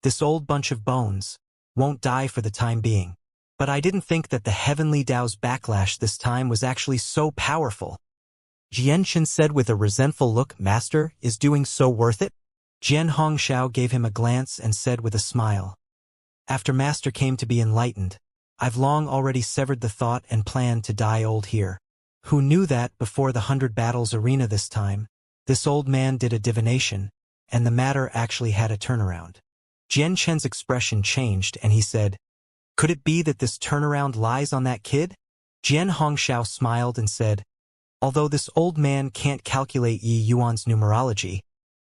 This old bunch of bones, won't die for the time being. But I didn't think that the heavenly Tao's backlash this time was actually so powerful." Xianxia said with a resentful look, "Master, is doing so worth it?" Jian Hongxiao gave him a glance and said with a smile, "After Master came to be enlightened, I've long already severed the thought and planned to die old here. Who knew that before the 100 battles arena this time, this old man did a divination, and the matter actually had a turnaround." Xianxia's expression changed and he said, "Could it be that this turnaround lies on that kid?" Jian Hongxiao smiled and said, "Although this old man can't calculate Yi Yuan's numerology,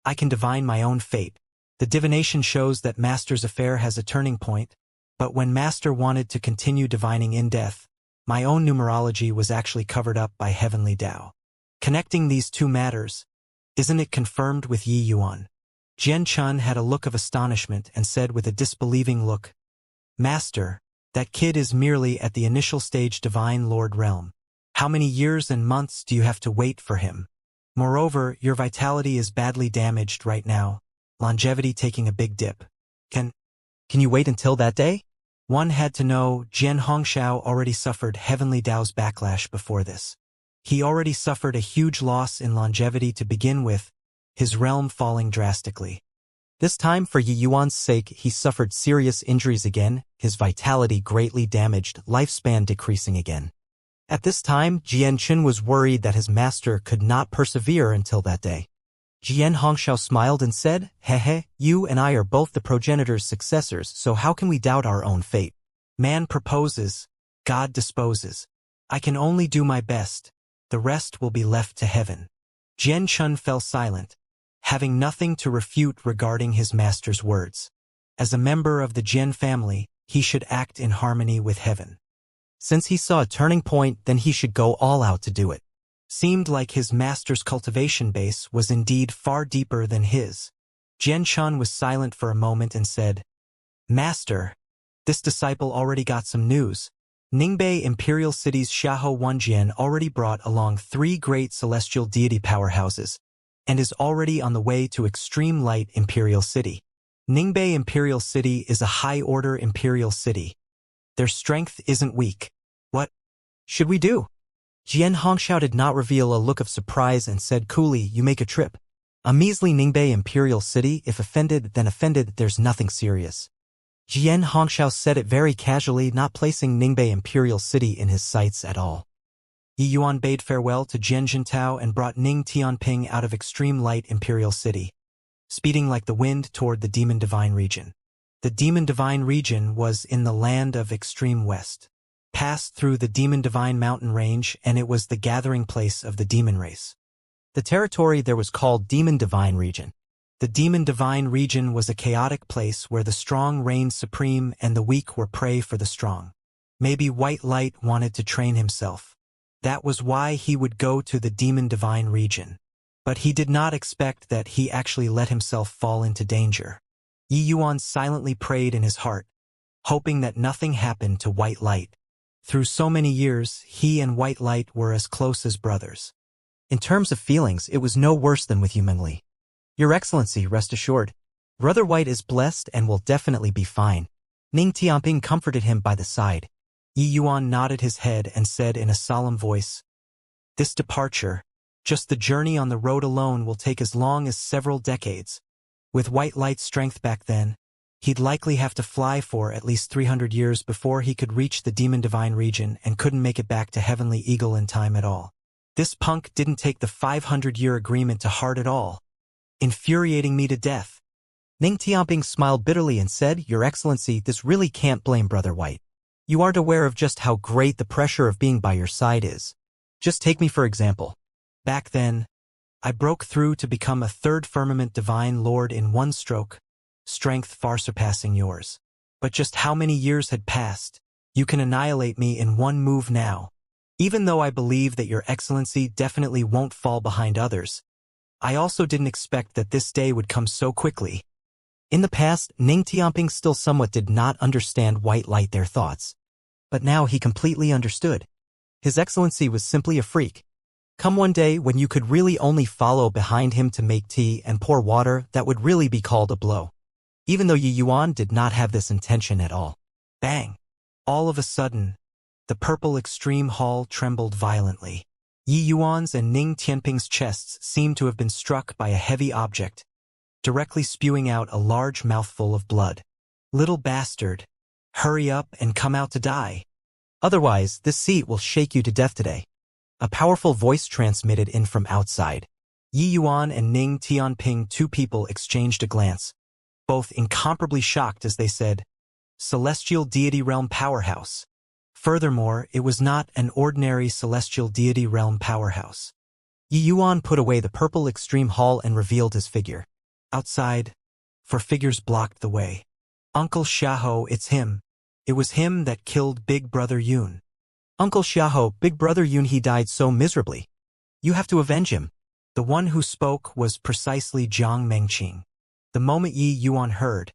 I can divine my own fate. The divination shows that Master's affair has a turning point, but when Master wanted to continue divining in death, my own numerology was actually covered up by heavenly Tao. Connecting these two matters, isn't it confirmed with Yi Yuan?" Xianxia had a look of astonishment and said with a disbelieving look, "Master, that kid is merely at the initial stage divine lord realm. How many years and months do you have to wait for him? Moreover, your vitality is badly damaged right now, longevity taking a big dip. Can you wait until that day?" One had to know Jian Hongxiao already suffered heavenly Tao's backlash before this. He already suffered a huge loss in longevity to begin with, his realm falling drastically. This time, for Yi Yuan's sake, he suffered serious injuries again, his vitality greatly damaged, lifespan decreasing again. At this time, Xianxia was worried that his master could not persevere until that day. Jian Hongxiao smiled and said, "Hehe, you and I are both the progenitor's successors, so how can we doubt our own fate? Man proposes, God disposes. I can only do my best. The rest will be left to heaven." Xianxia fell silent, having nothing to refute regarding his master's words. As a member of the Jian family, he should act in harmony with heaven. Since he saw a turning point, then he should go all out to do it. Seemed like his master's cultivation base was indeed far deeper than his. Xianxia was silent for a moment and said, "Master, this disciple already got some news. Ningbei Imperial City's Xiahou Wanjian already brought along 3 great celestial deity powerhouses, and is already on the way to Extreme Light Imperial City. Ningbei Imperial City is a high-order imperial city. Their strength isn't weak. What should we do? Xianxia did not reveal a look of surprise and said coolly, you make a trip. A measly Ningbei Imperial City, if offended, then offended, there's nothing serious. Xianxia said it very casually, not placing Ningbei Imperial City in his sights at all. Yi Yuan bade farewell to Jian Jintao and brought Ning Tianping out of Extreme Light Imperial City, speeding like the wind toward the Demon Divine region. The Demon Divine region was in the land of Extreme West, passed through the Demon Divine mountain range, and it was the gathering place of the demon race. The territory there was called Demon Divine region. The Demon Divine region was a chaotic place where the strong reigned supreme and the weak were prey for the strong. Maybe White Light wanted to train himself. That was why he would go to the Demon Divine region. But he did not expect that he actually let himself fall into danger. Yi Yuan silently prayed in his heart, hoping that nothing happened to White Light. Through so many years, he and White Light were as close as brothers. In terms of feelings, it was no worse than with Yumengli. Your Excellency, rest assured. Brother White is blessed and will definitely be fine. Ning Tianping comforted him by the side. Yi Yuan nodded his head and said in a solemn voice, this departure, just the journey on the road alone, will take as long as several decades. With White Light's strength back then, he'd likely have to fly for at least 300 years before he could reach the Demon Divine region and couldn't make it back to Heavenly Eagle in time at all. This punk didn't take the 500-year agreement to heart at all, infuriating me to death. Ning Tianping smiled bitterly and said, Your Excellency, this really can't blame Brother White. You aren't aware of just how great the pressure of being by your side is. Just take me for example. Back then, I broke through to become a third firmament divine lord in one stroke, strength far surpassing yours. But just how many years had passed? You can annihilate me in one move now. Even though I believe that Your Excellency definitely won't fall behind others, I also didn't expect that this day would come so quickly. In the past, Ning Tianping still somewhat did not understand White Light their thoughts. But now he completely understood. His Excellency was simply a freak. Come one day when you could really only follow behind him to make tea and pour water, that would really be called a blow. Even though Yi Yuan did not have this intention at all. Bang! All of a sudden, the purple extreme hall trembled violently. Yi Yuan's and Ning Tianping's chests seemed to have been struck by a heavy object, directly spewing out a large mouthful of blood. Little bastard, hurry up and come out to die. Otherwise, this seat will shake you to death today. A powerful voice transmitted in from outside. Yi Yuan and Ning Tianping, two people, exchanged a glance, both incomparably shocked as they said, Celestial Deity Realm Powerhouse. Furthermore, it was not an ordinary Celestial Deity Realm Powerhouse. Yi Yuan put away the purple extreme hall and revealed his figure. Outside, for figures blocked the way. Uncle Xiahou, it's him. It was him that killed Big Brother Yun. Uncle Xiahou, Big Brother Yun, he died so miserably. You have to avenge him. The one who spoke was precisely Jiang Mengqing. The moment Yi Yuan heard,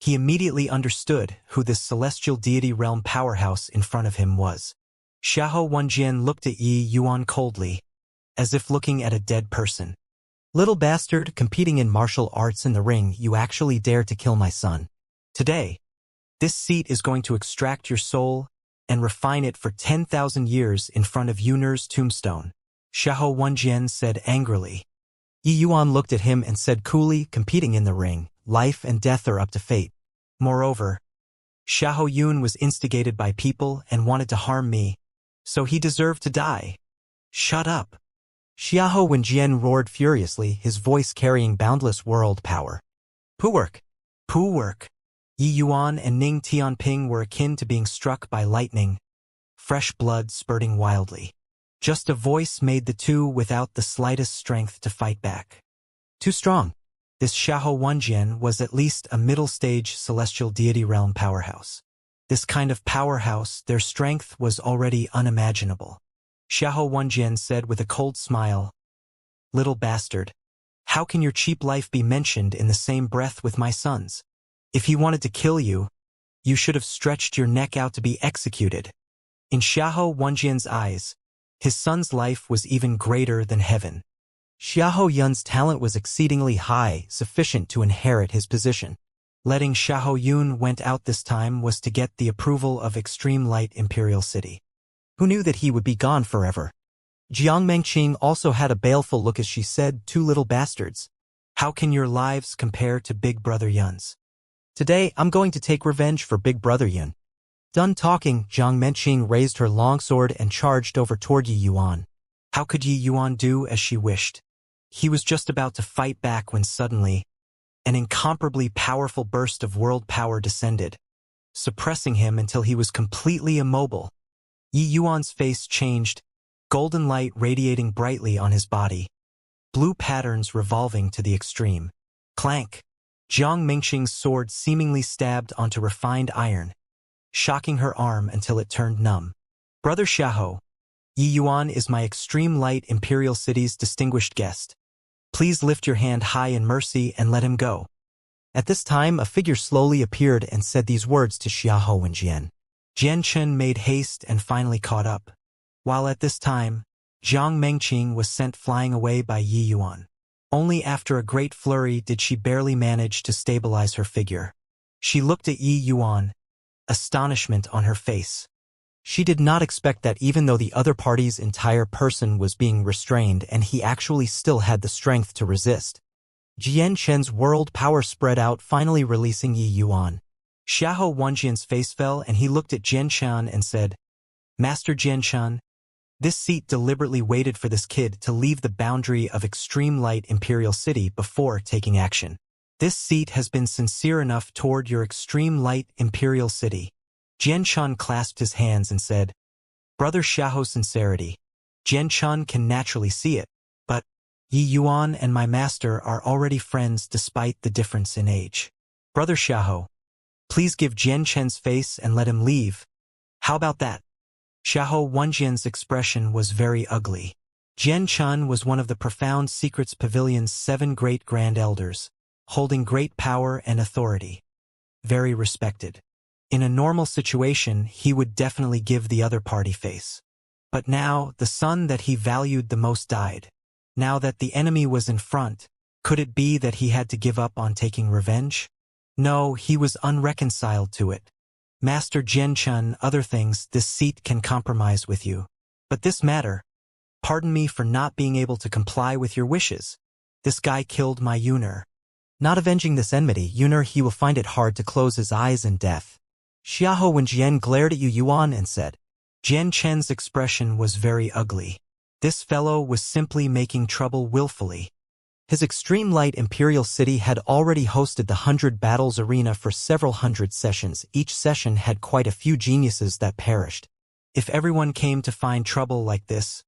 he immediately understood who this Celestial Deity Realm Powerhouse in front of him was. Xiahou Wenjian looked at Yi Yuan coldly, as if looking at a dead person. Little bastard, competing in martial arts in the ring, you actually dare to kill my son. Today, this seat is going to extract your soul and refine it for 10,000 years in front of Yun'er's tombstone, Xiahou Wenjian said angrily. Yi Yuan looked at him and said coolly, competing in the ring, life and death are up to fate. Moreover, Xiahou Yun was instigated by people and wanted to harm me, so he deserved to die. Shut up. Xiahou Wenjian roared furiously, his voice carrying boundless world power. Poo work. Poo work. Yi Yuan and Ning Tianping were akin to being struck by lightning, fresh blood spurting wildly. Just a voice made the two without the slightest strength to fight back. Too strong. This Xiahou Wenjian was at least a middle-stage Celestial Deity Realm powerhouse. This kind of powerhouse, their strength was already unimaginable. Xiahou Wenjian said with a cold smile, Little bastard, how can your cheap life be mentioned in the same breath with my son's? If he wanted to kill you, you should have stretched your neck out to be executed. In Xiahou Wenjian's eyes, his son's life was even greater than heaven. Xiahou Yun's talent was exceedingly high, sufficient to inherit his position. Letting Xiahou Yun went out this time was to get the approval of Extreme Light Imperial City. Who knew that he would be gone forever? Jiang Mengqing also had a baleful look as she said, "Two little bastards. How can your lives compare to Big Brother Yun's? Today, I'm going to take revenge for Big Brother Yun." Done talking, Jiang Mengqing raised her longsword and charged over toward Yi Yuan. How could Yi Yuan do as she wished? He was just about to fight back when suddenly, an incomparably powerful burst of world power descended, suppressing him until he was completely immobile. Yi Yuan's face changed, golden light radiating brightly on his body, blue patterns revolving to the extreme. Clank! Jiang Mengqing's sword seemingly stabbed onto refined iron, shocking her arm until it turned numb. "Brother Xiahou, Yi Yuan is my Extreme Light Imperial City's distinguished guest. Please lift your hand high in mercy and let him go." At this time, a figure slowly appeared and said these words to Xiahou and Jian. Jian Chen made haste and finally caught up. While at this time, Jiang Mengqing was sent flying away by Yi Yuan. Only after a great flurry did she barely manage to stabilize her figure. She looked at Yi Yuan, astonishment on her face. She did not expect that even though the other party's entire person was being restrained and he actually still had the strength to resist. Jian Chen's world power spread out, finally releasing Yi Yuan. Xiahou Wanjian's face fell and he looked at Jian Chen and said, "Master Jian Chen, this seat deliberately waited for this kid to leave the boundary of Extreme Light Imperial City before taking action. This seat has been sincere enough toward your Extreme Light Imperial City." Jian Chen clasped his hands and said, "Brother Xiahou's sincerity. Jian Chen can naturally see it, but Yi Yuan and my master are already friends despite the difference in age. Brother Xiahou, please give Jian Chen's face and let him leave. How about that?" Xiahou Wanjian's expression was very ugly. Jian Chen was one of the Profound Secrets Pavilion's 7 great grand elders, holding great power and authority. Very respected. In a normal situation, he would definitely give the other party face. But now, the son that he valued the most died. Now that the enemy was in front, could it be that he had to give up on taking revenge? No, he was unreconciled to it. "Master Jian Chen, other things, this seat can compromise with you. But this matter, pardon me for not being able to comply with your wishes. This guy killed my Yuner. Not avenging this enmity, Yuner, he will find it hard to close his eyes in death." Xiahou Wenjian glared at Yi Yuan and said. Jian Chen's expression was very ugly. This fellow was simply making trouble willfully. His Extreme Light Imperial City had already hosted the 100 Battles Arena for several hundred sessions. Each session had quite a few geniuses that perished. If everyone came to find trouble like this,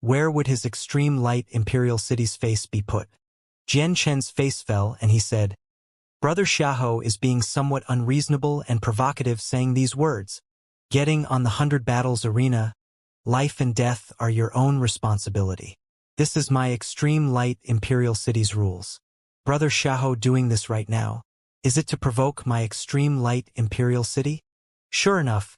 where would his Extreme Light Imperial City's face be put? Jian Chen's face fell and he said, "Brother Xiahou is being somewhat unreasonable and provocative saying these words. Getting on the 100 Battles Arena, life and death are your own responsibility. This is my Extreme Light Imperial City's rules. Brother Xiahou doing this right now, is it to provoke my Extreme Light Imperial City?" Sure enough,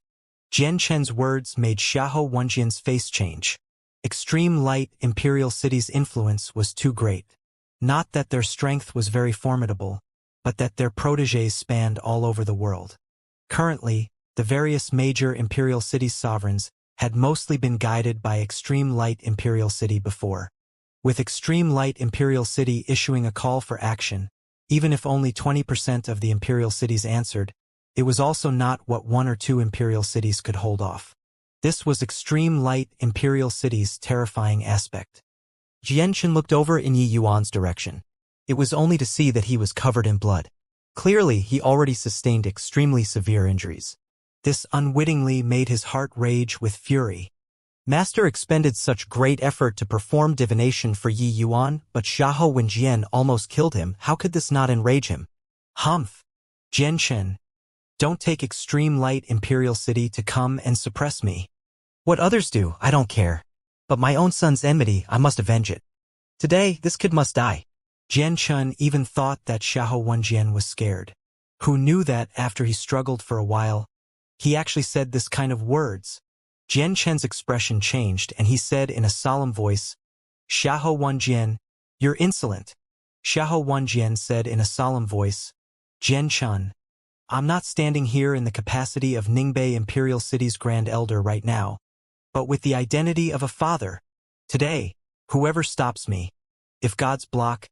Jian Chen's words made Xiahou Wanjian's face change. Extreme Light Imperial City's influence was too great. Not that their strength was very formidable, but that their protégés spanned all over the world. Currently, the various major Imperial Cities sovereigns had mostly been guided by Extreme Light Imperial City before. With Extreme Light Imperial City issuing a call for action, even if only 20% of the Imperial Cities answered, it was also not what 1 or 2 Imperial Cities could hold off. This was Extreme Light Imperial City's terrifying aspect. Jian Chen looked over in Yi Yuan's direction. It was only to see that he was covered in blood. Clearly, he already sustained extremely severe injuries. This unwittingly made his heart rage with fury. Master expended such great effort to perform divination for Yi Yuan, but Xiahou Wenjian almost killed him. How could this not enrage him? Humph! Jian Chen, don't take Extreme Light Imperial City to come and suppress me. What others do, I don't care. But my own son's enmity, I must avenge it. Today, this kid must die. Jian Chen even thought that Xiahou Wenjian was scared. Who knew that after he struggled for a while, he actually said this kind of words. Jian Chen's expression changed and he said in a solemn voice, "Xiahou Wenjian, You're insolent, Xiahou Wenjian said in a solemn voice. Jian Chun, I'm not standing here in the capacity of Ningbei Imperial City's Grand Elder right now, but with the identity of a father. Today, whoever stops me, if gods block,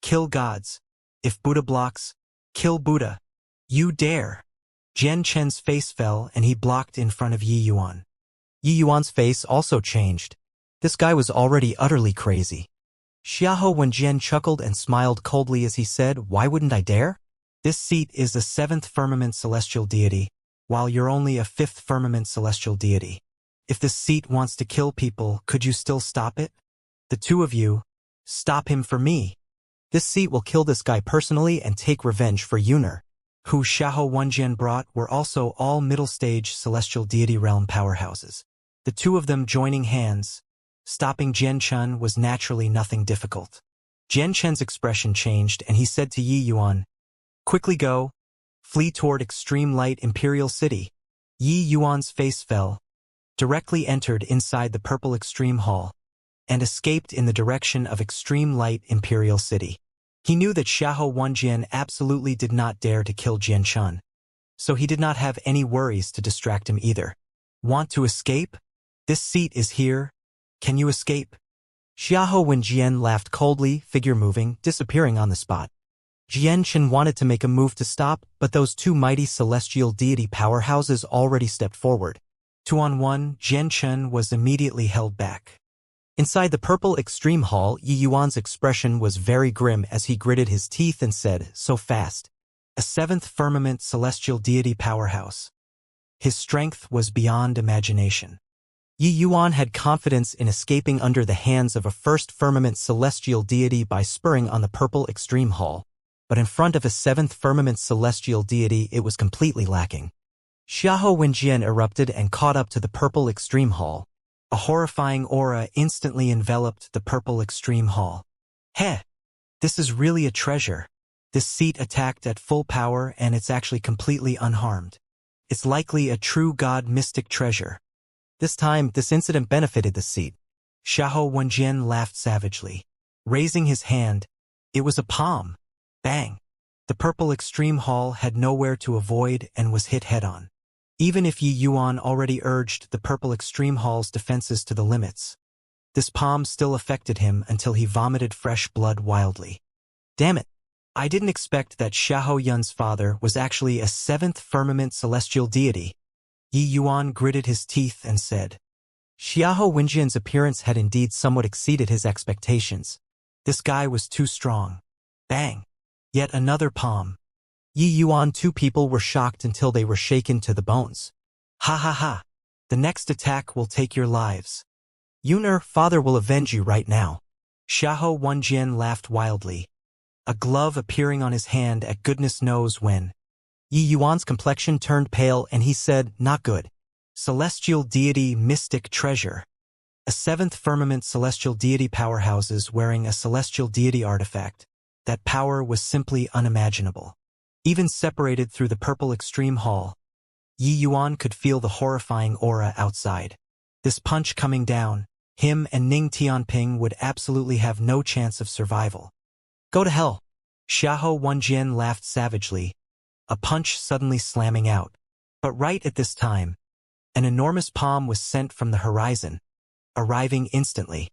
kill gods. If Buddha blocks, kill Buddha. You dare. Jian Chen's face fell and he blocked in front of Yi Yuan. Yi Yuan's face also changed. This guy was already utterly crazy. Xiahou Wenjian chuckled and smiled coldly as he said, why wouldn't I dare? This seat is a 7th firmament celestial deity, while you're only a 5th firmament celestial deity. If this seat wants to kill people, could you still stop it? The two of you, stop him for me. This seat will kill this guy personally and take revenge for Yuner, who Xiahou Wenjian brought were also all middle-stage celestial deity realm powerhouses. The two of them joining hands, stopping Jian Chun was naturally nothing difficult. Jian Chen's expression changed and he said to Yi Yuan, quickly go, flee toward Extreme Light Imperial City. Yi Yuan's face fell, directly entered inside the Purple Extreme Hall, and escaped in the direction of Extreme Light Imperial City. He knew that Xiahou Wenjian absolutely did not dare to kill Jian Chun, so he did not have any worries to distract him either. Want to escape? This seat is here. Can you escape? Xiahou Wenjian laughed coldly, figure moving, disappearing on the spot. Jian Chen wanted to make a move to stop, but those two mighty celestial deity powerhouses already stepped forward. 2-on-1, Jian Chen was immediately held back. Inside the Purple Extreme Hall, Yi Yuan's expression was very grim as he gritted his teeth and said, so fast. A 7th firmament celestial deity powerhouse. His strength was beyond imagination. Yi Yuan had confidence in escaping under the hands of a 1st firmament celestial deity by spurring on the Purple Extreme Hall, but in front of a 7th firmament celestial deity it was completely lacking. Xiahou Wenjian erupted and caught up to the Purple Extreme Hall. A horrifying aura instantly enveloped the Purple Extreme Hall. Heh! This is really a treasure. This seat attacked at full power and it's actually completely unharmed. It's likely a true god mystic treasure. This time, this incident benefited the seat. Xiahou Wenjian laughed savagely. Raising his hand, it was a palm. Bang! The Purple Extreme Hall had nowhere to avoid and was hit head-on. Even if Yi Yuan already urged the Purple Extreme Hall's defenses to the limits, this palm still affected him until he vomited fresh blood wildly. Damn it! I didn't expect that Xiahou Yun's father was actually a 7th firmament celestial deity. Yi Yuan gritted his teeth and said. Xiahou Wenjian's appearance had indeed somewhat exceeded his expectations. This guy was too strong. Bang! Yet another palm. Yi Yuan, two people were shocked until they were shaken to the bones. Ha ha ha! The next attack will take your lives. Yuner, father will avenge you right now. Xiahou Wenjian laughed wildly. A glove appearing on his hand at goodness knows when. Yi Yuan's complexion turned pale and he said, not good. Celestial deity mystic treasure. A 7th firmament celestial deity powerhouses wearing a celestial deity artifact. That power was simply unimaginable. Even separated through the Purple Extreme Hall, Yi Yuan could feel the horrifying aura outside. This punch coming down, him and Ning Tianping would absolutely have no chance of survival. Go to hell! Xiahou Wenjian laughed savagely, a punch suddenly slamming out. But right at this time, an enormous palm was sent from the horizon, arriving instantly.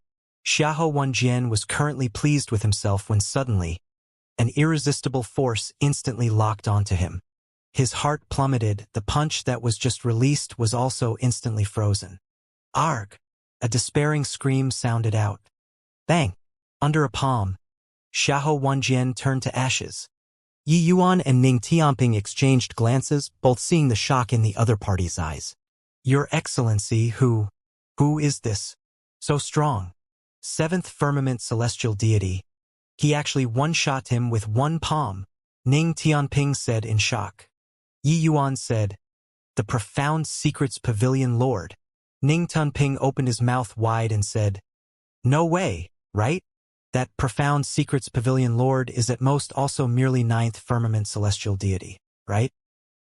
Xiahou Wenjian was currently pleased with himself when suddenly, an irresistible force instantly locked onto him. His heart plummeted, the punch that was just released was also instantly frozen. Arg! A despairing scream sounded out. Bang! Under a palm, Xiahou Wenjian turned to ashes. Yi Yuan and Ning Tianping exchanged glances, both seeing the shock in the other party's eyes. Your Excellency, who is this? So strong. 7th firmament celestial deity. He actually one-shot him with one palm, Ning Tianping said in shock. Yi Yuan said, the profound secrets pavilion lord. Ning Tianping opened his mouth wide and said, no way, right? That profound secrets pavilion lord is at most also merely 9th firmament celestial deity, right?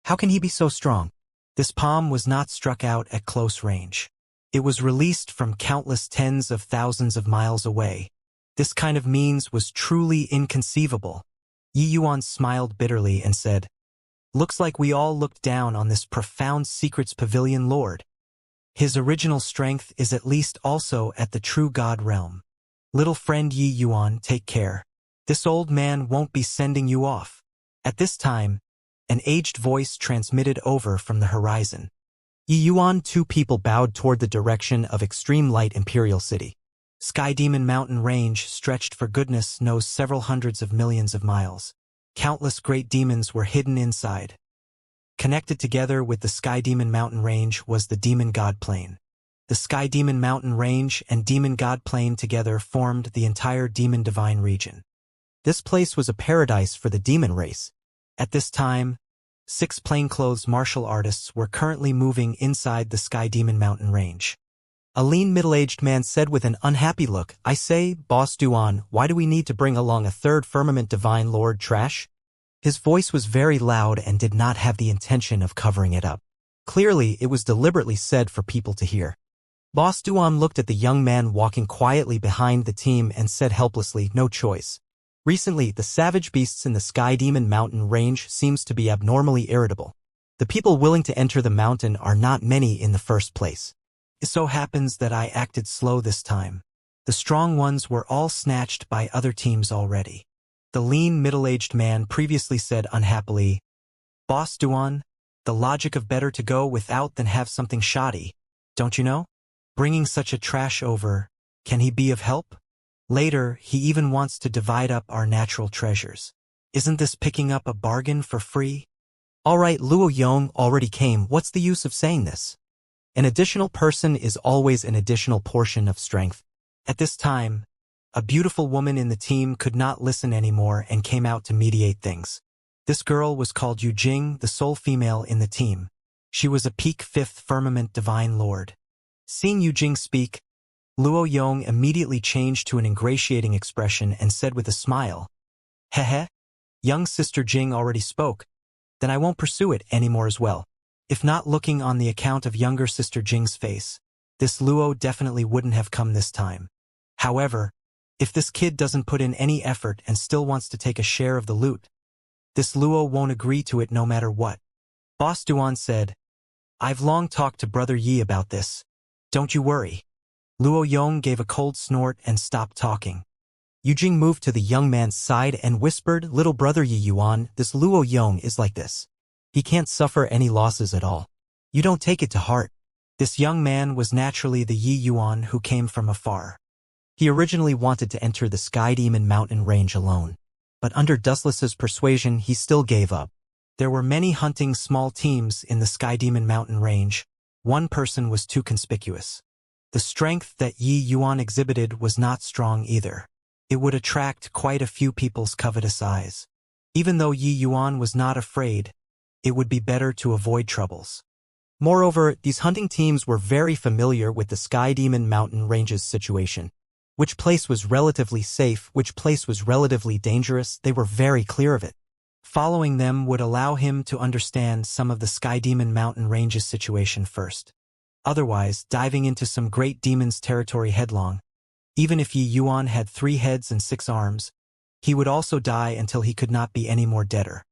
How can he be so strong? This palm was not struck out at close range. It was released from countless tens of thousands of miles away. This kind of means was truly inconceivable. Yi Yuan smiled bitterly and said, "Looks like we all looked down on this profound secrets pavilion lord. His original strength is at least also at the true god realm. Little friend Yi Yuan, take care. This old man won't be sending you off." At this time, an aged voice transmitted over from the horizon. Yi Yuan, two people bowed toward the direction of extreme light Imperial City. Sky Demon Mountain Range stretched for goodness knows several hundreds of millions of miles. Countless great demons were hidden inside. Connected together with the Sky Demon Mountain Range was the Demon God Plane. The Sky Demon Mountain Range and Demon God Plane together formed the entire Demon Divine region. This place was a paradise for the demon race. At this time, 6 plainclothes martial artists were currently moving inside the Sky Demon Mountain Range. A lean middle-aged man said with an unhappy look, "I say, Boss Duan, why do we need to bring along a third firmament divine lord trash?" His voice was very loud and did not have the intention of covering it up. Clearly, it was deliberately said for people to hear. Boss Duan looked at the young man walking quietly behind the team and said helplessly, "No choice. Recently, the savage beasts in the Sky Demon Mountain Range seems to be abnormally irritable. The people willing to enter the mountain are not many in the first place. It so happens that I acted slow this time. The strong ones were all snatched by other teams already." The lean middle-aged man previously said unhappily, "Boss Duan, the logic of better to go without than have something shoddy, don't you know? Bringing such a trash over, can he be of help? Later, he even wants to divide up our natural treasures. Isn't this picking up a bargain for free?" "All right, Luo Yong already came, what's the use of saying this? An additional person is always an additional portion of strength." At this time, a beautiful woman in the team could not listen anymore and came out to mediate things. This girl was called Yu Jing, the sole female in the team. She was a peak 5th firmament divine lord. Seeing Yu Jing speak, Luo Yong immediately changed to an ingratiating expression and said with a smile, "Hehe, young sister Jing already spoke, then I won't pursue it anymore as well." If not looking on the account of younger sister Jing's face, this Luo definitely wouldn't have come this time. However, if this kid doesn't put in any effort and still wants to take a share of the loot, this Luo won't agree to it no matter what. Boss Duan said, "I've long talked to Brother Yi about this. Don't you worry." Luo Yong gave a cold snort and stopped talking. Yu Jing moved to the young man's side and whispered, "Little brother Yi Yuan, this Luo Yong is like this. He can't suffer any losses at all. You don't take it to heart." This young man was naturally the Yi Yuan who came from afar. He originally wanted to enter the Sky Demon Mountain Range alone, but under Dustless's persuasion he still gave up. There were many hunting small teams in the Sky Demon Mountain Range. One person was too conspicuous. The strength that Yi Yuan exhibited was not strong either. It would attract quite a few people's covetous eyes. Even though Yi Yuan was not afraid, it would be better to avoid troubles. Moreover, these hunting teams were very familiar with the Sky Demon Mountain Range's situation. Which place was relatively safe, which place was relatively dangerous, they were very clear of it. Following them would allow him to understand some of the Sky Demon Mountain Range's situation first. Otherwise, diving into some great demon's territory headlong, even if Yi Yuan had 3 heads and 6 arms, he would also die until he could not be any more deader.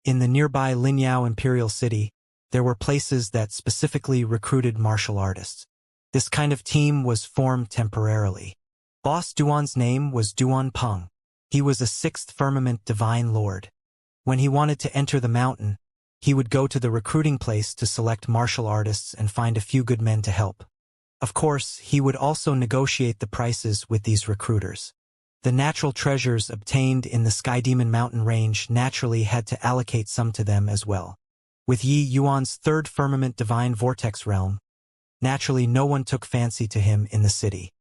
In the nearby Linyao Imperial City, there were places that specifically recruited martial artists. This kind of team was formed temporarily. Boss Duan's name was Duan Peng. He was a 6th firmament divine lord. When he wanted to enter the mountain, he would go to the recruiting place to select martial artists and find a few good men to help. Of course, he would also negotiate the prices with these recruiters. The natural treasures obtained in the Sky Demon Mountain Range naturally had to allocate some to them as well. With Yi Yuan's 3rd firmament divine vortex realm, naturally no one took fancy to him in the city.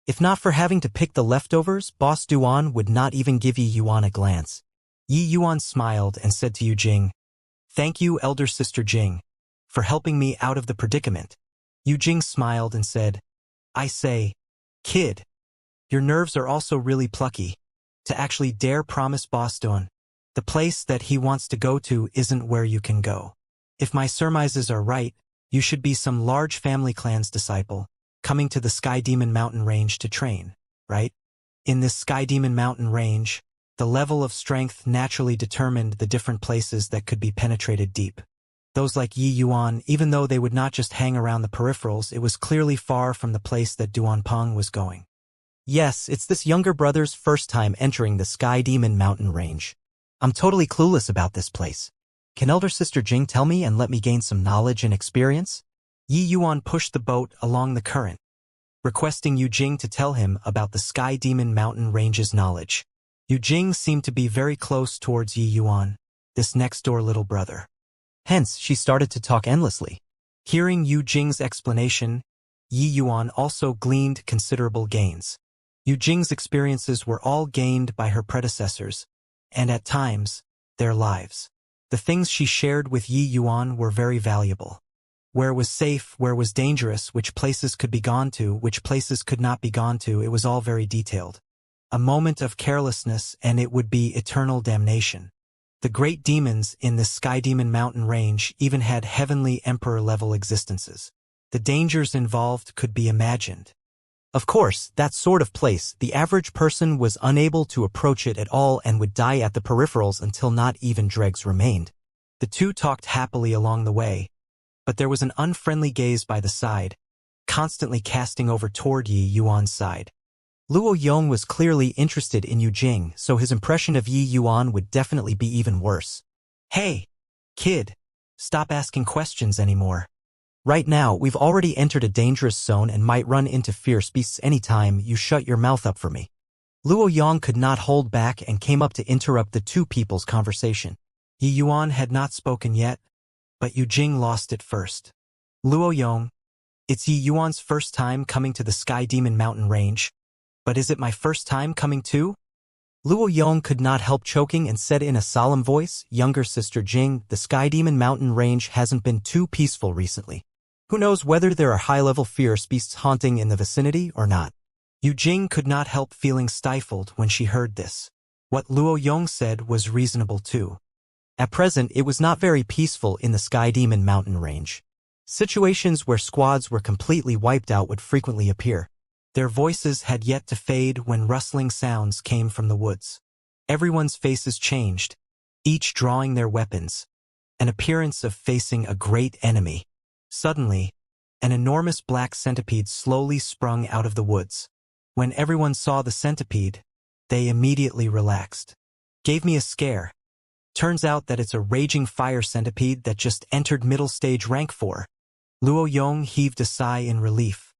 If not for having to pick the leftovers, Boss Duan would not even give Yi Yuan a glance. Yi Yuan smiled and said to Yu Jing, "Thank you, elder sister Jing, for helping me out of the predicament." Yu Jing smiled and said, "I say, kid, your nerves are also really plucky. To actually dare promise Boss Duan, the place that he wants to go to isn't where you can go. If my surmises are right, you should be some large family clan's disciple, coming to the Sky Demon Mountain Range to train, right?" In this Sky Demon mountain range, the level of strength naturally determined the different places that could be penetrated deep. Those like Yi Yuan, even though they would not just hang around the peripherals, it was clearly far from the place that Duanpeng was going. Yes, it's this younger brother's first time entering the Sky Demon mountain range. I'm totally clueless about this place. Can elder sister Jing tell me and let me gain some knowledge and experience? Yi Yuan pushed the boat along the current, requesting Yu Jing to tell him about the Sky Demon mountain range's knowledge. Yu Jing seemed to be very close towards Yi Yuan, this next-door little brother. Hence, she started to talk endlessly. Hearing Yu Jing's explanation, Yi Yuan also gleaned considerable gains. Yu Jing's experiences were all gained by her predecessors, and at times, their lives. The things she shared with Yi Yuan were very valuable. Where was safe, where was dangerous, which places could be gone to, which places could not be gone to, it was all very detailed. A moment of carelessness and it would be eternal damnation. The great demons in this Sky Demon mountain range even had heavenly emperor-level existences. The dangers involved could be imagined. Of course, that sort of place, the average person was unable to approach it at all and would die at the peripherals until not even dregs remained. The two talked happily along the way, but there was an unfriendly gaze by the side, constantly casting over toward Yi Yuan's side. Luo Yong was clearly interested in Yu Jing, so his impression of Yi Yuan would definitely be even worse. Hey, kid, stop asking questions anymore. Right now, we've already entered a dangerous zone and might run into fierce beasts anytime you shut your mouth up for me. Luo Yong could not hold back and came up to interrupt the two people's conversation. Yi Yuan had not spoken yet, but Yu Jing lost it first. Luo Yong, it's Yi Yuan's first time coming to the Sky Demon mountain range. But is it my first time coming too? Luo Yong could not help choking and said in a solemn voice, Younger sister Jing, the Sky Demon mountain range hasn't been too peaceful recently. Who knows whether there are high-level fierce beasts haunting in the vicinity or not? Yu Jing could not help feeling stifled when she heard this. What Luo Yong said was reasonable too. At present, it was not very peaceful in the Sky Demon mountain range. Situations where squads were completely wiped out would frequently appear. Their voices had yet to fade when rustling sounds came from the woods. Everyone's faces changed, each drawing their weapons, an appearance of facing a great enemy. Suddenly, an enormous black centipede slowly sprung out of the woods. When everyone saw the centipede, they immediately relaxed. Gave me a scare. Turns out that it's a raging fire centipede that just entered middle stage rank 4. Luo Yong heaved a sigh in relief.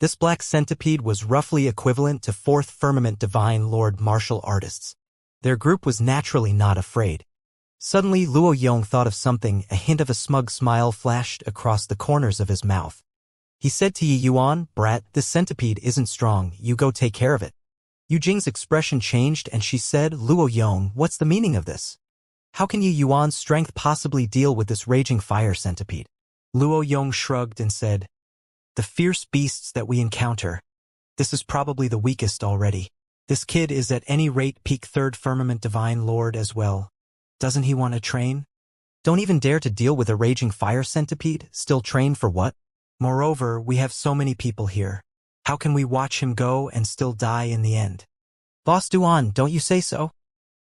This black centipede was roughly equivalent to 4th Firmament Divine Lord martial artists. Their group was naturally not afraid. Suddenly, Luo Yong thought of something, a hint of a smug smile flashed across the corners of his mouth. He said to Yi Yuan, Brat, this centipede isn't strong, you go take care of it. Yu Jing's expression changed and she said, Luo Yong, what's the meaning of this? How can Yi Yuan's strength possibly deal with this raging fire centipede? Luo Yong shrugged and said, The fierce beasts that we encounter, this is probably the weakest already. This kid is at any rate peak 3rd Firmament Divine Lord as well. Doesn't he want to train? Don't even dare to deal with a raging fire centipede, still train for what? Moreover, we have so many people here. How can we watch him go and still die in the end? Boss Duan, don't you say so?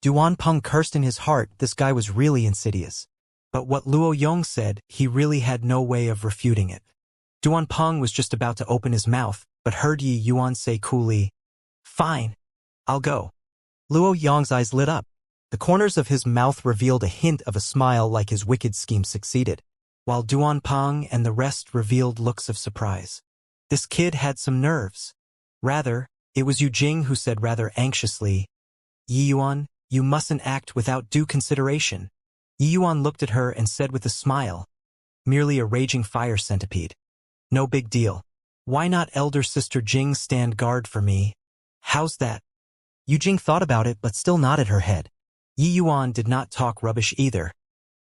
Duanpeng cursed in his heart, this guy was really insidious. But what Luo Yong said, he really had no way of refuting it. Duanpeng was just about to open his mouth, but heard Yi Yuan say coolly, Fine, I'll go. Luo Yong's eyes lit up. The corners of his mouth revealed a hint of a smile like his wicked scheme succeeded, while Duanpeng and the rest revealed looks of surprise. This kid had some nerves. Rather, it was Yu Jing who said rather anxiously, Yi Yuan, you mustn't act without due consideration. Yi Yuan looked at her and said with a smile, Merely a raging fire centipede. No big deal. Why not elder sister Jing stand guard for me? How's that? Yu Jing thought about it but still nodded her head. Yi Yuan did not talk rubbish either,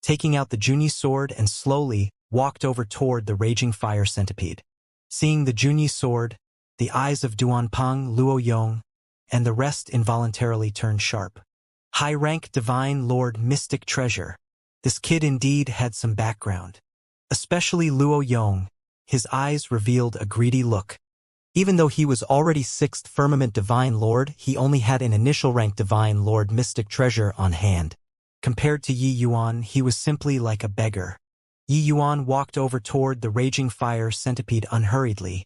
taking out the Junyi sword and slowly walked over toward the raging fire centipede. Seeing the Junyi sword, the eyes of Duanpeng, Luo Yong, and the rest involuntarily turned sharp. High-rank Divine Lord Mystic Treasure. This kid indeed had some background. Especially Luo Yong, his eyes revealed a greedy look. Even though he was already 6th Firmament Divine Lord, he only had an initial rank Divine Lord Mystic Treasure on hand. Compared to Yi Yuan, he was simply like a beggar. Yi Yuan walked over toward the raging fire centipede unhurriedly,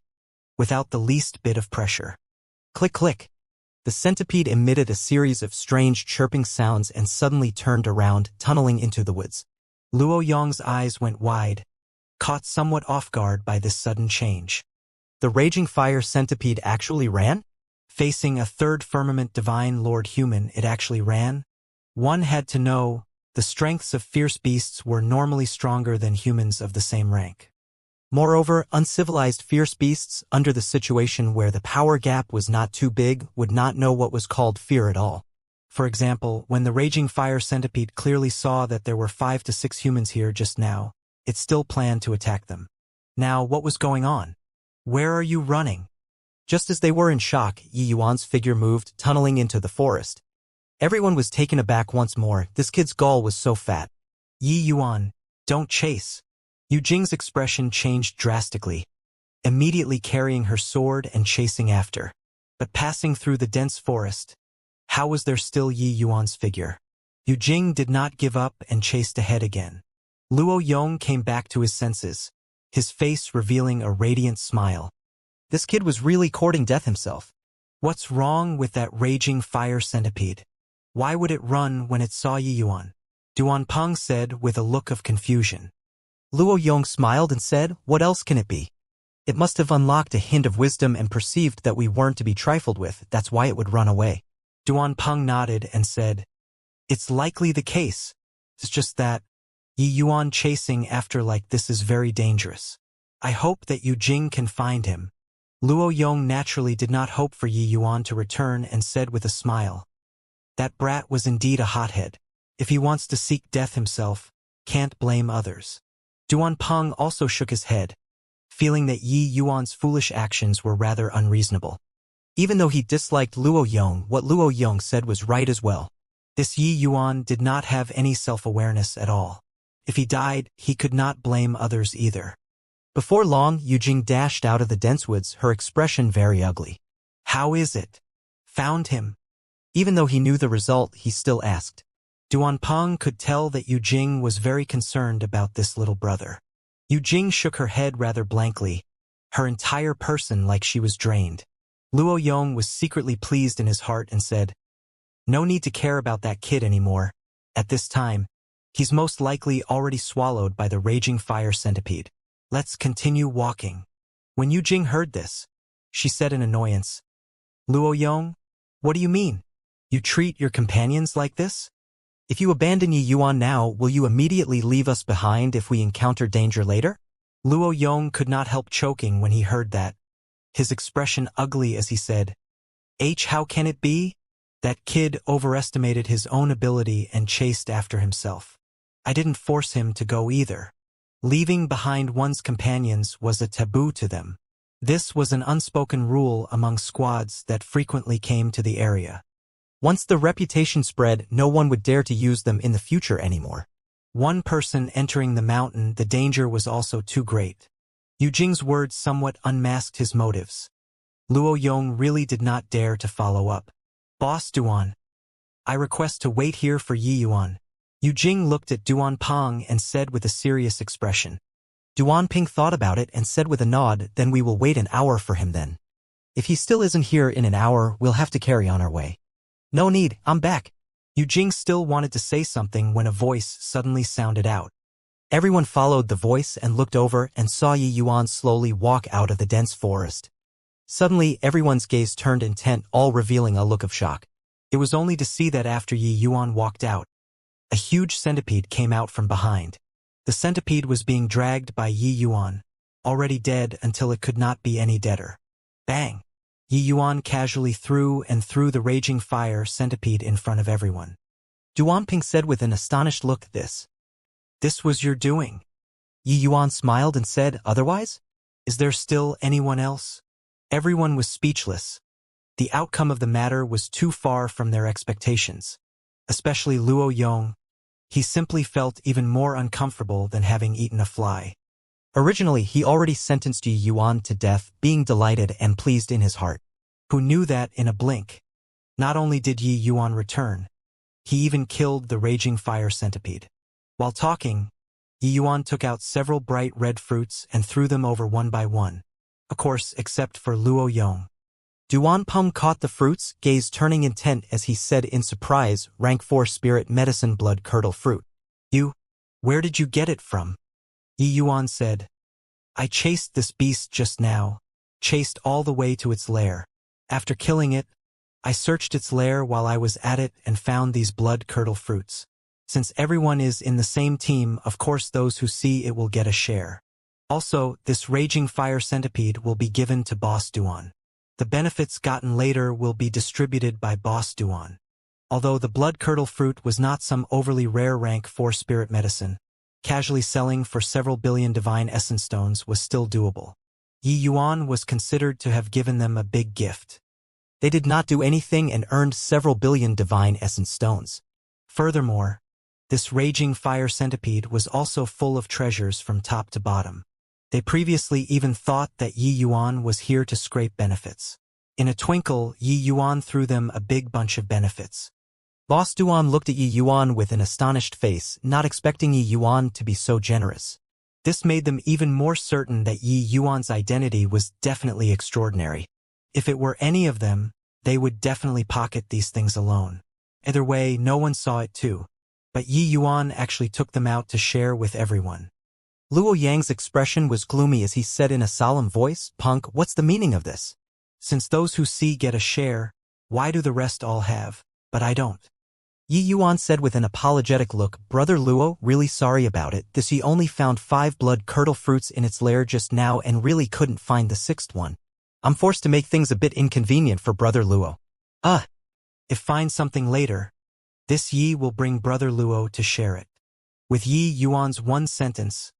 without the least bit of pressure. Click click. The centipede emitted a series of strange chirping sounds and suddenly turned around, tunneling into the woods. Luo Yong's eyes went wide, caught somewhat off guard by this sudden change. The raging fire centipede actually ran? Facing a 3rd Firmament Divine Lord human, it actually ran? One had to know, the strengths of fierce beasts were normally stronger than humans of the same rank. Moreover, uncivilized fierce beasts, under the situation where the power gap was not too big, would not know what was called fear at all. For example, when the raging fire centipede clearly saw that there were 5 to 6 humans here just now, it still planned to attack them. Now, what was going on? Where are you running? Just as they were in shock, Yi Yuan's figure moved, tunneling into the forest. Everyone was taken aback once more. This kid's gall was so fat. Yi Yuan, don't chase. Yu Jing's expression changed drastically, immediately carrying her sword and chasing after. But passing through the dense forest, how was there still Yi Yuan's figure? Yu Jing did not give up and chased ahead again. Luo Yong came back to his senses, his face revealing a radiant smile. This kid was really courting death himself. What's wrong with that raging fire centipede? Why would it run when it saw Yi Yuan? Duan Peng said with a look of confusion. Luo Yong smiled and said, what else can it be? It must have unlocked a hint of wisdom and perceived that we weren't to be trifled with, that's why it would run away. Duan Peng nodded and said, it's likely the case. It's just that Yi Yuan chasing after like this is very dangerous. I hope that Yu Jing can find him. Luo Yong naturally did not hope for Yi Yuan to return and said with a smile, that brat was indeed a hothead. If he wants to seek death himself, can't blame others. Duan Peng also shook his head, feeling that Yi Yuan's foolish actions were rather unreasonable. Even though he disliked Luo Yong, what Luo Yong said was right as well. This Yi Yuan did not have any self-awareness at all. If he died, he could not blame others either. Before long, Yu Jing dashed out of the dense woods, her expression very ugly. How is it? Found him? Even though he knew the result, he still asked. Duan Peng could tell that Yu Jing was very concerned about this little brother. Yu Jing shook her head rather blankly, her entire person like she was drained. Luo Yong was secretly pleased in his heart and said, no need to care about that kid anymore. At this time, he's most likely already swallowed by the raging fire centipede. Let's continue walking. When Yu Jing heard this, she said in annoyance, Luo Yong, what do you mean? You treat your companions like this? If you abandon Yi Yuan now, will you immediately leave us behind if we encounter danger later? Luo Yong could not help choking when he heard that, his expression ugly as he said, how can it be? That kid overestimated his own ability and chased after himself. I didn't force him to go either. Leaving behind one's companions was a taboo to them. This was an unspoken rule among squads that frequently came to the area. Once the reputation spread, no one would dare to use them in the future anymore. One person entering the mountain, the danger was also too great. Yu Jing's words somewhat unmasked his motives. Luo Yong really did not dare to follow up. Boss Duan, I request to wait here for Yi Yuan. Yu Jing looked at Duan Peng and said with a serious expression. Duan Peng thought about it and said with a nod, then we will wait an hour for him then. If he still isn't here in an hour, we'll have to carry on our way. No need, I'm back. Yu Jing still wanted to say something when a voice suddenly sounded out. Everyone followed the voice and looked over and saw Yi Yuan slowly walk out of the dense forest. Suddenly, everyone's gaze turned intent, all revealing a look of shock. It was only to see that after Yi Yuan walked out, a huge centipede came out from behind. The centipede was being dragged by Yi Yuan, already dead until it could not be any deader. Bang! Yi Yuan casually threw the raging fire centipede in front of everyone. Duan Peng said with an astonished look, This was your doing. Yi Yuan smiled and said, otherwise? Is there still anyone else? Everyone was speechless. The outcome of the matter was too far from their expectations. Especially Luo Yong. He simply felt even more uncomfortable than having eaten a fly. Originally, he already sentenced Yi Yuan to death, being delighted and pleased in his heart. Who knew that in a blink? Not only did Yi Yuan return, he even killed the raging fire centipede. While talking, Yi Yuan took out several bright red fruits and threw them over one by one. Of course, except for Luo Yong. Duan Peng caught the fruits, gaze turning intent as he said in surprise, rank 4 spirit medicine blood curdle fruit. Where did you get it from? Yi Yuan said. I chased this beast just now, chased all the way to its lair. After killing it, I searched its lair while I was at it and found these blood curdle fruits. Since everyone is in the same team, of course those who see it will get a share. Also, this raging fire centipede will be given to Boss Duan. The benefits gotten later will be distributed by Boss Duan. Although the blood curdle fruit was not some overly rare rank 4 spirit medicine, casually selling for several billion divine essence stones was still doable. Yi Yuan was considered to have given them a big gift. They did not do anything and earned several billion divine essence stones. Furthermore, this raging fire centipede was also full of treasures from top to bottom. They previously even thought that Yi Yuan was here to scrape benefits. In a twinkle, Yi Yuan threw them a big bunch of benefits. Boss Duan looked at Yi Yuan with an astonished face, not expecting Yi Yuan to be so generous. This made them even more certain that Yi Yuan's identity was definitely extraordinary. If it were any of them, they would definitely pocket these things alone. Either way, no one saw it too. But Yi Yuan actually took them out to share with everyone. Luo Yang's expression was gloomy as he said in a solemn voice, Punk, what's the meaning of this? Since those who see get a share, why do the rest all have, but I don't? Yi Yuan said with an apologetic look, Brother Luo, really sorry about it. He only found 5 blood curdle fruits in its lair just now and really couldn't find the 6th one. I'm forced to make things a bit inconvenient for Brother Luo. If find something later, this Yi will bring Brother Luo to share it. With Yi Yuan's one sentence,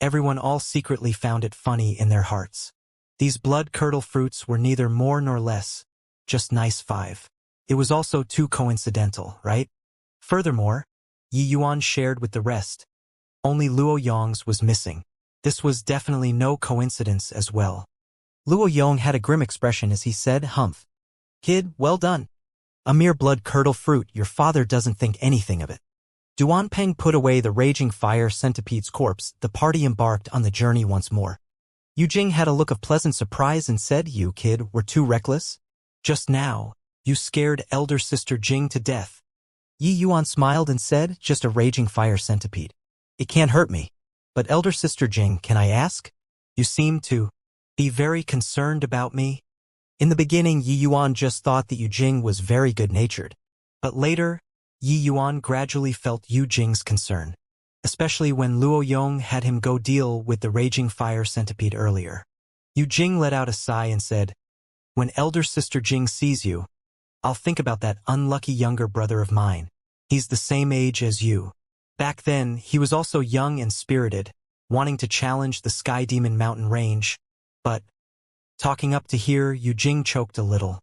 everyone all secretly found it funny in their hearts. These blood curdle fruits were neither more nor less, just nice 5. It was also too coincidental, right? Furthermore, Yi Yuan shared with the rest. Only Luo Yong's was missing. This was definitely no coincidence as well. Luo Yong had a grim expression as he said, Humph. Kid, well done. A mere blood curdle fruit, your father doesn't think anything of it. Duan Peng put away the raging fire centipede's corpse. The party embarked on the journey once more. Yu Jing had a look of pleasant surprise and said, You, kid, were too reckless. Just now, you scared elder sister Jing to death. Yi Yuan smiled and said, Just a raging fire centipede. It can't hurt me. But elder sister Jing, can I ask? You seem to be very concerned about me. In the beginning, Yi Yuan just thought that Yu Jing was very good-natured. But later, Yi Yuan gradually felt Yu Jing's concern, especially when Luo Yong had him go deal with the raging fire centipede earlier. Yu Jing let out a sigh and said, When elder sister Jing sees you, I'll think about that unlucky younger brother of mine. He's the same age as you. Back then, he was also young and spirited, wanting to challenge the Sky Demon Mountain range. But, talking up to here, Yu Jing choked a little.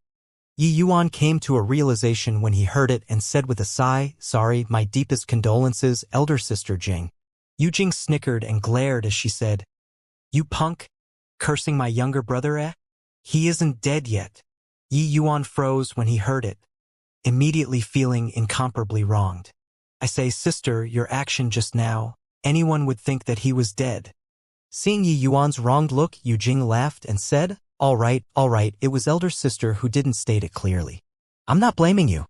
Yi Yuan came to a realization when he heard it and said with a sigh, Sorry, my deepest condolences, elder sister Jing. Yu Jing snickered and glared as she said, You punk? Cursing my younger brother, eh? He isn't dead yet. Yi Yuan froze when he heard it, immediately feeling incomparably wronged. I say, sister, your action just now, anyone would think that he was dead. Seeing Yi Yuan's wronged look, Yu Jing laughed and said, all right, it was elder sister who didn't state it clearly. I'm not blaming you.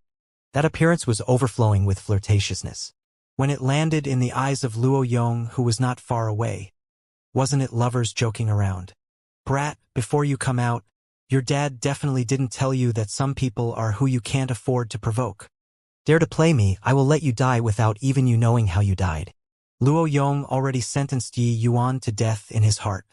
That appearance was overflowing with flirtatiousness. When it landed in the eyes of Luo Yong, who was not far away, wasn't it lovers joking around? Brat, before you come out, your dad definitely didn't tell you that some people are who you can't afford to provoke. Dare to play me, I will let you die without even you knowing how you died. Luo Yong already sentenced Yi Yuan to death in his heart.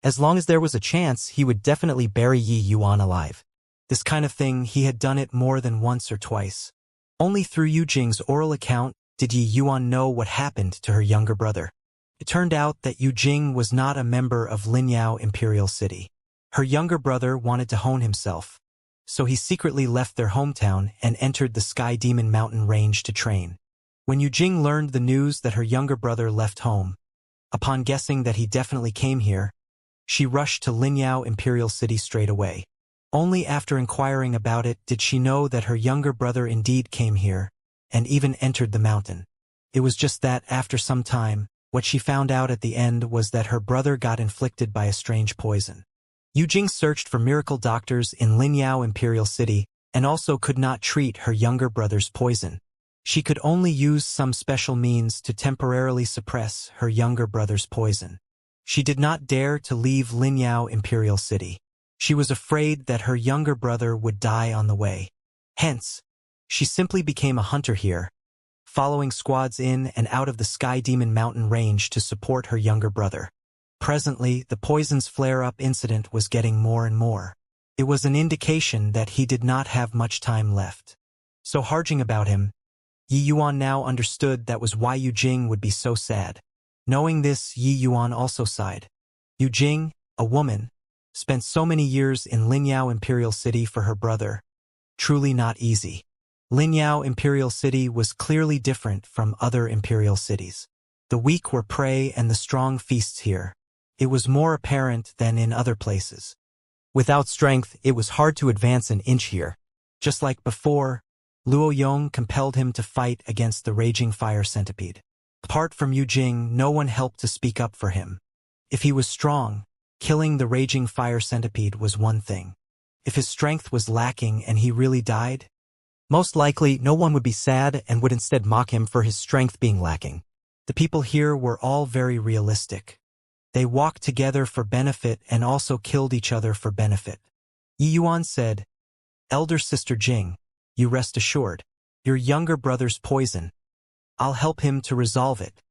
As long as there was a chance, he would definitely bury Yi Yuan alive. This kind of thing, he had done it more than once or twice. Only through Yu Jing's oral account did Yi Yuan know what happened to her younger brother. It turned out that Yu Jing was not a member of Linyao Imperial City. Her younger brother wanted to hone himself, so he secretly left their hometown and entered the Sky Demon Mountain range to train. When Yu Jing learned the news that her younger brother left home, Upon guessing that he definitely came here, she rushed to Linyao Imperial City straight away. Only after inquiring about it did she know that her younger brother indeed came here, and even entered the mountain. It was just that, after some time, what she found out at the end was that her brother got inflicted by a strange poison. Yujing searched for miracle doctors in Linyao Imperial City, and also could not treat her younger brother's poison. She could only use some special means to temporarily suppress her younger brother's poison. She did not dare to leave Linyao Imperial City. She was afraid that her younger brother would die on the way. Hence, she simply became a hunter here, following squads in and out of the Sky Demon Mountain range to support her younger brother. Presently, the poison's flare-up incident was getting more and more. It was an indication that he did not have much time left. So harging about him, Yi Yuan now understood that was why Yujing would be so sad. Knowing this, Yi Yuan also sighed. Yujing, a woman, spent so many years in Linyao Imperial City for her brother. Truly not easy. Linyao Imperial City was clearly different from other imperial cities. The weak were prey and the strong feasts here. It was more apparent than in other places. Without strength, it was hard to advance an inch here. Just like before, Luo Yong compelled him to fight against the raging fire centipede. Apart from Yujing, no one helped to speak up for him. If he was strong, killing the raging fire centipede was one thing. If his strength was lacking and he really died, most likely no one would be sad and would instead mock him for his strength being lacking. The people here were all very realistic. They walked together for benefit and also killed each other for benefit. Yi Yuan said, "Elder Sister Jing, you rest assured. Your younger brother's poison. I'll help him to resolve it.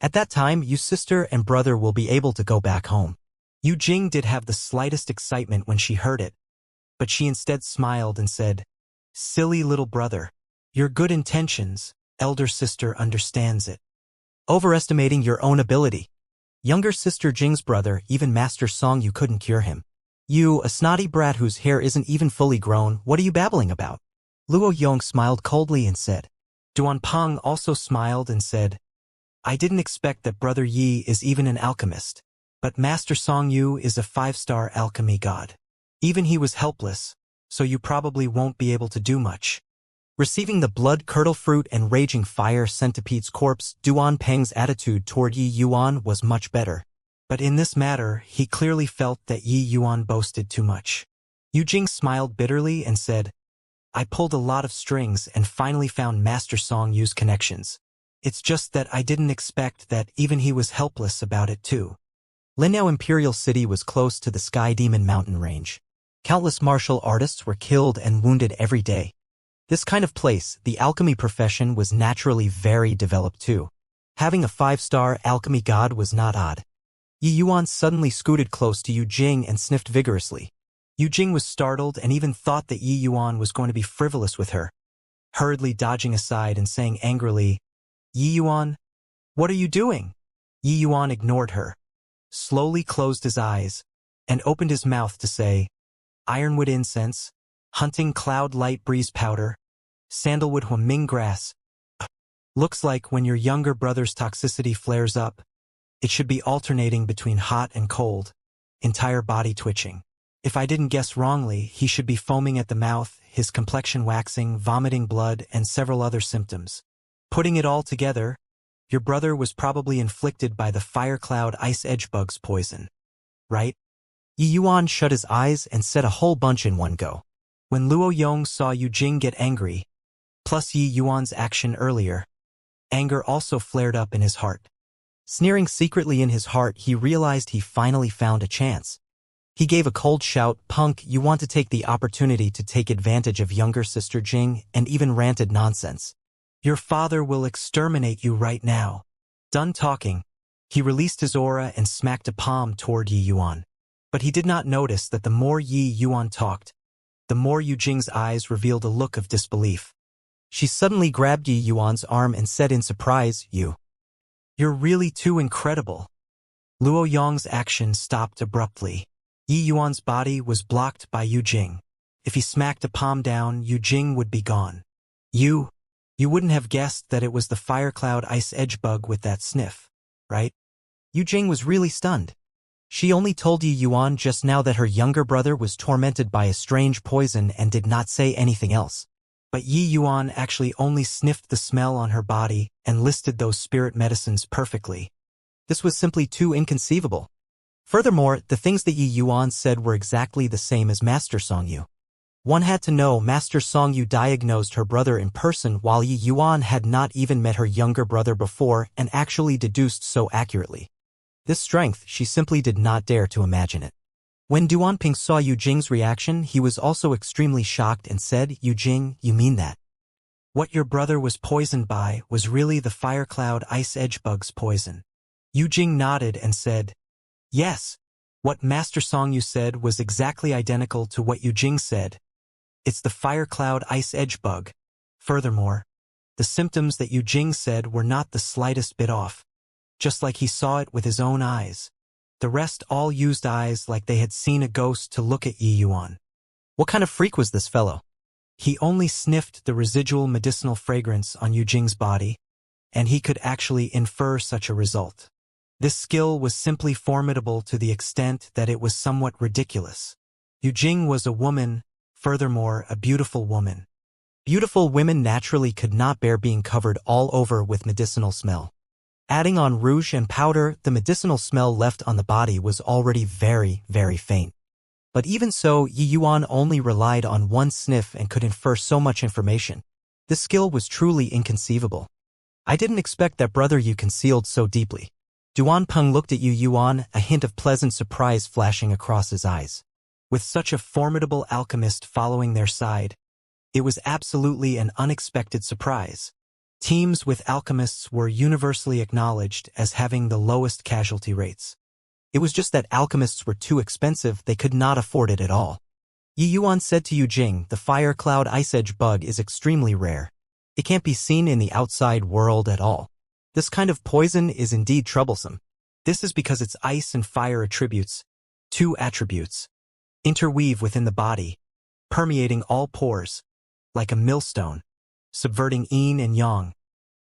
At that time, you sister and brother will be able to go back home." Yu Jing did have the slightest excitement when she heard it, but she instead smiled and said, "Silly little brother. Your good intentions, elder sister understands it. Overestimating your own ability. Younger sister Jing's brother, even Master Song, you couldn't cure him. You, a snotty brat whose hair isn't even fully grown, what are you babbling about?" Luo Yong smiled coldly and said. Duan Peng also smiled and said, "I didn't expect that Brother Yi is even an alchemist. But Master Song Yu is a 5-star alchemy god. Even he was helpless, so you probably won't be able to do much." Receiving the blood curdle fruit and raging fire centipede's corpse, Duan Peng's attitude toward Yi Yuan was much better. But in this matter, he clearly felt that Yi Yuan boasted too much. Yu Jing smiled bitterly and said, "I pulled a lot of strings and finally found Master Song Yu's connections. It's just that I didn't expect that even he was helpless about it too." Linyao Imperial City was close to the Sky Demon Mountain range. Countless martial artists were killed and wounded every day. This kind of place, the alchemy profession was naturally very developed too. Having a 5-star alchemy god was not odd. Yi Yuan suddenly scooted close to Yu Jing and sniffed vigorously. Yu Jing was startled and even thought that Yi Yuan was going to be frivolous with her. Hurriedly dodging aside and saying angrily, "Yi Yuan, what are you doing?" Yi Yuan ignored her, slowly closed his eyes, and opened his mouth to say, "Ironwood incense, hunting cloud light breeze powder, sandalwood huaming grass. Looks like when your younger brother's toxicity flares up, it should be alternating between hot and cold, entire body twitching. If I didn't guess wrongly, he should be foaming at the mouth, his complexion waxing, vomiting blood, and several other symptoms. Putting it all together, your brother was probably inflicted by the fire cloud ice edge bug's poison. Right?" Yi Yuan shut his eyes and said a whole bunch in one go. When Luo Yong saw Yu Jing get angry, plus Yi Yuan's action earlier, anger also flared up in his heart. Sneering secretly in his heart, he realized he finally found a chance. He gave a cold shout, "Punk, you want to take the opportunity to take advantage of younger sister Jing," and even ranted nonsense. "Your father will exterminate you right now." Done talking, he released his aura and smacked a palm toward Yi Yuan. But he did not notice that the more Yi Yuan talked, the more Yu Jing's eyes revealed a look of disbelief. She suddenly grabbed Yi Yuan's arm and said in surprise, You're really too incredible." Luo Yong's action stopped abruptly. Yi Yuan's body was blocked by Yu Jing. If he smacked a palm down, Yu Jing would be gone. You wouldn't have guessed that it was the fire cloud ice edge bug with that sniff, right?" Yu Jing was really stunned. She only told Yi Yuan just now that her younger brother was tormented by a strange poison and did not say anything else. But Yi Yuan actually only sniffed the smell on her body and listed those spirit medicines perfectly. This was simply too inconceivable. Furthermore, the things that Yi Yuan said were exactly the same as Master Songyu. One had to know Master Songyu diagnosed her brother in person while Yi Yuan had not even met her younger brother before and actually deduced so accurately. This strength, she simply did not dare to imagine it. When Duanping saw Yu Jing's reaction, he was also extremely shocked and said, "Yu Jing, you mean that? What your brother was poisoned by was really the fire cloud ice edge bug's poison?" Yu Jing nodded and said, "Yes. What Master Songyu said was exactly identical to what Yu Jing said. It's the fire cloud ice edge bug. Furthermore, the symptoms that Yu Jing said were not the slightest bit off. Just like he saw it with his own eyes. The rest all used eyes like they had seen a ghost to look at Yi Yuan. What kind of freak was this fellow? He only sniffed the residual medicinal fragrance on Yu Jing's body, and he could actually infer such a result. This skill was simply formidable to the extent that it was somewhat ridiculous. Yu Jing was a woman, furthermore a beautiful woman. Beautiful women naturally could not bear being covered all over with medicinal smell. Adding on rouge and powder, the medicinal smell left on the body was already very, very faint. But even so, Yi Yuan only relied on one sniff and could infer so much information. This skill was truly inconceivable. I didn't expect that brother Yu concealed so deeply. Duanpeng looked at Yu Yuan, a hint of pleasant surprise flashing across his eyes. With such a formidable alchemist following their side, it was absolutely an unexpected surprise. Teams with alchemists were universally acknowledged as having the lowest casualty rates. It was just that alchemists were too expensive, they could not afford it at all. Yi Yuan said to Yu Jing, "The fire cloud ice edge bug is extremely rare. It can't be seen in the outside world at all. This kind of poison is indeed troublesome. This is because its ice and fire attributes, two attributes, interweave within the body, permeating all pores, like a millstone, subverting yin and yang,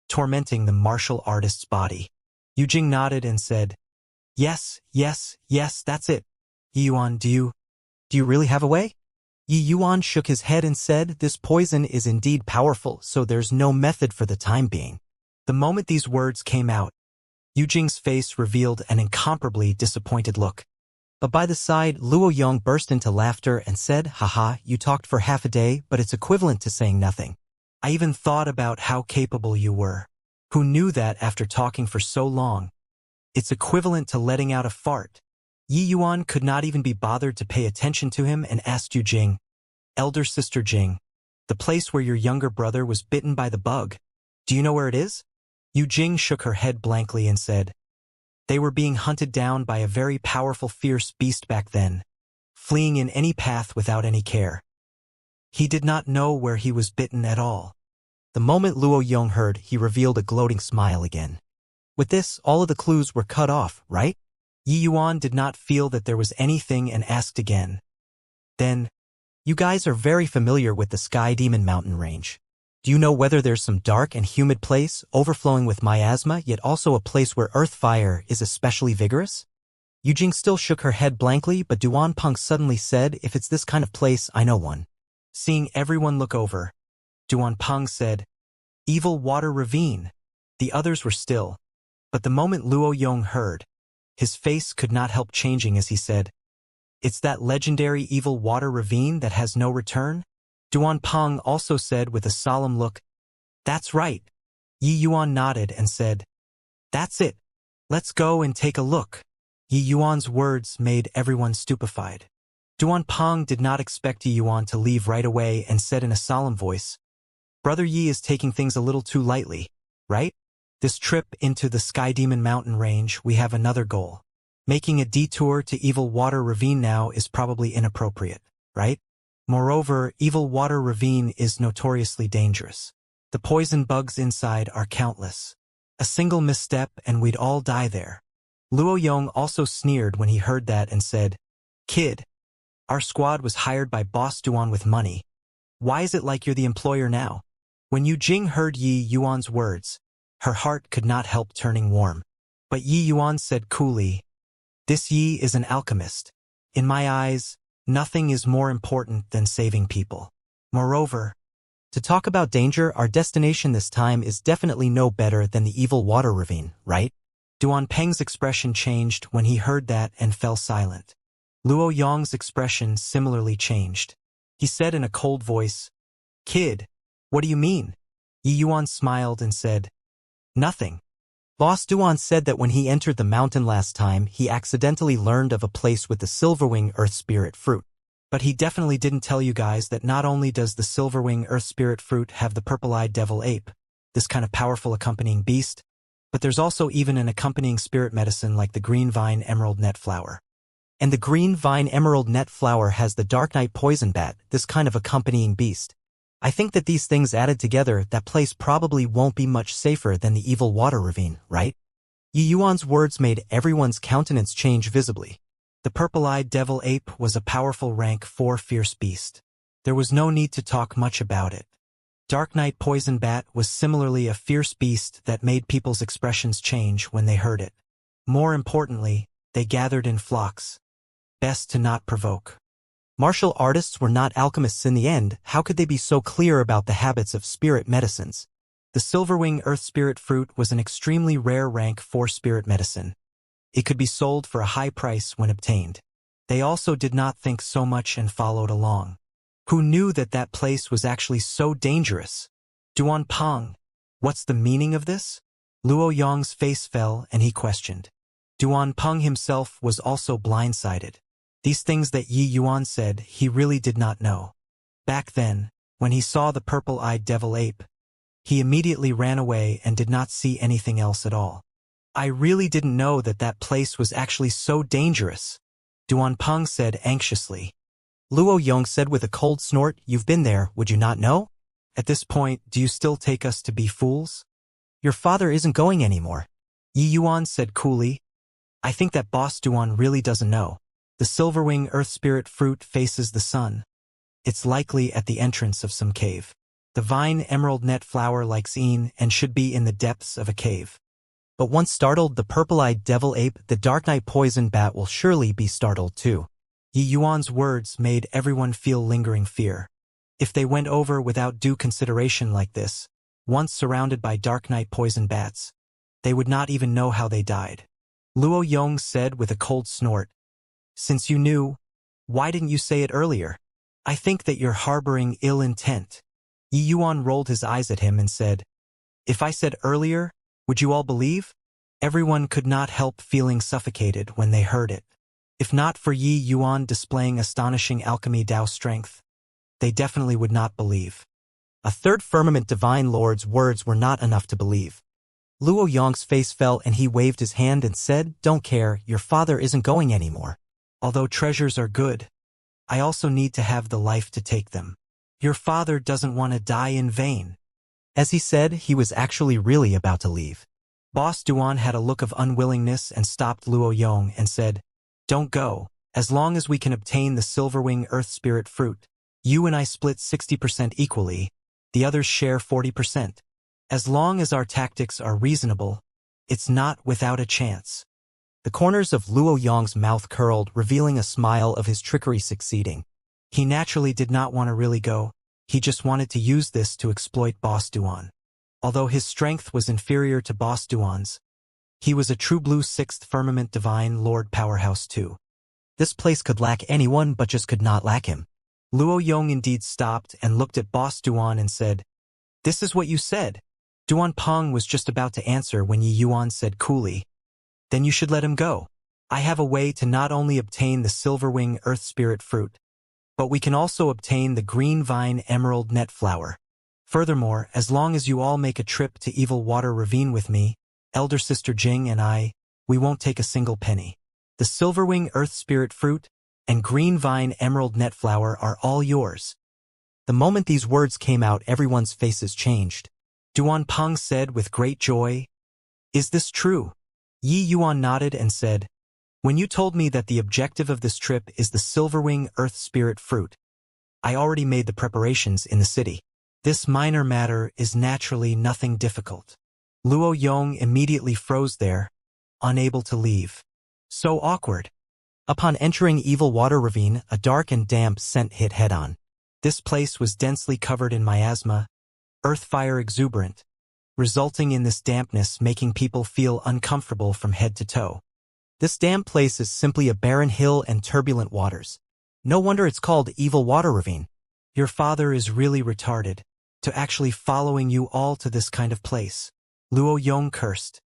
tormenting the martial artist's body." Yu Jing nodded and said, Yes, that's it. Yi Yuan, do you really have a way?" Yi Yuan shook his head and said, "This poison is indeed powerful, so there's no method for the time being." The moment these words came out, Yu Jing's face revealed an incomparably disappointed look. But by the side, Luo Yong burst into laughter and said, "Haha, you talked for half a day, but it's equivalent to saying nothing. I even thought about how capable you were. Who knew that after talking for so long? It's equivalent to letting out a fart." Yi Yuan could not even be bothered to pay attention to him and asked Yu Jing, "Elder sister Jing, the place where your younger brother was bitten by the bug, do you know where it is?" Yu Jing shook her head blankly and said, "They were being hunted down by a very powerful fierce beast back then, fleeing in any path without any care. He did not know where he was bitten at all." The moment Luo Yong heard, he revealed a gloating smile again. With this, all of the clues were cut off, right? Yi Yuan did not feel that there was anything and asked again. "Then, you guys are very familiar with the Sky Demon Mountain range. Do you know whether there's some dark and humid place, overflowing with miasma, yet also a place where earth fire is especially vigorous?" Yu Jing still shook her head blankly, but Duanpeng suddenly said, "If it's this kind of place, I know one." Seeing everyone look over, Duanpeng said, "Evil Water Ravine." The others were still, but the moment Luo Yong heard, his face could not help changing as he said, "It's that legendary Evil Water Ravine that has no return?" Duanpeng also said with a solemn look, "That's right." Yi Yuan nodded and said, "That's it. Let's go and take a look." Yi Yuan's words made everyone stupefied. Duanpeng did not expect Yi Yuan to leave right away and said in a solemn voice, "Brother Yi is taking things a little too lightly, right? This trip into the Sky Demon Mountain range, we have another goal. Making a detour to Evil Water Ravine now is probably inappropriate, right? Moreover, Evil Water Ravine is notoriously dangerous. The poison bugs inside are countless. A single misstep and we'd all die there." Luo Yong also sneered when he heard that and said, "Kid, our squad was hired by Boss Duan with money. Why is it like you're the employer now?" When Yu Jing heard Yi Yuan's words, her heart could not help turning warm. But Yi Yuan said coolly, "This Yi is an alchemist. In my eyes, nothing is more important than saving people. Moreover, to talk about danger, our destination this time is definitely no better than the evil water ravine, right?" Duan Peng's expression changed when he heard that and fell silent. Luo Yong's expression similarly changed. He said in a cold voice, "Kid, what do you mean?" Yi Yuan smiled and said, "Nothing." Boss Duan said that when he entered the mountain last time, he accidentally learned of a place with the Silverwing Earth Spirit fruit. But he definitely didn't tell you guys that not only does the Silverwing Earth Spirit fruit have the purple-eyed devil ape, this kind of powerful accompanying beast, but there's also even an accompanying spirit medicine like the green vine emerald net flower. And the green vine emerald net flower has the dark night poison bat, this kind of accompanying beast. I think that these things added together, that place probably won't be much safer than the evil water ravine, right? Yi Yuan's words made everyone's countenance change visibly. The purple-eyed devil ape was a powerful rank 4 fierce beast. There was no need to talk much about it. Dark Night Poison Bat was similarly a fierce beast that made people's expressions change when they heard it. More importantly, they gathered in flocks. Best to not provoke. Martial artists were not alchemists in the end. How could they be so clear about the habits of spirit medicines? The Silverwing Earth Spirit Fruit was an extremely rare rank 4 spirit medicine. It could be sold for a high price when obtained. They also did not think so much and followed along. Who knew that that place was actually so dangerous? Duan Peng, what's the meaning of this? Luo Yong's face fell and he questioned. Duan Peng himself was also blindsided. These things that Yi Yuan said, he really did not know. Back then, when he saw the purple-eyed devil ape, he immediately ran away and did not see anything else at all. I really didn't know that that place was actually so dangerous, Duan Peng said anxiously. Luo Yong said with a cold snort, "You've been there, would you not know? At this point, do you still take us to be fools? Your father isn't going anymore." Yi Yuan said coolly, "I think that Boss Duan really doesn't know. The Silverwing Earth Spirit Fruit faces the sun. It's likely at the entrance of some cave. The vine emerald net flower likes Een and should be in the depths of a cave. But once startled, the purple-eyed devil ape, the dark night poison bat will surely be startled too." Yi Yuan's words made everyone feel lingering fear. If they went over without due consideration like this, once surrounded by dark night poison bats, they would not even know how they died. Luo Yong said with a cold snort, "Since you knew, why didn't you say it earlier? I think that you're harboring ill intent." Yi Yuan rolled his eyes at him and said, "If I said earlier, would you all believe?" Everyone could not help feeling suffocated when they heard it. If not for Yi Yuan displaying astonishing alchemy Dao strength, they definitely would not believe. A third firmament divine lord's words were not enough to believe. Luo Yong's face fell and he waved his hand and said, "Don't care, your father isn't going anymore. Although treasures are good, I also need to have the life to take them. Your father doesn't want to die in vain." As he said, he was actually really about to leave. Boss Duan had a look of unwillingness and stopped Luo Yong and said, "Don't go. As long as we can obtain the Silverwing Earth Spirit Fruit, you and I split 60% equally, the others share 40%. As long as our tactics are reasonable, it's not without a chance." The corners of Luo Yong's mouth curled, revealing a smile of his trickery succeeding. He naturally did not want to really go, he just wanted to use this to exploit Boss Duan. Although his strength was inferior to Boss Duan's, he was a true blue 6th firmament divine lord powerhouse too. This place could lack anyone but just could not lack him. Luo Yong indeed stopped and looked at Boss Duan and said, "This is what you said." Duan Peng was just about to answer when Yi Yuan said coolly, "Then you should let him go. I have a way to not only obtain the Silverwing Earth Spirit Fruit, but we can also obtain the green vine emerald net flower. Furthermore, as long as you all make a trip to Evil Water Ravine with me, Elder Sister Jing and I, we won't take a single penny. The Silverwing Earth Spirit Fruit and green vine emerald net flower are all yours." The moment these words came out, everyone's faces changed. Duan Peng said with great joy, "Is this true?" Yi Yuan nodded and said, "When you told me that the objective of this trip is the Silverwing Earth Spirit Fruit, I already made the preparations in the city. This minor matter is naturally nothing difficult." Luo Yong immediately froze there. unable to leave. So awkward. Upon entering Evil Water Ravine, a dark and damp scent hit head-on. This place was densely covered in miasma, earth fire exuberant, resulting in this dampness making people feel uncomfortable from head to toe. This damp place is simply a barren hill and turbulent waters. No wonder it's called Evil Water Ravine. Your father is really retarded, to actually following you all to this kind of place. Luo Yong cursed.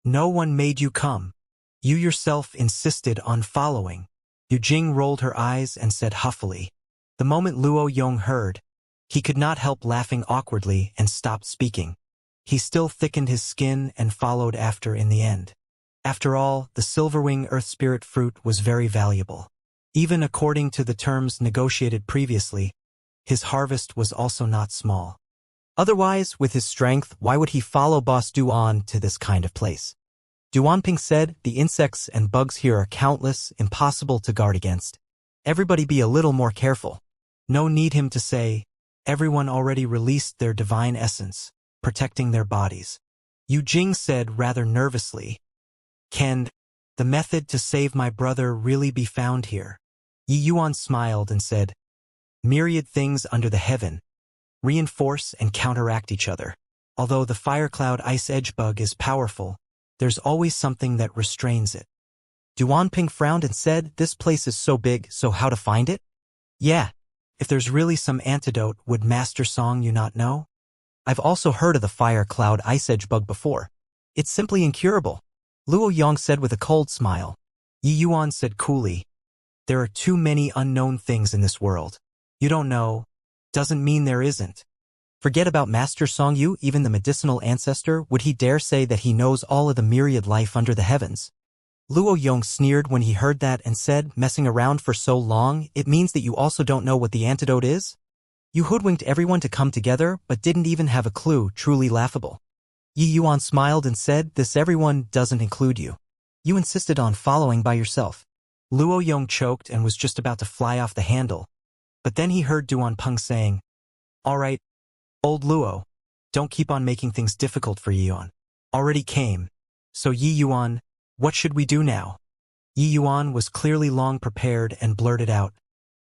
No one made you come. You yourself insisted on following. Yu Jing rolled her eyes and said huffily. The moment Luo Yong heard, he could not help laughing awkwardly and stopped speaking. He still thickened his skin and followed after in the end. After all, the Silverwing Earth Spirit fruit was very valuable. Even according to the terms negotiated previously, his harvest was also not small. Otherwise, with his strength, why would he follow Boss Duan to this kind of place? Duanping said, the insects and bugs here are countless, impossible to guard against. Everybody be a little more careful. No need him to say, everyone already released their divine essence, protecting their bodies. Yu Jing said rather nervously, can the method to save my brother really be found here? Yi Yuan smiled and said, myriad things under the heaven reinforce and counteract each other. Although the fire cloud ice edge bug is powerful, there's always something that restrains it. Duanping frowned and said, this place is so big, so how to find it? Yeah, if there's really some antidote, would Master Song you not know? I've also heard of the fire cloud ice edge bug before. It's simply incurable. Luo Yong said with a cold smile. Yi Yuan said coolly, there are too many unknown things in this world. You don't know, doesn't mean there isn't. Forget about Master Song Yu, even the medicinal ancestor, would he dare say that he knows all of the myriad life under the heavens? Luo Yong sneered when he heard that and said, messing around for so long, it means that you also don't know what the antidote is? You hoodwinked everyone to come together, but didn't even have a clue, truly laughable. Yi Yuan smiled and said, this everyone doesn't include you. You insisted on following by yourself. Luo Yong choked and was just about to fly off the handle. But then he heard Duanping saying, all right, old Luo, don't keep on making things difficult for Yi Yuan. Already came. So Yi Yuan, what should we do now? Yi Yuan was clearly long prepared and blurted out.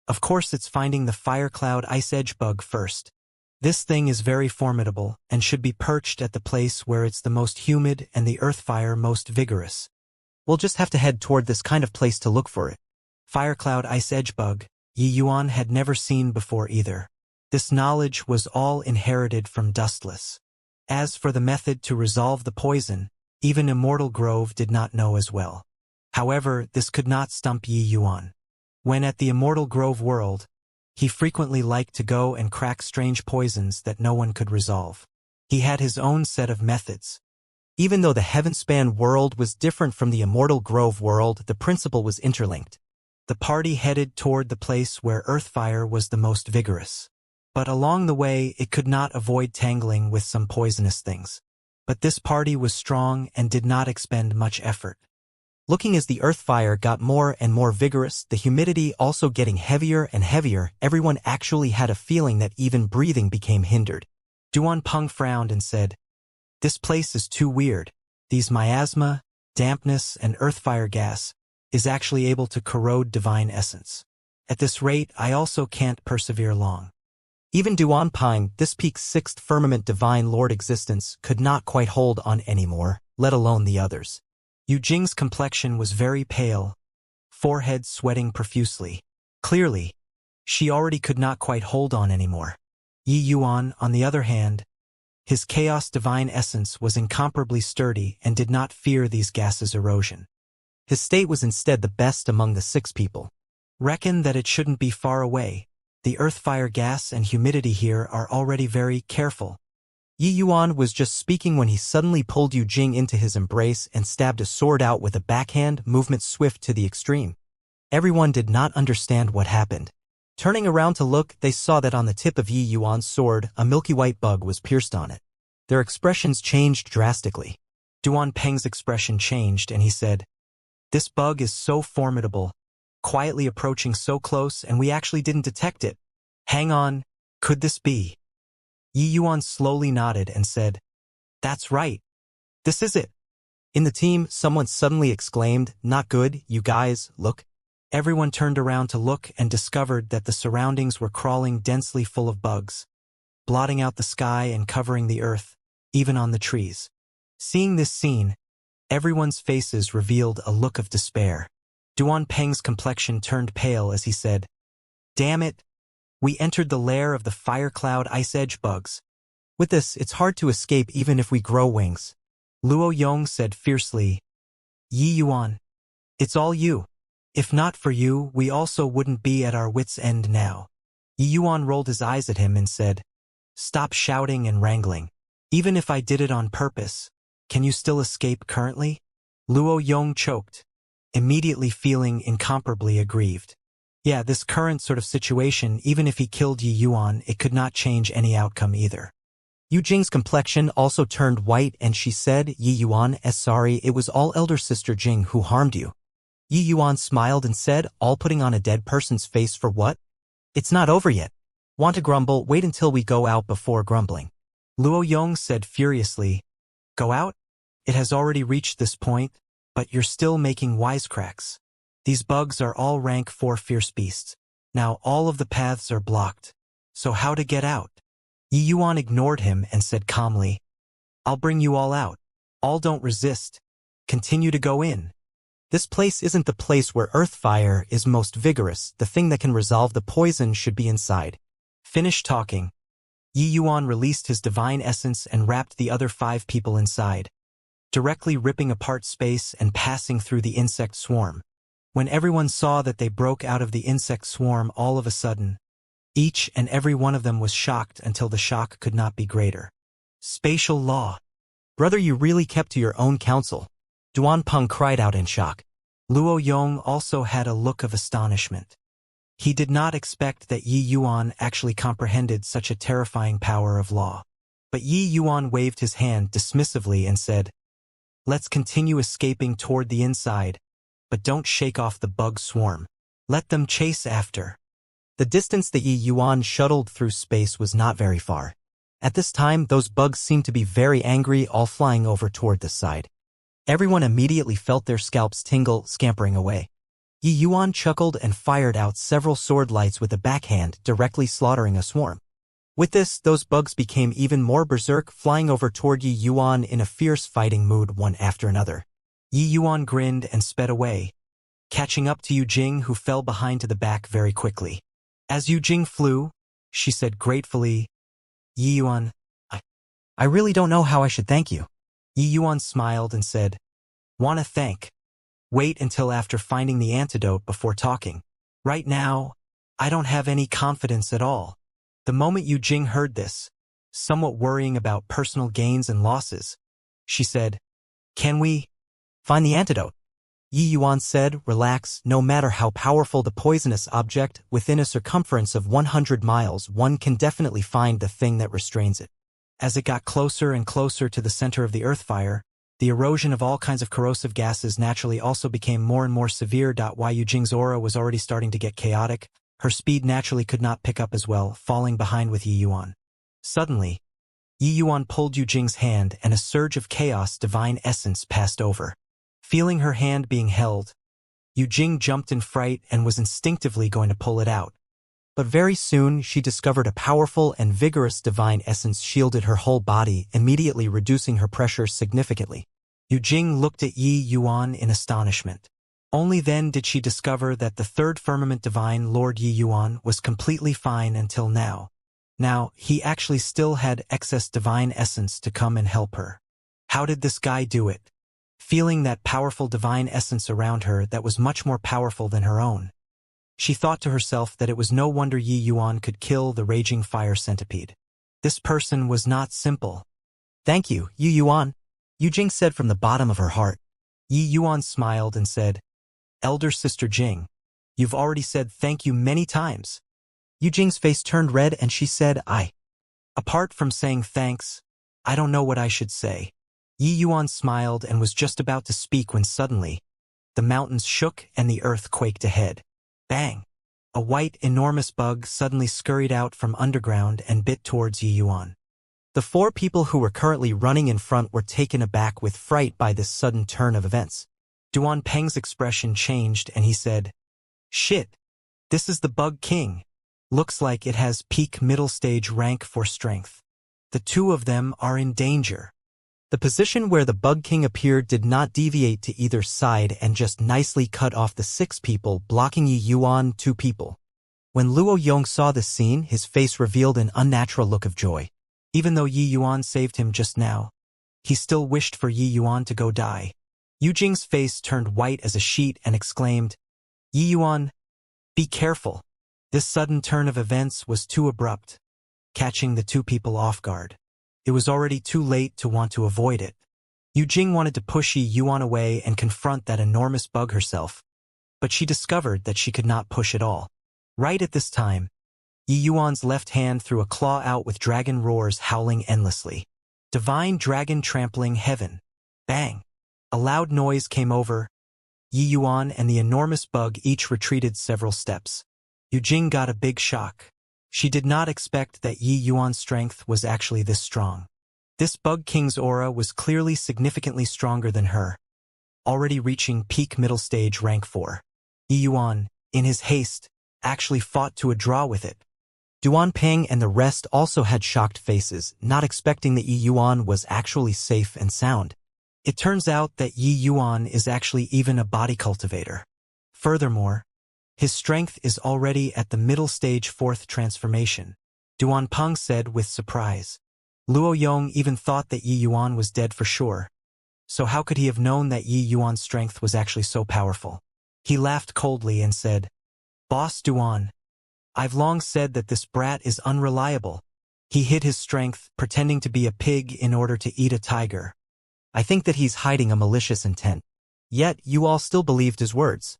Of course it's finding the fire cloud ice edge bug first. This thing is very formidable and should be perched at the place where it's the most humid and the earth fire most vigorous. We'll just have to head toward this kind of place to look for it. Fire cloud ice edge bug, Yi Yuan had never seen before either. This knowledge was all inherited from Dustless. As for the method to resolve the poison, even Immortal Grove did not know as well. However, this could not stump Yi Yuan. When at the Immortal Grove world, he frequently liked to go and crack strange poisons that no one could resolve. He had his own set of methods. Even though the Heavenspan world was different from the Immortal Grove world, the principle was interlinked. The party headed toward the place where Earthfire was the most vigorous. But along the way, it could not avoid tangling with some poisonous things. But this party was strong and did not expend much effort. Looking as the earth fire got more and more vigorous, the humidity also getting heavier and heavier, everyone actually had a feeling that even breathing became hindered. Duanping frowned and said, this place is too weird. These miasma, dampness, and earth fire gas is actually able to corrode divine essence. At this rate, I also can't persevere long. Even Duanping, this peak's sixth firmament divine lord existence, could not quite hold on anymore, let alone the others. Yu Jing's complexion was very pale, forehead sweating profusely. Clearly, she already could not quite hold on anymore. Yi Yuan, on the other hand, his chaos divine essence was incomparably sturdy and did not fear these gases' erosion. His state was instead the best among the six people. Reckon that it shouldn't be far away. The earth fire gas and humidity here are already very careful. Yi Yuan was just speaking when he suddenly pulled Yu Jing into his embrace and stabbed a sword out with a backhand movement swift to the extreme. Everyone did not understand what happened. Turning around to look, they saw that on the tip of Yi Yuan's sword, a milky white bug was pierced on it. Their expressions changed drastically. Duanping's expression changed and he said, this bug is so formidable, quietly approaching so close, and we actually didn't detect it. Hang on, could this be? Yi Yuan slowly nodded and said, that's right. This is it. In the team, someone suddenly exclaimed, "Not good, you guys, look." Everyone turned around to look and discovered that the surroundings were crawling densely full of bugs, blotting out the sky and covering the earth, even on the trees. Seeing this scene, everyone's faces revealed a look of despair. Duan Peng's complexion turned pale as he said, "Damn it! We entered the lair of the fire cloud ice edge bugs. With this, it's hard to escape even if we grow wings." Luo Yong said fiercely, "Yi Yuan, it's all you. If not for you, we also wouldn't be at our wits' end now." Yi Yuan rolled his eyes at him and said, "Stop shouting and wrangling. Even if I did it on purpose, can you still escape currently?" Luo Yong choked, immediately feeling incomparably aggrieved. Yeah, this current sort of situation, even if he killed Yi Yuan, it could not change any outcome either. Yu Jing's complexion also turned white and she said, "Yi Yuan, sorry, it was all elder sister Jing who harmed you." Yi Yuan smiled and said, "All putting on a dead person's face for what? It's not over yet. Want to grumble? Wait until we go out before grumbling." Luo Yong said furiously, "Go out? It has already reached this point, but you're still making wisecracks. These bugs are all rank 4 fierce beasts. Now all of the paths are blocked. So how to get out?" Yi Yuan ignored him and said calmly, "I'll bring you all out. All don't resist. Continue to go in. This place isn't the place where earth fire is most vigorous. The thing that can resolve the poison should be inside." Finished talking, Yi Yuan released his divine essence and wrapped the other 5 people inside, directly ripping apart space and passing through the insect swarm. When everyone saw that they broke out of the insect swarm all of a sudden, each and every one of them was shocked until the shock could not be greater. "Spatial law. Brother, you really kept to your own counsel." Duan Peng cried out in shock. Luo Yong also had a look of astonishment. He did not expect that Yi Yuan actually comprehended such a terrifying power of law. But Yi Yuan waved his hand dismissively and said, "Let's continue escaping toward the inside, but don't shake off the bug swarm. Let them chase after." The distance that Yi Yuan shuttled through space was not very far. At this time, those bugs seemed to be very angry, all flying over toward the side. Everyone immediately felt their scalps tingle, scampering away. Yi Yuan chuckled and fired out several sword lights with a backhand, directly slaughtering a swarm. With this, those bugs became even more berserk, flying over toward Yi Yuan in a fierce fighting mood one after another. Yi Yuan grinned and sped away, catching up to Yu Jing, who fell behind to the back very quickly. As Yu Jing flew, she said gratefully, "Yi Yuan, I really don't know how I should thank you." Yi Yuan smiled and said, "Wanna thank? Wait until after finding the antidote before talking. Right now, I don't have any confidence at all." The moment Yu Jing heard this, somewhat worrying about personal gains and losses, she said, "Can we find the antidote?" Yi Yuan said, "Relax, no matter how powerful the poisonous object, within a circumference of 100 miles, one can definitely find the thing that restrains it." As it got closer and closer to the center of the earth fire, the erosion of all kinds of corrosive gases naturally also became more and more severe. While Yu Jing's aura was already starting to get chaotic, her speed naturally could not pick up as well, falling behind with Yi Yuan. Suddenly, Yi Yuan pulled Yu Jing's hand and a surge of chaos divine essence passed over. Feeling her hand being held, Yu Jing jumped in fright and was instinctively going to pull it out. But very soon she discovered a powerful and vigorous divine essence shielded her whole body, immediately reducing her pressure significantly. Yu Jing looked at Yi Yuan in astonishment. Only then did she discover that the third firmament divine Lord Yi Yuan was completely fine until now. Now, he actually still had excess divine essence to come and help her. How did this guy do it? Feeling that powerful divine essence around her that was much more powerful than her own, she thought to herself that it was no wonder Yi Yuan could kill the raging fire centipede. This person was not simple. "Thank you, Yi Yuan," Yu Jing said from the bottom of her heart. Yi Yuan smiled and said, "Elder Sister Jing, you've already said thank you many times." Yu Jing's face turned red and she said, Apart from saying thanks, I don't know what I should say." Yi Yuan smiled and was just about to speak when suddenly, the mountains shook and the earth quaked ahead. Bang! A white, enormous bug suddenly scurried out from underground and bit towards Yi Yuan. The four people who were currently running in front were taken aback with fright by this sudden turn of events. Duan Peng's expression changed and he said, "Shit, this is the Bug King. Looks like it has peak middle stage rank for strength. The two of them are in danger." The position where the Bug King appeared did not deviate to either side and just nicely cut off the 6 people blocking Yi Yuan 2 people. When Luo Yong saw this scene, his face revealed an unnatural look of joy. Even though Yi Yuan saved him just now, he still wished for Yi Yuan to go die. Yu Jing's face turned white as a sheet and exclaimed, "Yi Yuan, be careful." This sudden turn of events was too abrupt, catching the 2 people off guard. It was already too late to want to avoid it. Yu Jing wanted to push Yi Yuan away and confront that enormous bug herself, but she discovered that she could not push at all. Right at this time, Yi Yuan's left hand threw a claw out with dragon roars howling endlessly. Divine dragon trampling heaven. Bang! A loud noise came over. Yi Yuan and the enormous bug each retreated several steps. Yu Jing got a big shock. She did not expect that Yi Yuan's strength was actually this strong. This Bug King's aura was clearly significantly stronger than her, already reaching peak middle stage rank 4. Yi Yuan, in his haste, actually fought to a draw with it. Duan Peng and the rest also had shocked faces, not expecting that Yi Yuan was actually safe and sound. It turns out that Yi Yuan is actually even a body cultivator. Furthermore, his strength is already at the middle stage 4th transformation, Duan Peng said with surprise. Luo Yong even thought that Yi Yuan was dead for sure. So how could he have known that Yi Yuan's strength was actually so powerful? He laughed coldly and said, "Boss Duan, I've long said that this brat is unreliable. He hid his strength, pretending to be a pig in order to eat a tiger. I think that he's hiding a malicious intent. Yet you all still believed his words."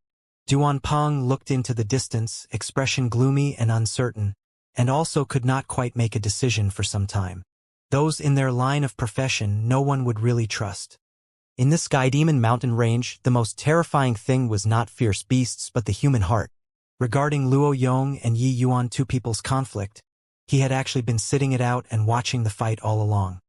Duan Peng looked into the distance, expression gloomy and uncertain, and also could not quite make a decision for some time. Those in their line of profession no one would really trust. In this Sky Demon mountain range, the most terrifying thing was not fierce beasts but the human heart. Regarding Luo Yong and Yi Yuan 2 people's conflict, he had actually been sitting it out and watching the fight all along.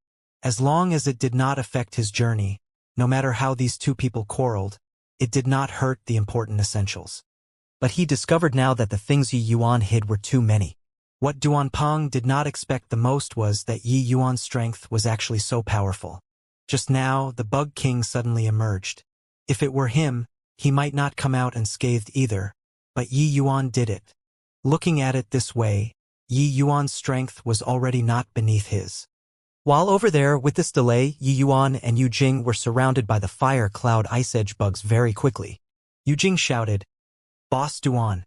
As long as it did not affect his journey, no matter how these 2 people quarreled, it did not hurt the important essentials. But he discovered now that the things Yi Yuan hid were too many. What Duan Peng did not expect the most was that Yi Yuan's strength was actually so powerful. Just now, the Bug King suddenly emerged. If it were him, he might not come out unscathed either, but Yi Yuan did it. Looking at it this way, Yi Yuan's strength was already not beneath his. While over there with this delay, Yi Yuan and Yu Jing were surrounded by the fire cloud ice edge bugs very quickly. Yu Jing shouted, "Boss Duan,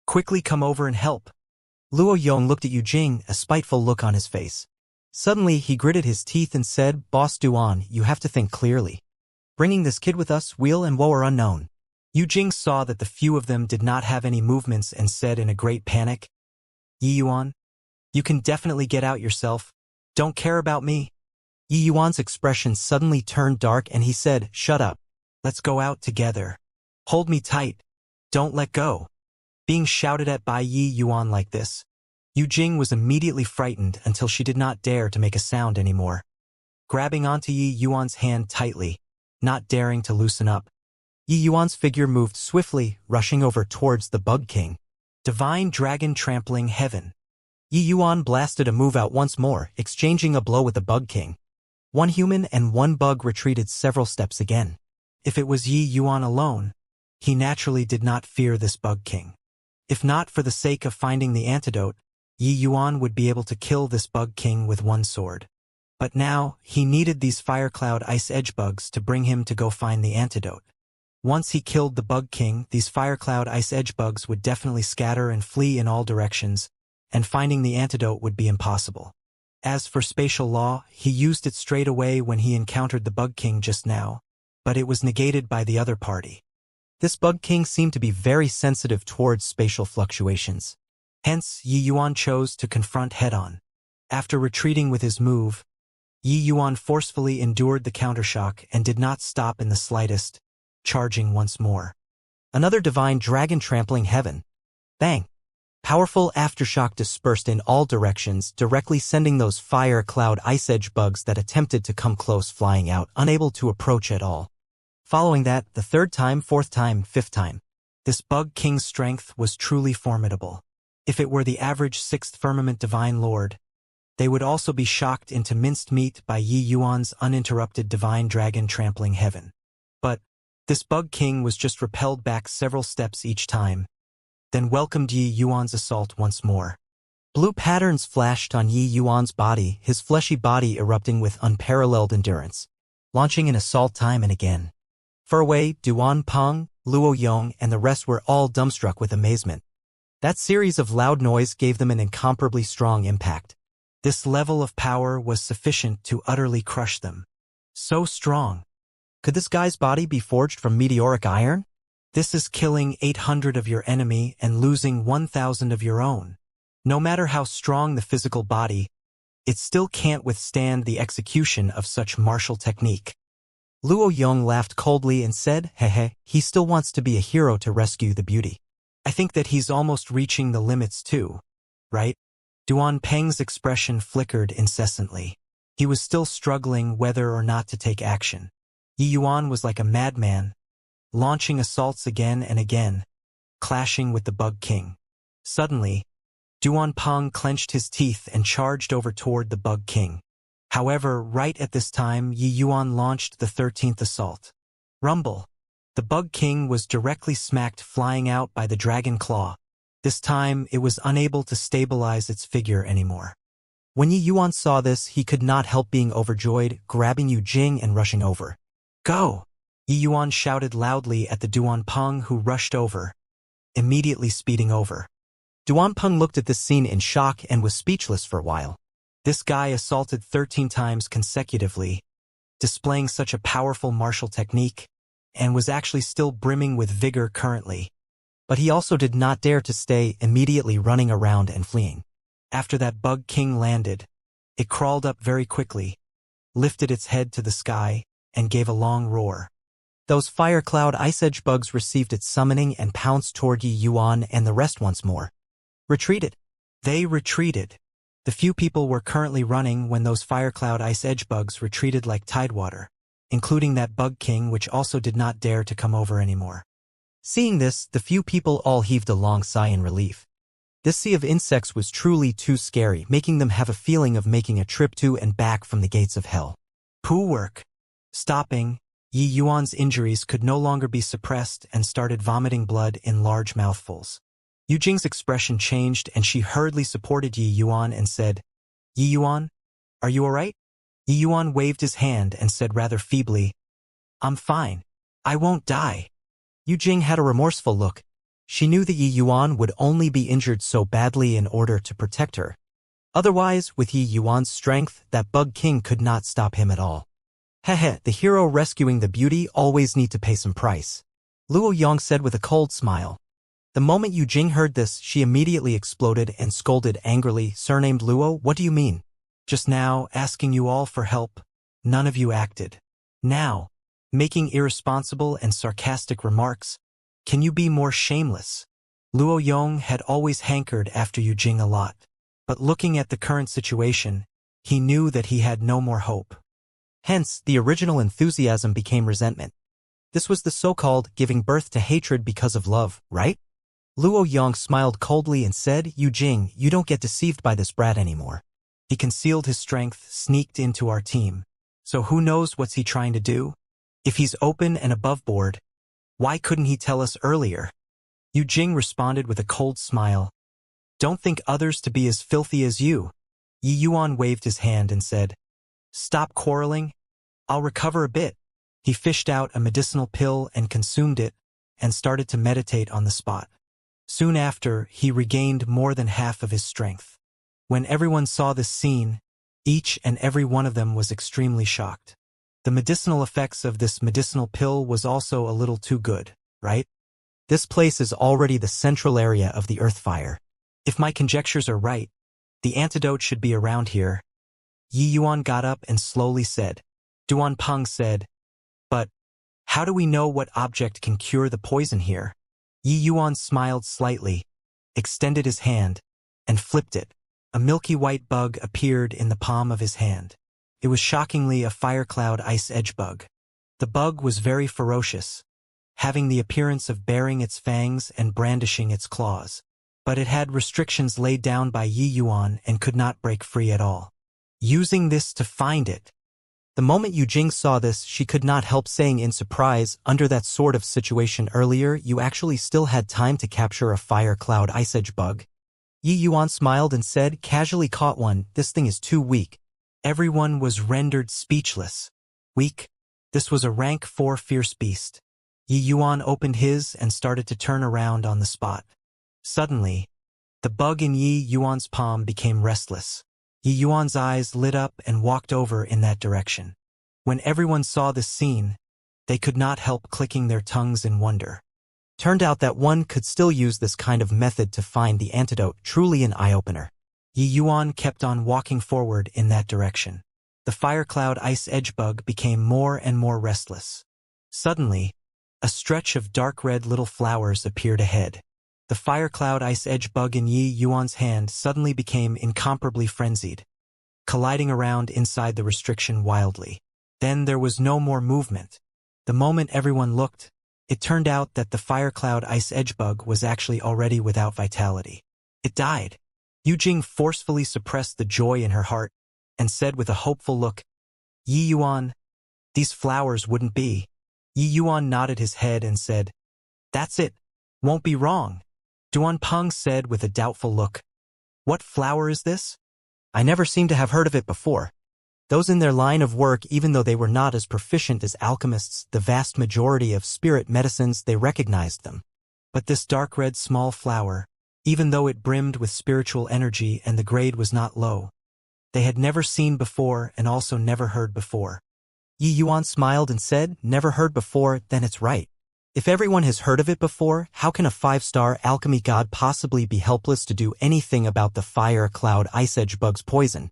quickly come over and help." Luo Yong looked at Yu Jing, a spiteful look on his face. Suddenly, he gritted his teeth and said, "Boss Duan, you have to think clearly. Bringing this kid with us, weal and woe are unknown." Yu Jing saw that the few of them did not have any movements and said in a great panic, "Yi Yuan, you can definitely get out yourself. Don't care about me." Yi Yuan's expression suddenly turned dark and he said, "Shut up. Let's go out together. Hold me tight. Don't let go." Being shouted at by Yi Yuan like this, Yu Jing was immediately frightened until she did not dare to make a sound anymore. Grabbing onto Yi Yuan's hand tightly, not daring to loosen up, Yi Yuan's figure moved swiftly, rushing over towards the Bug King. Divine dragon trampling heaven. Yi Yuan blasted a move out once more, exchanging a blow with the Bug King. One human and one bug retreated several steps again. If it was Yi Yuan alone, he naturally did not fear this Bug King. If not for the sake of finding the antidote, Yi Yuan would be able to kill this Bug King with one sword. But now, he needed these fire cloud ice edge bugs to bring him to go find the antidote. Once he killed the Bug King, these fire cloud ice edge bugs would definitely scatter and flee in all directions, and finding the antidote would be impossible. As for spatial law, he used it straight away when he encountered the Bug King just now, but it was negated by the other party. This Bug King seemed to be very sensitive towards spatial fluctuations. Hence, Yi Yuan chose to confront head-on. After retreating with his move, Yi Yuan forcefully endured the countershock and did not stop in the slightest, charging once more. Another divine dragon trampling heaven. Bang! Powerful aftershock dispersed in all directions, directly sending those fire cloud ice edge bugs that attempted to come close flying out, unable to approach at all. Following that, the third time, fourth time, fifth time. This bug king's strength was truly formidable. If it were the average sixth firmament divine lord, they would also be shocked into minced meat by Yi Yuan's uninterrupted divine dragon trampling heaven. But this bug king was just repelled back several steps each time, then welcomed Yi Yuan's assault once more. Blue patterns flashed on Yi Yuan's body, his fleshy body erupting with unparalleled endurance, launching an assault time and again. Far away, Duan Peng, Luo Yong, and the rest were all dumbstruck with amazement. That series of loud noise gave them an incomparably strong impact. This level of power was sufficient to utterly crush them. So strong. Could this guy's body be forged from meteoric iron? This is killing 800 of your enemy and losing 1,000 of your own. No matter how strong the physical body, it still can't withstand the execution of such martial technique. Luo Yong laughed coldly and said, "Hehe, he still wants to be a hero to rescue the beauty. I think that he's almost reaching the limits too, right?" Duan Peng's expression flickered incessantly. He was still struggling whether or not to take action. Yi Yuan was like a madman, launching assaults again and again, clashing with the Bug King. Suddenly, Duan Peng clenched his teeth and charged over toward the Bug King. However, right at this time, Yi Yuan launched the 13th assault. Rumble. The Bug King was directly smacked flying out by the Dragon Claw. This time, it was unable to stabilize its figure anymore. When Yi Yuan saw this, he could not help being overjoyed, grabbing Yu Jing and rushing over. "Go!" Yi Yuan shouted loudly at the Duan Peng, who rushed over, immediately speeding over. Duan Peng looked at this scene in shock and was speechless for a while. This guy assaulted 13 times consecutively, displaying such a powerful martial technique, and was actually still brimming with vigor currently. But he also did not dare to stay, immediately running around and fleeing. After that Bug King landed, it crawled up very quickly, lifted its head to the sky, and gave a long roar. Those fire cloud ice edge bugs received its summoning and pounced toward Yi Yuan and the rest once more. Retreated. They retreated. The few people were currently running when those fire cloud ice edge bugs retreated like tidewater, including that Bug King, which also did not dare to come over anymore. Seeing this, the few people all heaved a long sigh in relief. This sea of insects was truly too scary, making them have a feeling of making a trip to and back from the gates of hell. Poo work. Stopping, Yi Yuan's injuries could no longer be suppressed and started vomiting blood in large mouthfuls. Yu Jing's expression changed and she hurriedly supported Yi Yuan and said, "Yi Yuan, are you alright?" Yi Yuan waved his hand and said rather feebly, "I'm fine. I won't die." Yu Jing had a remorseful look. She knew that Yi Yuan would only be injured so badly in order to protect her. Otherwise, with Yi Yuan's strength, that Bug King could not stop him at all. "Hehe, the hero rescuing the beauty always need to pay some price," Luo Yong said with a cold smile. The moment Yu Jing heard this, she immediately exploded and scolded angrily, "Surnamed Luo, what do you mean? Just now, asking you all for help, none of you acted. Now, making irresponsible and sarcastic remarks, can you be more shameless?" Luo Yong had always hankered after Yu Jing a lot, but looking at the current situation, he knew that he had no more hope. Hence, the original enthusiasm became resentment. This was the so-called giving birth to hatred because of love, right? Luo Yong smiled coldly and said, "Yu Jing, you don't get deceived by this brat anymore. He concealed his strength, sneaked into our team. So who knows what's he trying to do? If he's open and above board, why couldn't he tell us earlier?" Yu Jing responded with a cold smile. "Don't think others to be as filthy as you." Yi Yuan waved his hand and said, "Stop quarreling. I'll recover a bit." He fished out a medicinal pill and consumed it, and started to meditate on the spot. Soon after, he regained more than half of his strength. When everyone saw this scene, each and every one of them was extremely shocked. The medicinal effects of this medicinal pill was also a little too good, right? This place is already the central area of the earth fire. If my conjectures are right, the antidote should be around here. Yi Yuan got up and slowly said. Duan Peng said, "But how do we know what object can cure the poison here?" Yi Yuan smiled slightly. extended his hand, and flipped it. A milky white bug appeared in the palm of his hand. It was shockingly a fire cloud ice edge bug. The bug was very ferocious, having the appearance of baring its fangs and brandishing its claws. But it had restrictions laid down by Yi Yuan and could not break free at all. Using this to find it. The moment Yu Jing saw this, she could not help saying in surprise, under that sort of situation earlier, you actually still had time to capture a fire cloud ice edge bug. Yi Yuan smiled and said, casually caught one, this thing is too weak. Everyone was rendered speechless. Weak? This was a rank 4 fierce beast. Yi Yuan opened his and started to turn around on the spot. Suddenly, the bug in Yi Yuan's palm became restless. Yi Yuan's eyes lit up and walked over in that direction. When everyone saw this scene, they could not help clicking their tongues in wonder. Turned out that one could still use this kind of method to find the antidote, truly an eye-opener. Yi Yuan kept on walking forward in that direction. The fire cloud ice edge bug became more and more restless. Suddenly, a stretch of dark red little flowers appeared ahead. The fire cloud ice edge bug in Yi Yuan's hand suddenly became incomparably frenzied, colliding around inside the restriction wildly. Then there was no more movement. The moment everyone looked, it turned out that the fire cloud ice edge bug was actually already without vitality. It died. Yu Jing forcefully suppressed the joy in her heart and said with a hopeful look, Yi Yuan, these flowers wouldn't be. Yi Yuan nodded his head and said, that's it. Won't be wrong. Duan Peng said with a doubtful look, what flower is this? I never seem to have heard of it before. Those in their line of work, even though they were not as proficient as alchemists, the vast majority of spirit medicines, they recognized them. But this dark red small flower, even though it brimmed with spiritual energy and the grade was not low, they had never seen before and also never heard before. Yi Yuan smiled and said, never heard before, then it's right. If everyone has heard of it before, how can a 5-star alchemy god possibly be helpless to do anything about the fire cloud ice edge bug's poison?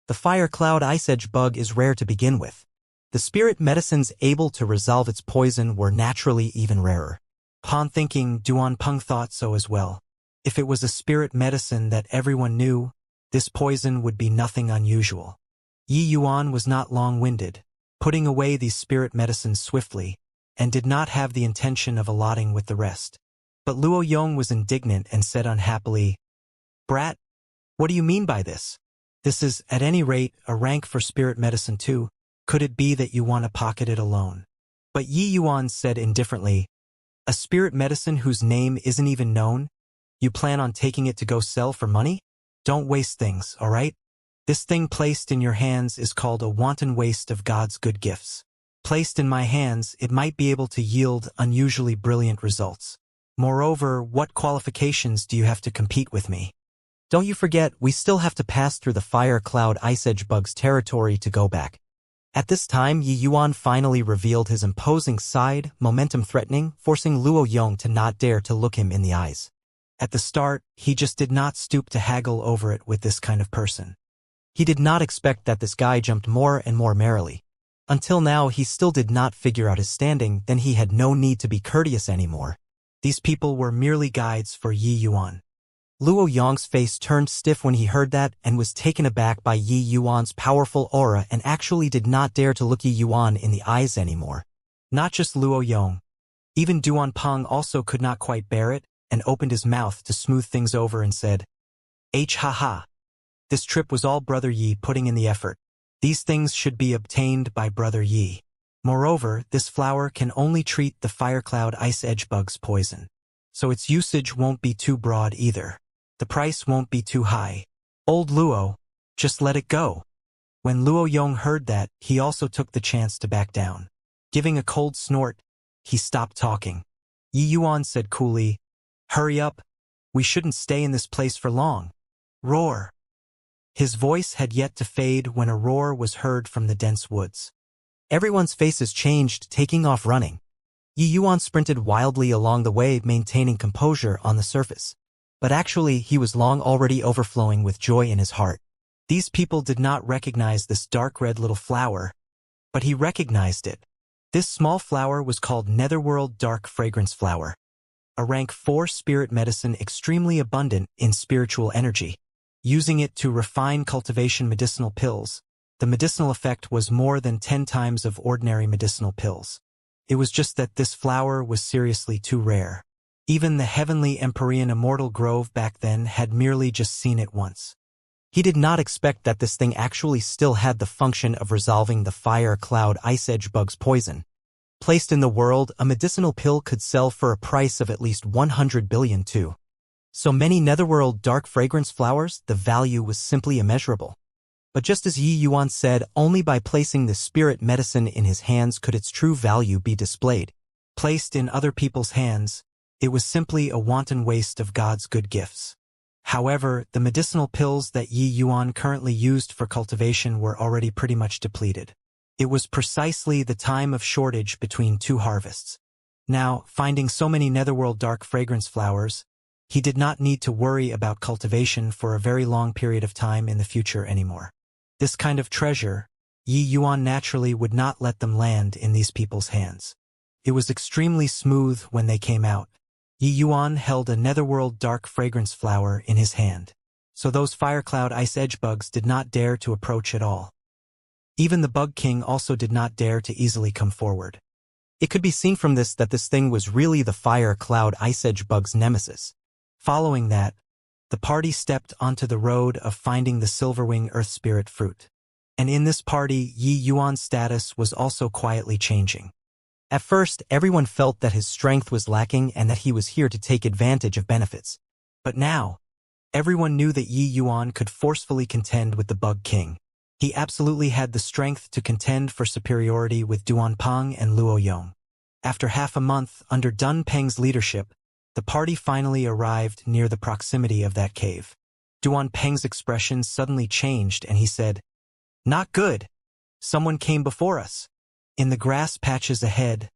The fire cloud ice edge bug is rare to begin with. The spirit medicines able to resolve its poison were naturally even rarer. Upon thinking, Duan Peng thought so as well. If it was a spirit medicine that everyone knew, this poison would be nothing unusual. Yi Yuan was not long-winded, putting away these spirit medicines swiftly, and did not have the intention of allotting with the rest. But Luo Yong was indignant and said unhappily, Brat, what do you mean by this? This is, at any rate, a rank for spirit medicine too. Could it be that you want to pocket it alone? But Yi Yuan said indifferently, a spirit medicine whose name isn't even known? You plan on taking it to go sell for money? Don't waste things, all right? This thing placed in your hands is called a wanton waste of God's good gifts. Placed in my hands, it might be able to yield unusually brilliant results. Moreover, what qualifications do you have to compete with me? Don't you forget, we still have to pass through the fire cloud ice edge bug's territory to go back. At this time, Yi Yuan finally revealed his imposing side, momentum threatening, forcing Luo Yong to not dare to look him in the eyes. At the start, he just did not stoop to haggle over it with this kind of person. He did not expect that this guy jumped more and more merrily. Until now, he still did not figure out his standing, then he had no need to be courteous anymore. These people were merely guides for Yi Yuan. Luo Yong's face turned stiff when he heard that and was taken aback by Yi Yuan's powerful aura and actually did not dare to look Yi Yuan in the eyes anymore. Not just Luo Yong. Even Duan Peng also could not quite bear it and opened his mouth to smooth things over and said, ha. This trip was all Brother Yi putting in the effort. These things should be obtained by Brother Yi. Moreover, this flower can only treat the fire cloud ice edge bug's poison. So its usage won't be too broad either. The price won't be too high. Old Luo, just let it go. When Luo Yong heard that, he also took the chance to back down. Giving a cold snort, he stopped talking. Yi Yuan said coolly, hurry up. We shouldn't stay in this place for long. Roar. His voice had yet to fade when a roar was heard from the dense woods. Everyone's faces changed, taking off running. Yi Yuan sprinted wildly along the way, maintaining composure on the surface. But actually, he was long already overflowing with joy in his heart. These people did not recognize this dark red little flower, but he recognized it. This small flower was called Netherworld Dark Fragrance Flower. a rank 4 spirit medicine extremely abundant in spiritual energy. Using it to refine cultivation medicinal pills, the medicinal effect was more than 10 times of ordinary medicinal pills. It was just that this flower was seriously too rare. Even the heavenly Empyrean Immortal Grove back then had merely just seen it once. He did not expect that this thing actually still had the function of resolving the fire cloud ice edge bug's poison. Placed in the world, a medicinal pill could sell for a price of at least 100 billion too. So many netherworld dark fragrance flowers, the value was simply immeasurable. But just as Yi Yuan said, only by placing the spirit medicine in his hands could its true value be displayed. Placed in other people's hands, it was simply a wanton waste of God's good gifts. However, the medicinal pills that Yi Yuan currently used for cultivation were already pretty much depleted. It was precisely the time of shortage between two harvests. Now, finding so many netherworld dark fragrance flowers, he did not need to worry about cultivation for a very long period of time in the future anymore. This kind of treasure, Yi Yuan naturally would not let them land in these people's hands. It was extremely smooth when they came out. Yi Yuan held a netherworld dark fragrance flower in his hand, so those firecloud ice edge bugs did not dare to approach at all. Even the Bug King also did not dare to easily come forward. It could be seen from this that this thing was really the fire cloud ice edge bug's nemesis. Following that, the party stepped onto the road of finding the Silverwing Earth Spirit fruit. And in this party, Yi Yuan's status was also quietly changing. At first, everyone felt that his strength was lacking and that he was here to take advantage of benefits. But now, everyone knew that Yi Yuan could forcefully contend with the Bug King. He absolutely had the strength to contend for superiority with Duanpeng and Luo Yong. After half a month under Dun Peng's leadership, the party finally arrived near the proximity of that cave. Duanpeng's expression suddenly changed and he said, "Not good. Someone came before us." In the grass patches ahead,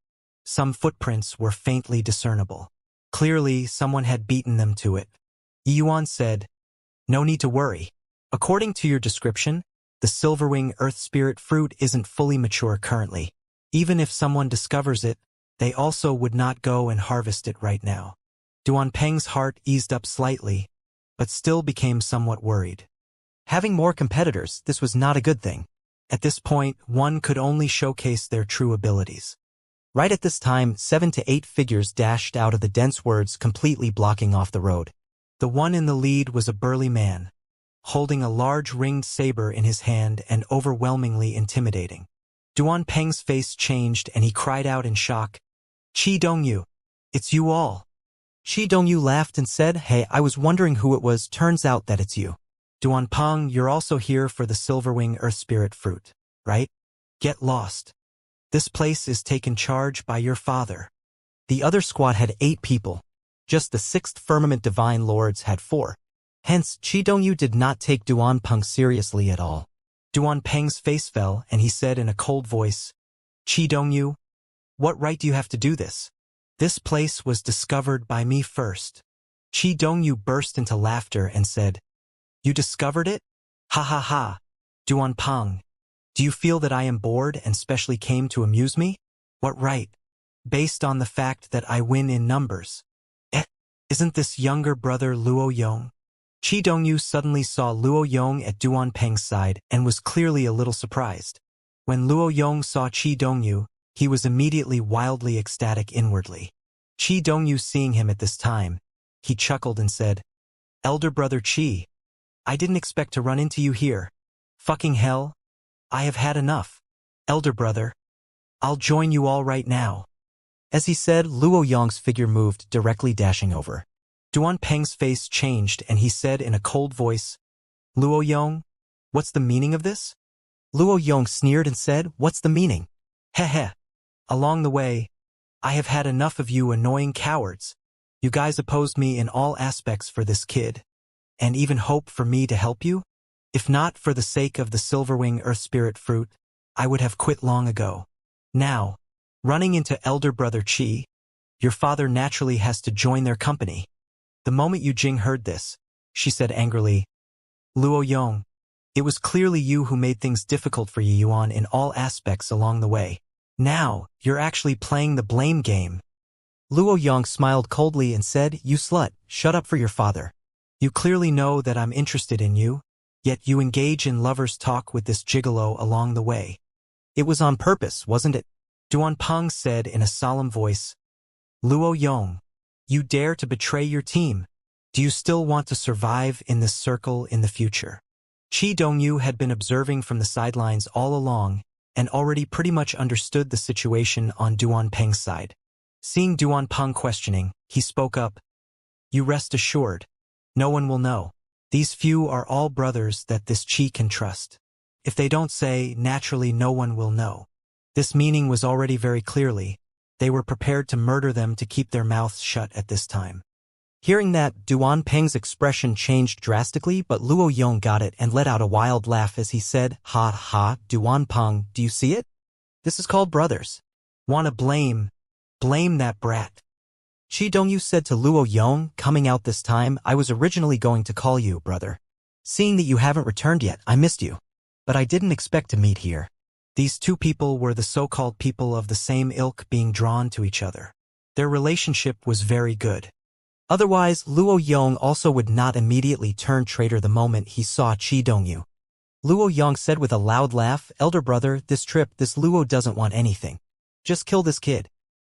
some footprints were faintly discernible. Clearly, someone had beaten them to it. Yi Yuan said, "No need to worry. According to your description, the Silverwing Earth Spirit fruit isn't fully mature currently. Even if someone discovers it, they also would not go and harvest it right now." Duanpeng's heart eased up slightly, but still became somewhat worried. Having more competitors, this was not a good thing. At this point, one could only showcase their true abilities. Right at this time, 7 to 8 figures dashed out of the dense woods, completely blocking off the road. The one in the lead was a burly man, holding a large ringed saber in his hand and overwhelmingly intimidating. Duanpeng's face changed and he cried out in shock, "Qi Dongyu, it's you all." Qi Dongyu laughed and said, "Hey, I was wondering who it was, turns out that it's you. Duanpeng, you're also here for the Silverwing Earth Spirit fruit, right? Get lost. This place is taken charge by your father." The other squad had 8 people. Just the 6th Firmament Divine Lords had 4. Hence, Qi Dongyu did not take Duanpeng seriously at all. Duanpeng's face fell and he said in a cold voice, "Qi Dongyu, what right do you have to do this? This place was discovered by me first." Qi Dongyu burst into laughter and said, "You discovered it? Ha ha ha. Duanpeng, do you feel that I am bored and specially came to amuse me? What right? Based on the fact that I win in numbers. Isn't this younger brother Luo Yong?" Qi Dongyu suddenly saw Luo Yong at Duanpeng's side and was clearly a little surprised. When Luo Yong saw Qi Dongyu, he was immediately wildly ecstatic inwardly. Qi Dongyu seeing him at this time, he chuckled and said, "Elder brother Qi, I didn't expect to run into you here. Fucking hell, I have had enough. Elder brother, I'll join you all right now." As he said, Luo Yong's figure moved, directly dashing over. Duanpeng's face changed and he said in a cold voice, "Luo Yong, what's the meaning of this?" Luo Yong sneered and said, "What's the meaning? Heh. Along the way, I have had enough of you annoying cowards. You guys opposed me in all aspects for this kid, and even hope for me to help you? If not for the sake of the Silverwing Earth Spirit fruit, I would have quit long ago. Now, running into Elder Brother Qi, your father naturally has to join their company." The moment Yu Jing heard this, she said angrily, "Luo Yong, it was clearly you who made things difficult for Yi Yuan in all aspects along the way. Now, you're actually playing the blame game." Luo Yang smiled coldly and said, "You slut, shut up for your father. You clearly know that I'm interested in you, yet you engage in lover's talk with this gigolo along the way. It was on purpose, wasn't it?" Duan Peng said in a solemn voice. "Luo Yang, you dare to betray your team. Do you still want to survive in this circle in the future?" Qi Dongyu had been observing from the sidelines all along and already pretty much understood the situation on Duan Peng's side. Seeing Duan Peng questioning, he spoke up. "You rest assured. No one will know. These few are all brothers that this Qi can trust. If they don't say, naturally no one will know." This meaning was already very clearly. They were prepared to murder them to keep their mouths shut at this time. Hearing that, Duan Peng's expression changed drastically, but Luo Yong got it and let out a wild laugh as he said, "Ha ha, Duan Peng, do you see it? This is called brothers. Wanna blame that brat." Qi Dongyu said to Luo Yong, coming out this time, "I was originally going to call you, brother. Seeing that you haven't returned yet, I missed you. But I didn't expect to meet here." These two people were the so-called people of the same ilk being drawn to each other. Their relationship was very good. Otherwise, Luo Yong also would not immediately turn traitor the moment he saw Qi Dongyu. Luo Yong said with a loud laugh, "Elder brother, this trip, this Luo doesn't want anything. Just kill this kid.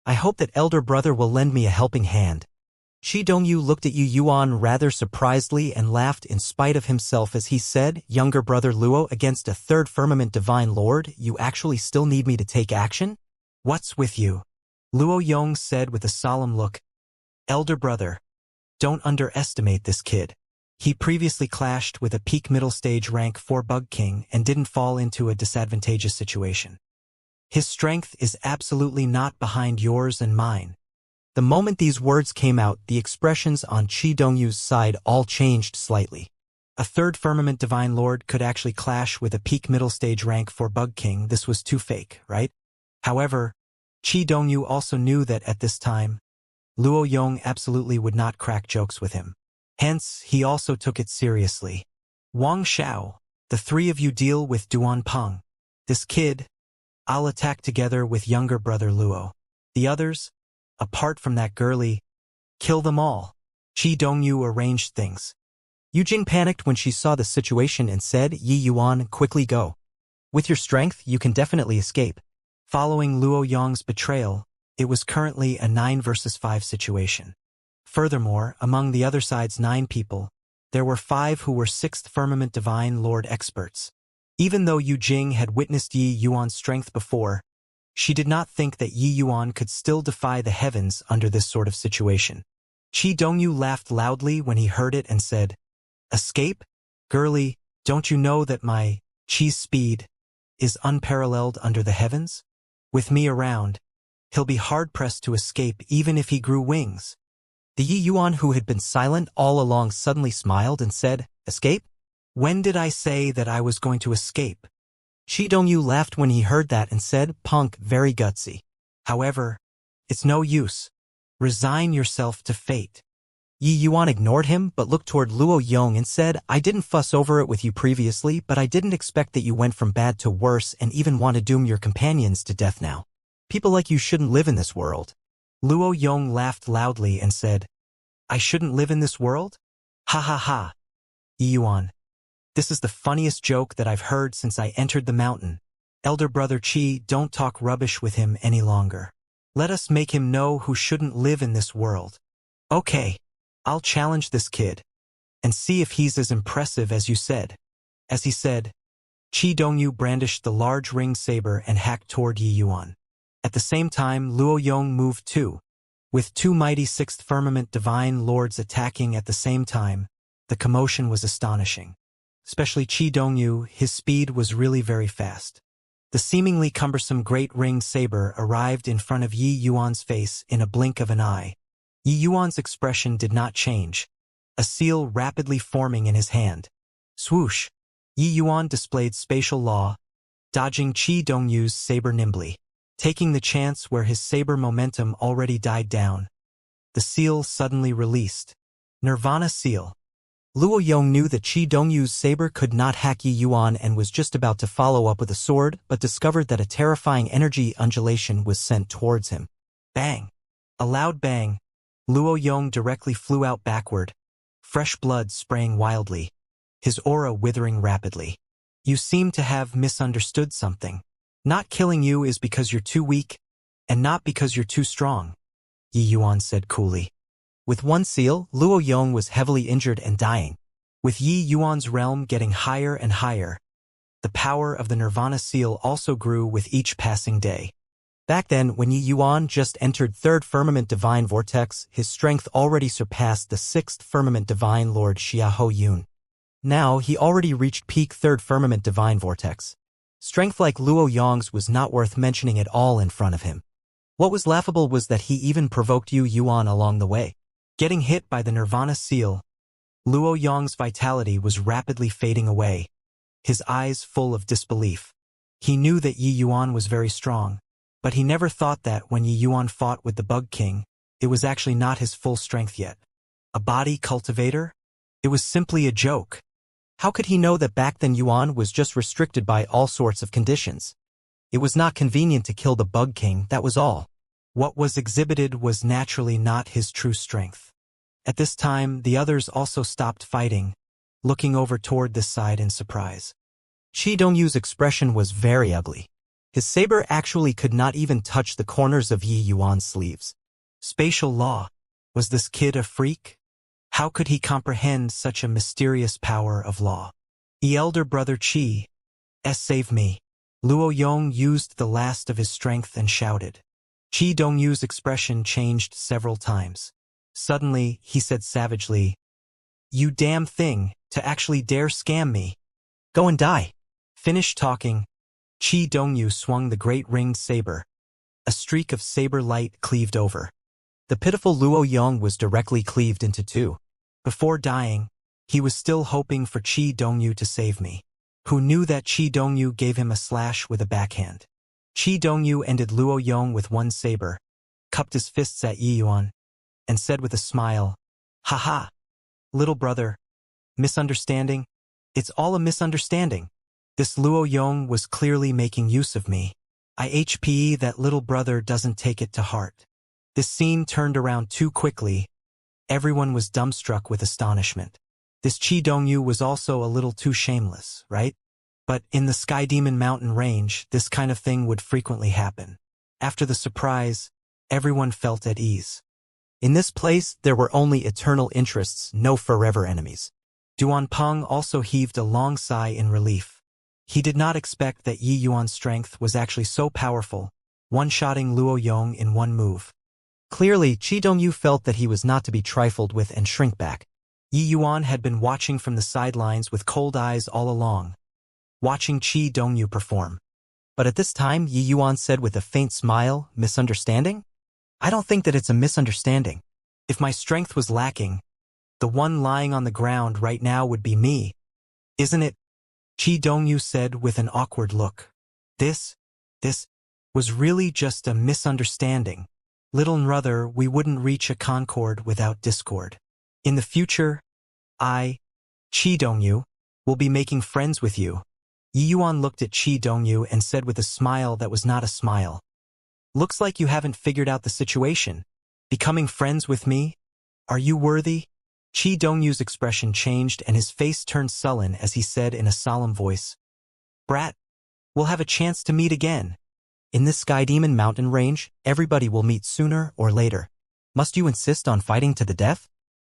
I hope that elder brother will lend me a helping hand." Qi Dongyu looked at Yu Yuan rather surprisedly and laughed in spite of himself as he said, "Younger brother Luo against a third firmament divine lord, you actually still need me to take action? What's with you?" Luo Yong said with a solemn look. "Elder brother, don't underestimate this kid. He previously clashed with a peak middle stage rank 4 bug king and didn't fall into a disadvantageous situation. His strength is absolutely not behind yours and mine." The moment these words came out, the expressions on Qi Dongyu's side all changed slightly. A third firmament divine lord could actually clash with a peak middle stage rank 4 bug king. This was too fake, right? However, Qi Dongyu also knew that at this time, Luo Yong absolutely would not crack jokes with him. Hence, he also took it seriously. "Wang Xiao, the three of you deal with Duan Peng. This kid, I'll attack together with younger brother Luo. The others, apart from that girly, kill them all." Qi Dongyu arranged things. Yu Jing panicked when she saw the situation and said, "Yi Yuan, quickly go. With your strength, you can definitely escape." Following Luo Yong's betrayal, it was currently a 9 versus 5 situation. Furthermore, among the other side's 9 people, there were 5 who were 6th Firmament Divine Lord experts. Even though Yu Jing had witnessed Yi Yuan's strength before, she did not think that Yi Yuan could still defy the heavens under this sort of situation. Qi Dongyu laughed loudly when he heard it and said, "Escape? Girly, don't you know that my Qi's speed is unparalleled under the heavens? With me around, he'll be hard-pressed to escape even if he grew wings." The Yi Yuan who had been silent all along suddenly smiled and said, "Escape? When did I say that I was going to escape?" Qi Dongyu laughed when he heard that and said, "Punk, very gutsy. However, it's no use. Resign yourself to fate." Yi Yuan ignored him but looked toward Luo Yong and said, "I didn't fuss over it with you previously, but I didn't expect that you went from bad to worse and even want to doom your companions to death now. People like you shouldn't live in this world." Luo Yong laughed loudly and said, "I shouldn't live in this world? Ha ha ha. Yi Yuan, this is the funniest joke that I've heard since I entered the mountain. Elder brother Qi, don't talk rubbish with him any longer. Let us make him know who shouldn't live in this world. Okay, I'll challenge this kid and see if he's as impressive as you said." As he said, Qi Dongyu brandished the large ring saber and hacked toward Yi Yuan. At the same time, Luo Yong moved too. With 2 mighty 6th Firmament Divine Lords attacking at the same time, the commotion was astonishing. Especially Qi Dongyu, his speed was really very fast. The seemingly cumbersome great ringed saber arrived in front of Yi Yuan's face in a blink of an eye. Yi Yuan's expression did not change, a seal rapidly forming in his hand. Swoosh! Yi Yuan displayed spatial law, dodging Qi Dongyu's saber nimbly. Taking the chance where his saber momentum already died down, the seal suddenly released. Nirvana seal. Luo Yong knew that Qi Dongyu's saber could not hack Yi Yuan and was just about to follow up with a sword, but discovered that a terrifying energy undulation was sent towards him. Bang! A loud bang. Luo Yong directly flew out backward, fresh blood spraying wildly, his aura withering rapidly. You seem to have misunderstood something. Not killing you is because you're too weak, and not because you're too strong, Yi Yuan said coolly. With one seal, Luo Yong was heavily injured and dying. With Yi Yuan's realm getting higher and higher, the power of the Nirvana seal also grew with each passing day. Back then, when Yi Yuan just entered 3rd Firmament Divine Vortex, his strength already surpassed the 6th Firmament Divine Lord Xiahou Yun. Now, he already reached peak 3rd Firmament Divine Vortex. Strength like Luo Yong's was not worth mentioning at all in front of him. What was laughable was that he even provoked Yi Yuan along the way. Getting hit by the Nirvana seal, Luo Yong's vitality was rapidly fading away, his eyes full of disbelief. He knew that Yi Yuan was very strong, but he never thought that when Yi Yuan fought with the Bug King, it was actually not his full strength yet. A body cultivator? It was simply a joke. How could he know that back then Yuan was just restricted by all sorts of conditions? It was not convenient to kill the Bug King, that was all. What was exhibited was naturally not his true strength. At this time, the others also stopped fighting, looking over toward this side in surprise. Qi Dongyu's expression was very ugly. His saber actually could not even touch the corners of Yi Yuan's sleeves. Spatial law. Was this kid a freak? How could he comprehend such a mysterious power of law? Elder brother Qi, save me. Luo Yong used the last of his strength and shouted. Qi Dongyu's expression changed several times. Suddenly, he said savagely, "You damn thing, to actually dare scam me. Go and die." Finished talking, Qi Dongyu swung the great ringed saber. A streak of saber light cleaved over. The pitiful Luo Yong was directly cleaved into two. Before dying, he was still hoping for Qi Dongyu to save me. Who knew that Qi Dongyu gave him a slash with a backhand? Qi Dongyu ended Luo Yong with one saber, cupped his fists at Yi Yuan, and said with a smile, "Ha, little brother. Misunderstanding? It's all a misunderstanding. This Luo Yong was clearly making use of me. I HPE that little brother doesn't take it to heart." This scene turned around too quickly. Everyone was dumbstruck with astonishment. This Qi Dongyu was also a little too shameless, right? But in the Sky Demon Mountain range, this kind of thing would frequently happen. After the surprise, everyone felt at ease. In this place, there were only eternal interests, no forever enemies. Duan Peng also heaved a long sigh in relief. He did not expect that Yi Yuan's strength was actually so powerful, one-shotting Luo Yong in one move. Clearly, Qi Dongyu felt that he was not to be trifled with and shrink back. Yi Yuan had been watching from the sidelines with cold eyes all along, watching Qi Dongyu perform. But at this time, Yi Yuan said with a faint smile, "Misunderstanding? I don't think that it's a misunderstanding. If my strength was lacking, the one lying on the ground right now would be me. Isn't it?" Qi Dongyu said with an awkward look. This was really just a misunderstanding. Little brother, we wouldn't reach a concord without discord. In the future, I, Qi Dongyu, will be making friends with you. Yi Yuan looked at Qi Dongyu and said with a smile that was not a smile. "Looks like you haven't figured out the situation. Becoming friends with me? Are you worthy?" Qi Dongyu's expression changed and his face turned sullen as he said in a solemn voice, "Brat, we'll have a chance to meet again. In this Sky Demon Mountain range, everybody will meet sooner or later. Must you insist on fighting to the death?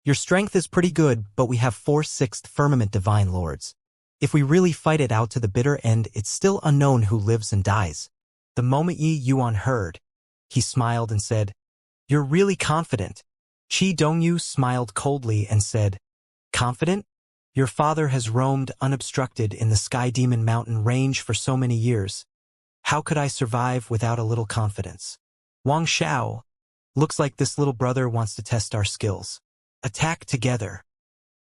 Your strength is pretty good, but we have 4/6 Firmament Divine Lords. If we really fight it out to the bitter end, it's still unknown who lives and dies." The moment Yi Yuan heard, he smiled and said, "You're really confident." Qi Dongyu smiled coldly and said, "Confident? Your father has roamed unobstructed in the Sky Demon Mountain range for so many years. How could I survive without a little confidence? Wang Xiao, looks like this little brother wants to test our skills. Attack together."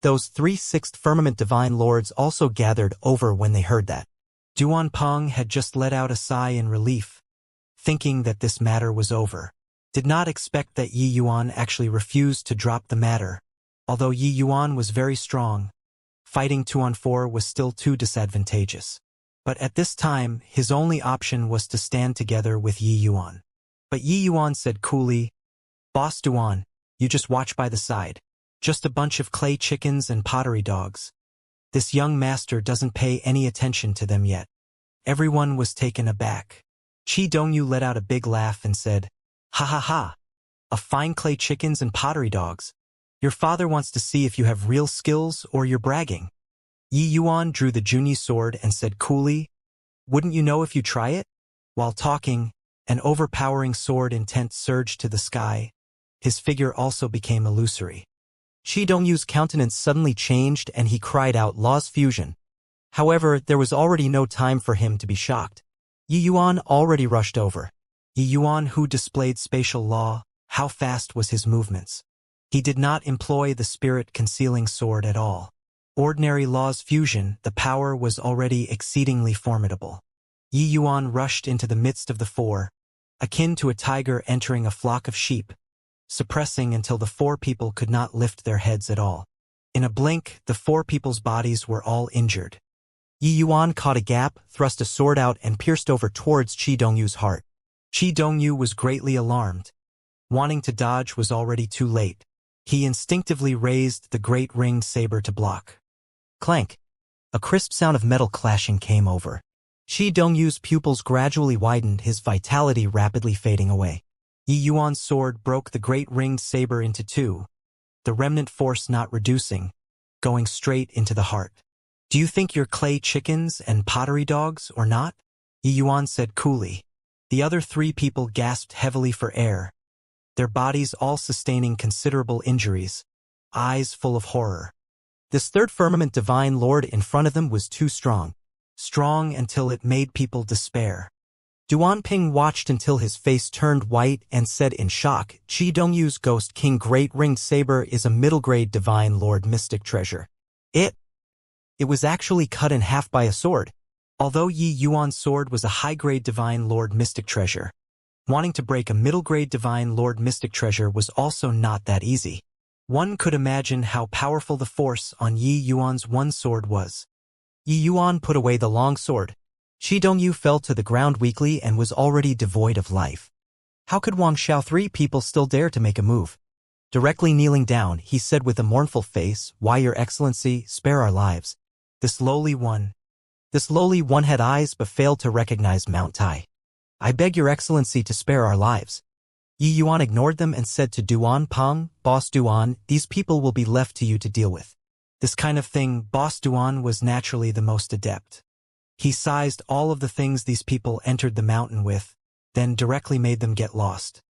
Those 3/6 Firmament Divine Lords also gathered over when they heard that. Duan Peng had just let out a sigh in relief, thinking that this matter was over. Did not expect that Yi Yuan actually refused to drop the matter. Although Yi Yuan was very strong, fighting 2-on-4 was still too disadvantageous. But at this time, his only option was to stand together with Yi Yuan. But Yi Yuan said coolly, Boss Duan, you just watch by the side. Just a bunch of clay chickens and pottery dogs. This young master doesn't pay any attention to them yet. Everyone was taken aback. Qi Dongyu let out a big laugh and said, "Ha ha ha! A fine clay chickens and pottery dogs. Your father wants to see if you have real skills or you're bragging." Yi Yuan drew the Junyi sword and said coolly, "Wouldn't you know if you try it?" While talking, an overpowering sword intent surged to the sky. His figure also became illusory. Qi Dongyu's countenance suddenly changed and he cried out Law's fusion. However, there was already no time for him to be shocked. Yi Yuan already rushed over. Yi Yuan, who displayed spatial law, how fast was his movements. He did not employ the spirit-concealing sword at all. Ordinary Law's fusion, the power was already exceedingly formidable. Yi Yuan rushed into the midst of the four, akin to a tiger entering a flock of sheep, suppressing until the four people could not lift their heads at all. In a blink, the four people's bodies were all injured. Yi Yuan caught a gap, thrust a sword out and pierced over towards Qi Dongyu's heart. Qi Dongyu was greatly alarmed. Wanting to dodge was already too late. He instinctively raised the great ringed saber to block. Clank! A crisp sound of metal clashing came over. Qi Dongyu's pupils gradually widened, his vitality rapidly fading away. Yi Yuan's sword broke the great ringed saber into two, the remnant force not reducing, going straight into the heart. "Do you think you're clay chickens and pottery dogs or not?" Yi Yuan said coolly. The other three people gasped heavily for air, their bodies all sustaining considerable injuries, eyes full of horror. This third firmament divine lord in front of them was too strong. Strong until it made people despair. Duan Ping watched until his face turned white and said in shock, "Qi Dongyu's Ghost King Great Ringed Saber is a middle-grade divine lord mystic treasure. It was actually cut in half by a sword." Although Yi Yuan's sword was a high-grade divine lord mystic treasure, wanting to break a middle-grade divine lord mystic treasure was also not that easy. One could imagine how powerful the force on Yi Yuan's one sword was. Yi Yuan put away the long sword. Qi Dongyu fell to the ground weakly and was already devoid of life. How could Wang Xiao three people still dare to make a move? Directly kneeling down, he said with a mournful face, "Why, Your Excellency, spare our lives." This lowly one had eyes but failed to recognize Mount Tai. "I beg Your Excellency to spare our lives." Yi Yuan ignored them and said to Duan Peng, "Boss Duan, these people will be left to you to deal with." This kind of thing, Boss Duan was naturally the most adept. He sized all of the things these people entered the mountain with, then directly made them get lost.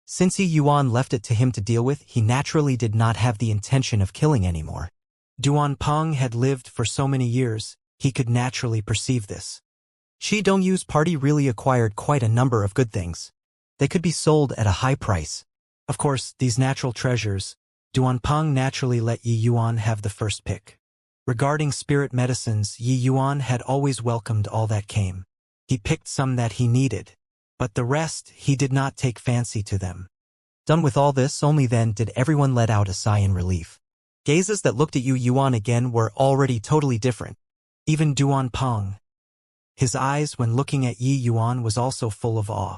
Since Yi Yuan left it to him to deal with, he naturally did not have the intention of killing anymore. Duan Peng had lived for so many years, he could naturally perceive this. Qi Dongyu's party really acquired quite a number of good things. They could be sold at a high price. Of course, these natural treasures, Duan Peng naturally let Yi Yuan have the first pick. Regarding spirit medicines, Yi Yuan had always welcomed all that came. He picked some that he needed, but the rest, he did not take fancy to them. Done with all this, only then did everyone let out a sigh in relief. Gazes that looked at Yi Yuan again were already totally different. Even Duan Peng. His eyes when looking at Yi Yuan was also full of awe.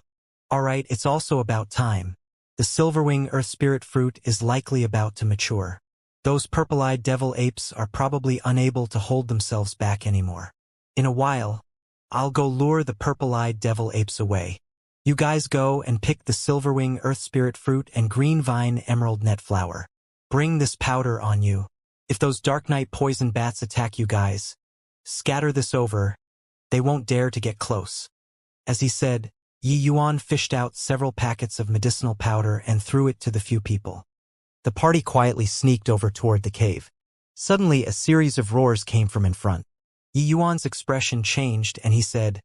Alright, it's also about time. The Silverwing Earth Spirit fruit is likely about to mature. Those purple-eyed devil apes are probably unable to hold themselves back anymore. In a while, I'll go lure the purple-eyed devil apes away. You guys go and pick the Silverwing Earth Spirit fruit and green vine emerald net flower. Bring this powder on you. If those dark night poison bats attack you guys, scatter this over. They won't dare to get close. As he said, Yi Yuan fished out several packets of medicinal powder and threw it to the few people. The party quietly sneaked over toward the cave. Suddenly, a series of roars came from in front. Yi Yuan's expression changed and he said,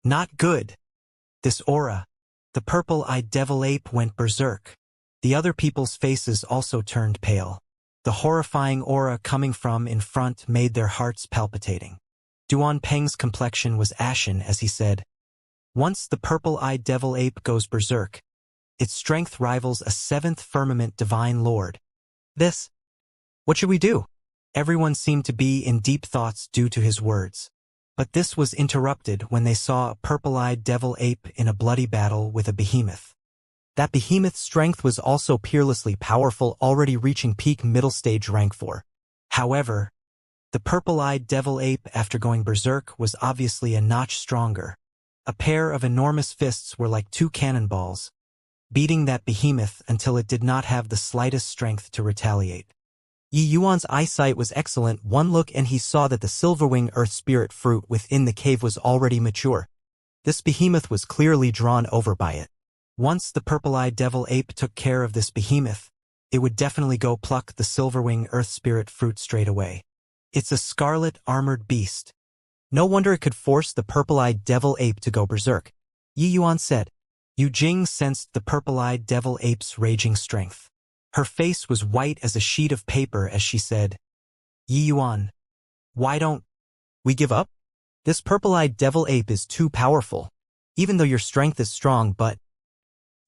"Not good. This aura." The purple-eyed devil ape went berserk. The other people's faces also turned pale. The horrifying aura coming from in front made their hearts palpitating. Duan Peng's complexion was ashen as he said, "Once the purple-eyed devil ape goes berserk, its strength rivals a seventh firmament divine lord. What should we do?" Everyone seemed to be in deep thoughts due to his words. But this was interrupted when they saw a purple-eyed devil ape in a bloody battle with a behemoth. That behemoth's strength was also peerlessly powerful, already reaching peak middle stage rank 4. However, the purple-eyed devil ape, after going berserk, was obviously a notch stronger. A pair of enormous fists were like two cannonballs, beating that behemoth until it did not have the slightest strength to retaliate. Yi Yuan's eyesight was excellent. One look and he saw that the silverwing earth spirit fruit within the cave was already mature. This behemoth was clearly drawn over by it. Once the purple-eyed devil ape took care of this behemoth, it would definitely go pluck the silverwing earth spirit fruit straight away. It's a scarlet armored beast. No wonder it could force the purple-eyed devil ape to go berserk, Yi Yuan said. Yu Jing sensed the purple-eyed devil ape's raging strength. Her face was white as a sheet of paper as she said, Yi Yuan, why don't we give up? This purple-eyed devil ape is too powerful, even though your strength is strong, but…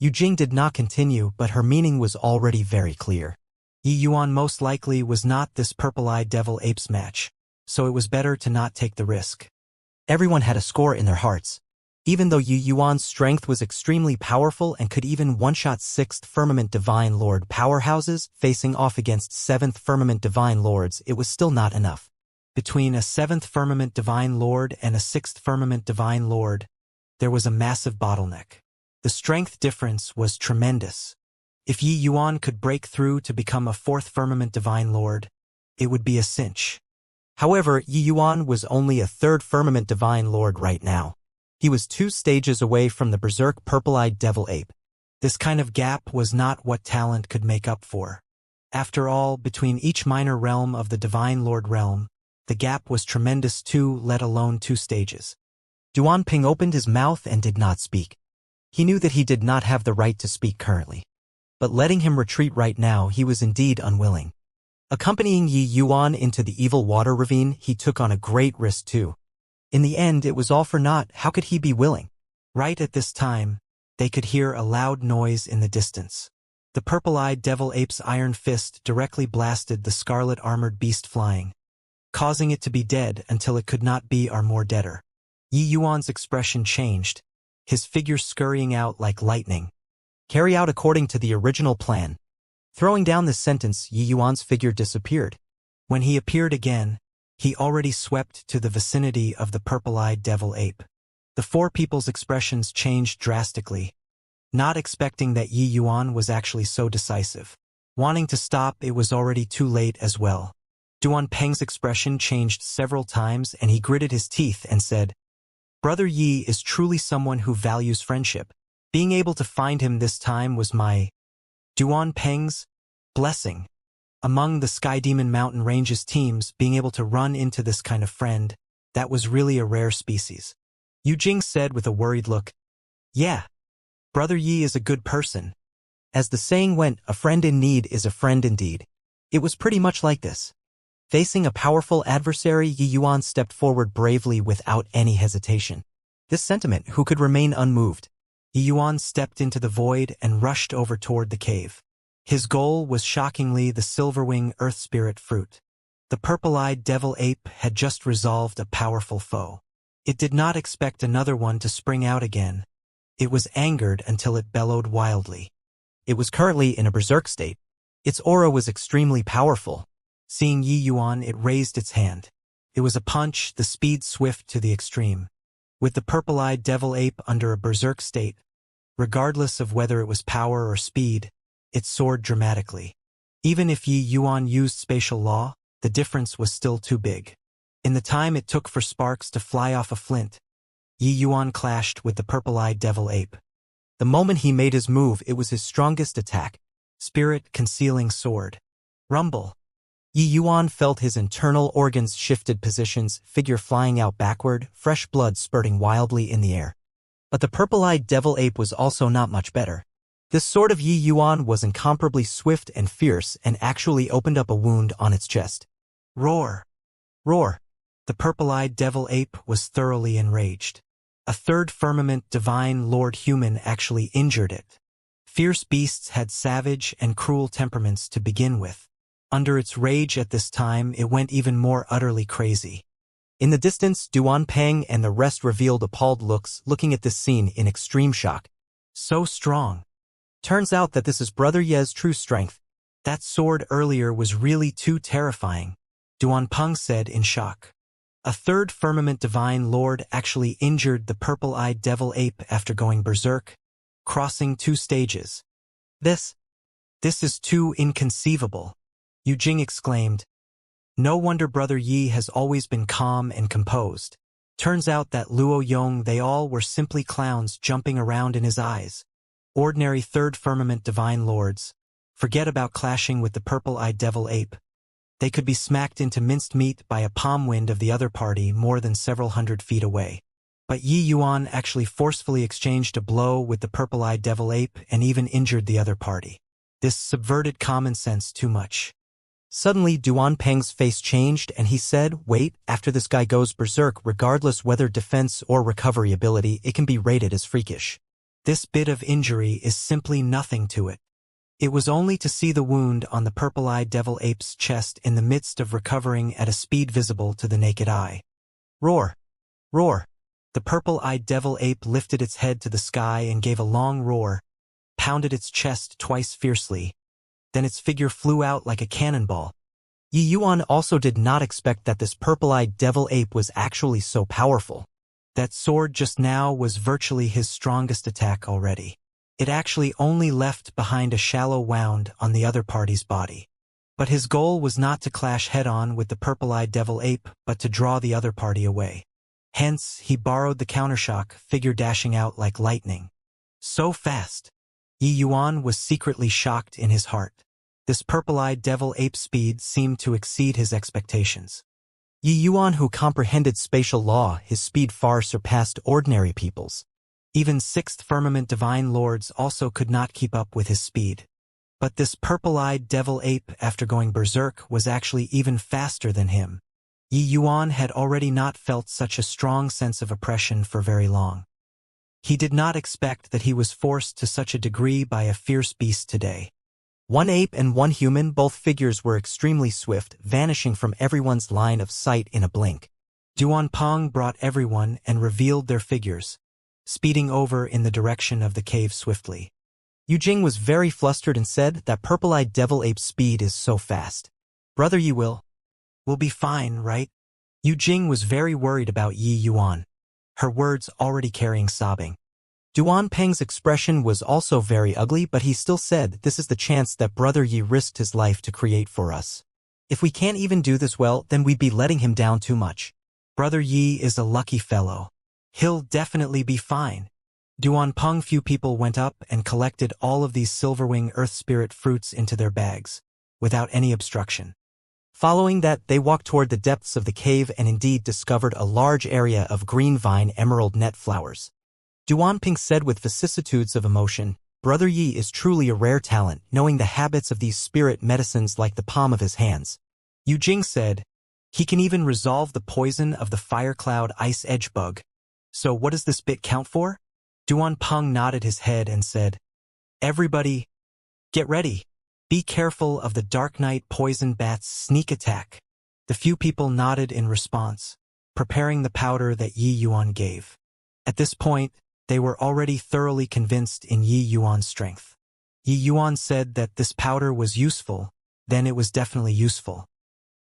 Yu Jing did not continue, but her meaning was already very clear. Yi Yuan most likely was not this purple-eyed devil ape's match, so it was better to not take the risk. Everyone had a score in their hearts. Even though Yi Yuan's strength was extremely powerful and could even one-shot 6th Firmament Divine Lord powerhouses facing off against 7th Firmament Divine Lords, it was still not enough. Between a 7th Firmament Divine Lord and a 6th Firmament Divine Lord, there was a massive bottleneck. The strength difference was tremendous. If Yi Yuan could break through to become a 4th Firmament Divine Lord, it would be a cinch. However, Yi Yuan was only a 3rd Firmament Divine Lord right now. He was 2 stages away from the berserk purple-eyed devil ape. This kind of gap was not what talent could make up for. After all, between each minor realm of the Divine Lord realm, the gap was tremendous too, let alone 2 stages. Duan Ping opened his mouth and did not speak. He knew that he did not have the right to speak currently. But letting him retreat right now, he was indeed unwilling. Accompanying Yi Yuan into the evil water ravine, he took on a great risk too. In the end, it was all for naught. How could he be willing? Right at this time, they could hear a loud noise in the distance. The purple-eyed devil ape's iron fist directly blasted the scarlet armored beast flying, causing it to be dead until it could not be or more deader. Yi Yuan's expression changed, his figure scurrying out like lightning. Carry out according to the original plan. Throwing down this sentence, Yi Yuan's figure disappeared. When he appeared again, he already swept to the vicinity of the purple-eyed devil ape. The 4 people's expressions changed drastically, not expecting that Yi Yuan was actually so decisive. Wanting to stop, it was already too late as well. Duan Peng's expression changed several times and he gritted his teeth and said, Brother Yi is truly someone who values friendship. Being able to find him this time was my Duan Peng's blessing. Among the Sky Demon Mountain Ranges teams, being able to run into this kind of friend, that was really a rare species. Yu Jing said with a worried look, Yeah, Brother Yi is a good person. As the saying went, a friend in need is a friend indeed. It was pretty much like this. Facing a powerful adversary, Yi Yuan stepped forward bravely without any hesitation. This sentiment, who could remain unmoved? Yi Yuan stepped into the void and rushed over toward the cave. His goal was shockingly the silverwing earth spirit fruit. The purple-eyed devil ape had just resolved a powerful foe. It did not expect another one to spring out again. It was angered until it bellowed wildly. It was currently in a berserk state. Its aura was extremely powerful. Seeing Yi Yuan, it raised its hand. It was a punch, the speed swift to the extreme. With the purple-eyed devil ape under a berserk state, regardless of whether it was power or speed, it soared dramatically. Even if Yi Yuan used spatial law, the difference was still too big. In the time it took for sparks to fly off a flint, Yi Yuan clashed with the purple-eyed devil ape. The moment he made his move, it was his strongest attack, spirit concealing sword. Rumble. Yi Yuan felt his internal organs shifted positions, figure flying out backward, fresh blood spurting wildly in the air. But the purple-eyed devil ape was also not much better. This sword of Yi Yuan was incomparably swift and fierce and actually opened up a wound on its chest. Roar! Roar! The purple-eyed devil ape was thoroughly enraged. A 3rd Firmament Divine Lord human actually injured it. Fierce beasts had savage and cruel temperaments to begin with. Under its rage at this time, it went even more utterly crazy. In the distance, Duan Peng and the rest revealed appalled looks, looking at this scene in extreme shock. So strong. Turns out that this is Brother Ye's true strength. That sword earlier was really too terrifying, Duanpeng said in shock. A third firmament divine lord actually injured the purple-eyed devil ape after going berserk, crossing 2 stages. This is too inconceivable, Yu Jing exclaimed. No wonder Brother Yi has always been calm and composed. Turns out that Luo Yong they all were simply clowns jumping around in his eyes. Ordinary third firmament divine lords. Forget about clashing with the purple-eyed devil ape. They could be smacked into minced meat by a palm wind of the other party more than several hundred feet away. But Yi Yuan actually forcefully exchanged a blow with the purple-eyed devil ape and even injured the other party. This subverted common sense too much. Suddenly, Duanpeng's face changed and he said, wait, after this guy goes berserk, regardless whether defense or recovery ability, it can be rated as freakish. This bit of injury is simply nothing to it. It was only to see the wound on the purple-eyed devil ape's chest in the midst of recovering at a speed visible to the naked eye. Roar! Roar! The purple-eyed devil ape lifted its head to the sky and gave a long roar, pounded its chest twice fiercely. Then its figure flew out like a cannonball. Yi Yuan also did not expect that this purple-eyed devil ape was actually so powerful. That sword just now was virtually his strongest attack already. It actually only left behind a shallow wound on the other party's body. But his goal was not to clash head-on with the purple-eyed devil ape, but to draw the other party away. Hence, he borrowed the countershock, figure dashing out like lightning. So fast! Yi Yuan was secretly shocked in his heart. This purple-eyed devil ape speed seemed to exceed his expectations. Yi Yuan, who comprehended spatial law, his speed far surpassed ordinary people's. Even 6th firmament divine lords also could not keep up with his speed. But this purple-eyed devil ape, after going berserk, was actually even faster than him. Yi Yuan had already not felt such a strong sense of oppression for very long. He did not expect that he was forced to such a degree by a fierce beast today. 1 ape and 1 human, both figures were extremely swift, vanishing from everyone's line of sight in a blink. Duanpeng brought everyone and revealed their figures, speeding over in the direction of the cave swiftly. Yu Jing was very flustered and said, that purple-eyed devil ape's speed is so fast. Brother Yi will be fine, right? Yu Jing was very worried about Yi Yuan, her words already carrying sobbing. Duanpeng's expression was also very ugly, but he still said, this is the chance that Brother Yi risked his life to create for us. If we can't even do this well, then we'd be letting him down too much. Brother Yi is a lucky fellow. He'll definitely be fine. Duanpeng few people went up and collected all of these silverwing earth spirit fruits into their bags, without any obstruction. Following that, they walked toward the depths of the cave and indeed discovered a large area of green vine emerald net flowers. Duanping said with vicissitudes of emotion, Brother Yi is truly a rare talent, knowing the habits of these spirit medicines like the palm of his hands. Yu Jing said, he can even resolve the poison of the fire cloud ice edge bug. So what does this bit count for? Duanpeng nodded his head and said, everybody, get ready. Be careful of the Dark Knight poison bat's sneak attack. The few people nodded in response, preparing the powder that Yi Yuan gave. At this point, they were already thoroughly convinced in Yi Yuan's strength. Yi Yuan said that this powder was useful, then it was definitely useful.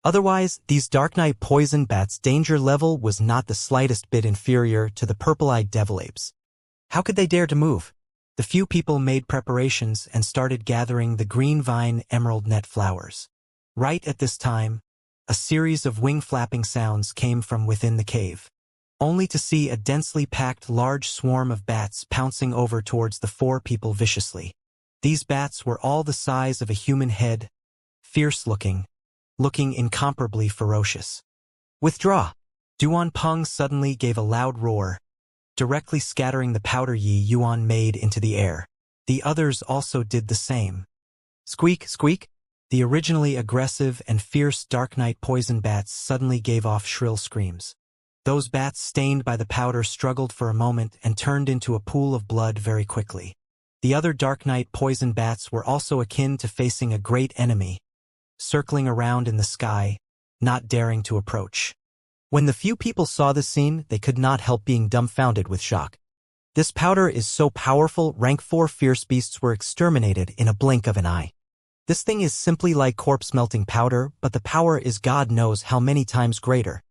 Otherwise, these Dark Knight poison bats' danger level was not the slightest bit inferior to the purple-eyed devil apes. How could they dare to move? The few people made preparations and started gathering the green vine emerald net flowers. Right at this time, a series of wing-flapping sounds came from within the cave, only to see a densely packed large swarm of bats pouncing over towards the 4 people viciously. These bats were all the size of a human head, fierce-looking, looking incomparably ferocious. Withdraw! Duanpeng suddenly gave a loud roar, directly scattering the powder Yi Yuan made into the air. The others also did the same. Squeak, squeak! The originally aggressive and fierce Dark Knight poison bats suddenly gave off shrill screams. Those bats stained by the powder struggled for a moment and turned into a pool of blood very quickly. The other Dark Knight poison bats were also akin to facing a great enemy, circling around in the sky, not daring to approach. When the few people saw this scene, they could not help being dumbfounded with shock. This powder is so powerful, rank 4 fierce beasts were exterminated in a blink of an eye. This thing is simply like corpse-melting powder, but the power is God knows how many times greater.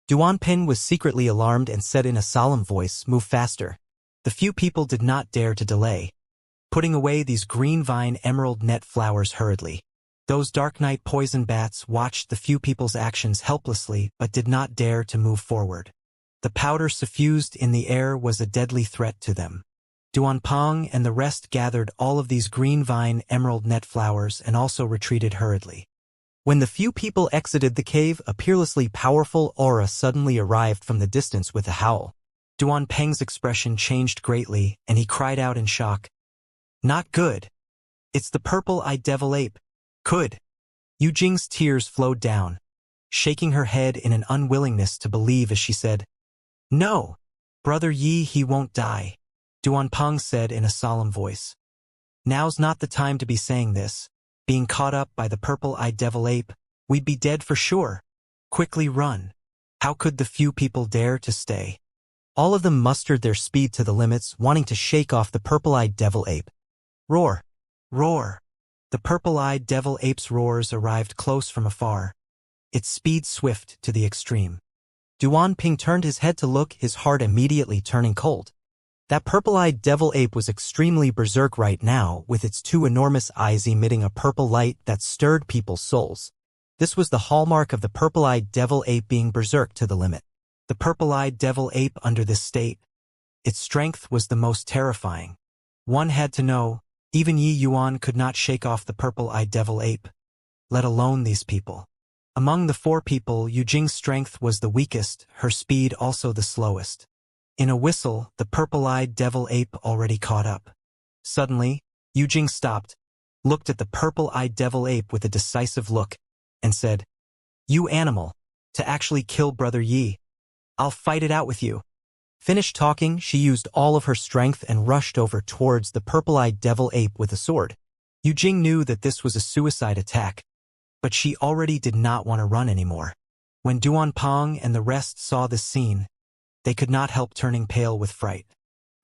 Duanping was secretly alarmed and said in a solemn voice, "Move faster." The few people did not dare to delay, putting away these green vine emerald net flowers hurriedly. Those dark night poison bats watched the few people's actions helplessly but did not dare to move forward. The powder suffused in the air was a deadly threat to them. Duanping and the rest gathered all of these green vine emerald net flowers and also retreated hurriedly. When the few people exited the cave, a peerlessly powerful aura suddenly arrived from the distance with a howl. Duanping's expression changed greatly, and he cried out in shock. "Not good. It's the purple-eyed devil ape. Could." Yujing's tears flowed down, shaking her head in an unwillingness to believe as she said, "No, Brother Yi, he won't die." Duanping said in a solemn voice. "Now's not the time to be saying this. Being caught up by the purple-eyed devil ape, we'd be dead for sure. Quickly run." How could the few people dare to stay? All of them mustered their speed to the limits, wanting to shake off the purple-eyed devil ape. Roar! Roar! The purple-eyed devil ape's roars arrived close from afar, its speed swift to the extreme. Duanping turned his head to look, his heart immediately turning cold. That purple-eyed devil ape was extremely berserk right now, with its two enormous eyes emitting a purple light that stirred people's souls. This was the hallmark of the purple-eyed devil ape being berserk to the limit. The purple-eyed devil ape under this state, its strength was the most terrifying. One had to know, even Yi Yuan could not shake off the purple-eyed devil ape, let alone these people. Among the four people, Yujing's strength was the weakest, her speed also the slowest. In a whistle, the purple-eyed devil ape already caught up. Suddenly, Yujing stopped, looked at the purple-eyed devil ape with a decisive look, and said, "You animal, to actually kill Brother Yi. I'll fight it out with you." Finished talking, she used all of her strength and rushed over towards the purple-eyed devil ape with a sword. Yujing knew that this was a suicide attack, but she already did not want to run anymore. When Duanping and the rest saw this scene, they could not help turning pale with fright.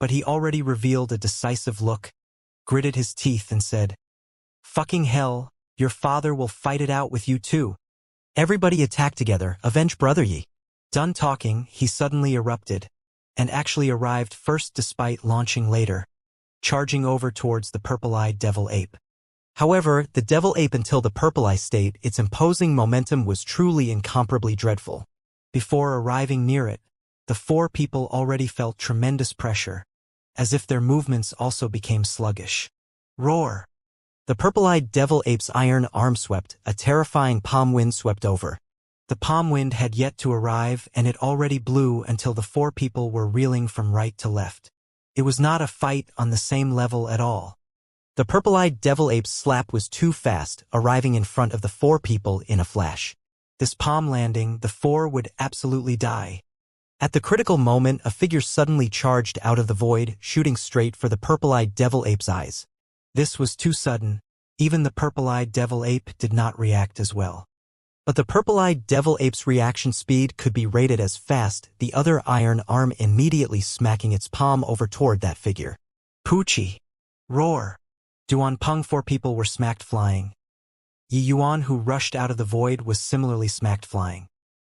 But he already revealed a decisive look, gritted his teeth and said, "Fucking hell, your father will fight it out with you too. Everybody attack together, avenge Brother Yi." Done talking, he suddenly erupted, and actually arrived first despite launching later, charging over towards the purple-eyed devil ape. However, the devil ape until the purple-eye state, its imposing momentum was truly incomparably dreadful. Before arriving near it, the four people already felt tremendous pressure, as if their movements also became sluggish. Roar! The purple-eyed devil ape's iron arm swept, a terrifying palm wind swept over. The palm wind had yet to arrive, and it already blew until the four people were reeling from right to left. It was not a fight on the same level at all. The purple-eyed devil ape's slap was too fast, arriving in front of the four people in a flash. This palm landing, the four would absolutely die. At the critical moment, a figure suddenly charged out of the void, shooting straight for the purple-eyed devil ape's eyes. This was too sudden. Even the purple-eyed devil ape did not react as well. But the purple-eyed devil ape's reaction speed could be rated as fast, the other iron arm immediately smacking its palm over toward that figure. Poochie! Roar! Duanping four people were smacked flying. Yi Yuan, who rushed out of the void, was similarly smacked flying.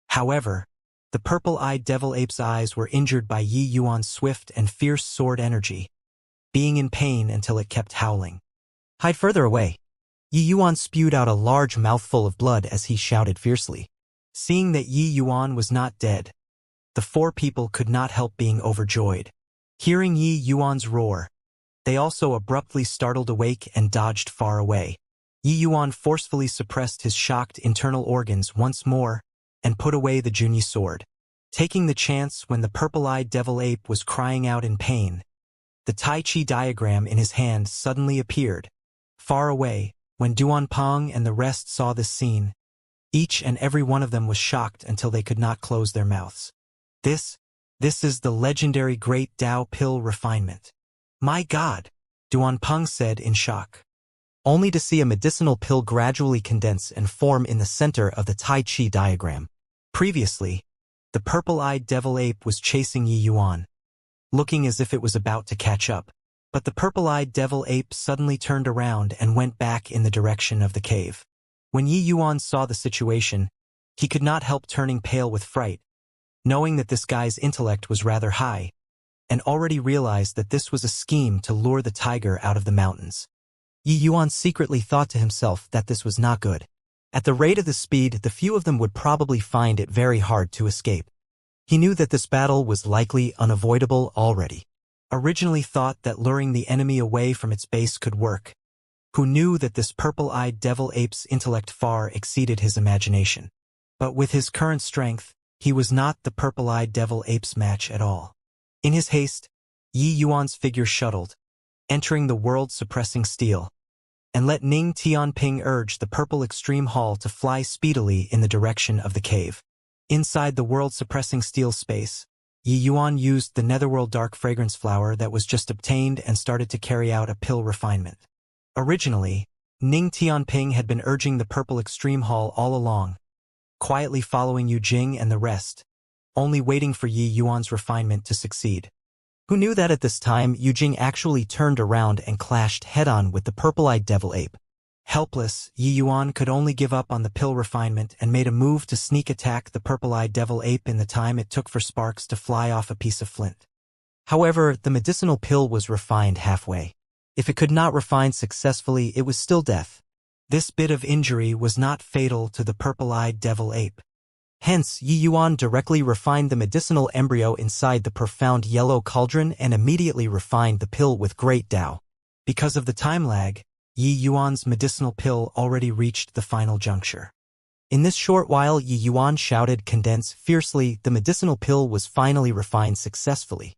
However, the purple-eyed devil ape's eyes were injured by Yi Yuan's swift and fierce sword energy, being in pain until it kept howling. "Hide further away." Yi Yuan spewed out a large mouthful of blood as he shouted fiercely. Seeing that Yi Yuan was not dead, the four people could not help being overjoyed. Hearing Yi Yuan's roar, they also abruptly startled awake and dodged far away. Yi Yuan forcefully suppressed his shocked internal organs once more and put away the Junyi sword. Taking the chance when the purple-eyed devil ape was crying out in pain, the Tai Chi diagram in his hand suddenly appeared. Far away, when Duanping and the rest saw this scene, each and every one of them was shocked until they could not close their mouths. This is the legendary Great Tao Pill refinement. "My God," Duanping said in shock. Only to see a medicinal pill gradually condense and form in the center of the Tai Chi diagram. Previously, the purple-eyed devil ape was chasing Yi Yuan. looking as if it was about to catch up. But the purple-eyed devil ape suddenly turned around and went back in the direction of the cave. When Yi Yuan saw the situation, he could not help turning pale with fright, knowing that this guy's intellect was rather high, and already realized that this was a scheme to lure the tiger out of the mountains. Yi Yuan secretly thought to himself that this was not good. At the rate of the speed, the few of them would probably find it very hard to escape. He knew that this battle was likely unavoidable already. Originally thought that luring the enemy away from its base could work. Who knew that this purple-eyed devil ape's intellect far exceeded his imagination. But with his current strength, he was not the purple-eyed devil ape's match at all. In his haste, Yi Yuan's figure shuttled, entering the world-suppressing steel, and let Ning Tianping urge the purple extreme hall to fly speedily in the direction of the cave. Inside the world-suppressing steel space, Yi Yuan used the netherworld dark fragrance flower that was just obtained and started to carry out a pill refinement. Originally, Ning Tianping had been urging the purple extreme hall all along, quietly following Yu Jing and the rest, only waiting for Yi Yuan's refinement to succeed. Who knew that at this time Yu Jing actually turned around and clashed head-on with the purple-eyed devil ape. Helpless, Yi Yuan could only give up on the pill refinement and made a move to sneak attack the purple-eyed devil ape in the time it took for sparks to fly off a piece of flint. However, the medicinal pill was refined halfway. If it could not refine successfully, it was still death. This bit of injury was not fatal to the purple-eyed devil ape. Hence, Yi Yuan directly refined the medicinal embryo inside the profound yellow cauldron and immediately refined the pill with great Dao. Because of the time lag, Yi Yuan's medicinal pill already reached the final juncture. In this short while, Yi Yuan shouted, "Condense!" fiercely. The medicinal pill was finally refined successfully.